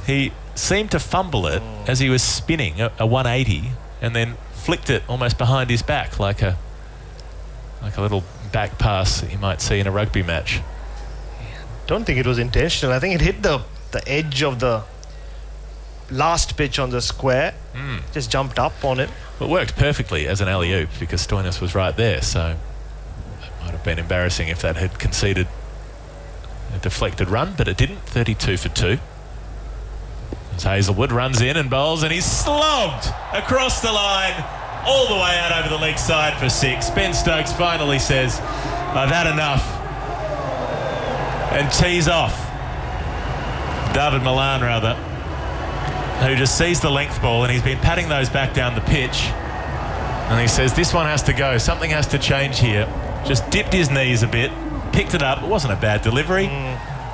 He seemed to fumble it as he was spinning a 180 and then flicked it almost behind his back, like a little back pass that you might see in a rugby match. Don't think it was intentional. I think it hit the edge of the last pitch on the square. Just jumped up on it. Well, it worked perfectly as an alley-oop because Stoinis was right there, so it might have been embarrassing if that had conceded a deflected run, but it didn't. 32 for 2. As Hazelwood runs in and bowls, and he's slogged across the line all the way out over the leg side for 6. Ben Stokes finally says, I've had enough, and tees off. David Malan, rather, who just sees the length ball, and he's been patting those back down the pitch, and he says this one has to go, something has to change here. Just dipped his knees a bit, picked it up. It wasn't a bad delivery.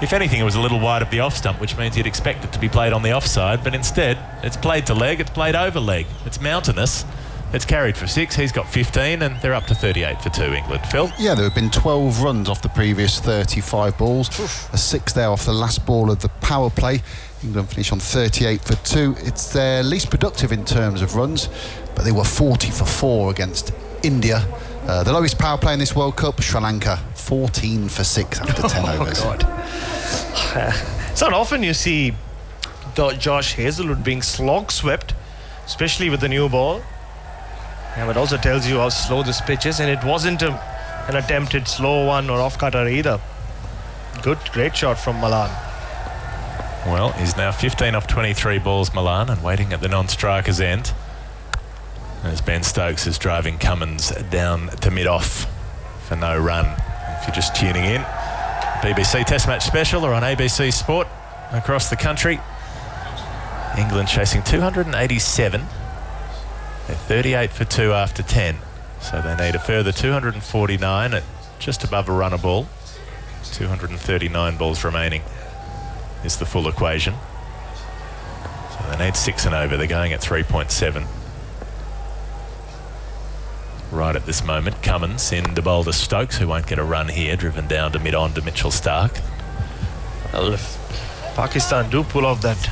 If anything, it was a little wide of the off stump, which means you'd expect it to be played on the offside, but instead it's played to leg, it's played over leg. It's mountainous. It's carried for 6. He's got 15, and they're up to 38 for 2, England. Phil? Yeah, there have been 12 runs off the previous 35 balls. A 6 there off the last ball of the power play. England finished on 38 for 2. It's their least productive in terms of runs, but they were 40 for 4 against India. The lowest power play in this World Cup, Sri Lanka, 14 for 6 after 10 overs. God. It's not often you see Josh Hazlewood being slog swept, especially with the new ball. Yeah, but also tells you how slow this pitch is, and it wasn't an attempted slow one or off-cutter either. Great shot from Malan. Well, he's now 15 off 23 balls, Malan, and waiting at the non-striker's end. As Ben Stokes is driving Cummins down to mid-off for no run. If you're just tuning in, BBC Test Match Special or on ABC Sport across the country. England chasing 287. They're 38 for 2 after 10. So they need a further 249 at just above a run a ball. 239 balls remaining is the full equation. So they need 6 and over. They're going at 3.7. Right at this moment, Cummins in to bowl to Stokes, who won't get a run here, driven down to mid-on to Mitchell Stark. Well, if Pakistan do pull off that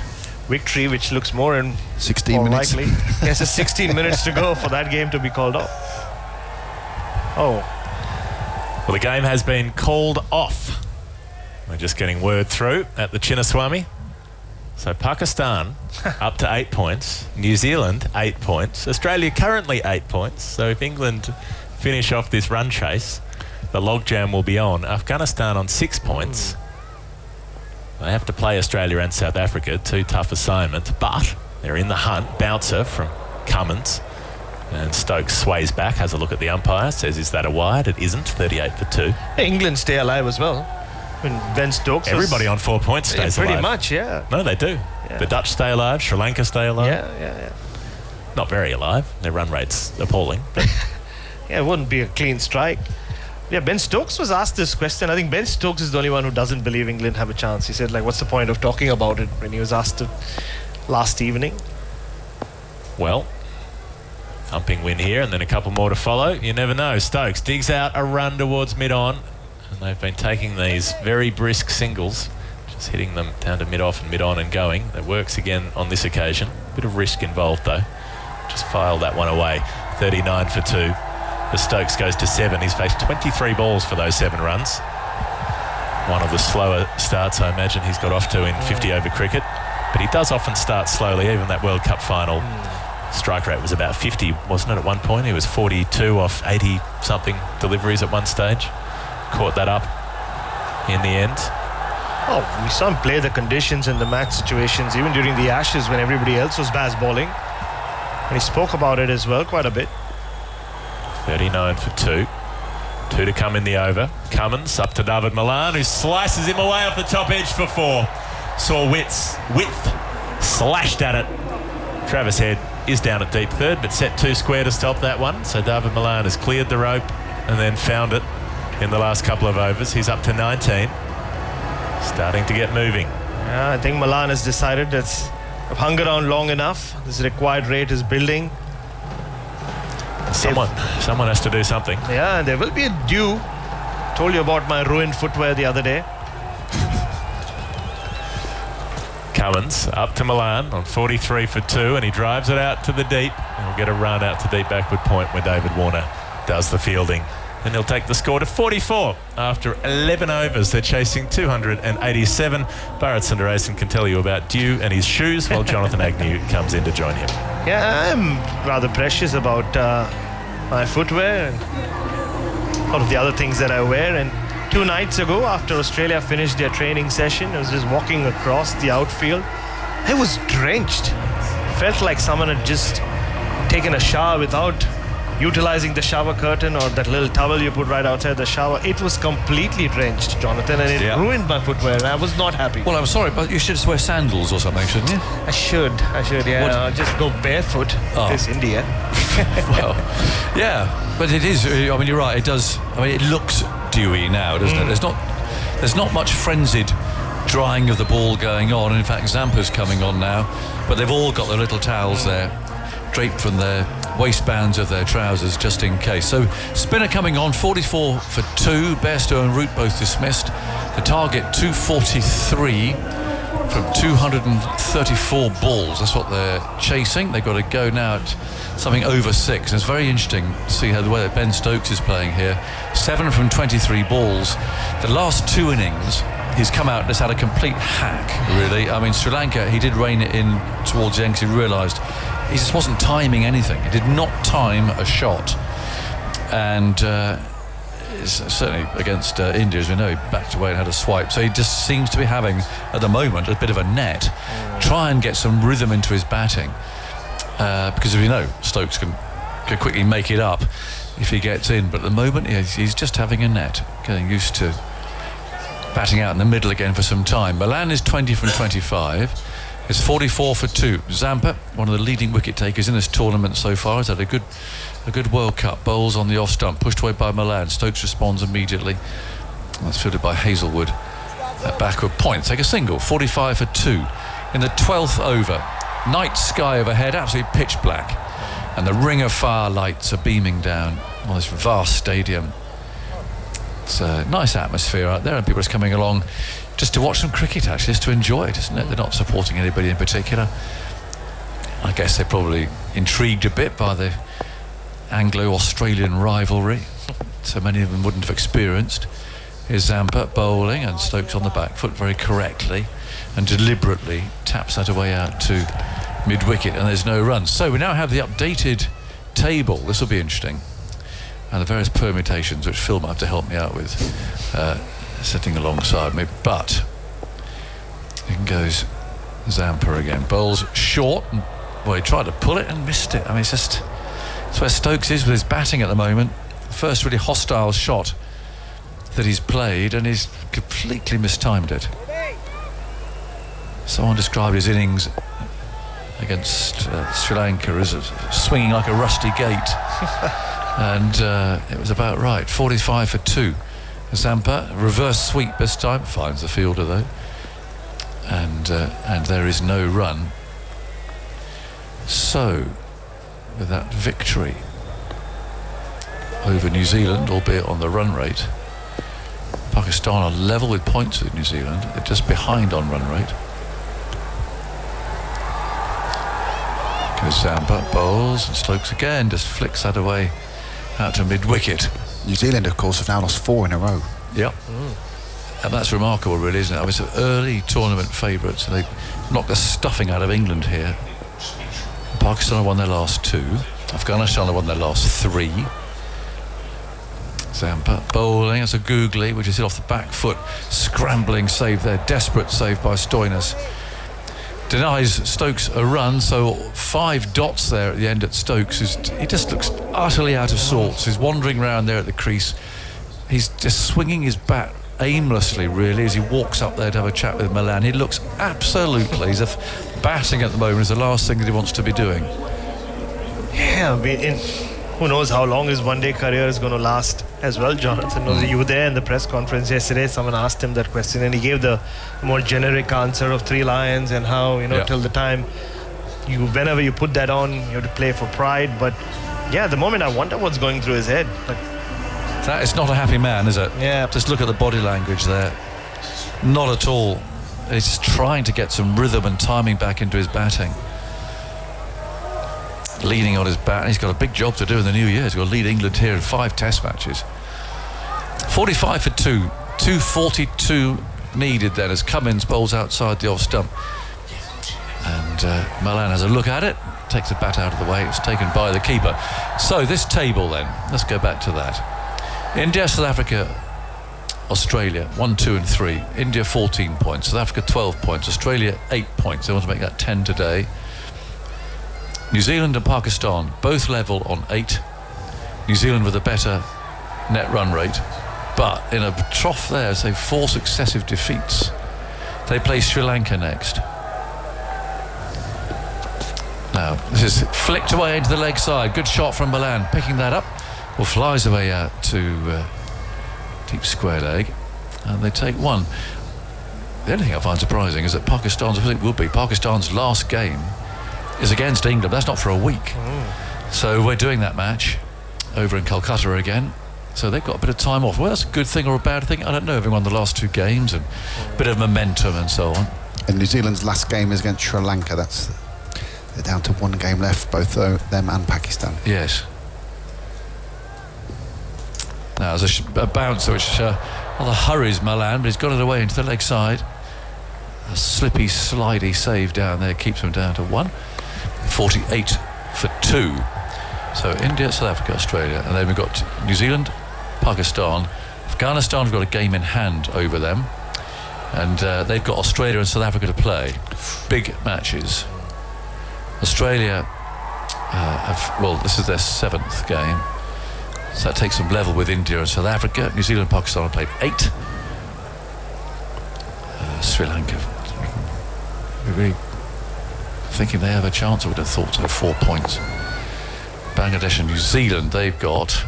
victory, which looks more 16 minutes likely. Yes, it's 16 minutes to go for that game to be called off. Oh. Well, the game has been called off. We're just getting word through at the Chinnaswamy. So Pakistan up to 8 points, New Zealand 8 points, Australia currently 8 points. So if England finish off this run chase, the logjam will be on. Afghanistan on 6 points. They have to play Australia and South Africa, 2 tough assignments, but they're in the hunt. Bouncer from Cummins, and Stokes sways back, has a look at the umpire, says, is that a wide? It isn't. 38 for 2. England stay alive as well. When Ben Stokes, everybody on 4 points stays alive. Pretty much, yeah. No, they do. Yeah. The Dutch stay alive. Sri Lanka stay alive. Yeah. Not very alive. Their run rate's appalling. But yeah, it wouldn't be a clean strike. Yeah, Ben Stokes was asked this question. I think Ben Stokes is the only one who doesn't believe England have a chance. He said, like, what's the point of talking about it, when he was asked it last evening. Well, thumping win here and then a couple more to follow. You never know. Stokes digs out a run towards mid-on, and they've been taking these very brisk singles, just hitting them down to mid-off and mid-on and going. That works again on this occasion. Bit of risk involved though. Just filed that one away. 39 for 2. As Stokes goes to 7. He's faced 23 balls for those 7 runs. One of the slower starts I imagine he's got off to in 50 over cricket. But he does often start slowly. Even that World Cup final strike rate was about 50, wasn't it, at one point? He was 42 off 80 something deliveries at one stage. Caught that up in the end. Oh, we saw him play the conditions and the match situations even during the Ashes when everybody else was basballing. And he spoke about it as well quite a bit. 39 for 2. 2 to come in the over. Cummins up to David Malan, who slices him away off the top edge for 4. Saw width slashed at it. Travis Head is down at deep third, but set 2 square to stop that one. So David Malan has cleared the rope and then found it in the last couple of overs. He's up to 19. Starting to get moving. Yeah, I think Malan has decided that I've hung around long enough. This required rate is building. Someone has to do something. Yeah, there will be a due. Told you about my ruined footwear the other day. Cummins up to Malan on 43 for 2, and he drives it out to the deep. He'll get a run out to deep backward point where David Warner does the fielding. and they'll take the score to 44 after 11 overs. They're chasing 287. Bharat Sundaresan can tell you about Dew and his shoes while Jonathan Agnew comes in to join him. Yeah, I'm rather precious about my footwear and a lot of the other things that I wear. And 2 nights ago, after Australia finished their training session, I was just walking across the outfield. I was drenched. Felt like someone had just taken a shower without utilizing the shower curtain or that little towel you put right outside the shower. It was completely drenched, Jonathan, and it ruined my footwear, and I was not happy. Well, I'm sorry, but you should just wear sandals or something, shouldn't you? I should, yeah. I'll just go barefoot. This India. Well, yeah, but it is, I mean, you're right, it does, I mean, it looks dewy now, doesn't it? There's not much frenzied drying of the ball going on. In fact, Zampa's coming on now, but they've all got their little towels there draped from their waistbands of their trousers just in case. So spinner coming on, 44 for 2. Bairstow and Root both dismissed. The target 243 from 234 balls. That's what they're chasing. They've got to go now at something over 6. And it's very interesting to see how the way that Ben Stokes is playing here. 7 from 23 balls. The last 2 innings, he's come out and has had a complete hack, really. I mean, Sri Lanka, he did rein it in towards the end because he realised he just wasn't timing anything. He did not time a shot. And certainly against India, as we know, he backed away and had a swipe. So he just seems to be having, at the moment, a bit of a net. Try and get some rhythm into his batting. Because as we know, Stokes can quickly make it up if he gets in. But at the moment, he's just having a net, getting used to batting out in the middle again for some time. Malan is 20 from 25. It's 44 for 2. Zampa, one of the leading wicket takers in this tournament so far, has had a good World Cup. Bowls on the off stump, pushed away by Malan. Stokes responds immediately. That's fielded by Hazelwood. At backward point, take a single. 45 for 2. In the 12th over, night sky overhead, absolutely pitch black, and the ring of fire lights are beaming down on this vast stadium. It's a nice atmosphere out there, and people are coming along just to watch some cricket, actually, just to enjoy it, isn't it? They're not supporting anybody in particular. I guess they're probably intrigued a bit by the Anglo-Australian rivalry, so many of them wouldn't have experienced. Here's Zampa bowling, and Stokes on the back foot very correctly and deliberately taps that away out to mid-wicket, and there's no runs. So we now have the updated table. This will be interesting. And the various permutations, which Phil might have to help me out with, sitting alongside me. But in goes Zampa again. Bowls short, and well, he tried to pull it and missed it. I mean, it's where Stokes is with his batting at the moment. First really hostile shot that he's played, and he's completely mistimed it. Someone described his innings against Sri Lanka as swinging like a rusty gate. And it was about right. 45 for 2. Zampa, reverse sweep this time, finds the fielder though, and there is no run. So, with that victory over New Zealand, albeit on the run rate, Pakistan are level with points with New Zealand. They're just behind on run rate. Goes Zampa, bowls, and Stokes again just flicks that away out to mid-wicket. New Zealand, of course, have now lost 4 in a row. Yep. And that's remarkable, really, isn't it? I mean, it's an early tournament favourites, and they knocked the stuffing out of England here. Pakistan have won their last 2. Afghanistan have won their last 3. Zampa bowling, that's a googly, which is hit off the back foot. Scrambling save there, desperate save by Stoinis. Denies Stokes a run, so 5 dots there at the end at Stokes. He just looks utterly out of sorts. He's wandering around there at the crease. He's just swinging his bat aimlessly, really, as he walks up there to have a chat with Malan. He looks absolutely as if batting at the moment is the last thing that he wants to be doing. Yeah, who knows how long his one-day career is going to last as well, Jonathan. You were there in the press conference yesterday. Someone asked him that question, and he gave the more generic answer of 3 lions and how, till the time whenever you put that on, you have to play for pride. But yeah, at the moment, I wonder what's going through his head. That is not a happy man, is it? Yeah. Just look at the body language there. Not at all. He's just trying to get some rhythm and timing back into his batting. Leaning on his bat. He's got a big job to do in the new year. He's got to lead England here in 5 test matches. 45 for 2. 2:42 needed then as Cummins bowls outside the off stump. And Malan has a look at it, takes the bat out of the way. It's taken by the keeper. So this table then, let's go back to that. India, South Africa, Australia 1, 2 and 3. India 14 points, South Africa 12 points, Australia 8 points. They want to make that 10 today. New Zealand and Pakistan both level on 8. New Zealand with a better net run rate, but in a trough there, so 4 successive defeats. They play Sri Lanka next. Now this is flicked away into the leg side. Good shot from Malan, picking that up. Well, flies away out to deep square leg, and they take 1. The only thing I find surprising is that Pakistan's last game is against England. That's not for a week. So we're doing that match over in Calcutta again. So they've got a bit of time off. Well, that's a good thing or a bad thing. I don't know. Having won the last 2 games and a bit of momentum and so on. And New Zealand's last game is against Sri Lanka. They're down to 1 game left, both them and Pakistan. Yes. Now there's a bouncer which rather hurries Malan, but he's got it away into the leg side. A slippy, slidey save down there keeps him down to 1. 48 for 2. So India, South Africa, Australia, and then we've got New Zealand, Pakistan. Afghanistan have got a game in hand over them, and they've got Australia and South Africa to play. Big matches. Australia this is their 7th game, so that takes them level with India and South Africa. New Zealand and Pakistan have played 8. Sri Lanka, really thinking they have a chance. I would have thought so. 4 points. Bangladesh and New Zealand, they've got,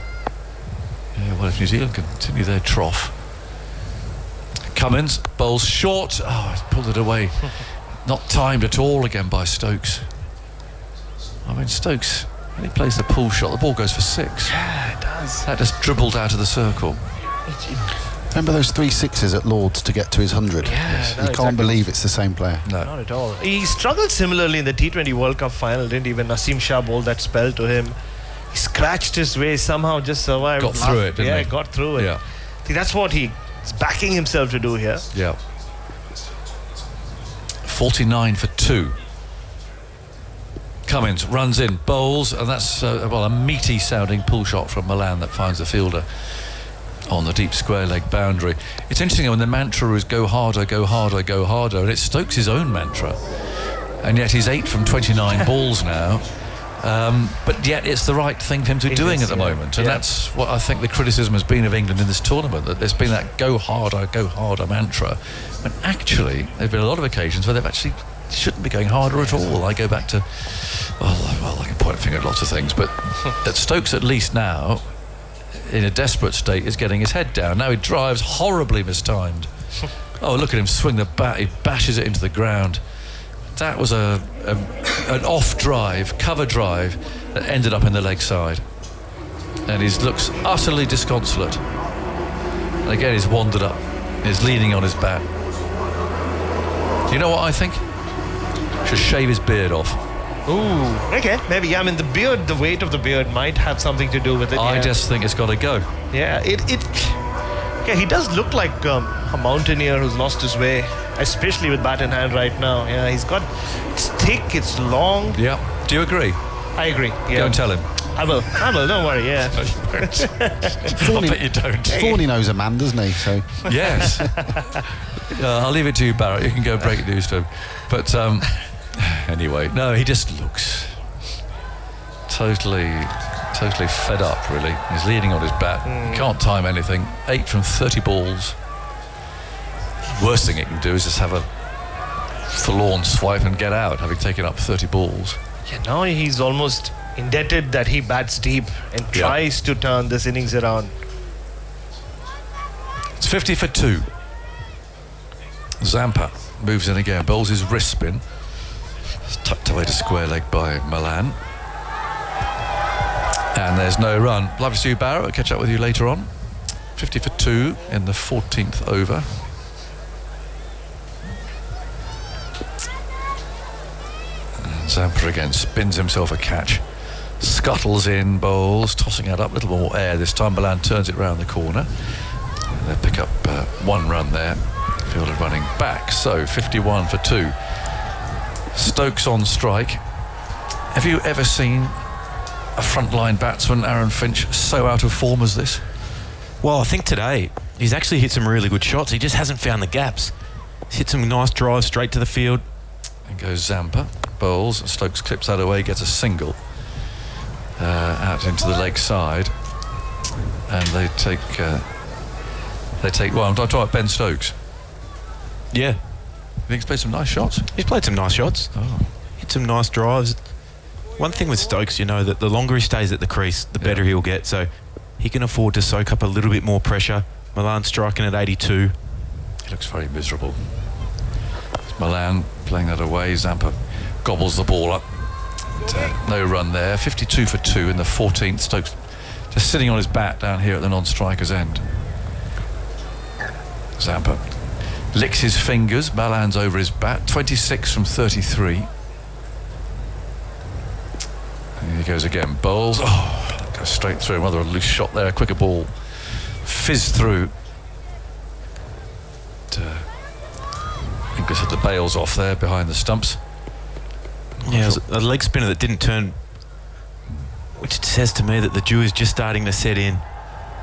if New Zealand continue their trough. Cummins bowls short. Oh, he's pulled it away. Not timed at all again by Stokes. I mean, Stokes, when he plays the pull shot, the ball goes for 6. Yeah, it does. That just dribbled out of the circle. Remember those 3 sixes at Lords to get to his 100? Yeah, you can't believe it's the same player. No. Not at all. He struggled similarly in the T20 World Cup final, didn't he? When Naseem Shah bowled that spell to him. He scratched his way, somehow just survived. Got through it, didn't he? Yeah, got through it. Yeah. I think that's what he's backing himself to do here. Yeah. 49 for 2. Cummins runs in, bowls, and that's a meaty sounding pull shot from Malan that finds the fielder on the deep square leg boundary. It's interesting when the mantra is go harder, go harder, go harder, and it's Stokes' own mantra, and yet he's 8 from 29 balls now, but yet it's the right thing for him to be doing at the moment, and that's what I think the criticism has been of England in this tournament, that there's been that go harder mantra, when actually there have been a lot of occasions where they've actually shouldn't be going harder at all. I go back to, well, I can point a finger at lots of things, but that Stokes at least now, in a desperate state, is getting his head down. Now he drives horribly mistimed. Oh, look at him swing the bat. He bashes it into the ground. That was an off drive, cover drive, that ended up in the leg side. And he looks utterly disconsolate. And again, he's wandered up. He's leaning on his bat. Do you know what I think? Should shave his beard off. Ooh, okay, maybe. I mean, the beard, the weight of the beard might have something to do with it. I just think it's got to go. Yeah, he does look like a mountaineer who's lost his way, especially with bat in hand right now. Yeah, it's thick, it's long. Yeah. Do you agree? I agree. Yeah. Go and tell him. I will. Don't worry. Yeah. No, you won't. I bet you don't. Forney knows a man, doesn't he? So yes. I'll leave it to you, Barrett. You can go break news to him. But anyway, no, he just looks totally fed up, really. He's leaning on his bat. He can't time anything. 8 from 30 balls. Worst thing he can do is just have a forlorn swipe and get out, having taken up 30 balls. Yeah, now he's almost indebted that he bats deep and tries to turn this innings around. It's 50 for 2. Zampa moves in again, bowls his wrist spin. It's tucked away to square leg by Malan. And there's no run. Lovely to see you, Barrett. I'll catch up with you later on. 50 for 2 in the 14th over. And Zampa again spins himself a catch. Scuttles in, bowls, tossing it up, a little more air this time. Malan turns it round the corner. They pick up 1 run there. Fielder running back. So 51 for 2. Stokes on strike. Have you ever seen a frontline batsman, Aaron Finch, so out of form as this? Well, I think today he's actually hit some really good shots. He just hasn't found the gaps. He's hit some nice drives straight to the field. And goes Zampa, bowls. Stokes clips that away, gets a single out into the leg side, and they take. Well, I'm talking about Ben Stokes. Yeah, I think he's played some nice shots. He's played some nice shots. Oh. Hit some nice drives. One thing with Stokes, you know, that the longer he stays at the crease, the better he'll get. So he can afford to soak up a little bit more pressure. Malan striking at 82. He looks very miserable. Malan playing that away. Zampa gobbles the ball up. No run there. 52 for 2 in the 14th. Stokes just sitting on his bat down here at the non-striker's end. Zampa licks his fingers. Malan's over his bat. 26 from 33. And he goes again. Bowls. Oh, goes straight through. Rather a loose shot there. A quicker ball. Fizzed through. Inglis had the bails off there behind the stumps. Yeah, it was a leg spinner that didn't turn, which says to me that the dew is just starting to set in.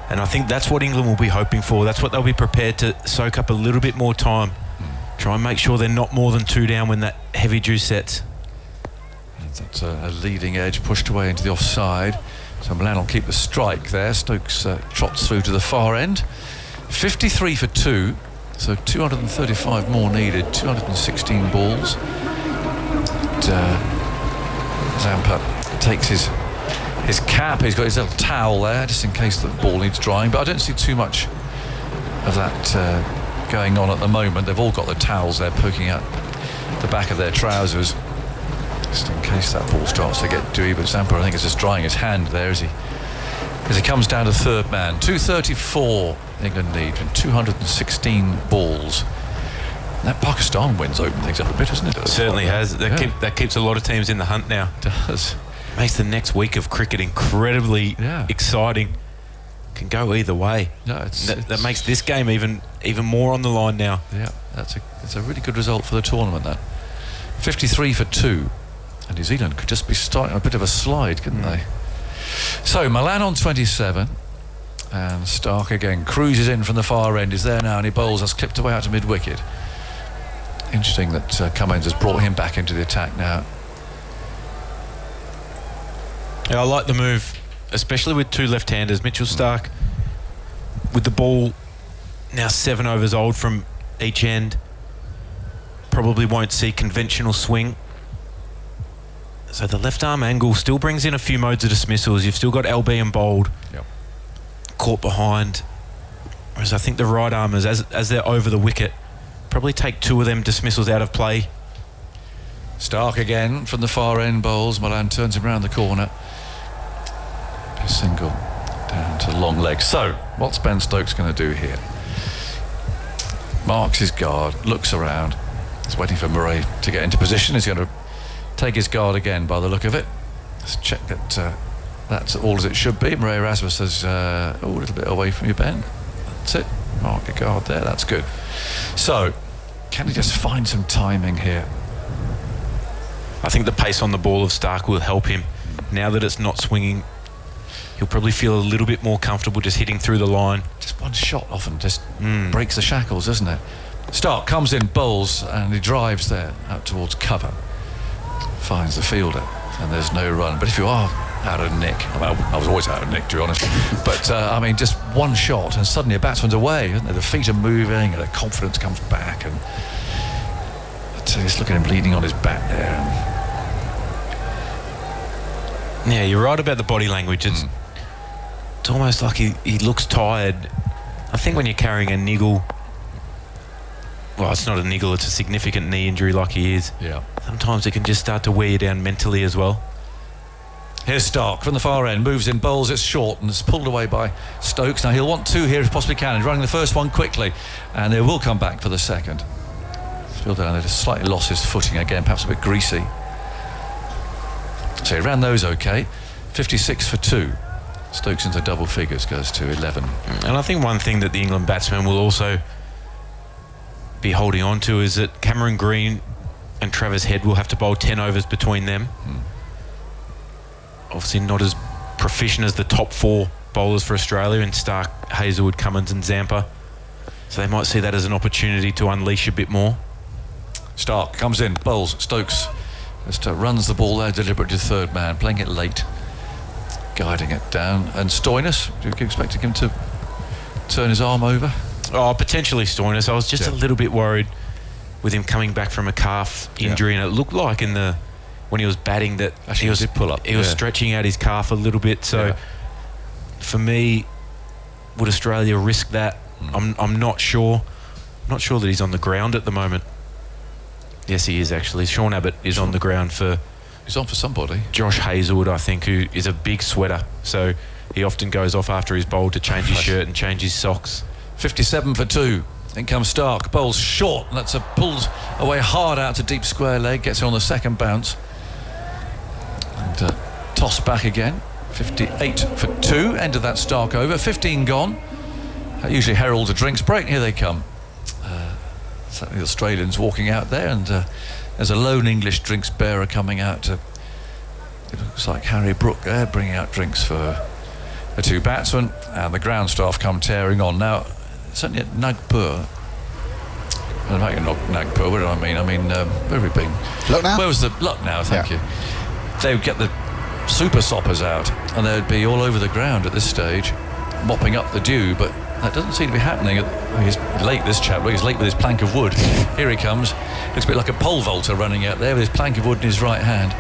And I think that's what England will be hoping for. That's what they'll be prepared to soak up a little bit more time. Try and make sure they're not more than 2 down when that heavy dew sets. That's a leading edge pushed away into the offside. So Malan will keep the strike there. Stokes trots through to the far end. 53 for 2. So 235 more needed. 216 balls. Zampa takes his cap. He's got his little towel there just in case the ball needs drying, but I don't see too much of that going on at the moment. They've all got the towels there poking out the back of their trousers just in case that ball starts to get dewy. But Zampa, I think, is just drying his hand there as he comes down to third man. 234 England need from 216 balls. That Pakistan wins open things up a bit, isn't it? It certainly has. That keeps a lot of teams in the hunt now. It does. Makes the next week of cricket incredibly exciting. Can go either way. No, that makes this game even more on the line now. Yeah, it's a really good result for the tournament, that. 53 for 2. And New Zealand could just be starting a bit of a slide, couldn't they? So Malan on 27. And Stark again cruises in from the far end. Is there now, and he bowls. Has clipped away out to mid-wicket. Interesting that Cummins has brought him back into the attack now. Yeah, I like the move, especially with 2 left-handers. Mitchell Stark with the ball now 7 overs old from each end. Probably won't see conventional swing. So the left arm angle still brings in a few modes of dismissals. You've still got LB and bowled. Yep. Caught behind. Whereas I think the right armers, as they're over the wicket, probably take 2 of them dismissals out of play. Stark again from the far end bowls. Malan turns him round the corner. A single down to long leg. So what's Ben Stokes going to do here? Marks his guard, looks around. He's waiting for Murray to get into position. He's going to take his guard again by the look of it. Let's check that that's all as it should be. Murray Erasmus says, a little bit away from you, Ben. That's it. Mark your guard there. That's good. So can he just find some timing here? I think the pace on the ball of Stark will help him. Now that it's not swinging, he'll probably feel a little bit more comfortable just hitting through the line. Just one shot often just breaks the shackles, doesn't it? Stark comes in, bowls, and he drives there out towards cover. Finds the fielder, and there's no run. But if you are out of nick, I was always out of nick, to be honest. But I mean, just one shot, and suddenly a batsman's away, isn't it? The feet are moving, and the confidence comes back, and just look at him bleeding on his bat there. Yeah, you're right about the body language. It's almost like he looks tired. I think when you're carrying a niggle, well, it's not a niggle, it's a significant knee injury like he is. Yeah. Sometimes it can just start to wear you down mentally as well. Here's Stark from the far end, moves in, bowls, it's short, and it's pulled away by Stokes. Now he'll want 2 here if possibly can. He's running the first one quickly, and they will come back for the second. Fielder down there just slightly lost his footing again, perhaps a bit greasy. So he ran those okay. 56 for 2. Stokes into double figures, goes to 11. And I think one thing that the England batsmen will also be holding on to is that Cameron Green and Travis Head will have to bowl 10 overs between them. Obviously not as proficient as the top 4 bowlers for Australia in Stark, Hazelwood, Cummins and Zampa. So they might see that as an opportunity to unleash a bit more. Stark comes in, bowls. Stokes just runs the ball there deliberately to third man, playing it late, guiding it down. And Stoinis, do you expect him to turn his arm over? Oh, potentially Stoinis. I was just a little bit worried with him coming back from a calf injury, and it looked like when he was batting that actually he pull up. He was stretching out his calf a little bit. So for me, would Australia risk that? I'm not sure. I'm not sure that he's on the ground at the moment. Yes, he is actually. Sean Abbott is on the ground for... He's on for somebody. Josh Hazelwood, I think, who is a big sweater. So he often goes off after his bowl to change his shirt and change his socks. 57 for 2. In comes Stark. Bowls short. And that's pulls away hard out to deep square leg. Gets it on the second bounce. And toss back again. 58 for 2. End of that Stark over. 15 gone. That usually heralds a drinks break. Here they come. Certainly the Australians walking out there, and there's a lone English drinks bearer coming out. It looks like Harry Brook there, bringing out drinks for the 2 batsmen, and the ground staff come tearing on. Now, certainly at Nagpur, Nagpur, what did I mean? Where have we been? Lucknow? Where was the Lucknow? Thank you. They would get the super soppers out, and they would be all over the ground at this stage, mopping up the dew, but that doesn't seem to be happening. He's late, this chap. He's late with his plank of wood. Here he comes. Looks a bit like a pole vaulter running out there with his plank of wood in his right hand.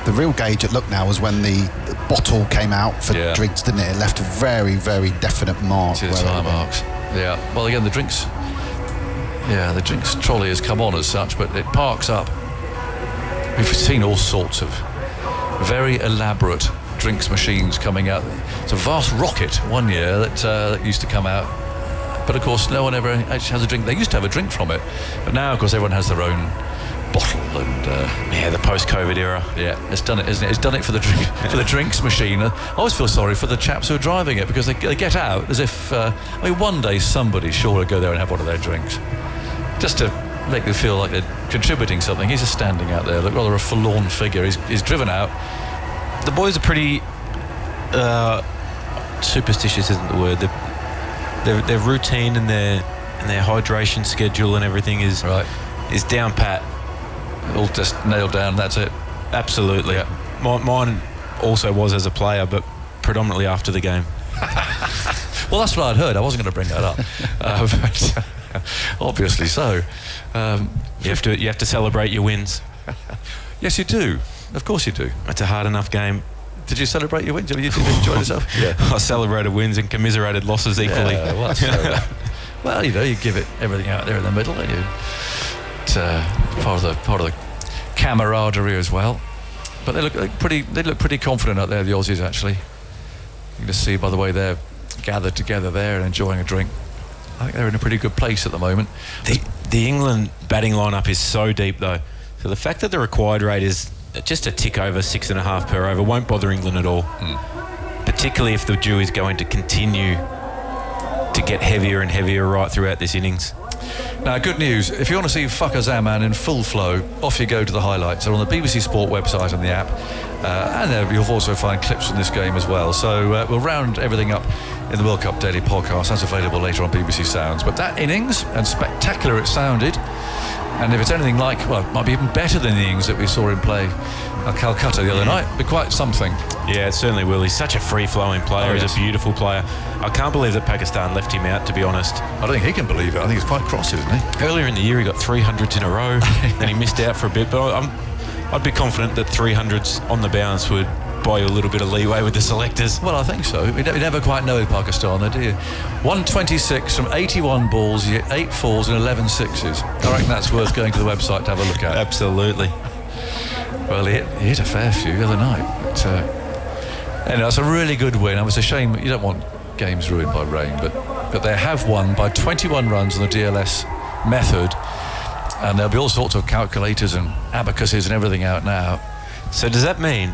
The real gauge at Lucknow was when the bottle came out for drinks, didn't it? It left a very, very definite mark. See the tire marks. Yeah. Well, again, the drinks trolley has come on as such, but it parks up. We've seen all sorts of very elaborate drinks machines coming out. It's a vast rocket one year that used to come out, but of course no one ever actually has a drink. They used to have a drink from it, but now of course everyone has their own bottle. And the post-COVID era. Yeah, it's done it, isn't it? It's done it for the drinks machine. I always feel sorry for the chaps who are driving it, because they get out as if one day somebody sure will go there and have one of their drinks, just to make them feel like they're contributing something. He's just standing out there, look rather a forlorn figure. He's driven out. The boys are pretty superstitious, isn't the word? Their routine and their hydration schedule and everything is down pat. All just nailed down. That's it. Absolutely. Yeah. Mine also was as a player, but predominantly after the game. Well, that's what I'd heard. I wasn't going to bring that up. But obviously so. You have to celebrate your wins. Yes, you do. Of course you do. It's a hard enough game. Did you celebrate your wins? Did you enjoy yourself? Yeah. I celebrated wins and commiserated losses equally. Yeah, well, that's fair enough. Well, you give it everything out there in the middle, don't you? It's part of the camaraderie as well. But they look pretty confident out there, the Aussies, actually. You can just see by the way they're gathered together there and enjoying a drink. I think they're in a pretty good place at the moment. The England batting lineup is so deep, though. So the fact that the required rate is just a tick over 6.5 per over won't bother England at all. Particularly if the dew is going to continue to get heavier and heavier right throughout this innings. Now, good news. If you want to see Fakhar Zaman in full flow, off you go to the highlights. They're on the BBC Sport website and the app. And there you'll also find clips from this game as well. So we'll round everything up in the World Cup Daily podcast. That's available later on BBC Sounds. But that innings, and spectacular it sounded. And if it's anything like, well, it might be even better than the innings that we saw him play at Calcutta the other night. It'd be quite something. Yeah, it certainly will. He's such a free-flowing player. He's a beautiful player. I can't believe that Pakistan left him out, to be honest. I don't think he can believe it. I think he's quite cross, isn't he? Earlier in the year, he got 300s in a row, and he missed out for a bit. But I'd be confident that 300s on the bounce would buy you a little bit of leeway with the selectors. Well, I think so. You never quite know with Pakistan, though, do you? 126 from 81 balls, 8 fours and 11 sixes. I reckon that's worth going to the website to have a look at. Absolutely. Well, he hit a fair few the other night. But, anyway, that's a really good win. It was a shame. You don't want games ruined by rain, but they have won by 21 runs on the DLS method. And there'll be all sorts of calculators and abacuses and everything out now. So does that mean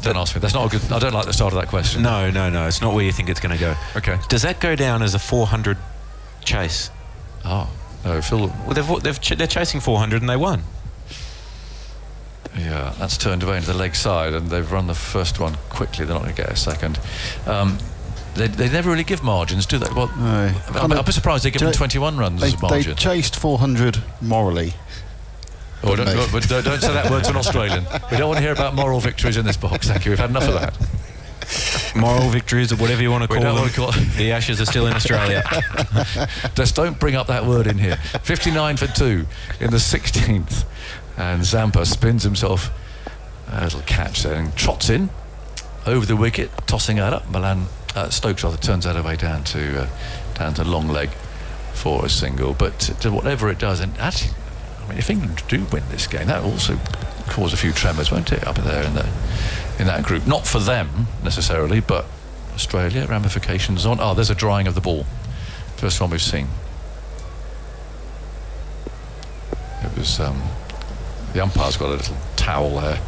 Don't ask me. That's not a good. I don't like the start of that question. No. It's not where you think it's going to go. Okay. Does that go down as a 400 chase? Oh no, Phil. Well, they're chasing 400 and they won. Yeah, that's turned away into the leg side, and they've run the first one quickly. They're not going to get a second. They never really give margins, do they? Well, I'd be surprised they give them 21 runs as a margin. They chased 400 morally. Oh, don't say that word to an Australian. We don't want to hear about moral victories in this box, thank you. We've had enough of that. Moral victories, or whatever you want to call them. The Ashes are still in Australia. Just don't bring up that word in here. 59 for 2 in the 16th. And Zampa spins himself a little catch there and trots in over the wicket, tossing that up. Stokes rather turns that away down to long leg for a single. But whatever it does, and actually, I mean, if England do win this game, that will also cause a few tremors, won't it, up there in that group? Not for them necessarily, but Australia, ramifications on. Oh, there's a drying of the ball. First one we've seen. It was the umpire's got a little towel there.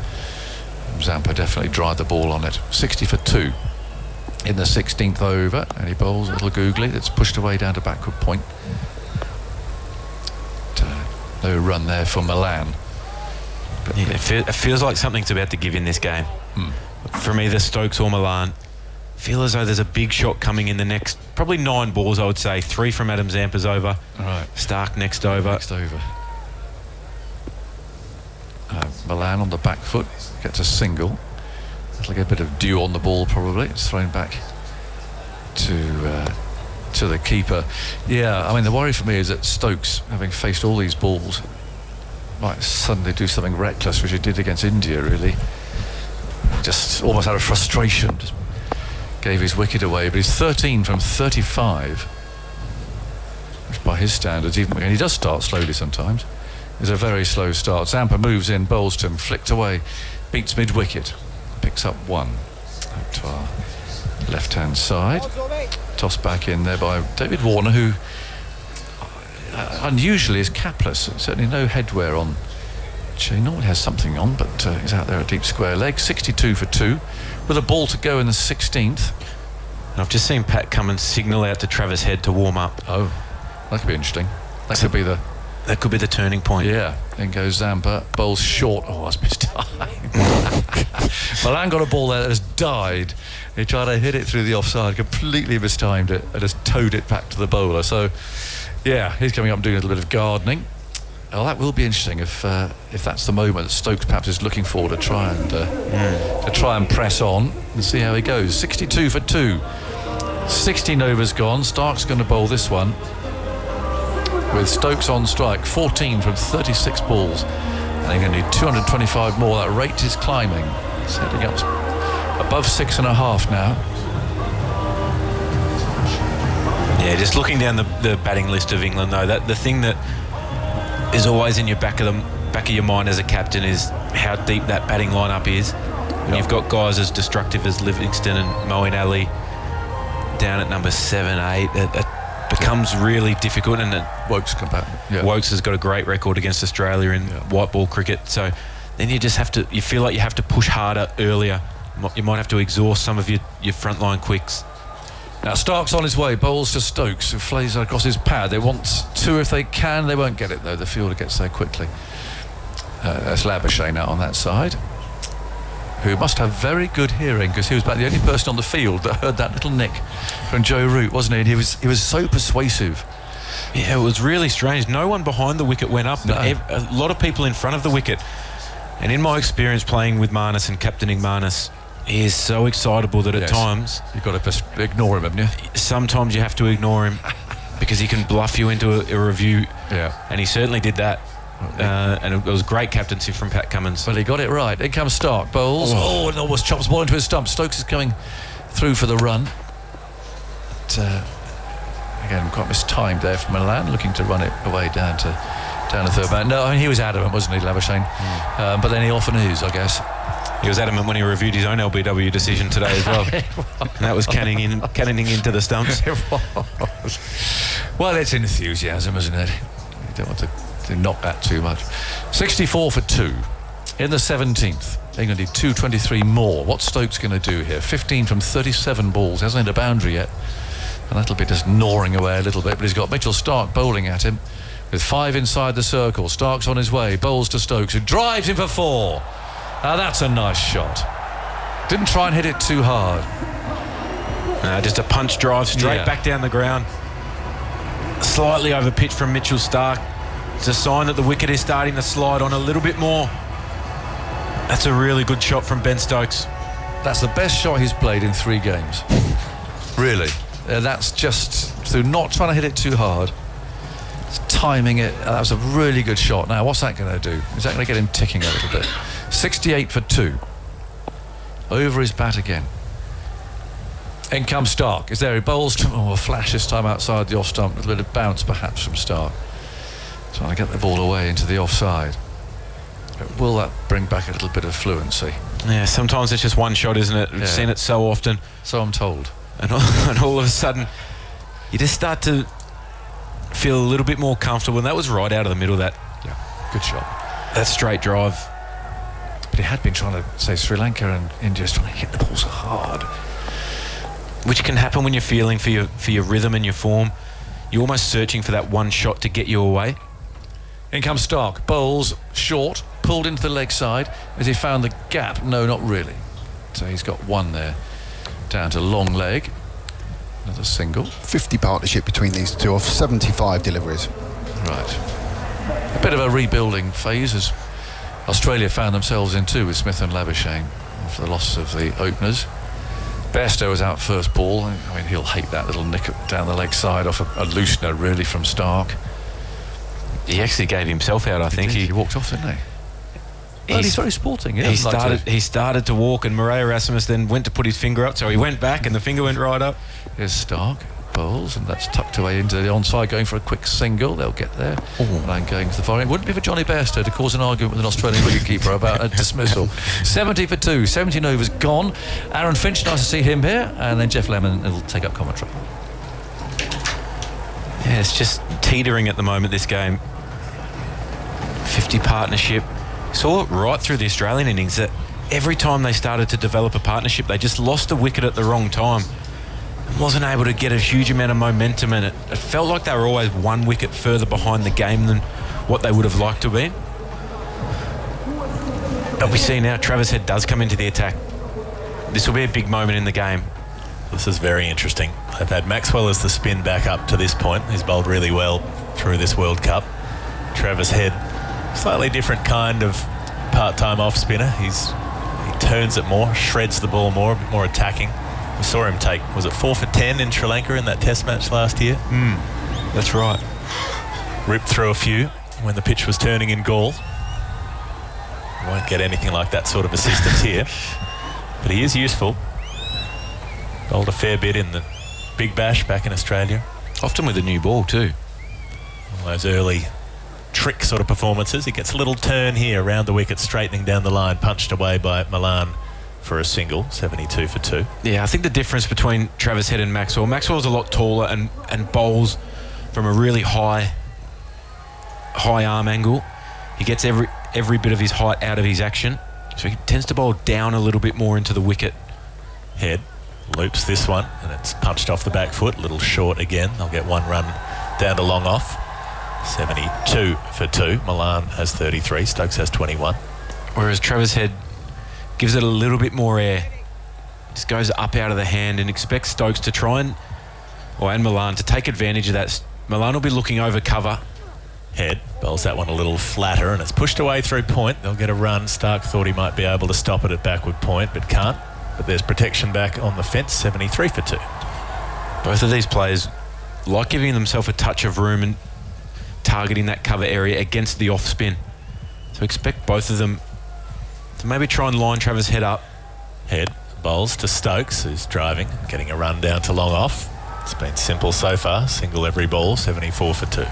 Zampa definitely dried the ball on it. 60 for 2 in the 16th over, and he bowls a little googly that's pushed away down to backward point. No run there for Malan. But it feels like something's about to give in this game. From either Stokes or Malan. Feel as though there's a big shot coming in the next probably 9 balls, I would say. 3 from Adam Zampa's over. Right. Stark next over. Malan on the back foot gets a single. It'll get a bit of dew on the ball probably. It's thrown back to the keeper. Yeah, I mean, the worry for me is that Stokes, having faced all these balls, might suddenly do something reckless, which he did against India, really. Just almost out of frustration, just gave his wicket away. But he's 13 from 35, which by his standards, even, and he does start slowly sometimes, is a very slow start. Zampa moves in, bowls to him, flicked away, beats mid-wicket, picks up 1 up to our left-hand side. Tossed back in there by David Warner, who unusually is capless. Certainly no headwear on. He normally has something on, but he's out there at deep square leg. 62 for 2 with a ball to go in the 16th. And I've just seen Pat come and signal out to Travis Head to warm up. Oh, that could be interesting. That could be the turning point. Yeah. Then goes Zampa, bowls short. Oh, that's missed time. Malan got a ball there that has died. He tried to hit it through the offside, completely mistimed it, and just towed it back to the bowler. So, yeah, he's coming up and doing a little bit of gardening. Well, that will be interesting if that's the moment that Stokes perhaps is looking for to try and press on and see how he goes. 62 for 2. 16 overs gone. Stark's going to bowl this one with Stokes on strike. 14 from 36 balls. And they're going to need 225 more. That rate is climbing. It's heading up above 6.5 now. Yeah, just looking down the batting list of England, though, that the thing that is always in your back of your mind as a captain is how deep that batting lineup is. Yep. You've got guys as destructive as Livingston and Moeen Ali down at number 7, 8. It becomes really difficult, and Wokes come back. Yeah. Wokes has got a great record against Australia in white ball cricket. So then you feel like you have to push harder earlier. You might have to exhaust some of your frontline quicks. Now Stark's on his way, bowls to Stokes, who flays across his pad. They want 2 if they can. They won't get it though. The fielder gets there quickly. That's Labuschagne now on that side, who must have very good hearing, because he was about the only person on the field that heard that little nick from Joe Root, wasn't he? And he was so persuasive. Yeah, it was really strange. No one behind the wicket went up, but a lot of people in front of the wicket. And in my experience playing with Marnus and captaining Marnus, he is so excitable that at times you've got to ignore him, haven't you? Sometimes you have to ignore him because he can bluff you into a review. Yeah, and he certainly did that. And it was great captaincy from Pat Cummins. Well, he got it right. In comes Stark, bowls. And almost chops the ball into his stump. Stokes is coming through for the run. But, again, quite mistimed there from Malan, looking to run it away down to third man. No, I mean, he was adamant, wasn't he, Labuschagne? But then he often is, I guess. He was adamant when he reviewed his own LBW decision today as well. And that was cannoning into the stumps. Well, it's enthusiasm, isn't it? You don't want to knock that too much. 64 for 2 in the 17th. England need 223 more. What's Stokes going to do here? 15 from 37 balls. Hasn't hit a boundary yet. And that'll be just gnawing away a little bit. But he's got Mitchell Starc bowling at him with 5 inside the circle. Stark's on his way. Bowls to Stokes, who drives him for 4. Now that's a nice shot. Didn't try and hit it too hard. Just a punch drive straight back down the ground. Slightly over pitch from Mitchell Starc. It's a sign that the wicket is starting to slide on a little bit more. That's a really good shot from Ben Stokes. That's the best shot he's played in 3 games. Really. That's just through not trying to hit it too hard. It's timing it. That was a really good shot. Now, what's that going to do? Is that going to get him ticking a little bit? 68 for 2. Over his bat again. In comes Starc. Is there? He bowls to a flash this time outside the off stump. A little bit of bounce perhaps from Starc. Trying to get the ball away into the offside. Will that bring back a little bit of fluency? Yeah, sometimes it's just one shot, isn't it? We've seen it so often. So I'm told. And all of a sudden, you just start to feel a little bit more comfortable. And that was right out of the middle, that good shot. That straight drive. But he had been trying to say Sri Lanka and India is trying to hit the ball so hard. Which can happen when you're feeling for your rhythm and your form. You're almost searching for that one shot to get you away. In comes Starc. Bowls short, pulled into the leg side. Has he found the gap? No, not really. So he's got 1 there. Down to long leg. Another single. 50 partnership between these two off 75 deliveries. Right. A bit of a rebuilding phase as Australia found themselves in too with Smith and Labuschagne for the loss of the openers. Bairstow was out first ball. I mean, he'll hate that little nick down the leg side off a loosener really from Starc. He actually gave himself out, I think. He walked off, didn't he? Well, he's very sporting. He started to walk, and Murray Erasmus then went to put his finger up, so he went back and the finger went right up. Here's Starc, bowls, and that's tucked away into the onside, going for a quick single. They'll get there. And going to the far end. Wouldn't be for Johnny Bairstow to cause an argument with an Australian wicketkeeper about a dismissal. 70 for 2, 17 overs gone. Aaron Finch, nice to see him here, and then Jeff Lemon will take up commentary. Yeah, it's just teetering at the moment, this game. 50 partnership. Saw it right through the Australian innings that every time they started to develop a partnership, they just lost a wicket at the wrong time. Wasn't able to get a huge amount of momentum, and it felt like they were always 1 wicket further behind the game than what they would have liked to be. But we see now Travis Head does come into the attack. This will be a big moment in the game. This is very interesting. They've had Maxwell as the spin back up to this point. He's bowled really well through this World Cup. Travis Head, slightly different kind of part-time off spinner. He turns it more, shreds the ball more, a bit more attacking. We saw him take, was it 4 for 10 in Sri Lanka in that test match last year? That's right. Ripped through a few when the pitch was turning in Gaul. Won't get anything like that sort of assistance here, but he is useful. Bowled a fair bit in the Big Bash back in Australia. Often with a new ball too. One of those early trick sort of performances. He gets a little turn here around the wicket, straightening down the line, punched away by Malan for a single, 72 for 2. Yeah, I think the difference between Travis Head and Maxwell's a lot taller and bowls from a really high arm angle. He gets every bit of his height out of his action, so he tends to bowl down a little bit more into the wicket. Head loops this one, and it's punched off the back foot, a little short again. They'll get 1 run down to long off. 72 for 2. Malan has 33. Stokes has 21. Whereas Travis Head gives it a little bit more air. Just goes up out of the hand and expects Stokes to try and Malan to take advantage of that. Malan will be looking over cover. Head bowls that one a little flatter, and it's pushed away through point. They'll get a run. Starc thought he might be able to stop it at backward point, but can't. But there's protection back on the fence. 73 for 2. Both of these players like giving themselves a touch of room and targeting that cover area against the off spin. So expect both of them to maybe try and line Travis Head up. Head bowls to Stokes, who's driving, getting a run down to long off. It's been simple so far. Single every ball. 74 for 2.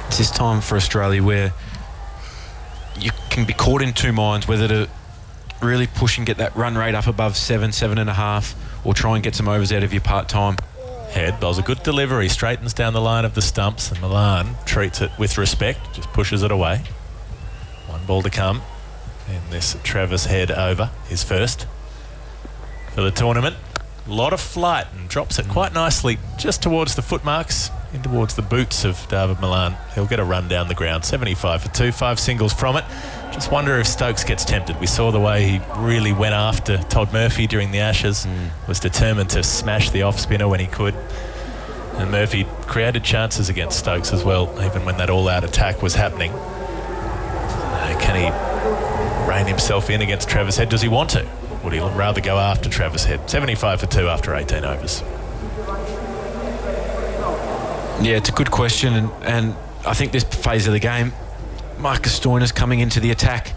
It's this time for Australia where you can be caught in two minds, whether to really push and get that run rate up above 7.5, or try and get some overs out of your part-time. Head bowls a good delivery, straightens down the line of the stumps, and Malan treats it with respect, just pushes it away. 1 ball to come. in this Travis Head over, his first for the tournament. A lot of flight, and drops it quite nicely just towards the footmarks, in towards the boots of David Malan. He'll get a run down the ground. 75 for 2, 5 singles from it. Just wonder if Stokes gets tempted. We saw the way he really went after Todd Murphy during the Ashes, was determined to smash the off spinner when he could. And Murphy created chances against Stokes as well, even when that all-out attack was happening. Can he rein himself in against Travis Head? Does he want to? Would he rather go after Travis Head? 75 for 2 after 18 overs. Yeah, it's a good question, and I think this phase of the game, Marcus Stoinis coming into the attack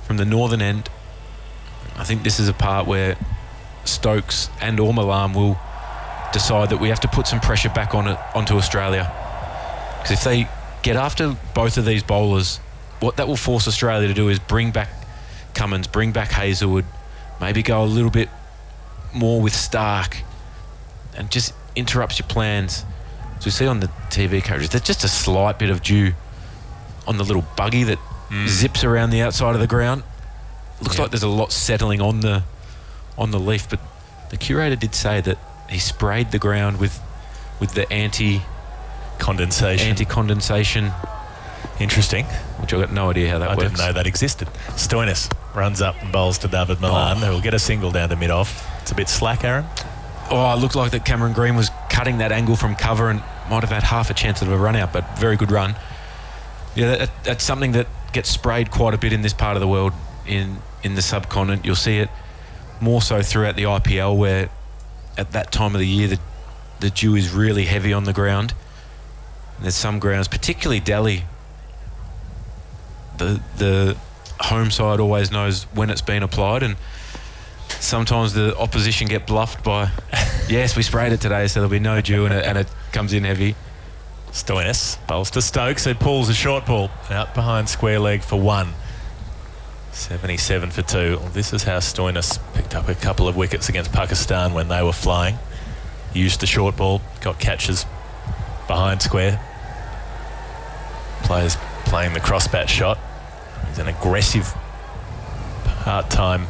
from the northern end. I think this is a part where Stokes and or Malan will decide that we have to put some pressure back onto Australia. Because if they get after both of these bowlers, what that will force Australia to do is bring back Cummins, bring back Hazelwood, maybe go a little bit more with Stark, and just interrupts your plans. So we see on the TV coverage, there's just a slight bit of dew on the little buggy that zips around the outside of the ground. Looks like there's a lot settling on the leaf, but the curator did say that he sprayed the ground with the anti-condensation. Interesting. Which I've got no idea how that works. I didn't know that existed. Stoinis runs up and bowls to David Malan, who will get a single down to mid-off. It's a bit slack, Aaron. It looked like that Cameron Green was cutting that angle from cover and might have had half a chance of a run out, but very good run. Yeah, that's something that gets sprayed quite a bit in this part of the world, in the subcontinent. You'll see it more so throughout the IPL, where at that time of the year the dew is really heavy on the ground. And there's some grounds, particularly Delhi, the home side always knows when it's been applied, and sometimes the opposition get bluffed by, yes, we sprayed it today, so there'll be no dew, and it comes in heavy. Stoinis bowls to Stokes, who pulls a short ball out behind square leg for 1. 77 for 2. Well, this is how Stoinis picked up a couple of wickets against Pakistan when they were flying. Used the short ball, got catches behind square. Players playing the crossbat shot. He's an aggressive part-time,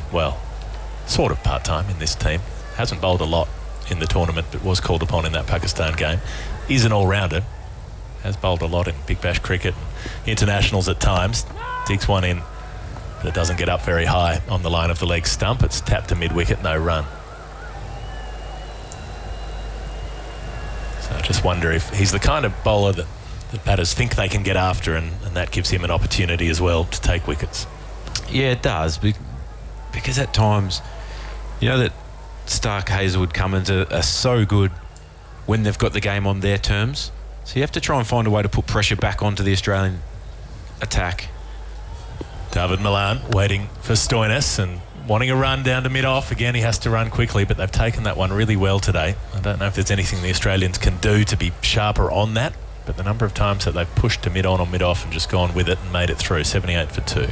sort of part-time in this team. Hasn't bowled a lot in the tournament, but was called upon in that Pakistan game. Is an all-rounder. Has bowled a lot in Big Bash cricket and internationals at times. Digs one in, but it doesn't get up very high on the line of the leg stump. It's tapped to mid-wicket, no run. So I just wonder if he's the kind of bowler that batters think they can get after, and that gives him an opportunity as well to take wickets. Yeah, it does, because at times, you know that Stark, Hazelwood, Cummins are so good when they've got the game on their terms. So you have to try and find a way to put pressure back onto the Australian attack. David Malan waiting for Stoinis and wanting a run down to mid-off. Again, he has to run quickly, but they've taken that one really well today. I don't know if there's anything the Australians can do to be sharper on that, but the number of times that they've pushed to mid-on or mid-off and just gone with it and made it through. 78 for 2.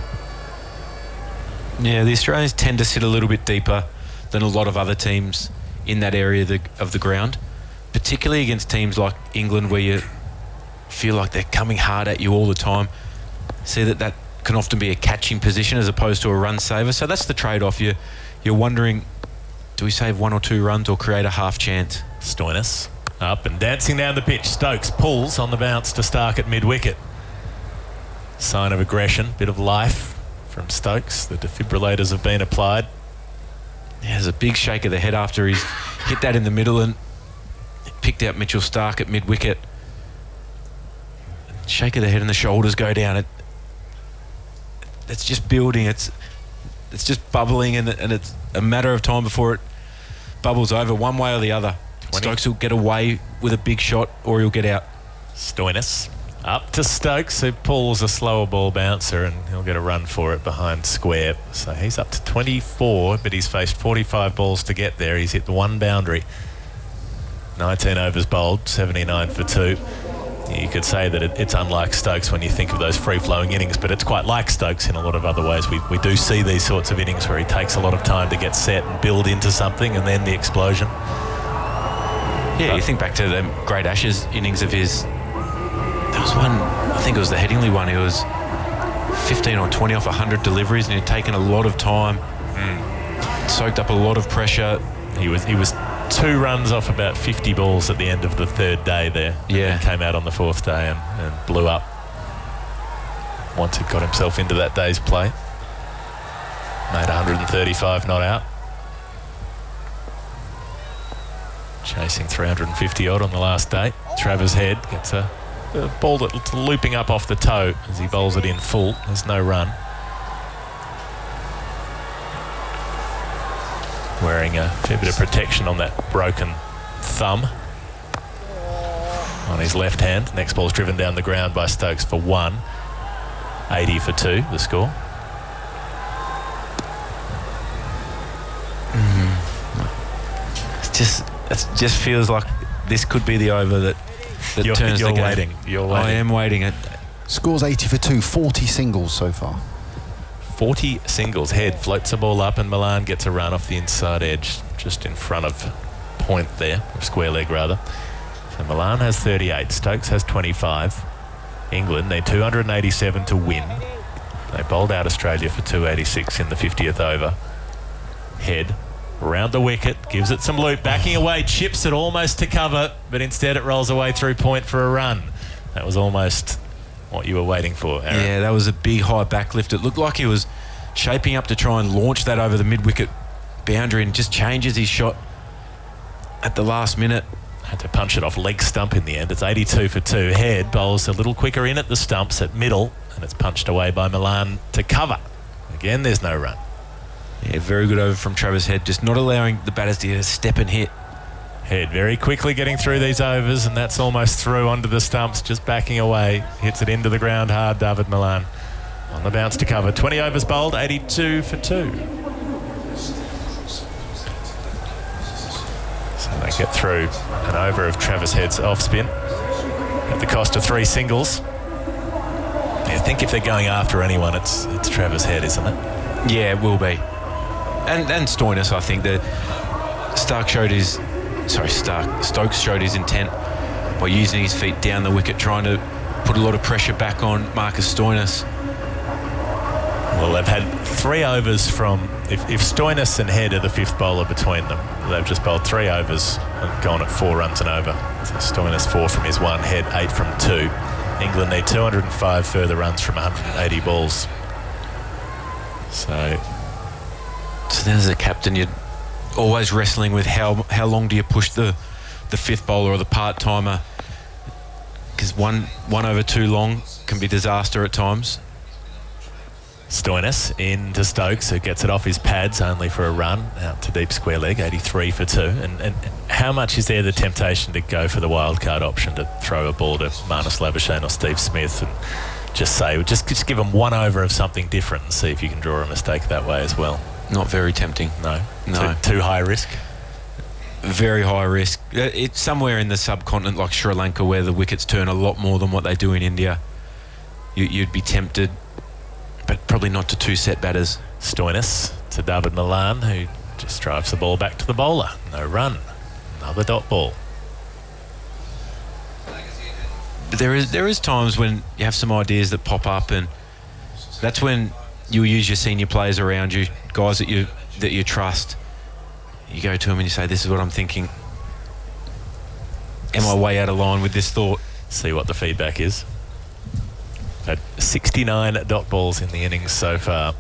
Yeah, the Australians tend to sit a little bit deeper than a lot of other teams in that area of the ground, particularly against teams like England, where you feel like they're coming hard at you all the time. See that can often be a catching position as opposed to a run saver. So that's the trade-off. You're wondering, do we save 1 or 2 runs or create a half chance? Stoinis up and dancing down the pitch. Stokes pulls on the bounce to Stark at mid-wicket. Sign of aggression, bit of life from Stokes. The defibrillators have been applied. Yeah, there's a big shake of the head after he's hit that in the middle and picked out Mitchell Stark at mid-wicket. Shake of the head and the shoulders go down. It's just building. It's just bubbling, and it's a matter of time before it bubbles over one way or the other. 20. Stokes will get away with a big shot, or he'll get out. Stoinis up to Stokes, who pulls a slower ball bouncer, and he'll get a run for it behind square. So he's up to 24, but he's faced 45 balls to get there. He's hit the 1 boundary. 19 overs bowled, 79 for 2. You could say that it's unlike Stokes when you think of those free-flowing innings, but it's quite like Stokes in a lot of other ways. We do see these sorts of innings where he takes a lot of time to get set and build into something, and then the explosion. Yeah, you think back to the great Ashes innings of his. There was one, I think it was the Headingley one. He was 15 or 20 off 100 deliveries, and he'd taken a lot of time, soaked up a lot of pressure. He was 2 runs off about 50 balls at the end of the 3rd day there. Yeah. And came out on the 4th day and blew up once he got himself into that day's play. Made 135 not out. Chasing 350 odd on the last day. Travis Head gets a ball that's looping up off the toe as he bowls it in full. There's no run. Wearing a fair bit of protection on that broken thumb on his left hand. Next ball's driven down the ground by Stokes for 1. 80 for 2, the score. It just feels like this could be the over that turns the game. You're waiting. I am waiting. Scores 80 for 2, 40 singles so far. 40 singles. Head floats the ball up and Malan gets a run off the inside edge just in front of point there, or square leg rather. So Malan has 38, Stokes has 25. England need 287 to win. They bowled out Australia for 286 in the 50th over. Head round the wicket, gives it some loop, backing away, chips it almost to cover, but instead it rolls away through point for a run. That was almost what you were waiting for, Aaron. Yeah, that was a big high backlift. It looked like he was shaping up to try and launch that over the mid-wicket boundary and just changes his shot at the last minute. Had to punch it off leg stump in the end. It's 82 for 2. Head bowls a little quicker in at the stumps at middle, and it's punched away by Malan to cover. Again, there's no run. Yeah, very good over from Travis Head, just not allowing the batters to step and hit. Head very quickly getting through these overs, and that's almost through onto the stumps, just backing away. Hits it into the ground hard, David Malan. On the bounce to cover. 20 overs bowled, 82 for 2. So they get through an over of Travis Head's off spin at the cost of 3 singles. I think if they're going after anyone, it's Travis Head, isn't it? Yeah, it will be. And Stoinis, I think that Stokes showed his intent by using his feet down the wicket, trying to put a lot of pressure back on Marcus Stoinis. Well, they've had 3 overs from... If Stoinis and Head are the 5th bowler between them, they've just bowled 3 overs and gone at 4 runs and over. So Stoinis 4 from his 1, Head 8 from 2. England need 205 further runs from 180 balls. So then as a captain, you're always wrestling with how long do you push the 5th bowler or the part-timer, because one over too long can be disaster at times. Stoinis into Stokes, who gets it off his pads only for a run out to deep square leg, 83 for 2. And how much is there the temptation to go for the wildcard option, to throw a ball to Marnus Labuschagne or Steve Smith and just give them 1 over of something different and see if you can draw a mistake that way as well? Not very tempting. No. No. Too high risk? Very high risk. It's somewhere in the subcontinent like Sri Lanka where the wickets turn a lot more than what they do in India. You'd be tempted, but probably not to 2 set batters. Stoinis to David Malan, who just drives the ball back to the bowler. No run. Another dot ball. But there is times when you have some ideas that pop up, and that's when you'll use your senior players around you, guys that you trust. You go to them and you say, this is what I'm thinking. Am I way out of line with this thought? See what the feedback is. Had 69 dot balls in the innings so far.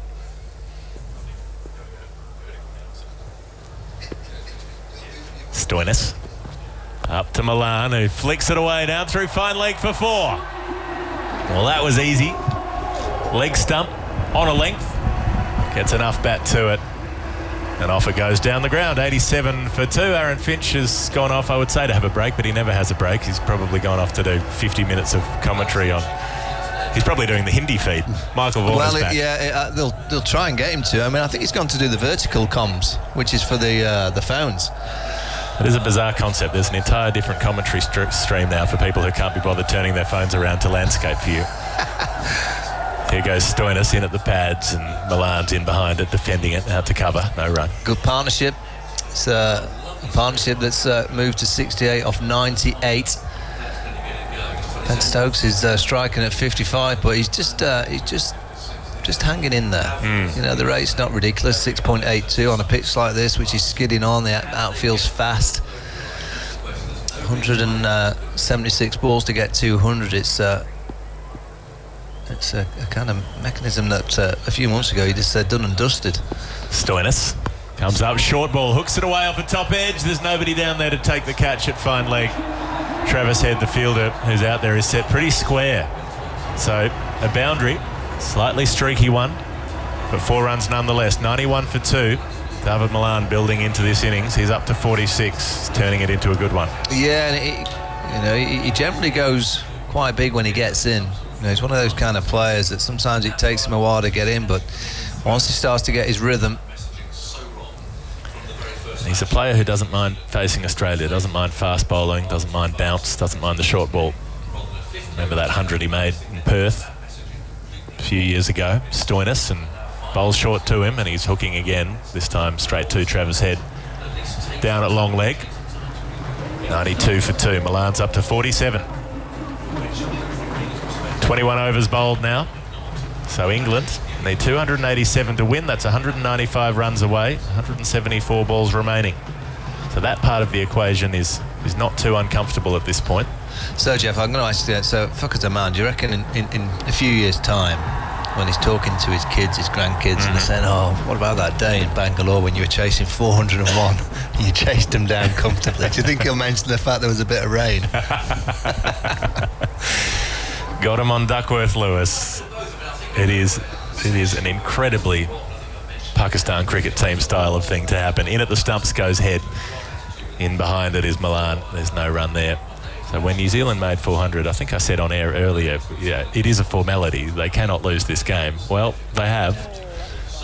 Stoinis up to Malan, who flicks it away down through fine leg for 4. Well, that was easy. Leg stump on a length, gets enough bat to it, and off it goes down the ground. 87 for 2. Aaron Finch has gone off, I would say, to have a break, but he never has a break. He's probably gone off to do 50 minutes of commentary on... He's probably doing the Hindi feed. Michael Vaughan's back. Yeah, they'll try and get him to. I mean, I think he's gone to do the vertical comms, which is for the phones. It is a bizarre concept. There's an entire different commentary stream now for people who can't be bothered turning their phones around to landscape view. Here goes Stoinis in at the pads, and Malan's in behind it, defending it, out to cover. No run. Good partnership. It's a partnership that's moved to 68 off 98. Ben Stokes is striking at 55, but he's just just hanging in there. You know, the rate's not ridiculous, 6.82 on a pitch like this, which is skidding on. The outfield's fast. 176 balls to get 200. It's a kind of mechanism that a few months ago you just said done and dusted. Stoinis comes up, short ball, hooks it away off the top edge. There's nobody down there to take the catch at fine leg. Travis Head, the fielder who's out there, is set pretty square. So a boundary, slightly streaky one, but 4 runs nonetheless. 91 for 2. David Malan building into this innings. He's up to 46, turning it into a good one. Yeah, and he generally goes quite big when he gets in. You know, he's one of those kind of players that sometimes it takes him a while to get in, but once he starts to get his rhythm. He's a player who doesn't mind facing Australia, doesn't mind fast bowling, doesn't mind bounce, doesn't mind the short ball. Remember that 100 he made in Perth a few years ago. Stoinis, and bowls short to him, and he's hooking again, this time straight to Travis Head. Down at long leg. 92 for 2. Malan's up to 47. 21 overs bowled now. So England need 287 to win. That's 195 runs away, 174 balls remaining. So that part of the equation is not too uncomfortable at this point. So Jeff, I'm going to ask you, so Stokes and Malan, do you reckon in a few years' time, when he's talking to his kids, his grandkids, and they're saying, oh, what about that day in Bangalore when you were chasing 401 and you chased them down comfortably? Do you think he'll mention the fact there was a bit of rain? Got him on Duckworth Lewis. It is an incredibly Pakistan cricket team style of thing to happen. In at the stumps goes Head. In behind it is Malan. There's no run there. So when New Zealand made 400, I think I said on air earlier, yeah, it is a formality. They cannot lose this game. Well, they have,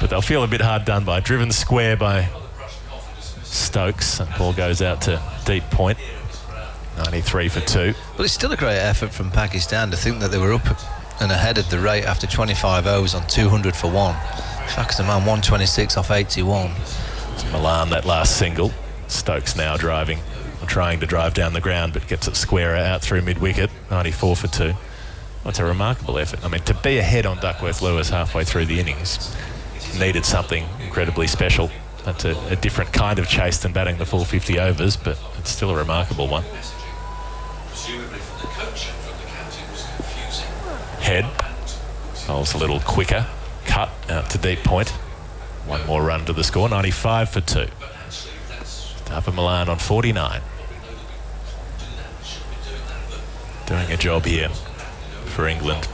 but they'll feel a bit hard done by. Driven square by Stokes. And ball goes out to deep point. 93 for 2. Well, it's still a great effort from Pakistan to think that they were up and ahead of the rate after 25 overs on 200 for 1. Stokes and Malan 126 off 81. It's Malan, that last single. Stokes now driving, or trying to drive down the ground, but gets it squarer out through mid-wicket. 94 for 2. That's a remarkable effort. I mean, to be ahead on Duckworth Lewis halfway through the innings needed something incredibly special. That's a different kind of chase than batting the full 50 overs, but it's still a remarkable one. Head bowls a little quicker, cut out to deep point. One more run to the score. 95 for 2. David Malan on 49. Doing a job here for England.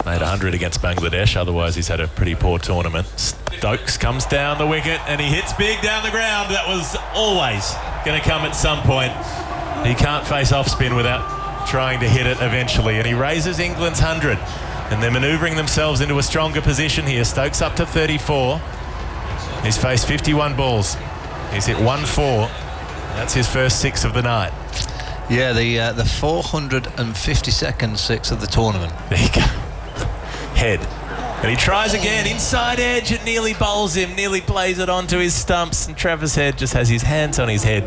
Made 100 against Bangladesh, otherwise he's had a pretty poor tournament. Stokes comes down the wicket and he hits big down the ground. That was always going to come at some point. He can't face off spin without trying to hit it eventually, and he raises England's 100, and they're manoeuvring themselves into a stronger position here. Stokes up to 34. He's faced 51 balls. He's hit 1-4. That's his first 6 of the night. Yeah, the 452nd 6 of the tournament. There you go. Head. And he tries again, inside edge, it nearly bowls him, nearly plays it onto his stumps, and Travis Head just has his hands on his head,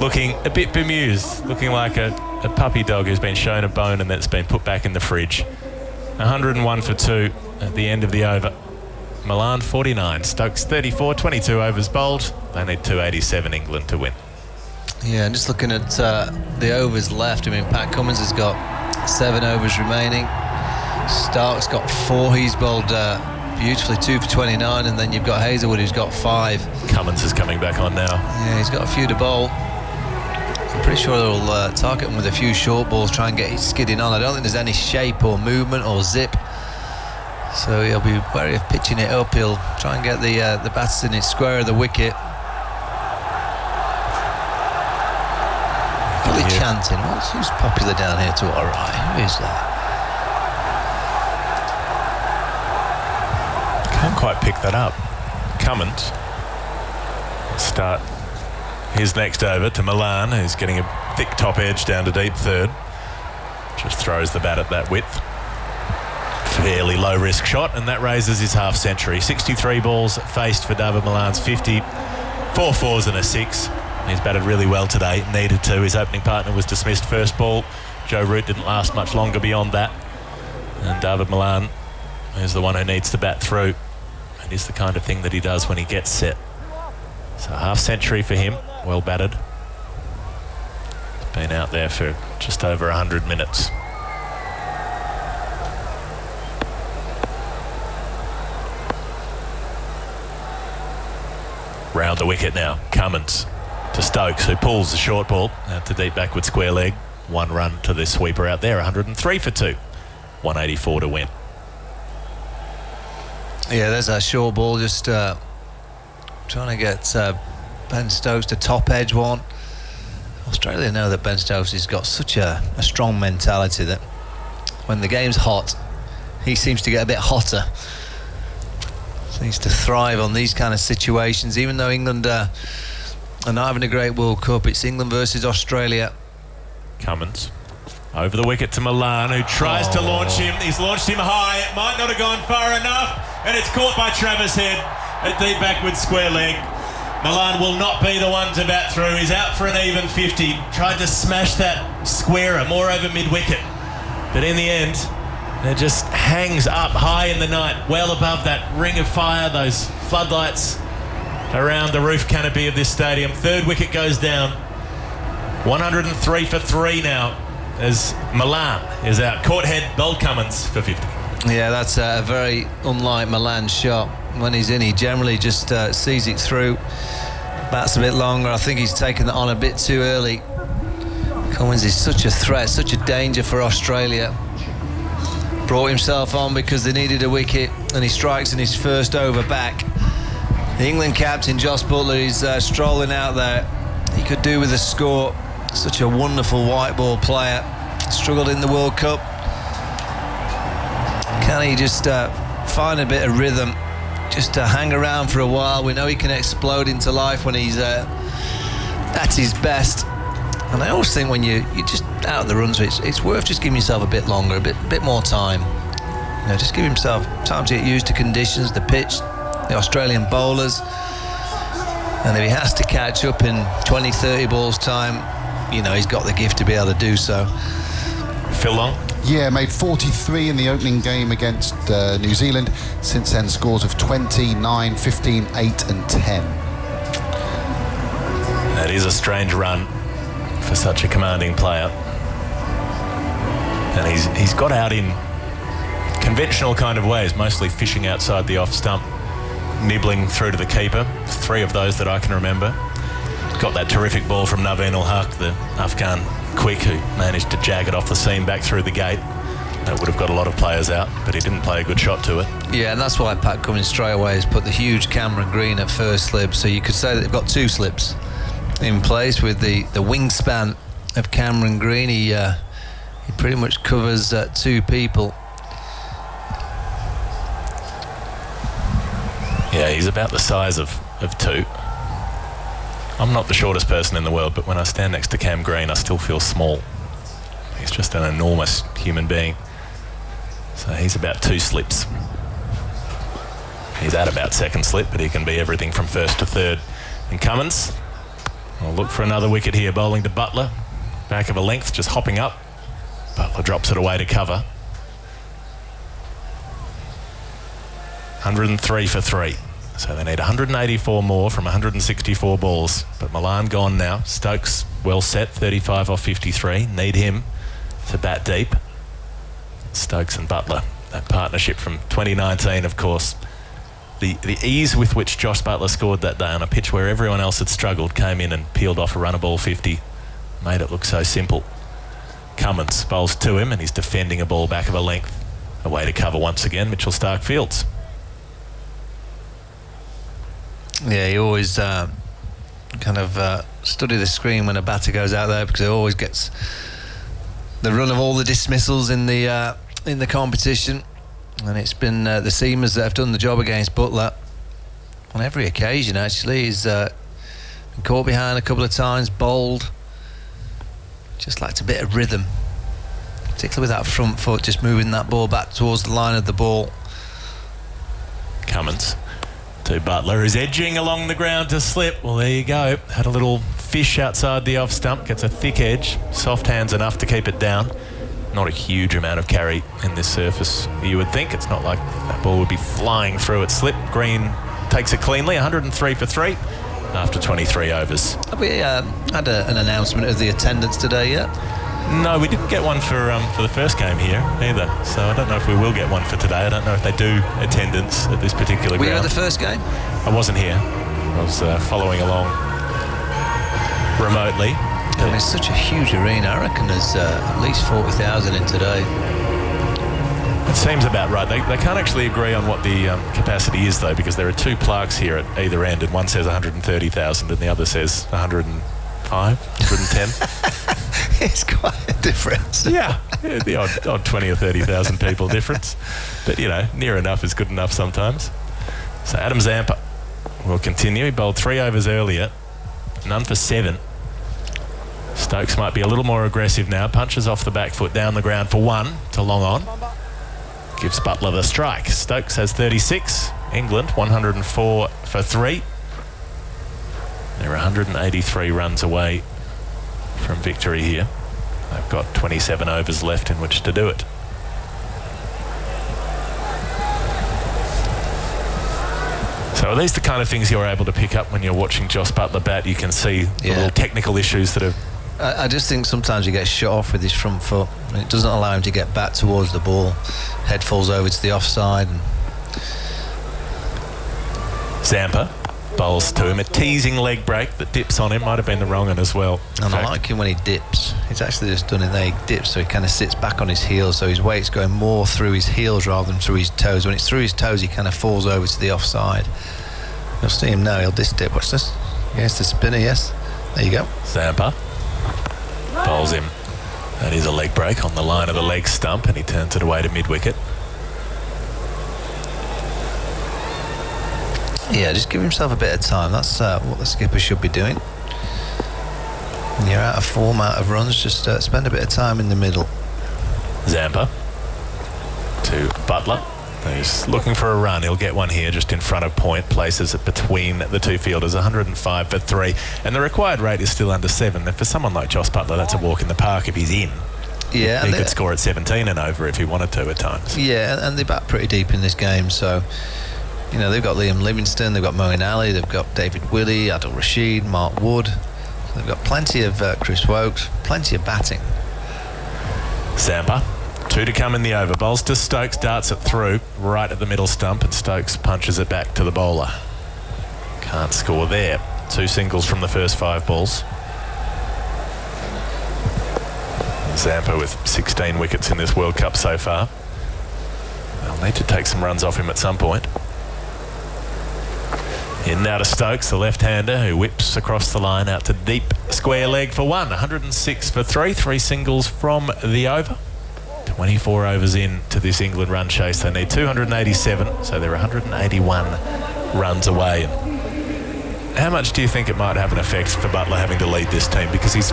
looking a bit bemused, looking like a puppy dog who's been shown a bone and that's been put back in the fridge. 101 for 2 at the end of the over. Malan 49, Stokes 34, 22 overs bowled. They need 287 England to win. Yeah, and just looking at the overs left, I mean, Pat Cummins has got 7 overs remaining. Stark's got 4. He's bowled beautifully, 2 for 29, and then you've got Hazelwood who's got 5. Cummins is coming back on now. Yeah, he's got a few to bowl. I'm pretty sure they'll target him with a few short balls, try and get it skidding on. I don't think there's any shape or movement or zip, so he'll be wary of pitching it up. He'll try and get the batters in it square of the wicket. Really chanting. Who's popular down here to our right? Who is that? Can't quite pick that up. Cummins start his next over to Malan, who's getting a thick top edge down to deep third. Just throws the bat at that width. Fairly low risk shot, and that raises his half century. 63 balls faced for David Malan's 50. 4 fours and a 6. He's batted really well today, needed to. His opening partner was dismissed first ball. Joe Root didn't last much longer beyond that. And David Malan is the one who needs to bat through. It is the kind of thing that he does when he gets set. So half century for him, well batted. Been out there for just over 100 minutes. Round the wicket now, Cummins to Stokes, who pulls the short ball out to deep backward square leg. 1 run to this sweeper out there, 103 for 2. 184 to win. Yeah, there's that short ball, just trying to get Ben Stokes to top edge one. Australia know that Ben Stokes has got such a strong mentality that when the game's hot, he seems to get a bit hotter. Seems to thrive on these kind of situations. Even though England are not having a great World Cup, it's England versus Australia. Cummins over the wicket to Malan, who tries to launch him. He's launched him high. It might not have gone far enough, and it's caught by Travis Head at deep backward square leg. Malan will not be the one to bat through. He's out for an even 50. Tried to smash that squarer more over mid-wicket, but in the end it just hangs up high in the night, well above that ring of fire, those floodlights around the roof canopy of this stadium. Third wicket goes down. 103 for 3 now as Malan is out. Caught head, bowled Cummins for 50. Yeah, that's a very unlike Malan shot. When he's in, he generally just sees it through, bats a bit longer. I think he's taken that on a bit too early. Cummins is such a threat, such a danger for Australia. Brought himself on because they needed a wicket, and he strikes in his first over back. The England captain, Jos Buttler, is strolling out there. He could do with a score. Such a wonderful white ball player. Struggled in the World Cup. Can he just find a bit of rhythm, just to hang around for a while? We know he can explode into life when he's at his best. And I always think when you're just out of the runs, it's worth just giving yourself a bit longer, a bit more time. You know, just give himself time to get used to conditions, the pitch, the Australian bowlers. And if he has to catch up in 20, 30 balls time, you know, he's got the gift to be able to do so. Phil Long? Yeah, made 43 in the opening game against New Zealand. Since then, scores of 20, 9, 15, 8 and 10. That is a strange run for such a commanding player. And he's got out in conventional kind of ways, mostly fishing outside the off stump, nibbling through to the keeper. 3 of those that I can remember. Got that terrific ball from Naveen Ul-Haq, the Afghan quick, who managed to jag it off the seam back through the gate. That would have got a lot of players out, but he didn't play a good shot to it. Yeah, and that's why Pat Cummins straight away has put the huge Cameron Green at first slip. So you could say that they've got 2 slips in place with the wingspan of Cameron Green. He pretty much covers 2 people. Yeah, he's about the size of 2. I'm not the shortest person in the world, but when I stand next to Cam Green, I still feel small. He's just an enormous human being. So he's about 2 slips. He's at about 2nd slip, but he can be everything from 1st to 3rd. And Cummins will look for another wicket here, bowling to Buttler. Back of a length, just hopping up. Buttler drops it away to cover. 103 for 3. So they need 184 more from 164 balls. But Malan gone now. Stokes well set, 35 off 53. Need him to bat deep. Stokes and Buttler, that partnership from 2019, of course. The ease with which Jos Buttler scored that day on a pitch where everyone else had struggled, came in and peeled off a runner ball 50. Made it look so simple. Cummins bowls to him and he's defending a ball back of a length. Away to cover once again, Mitchell Stark-Fields. Yeah, he always kind of study the screen when a batter goes out there, because he always gets the run of all the dismissals in the competition. And it's been the seamers that have done the job against Buttler on every occasion. Actually, he's been caught behind a couple of times, bowled. Just liked a bit of rhythm, particularly with that front foot, just moving that ball back towards the line of the ball. Cummins to Buttler, who's edging along the ground to slip. Well, there you go. Had a little fish outside the off stump, gets a thick edge, soft hands enough to keep it down. not a huge amount of carry in this surface. You would think it's not like that ball would be flying through its slip. Green takes it cleanly, 103 for 3 after 23 overs. Have we had an announcement of the attendance today yet? No, we didn't get one for the first game here either. So I don't know if we will get one for today. I don't know if they do attendance at this particular Were ground. you at the first game? I wasn't here. I was following along remotely. I mean, it's such a huge arena. I reckon there's at least 40,000 in today. It seems about right. They can't actually agree on what the capacity is, though, because there are two plaques here at either end, and one says 130,000 and the other says 105, 110. It's quite a difference. Yeah, the odd 20 or 30,000 people difference. But, you know, near enough is good enough sometimes. So Adam Zampa will continue. He bowled 3 overs earlier, none for 7. Stokes might be a little more aggressive now. Punches off the back foot down the ground for 1 to long on. Gives Butler the strike. Stokes has 36. England 104 for 3. They're 183 runs away from victory here. They've got 27 overs left in which to do it. So are these the kind of things you're able to pick up when you're watching Jos Buttler bat? You can see the little technical issues that have... I just think sometimes he gets shut off with his front foot. And it doesn't allow him to get back towards the ball. Head falls over to the offside. Zampa bowls to him. A teasing leg break that dips on him. Might have been the wrong one as well. And I like him when he dips. He's actually just done it there. He dips, so he kind of sits back on his heels, so his weight's going more through his heels rather than through his toes. When it's through his toes, he kind of falls over to the offside. You'll see him now. He'll just dip. Watch this. Yes, the spinner, yes. There you go. Zampa bowls him. That is a leg break on the line of the leg stump, and he turns it away to mid-wicket. Yeah, just give himself a bit of time. That's what the skipper should be doing. When you're out of form, out of runs, just spend a bit of time in the middle. Zampa to Butler. He's looking for a run. He'll get one here just in front of point. Places it between the two fielders. 105 for 3. And the required rate is still under 7. And for someone like Jos Buttler, that's a walk in the park if he's in. Yeah, he could score at 17 and over if he wanted to at times. Yeah, and they bat pretty deep in this game. So, you know, they've got Liam Livingstone, they've got Moeen Ali, they've got David Willey, Adil Rashid, Mark Wood. So they've got plenty of Chris Wokes, plenty of batting. Zampa. 2 to come in the over. Bowls to Stokes, darts it through right at the middle stump, and Stokes punches it back to the bowler. Can't score there. 2 singles from the first 5 balls. Zampa with 16 wickets in this World Cup so far. They'll need to take some runs off him at some point. In now to Stokes, the left-hander, who whips across the line out to deep square leg for 1. 106 for 3. 3 singles from the over. 24 overs in to this England run chase. They need 287, so they're 181 runs away. How much do you think it might have an effect for Buttler having to lead this team? Because he's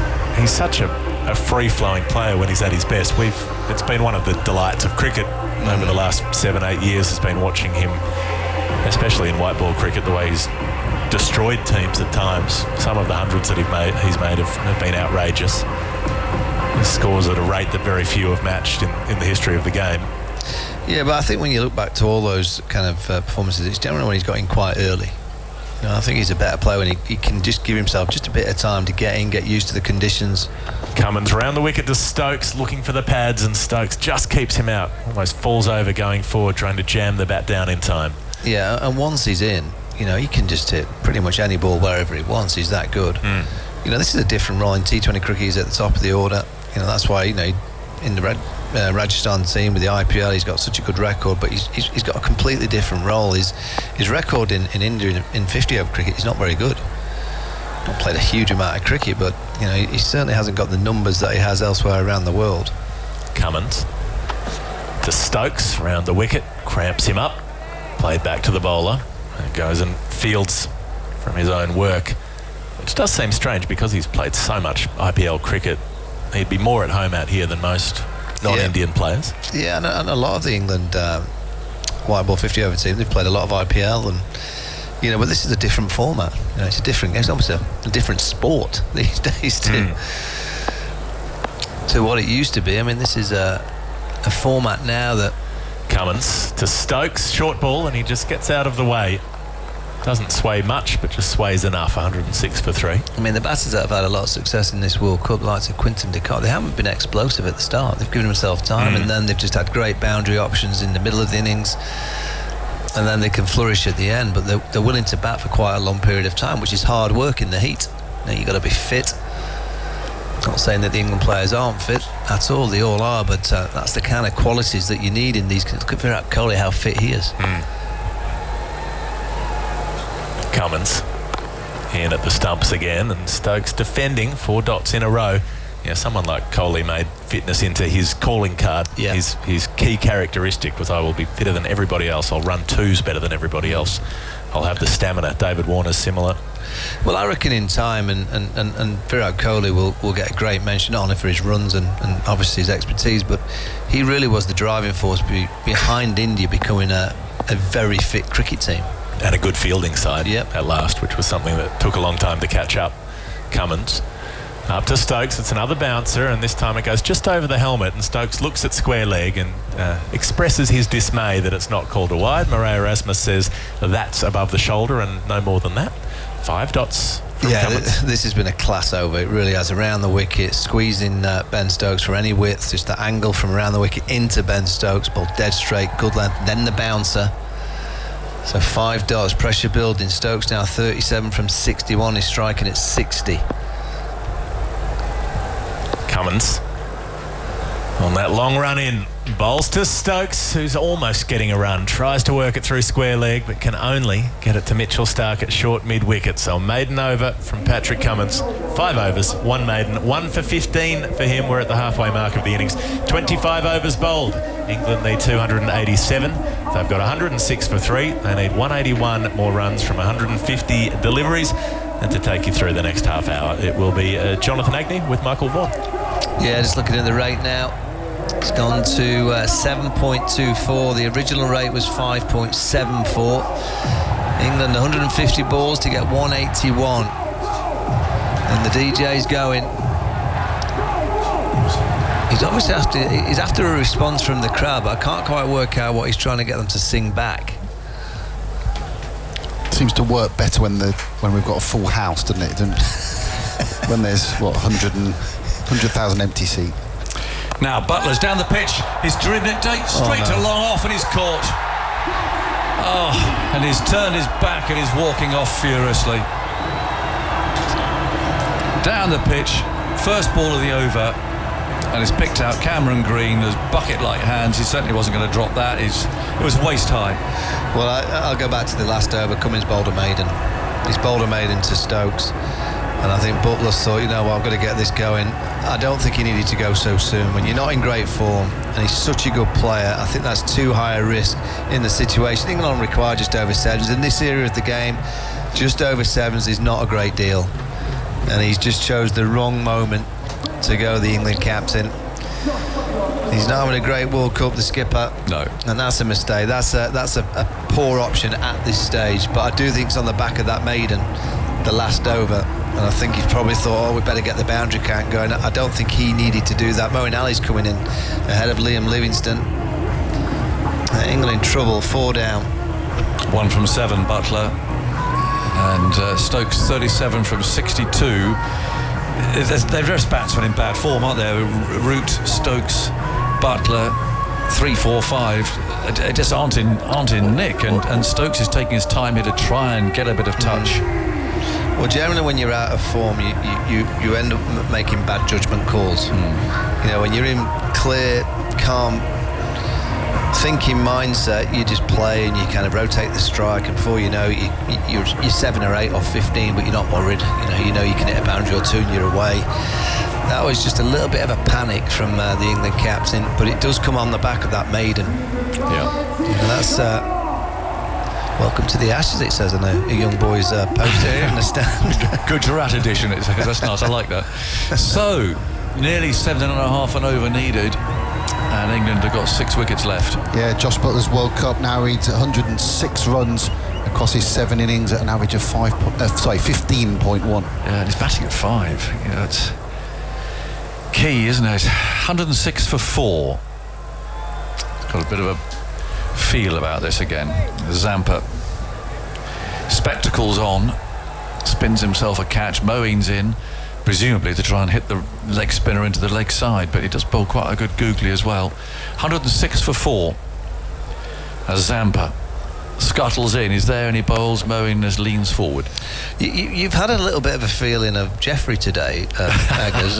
such a free-flowing player when he's at his best. It's been one of the delights of cricket over the last 7-8 years, has been watching him, especially in white ball cricket, the way he's destroyed teams at times. Some of the hundreds that he's made have been outrageous. He scores at a rate that very few have matched in the history of the game. Yeah, but I think when you look back to all those kind of performances, it's generally when he's got in quite early. You know, I think he's a better player when he can just give himself just a bit of time to get in, get used to the conditions. Cummins round the wicket to Stokes, looking for the pads, and Stokes just keeps him out. Almost falls over going forward, trying to jam the bat down in time. Yeah, and once he's in, you know, he can just hit pretty much any ball wherever he wants. He's that good. You know, this is a different role in T20 cricket. He's at the top of the order. You know, that's why, you know, in the Rajasthan team with the IPL, he's got such a good record, but he's got a completely different role. His record in India in 50 over cricket is not very good. Not played a huge amount of cricket, but you know, he certainly hasn't got the numbers that he has elsewhere around the world. Cummins to Stokes round the wicket, cramps him up, played back to the bowler, and goes and fields from his own work, which does seem strange because he's played so much IPL cricket. He'd be more at home out here than most non-Indian players. Yeah, and a lot of the England white ball 50 over team, they've played a lot of IPL, and you know, but this is a different format. You know, it's almost a different sport these days too. to what it used to be. I mean, this is a format now that... Cummins to Stokes, short ball, and he just gets out of the way. Doesn't sway much, but just sways enough. 106 for 3. I mean, the batters that have had a lot of success in this World Cup, like Quinton de Kock, they haven't been explosive at the start. They've given themselves time, and then they've just had great boundary options in the middle of the innings, and then they can flourish at the end. But they're willing to bat for quite a long period of time, which is hard work in the heat. Now, you've got to be fit. Not saying that the England players aren't fit at all, they all are, but that's the kind of qualities that you need in these. Look at Virat Kohli, how fit he is. Cummins in at the stumps again, and Stokes defending 4 dots in a row. Yeah, someone like Kohli made fitness into his calling card. Yeah. His key characteristic was, I will be fitter than everybody else, I'll run twos better than everybody else, I'll have the stamina. David Warner's similar. Well, I reckon in time, and Virat Kohli will get a great mention, not only for his runs and obviously his expertise, but he really was the driving force behind India becoming a very fit cricket team. And a good fielding side at last, which was something that took a long time to catch up. Cummins up to Stokes, it's another bouncer, and this time it goes just over the helmet, and Stokes looks at square leg and expresses his dismay that it's not called a wide. Murray Erasmus says that's above the shoulder and no more than that. 5 dots from Cummins. This has been a class over, it really has. Around the wicket, squeezing Ben Stokes for any width, just the angle from around the wicket into Ben Stokes, ball dead straight, good length, then the bouncer. So 5 dots, pressure building. Stokes now 37 from 61, he's striking at 60. Cummins on that long run in, bowls to Stokes, who's almost getting a run, tries to work it through square leg but can only get it to Mitchell Stark at short mid wicket. So maiden over from Patrick Cummins. 5 overs, 1 maiden, 1 for 15 for him. We're at the halfway mark of the innings. 25 overs bowled. England need 287. They've got 106 for 3. They need 181 more runs from 150 deliveries. And to take you through the next half hour, it will be Jonathan Agnew with Michael Vaughan. Yeah, just looking at the rate now. It's gone to 7.24. The original rate was 5.74. England 150 balls to get 181. And the DJ's going. He's obviously after a response from the crowd, but I can't quite work out what he's trying to get them to sing back. Seems to work better when we've got a full house, doesn't it? When there's 100,000 empty seat. Now Butler's down the pitch. He's driven it straight to long off, and he's caught. Oh, and he's turned his back and he's walking off furiously. Down the pitch, first ball of the over, and it's picked out Cameron Green. There's bucket-like hands. He certainly wasn't going to drop that. It was waist high. Well, I'll go back to the last over. Cummins bowled a maiden. He's bowled a maiden to Stokes. And I think Butler thought, I've got to get this going. I don't think he needed to go so soon. When you're not in great form and he's such a good player, I think that's too high a risk in the situation. England require just over 7s. In this area of the game, just over 7s is not a great deal. And he's just chose the wrong moment to go, the England captain. He's not having a great World Cup, the skipper. No. And that's a mistake. That's a poor option at this stage. But I do think it's on the back of that maiden, the last over. And I think he's probably thought, we better get the boundary count going. I don't think he needed to do that. Moeen Ali's coming in ahead of Liam Livingstone. England in trouble, 4 down. 1 from 7, Butler. And Stokes 37 from 62. They're just batsmen in bad form, aren't they? Root, Stokes, Butler, 3, 4, 5. They just aren't in nick. And Stokes is taking his time here to try and get a bit of touch. Well, generally when you're out of form, you end up making bad judgment calls. When you're in clear, calm thinking mindset, you just play and you kind of rotate the strike, and before you know you're 7 or 8 or 15, but you're not worried. You can hit a boundary or 2 and you're away. That was just a little bit of a panic from the England captain, but it does come on the back of that maiden. Yeah. And that's welcome to the Ashes, it says on a young boy's poster here in the stand. Gujarat edition, it says. That's nice, I like that. So, nearly 7.5 and over needed, and England have got 6 wickets left. Yeah, Josh Butler's World Cup now reads 106 runs across his 7 innings at an average of 15.1. Yeah, and he's batting at 5. It's key, isn't it? 106 for 4. It's got a bit of a feel about this again. Zampa, spectacles on, spins himself a catch. Moeen's in, presumably to try and hit the leg spinner into the leg side, but he does bowl quite a good googly as well. 106 for 4 as Zampa scuttles in. Is there any bowls? Moeen as leans forward. You've had a little bit of a feeling of Jeffrey today, Eggers.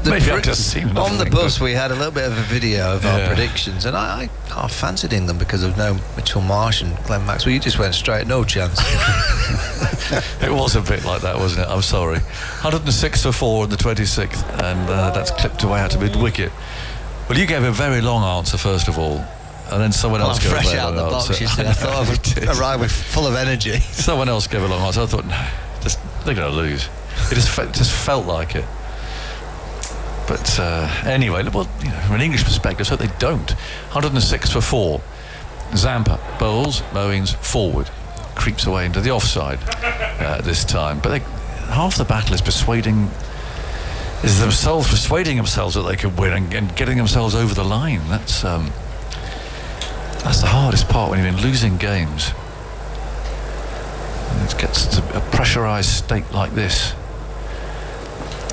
Maybe I've just seen enough. On the bus we had a little bit of a video of our predictions, and I fancied England because of no Mitchell Marsh and Glenn Maxwell. You just went straight, no chance. It was a bit like that, wasn't it? I'm sorry. 106 for 4 on the 26th, and that's clipped away out to mid-wicket. Well, you gave a very long answer first of all, and then someone else gave fresh a very out the long box, answer. you see. I thought I would arrive with full of energy. Someone else gave a long answer. I thought, no, they're going to lose. It just felt like it. But anyway, well, from an English perspective, so they don't. 106 for 4. Zampa bowls, Moeen's forward, creeps away into the offside this time. But half the battle is persuading themselves that they could win and getting themselves over the line. That's the hardest part when you're in losing games. And it gets to a pressurised state like this.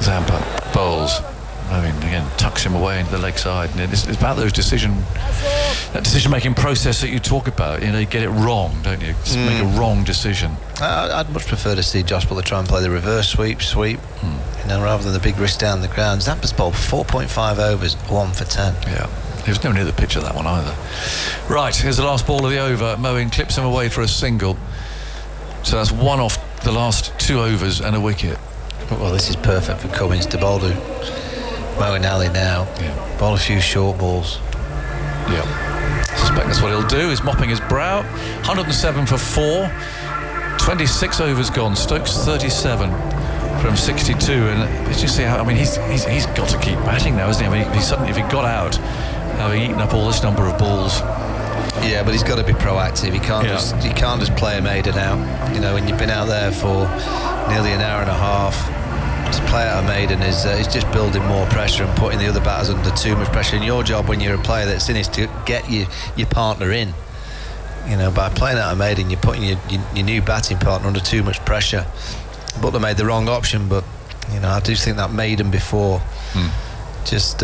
Zampa bowls. Moeen again tucks him away into the leg side, and it's about that decision-making process that you talk about. You get it wrong, don't you? Just make a wrong decision. I'd much prefer to see Josh Butler try and play the reverse sweep, rather than the big risk down the ground. Zampa's bowled 4.5 overs, 1 for 10. Yeah. He was nowhere near the pitch of that one either. Right, here's the last ball of the over. Moeen clips him away for a single. So that's one off the last 2 overs and a wicket. Well, this is perfect for Cummins to bowl to Moeen Ali now. Yeah. Bowl a few short balls. Yeah. I suspect that's what he'll do. He's mopping his brow. 107 for 4. 26 overs gone. Stokes 37 from 62. And did you see how? I mean, he's got to keep batting now, isn't he? I mean, if he got out, having eaten up all this number of balls. Yeah, but he's got to be proactive. He can't just play a maiden out. When you've been out there for nearly an hour and a half, to play out a maiden is just building more pressure and putting the other batters under too much pressure. And your job when you're a player that's in is to get your partner in. By playing out a maiden, you're putting your new batting partner under too much pressure. Butler made the wrong option, but I do think that maiden before just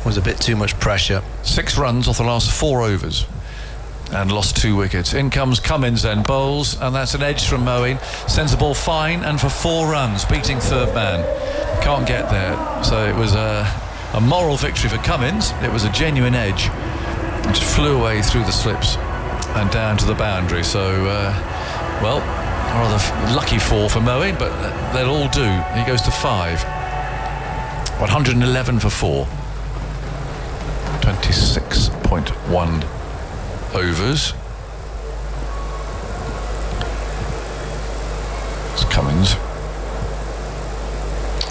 was a bit too much pressure. 6 runs off the last 4 overs and lost 2 wickets. In comes Cummins then, bowls, and that's an edge from Moeen. Sends the ball fine and for 4 runs, beating third man. Can't get there. So it was a moral victory for Cummins. It was a genuine edge. It flew away through the slips and down to the boundary. So, a rather lucky 4 for Moeen, but they'll all do. He goes to 5. 111 for 4. 26.1 overs. It's Cummins.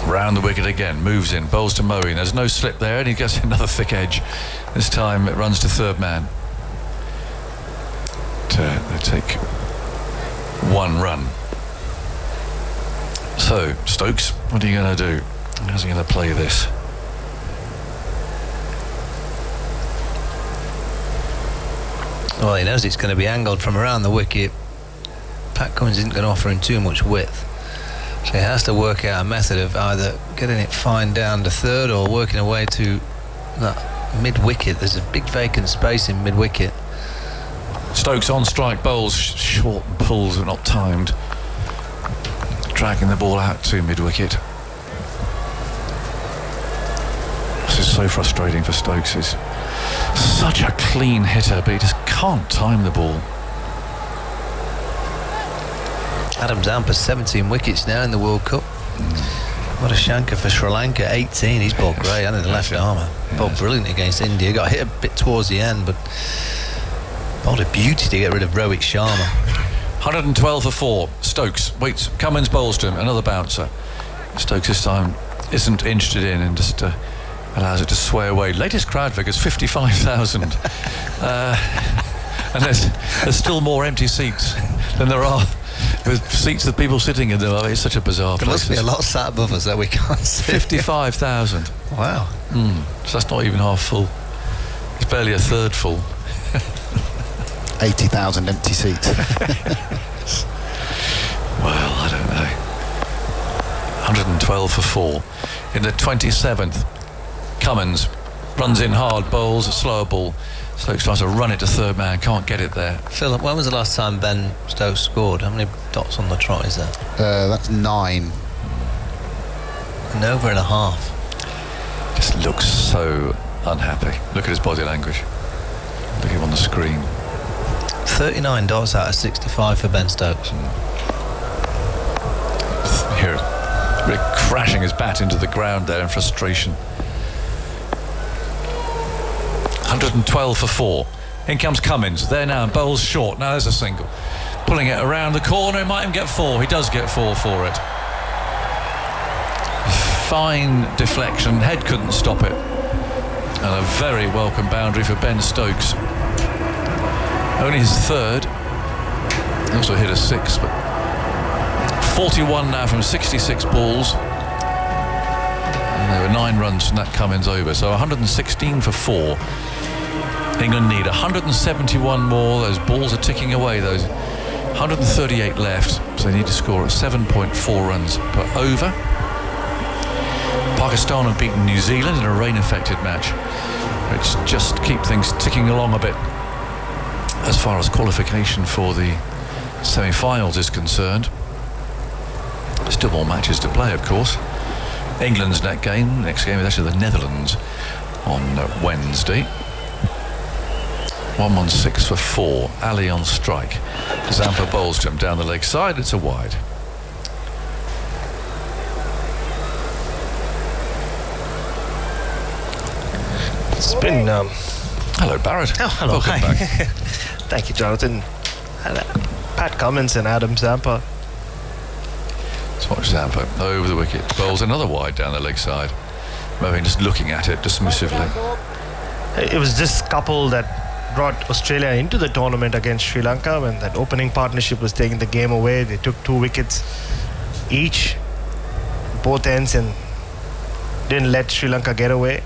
Round the wicket again, moves in, bowls to Moeen. There's no slip there, and he gets another thick edge. This time it runs to third man. They take 1 run. So, Stokes, what are you going to do? How's he going to play this? Well, he knows it's going to be angled from around the wicket. Pat Cummins isn't going to offer him too much width. So he has to work out a method of either getting it fine down to third or working away to that mid-wicket. There's a big vacant space in mid-wicket. Stokes on strike, bowls short pulls are not timed. Dragging the ball out to mid-wicket. This is so frustrating for Stokes. He's such a clean hitter, but he just can't time the ball. Adam Zampa, 17 wickets now in the World Cup. What a shanker for Sri Lanka, 18. He's bowled great, and in the left armour. Bowled brilliant against India. Got hit a bit towards the end, but bowled a beauty to get rid of Rohit Sharma. 112 for 4. Stokes waits. Cummins bowls to him. Another bouncer. Stokes this time isn't interested in and just allows it to sway away. Latest crowd figures 55,000. And there's still more empty seats than there are with seats of people sitting in them. It's such a bizarre There place. must be a lot sat above us that we can't see. 55,000. Wow. So that's not even half full. It's barely a third full. 80,000 empty seats. Well, I don't know. 112 for 4. In the 27th, Cummins runs in hard, bowls a slower ball. Stokes tries to run it to third man, can't get it there. Phil, when was the last time Ben Stokes scored? How many dots on the trot is there? That's 9. An over and a half. Just looks so unhappy. Look at his body language. Look at him on the screen. 39 dots out of 65 for Ben Stokes. Here, really crashing his bat into the ground there in frustration. 112 for 4. In comes Cummins. There now, bowls short. Now there's a single. Pulling it around the corner. He might even get 4. He does get 4 for it. Fine deflection. Head couldn't stop it. And a very welcome boundary for Ben Stokes. Only his third. He also hit a 6, but 41 now from 66 balls. And there were 9 runs from that Cummins over, so 116 for 4. England need 171 more. Those balls are ticking away. Those 138 left, so they need to score at 7.4 runs per over. Pakistan have beaten New Zealand in a rain-affected match, which just keep things ticking along a bit as far as qualification for the semi-finals is concerned. Still more matches to play, of course. England's next game is actually the Netherlands on Wednesday. 116 for 4. Ali on strike. Zampa bowls to him down the leg side. It's a wide. It's been... Hello, Barrett. Oh, hello. Welcome Hi. back. Thank you, Jonathan. Pat Cummins and Adam Zampa. Let's watch Zampa over the wicket. Bowls another wide down the leg side. Moeen just looking at it dismissively. It was this couple that brought Australia into the tournament against Sri Lanka when that opening partnership was taking the game away. They took 2 wickets each, both ends, and didn't let Sri Lanka get away.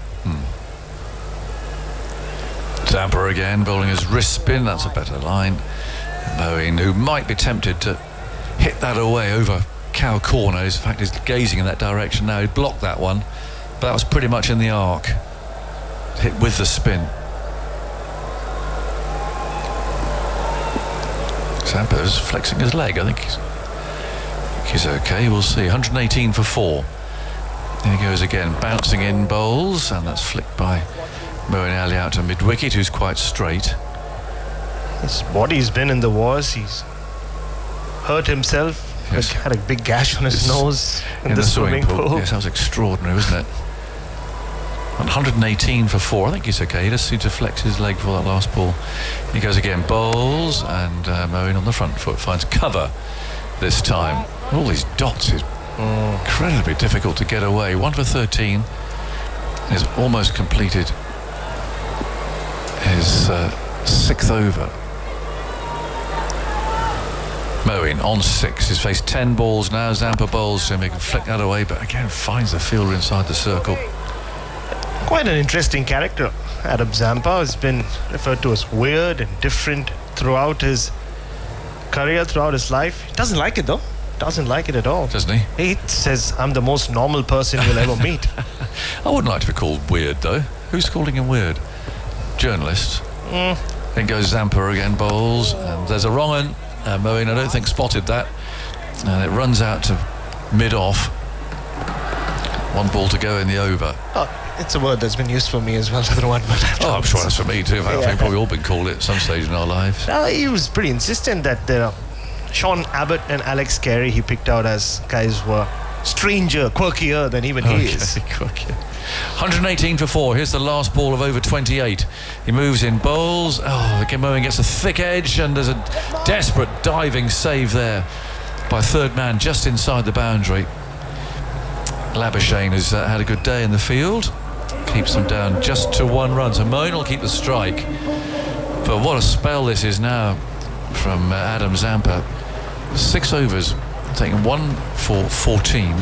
Zampa again, bowling his wrist spin. That's a better line. Moeen, who might be tempted to hit that away over cow corner, in fact he's gazing in that direction now. He blocked that one, but that was pretty much in the arc. Hit with the spin. Zampa's flexing his leg. I think he's okay. We'll see. 118 for 4. There he goes again, bouncing in bowls, and that's flicked by Moeen Ali out to mid-wicket, who's quite straight. His body's been in the wars. He's hurt himself. Yes. Had a big gash on his nose in the swimming pool. Yes, that was extraordinary, wasn't it? 118 for 4. I think he's okay. He just seemed to flex his leg for that last ball. He goes again, bowls, and Moeen on the front foot finds cover this time. All these dots is incredibly difficult to get away. 1 for 13 is almost completed his 6th over. Moeen on 6. He's faced 10 balls now. Zampa bowls to him. He can flick that away, but again finds the fielder inside the circle. Quite an interesting character. Adam Zampa has been referred to as weird and different throughout his career, throughout his life. He doesn't like it though. Doesn't like it at all. Doesn't he? He says, I'm the most normal person you'll ever meet. I wouldn't like to be called weird though. Who's calling him weird? Journalists. Then goes Zampa again, bowls, and there's a wrong one. Moeen, I don't think, spotted that, and it runs out to mid-off. 1 ball to go in the over. Oh, it's a word that's been used for me as well. Another one, but I'm sure that's for me too. I think we've probably all been called it at some stage in our lives. He was pretty insistent that Sean Abbott and Alex Carey he picked out as guys who were stranger, quirkier than even he is. Quirkier. 118 for 4. Here's the last ball of over 28. He moves in bowls. Moeen gets a thick edge, and there's a desperate diving save there by third man just inside the boundary. Labuschagne has had a good day in the field. Keeps them down just to 1 run. So Moeen will keep the strike. But what a spell this is now from Adam Zampa. 6 overs, taking 1 for 14.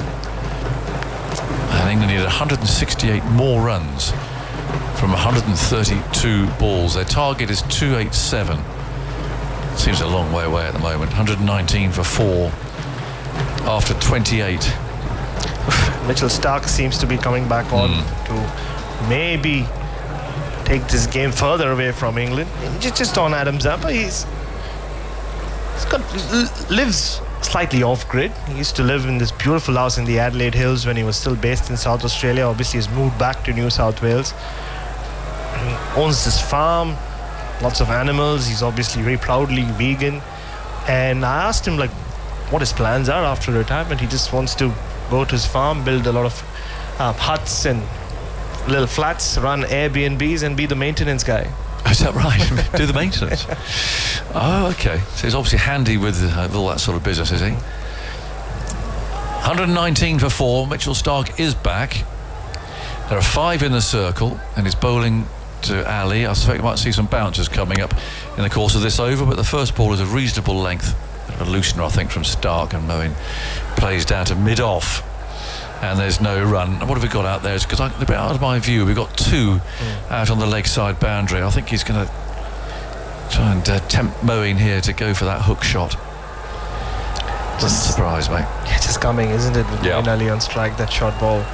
And England needed 168 more runs from 132 balls. Their target is 287. Seems a long way away at the moment. 119 for 4 after 28. Mitchell Starc seems to be coming back on to maybe take this game further away from England. Just on Adam Zampa, lives slightly off-grid. He used to live in this beautiful house in the Adelaide Hills when he was still based in South Australia. Obviously, he's moved back to New South Wales. He owns this farm, lots of animals. He's obviously very proudly vegan. And I asked him like what his plans are after retirement. He just wants to go to his farm, build a lot of huts and little flats, run Airbnbs and be the maintenance guy. Is that right? Do the maintenance? Oh, okay. So he's obviously handy with all that sort of business, is he? 119 for 4. Mitchell Starc is back. There are 5 in the circle, and he's bowling to Ali. I suspect you might see some bouncers coming up in the course of this over, but the first ball is a reasonable length. A loosener, I think, from Starc, and Moeen plays down to mid-off. And there's no run. What have we got out there? Because a bit out of my view, we've got 2 out on the leg side boundary. I think he's going to try and tempt Moeen here to go for that hook shot. Doesn't surprise me. Yeah, just coming, isn't it? With Moeen Ali on strike, that short ball.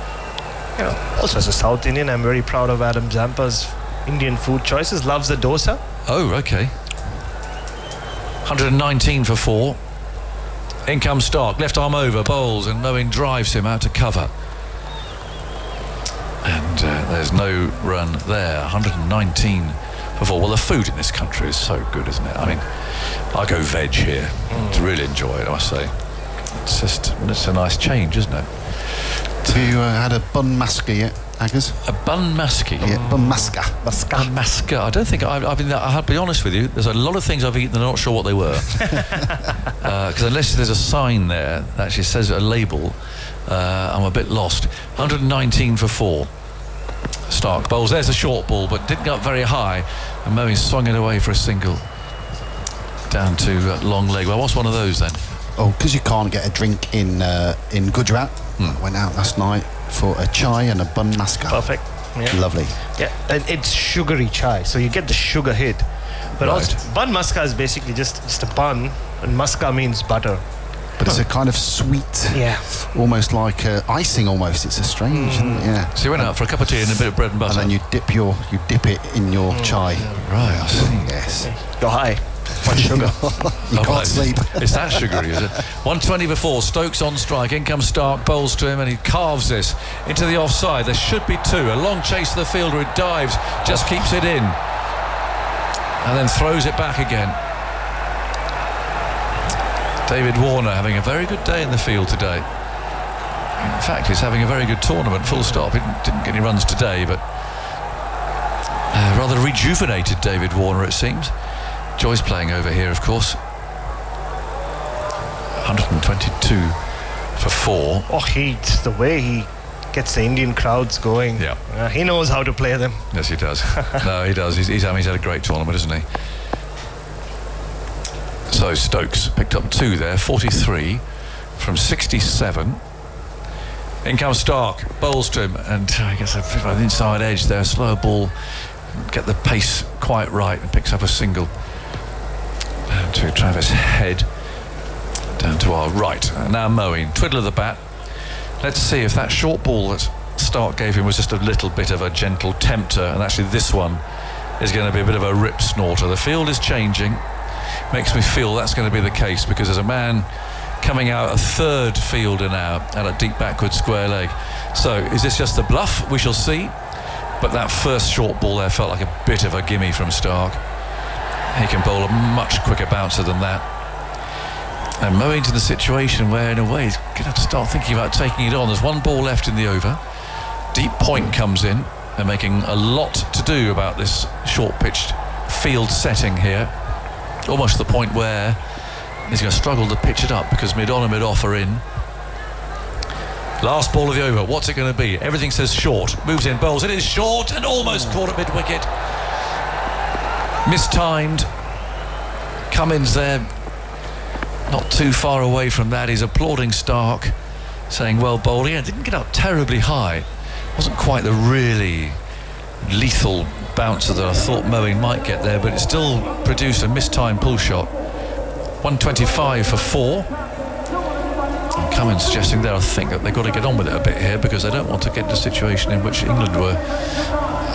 You know, also as a South Indian, I'm very proud of Adam Zampa's Indian food choices. Loves the dosa. Oh, okay. 119 for 4. In comes Starc, left arm over, bowls, and Moeen drives him out to cover. And there's no run there. 119 for 4. Well, the food in this country is so good, isn't it? I mean, I go veg here to really enjoy it, I must say. It's a nice change, isn't it? Have you had a bun maska yet, Aggers? A bun maska? Yeah, bun maska. Bun maska. I don't think I'll be honest with you. There's a lot of things I've eaten and I'm not sure what they were. Because unless there's a sign there that actually says a label, I'm a bit lost. 119 for 4. Starc bowls. There's a short ball, but didn't go up very high. And Moeen swung it away for a single down to long leg. Well, what's one of those then? Oh, because you can't get a drink in Gujarat. I went out last night for a chai and a bun maska. Perfect. Yeah. Lovely. Yeah, and it's sugary chai, so you get the sugar hit. But also, bun maska is basically just a bun, and maska means butter. But it's a kind of sweet, almost like icing. Almost, it's a strange, isn't it? Yeah. So you went out for a cup of tea and a bit of bread and butter, and then you dip it in your chai. Right, I see. Yes. You're high. Much sugar. You can't sleep. It's that sugary, is it? 120 before. Stokes on strike. In comes Starc, bowls to him, and he carves this into the offside. There should be 2. A long chase of the fielder who dives, just keeps it in, and then throws it back again. David Warner having a very good day in the field today. In fact, he's having a very good tournament, full stop. He didn't get any runs today, but rather rejuvenated David Warner, it seems. Joy's playing over here, of course. 122 for 4. Oh, the way he gets the Indian crowds going. Yeah. He knows how to play them. Yes, he does. No, he does. He's had a great tournament, isn't he? So Stokes picked up 2 there, 43 from 67. In comes Starc, bowls to him, and he gets a bit of an inside edge there, slow ball, get the pace quite right, and picks up a single. Down to Travis Head, down to our right. Now Moeen, twiddle of the bat. Let's see if that short ball that Starc gave him was just a little bit of a gentle tempter, and actually this one is going to be a bit of a rip snorter. The field is changing. Makes me feel that's going to be the case, because there's a man coming out, a third fielder now, at a deep backward square leg. So is this just a bluff? We shall see. But that first short ball there felt like a bit of a gimme from Starc. He can bowl a much quicker bouncer than that. And Moeen's in the situation where, in a way, he's going to have to start thinking about taking it on. There's 1 ball left in the over. Deep point comes in. They're making a lot to do about this short-pitched field setting here. Almost to the point where he's going to struggle to pitch it up, because mid-on and mid-off are in. Last ball of the over. What's it going to be? Everything says short. Moves in, bowls. It is short and almost caught at mid-wicket. Mistimed. Cummins there not too far away from that. He's applauding Stark, saying well bowled. Yeah, didn't get up terribly high. Wasn't quite the really lethal bouncer that I thought Moeen might get there, but it still produced a mistimed pull shot. 125 for 4. And Cummins suggesting there, I think, that they've got to get on with it a bit here, because they don't want to get into a situation in which England were,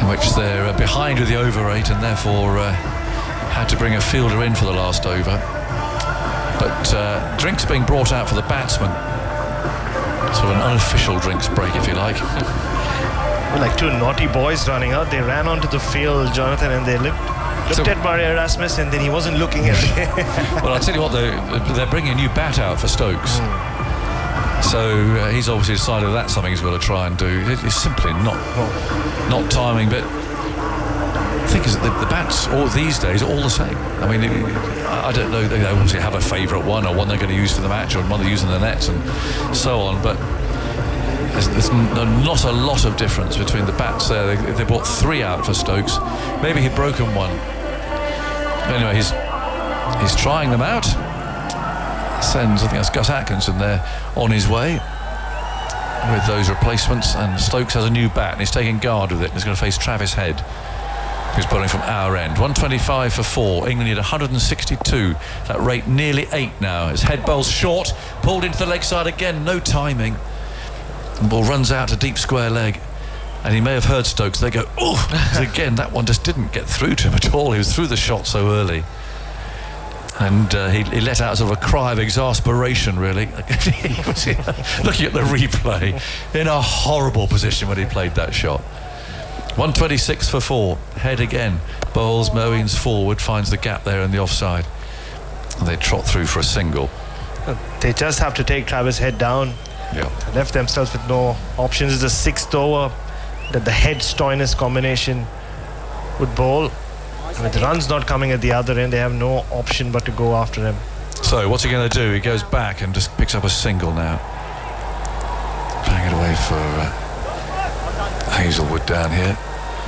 in which they're behind with the over 8 and therefore had to bring a fielder in for the last over. But drinks being brought out for the batsman. So an unofficial drinks break, if you like. Like two naughty boys running out. They ran onto the field, Jonathan, and they looked at Murray Erasmus, and then he wasn't looking at it. Well, I'll tell you what, they're bringing a new bat out for Stokes. So he's obviously decided that's something he's got to try and do. It's simply not timing, but the thing is that the bats all these days are all the same. I mean, I don't know, they obviously have a favourite one, or one they're going to use for the match, or one they're using the nets and so on, but there's not a lot of difference between the bats there. They brought 3 out for Stokes. Maybe he'd broken one. Anyway, he's trying them out. Sends, I think that's Gus Atkinson there on his way with those replacements, and Stokes has a new bat and he's taking guard with it. He's going to face Travis Head, who's bowling from our end. 125 for 4. England need 162. That rate nearly 8 now. As Head bowls short, pulled into the leg side again, no timing. The ball runs out to deep square leg, and he may have heard Stokes. They go, oh! Again, that one just didn't get through to him at all. He was through the shot so early. And he let out sort of a cry of exasperation, really. He was looking at the replay in a horrible position when he played that shot. 126 for 4. Head again. Bowls, Moeen's forward, finds the gap there in the offside. And they trot through for a single. They just have to take Travis Head down. Yeah. Left themselves with no options. It's the 6th over that the Head-Stoinis combination would bowl. With the runs not coming at the other end, they have no option but to go after him. So what's he going to do? He goes back and just picks up a single now. Playing it away for Hazelwood down here.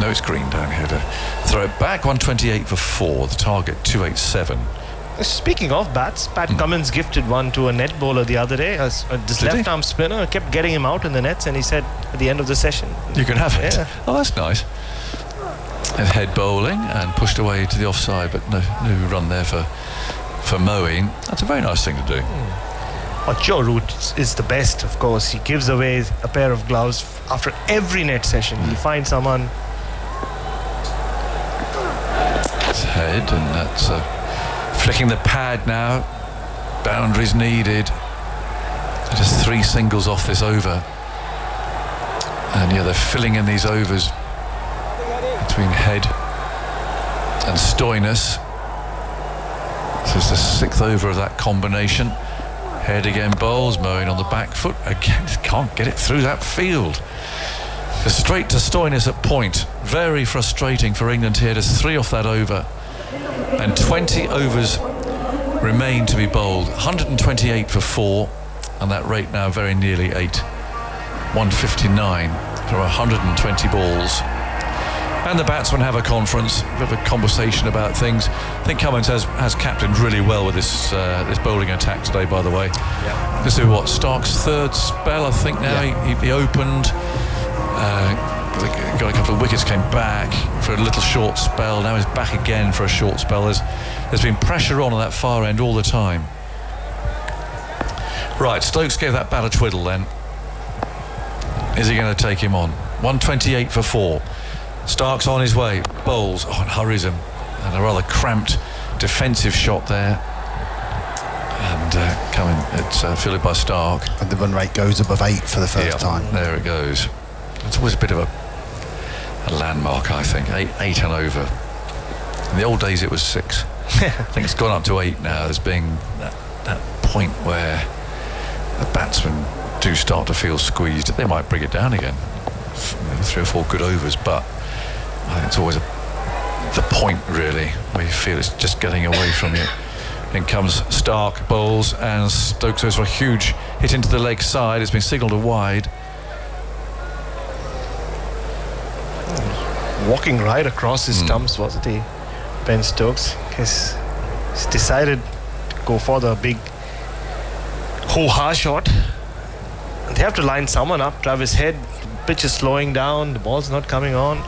No, it's Green down here to throw it back. 128 for 4. The target 287. Speaking of bats, Pat Cummins gifted one to a net bowler the other day. This left-arm spinner kept getting him out in the nets, and he said at the end of the session, you can have it. Yeah. Oh, that's nice. Head bowling and pushed away to the offside, but no run there for Moeen. That's a very nice thing to do. Joe Root is the best, of course. He gives away a pair of gloves after every net session. He finds someone. It's Head, and that's flicking the pad now. Boundaries needed. Just 3 singles off this over. And yeah, they're filling in these overs between Head and Stoinis. This is the 6th over of that combination. Head again bowls, Moeen on the back foot again, can't get it through that field. Just straight to Stoinis at point. Very frustrating for England here. Just 3 off that over, and 20 overs remain to be bowled. 128 for 4, and that rate now very nearly 8. 159 for 120 balls. And the batsmen have a conference, a bit of a conversation about things. I think Cummins has captained really well with this bowling attack today, by the way. Yeah. This is Stark's 3rd spell, I think now. Yeah. He opened, got a couple of wickets, came back for a little short spell. Now he's back again for a short spell. There's been pressure on that far end all the time. Right, Stokes gave that bat a twiddle then. Is he going to take him on? 128 for 4. Stark's on his way, bowls, and hurries him, and a rather cramped defensive shot there, and it's fielded by Stark, and the run rate goes above 8 for the first time. There it goes. It's always a bit of a landmark, I think. 8 and over. In the old days it was 6. I think it's gone up to 8 now. There's being that point where the batsmen do start to feel squeezed. They might bring it down again. 3 or 4 good overs, but I think it's always the point, really, where you feel it's just getting away from you. In comes Stark, bowls, and Stokes goes for a huge hit into the leg side. It's been signalled a wide. Walking right across his stumps, wasn't he, Ben Stokes? Because he's decided to go for the big Ho-ha shot. They have to line someone up. Travis Head, pitch is slowing down, the ball's not coming on.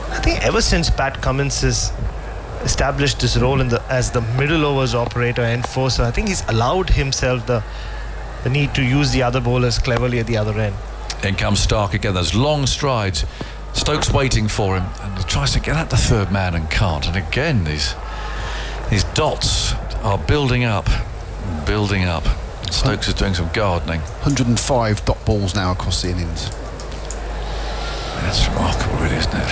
I think ever since Pat Cummins has established this role as the middle overs operator and enforcer, I think he's allowed himself the need to use the other bowlers cleverly at the other end. In comes Stark again, those long strides. Stokes waiting for him, and he tries to get at the third man and can't. And again, these dots are building up. Stokes is doing some gardening. 105 dot balls now across the innings. That's remarkable, really, isn't it?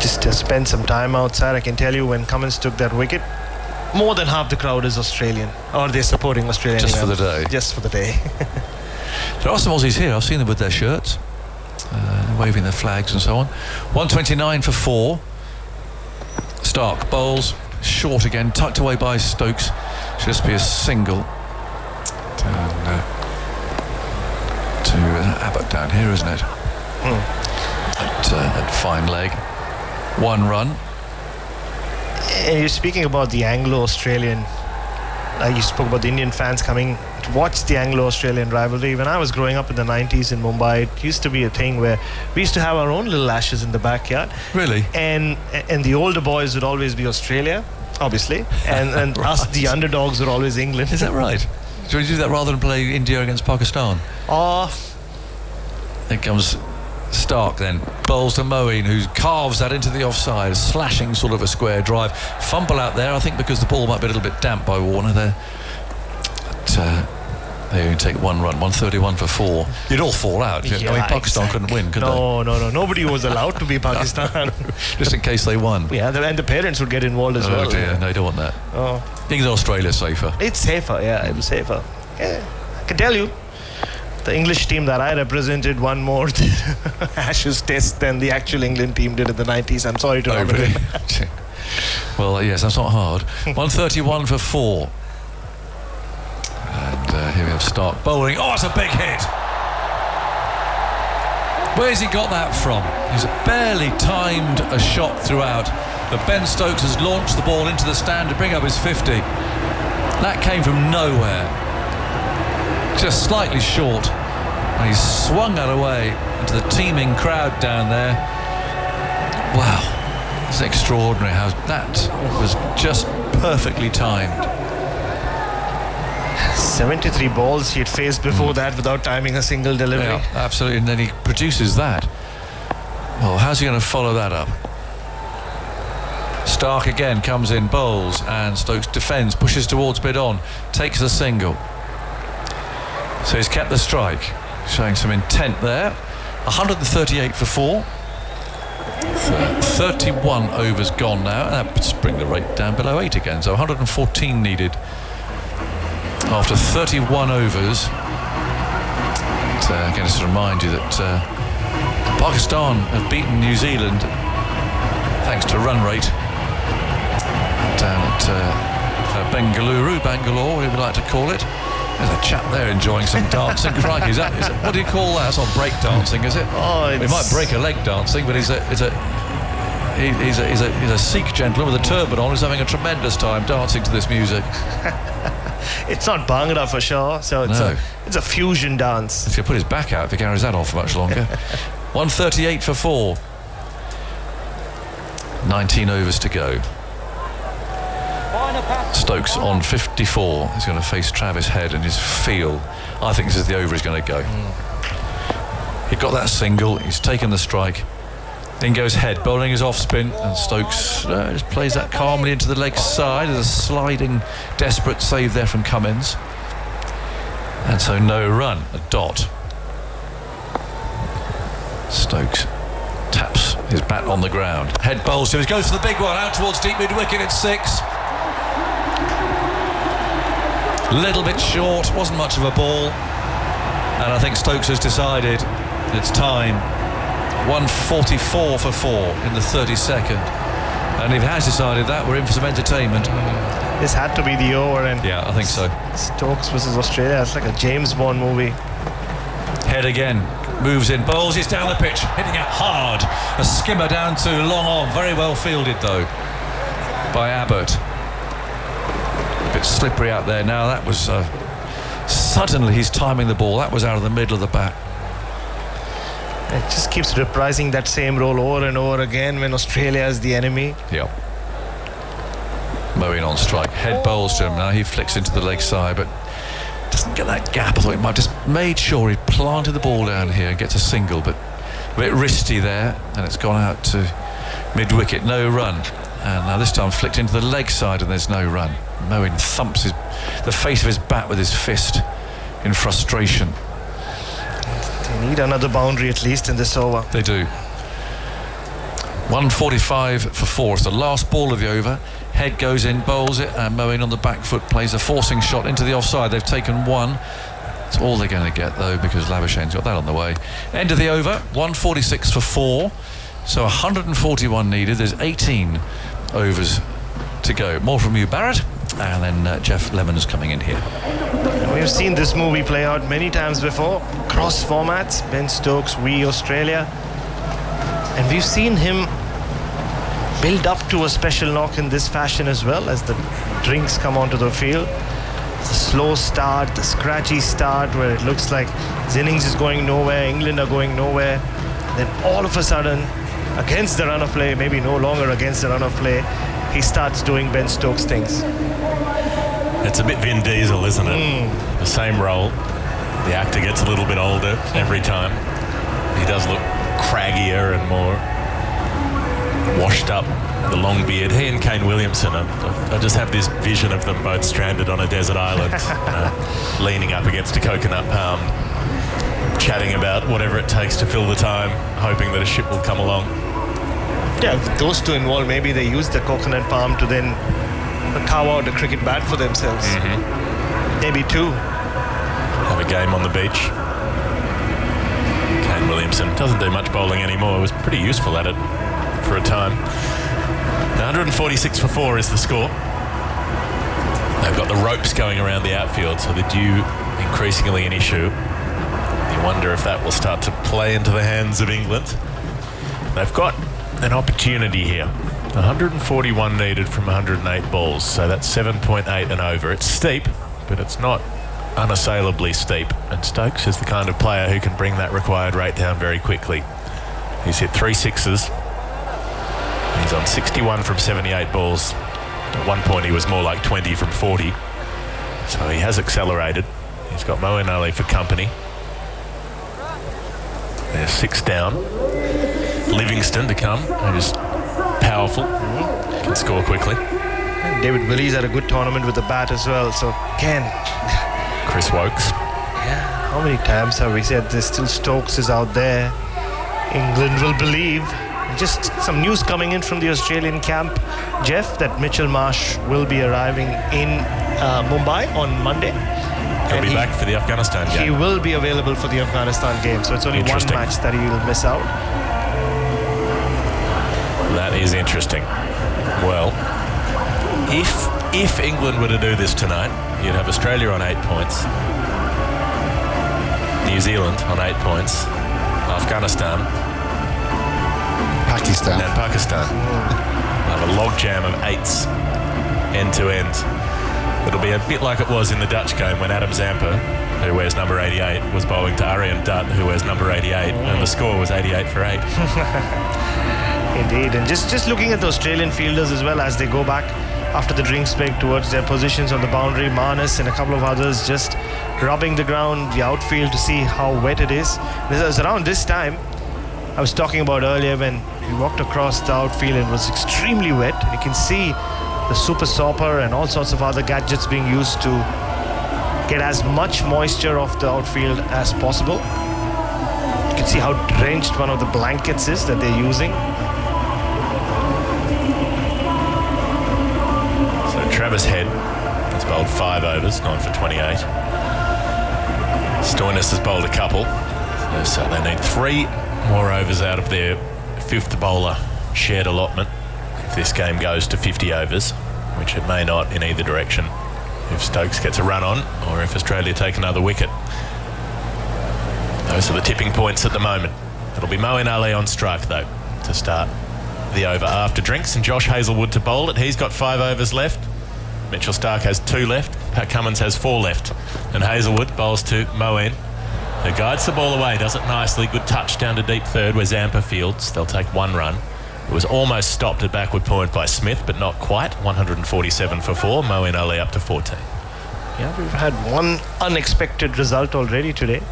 Just to spend some time outside, I can tell you when Cummins took that wicket, more than half the crowd is Australian, or they're supporting Australia. Just for the day. Just for the day. There are some Aussies here. I've seen them with their shirts, waving their flags and so on. 129 for 4. Stark bowls short again, tucked away by Stokes. Should just be a single. To Abbott down here, isn't it? At fine leg. 1 run. And you're speaking about the Anglo-Australian. You spoke about the Indian fans coming to watch the Anglo-Australian rivalry. When I was growing up in the 90s in Mumbai, it used to be a thing where we used to have our own little ashes in the backyard. Really? And the older boys would always be Australia, obviously, and right. Us, the underdogs, were always England. Is that right? Should we do that rather than play India against Pakistan? Here comes Stark then, bowls to Moeen, who carves that into the offside, slashing sort of a square drive. Fumble out there, I think, because the ball might be a little bit damp by Warner there. But they only take 1 run, 131 for 4. You'd all fall out. Yeah, I mean, Pakistan couldn't win, could they? No. Nobody was allowed to be Pakistan. Just in case they won. Yeah, and the parents would get involved as well. Oh dear, no, you don't want that. I think Australia's safer. It's safer, yeah, it's safer. Yeah, I can tell you, the English team that I represented won more Ashes Test than the actual England team did in the 90s. I'm sorry to really? Well, yes, that's not hard. 131 for 4. And here we have Stark bowling. Oh, it's a big hit. Where's he got that from? He's barely timed a shot throughout. But Ben Stokes has launched the ball into the stand to bring up his 50. That came from nowhere. Just slightly short, and he swung that away into the teeming crowd down there. Wow, it's extraordinary how that was just perfectly timed. 73 balls he had faced before that without timing a single delivery. Yeah, absolutely, and then he produces that. Well, how's he going to follow that up? Stark again comes in, bowls, and Stokes defends, pushes towards mid-on, takes the single. So he's kept the strike, showing some intent there. 138 for 4. 31 overs gone now. That bring the rate down below 8 again. So 114 needed after 31 overs. Again, just to remind you that Pakistan have beaten New Zealand thanks to run rate down at Bangalore, whatever you like to call it. There's a chap there enjoying some dancing. Crikey, is that, what do you call that? That's on break dancing, is it? We might break a leg dancing, but he's a Sikh gentleman with a turban on who's having a tremendous time dancing to this music. It's not Bhangra for sure, so it's a fusion dance. He's going to put his back out if he carries that on for much longer. 138 for 4. 19 overs to go. Stokes on 54. He's going to face Travis Head and his field. I think this is the over he's going to go. He got that single, he's taken the strike. Then goes Head, bowling his off spin, and Stokes just plays that calmly into the leg side. There's a sliding, desperate save there from Cummins. And so no run, a dot. Stokes taps his bat on the ground. Head bowls him, he goes for the big one, out towards deep mid-wicket at 6. Little bit short, wasn't much of a ball. And I think Stokes has decided it's time. 144 for 4 in the 32nd. And if he has decided that, we're in for some entertainment. This had to be the over. And yeah, I think so. Stokes versus Australia, it's like a James Bond movie. Head again, moves in, bowls, he's down the pitch, hitting it hard. A skimmer down to long on, very well fielded though by Abbott. A bit slippery out there now. That was suddenly he's timing the ball. That was out of the middle of the bat. It just keeps reprising that same role over and over again when Australia is the enemy. Yep. Moeen on strike. Head bowls to him now. He flicks into the leg side, but doesn't get that gap. I thought he might have just made sure he planted the ball down here and gets a single, but a bit wristy there, and it's gone out to mid-wicket. No run. And now this time flicked into the leg side and there's no run. Moeen thumps the face of his bat with his fist in frustration. They need another boundary at least in this over. They do. 145 for 4. It's the last ball of the over. Head goes in, bowls it, and Moeen on the back foot plays a forcing shot into the offside. They've taken one. It's all they're going to get though, because Labuschagne's got that on the way. End of the over. 146 for 4. So 141 needed. There's 18 overs to go. More from you, Barrett, and then Jeff Lemon's coming in here. We've seen this movie play out many times before. Cross formats, Ben Stokes, we Australia, and we've seen him build up to a special knock in this fashion as well as the drinks come onto the field. The slow start, the scratchy start where it looks like his innings is going nowhere, England are going nowhere. Then all of a sudden, against the run of play, maybe no longer against the run of play, he starts doing Ben Stokes things. It's a bit Vin Diesel, isn't it? The same role. The actor gets a little bit older every time. He does look craggier and more washed up. The long beard. He and Kane Williamson, I just have this vision of them both stranded on a desert island, leaning up against a coconut palm, chatting about whatever it takes to fill the time, hoping that a ship will come along. Yeah, with those two involved, maybe they use the coconut palm to then carve out a cricket bat for themselves. Maybe two. Have a game on the beach. Kane Williamson doesn't do much bowling anymore. Was pretty useful at it for a time. 146 for 4 is the score. They've got the ropes going around the outfield, so the dew increasingly an issue. You wonder if that will start to play into the hands of England. They've got an opportunity here. 141 needed from 108 balls, so that's 7.8 and over. It's steep, but it's not unassailably steep, and Stokes is the kind of player who can bring that required rate down very quickly. He's hit 3 sixes. He's on 61 from 78 balls. At one point he was more like 20 from 40. So he has accelerated. He's got Moeen Ali for company. There's 6 down. Livingston to come, who's powerful, can score quickly. And David Willey's had a good tournament with the bat as well, so again. Chris Wokes. Yeah, how many times have we said this? Still Stokes is out there. England will believe. Just some news coming in from the Australian camp, Jeff, that Mitchell Marsh will be arriving in Mumbai on Monday. He'll be back for the Afghanistan game. He will be available for the Afghanistan game, so it's only one match that he will miss out. That is interesting. Well, if England were to do this tonight, you'd have Australia on 8 points, New Zealand on 8 points, Afghanistan, Pakistan. And Pakistan. Have a logjam of 8s end to end. It'll be a bit like it was in the Dutch game when Adam Zampa, who wears number 88, was bowling to Aryan Dutt, who wears number 88, and the score was 88 for 8. Indeed, and just looking at the Australian fielders as well as they go back after the drinks break towards their positions on the boundary. Marnus and a couple of others just rubbing the ground, the outfield, to see how wet it is. This was around this time I was talking about earlier when we walked across the outfield and it was extremely wet. And you can see the super sopper and all sorts of other gadgets being used to get as much moisture off the outfield as possible. You can see how drenched one of the blankets is that they're using. So Travis Head has bowled 5 overs, gone for 28. Stoinis has bowled a couple, so they need 3 more overs out of their 5th bowler shared allotment if this game goes to 50 overs, which it may not in either direction if Stokes gets a run on or if Australia take another wicket. Those are the tipping points at the moment. It'll be Moeen Ali on strike though to start the over after drinks, and Josh Hazlewood to bowl it. He's got 5 overs left. Mitchell Starc has 2 left. Pat Cummins has 4 left. And Hazelwood bowls to Moeen, who guides the ball away, does it nicely. Good touch down to deep third where Zampa fields. They'll take 1 run. It was almost stopped at backward point by Smith, but not quite. 147 for 4. Moeen Ali up to 14. Yeah, we've had one unexpected result already today.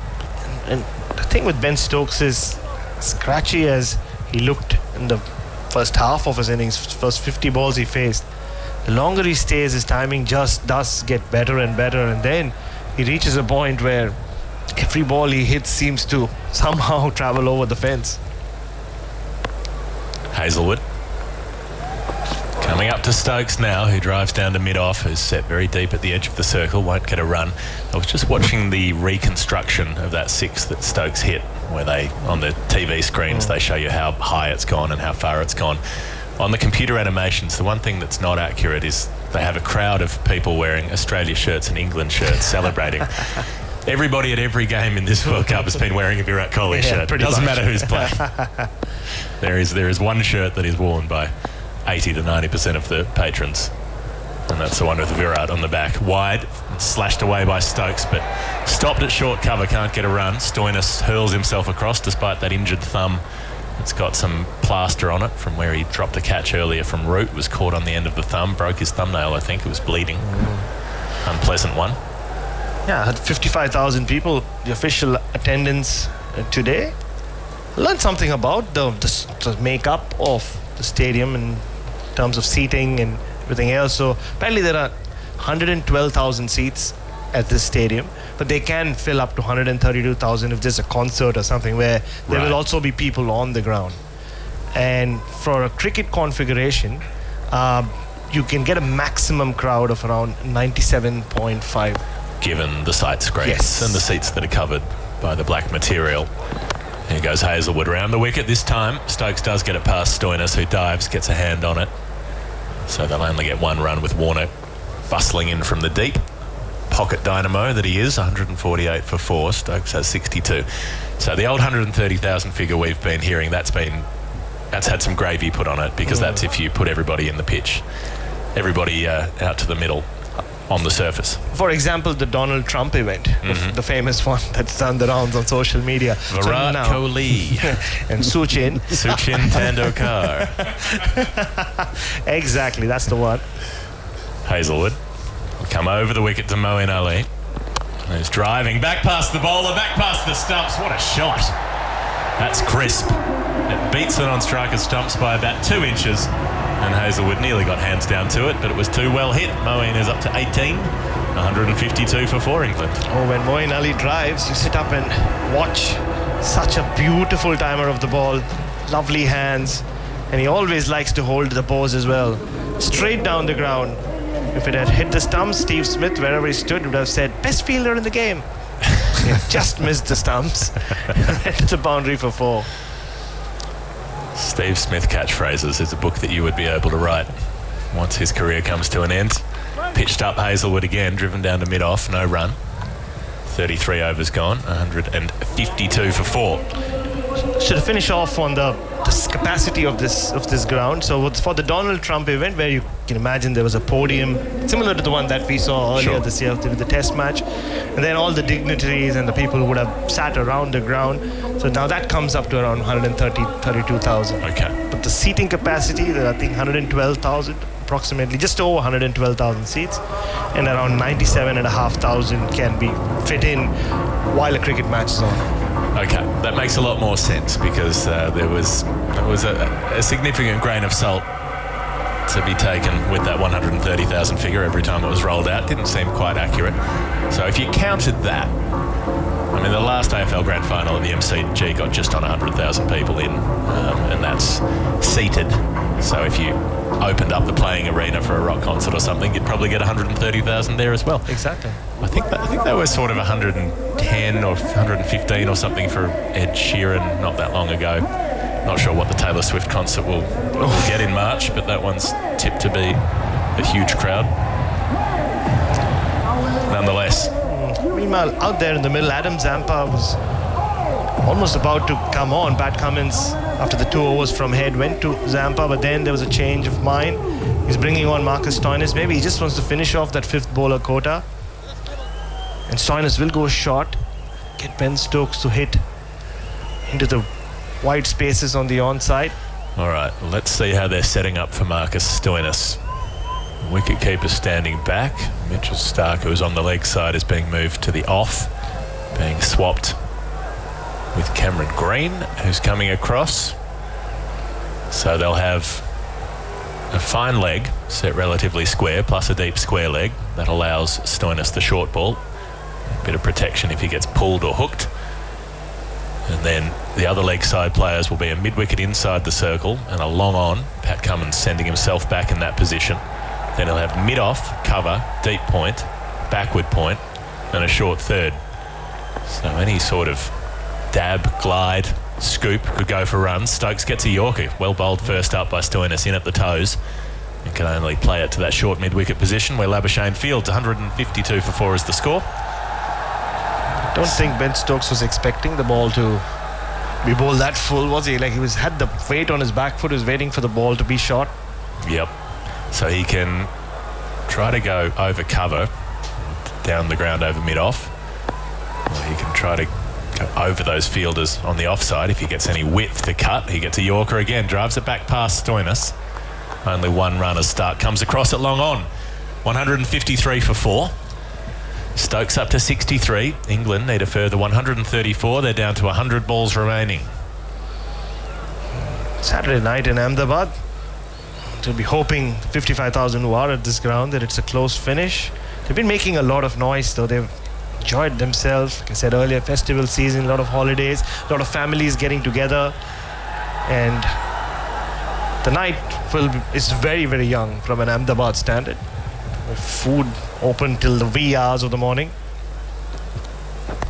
And the thing with Ben Stokes is, scratchy as he looked in the first half of his innings, first 50 balls he faced, the longer he stays, his timing just does get better and better. And then he reaches a point where every ball he hits seems to somehow travel over the fence. Hazelwood coming up to Stokes now, who drives down to mid-off, who's set very deep at the edge of the circle, won't get a run. I was just watching the reconstruction of that 6 that Stokes hit, where they, on the TV screens, they show you how high it's gone and how far it's gone. On the computer animations, the one thing that's not accurate is they have a crowd of people wearing Australia shirts and England shirts celebrating. Everybody at every game in this World Cup has been wearing a Virat Kohli shirt. It doesn't matter who's playing. There is one shirt that is worn by 80 to 90% of the patrons, and that's the one with Virat on the back. Wide, slashed away by Stokes, but stopped at short cover, can't get a run. Stoinis hurls himself across despite that injured thumb. It's got some plaster on it from where he dropped a catch earlier from Root. Was caught on the end of the thumb, broke his thumbnail, I think. It was bleeding. Unpleasant one. Yeah, had 55,000 people, the official attendance today. Learned something about the makeup of the stadium in terms of seating and everything else. So apparently there are 112,000 seats at this stadium, but they can fill up to 132,000 if there's a concert or something, where there will also be people on the ground. And for a cricket configuration, you can get a maximum crowd of around 97.5. Given the site screens and the seats that are covered by the black material. Here goes Hazelwood round the wicket. This time Stokes does get it past Stoinis, who dives, gets a hand on it. So they'll only get 1 run with Warner bustling in from the deep. Pocket dynamo that he is, 148 for 4. Stokes has 62. So the old 130,000 figure we've been hearing, that's had some gravy put on it, because that's if you put everybody in the pitch. Everybody out to the middle on the surface. For example, the Donald Trump event, the famous one that's done the rounds on social media. Virat Kohli and Sachin Tendulkar. Exactly, that's the one. Hazelwood will come over the wicket to Moeen Ali. He's driving back past the bowler, back past the stumps. What a shot. That's crisp. It beats the non-striker stumps by about 2 inches. And Hazelwood nearly got hands down to it, but it was too well hit. Moeen is up to 18, 152 for 4 England. Oh, when Moeen Ali drives, you sit up and watch. Such a beautiful timer of the ball, lovely hands, and he always likes to hold the balls as well. Straight down the ground. If it had hit the stumps, Steve Smith, wherever he stood, would have said, best fielder in the game. He just missed the stumps. It's a boundary for 4. Steve Smith catchphrases is a book that you would be able to write once his career comes to an end. Pitched up Hazelwood again, driven down to mid-off, no run. 33 overs gone, 152 for 4. So to finish off on the capacity of this ground, so for the Donald Trump event, where you can imagine there was a podium similar to the one that we saw earlier this year with the test match, and then all the dignitaries and the people who would have sat around the ground. So now that comes up to around 32,000. Okay. But the seating capacity, there are, I think, 112,000 approximately, just over 112,000 seats, and around 97,500 can be fit in while a cricket match is on. Okay, that makes a lot more sense, because there was a significant grain of salt to be taken with that 130,000 figure every time it was rolled out. Didn't seem quite accurate. So if you counted that, I mean, the last AFL Grand Final at the MCG got just on 100,000 people in, and that's seated. So if you opened up the playing arena for a rock concert or something, you'd probably get 130,000 there as well. Exactly. I think they were sort of 110 or 115 or something for Ed Sheeran not that long ago. Not sure what the Taylor Swift concert will get in March, but that one's tipped to be a huge crowd. Nonetheless. Meanwhile, out there in the middle, Adam Zampa was almost about to come on. Pat Cummins, after the 2 overs from Head, went to Zampa, but then there was a change of mind. He's bringing on Marcus Stoinis. Maybe he just wants to finish off that fifth bowler quota. And Stoinis will go short. Get Ben Stokes to hit into the wide spaces on the onside. All right, let's see how they're setting up for Marcus Stoinis. Wicketkeeper standing back. Mitchell Stark, who is on the leg side, is being moved to the off, being swapped with Cameron Green, who's coming across. So they'll have a fine leg set relatively square, plus a deep square leg that allows Stoinis the short ball. A bit of protection if he gets pulled or hooked. And then the other leg side players will be a mid-wicket inside the circle and a long on. Pat Cummins sending himself back in that position. Then he'll have mid-off, cover, deep point, backward point, and a short third. So any sort of dab, glide, scoop could go for runs. Stokes gets a Yorker. Well bowled first up by Stoinis in at the toes. And can only play it to that short mid-wicket position where Labuschagne fields. 152 for 4 is the score. I don't think Ben Stokes was expecting the ball to be bowled that full, was he? Like he had the weight on his back foot, was waiting for the ball to be shot. Yep. So he can try to go over cover, down the ground over mid-off. Or he can try to go over those fielders on the offside. If he gets any width to cut, he gets a Yorker again. Drives it back past Stoinis. Only one run as Stark comes across it long on. 153 for 4. Stokes up to 63. England need a further 134. They're down to 100 balls remaining. Saturday night in Ahmedabad. To be hoping 55,000 who are at this ground that it's a close finish. They've been making a lot of noise though. They've enjoyed themselves. Like I said earlier, festival season, a lot of holidays, a lot of families getting together. And the night is very, very young from an Ahmedabad standard. With food open till the wee hours of the morning.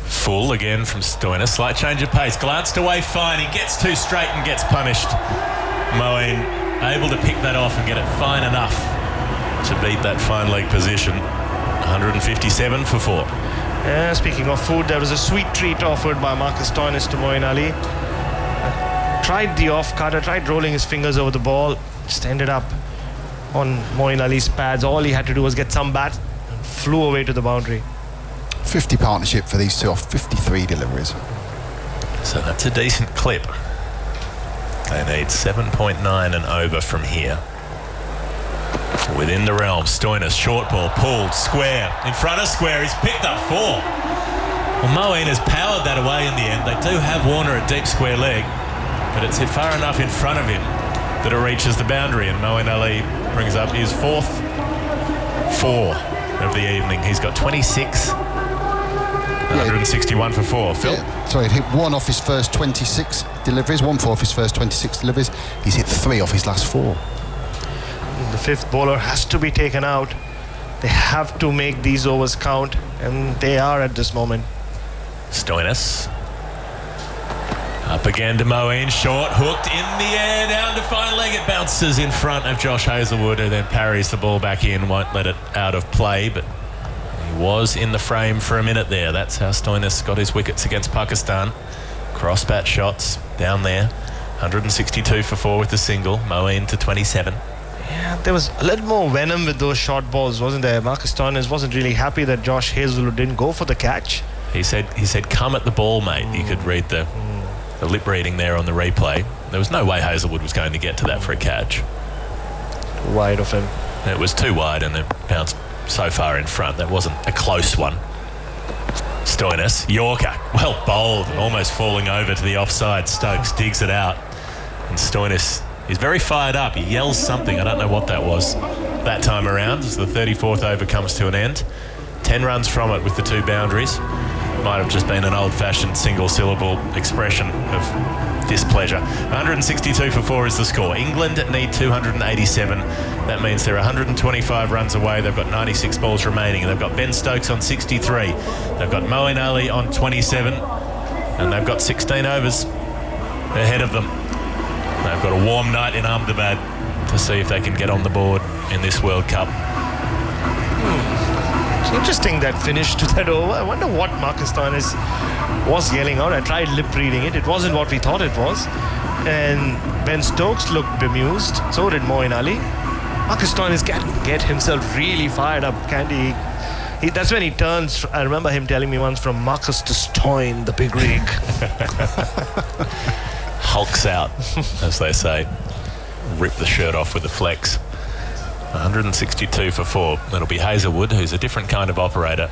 Full again from Stoinis. Slight change of pace. Glanced away fine. He gets too straight and gets punished. Moeen able to pick that off and get it fine enough to beat that fine leg position. 157 for 4. Yeah, speaking of food, there was a sweet treat offered by Marcus Stoinis to Moeen Ali. Tried the off cutter, tried rolling his fingers over the ball, just ended up on Moeen Ali's pads. All he had to do was get some bat and flew away to the boundary. 50 partnership for these two off 53 deliveries. So that's a decent clip. They need 7.9 and over from here. Within the realm, Stoinis, short ball, pulled, square, in front of square, he's picked up 4. Well, Moeen has powered that away in the end. They do have Warner at deep square leg, but it's hit far enough in front of him that it reaches the boundary, and Moeen Ali brings up his 4th 4 of the evening. He's got 26, 161 for 4. Phil? Yeah. Sorry, he hit 1 off his first 26 deliveries, 1 for off his first 26 deliveries. He's hit 3 off his last 4. The 5th bowler has to be taken out. They have to make these overs count, and they are at this moment. Stoinis up again to Moeen, short, hooked in the air, down to fine leg. It bounces in front of Josh Hazlewood, who then parries the ball back in, won't let it out of play, but he was in the frame for a minute there. That's how Stoinis got his wickets against Pakistan. Cross bat shots down there. 162 for 4 with the single. Moeen to 27. Yeah, there was a little more venom with those short balls, wasn't there? Marcus Stoinis wasn't really happy that Josh Hazlewood didn't go for the catch. He said, come at the ball, mate. You could read the lip reading there on the replay. There was no way Hazlewood was going to get to that for a catch. Too wide of him. It was too wide and it bounced so far in front. That wasn't a close one. Stoinis, Yorker, well bowled, almost falling over to the offside. Stokes digs it out, and Stoinis is very fired up. He yells something, I don't know what that was that time around, as the 34th over comes to an end. 10 runs from it with the 2 boundaries. Might have just been an old-fashioned single-syllable expression of displeasure. 162 for 4 is the score. England need 287. That means they're 125 runs away. They've got 96 balls remaining. They've got Ben Stokes on 63. They've got Moeen Ali on 27. And they've got 16 overs ahead of them. They've got a warm night in Ahmedabad to see if they can get on the board in this World Cup. It's interesting that finish to that over. I wonder what Marcus Stoinis was yelling out. I tried lip reading it. It wasn't what we thought it was. And Ben Stokes looked bemused. So did Moeen Ali. Marcus Stoinis can get himself really fired up, can't he? That's when he turns. I remember him telling me once, from Marcus to Stoin, the big rig. Hulks out, as they say. Rip the shirt off with the flex. 162 for 4. That'll be Hazelwood, who's a different kind of operator.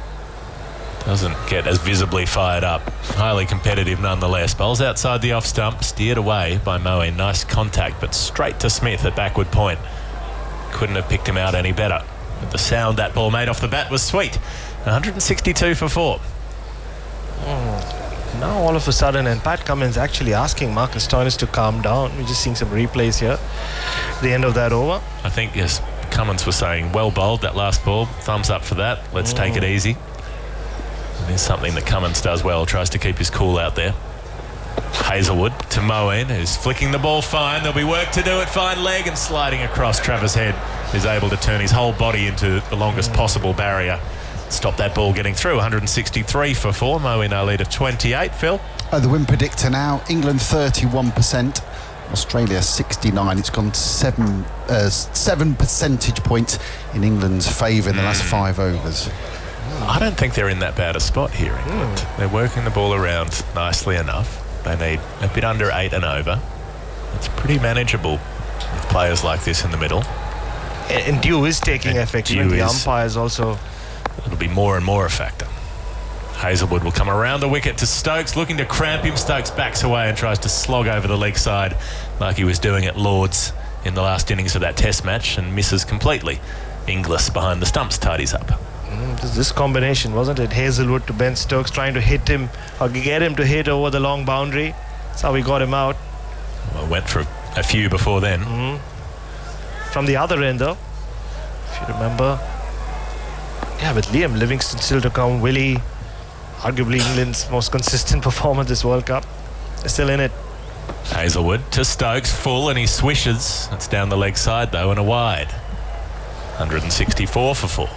Doesn't get as visibly fired up. Highly competitive nonetheless. Bowls outside the off stump, steered away by Moeen. Nice contact, but straight to Smith at backward point. Couldn't have picked him out any better. But the sound that ball made off the bat was sweet. 162 for 4. Now all of a sudden, and Pat Cummins actually asking Marcus Stoinis to calm down. We're just seeing some replays here. The end of that over. I think, yes, Cummins was saying, well bowled that last ball. Thumbs up for that. Let's take it easy. It is something that Cummins does well. Tries to keep his cool out there. Hazelwood to Moeen, who's flicking the ball fine. There'll be work to do at fine leg, and sliding across. Travis Head is able to turn his whole body into the longest possible barrier. Stop that ball getting through. 163 for 4. Moeen our lead of 28. Phil? The win predictor now. England 31%. Australia 69. It's gone 7 percentage points in England's favour in the last 5 overs. I don't think they're in that bad a spot here, England. They're working the ball around nicely enough. They need a bit under 8 and over. It's pretty manageable with players like this in the middle. And dew is taking effect. Even the umpires also. It'll be more and more a factor. Hazelwood will come around the wicket to Stokes, looking to cramp him. Stokes backs away and tries to slog over the leg side like he was doing at Lords in the last innings of that test match, and misses completely. Inglis behind the stumps tidies up. This combination, wasn't it? Hazelwood to Ben Stokes, trying to hit him or get him to hit over the long boundary. That's how we got him out. Well, went for a few before then. From the other end, though, if you remember. Yeah, with Liam Livingstone still to come. Willie, arguably England's most consistent performer this World Cup. They're still in it. Hazelwood to Stokes, full, and he swishes. It's down the leg side, though, and a wide. 164 for 4.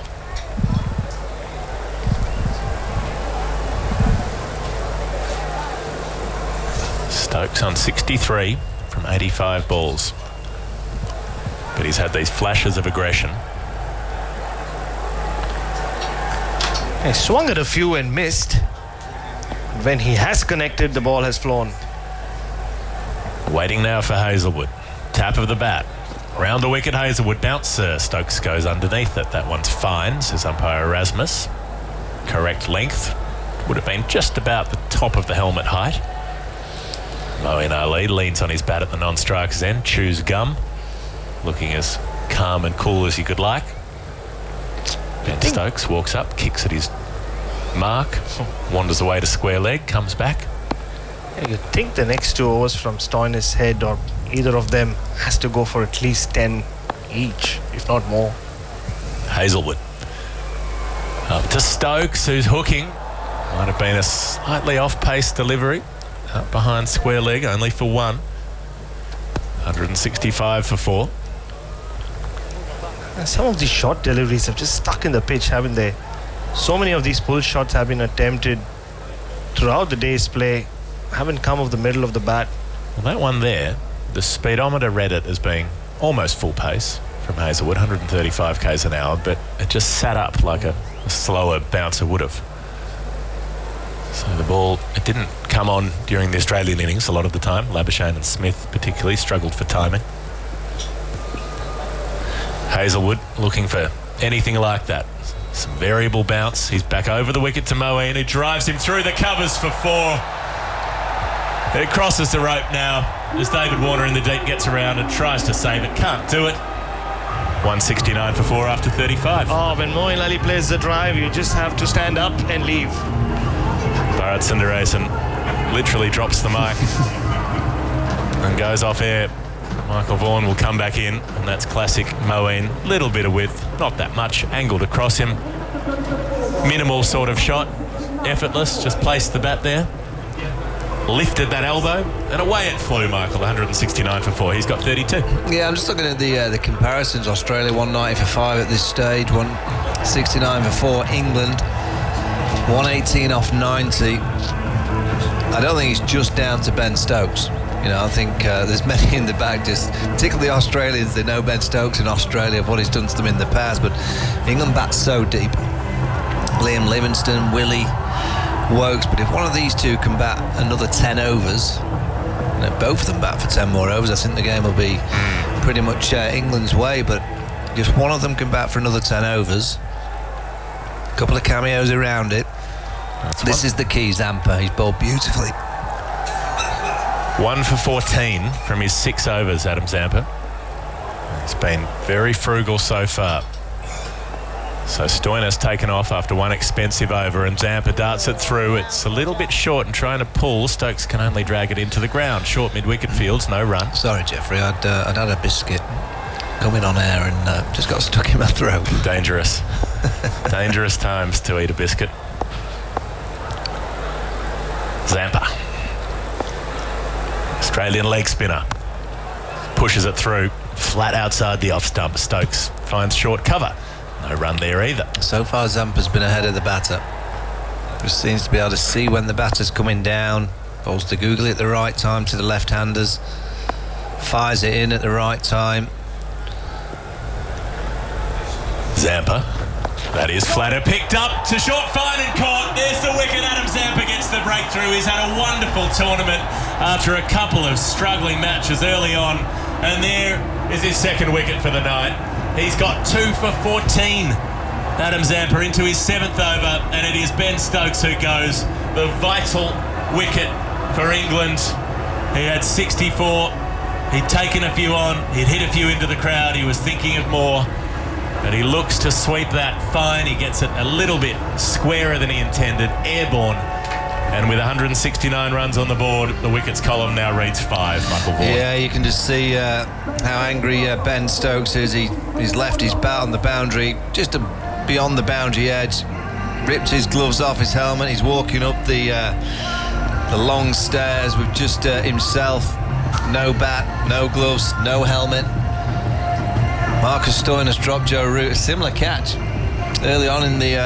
Stokes on 63 from 85 balls. But he's had these flashes of aggression. He swung at a few and missed. When he has connected, the ball has flown. Waiting now for Hazelwood. Tap of the bat. Round the wicket, Hazelwood bouncer. Stokes goes underneath it. That one's fine, says umpire Erasmus. Correct length. Would have been just about the top of the helmet height. Moeen Ali leans on his bat at the non-striker's end. Chews gum. Looking as calm and cool as you could like. Ben Stokes walks up, kicks at his mark, wanders away to square leg, comes back. Yeah, you'd think the next 2 overs from Stoinis' head or either of them has to go for at least 10 each, if not more. Hazelwood up to Stokes, who's hooking. Might have been a slightly off-pace delivery. Up behind square leg, only for 1. 165 for 4. Some of these short deliveries have just stuck in the pitch, haven't they? So many of these pull shots have been attempted throughout the day's play, haven't come off the middle of the bat. Well, that one there, the speedometer read it as being almost full pace from Hazelwood, 135 k's an hour, but it just sat up like a slower bouncer would have. So the ball, it didn't come on during the Australian innings a lot of the time. Labuschagne and Smith particularly struggled for timing. Hazelwood looking for anything like that. Some variable bounce. He's back over the wicket to Moeen, who drives him through the covers for 4. It crosses the rope now as David Warner in the deep gets around and tries to save it. Can't do it. 169 for 4 after 35. Oh, when Moeen Ali plays the drive, you just have to stand up and leave. Bharat Sundaresan literally drops the mic and goes off air. Michael Vaughan will come back in, and that's classic Moeen. Little bit of width, not that much. Angled across him. Minimal sort of shot. Effortless, just placed the bat there. Lifted that elbow, and away it flew, Michael. 169 for 4. He's got 32. Yeah, I'm just looking at the comparisons. Australia 190 for 5 at this stage. 169 for 4. England 118 off 90. I don't think it's just down to Ben Stokes. You know, I think there's many in the bag, just particularly the Australians. They know Ben Stokes in Australia, of what he's done to them in the past, but England bats so deep. Liam Livingstone, Willie, Wokes, but if one of these two can bat another 10 overs, you know, both of them bat for 10 more overs, I think the game will be pretty much England's way, but just one of them can bat for another 10 overs. A couple of cameos around it. This is the key, Zampa. He's bowled beautifully. 1 for 14 from his 6 overs, Adam Zampa. He's been very frugal so far. So Stoinis taken off after one expensive over, and Zampa darts it through. It's a little bit short and trying to pull. Stokes can only drag it into the ground. Short mid-wicket fields, no run. Sorry, Jeffrey, I'd had a biscuit coming on air and just got stuck in my throat. Dangerous. Dangerous times to eat a biscuit. Zampa. Australian leg spinner. Pushes it through. Flat outside the off stump. Stokes finds short cover. No run there either. So far, Zampa's been ahead of the batter. Just seems to be able to see when the batter's coming down. Bowls to Googly at the right time to the left-handers. Fires it in at the right time. Zampa. That is flatter. Picked up to short, fine and caught. There's the wicket. Adam Zampa gets the breakthrough. He's had a wonderful tournament after a couple of struggling matches early on. And there is his second wicket for the night. He's got 2 for 14. Adam Zampa into his 7th over, and it is Ben Stokes who goes. The vital wicket for England. He had 64. He'd taken a few on. He'd hit a few into the crowd. He was thinking of more. But he looks to sweep that fine. He gets it a little bit squarer than he intended. Airborne. And with 169 runs on the board, the wickets column now reads 5. Michael Vaughan. Yeah, you can just see how angry Ben Stokes is. He's left his bat on the boundary, just beyond the boundary edge. Ripped his gloves off his helmet. He's walking up the long stairs with just himself. No bat, no gloves, no helmet. Marcus Stoinis dropped Joe Root. A similar catch early on in the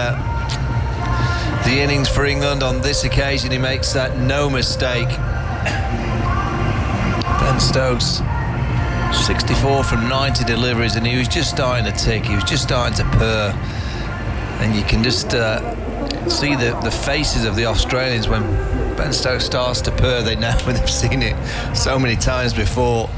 innings for England. On this occasion, he makes no mistake. Ben Stokes, 64 from 90 deliveries, and he was just starting to tick. He was just starting to purr. And you can just see the faces of the Australians when Ben Stokes starts to purr. They know, when they've seen it so many times before.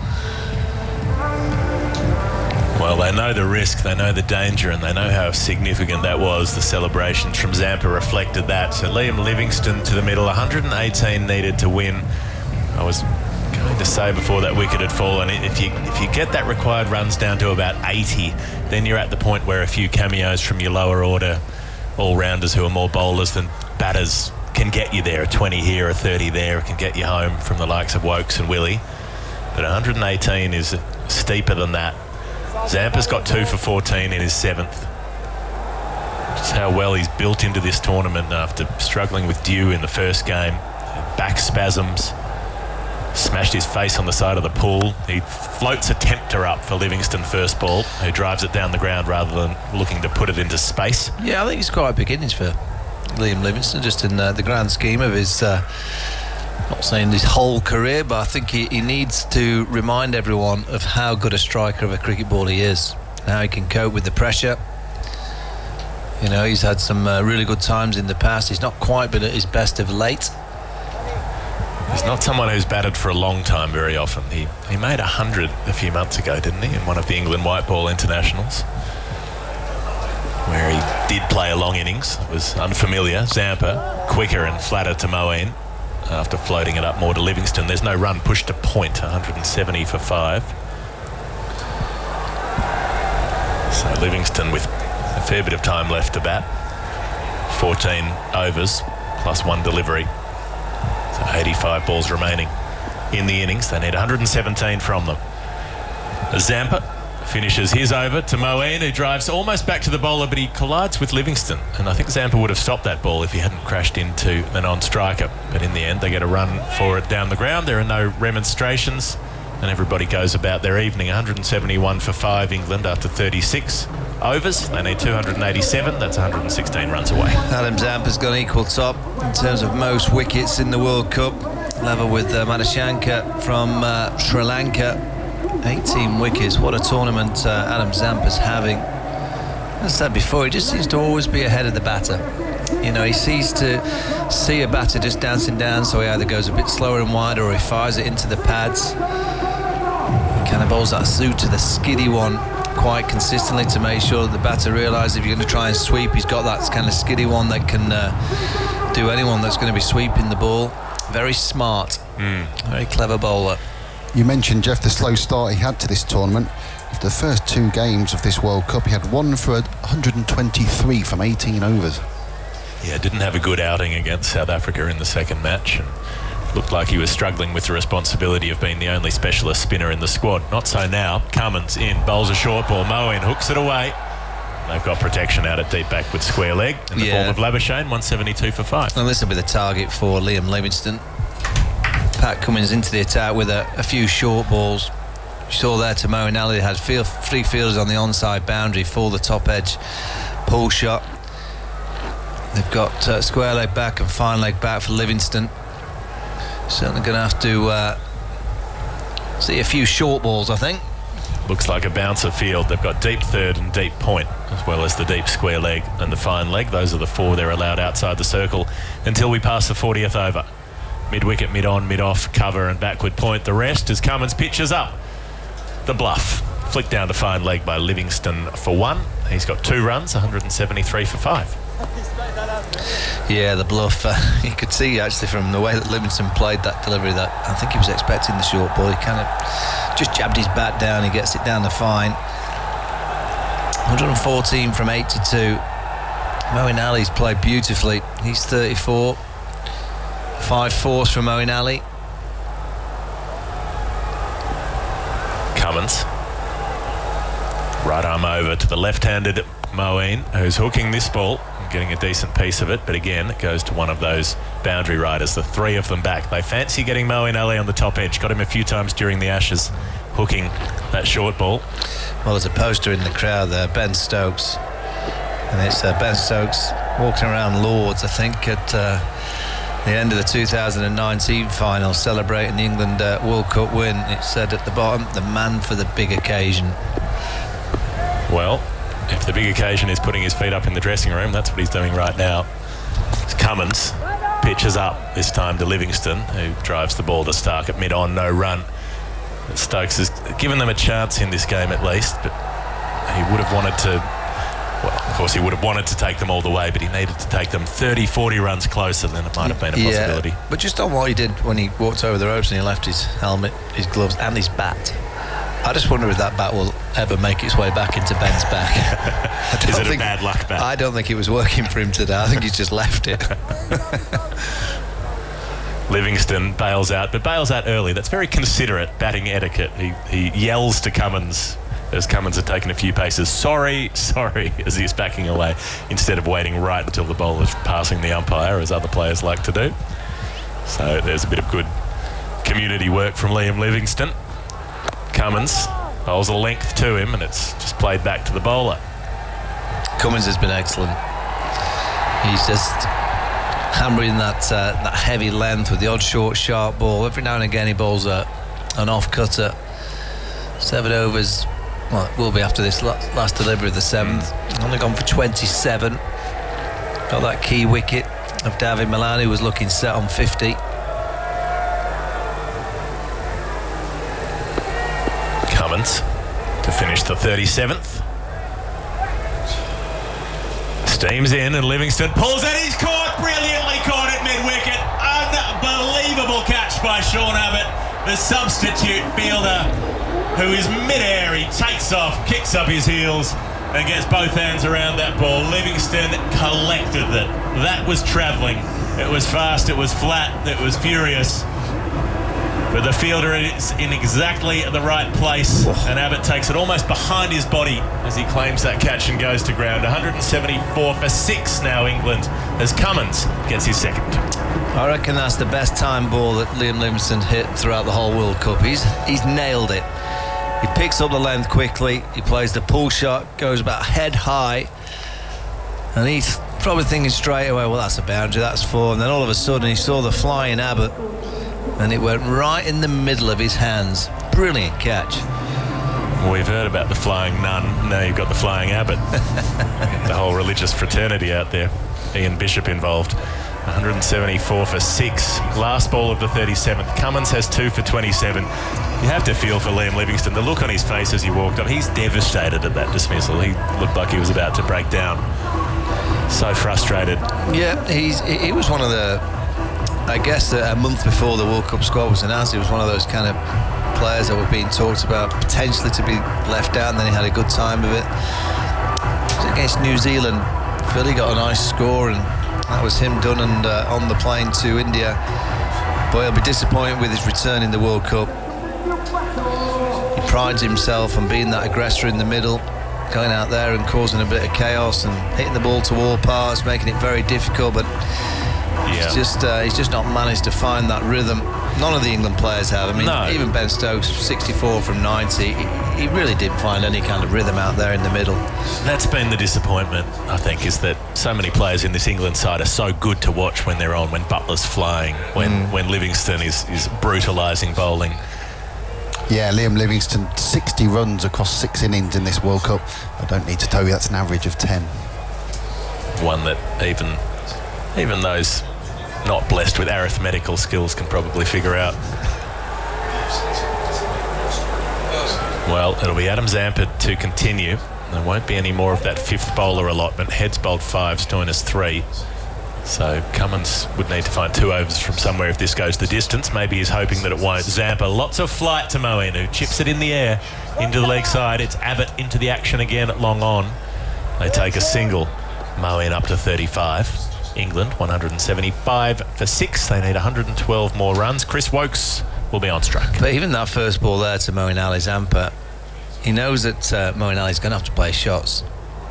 Well, they know the risk, they know the danger, and they know how significant that was. The celebrations from Zampa reflected that. So Liam Livingstone to the middle, 118 needed to win. I was going to say before that wicket had fallen, if you get that required runs down to about 80, then you're at the point where a few cameos from your lower order all-rounders who are more bowlers than batters can get you there. A 20 here, a 30 there can get you home from the likes of Wokes and Willie. But 118 is steeper than that. Zampa's got 2 for 14 in his 7th. Just how well he's built into this tournament after struggling with dew in the first game. Back spasms. Smashed his face on the side of the pool. He floats a tempter up for Livingstone first ball, who drives it down the ground rather than looking to put it into space. Yeah, I think it's quite big innings for Liam Livingstone, just in the grand scheme of his... not saying his whole career, but I think he needs to remind everyone of how good a striker of a cricket ball he is, and how he can cope with the pressure. You know, he's had some really good times in the past. He's not quite been at his best of late. He's not someone who's batted for a long time very often. He made 100 a few months ago, didn't he, in one of the England white ball internationals, where he did play a long innings. It was unfamiliar. Zampa, quicker and flatter to Moeen. After floating it up more to Livingstone. There's no run pushed to point, 170 for 5. So Livingstone with a fair bit of time left to bat. 14 overs plus 1 delivery. So 85 balls remaining in the innings. They need 117 from them. Zampa finishes his over to Moeen, who drives almost back to the bowler, but he collides with Livingstone. And I think Zampa would have stopped that ball if he hadn't crashed into the non-striker. But in the end, they get a run for it down the ground. There are no remonstrations, and everybody goes about their evening. 171 for 5, England, after 36 overs. They need 287. That's 116 runs away. Adam Zampa's got equal top in terms of most wickets in the World Cup. level with Labuschagne from Sri Lanka. 18 wickets. What a tournament Adam Zampa's having. As I said before, he just seems to always be ahead of the batter. You know, he sees a batter just dancing down, so he either goes a bit slower and wider or he fires it into the pads. He kind of bowls that suit to the skiddy one quite consistently to make sure that the batter realises if you're going to try and sweep, he's got that kind of skiddy one that can do anyone that's going to be sweeping the ball. Very smart, very clever bowler. You mentioned, Jeff, the slow start he had to this tournament. The first 2 games of this World Cup, he had 1 for 123 from 18 overs. Yeah, didn't have a good outing against South Africa in the second match, and looked like he was struggling with the responsibility of being the only specialist spinner in the squad. Not so now. Cummins in, bowls a short ball. Moeen hooks it away. They've got protection out at deep back with square leg in the form of Labuschagne, 172 for 5. And this will be the target for Liam Livingstone. Pat Cummins into the attack with a few short balls. You saw there to Moeen Ali, had 3 fielders on the onside boundary for the top edge pull shot. They've got square leg back and fine leg back for Livingstone. Certainly going to have to see a few short balls, I think. Looks like a bouncer field. They've got deep third and deep point, as well as the deep square leg and the fine leg. Those are the 4 they're allowed outside the circle until we pass the 40th over. Mid-wicket, mid-on, mid-off, cover and backward point. The rest as Cummins pitches up. The bluff. Flicked down to fine leg by Livingstone for 1. He's got 2 runs, 173 for 5. Yeah, the bluff. You could see actually from the way that Livingstone played that delivery that I think he was expecting the short ball. He kind of just jabbed his bat down. He gets it down the fine. 114 from 82. Moeen Ali's played beautifully. He's 34. 5 fours from Moeen Ali. Cummins. Right arm over to the left-handed Moeen, who's hooking this ball and getting a decent piece of it, but again it goes to one of those boundary riders. The 3 of them back. They fancy getting Moeen Ali on the top edge. Got him a few times during the Ashes hooking that short ball. Well, there's a poster in the crowd there, Ben Stokes, and it's Ben Stokes walking around Lords, I think, at the end of the 2019 final, celebrating the England World Cup win. It said at the bottom, the man for the big occasion. Well, if the big occasion is putting his feet up in the dressing room, that's what he's doing right now. Cummins pitches up, this time to Livingstone, who drives the ball to Stark at mid-on, no run. But Stokes has given them a chance in this game at least, but he would have wanted to, well, of course he would have wanted to take them all the way, but he needed to take them 30, 40 runs closer than it might have been a possibility. Yeah, but just on what he did when he walked over the ropes and he left his helmet, his gloves and his bat. I just wonder if that bat will ever make its way back into Ben's back. Is it a bad luck bat? I don't think it was working for him today. I think he's just left it. Livingstone bails out, but bails out early. That's very considerate batting etiquette. He yells to Cummins as Cummins had taken a few paces. Sorry, as he's backing away, instead of waiting right until the bowler's passing the umpire, as other players like to do. So there's a bit of good community work from Liam Livingstone. Cummins bowls a length to him, and it's just played back to the bowler. Cummins has been excellent. He's just hammering that heavy length with the odd short, sharp ball. Every now and again he bowls an off-cutter. 7 overs, well, it will be after this last delivery of the 7th. Only gone for 27. Got that key wicket of David Malan, who was looking set on 50. Cummins to finish the 37th. Steams in and Livingstone pulls it. He's caught, brilliantly caught at mid-wicket. Unbelievable catch by Sean Abbott, the substitute fielder, who is mid-air. He takes off, kicks up his heels and gets both hands around that ball. Livingstone collected it. That was travelling. It was fast, it was flat, it was furious. But the fielder is in exactly the right place, and Abbott takes it almost behind his body as he claims that catch and goes to ground. 174 for 6 now, England, as Cummins gets his second. I reckon that's the best time ball that Liam Livingstone hit throughout the whole World Cup. He's nailed it. He picks up the length quickly, he plays the pull shot, goes about head high, and he's probably thinking straight away, well, that's a boundary, that's 4, and then all of a sudden he saw the flying Abbott and it went right in the middle of his hands. Brilliant catch. We've heard about the flying nun. Now you've got the flying abbot. The whole religious fraternity out there. Ian Bishop involved. 174 for 6. Last ball of the 37th. Cummins has 2 for 27. You have to feel for Liam Livingstone. The look on his face as he walked up, he's devastated at that dismissal. He looked like he was about to break down. So frustrated. Yeah, he was one of the, I guess a month before the World Cup squad was announced, he was one of those kind of players that were being talked about potentially to be left out, and then he had a good time of it. Against New Zealand, Philly got a nice score, and that was him done and on the plane to India. Boy, he'll be disappointed with his return in the World Cup. He prides himself on being that aggressor in the middle, going out there and causing a bit of chaos and hitting the ball to all parts, making it very difficult, but he's just not managed to find that rhythm. None of the England players have. I mean, even Ben Stokes, 64 from 90, he really didn't find any kind of rhythm out there in the middle. That's been the disappointment, I think, is that so many players in this England side are so good to watch when they're on, when Butler's flying, when Livingstone is brutalising bowling. Yeah, Liam Livingstone, 60 runs across 6 innings in this World Cup. I don't need to tell you that's an average of 10. One that even those not blessed with arithmetical skills can probably figure out. Well, it'll be Adam Zampa to continue. There won't be any more of that 5th bowler allotment. Heads bowled 5, Stoinis 3. So Cummins would need to find 2 overs from somewhere if this goes the distance. Maybe he's hoping that it won't. Zampa, lots of flight to Moeen, who chips it in the air into the leg side. It's Abbott into the action again at long on. They take a single. Moeen up to 35. England 175 for 6. They need 112 more runs. Chris Wokes will be on strike. But even that first ball there to Moeen Ali, Zampa, he knows that Moeen Ali's going to have to play shots,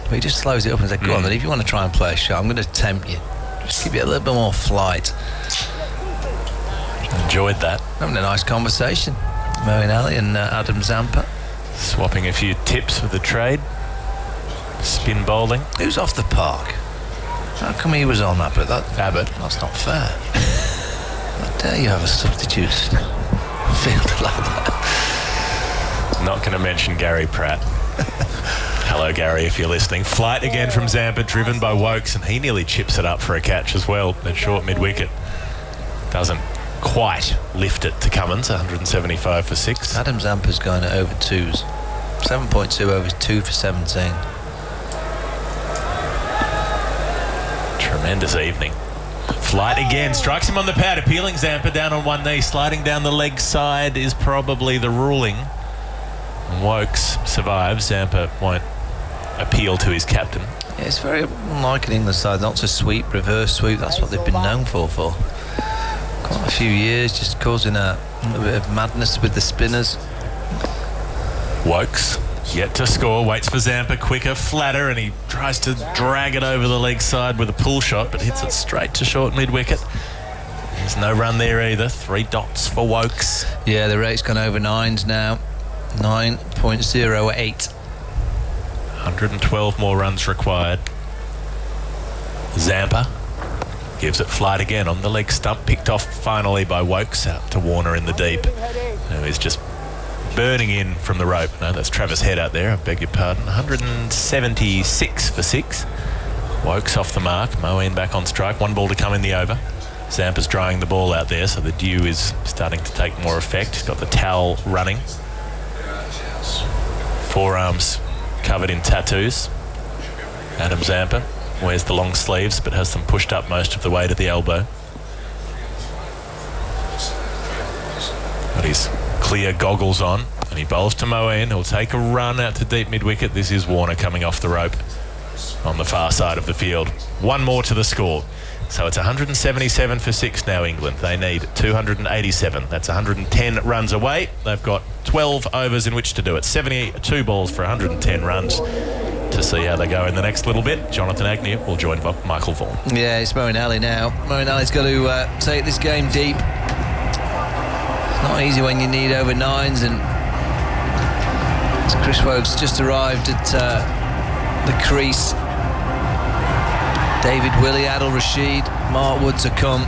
but he just slows it up and says, go on then, if you want to try and play a shot, I'm going to tempt you, just give you a little bit more flight. Enjoyed that. Having a nice conversation, Moeen Ali and Adam Zampa, swapping a few tips for the trade. Spin bowling. Who's off the park? How come he was on that? But Abbott. That's not fair. How dare you have a substitute fielder like that? Not going to mention Gary Pratt. Hello, Gary, if you're listening. Flight again from Zampa, driven by Wokes, and he nearly chips it up for a catch as well at short mid-wicket. Doesn't quite lift it to Cummins, 175 for 6. Adam Zampa's going at over 2s. 7.2 overs, 2 for 17. Tremendous evening. Flight again, strikes him on the pad, appealing Zampa down on one knee, sliding down the leg side is probably the ruling. Wokes survives. Zampa won't appeal to his captain. Yeah, it's very unlike an England side not to sweep, reverse sweep. That's what they've been known for quite a few years, just causing a bit of madness with the spinners. Wokes yet to score, waits for Zampa, quicker, flatter, and he tries to drag it over the leg side with a pull shot, but hits it straight to short mid-wicket. There's no run there either. 3 dots for Wokes. Yeah, the rate's gone over 9s now. 9.08. 112 more runs required. Zampa gives it flight again on the leg stump, picked off finally by Wokes out to Warner in the deep. Now he's just burning in from the rope. No, that's Travis Head out there, I beg your pardon. 176 for 6. Wokes off the mark. Moeen back on strike. 1 ball to come in the over. Zampa's drying the ball out there, so the dew is starting to take more effect. He's got the towel running. Forearms covered in tattoos. Adam Zampa wears the long sleeves but has them pushed up most of the way to the elbow. Got his clear goggles on and he bowls to Moeen. He'll take a run out to deep mid-wicket. This is Warner coming off the rope on the far side of the field. 1 more to the score. So it's 177 for 6 now, England. They need 287. That's 110 runs away. They've got 12 overs in which to do it. 72 balls for 110 runs. To see how they go in the next little bit, Jonathan Agnew will join Michael Vaughan. Yeah, it's Moeen Ali now. Moeen Ali's got to take this game deep. It's not easy when you need over 9s, and Chris Wokes just arrived at the crease. David Willey, Adil Rashid, Mark Woods are come.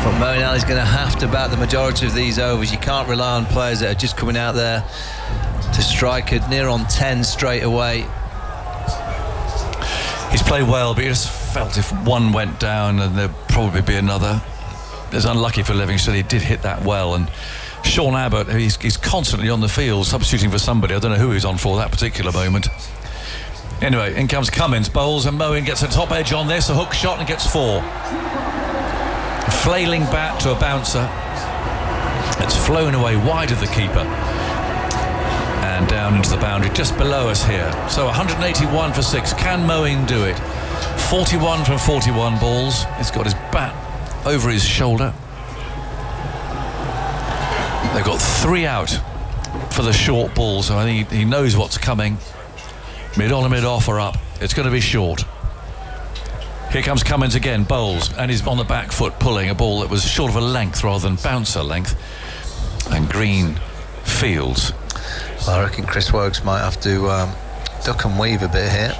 But Moeen Ali's going to have to bat the majority of these overs. You can't rely on players that are just coming out there to strike it near on 10 straight away. He's played well, but he just felt if one went down and there'd probably be another. It's unlucky for Livingston. He did hit that well, and Sean Abbott, he's constantly on the field substituting for somebody. I don't know who he's on for that particular moment. Anyway, in comes Cummins, bowls, and Moeen gets a top edge on this, a hook shot, and gets 4. A flailing bat to a bouncer. It's flown away wide of the keeper and down into the boundary just below us here. So 181 for 6. Can Moeen do it? 41 from 41 balls. He's got his bat over his shoulder. They've got 3 out for the short ball, so I think he knows what's coming. Mid-on and mid-off are up. It's going to be short. Here comes Cummins again, bowls, and he's on the back foot pulling a ball that was short of a length rather than bouncer length. And Green fields. Well, I reckon Chris Woakes might have to duck and weave a bit here.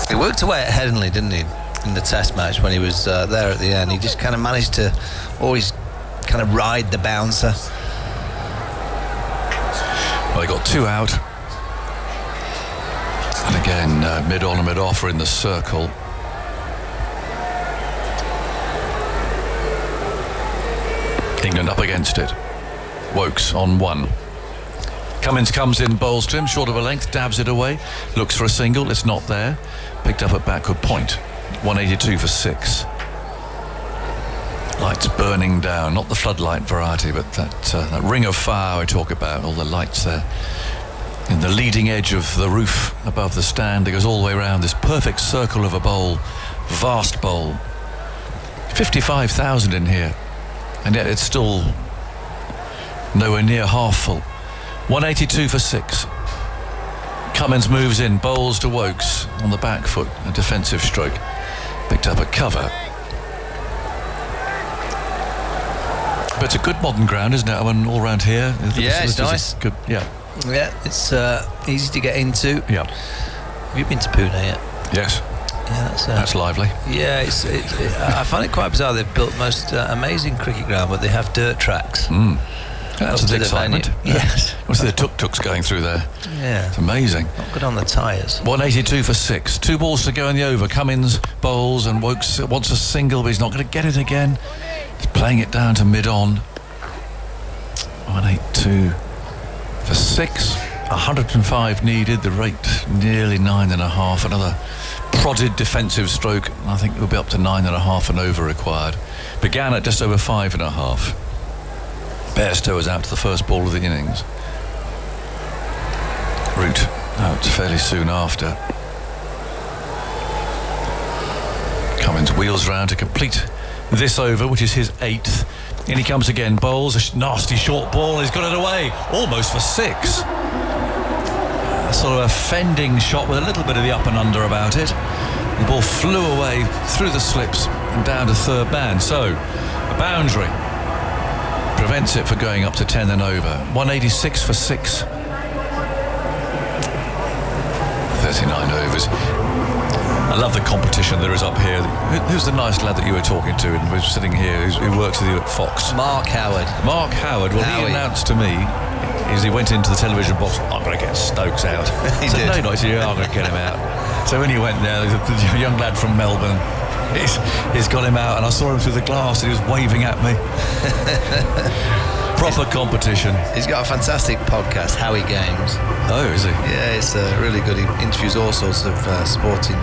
He worked away at Headingley, didn't he, in the Test match when he was there at the end. He just kind of managed to always kind of ride the bouncer. Well, they got 2 out. And again, mid-on and mid-off are in the circle. England up against it. Woakes on 1. Cummins comes in, bowls to him, short of a length, dabs it away, looks for a single, it's not there. Picked up at backward point. 182 for 6. Lights burning down, not the floodlight variety, but that ring of fire I talk about, all the lights there. In the leading edge of the roof above the stand that goes all the way around this perfect circle of a bowl, vast bowl. 55,000 in here, and yet it's still nowhere near half full. 182 for 6. Cummins moves in, bowls to Woakes on the back foot, a defensive stroke. Picked up a cover. But it's a good modern ground, isn't it? I mean, all around here. Yeah, it's nice. Good, yeah. Yeah, it's easy to get into. Yeah. Have you been to Pune yet? Yes. Yeah, that's lively. Yeah, I find it quite bizarre. They've built the most amazing cricket ground, but they have dirt tracks. That's the excitement. Yes. I see the tuk-tuks going through there. Yeah. It's amazing. Not good on the tyres. 182 for 6. 2 balls to go in the over. Cummins bowls and Woakes wants a single, but he's not going to get it again. He's playing it down to mid-on. 182 for 6. 105 needed. The rate nearly 9.5. Another prodded defensive stroke. I think we'll be up to 9.5 and over required. Began at just over 5.5. Bairstow is out to the first ball of the innings. Root out fairly soon after. Cummins wheels round to complete this over, which is his 8th. In he comes again, bowls a nasty short ball. He's got it away, almost for 6. A sort of a fending shot with a little bit of the up and under about it. The ball flew away through the slips and down to third man. So, a boundary prevents it from going up to 10 and over. 186 for 6. 39 overs. I love the competition there is up here. Who's the nice lad that you were talking to and was sitting here who works with you at Fox? Mark Howard. Mark Howard. Well, he announced to me as he went into the television box, I'm going to get Stokes out. He said, did. No, not you. I'm going to get him out. So when he went there, the young lad from Melbourne, he's got him out, and I saw him through the glass and he was waving at me. Proper competition. He's got a fantastic podcast, Howie Games. Oh, is he? Yeah, it's really good. He interviews all sorts of sporting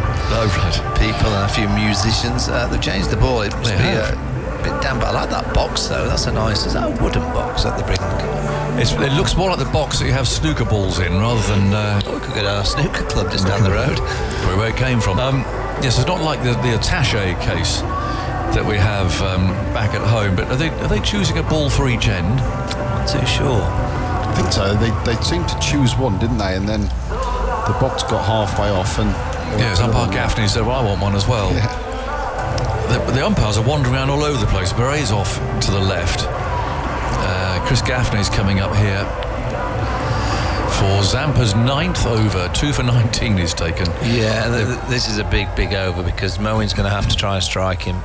people and a few musicians. They've changed the ball. It must be a bit damp. I like that box though. That's a nice. Is that a wooden box that they bring? It looks more like the box that you have snooker balls in rather than. We could go to our snooker club just down the road. Probably where it came from. Yes, it's not like the attaché case that we have back at home, but are they choosing a ball for each end? I'm not too sure. I think so. They seemed to choose one, didn't they? And then the box got halfway off, and yes, umpire Gaffney said, "Well, I want one as well." Yeah. The umpires are wandering around all over the place. Beret's off to the left. Chris Gaffney's coming up here for Zampa's 9th over. 2 for 19 he's taken. Yeah, this is a big over because Moeen's going to have to try and strike him.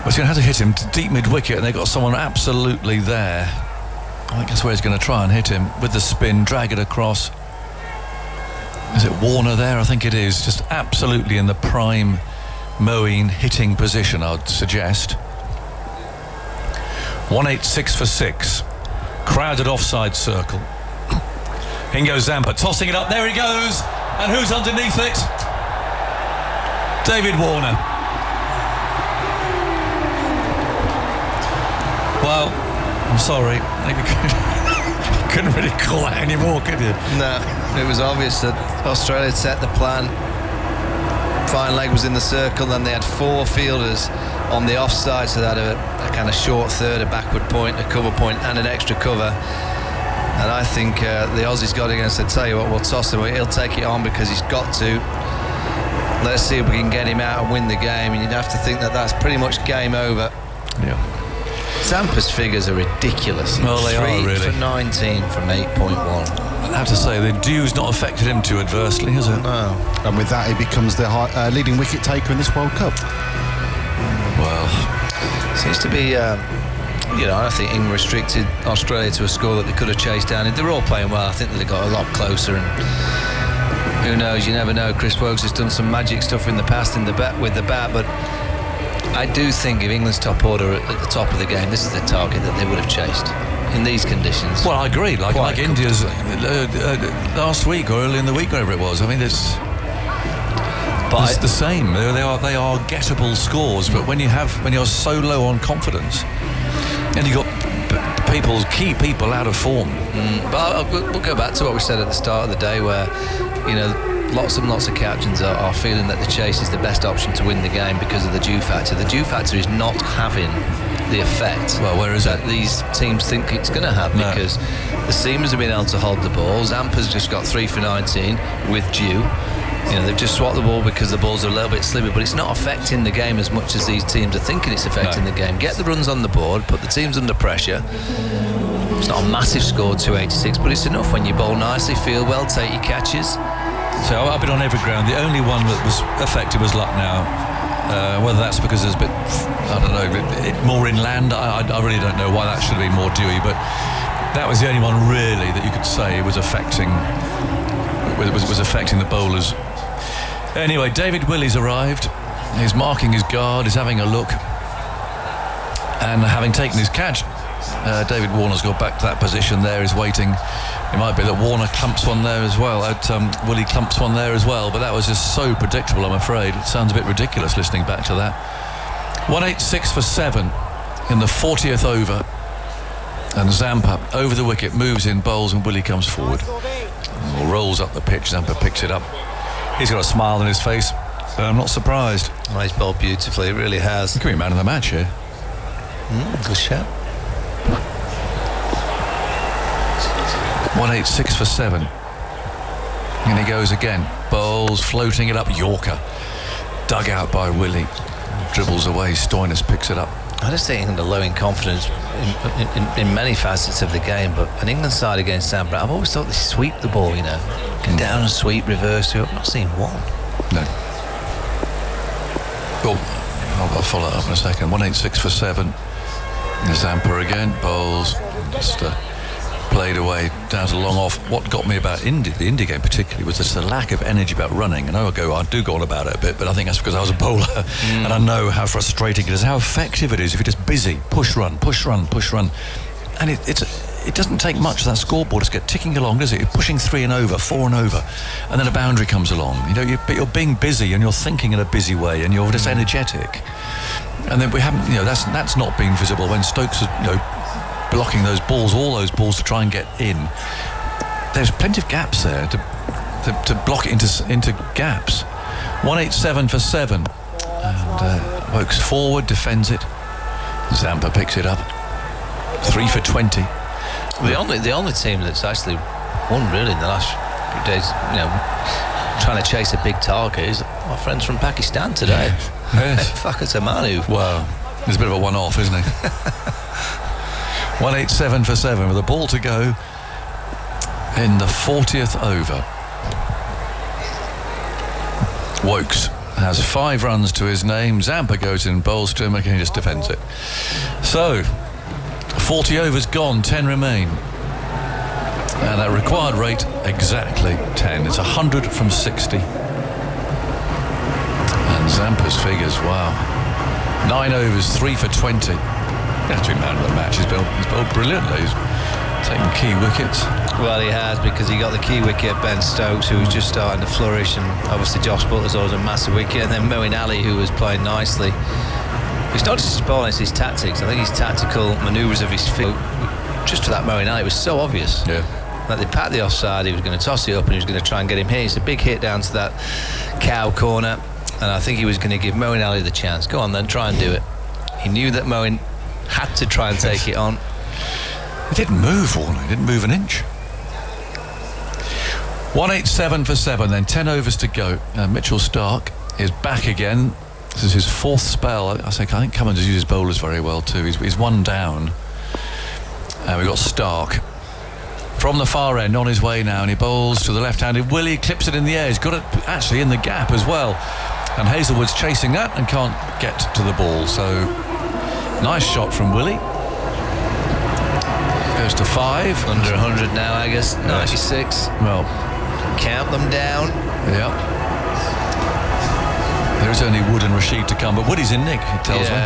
he's going to have to hit him to deep mid-wicket, and they've got someone absolutely there. I think that's where he's going to try and hit him with the spin, drag it across. Is it Warner there? I think it is. Just absolutely in the prime Moeen hitting position, I'd suggest. 186 for 6. Crowded offside circle. In goes Zampa, tossing it up. There he goes. And who's underneath it? David Warner. Well, I'm sorry. Couldn't really call that anymore, could you? No, it was obvious that Australia had set the plan. Fine leg was in the circle, and they had 4 fielders on the offside, so they had a kind of short third, a backward point, a cover point, and an extra cover. And I think the Aussies got it and said, tell you what, we'll toss him. He'll take it on because he's got to. Let's see if we can get him out and win the game. And you'd have to think that that's pretty much game over. Yeah. Zampa's figures are ridiculous. Well, they are, really. 3 for 19 from 8.1. I have to say, the dew's not affected him too adversely, has it? No. And with that, he becomes the leading wicket taker in this World Cup. Well, seems to be, I think England restricted Australia to a score that they could have chased down. They were all playing well. I think that they got a lot closer, and who knows? You never know. Chris Woakes has done some magic stuff in the past with the bat, but I do think if England's top order at the top of the game, this is the target that they would have chased in these conditions. Well, I agree. Like India's last week or early in the week, wherever it was. I mean, it's the same. They are gettable scores, but when you're so low on confidence, and you got key people out of form. But we'll go back to what we said at the start of the day, where lots and lots of captains are feeling that the chase is the best option to win the game because of the dew factor. The dew factor is not having the effect that these teams think it's going to have, because the seamers have been able to hold the ball. Zampa's just got 3 for 19 with dew. They've just swapped the ball because the balls are a little bit slippery, but it's not affecting the game as much as these teams are thinking it's affecting the game. Get the runs on the board, put the teams under pressure. It's not a massive score, 286, but it's enough when you bowl nicely, feel well, take your catches. So I've been on every ground. The only one that was affected was Lucknow. Whether that's because there's a bit, I don't know, more inland, I really don't know why that should have been more dewy, but that was the only one really that you could say was affecting the bowlers. Anyway, David Willey's arrived. He's marking his guard, he's having a look, and having taken his catch, David Warner's got back to that position there, he's waiting. It might be that Warner clumps one there as well, Willey clumps one there as well, but that was just so predictable, I'm afraid. It sounds a bit ridiculous listening back to that. 186 for 7 in the 40th over, and Zampa over the wicket, moves in, bowls, and Willey comes forward. Rolls up the pitch, Zampa picks it up. He's got a smile on his face, so I'm not surprised. Well, he's bowled beautifully, it really has. He could be man of the match here. Good shot. 186 for 7. And he goes again. Bowls, floating it up. Yorker. Dug out by Willey. Dribbles away. Stoinis picks it up. I just think England are low in confidence in many facets of the game, but an England side against Zampa, I've always thought they sweep the ball, Get down and sweep, reverse to it. I've not seen one. No. Oh, I'll follow it up in a second. 186 for 7. Zampa again. Bowls. Just played away down to long off. What got me about the India game particularly, was just the lack of energy about running. And I do go on about it a bit, but I think that's because I was a bowler and I know how frustrating it is, how effective it is if you're just busy, push run, and it doesn't take much of that scoreboard to get ticking along, does it? You're pushing 3 and over, 4 and over, and then a boundary comes along. You're being busy and you're thinking in a busy way and you're just energetic. And then we haven't, that's not been visible when Stokes is, blocking those balls, all those balls to try and get in. There's plenty of gaps there to block it into gaps. 187 for 7, and Woakes forward, defends it. Zampa picks it up. 3 for 20. The only team that's actually won really in the last few days, trying to chase a big target, is our friends from Pakistan today. Yes. Stokes and Malan. Well, there's a bit of a one-off, isn't he? 187 for 7 with a ball to go in the 40th over. Woakes has 5 runs to his name. Zampa goes in, bowls to him, and he just defends it. So, 40 overs gone, 10 remain. And that required rate, exactly 10. It's 100 from 60. And Zampa's figures, wow. 9 overs, 3 for 20. He has to be man of the match. He's bowled brilliantly. He's taken key wickets. Well, he has, because he got the key wicket at Ben Stokes, who was just starting to flourish, and obviously Josh Butler's always a massive wicket, and then Moeen Ali, who was playing nicely. It's not just his bowling, it's his tactics. I think his tactical manoeuvres of his feet, just to that Moeen Ali, it was so obvious. Yeah. That they pat the offside, he was going to toss it up and he was going to try and get him here. It's a big hit down to that cow corner, and I think he was going to give Moeen Ali the chance. Go on then, try and do it. He knew that Moeen had to try and take it on. He didn't move, Warner. He didn't move an inch. 187 for 7, then 10 overs to go. Mitchell Starc is back again. This is his 4th spell. I think Cummins uses bowlers very well too. He's 1 down. And we've got Starc from the far end on his way now, and he bowls to the left-handed Willie, clips it in the air. He's got it actually in the gap as well, and Hazelwood's chasing that and can't get to the ball. So nice shot from Willie. Goes to 5. Under 100 now, I guess. 96. Well, count them down. Yep. There is only Wood and Rashid to come, but Woody's in nick, it tells me.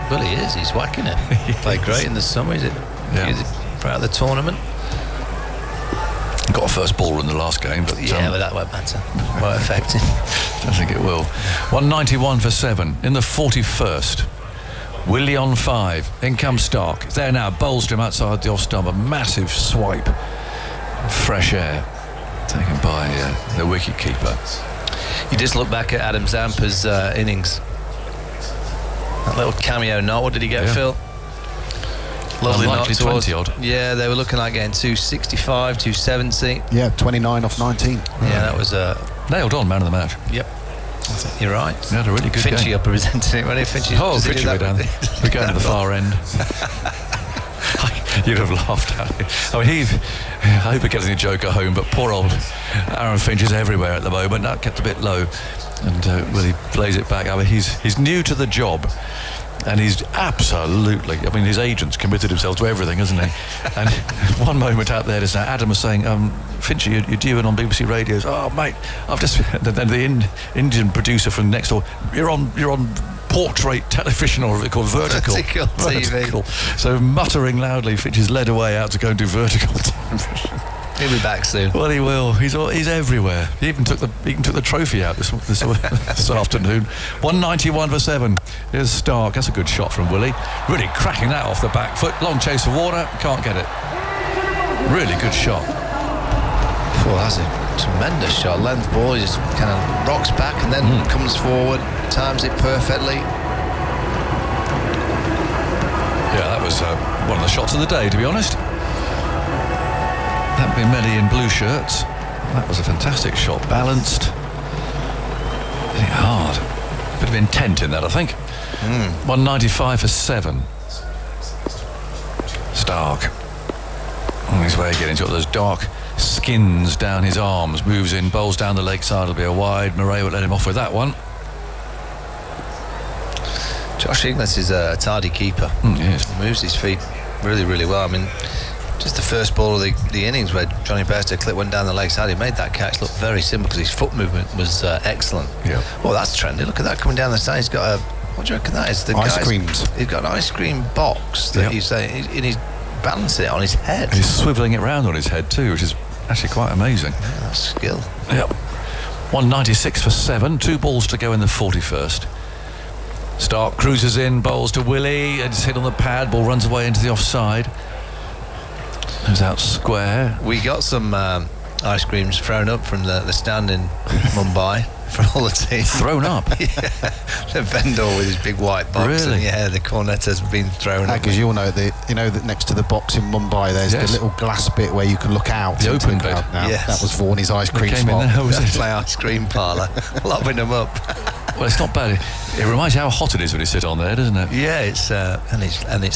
Well, he is. He's whacking it. Played great in the summer. Is it? Yeah. Proud of the tournament. Got a first baller in the last game, but but that won't matter. Won't affect him. Don't think it will. 191 for 7 in the 41st. Willie on 5. In comes Starc. There now, bowls to him outside the off stump. A massive swipe. Fresh air taken by the wicket keeper. You just look back at Adam Zampa's innings. That little cameo knot. What did he get, Phil? Lovely Unlikely knock towards 20 odd. Yeah, they were looking like getting 265, 270. Yeah, 29 off 19. Yeah, that was nailed on, man of the match. Yep. You're right. He had a really good Finchy game. up representing it, wasn't he? Finchy way down. We're going to the far end. You'd have laughed at it. I mean, I hope he gets any joker home, but poor old Aaron Finch is everywhere at the moment. That kept a bit low, and Willie plays it back. I mean, he's new to the job. And he's absolutely, I mean, his agent's committed himself to everything, hasn't he? And one moment out there, Adam was saying, Finchy, you're due in on BBC Radio. Oh, mate, I've just, then the Indian producer from next door, you're on portrait television, or called vertical. TV. So muttering loudly, Finch is led away out to go and do vertical television. He'll be back soon. Well, he will. He's everywhere. He even took the trophy out this afternoon. 191 for 7. Here's Starc. That's a good shot from Willie. Really cracking that off the back foot. Long chase for Warner. Can't get it. Really good shot. Oh, that's a tremendous shot. Length ball. He just kind of rocks back and then comes forward. Times it perfectly. Yeah, that was one of the shots of the day, to be honest. That Meli in blue shirts. That was a fantastic shot. Balanced. Hitting hard. Bit of intent in that, I think. 195 for 7. Starc. On his way again. He's got those dark skins down his arms. Moves in, bowls down the leg side. It'll be a wide. Murray will let him off with that one. Josh Inglis is a tardy keeper. Yes. Moves his feet really, really well. I mean, just the first ball of the innings where Johnny Bairstow clip went down the leg side, he made that catch look very simple because his foot movement was excellent. Yeah. Well, that's trendy. Look at that coming down the side. He's got a, what do you reckon that is? Ice creams. He's got an ice cream box that he's balancing it on his head. He's swivelling it round on his head too, which is actually quite amazing. Yeah, that's skill. Yep. 196 for 7. 2 balls to go in the 41st. Starc cruises in, bowls to Willie, and it's hit on the pad. Ball runs away into the offside. Goes out square. We got some ice creams thrown up from the stand in Mumbai for all the team. Thrown up? Yeah. The vendor with his big white box. Really? And yeah, the cornetto's been thrown up. Because you'll know that next to the box in Mumbai, there's the little glass bit where you can look out. The open bit. Yes. That was Varney's ice cream came spot. in there, was it? My ice cream parlour. Lobbing them up. Well, it's not bad. It reminds you how hot it is when you sit on there, doesn't it? Yeah, it's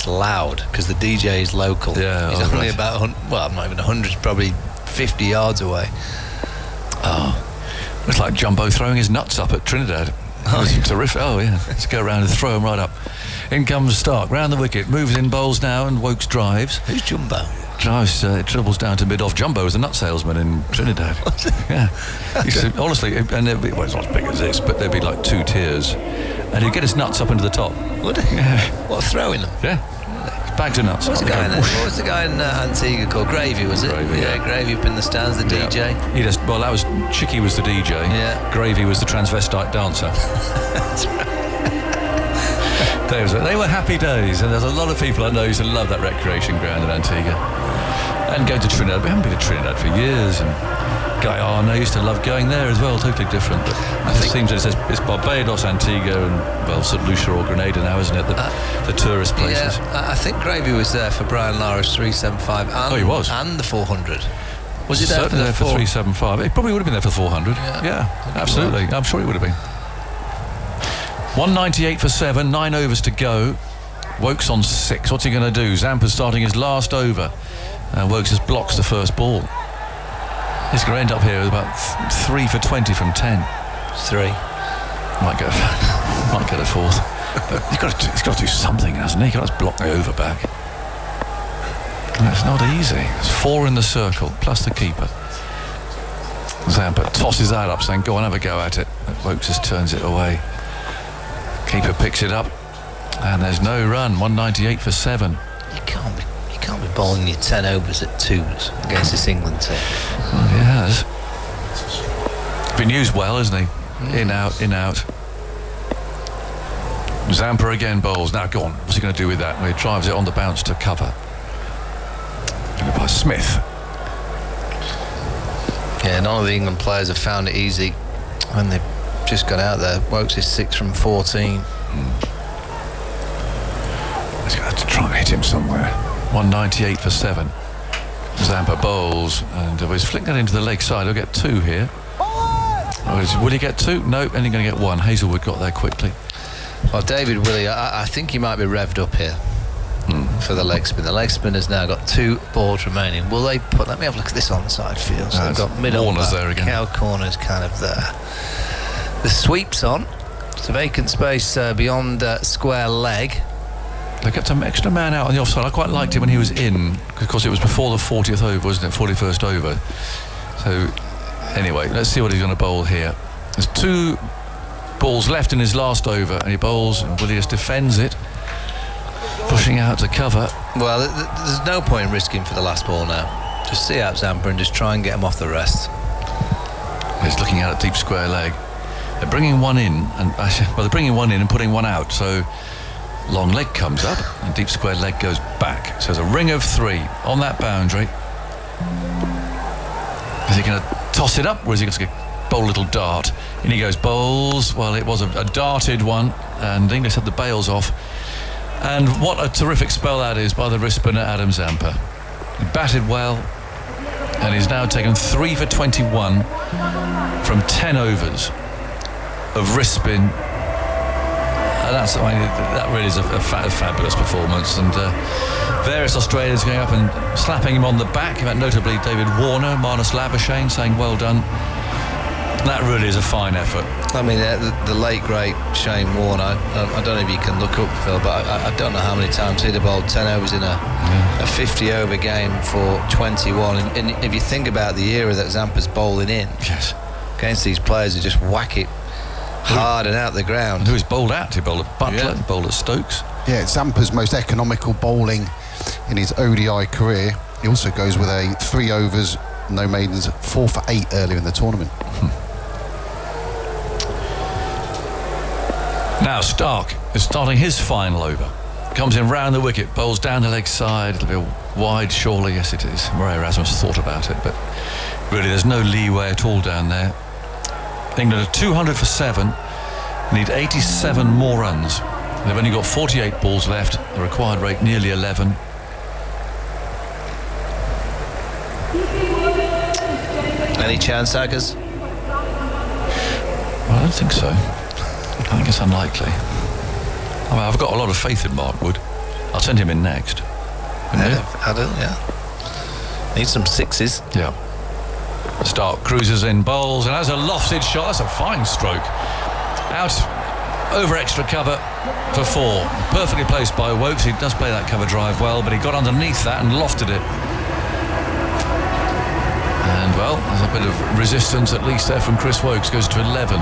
loud because the DJ is local. Yeah, he's only about not even 100, probably 50 yards away. Oh, it's like Jumbo throwing his nuts up at Trinidad. Terrific. Oh, yeah. Let's go around and throw him right up. In comes Stark, round the wicket, moves in bowls now, and Wokes drives. Who's Jumbo? Drives, it dribbles down to mid-off. Jumbo was a nut salesman in Trinidad. Yeah. Honestly, and it'd be, well, it's not as big as this, but there'd be like 2 tiers. And he'd get his nuts up into the top. Would he? Yeah. What, throwing them? Yeah. Bags of nuts. What was the guy in Antigua called? Gravy, was it? Gravy, yeah. Gravy up in the stands, the DJ. He just, well, that was Chicky was the DJ. Yeah. Gravy was the transvestite dancer. That's right. They were happy days, and there's a lot of people I know who love that recreation ground in Antigua. And go to Trinidad. We haven't been to Trinidad for years, and Guyana used to love going there as well. Totally different, but it seems that it's Barbados, Antigua, and well, St Lucia or Grenada now, isn't it? The tourist places. Yeah, I think Gravy was there for Brian Lara's 375. And, he was, and the 400. Was he there for the 375? He probably would have been there for 400. Yeah, absolutely. I'm sure he would have been. 198 for 7, 9 overs to go. Wokes on 6. What's he going to do? Zampa's starting his last over. Wokes just blocks the first ball. He's going to end up here with about 3 for 20 from 10. 3. Might get a fourth. But he's got to do something, hasn't he? He's got to block the over back. That's not easy. It's 4 in the circle, plus the keeper. Zampa tosses that up, saying, go on, have a go at it. But Wokes just turns it away. Keeper picks it up, and there's no run. 198 for 7. You can't be bowling your 10 overs at 2s against this England team. Well, he has. Been used well, isn't he? In, out, in, out. Zampa again bowls. Now, go on. What's he going to do with that? Well, he drives it on the bounce to cover. Given by Smith. Yeah, none of the England players have found it easy when they've just got out there. Wokes is 6 from 14. He's going to have to try and hit him somewhere. 198 for 7. Zampa bowls, and he's flicking that into the leg side. He'll get 2 here. Will he get 2? No, only going to get 1. Hazelwood got there quickly. Well, David Willey, I think he might be revved up here for the leg spin. The leg spin has now got 2 balls remaining. Will they put... Let me have a look at this onside field. So they've got middle Warner's there again. Cow corner's kind of there. The sweep's on. It's a vacant space beyond square leg. They kept some extra man out on the offside. I quite liked it when he was in, because it was before the 40th over, wasn't it? 41st over. So, anyway, let's see what he's going to bowl here. There's 2 balls left in his last over, and he bowls, and Willie just defends it, pushing out to cover. Well, there's no point in risking for the last ball now. Just see out Zampa and just try and get him off the rest. He's looking out at deep square leg. They're bringing one in, and they're bringing one in and putting one out. So long leg comes up, and deep square leg goes back. So there's a ring of 3 on that boundary. Is he going to toss it up, or is he going to bowl a little dart? And he goes bowls. Well, it was a darted one, and English had the bails off. And what a terrific spell that is by the wrist spinner Adam Zampa. He batted well, and he's now taken 3 for 21 from 10 overs of wrist spin. And that really is a fabulous performance. And various Australians going up and slapping him on the back. In fact, notably David Warner, Marnus Labuschagne saying well done. That really is a fine effort. I mean, the late great Shane Warne, I don't know if you can look up, Phil, but I don't know how many times he'd have bowled 10 overs in a 50 over game for 21. And if you think about the era that Zampa's bowling in, yes, against these players who just whack it hard and out the ground. And who he's bowled out? He bowled at Butler, he bowled at Stokes. Yeah, it's Zampa's most economical bowling in his ODI career. He also goes with a 3 overs, no maidens, 4 for 8 earlier in the tournament. Now Stark is starting his final over. Comes in round the wicket, bowls down the leg side. It'll be wide, surely. Yes, it is. Murray Erasmus thought about it, but really there's no leeway at all down there. England are 200 for 7. Need 87 more runs. They've only got 48 balls left. The required rate nearly 11. Any chance, Aggers? Well, I don't think so. I think it's unlikely. I mean, I've got a lot of faith in Mark Wood. I'll send him in next. Yeah, I do, yeah. Need some 6s. Yeah. Stark cruises in, bowls, and has a lofted shot. That's a fine stroke. Out over extra cover for 4. Perfectly placed by Wokes. He does play that cover drive well, but he got underneath that and lofted it. And, well, there's a bit of resistance at least there from Chris Wokes. Goes to 11.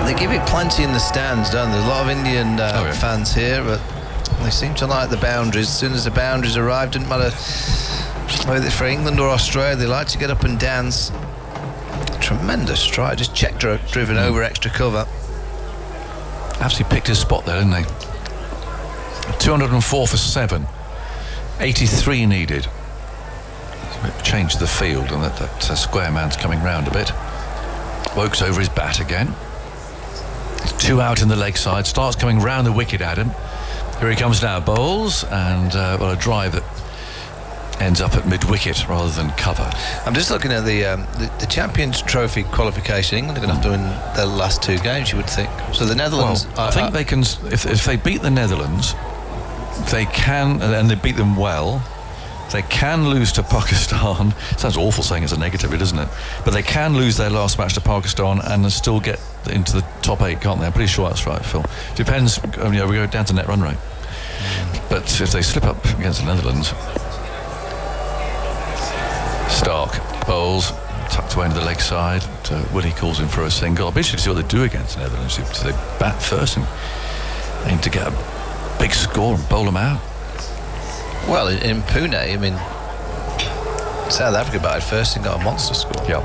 They give it plenty in the stands, don't they? There's a lot of Indian fans here, but they seem to like the boundaries. As soon as the boundaries arrive, didn't matter whether it's for England or Australia, they like to get up and dance. Tremendous stride, just check driven over extra cover. Absolutely picked his spot there, didn't he? 204 for 7. 83 needed. Change the field, and that square man's coming round a bit. Wokes over his bat again. 2 out in the leg side, starts coming round the wicket at him. Here he comes now, bowls, and a drive that ends up at mid-wicket rather than cover. I'm just looking at the Champions Trophy qualification. England are going to have to win their last 2 games, you would think. So the Netherlands... Well, I think they can, if they beat the Netherlands, they can, and they beat them well, they can lose to Pakistan. Sounds awful saying it's a negative, doesn't it? But they can lose their last match to Pakistan and still get into the top 8, can't they? I'm pretty sure that's right, Phil. Depends. We go down to net run rate. But if they slip up against the Netherlands, Stark bowls tucked away into the leg side. Willie calls in for a single. I'll be interested to see what they do against the Netherlands. Do they bat first and aim to get a big score and bowl them out? Well, in Pune, I mean, South Africa batted first and got a monster score. Yeah.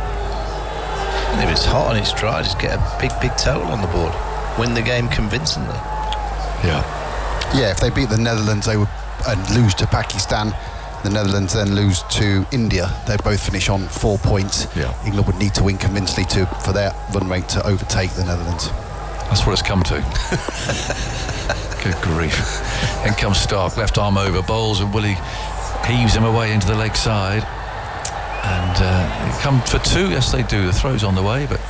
And if it's hot and it's dry, just get a big total on the board. Win the game convincingly. Yeah. Yeah, if they beat the Netherlands, they would and lose to Pakistan. The Netherlands then lose to India. They both finish on 4 points. Yeah. England would need to win convincingly for their run rate to overtake the Netherlands. That's what it's come to. Good grief. In comes Stark, left arm over, bowls, and Willie heaves him away into the leg side. And come for 2. Yes, they do. The throw's on the way, but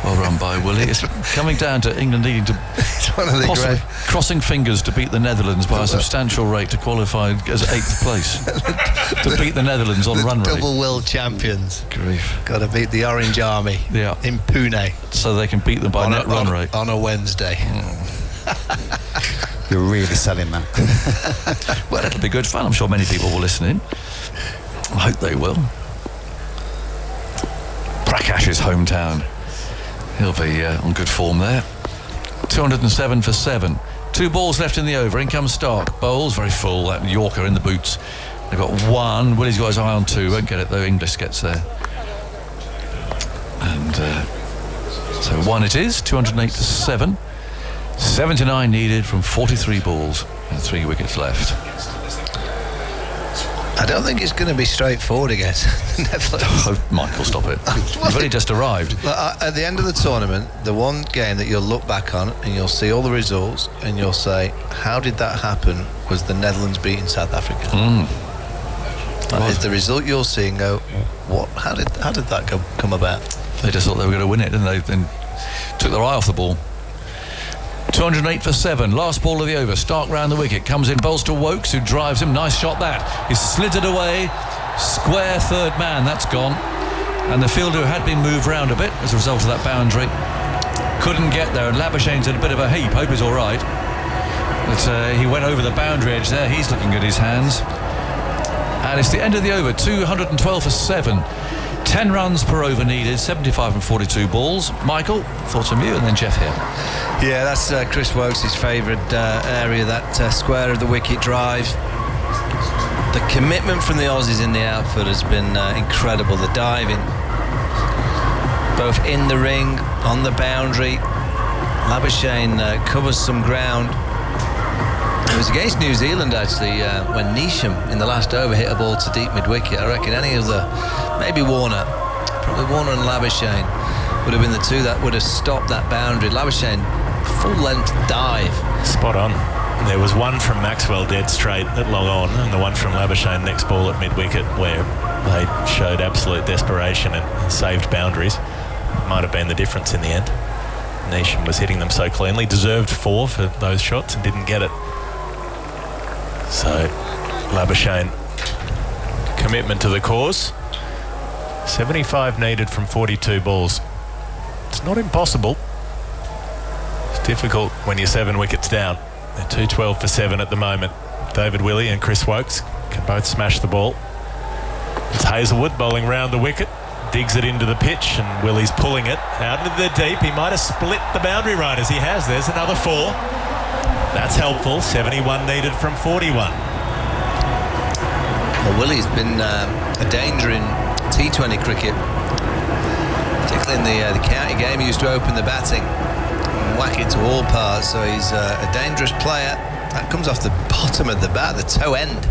well run by Willie. It's coming down to England needing to possibly crossing fingers to beat the Netherlands by a substantial rate to qualify as 8th place. To beat the Netherlands on run rate. Double world champions. Grief. Got to beat the Orange Army in Pune. So they can beat them by net run rate. On a Wednesday. You're really selling that. Well, it'll be good fun. I'm sure many people will listen in. I hope they will. Prakash's hometown. He'll be on good form there. 207 for 7. 2 balls left in the over. In comes Stark. Bowls, very full. That Yorker in the boots. They've got 1. Willie's got his eye on 2. Won't get it though. Inglis gets there. And so 1 it is. 208 for 7. 79 needed from 43 balls and 3 wickets left. I don't think it's going to be straightforward against the Netherlands. Oh, Michael, stop it. You've only just arrived. At the end of the tournament, the one game that you'll look back on and you'll see all the results and you'll say, how did that happen, was the Netherlands beating South Africa. And is the result you're seeing go, what? How did that come about? They just thought they were going to win it, didn't they? Then took their eye off the ball. 208 for 7. Last ball of the over. Stark round the wicket. Comes in, bowls to Wokes, who drives him. Nice shot that. He's slithered away. Square third man. That's gone. And the fielder had been moved round a bit as a result of that boundary. Couldn't get there. And Labuschagne's in a bit of a heap. Hope he's all right. But he went over the boundary edge there. He's looking at his hands. And it's the end of the over. 212 for 7. 10 runs per over needed, 75 and 42 balls. Michael, thoughts from you, and then Jeff here. Yeah, that's Chris Wokes' favourite area, that square of the wicket drive. The commitment from the Aussies in the outfield has been incredible. The diving, both in the ring, on the boundary. Labuschagne covers some ground. It was against New Zealand actually when Neesham in the last over hit a ball to deep mid-wicket. I reckon any of the, maybe Warner, probably Warner and Labuschagne would have been the 2 that would have stopped that boundary. Labuschagne, full-length dive. Spot on. There was one from Maxwell dead straight at long on, and the one from Labuschagne next ball at mid-wicket where they showed absolute desperation and saved boundaries. Might have been the difference in the end. Neesham was hitting them so cleanly, deserved 4 for those shots and didn't get it. So Labuschagne, commitment to the cause. 75 needed from 42 balls. It's not impossible. It's difficult when you're 7 wickets down. They're 2-12 for 7 at the moment. David Willey and Chris Wokes can both smash the ball. It's Hazelwood bowling round the wicket, digs it into the pitch, and Willey's pulling it out into the deep. He might have split the boundary right as he has. There's another 4. That's helpful. 71 needed from 41. Well, Willey's been a danger in T20 cricket, particularly in the county game. He used to open the batting and whack it to all parts, so he's a dangerous player. That comes off the bottom of the bat, the toe end.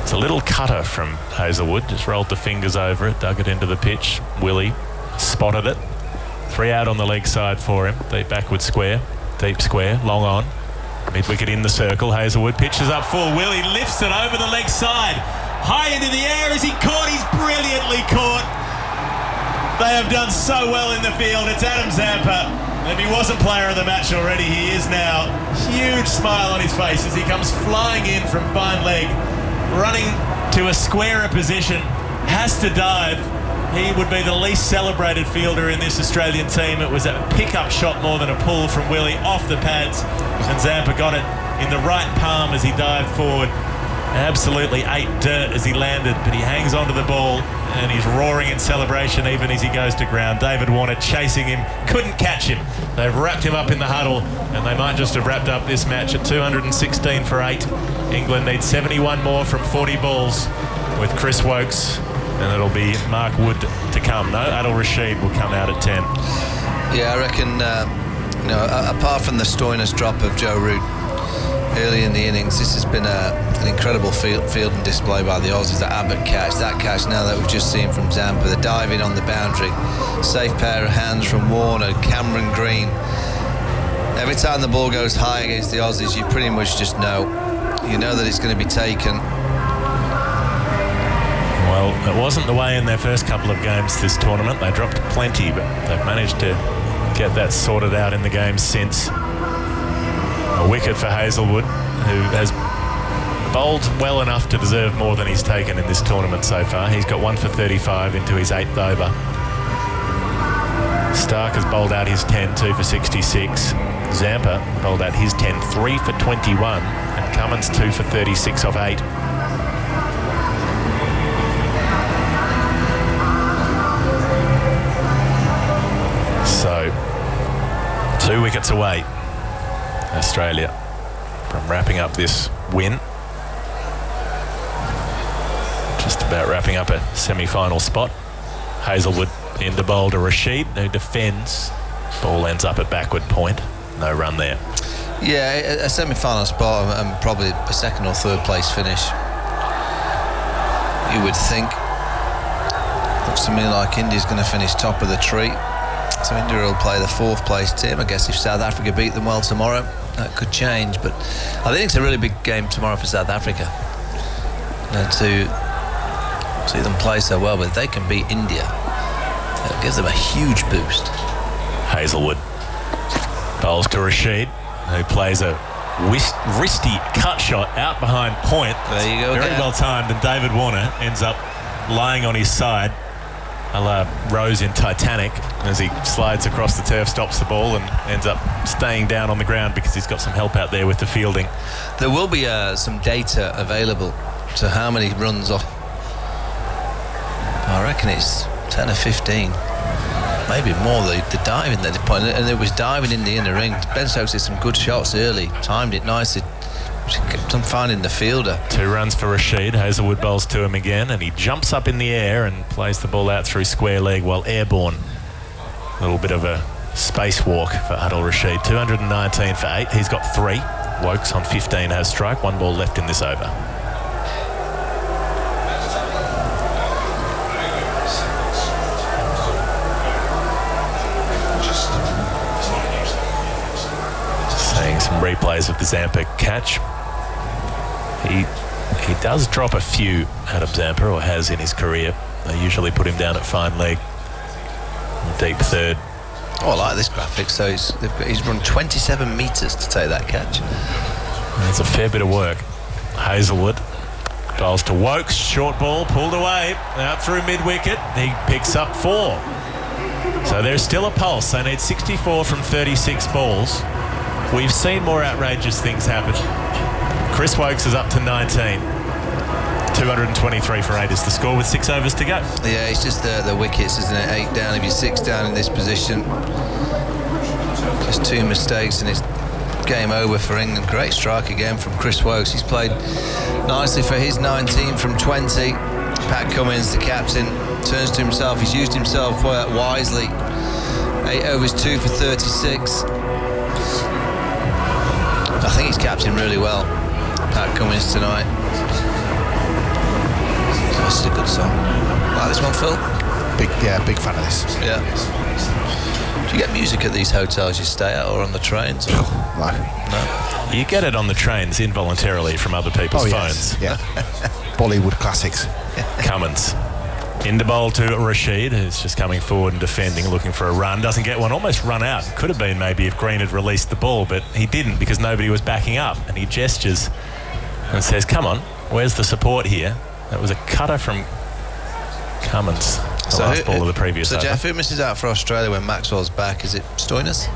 It's a little cutter from Hazelwood, just rolled the fingers over it, dug it into the pitch. Willey spotted it. 3 out on the leg side for him. Deep backward square, deep square, long on. Mid-wicket in the circle. Hazelwood pitches up full. Willey lifts it over the leg side. High into the air. Is he caught? He's brilliantly caught. They have done so well in the field. It's Adam Zampa. If he wasn't player of the match already, he is now. Huge smile on his face as he comes flying in from fine leg, running to a squarer position, has to dive. He would be the least celebrated fielder in this Australian team. It was a pick-up shot more than a pull from Willey off the pads, and Zampa got it in the right palm as he dived forward. Absolutely ate dirt as he landed, but he hangs onto the ball and he's roaring in celebration even as he goes to ground. David Warner chasing him, couldn't catch him. They've wrapped him up in the huddle, and they might just have wrapped up this match at 216 for 8. England needs 71 more from 40 balls with Chris Wokes, and it'll be Mark Wood to come. No, Adil Rashid will come out at 10. Yeah, I reckon, apart from the Stoinis drop of Joe Root early in the innings, this has been an incredible fielding display by the Aussies. That Abbott catch, that catch now that we've just seen from Zampa, the diving on the boundary, safe pair of hands from Warner, Cameron Green. Every time the ball goes high against the Aussies, you pretty much just know. You know that it's going to be taken. Well, it wasn't the way in their first couple of games this tournament. They dropped plenty, but they've managed to get that sorted out in the games since. A wicket for Hazelwood, who has bowled well enough to deserve more than he's taken in this tournament so far. He's got 1 for 35 into his 8th over. Stark has bowled out his 10, 2 for 66. Zampa bowled out his 10, 3 for 21. And Cummins 2 for 36 off 8. So, 2 wickets away, Australia, from wrapping up this win. Just about wrapping up a semi-final spot. Hazelwood in to bowl to Rashid, who defends. Ball ends up at backward point. No run there. Yeah, a semi-final spot and probably a 2nd or 3rd place finish. You would think. Looks to me like India's going to finish top of the tree. So India will play the 4th place team. I guess if South Africa beat them well tomorrow, that could change. But I think it's a really big game tomorrow for South Africa. To see them play so well, but if they can beat India, that gives them a huge boost. Hazelwood bowls to Rashid, who plays a wristy cut shot out behind point. There you go. Very well timed, and David Warner ends up lying on his side, a la Rose in Titanic, as he slides across the turf, stops the ball, and ends up staying down on the ground because he's got some help out there with the fielding. There will be some data available to how many runs off. I reckon it's 10 or 15, maybe more. The diving at the point, and it was diving in the inner ring. Ben Stokes did some good shots early, timed it nicely. Kept on finding the fielder. 2 runs for Rashid. Hazelwood bowls to him again, and he jumps up in the air and plays the ball out through square leg while airborne. A little bit of a spacewalk for Adil Rashid. 219 for 8. He's got 3. Wokes on 15 has strike. 1 ball left in this over. Seeing some replays of the Zampa catch. He does drop a few, Adam Zampa, or has in his career. They usually put him down at fine leg, deep 3rd. Oh, I like this graphic. So he's run 27 metres to take that catch. That's a fair bit of work. Hazelwood bowls to Wokes, short ball pulled away, out through mid-wicket. He picks up 4. So there's still a pulse. They need 64 from 36 balls. We've seen more outrageous things happen. Chris Wokes is up to 19. 223 for 8 is the score with 6 overs to go. Yeah, it's just the wickets, isn't it? 8 down. If you're 6 down in this position, just 2 mistakes and it's game over for England. Great strike again from Chris Wokes. He's played nicely for his 19 from 20. Pat Cummins, the captain, turns to himself. He's used himself wisely. 8 overs, 2 for 36. I think he's captained really well, Pat Cummins, tonight. This is a good song. Like this one, Phil? Big fan of this. Yeah. Do you get music at these hotels you stay at or on the trains? Or? No. You get it on the trains involuntarily from other people's phones. Yes. Yeah. Bollywood classics. Cummins. Into bowl to Rashid, who's just coming forward and defending, looking for a run. Doesn't get one, almost run out. Could have been maybe if Green had released the ball, but he didn't because nobody was backing up. And he gestures and says, come on, where's the support here? That was a cutter from Cummins, the last ball of the previous over. So, Jeff, who misses out for Australia when Maxwell's back? Is it Stoinis?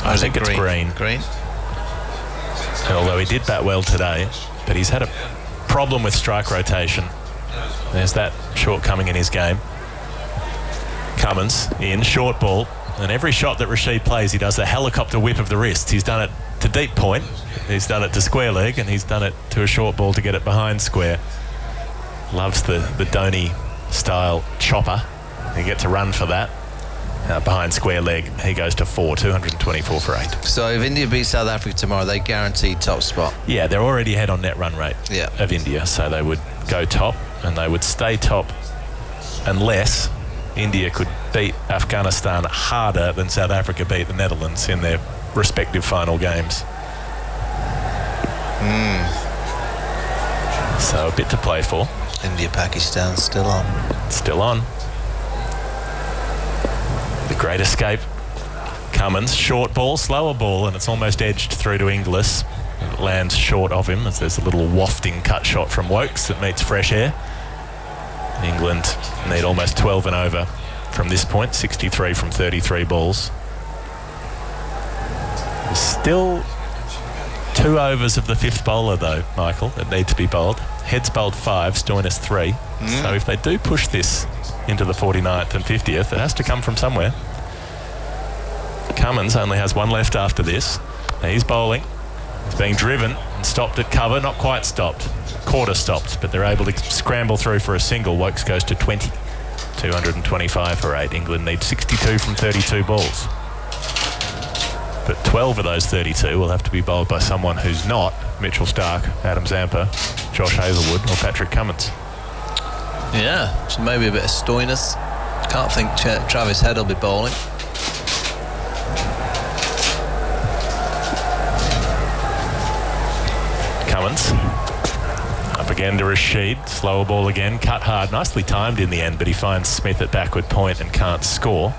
I think it's Green. Green? Although he did bat well today, but he's had a problem with strike rotation. There's that shortcoming in his game. Cummins in, short ball, and every shot that Rashid plays, he does a helicopter whip of the wrist. He's done it to deep point, he's done it to square leg, and he's done it to a short ball to get it behind square. Loves the Dhoni style chopper. He gets a run for that. Behind square leg, he goes to 4, 224 for 8. So if India beat South Africa tomorrow, they guaranteed top spot. Yeah, they're already ahead on net run rate of India, so they would go top and they would stay top unless India could beat Afghanistan harder than South Africa beat the Netherlands in their respective final games. So a bit to play for. India-Pakistan still on. Still on. The great escape. Cummins, short ball, slower ball, and it's almost edged through to Inglis. It lands short of him as there's a little wafting cut shot from Wokes that meets fresh air. England need almost 12 and over from this point, 63 from 33 balls. There's still 2 overs of the 5th bowler though, Michael, that need to be bowled. Heads bowled 5, Stoinis 3. So if they do push this into the 49th and 50th, it has to come from somewhere. Cummins only has 1 left after this. Now he's bowling. He's being driven and stopped at cover, not quite stopped. Quarter stopped, but they're able to scramble through for a single. Wokes goes to 20. 225 for 8. England needs 62 from 32 balls. But 12 of those 32 will have to be bowled by someone who's not Mitchell Starc, Adam Zampa, Josh Hazlewood or Patrick Cummins. Yeah, so maybe a bit of Stoinis. Can't think Travis Head will be bowling. Cummins up again to Rashid. Slower ball again, cut hard, nicely timed in the end, but he finds Smith at backward point and can't score.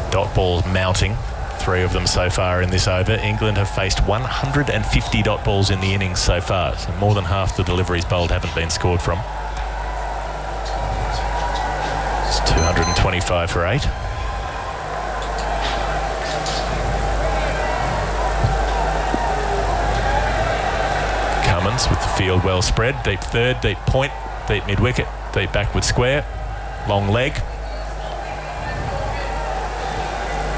Dot balls mounting, 3 of them so far in this over. England have faced 150 dot balls in the innings so far, so more than half the deliveries bowled haven't been scored from. It's 225 for 8. Cummins with the field well spread, deep third, deep point, deep mid-wicket, deep backward square, long leg.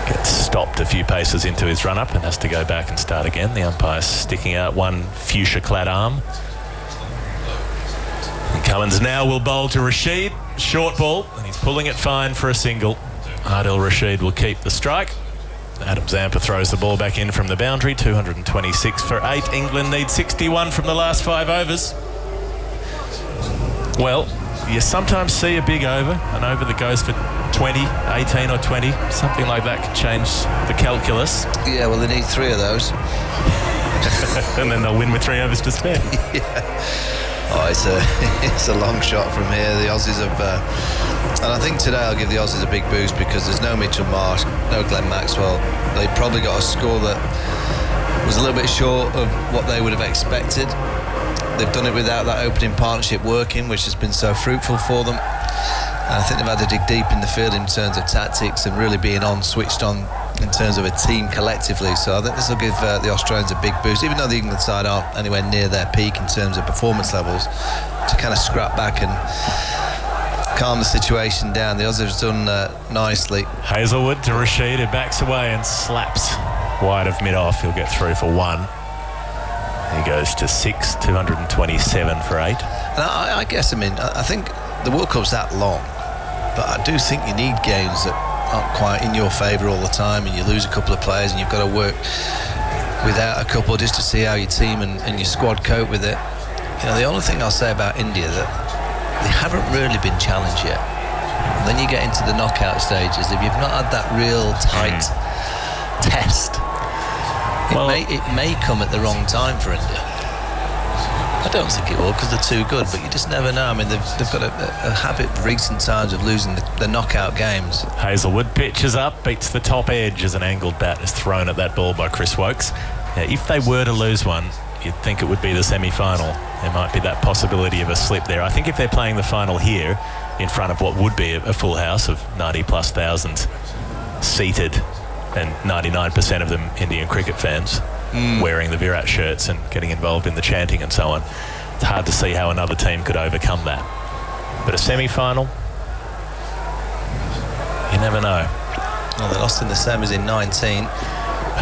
Gets stopped a few paces into his run-up and has to go back and start again. The umpire's sticking out one fuchsia-clad arm. And Cummins now will bowl to Rashid, short ball, and he's pulling it fine for a single. Adil Rashid will keep the strike. Adam Zampa throws the ball back in from the boundary, 226 for 8. England needs 61 from the last 5 overs. Well, you sometimes see a big over, an over that goes for 20, 18 or 20. Something like that could change the calculus. Yeah, well, they need 3 of those. And then they'll win with 3 overs to spare. Oh, it's a long shot from here. The Aussies have... and I think today I'll give the Aussies a big boost because there's no Mitchell Marsh, no Glenn Maxwell. They probably got a score that was a little bit short of what they would have expected. They've done it without that opening partnership working, which has been so fruitful for them. And I think they've had to dig deep in the field in terms of tactics and really being switched on in terms of a team collectively. So I think this will give the Australians a big boost, even though the England side aren't anywhere near their peak in terms of performance levels, to kind of scrap back and calm the situation down. The Aussies have done nicely. Hazelwood to Rashid, who backs away and slaps wide of mid-off. He'll get through for 1. He goes to 6, 227 for 8. And I guess, I think the World Cup's that long, but I do think you need games that aren't quite in your favour all the time, and you lose a couple of players and you've got to work without a couple just to see how your team and your squad cope with it. The only thing I'll say about India, that they haven't really been challenged yet. And then you get into the knockout stages, if you've not had that real tight test, it may come at the wrong time for India. I don't think it will, because they're too good, but you just never know. They've got a habit of recent times of losing the knockout games. Hazelwood pitches up, beats the top edge as an angled bat is thrown at that ball by Chris Wokes. If they were to lose one, you'd think it would be the semi-final. There might be that possibility of a slip there. I think if they're playing the final here in front of what would be a full house of 90+ thousand seated, and 99% of them Indian cricket fans, wearing the Virat shirts and getting involved in the chanting and so on, it's hard to see how another team could overcome that. But a semi-final, you never know. Well, they lost in the semis in 19.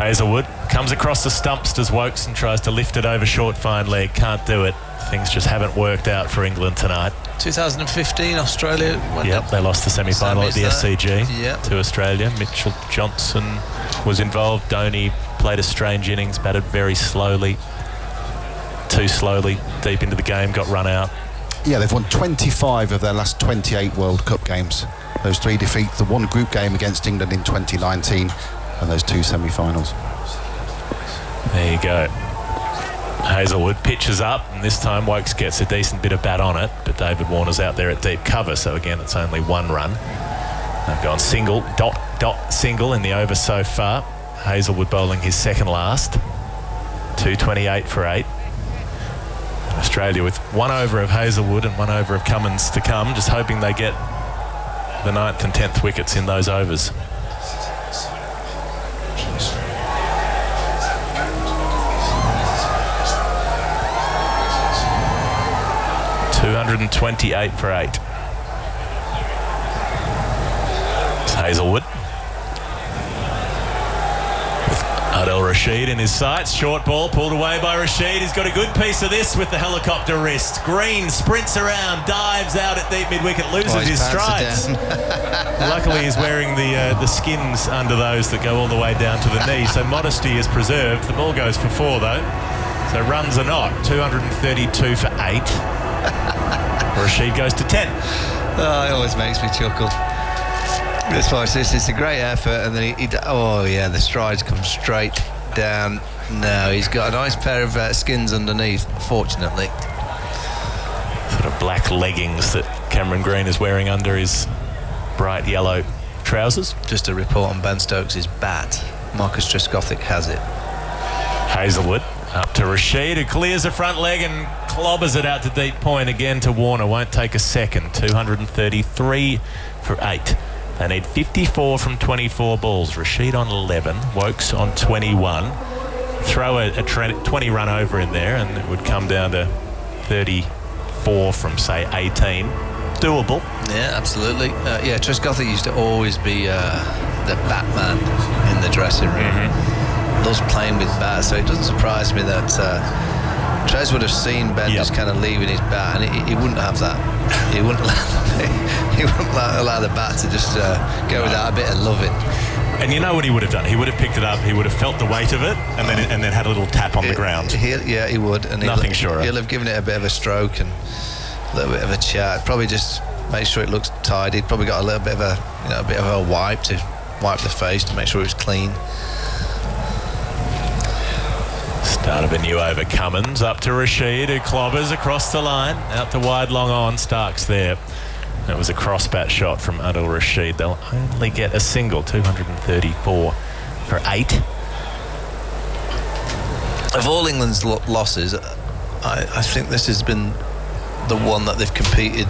Hazelwood comes across the stumps, does Wokes, and tries to lift it over short fine leg. Can't do it. Things just haven't worked out for England tonight. 2015, Australia went up. They lost the semi-final at the SCG to Australia. Mitchell Johnson was involved. Dhoni played a strange innings, batted very slowly, too slowly, deep into the game, got run out. Yeah, they've won 25 of their last 28 World Cup games. Those 3 defeats, the 1 group game against England in 2019, and those 2 semi-finals. There you go. Hazelwood pitches up, and this time Wokes gets a decent bit of bat on it, but David Warner's out there at deep cover, so again it's only 1 run. They've gone single, dot, single in the over so far. Hazelwood bowling his second last. 228 for 8. Australia with 1 over of Hazelwood and 1 over of Cummins to come, just hoping they get the 9th and 10th wickets in those overs. $228 for 8. It's Hazelwood. With Adil Rashid in his sights. Short ball pulled away by Rashid. He's got a good piece of this with the helicopter wrist. Green sprints around, dives out at deep mid-wicket, loses his strides. Luckily he's wearing the skins under those that go all the way down to the knee, so modesty is preserved. The ball goes for 4 though, so runs are not. 232 for 8. Rashid goes to 10. Oh, it always makes me chuckle. Let's watch this. It's a great effort, and then the strides come straight down. No, he's got a nice pair of skins underneath, fortunately. Sort of black leggings that Cameron Green is wearing under his bright yellow trousers. Just a report on Ben Stokes' bat. Marcus Trescothick has it. Hazelwood up to Rashid, who clears the front leg and clobbers it out to deep point again to Warner. Won't take a second. 233 for 8. They need 54 from 24 balls. Rashid on 11, Wokes on 21. Throw a 20 run over in there and it would come down to 34 from, say, 18. Doable. Yeah, absolutely. Trescothick used to always be the Batman in the dressing room. Loves playing with bats, so it doesn't surprise me that Trez would have seen Ben just kind of leaving his bat, and he wouldn't have that. He wouldn't allow the bat to just go without a bit of loving. And you know what he would have done? He would have picked it up, he would have felt the weight of it, and then had a little tap on the ground. He would. And nothing surer. He'll have given it a bit of a stroke and a little bit of a chat. Probably just make sure it looks tidy. Probably got a little bit of a wipe to wipe the face to make sure it was clean. Start of a new over. Cummins up to Rashid, who clobbers across the line. Out to wide, long on. Starks there. That was a cross-bat shot from Adil Rashid. They'll only get a single. 234 for 8. Of all England's losses, I think this has been the one that they've competed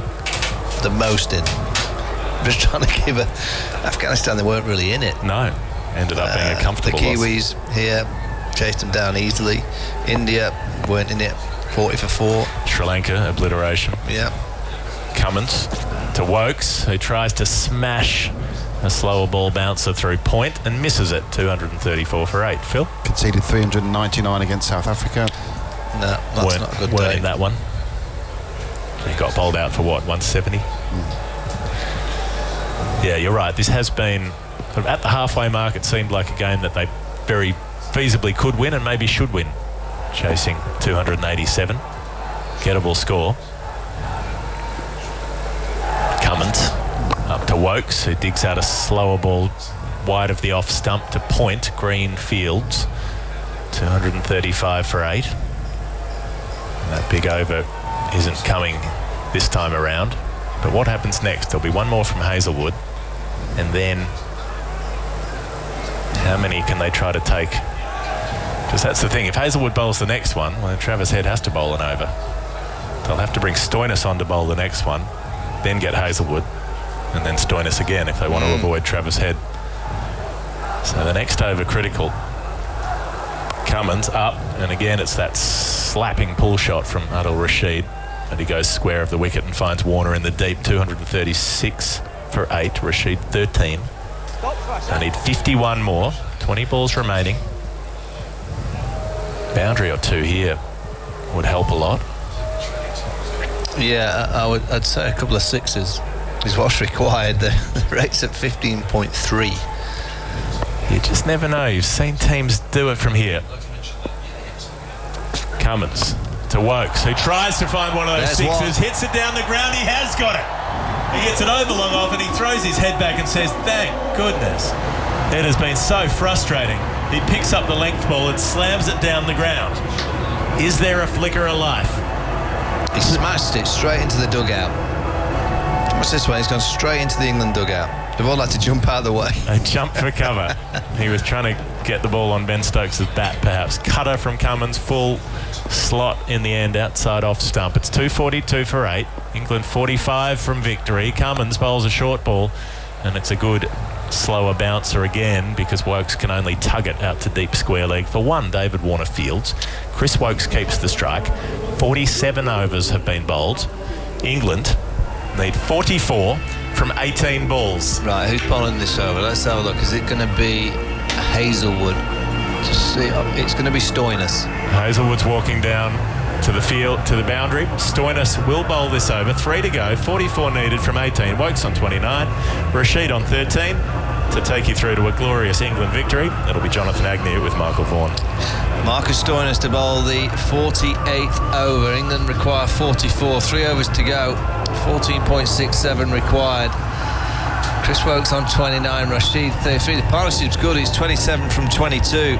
the most in. Just trying to give Afghanistan, they weren't really in it. No, ended up being a comfortable The Kiwis here chased them down easily. India weren't in it, 40 for 4. Sri Lanka, obliteration. Yeah. Cummins to Wokes, who tries to smash a slower ball bouncer through point and misses it, 234 for 8. Phil? Conceded 399 against South Africa. No, that's not a good day. In that one. He got bowled out for what, 170? Yeah, you're right. This has been sort of at the halfway mark. It seemed like a game that they very feasibly could win and maybe should win. Chasing 287. Gettable score. Cummins up to Wokes, who digs out a slower ball wide of the off stump to point. Green Fields, 235 for 8. And that big over isn't coming this time around. But what happens next? There'll be one more from Hazelwood, and then how many can they try to take? Because that's the thing, if Hazelwood bowls the next one, well, then Travis Head has to bowl an over. They'll have to bring Stoinis on to bowl the next one, then get Hazelwood, and then Stoinis again if they want to avoid Travis Head. So the next over critical. Cummins up, and again it's that slapping pull shot from Adil Rashid, and he goes square of the wicket and finds Warner in the deep. 236 for 8, Rashid 13. They need 51 more, 20 balls remaining. Boundary or two here would help a lot. Yeah, I'd say a couple of sixes is what's required. The rate's at 15.3. You just never know. You've seen teams do it from here. Cummins to Wokes, who tries to find one of those sixes, hits it down the ground. He has got it. He gets it over long off and he throws his head back and says, thank goodness. It has been so frustrating. He picks up the length ball and slams it down the ground. Is there a flicker of life? He smashed it straight into the dugout. Watch this one, he's gone straight into the England dugout. They've all had to jump out of the way. They jump for cover. He was trying to get the ball on Ben Stokes' bat, perhaps. Cutter from Cummins, full slot in the end, outside off stump. It's 242 for 8. England 45 from victory. Cummins bowls a short ball, and it's a good slower bouncer again because Wokes can only tug it out to deep square leg for one. David Warner Fields. Chris Wokes keeps the strike. 47 overs have been bowled. England need 44 from 18 balls. Right, who's bowling this over? Let's have a look. Is it going to be Hazelwood? Just see, it's going to be Stoinis. Hazelwood's walking down to the field, to the boundary. Stoinis will bowl this over. 3 to go. 44 needed from 18. Wokes on 29. Rashid on 13. To take you through to a glorious England victory, it'll be Jonathan Agnew with Michael Vaughan. Marcus Stoinis to bowl the 48th over. England require 44. 3 overs to go. 14.67 required. Chris Wokes on 29. Rashid 33. The partnership's good. He's 27 from 22.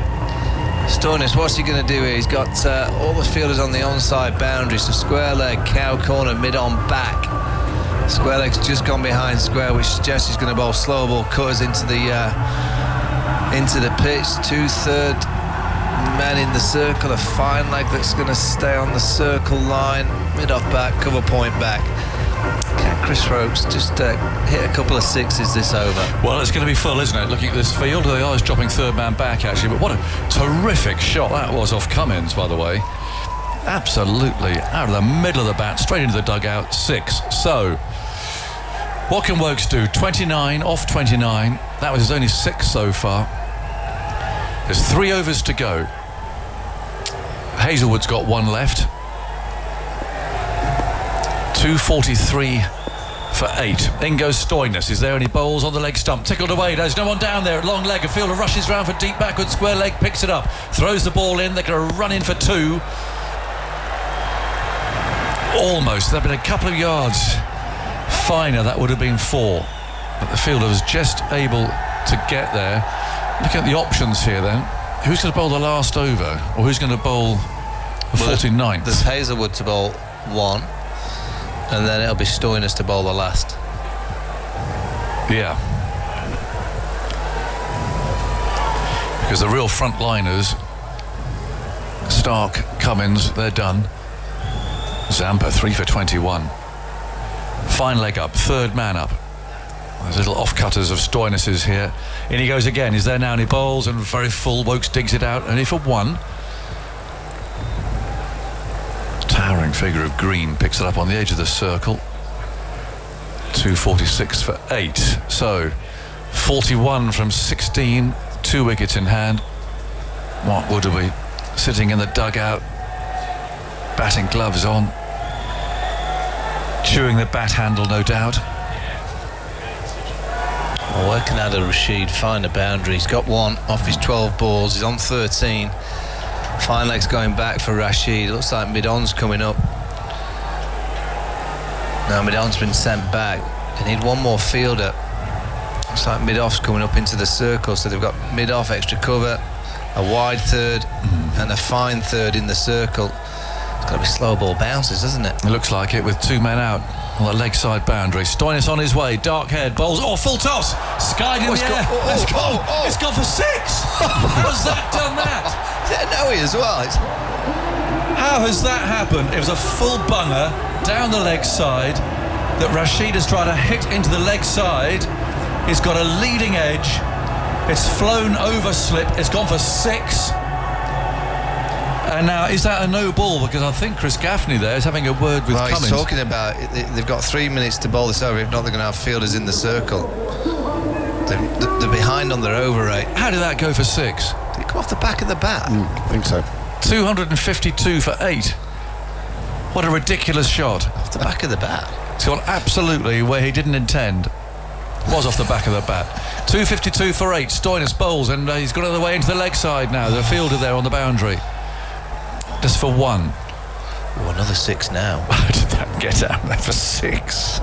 Stoinis, what's he going to do here? He's got all the fielders on the onside boundary, so square leg, cow corner, mid-on back. Square leg's just gone behind square, which suggests he's going to bowl slow ball cutters into the pitch. 2/3 men in the circle, a fine leg that's going to stay on the circle line, mid-off back, cover point back. Can Chris Wokes just hit a couple of sixes this over? Well, it's going to be full, isn't it? Looking at this field, they are dropping third man back, actually. But what a terrific shot that was off Cummins, by the way. Absolutely out of the middle of the bat, straight into the dugout, 6. So, what can Wokes do? 29 off 29. That was his only 6 so far. There's 3 overs to go. Hazelwood's got 1 left. 243 for 8. In goes Stoinis. Is there any bowls on the leg stump? Tickled away. There's no one down there. Long leg. A fielder rushes round for deep backward. Square leg picks it up. Throws the ball in. They're going to run in for 2. Almost. They've been a couple of yards finer. That would have been 4. But the fielder was just able to get there. Look at the options here then. Who's going to bowl the last over? Or who's going to bowl the 49th? There's Hazelwood to bowl 1. And then it'll be Stoinis to bowl the last. Yeah. Because the real frontliners, Stark, Cummins, they're done. Zampa 3 for 21. Fine leg up, 3rd man up. There's little off-cutters of Stoinis's here. In he goes again. Is there now, and he bowls, and very full. Wokes digs it out, and if for one. Towering figure of Green picks it up on the edge of the circle. 246 for 8. So 41 from 16, 2 wickets in hand. Mark Woodby sitting in the dugout, batting gloves on, chewing the bat handle, no doubt. Well, where can Adil Rashid find a boundary? He's got one off his 12 balls. He's on 13. Fine legs going back for Rashid. It looks like mid-on's coming up. No, mid-on's been sent back. They need one more fielder. Looks like mid-off's coming up into the circle, so they've got mid-off, extra cover, a wide third and a fine third in the circle. It's got to be slow ball bounces, doesn't it? It looks like it, with 2 men out on the leg side boundary. Stoinis on his way, dark head, bowls, full toss, skied in the air. It's gone for 6. How's that done that? Is it a no-y as well? How has that happened? It was a full bunger down the leg side that Rashid has tried to hit into the leg side. It's got a leading edge. It's flown over slip. It's gone for 6. And now, is that a no ball? Because I think Chris Gaffney there is having a word with Cummins. He's talking about they've got 3 minutes to bowl this over. If not, they're going to have fielders in the circle. They're behind on their over rate. How did that go for 6? Did it come off the back of the bat? I think so. 252 for 8. What a ridiculous shot. Off the back of the bat. It's gone absolutely where he didn't intend. Was off the back of the bat. 252 for 8. Stoinis bowls, and he's got it the way into the leg side now. The fielder there on the boundary. Just for 1. Oh, another 6 now. How did that get out there for 6?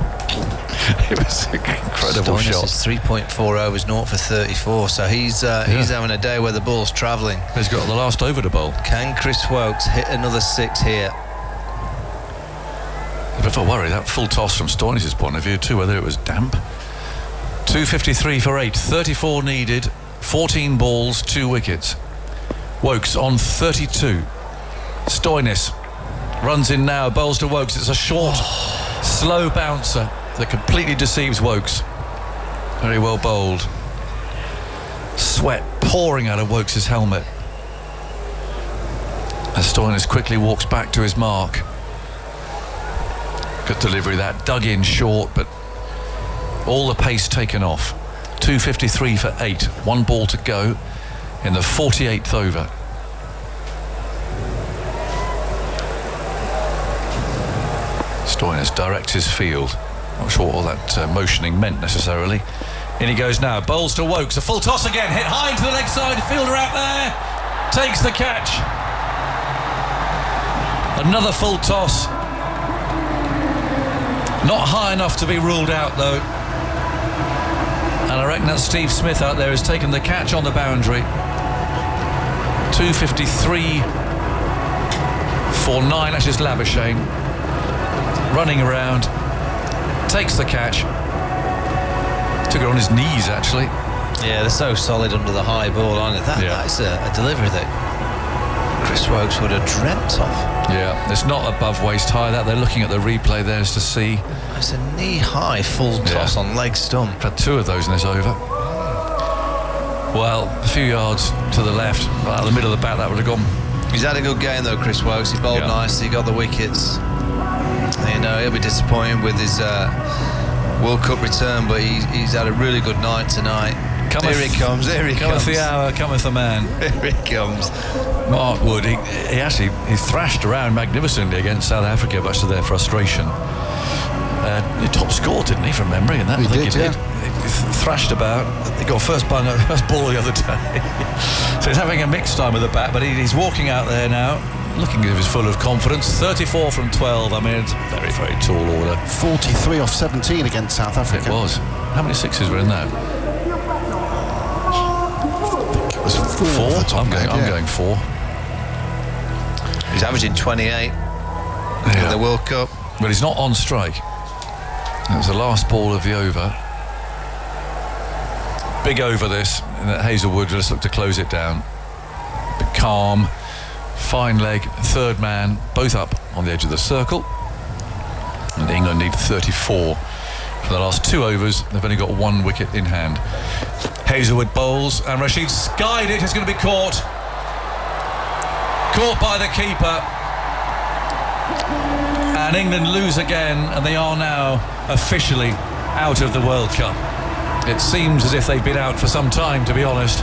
It was an incredible Stoinis shot. is 3.4 overs, 0 for 34. So he's having a day where the ball's travelling. He's got the last over to bowl. Can Chris Wokes hit another 6 here? But I worry, that full toss from Stoinis' point of view too, whether it was damp. 253 for 8, 34 needed, 14 balls, 2 wickets. Wokes on 32. Stoinis runs in now, bowls to Wokes. It's a short, slow bouncer that completely deceives Wokes. Very well bowled. Sweat pouring out of Wokes' helmet as Stoinis quickly walks back to his mark. Good delivery, that dug in short, but all the pace taken off. 253 for 8, 1 ball to go in the 48th over. Stoinis directs his field. Not sure what all that motioning meant necessarily. In he goes now, bowls to Wokes, a full toss again, hit high into the leg side, fielder out there, takes the catch. Another full toss. Not high enough to be ruled out though. And I reckon that Steve Smith out there has taken the catch on the boundary. 253 for 9, that's just Labuschagne. Running around, takes the catch. Took it on his knees actually. Yeah, they're so solid under the high ball, aren't they? That's a delivery that Chris Wokes would have dreamt of. Yeah, it's not above waist high. That they're looking at the replay there to see. It's a knee-high full toss on leg stump. Had 2 of those in this over. Well, a few yards to the left, right at the middle of the bat, that would have gone. He's had a good game though, Chris Wokes. He bowled nicely, got the wickets. You know, he'll be disappointed with his World Cup return, but he's had a really good night tonight. Here he comes. Cometh the hour, cometh the man. Here he comes. Mark Wood, he thrashed around magnificently against South Africa, much to their frustration. He top scored, didn't he, from memory? And that he did. He thrashed about. He got first ball the other day. So he's having a mixed time with the bat, but he's walking out there now, looking as if he's full of confidence. 34 from 12. I mean, it's a very, very tall order. 43 off 17 against South Africa. It was. How many 6s were in that? It was 4. I'm going 4. He's averaging 28 in the World Cup. But he's not on strike. That was the last ball of the over. Big over this, and that Hazelwood just looked to close it down. But calm, fine leg, 3rd man, both up on the edge of the circle. And England need 34 For the last 2 overs, they've only got 1 wicket in hand. Hazelwood bowls, and Rashid skied it. It's going to be caught by the keeper, and England lose again, and they are now officially out of the World Cup. It seems as if they've been out for some time, to be honest,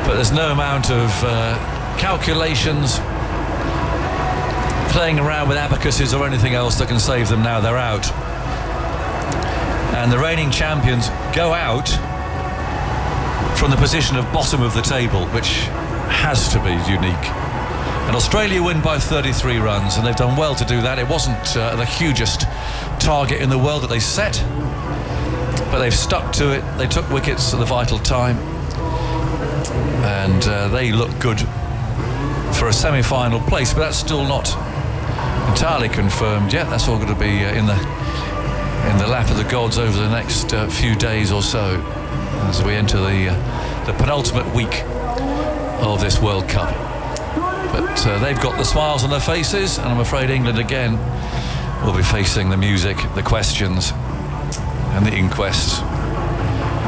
but there's no amount of calculations, playing around with abacuses or anything else that can save them. Now they're out, and the reigning champions go out from the position of bottom of the table, which has to be unique. And Australia win by 33 runs, and they've done well to do that. It wasn't the hugest target in the world that they set, but they've stuck to it. They took wickets at the vital time, and they look good for a semi-final place, but that's still not entirely confirmed yet. That's all going to be in the lap of the gods over the next few days or so, as we enter the penultimate week of this World Cup. But they've got the smiles on their faces, and I'm afraid England again will be facing the music, the questions, and the inquest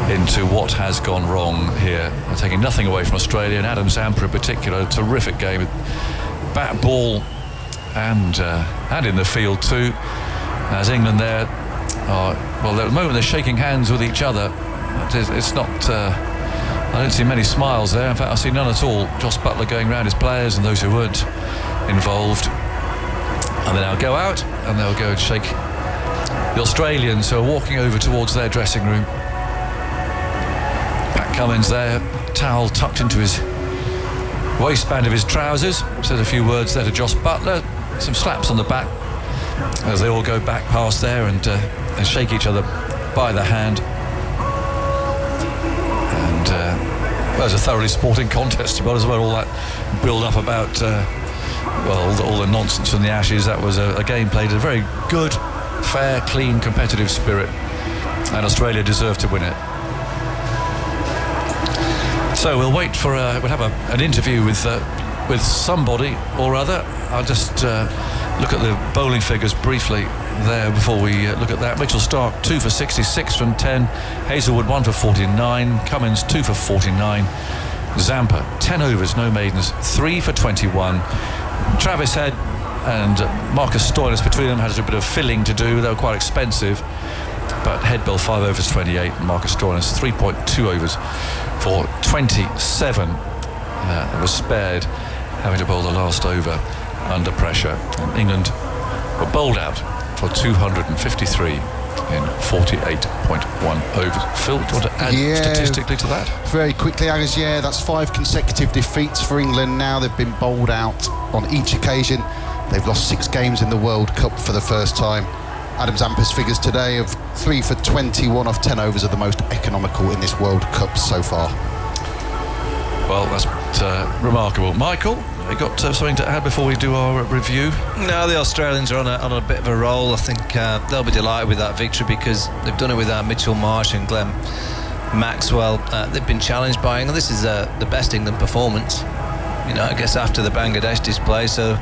into what has gone wrong here. They're taking nothing away from Australia, and Adam Zampa in particular, a terrific game with bat, ball, and in the field too. As England there are, well, at the moment they're shaking hands with each other. It's not. I don't see many smiles there. In fact, I see none at all. Joss Buttler going round his players and those who weren't involved. And then they'll go out and they'll go and shake the Australians who are walking over towards their dressing room. Pat Cummins there, towel tucked into his waistband of his trousers. Says a few words there to Joss Buttler. Some slaps on the back as they all go back past there and shake each other by the hand. Well, it was a thoroughly sporting contest, but as well, all that build-up about all the nonsense from the Ashes. That was a game played in a very good, fair, clean, competitive spirit, and Australia deserved to win it. So we'll wait for we'll have an interview with somebody or other. I'll just look at the bowling figures briefly there before we look at that. Mitchell Starc 2 for 66 from 10, Hazelwood 1 for 49, Cummins 2 for 49, Zampa 10 overs, no maidens, 3 for 21. Travis Head and Marcus Stoinis between them had a bit of filling to do. They were quite expensive, but Head bowled 5 overs 28 and Marcus Stoinis 3.2 overs for 27. Was spared having to bowl the last over under pressure, and England were bowled out for 253 in 48.1 overs. Phil, do you want to add statistically to that? Very quickly, Agus, that's 5 consecutive defeats for England now. They've been bowled out on each occasion. They've lost 6 games in the World Cup for the first time. Adam Zampa's figures today of 3 for 21 off 10 overs are the most economical in this World Cup so far. Well, that's remarkable. Michael, you got something to add before we do our review? No, the Australians are on a bit of a roll. I think they'll be delighted with that victory because they've done it without Mitchell Marsh and Glenn Maxwell. They've been challenged by England. This is the best England performance, I guess, after the Bangladesh display. So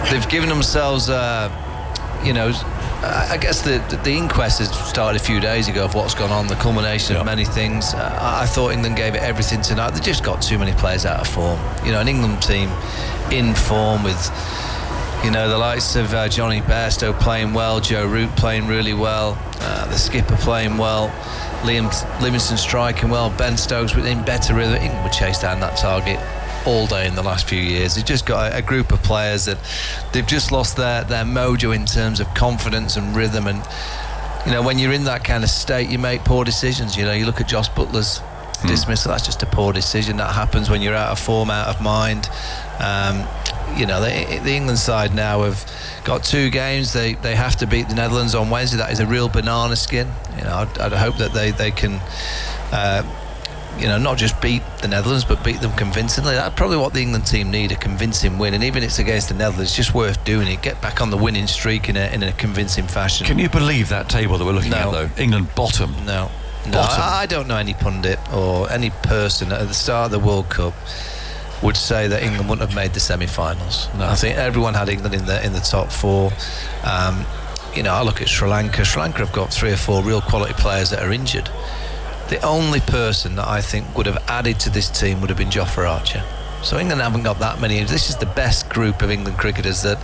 they've given themselves, I guess the inquest has started a few days ago of what's gone on, the culmination of many things. I thought England gave it everything tonight. They just got too many players out of form. An England team in form with, the likes of Johnny Bairstow playing well, Joe Root playing really well, the skipper playing well, Liam Livingstone striking well, Ben Stokes within better rhythm. England would chase down that target all day in the last few years. They've just got a group of players that they've just lost their mojo in terms of confidence and rhythm, and when you're in that kind of state you make poor decisions. You look at Joss Buttler's dismissal, that's just a poor decision. That happens when you're out of form, out of mind. The England side now have got 2 games. They have to beat the Netherlands on Wednesday. That is a real banana skin. I'd hope that they can not just beat the Netherlands, but beat them convincingly. That's probably what the England team need, a convincing win. And even if it's against the Netherlands, it's just worth doing it. Get back on the winning streak in a convincing fashion. Can you believe that table that we're looking at, though? England bottom. No, I don't know any pundit or any person at the start of the World Cup would say that England wouldn't have made the semi-finals. No. I think everyone had England in the top 4. I look at Sri Lanka. Sri Lanka have got 3 or 4 real quality players that are injured. The only person that I think would have added to this team would have been Jofra Archer. So England haven't got that many. This is the best group of England cricketers that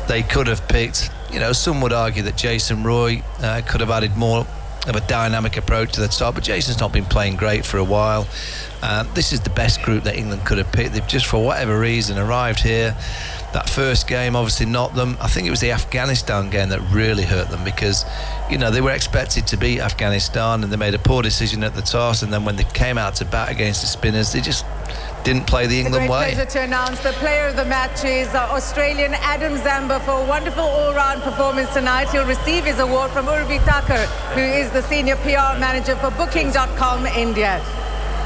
they could have picked. Some would argue that Jason Roy could have added more of a dynamic approach to the top, but Jason's not been playing great for a while. This is the best group that England could have picked. They've just, for whatever reason, arrived here. That first game obviously knocked them. I think it was the Afghanistan game that really hurt them, because they were expected to beat Afghanistan and they made a poor decision at the toss, and then when they came out to bat against the spinners, they just didn't play the England way. It's a great pleasure to announce the player of the match is Australian Adam Zampa for a wonderful all-round performance tonight. He'll receive his award from Urvi Thakur, who is the senior PR manager for Booking.com India.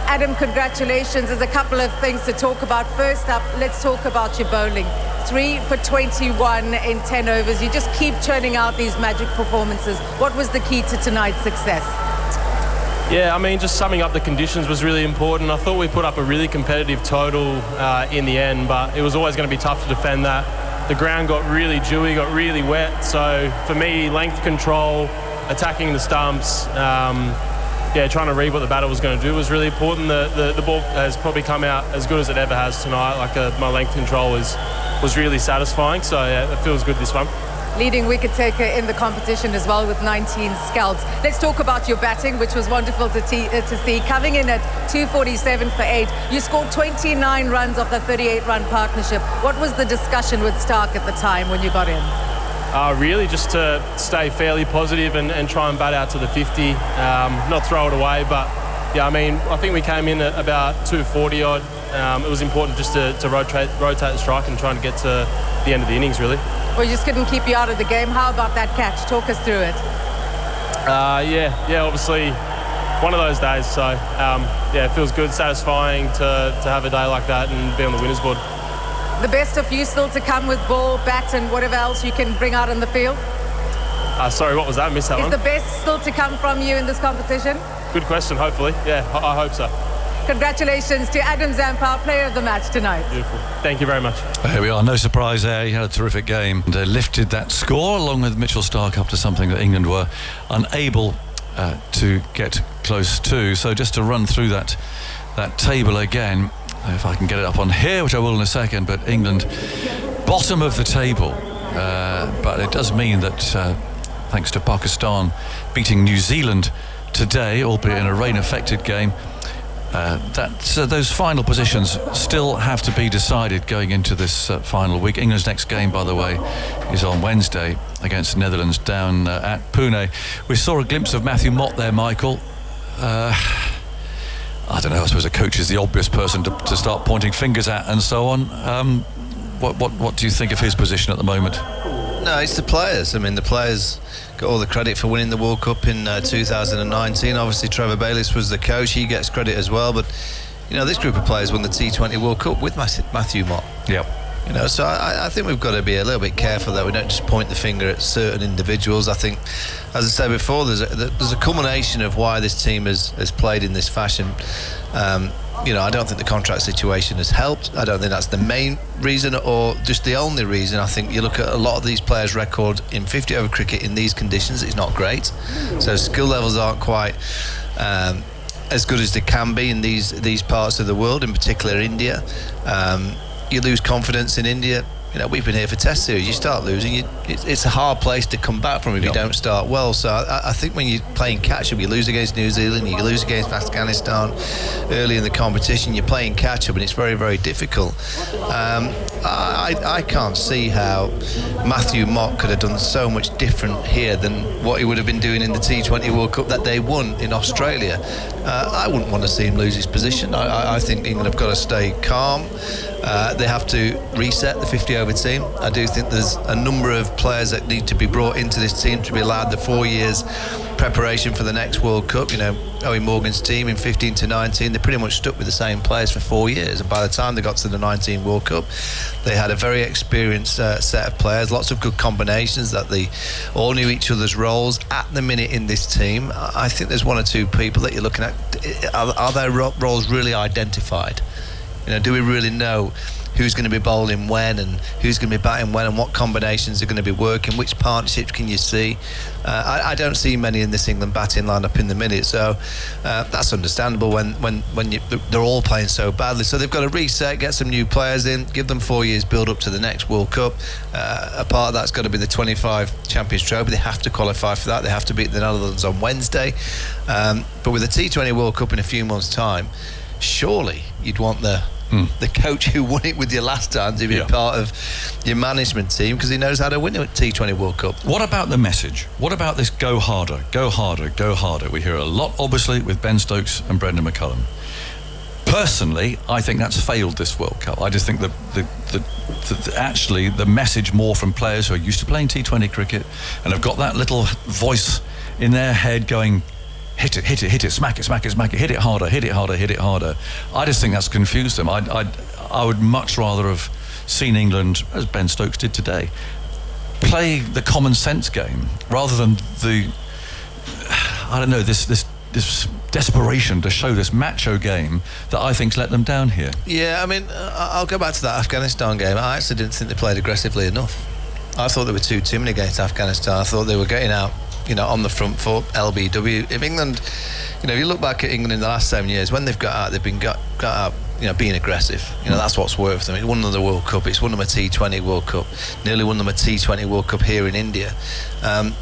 Adam, congratulations. There's a couple of things to talk about. First up, let's talk about your bowling. 3 for 21 in 10 overs. You just keep churning out these magic performances. What was the key to tonight's success? Yeah, I mean, just summing up the conditions was really important. I thought we put up a really competitive total in the end, but it was always going to be tough to defend that. The ground got really dewy, got really wet. So for me, length control, attacking the stumps, trying to read what the batter was going to do was really important. The ball has probably come out as good as it ever has tonight. My length control was really satisfying. So yeah, it feels good, this one. Leading wicket taker in the competition as well with 19 scalps. Let's talk about your batting, which was wonderful to see. Coming in at 247 for 8, you scored 29 runs off the 38-run partnership. What was the discussion with Stark at the time when you got in? Really just to stay fairly positive and try and bat out to the 50, not throw it away. But yeah, I mean, I think we came in at about 240 odd. It was important just to rotate the strike and trying to get to the end of the innings, really. Well, you just couldn't keep you out of the game. How about that catch? Talk us through it. Obviously one of those days. So it feels good, satisfying to have a day like that and be on the winners board. The best of you still to come with ball, bat and whatever else you can bring out on the field? Sorry, what was that? I missed that one. Is the best still to come from you in this competition? Good question, hopefully. Yeah, I hope so. Congratulations to Adam Zampa, player of the match tonight. Beautiful. Thank you very much. Here we are. No surprise there. He had a terrific game and lifted that score along with Mitchell Stark up to something that England were unable to get close to. So just to run through that table again, if I can get it up on here, which I will in a second, but England bottom of the table. But it does mean that thanks to Pakistan beating New Zealand today, albeit in a rain-affected game, those final positions still have to be decided going into this final week. England's next game, by the way, is on Wednesday against the Netherlands down at Pune. We saw a glimpse of Matthew Mott there, Michael. I don't know, I suppose a coach is the obvious person to start pointing fingers at and so on. What do you think of his position at the moment? No, it's the players. I mean, the players got all the credit for winning the World Cup in 2019. Obviously, Trevor Bayliss was the coach. He gets credit as well. But, this group of players won the T20 World Cup with Matthew Mott. Yep. So I think we've got to be a little bit careful that we don't just point the finger at certain individuals. I think, as I said before, there's a culmination of why this team has played in this fashion. I don't think the contract situation has helped. I don't think that's the main reason or just the only reason. I think you look at a lot of these players' record in 50-over cricket in these conditions, it's not great. So skill levels aren't quite as good as they can be in these parts of the world, in particular India. You lose confidence in India. We've been here for Test series. You start losing, it's a hard place to come back from if you don't start well. So I think when you're playing catch-up, you lose against New Zealand, you lose against Afghanistan early in the competition, you're playing catch-up and it's very, very difficult. I can't see how Matthew Mott could have done so much different here than what he would have been doing in the T20 World Cup that they won in Australia. I wouldn't want to see him lose his position. I think England have got to stay calm. They have to reset the 50-over team. I do think there's a number of players that need to be brought into this team to be allowed the 4 years preparation for the next World Cup. Owen Morgan's team in 15 to 19, they pretty much stuck with the same players for 4 years, and by the time they got to the 19 World Cup, they had a very experienced set of players, lots of good combinations that they all knew each other's roles. At the minute in this team, I think there's one or two people that you're looking at. Are their roles really identified? Do we really know who's going to be bowling when and who's going to be batting when and what combinations are going to be working, which partnerships can you see. I don't see many in this England batting lineup in the minute, so that's understandable when they're all playing so badly. So they've got to reset, get some new players in, give them 4 years build up to the next World Cup. A part of that's got to be the 25 Champions Trophy. They have to qualify for that. They have to beat the Netherlands on Wednesday. But with the T20 World Cup in a few months' time, surely you'd want the coach who won it with you last time to be part of your management team, because he knows how to win a T20 World Cup. What about the message? What about this go harder, go harder, go harder? We hear a lot, obviously, with Ben Stokes and Brendan McCullum. Personally, I think that's failed this World Cup. I just think actually the message more from players who are used to playing T20 cricket and have got that little voice in their head going, hit it, hit it, hit it, smack it, smack it, smack it, hit it harder, hit it harder, hit it harder. I just think that's confused them. I would much rather have seen England, as Ben Stokes did today, play the common sense game rather than this desperation to show this macho game that I think's let them down here. Yeah, I mean, I'll go back to that Afghanistan game. I actually didn't think they played aggressively enough. I thought they were too timid against Afghanistan. I thought they were getting out, on the front foot, LBW. If England, if you look back at England in the last 7 years, when they've got out, they've been got out, being aggressive. That's what's worked for them. It's won them the World Cup. It's won them a T20 World Cup. Nearly won them a T20 World Cup here in India.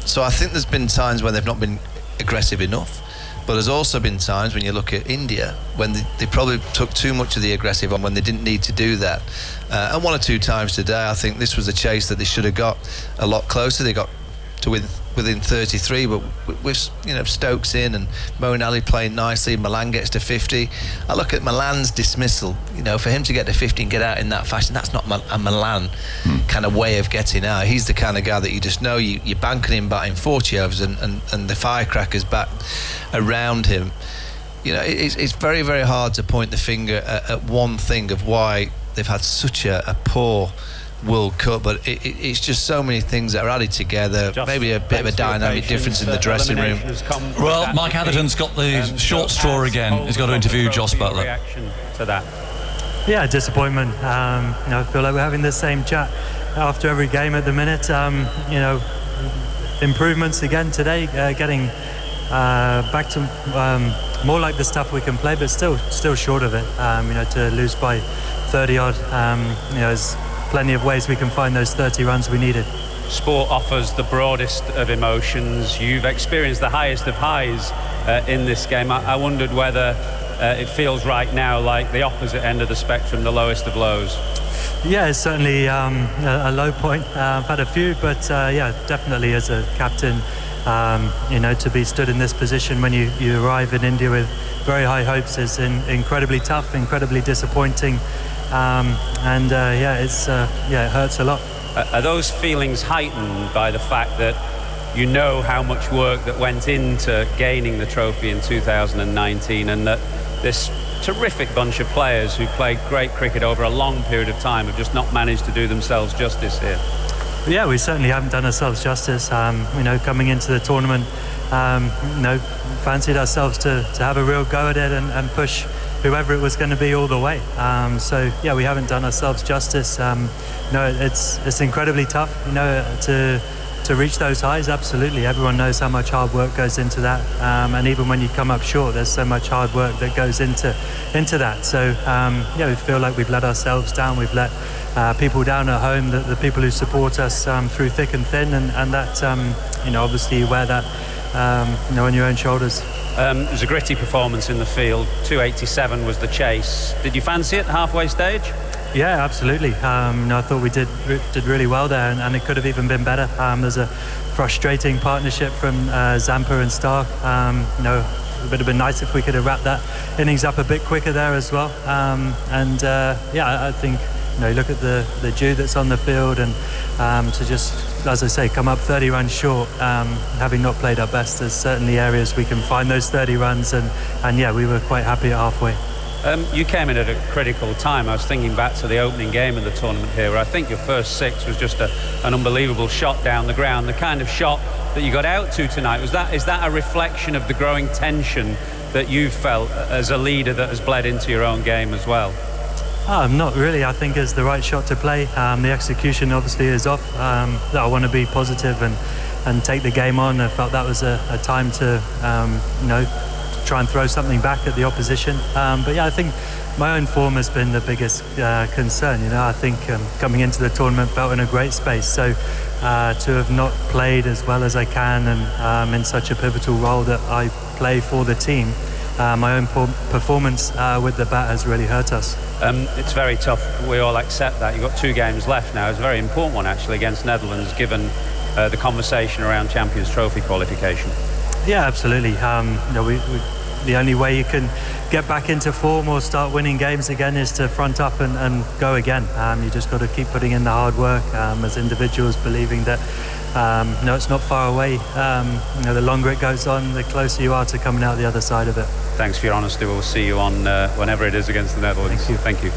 So I think there's been times when they've not been aggressive enough. But there's also been times when you look at India when they probably took too much of the aggressive on when they didn't need to do that. And 1 or 2 times today, I think this was a chase that they should have got a lot closer. They got to within 33, but with Stokes in and Moeen Ali playing nicely, Malan gets to 50. I look at Malan's dismissal. For him to get to 50 and get out in that fashion, that's not a Malan kind of way of getting out. He's the kind of guy that you just know you're banking him batting 40 overs and the firecrackers back around him. It's very, very hard to point the finger at one thing of why they've had such a poor World Cup, but it's just so many things that are added together. Maybe a bit of a dynamic difference in the dressing room. Well, Mike Atherton's got the short straw again. He's got to interview Joss Buttler. Reaction to that? Yeah, disappointment. I feel like we're having the same chat after every game at the minute. Improvements again today, getting back to more like the stuff we can play, but still short of it. To lose by 30 odd, there's plenty of ways we can find those 30 runs we needed. Sport offers the broadest of emotions. You've experienced the highest of highs in this game. I wondered whether it feels right now like the opposite end of the spectrum, the lowest of lows. Yeah, it's certainly a low point. I've had a few, but definitely as a captain, to be stood in this position when you arrive in India with very high hopes is incredibly tough, incredibly disappointing. It hurts a lot. Are those feelings heightened by the fact that you know how much work that went into gaining the trophy in 2019, and that this terrific bunch of players who played great cricket over a long period of time have just not managed to do themselves justice here? Yeah, we certainly haven't done ourselves justice. Coming into the tournament, fancied ourselves to have a real go at it and push whoever it was going to be all the way. We haven't done ourselves justice. It's incredibly tough, to reach those highs. Absolutely, everyone knows how much hard work goes into that, and even when you come up short, there's so much hard work that goes into that. So we feel like we've let ourselves down. We've let people down at home, the people who support us through thick and thin, and that obviously you wear that on your own shoulders. It was a gritty performance in the field. 287 was the chase. Did you fancy it halfway stage? Yeah, absolutely. I thought we did really well there, and it could have even been better. There's a frustrating partnership from Zampa and Stark. It would have been nice if we could have wrapped that innings up a bit quicker there as well. I think you look at the dew that's on the field, and to just, as I say, come up 30 runs short, having not played our best. There's certainly areas we can find those 30 runs, and we were quite happy at halfway. You came in at a critical time. I was thinking back to the opening game of the tournament here, where I think your first 6 was just an unbelievable shot down the ground. The kind of shot that you got out to tonight, is that a reflection of the growing tension that you've felt as a leader that has bled into your own game as well? Not really. I think it's the right shot to play. The execution obviously is off. I want to be positive and take the game on. I felt that was a time to try and throw something back at the opposition. But yeah, I think my own form has been the biggest concern. I think coming into the tournament felt in a great space. So to have not played as well as I can and in such a pivotal role that I play for the team, my own performance with the bat has really hurt us. It's very tough. We all accept that. You've got 2 games left now. It's a very important one actually against Netherlands, given the conversation around Champions Trophy qualification. Yeah, absolutely. The only way you can get back into form or start winning games again is to front up and go again. You just got to keep putting in the hard work as individuals, believing that it's not far away. The longer it goes on, the closer you are to coming out the other side of it. Thanks for your honesty. We'll see you on whenever it is against the Netherlands. Thank you.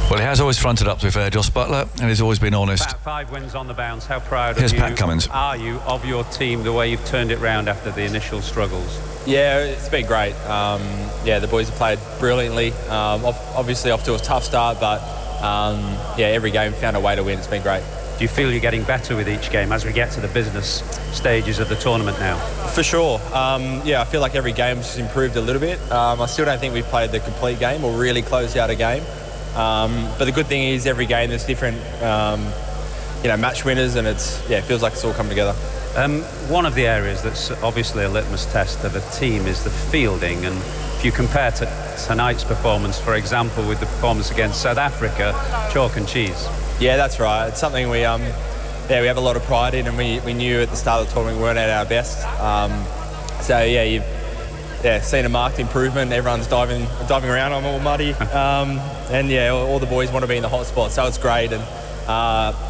Well, he has always fronted up, to be fair, Joss Butler, and he's always been honest. Pat, 5 wins on the bounce. How proud Here's Pat Cummins. are you of your team, the way you've turned it round after the initial struggles? Yeah, it's been great. The boys have played brilliantly. Obviously off to a tough start, but every game found a way to win. It's been great. Do you feel you're getting better with each game as we get to the business stages of the tournament now? For sure. I feel like every game's improved a little bit. I still don't think we've played the complete game or really closed out a game. But the good thing is every game there's different match winners, and it feels like it's all come together. One of the areas that's obviously a litmus test of a team is the fielding, and if you compare tonight's performance, for example, with the performance against South Africa, chalk and cheese. Yeah, that's right. It's something we have a lot of pride in, and we knew at the start of the tournament we weren't at our best. You've seen a marked improvement. Everyone's diving around. I'm all muddy, all the boys want to be in the hot spot, so it's great. And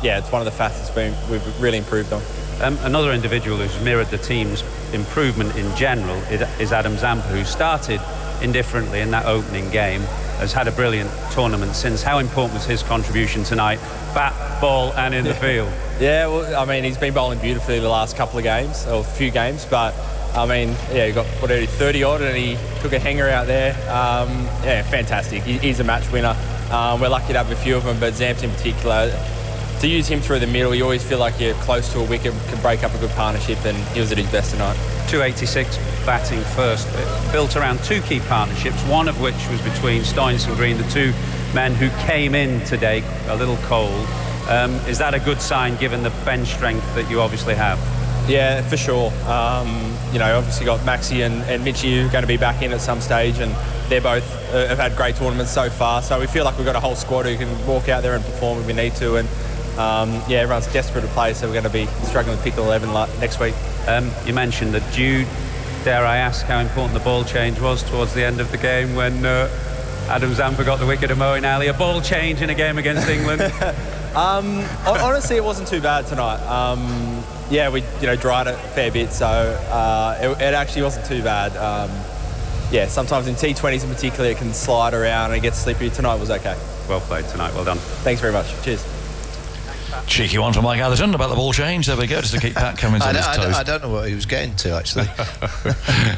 it's one of the facets we've really improved on. Another individual who's mirrored the team's improvement in general is Adam Zampa, who started indifferently in that opening game, has had a brilliant tournament since. How important was his contribution tonight, bat, ball and in the field? Yeah, well, I mean, he's been bowling beautifully the last couple of games, or a few games, but I mean, he got 30 odd and he took a hanger out there. Fantastic. He's a match winner. We're lucky to have a few of them, but Zamps in particular, to use him through the middle, you always feel like you're close to a wicket, can break up a good partnership, and he was at his best tonight. 286 batting first, built around 2 key partnerships, one of which was between Stoynes and Green, the 2 men who came in today a little cold. Is that a good sign given the bench strength that you obviously have? Yeah, for sure. Obviously got Maxi and Mitchie who are going to be back in at some stage, and they're both have had great tournaments so far. So we feel like we've got a whole squad who can walk out there and perform if we need to. And everyone's desperate to play, so we're going to be struggling to pick the 11 next week. You mentioned that Jude. Dare I ask how important the ball change was towards the end of the game when Adam Zampa got the wicket of Moeen Ali? A ball change in a game against England? Honestly, it wasn't too bad tonight. We dried it a fair bit, so it actually wasn't too bad. Sometimes in T20s in particular it can slide around and it gets slippery. Tonight was okay. Well played tonight, well done. Thanks very much. Cheers. Cheeky one from Mike Atherton about the ball change. There we go, just to keep Pat Cummins on his toes. I don't know what he was getting to, actually.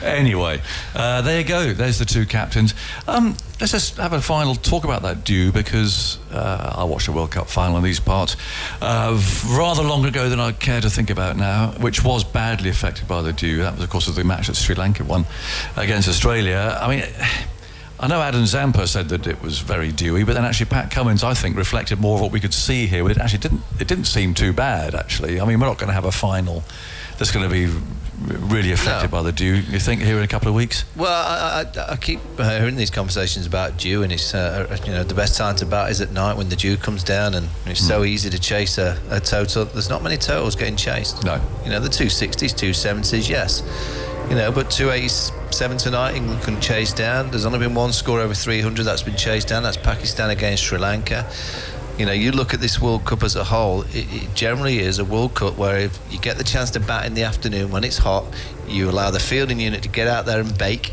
Anyway, there you go. There's the 2 captains. Let's just have a final talk about that dew, because I watched the World Cup final in these parts rather long ago than I care to think about now, which was badly affected by the dew. That was, of course, the match that Sri Lanka won against Australia. I mean, I know Adam Zampa said that it was very dewy, but then actually Pat Cummins, I think, reflected more of what we could see here. But it didn't seem too bad, actually. I mean, we're not going to have a final that's going to be really affected by the dew, you think, here in a couple of weeks? Well, I keep hearing these conversations about dew, and it's the best time to bat is at night when the dew comes down, and it's so easy to chase a total. There's not many totals getting chased. No. The 260s, 270s, yes. But 287 tonight, England couldn't chase down. There's only been one score over 300 that's been chased down. That's Pakistan against Sri Lanka. You look at this World Cup as a whole, it generally is a World Cup where if you get the chance to bat in the afternoon when it's hot, you allow the fielding unit to get out there and bake,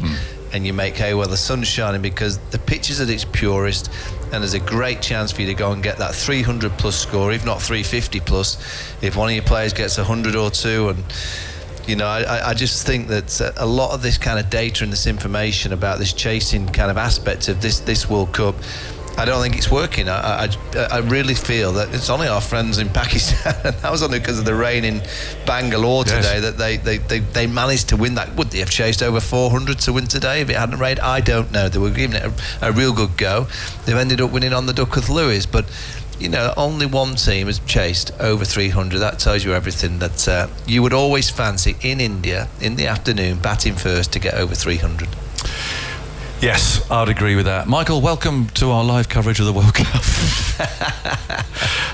and you make hay while the sun's shining, because the pitch is at its purest, and there's a great chance for you to go and get that 300 plus score, if not 350 plus, if one of your players gets 100 or 2. And I just think that a lot of this kind of data and this information about this chasing kind of aspect of this World Cup I don't think it's working. I really feel that it's only our friends in Pakistan, and that was only because of the rain in Bangalore today, that they managed to win that. Would they have chased over 400 to win today if it hadn't rained? I don't know. They were giving it a real good go. They've ended up winning on the Duckworth Lewis, but you know, only one team has chased over 300. That tells you everything. That you would always fancy in India in the afternoon batting first to get over 300. Yes, I'd agree with that. Michael, welcome to our live coverage of the World Cup.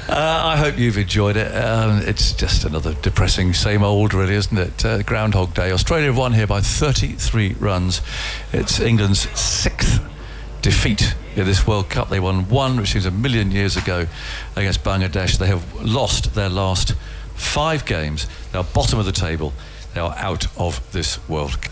I hope you've enjoyed it. It's just another depressing same old, really, isn't it? Groundhog Day. Australia have won here by 33 runs. It's England's 6th defeat in this World Cup. They won one, which seems a million years ago, against Bangladesh. They have lost their last 5 games. They are bottom of the table. They are out of this World Cup.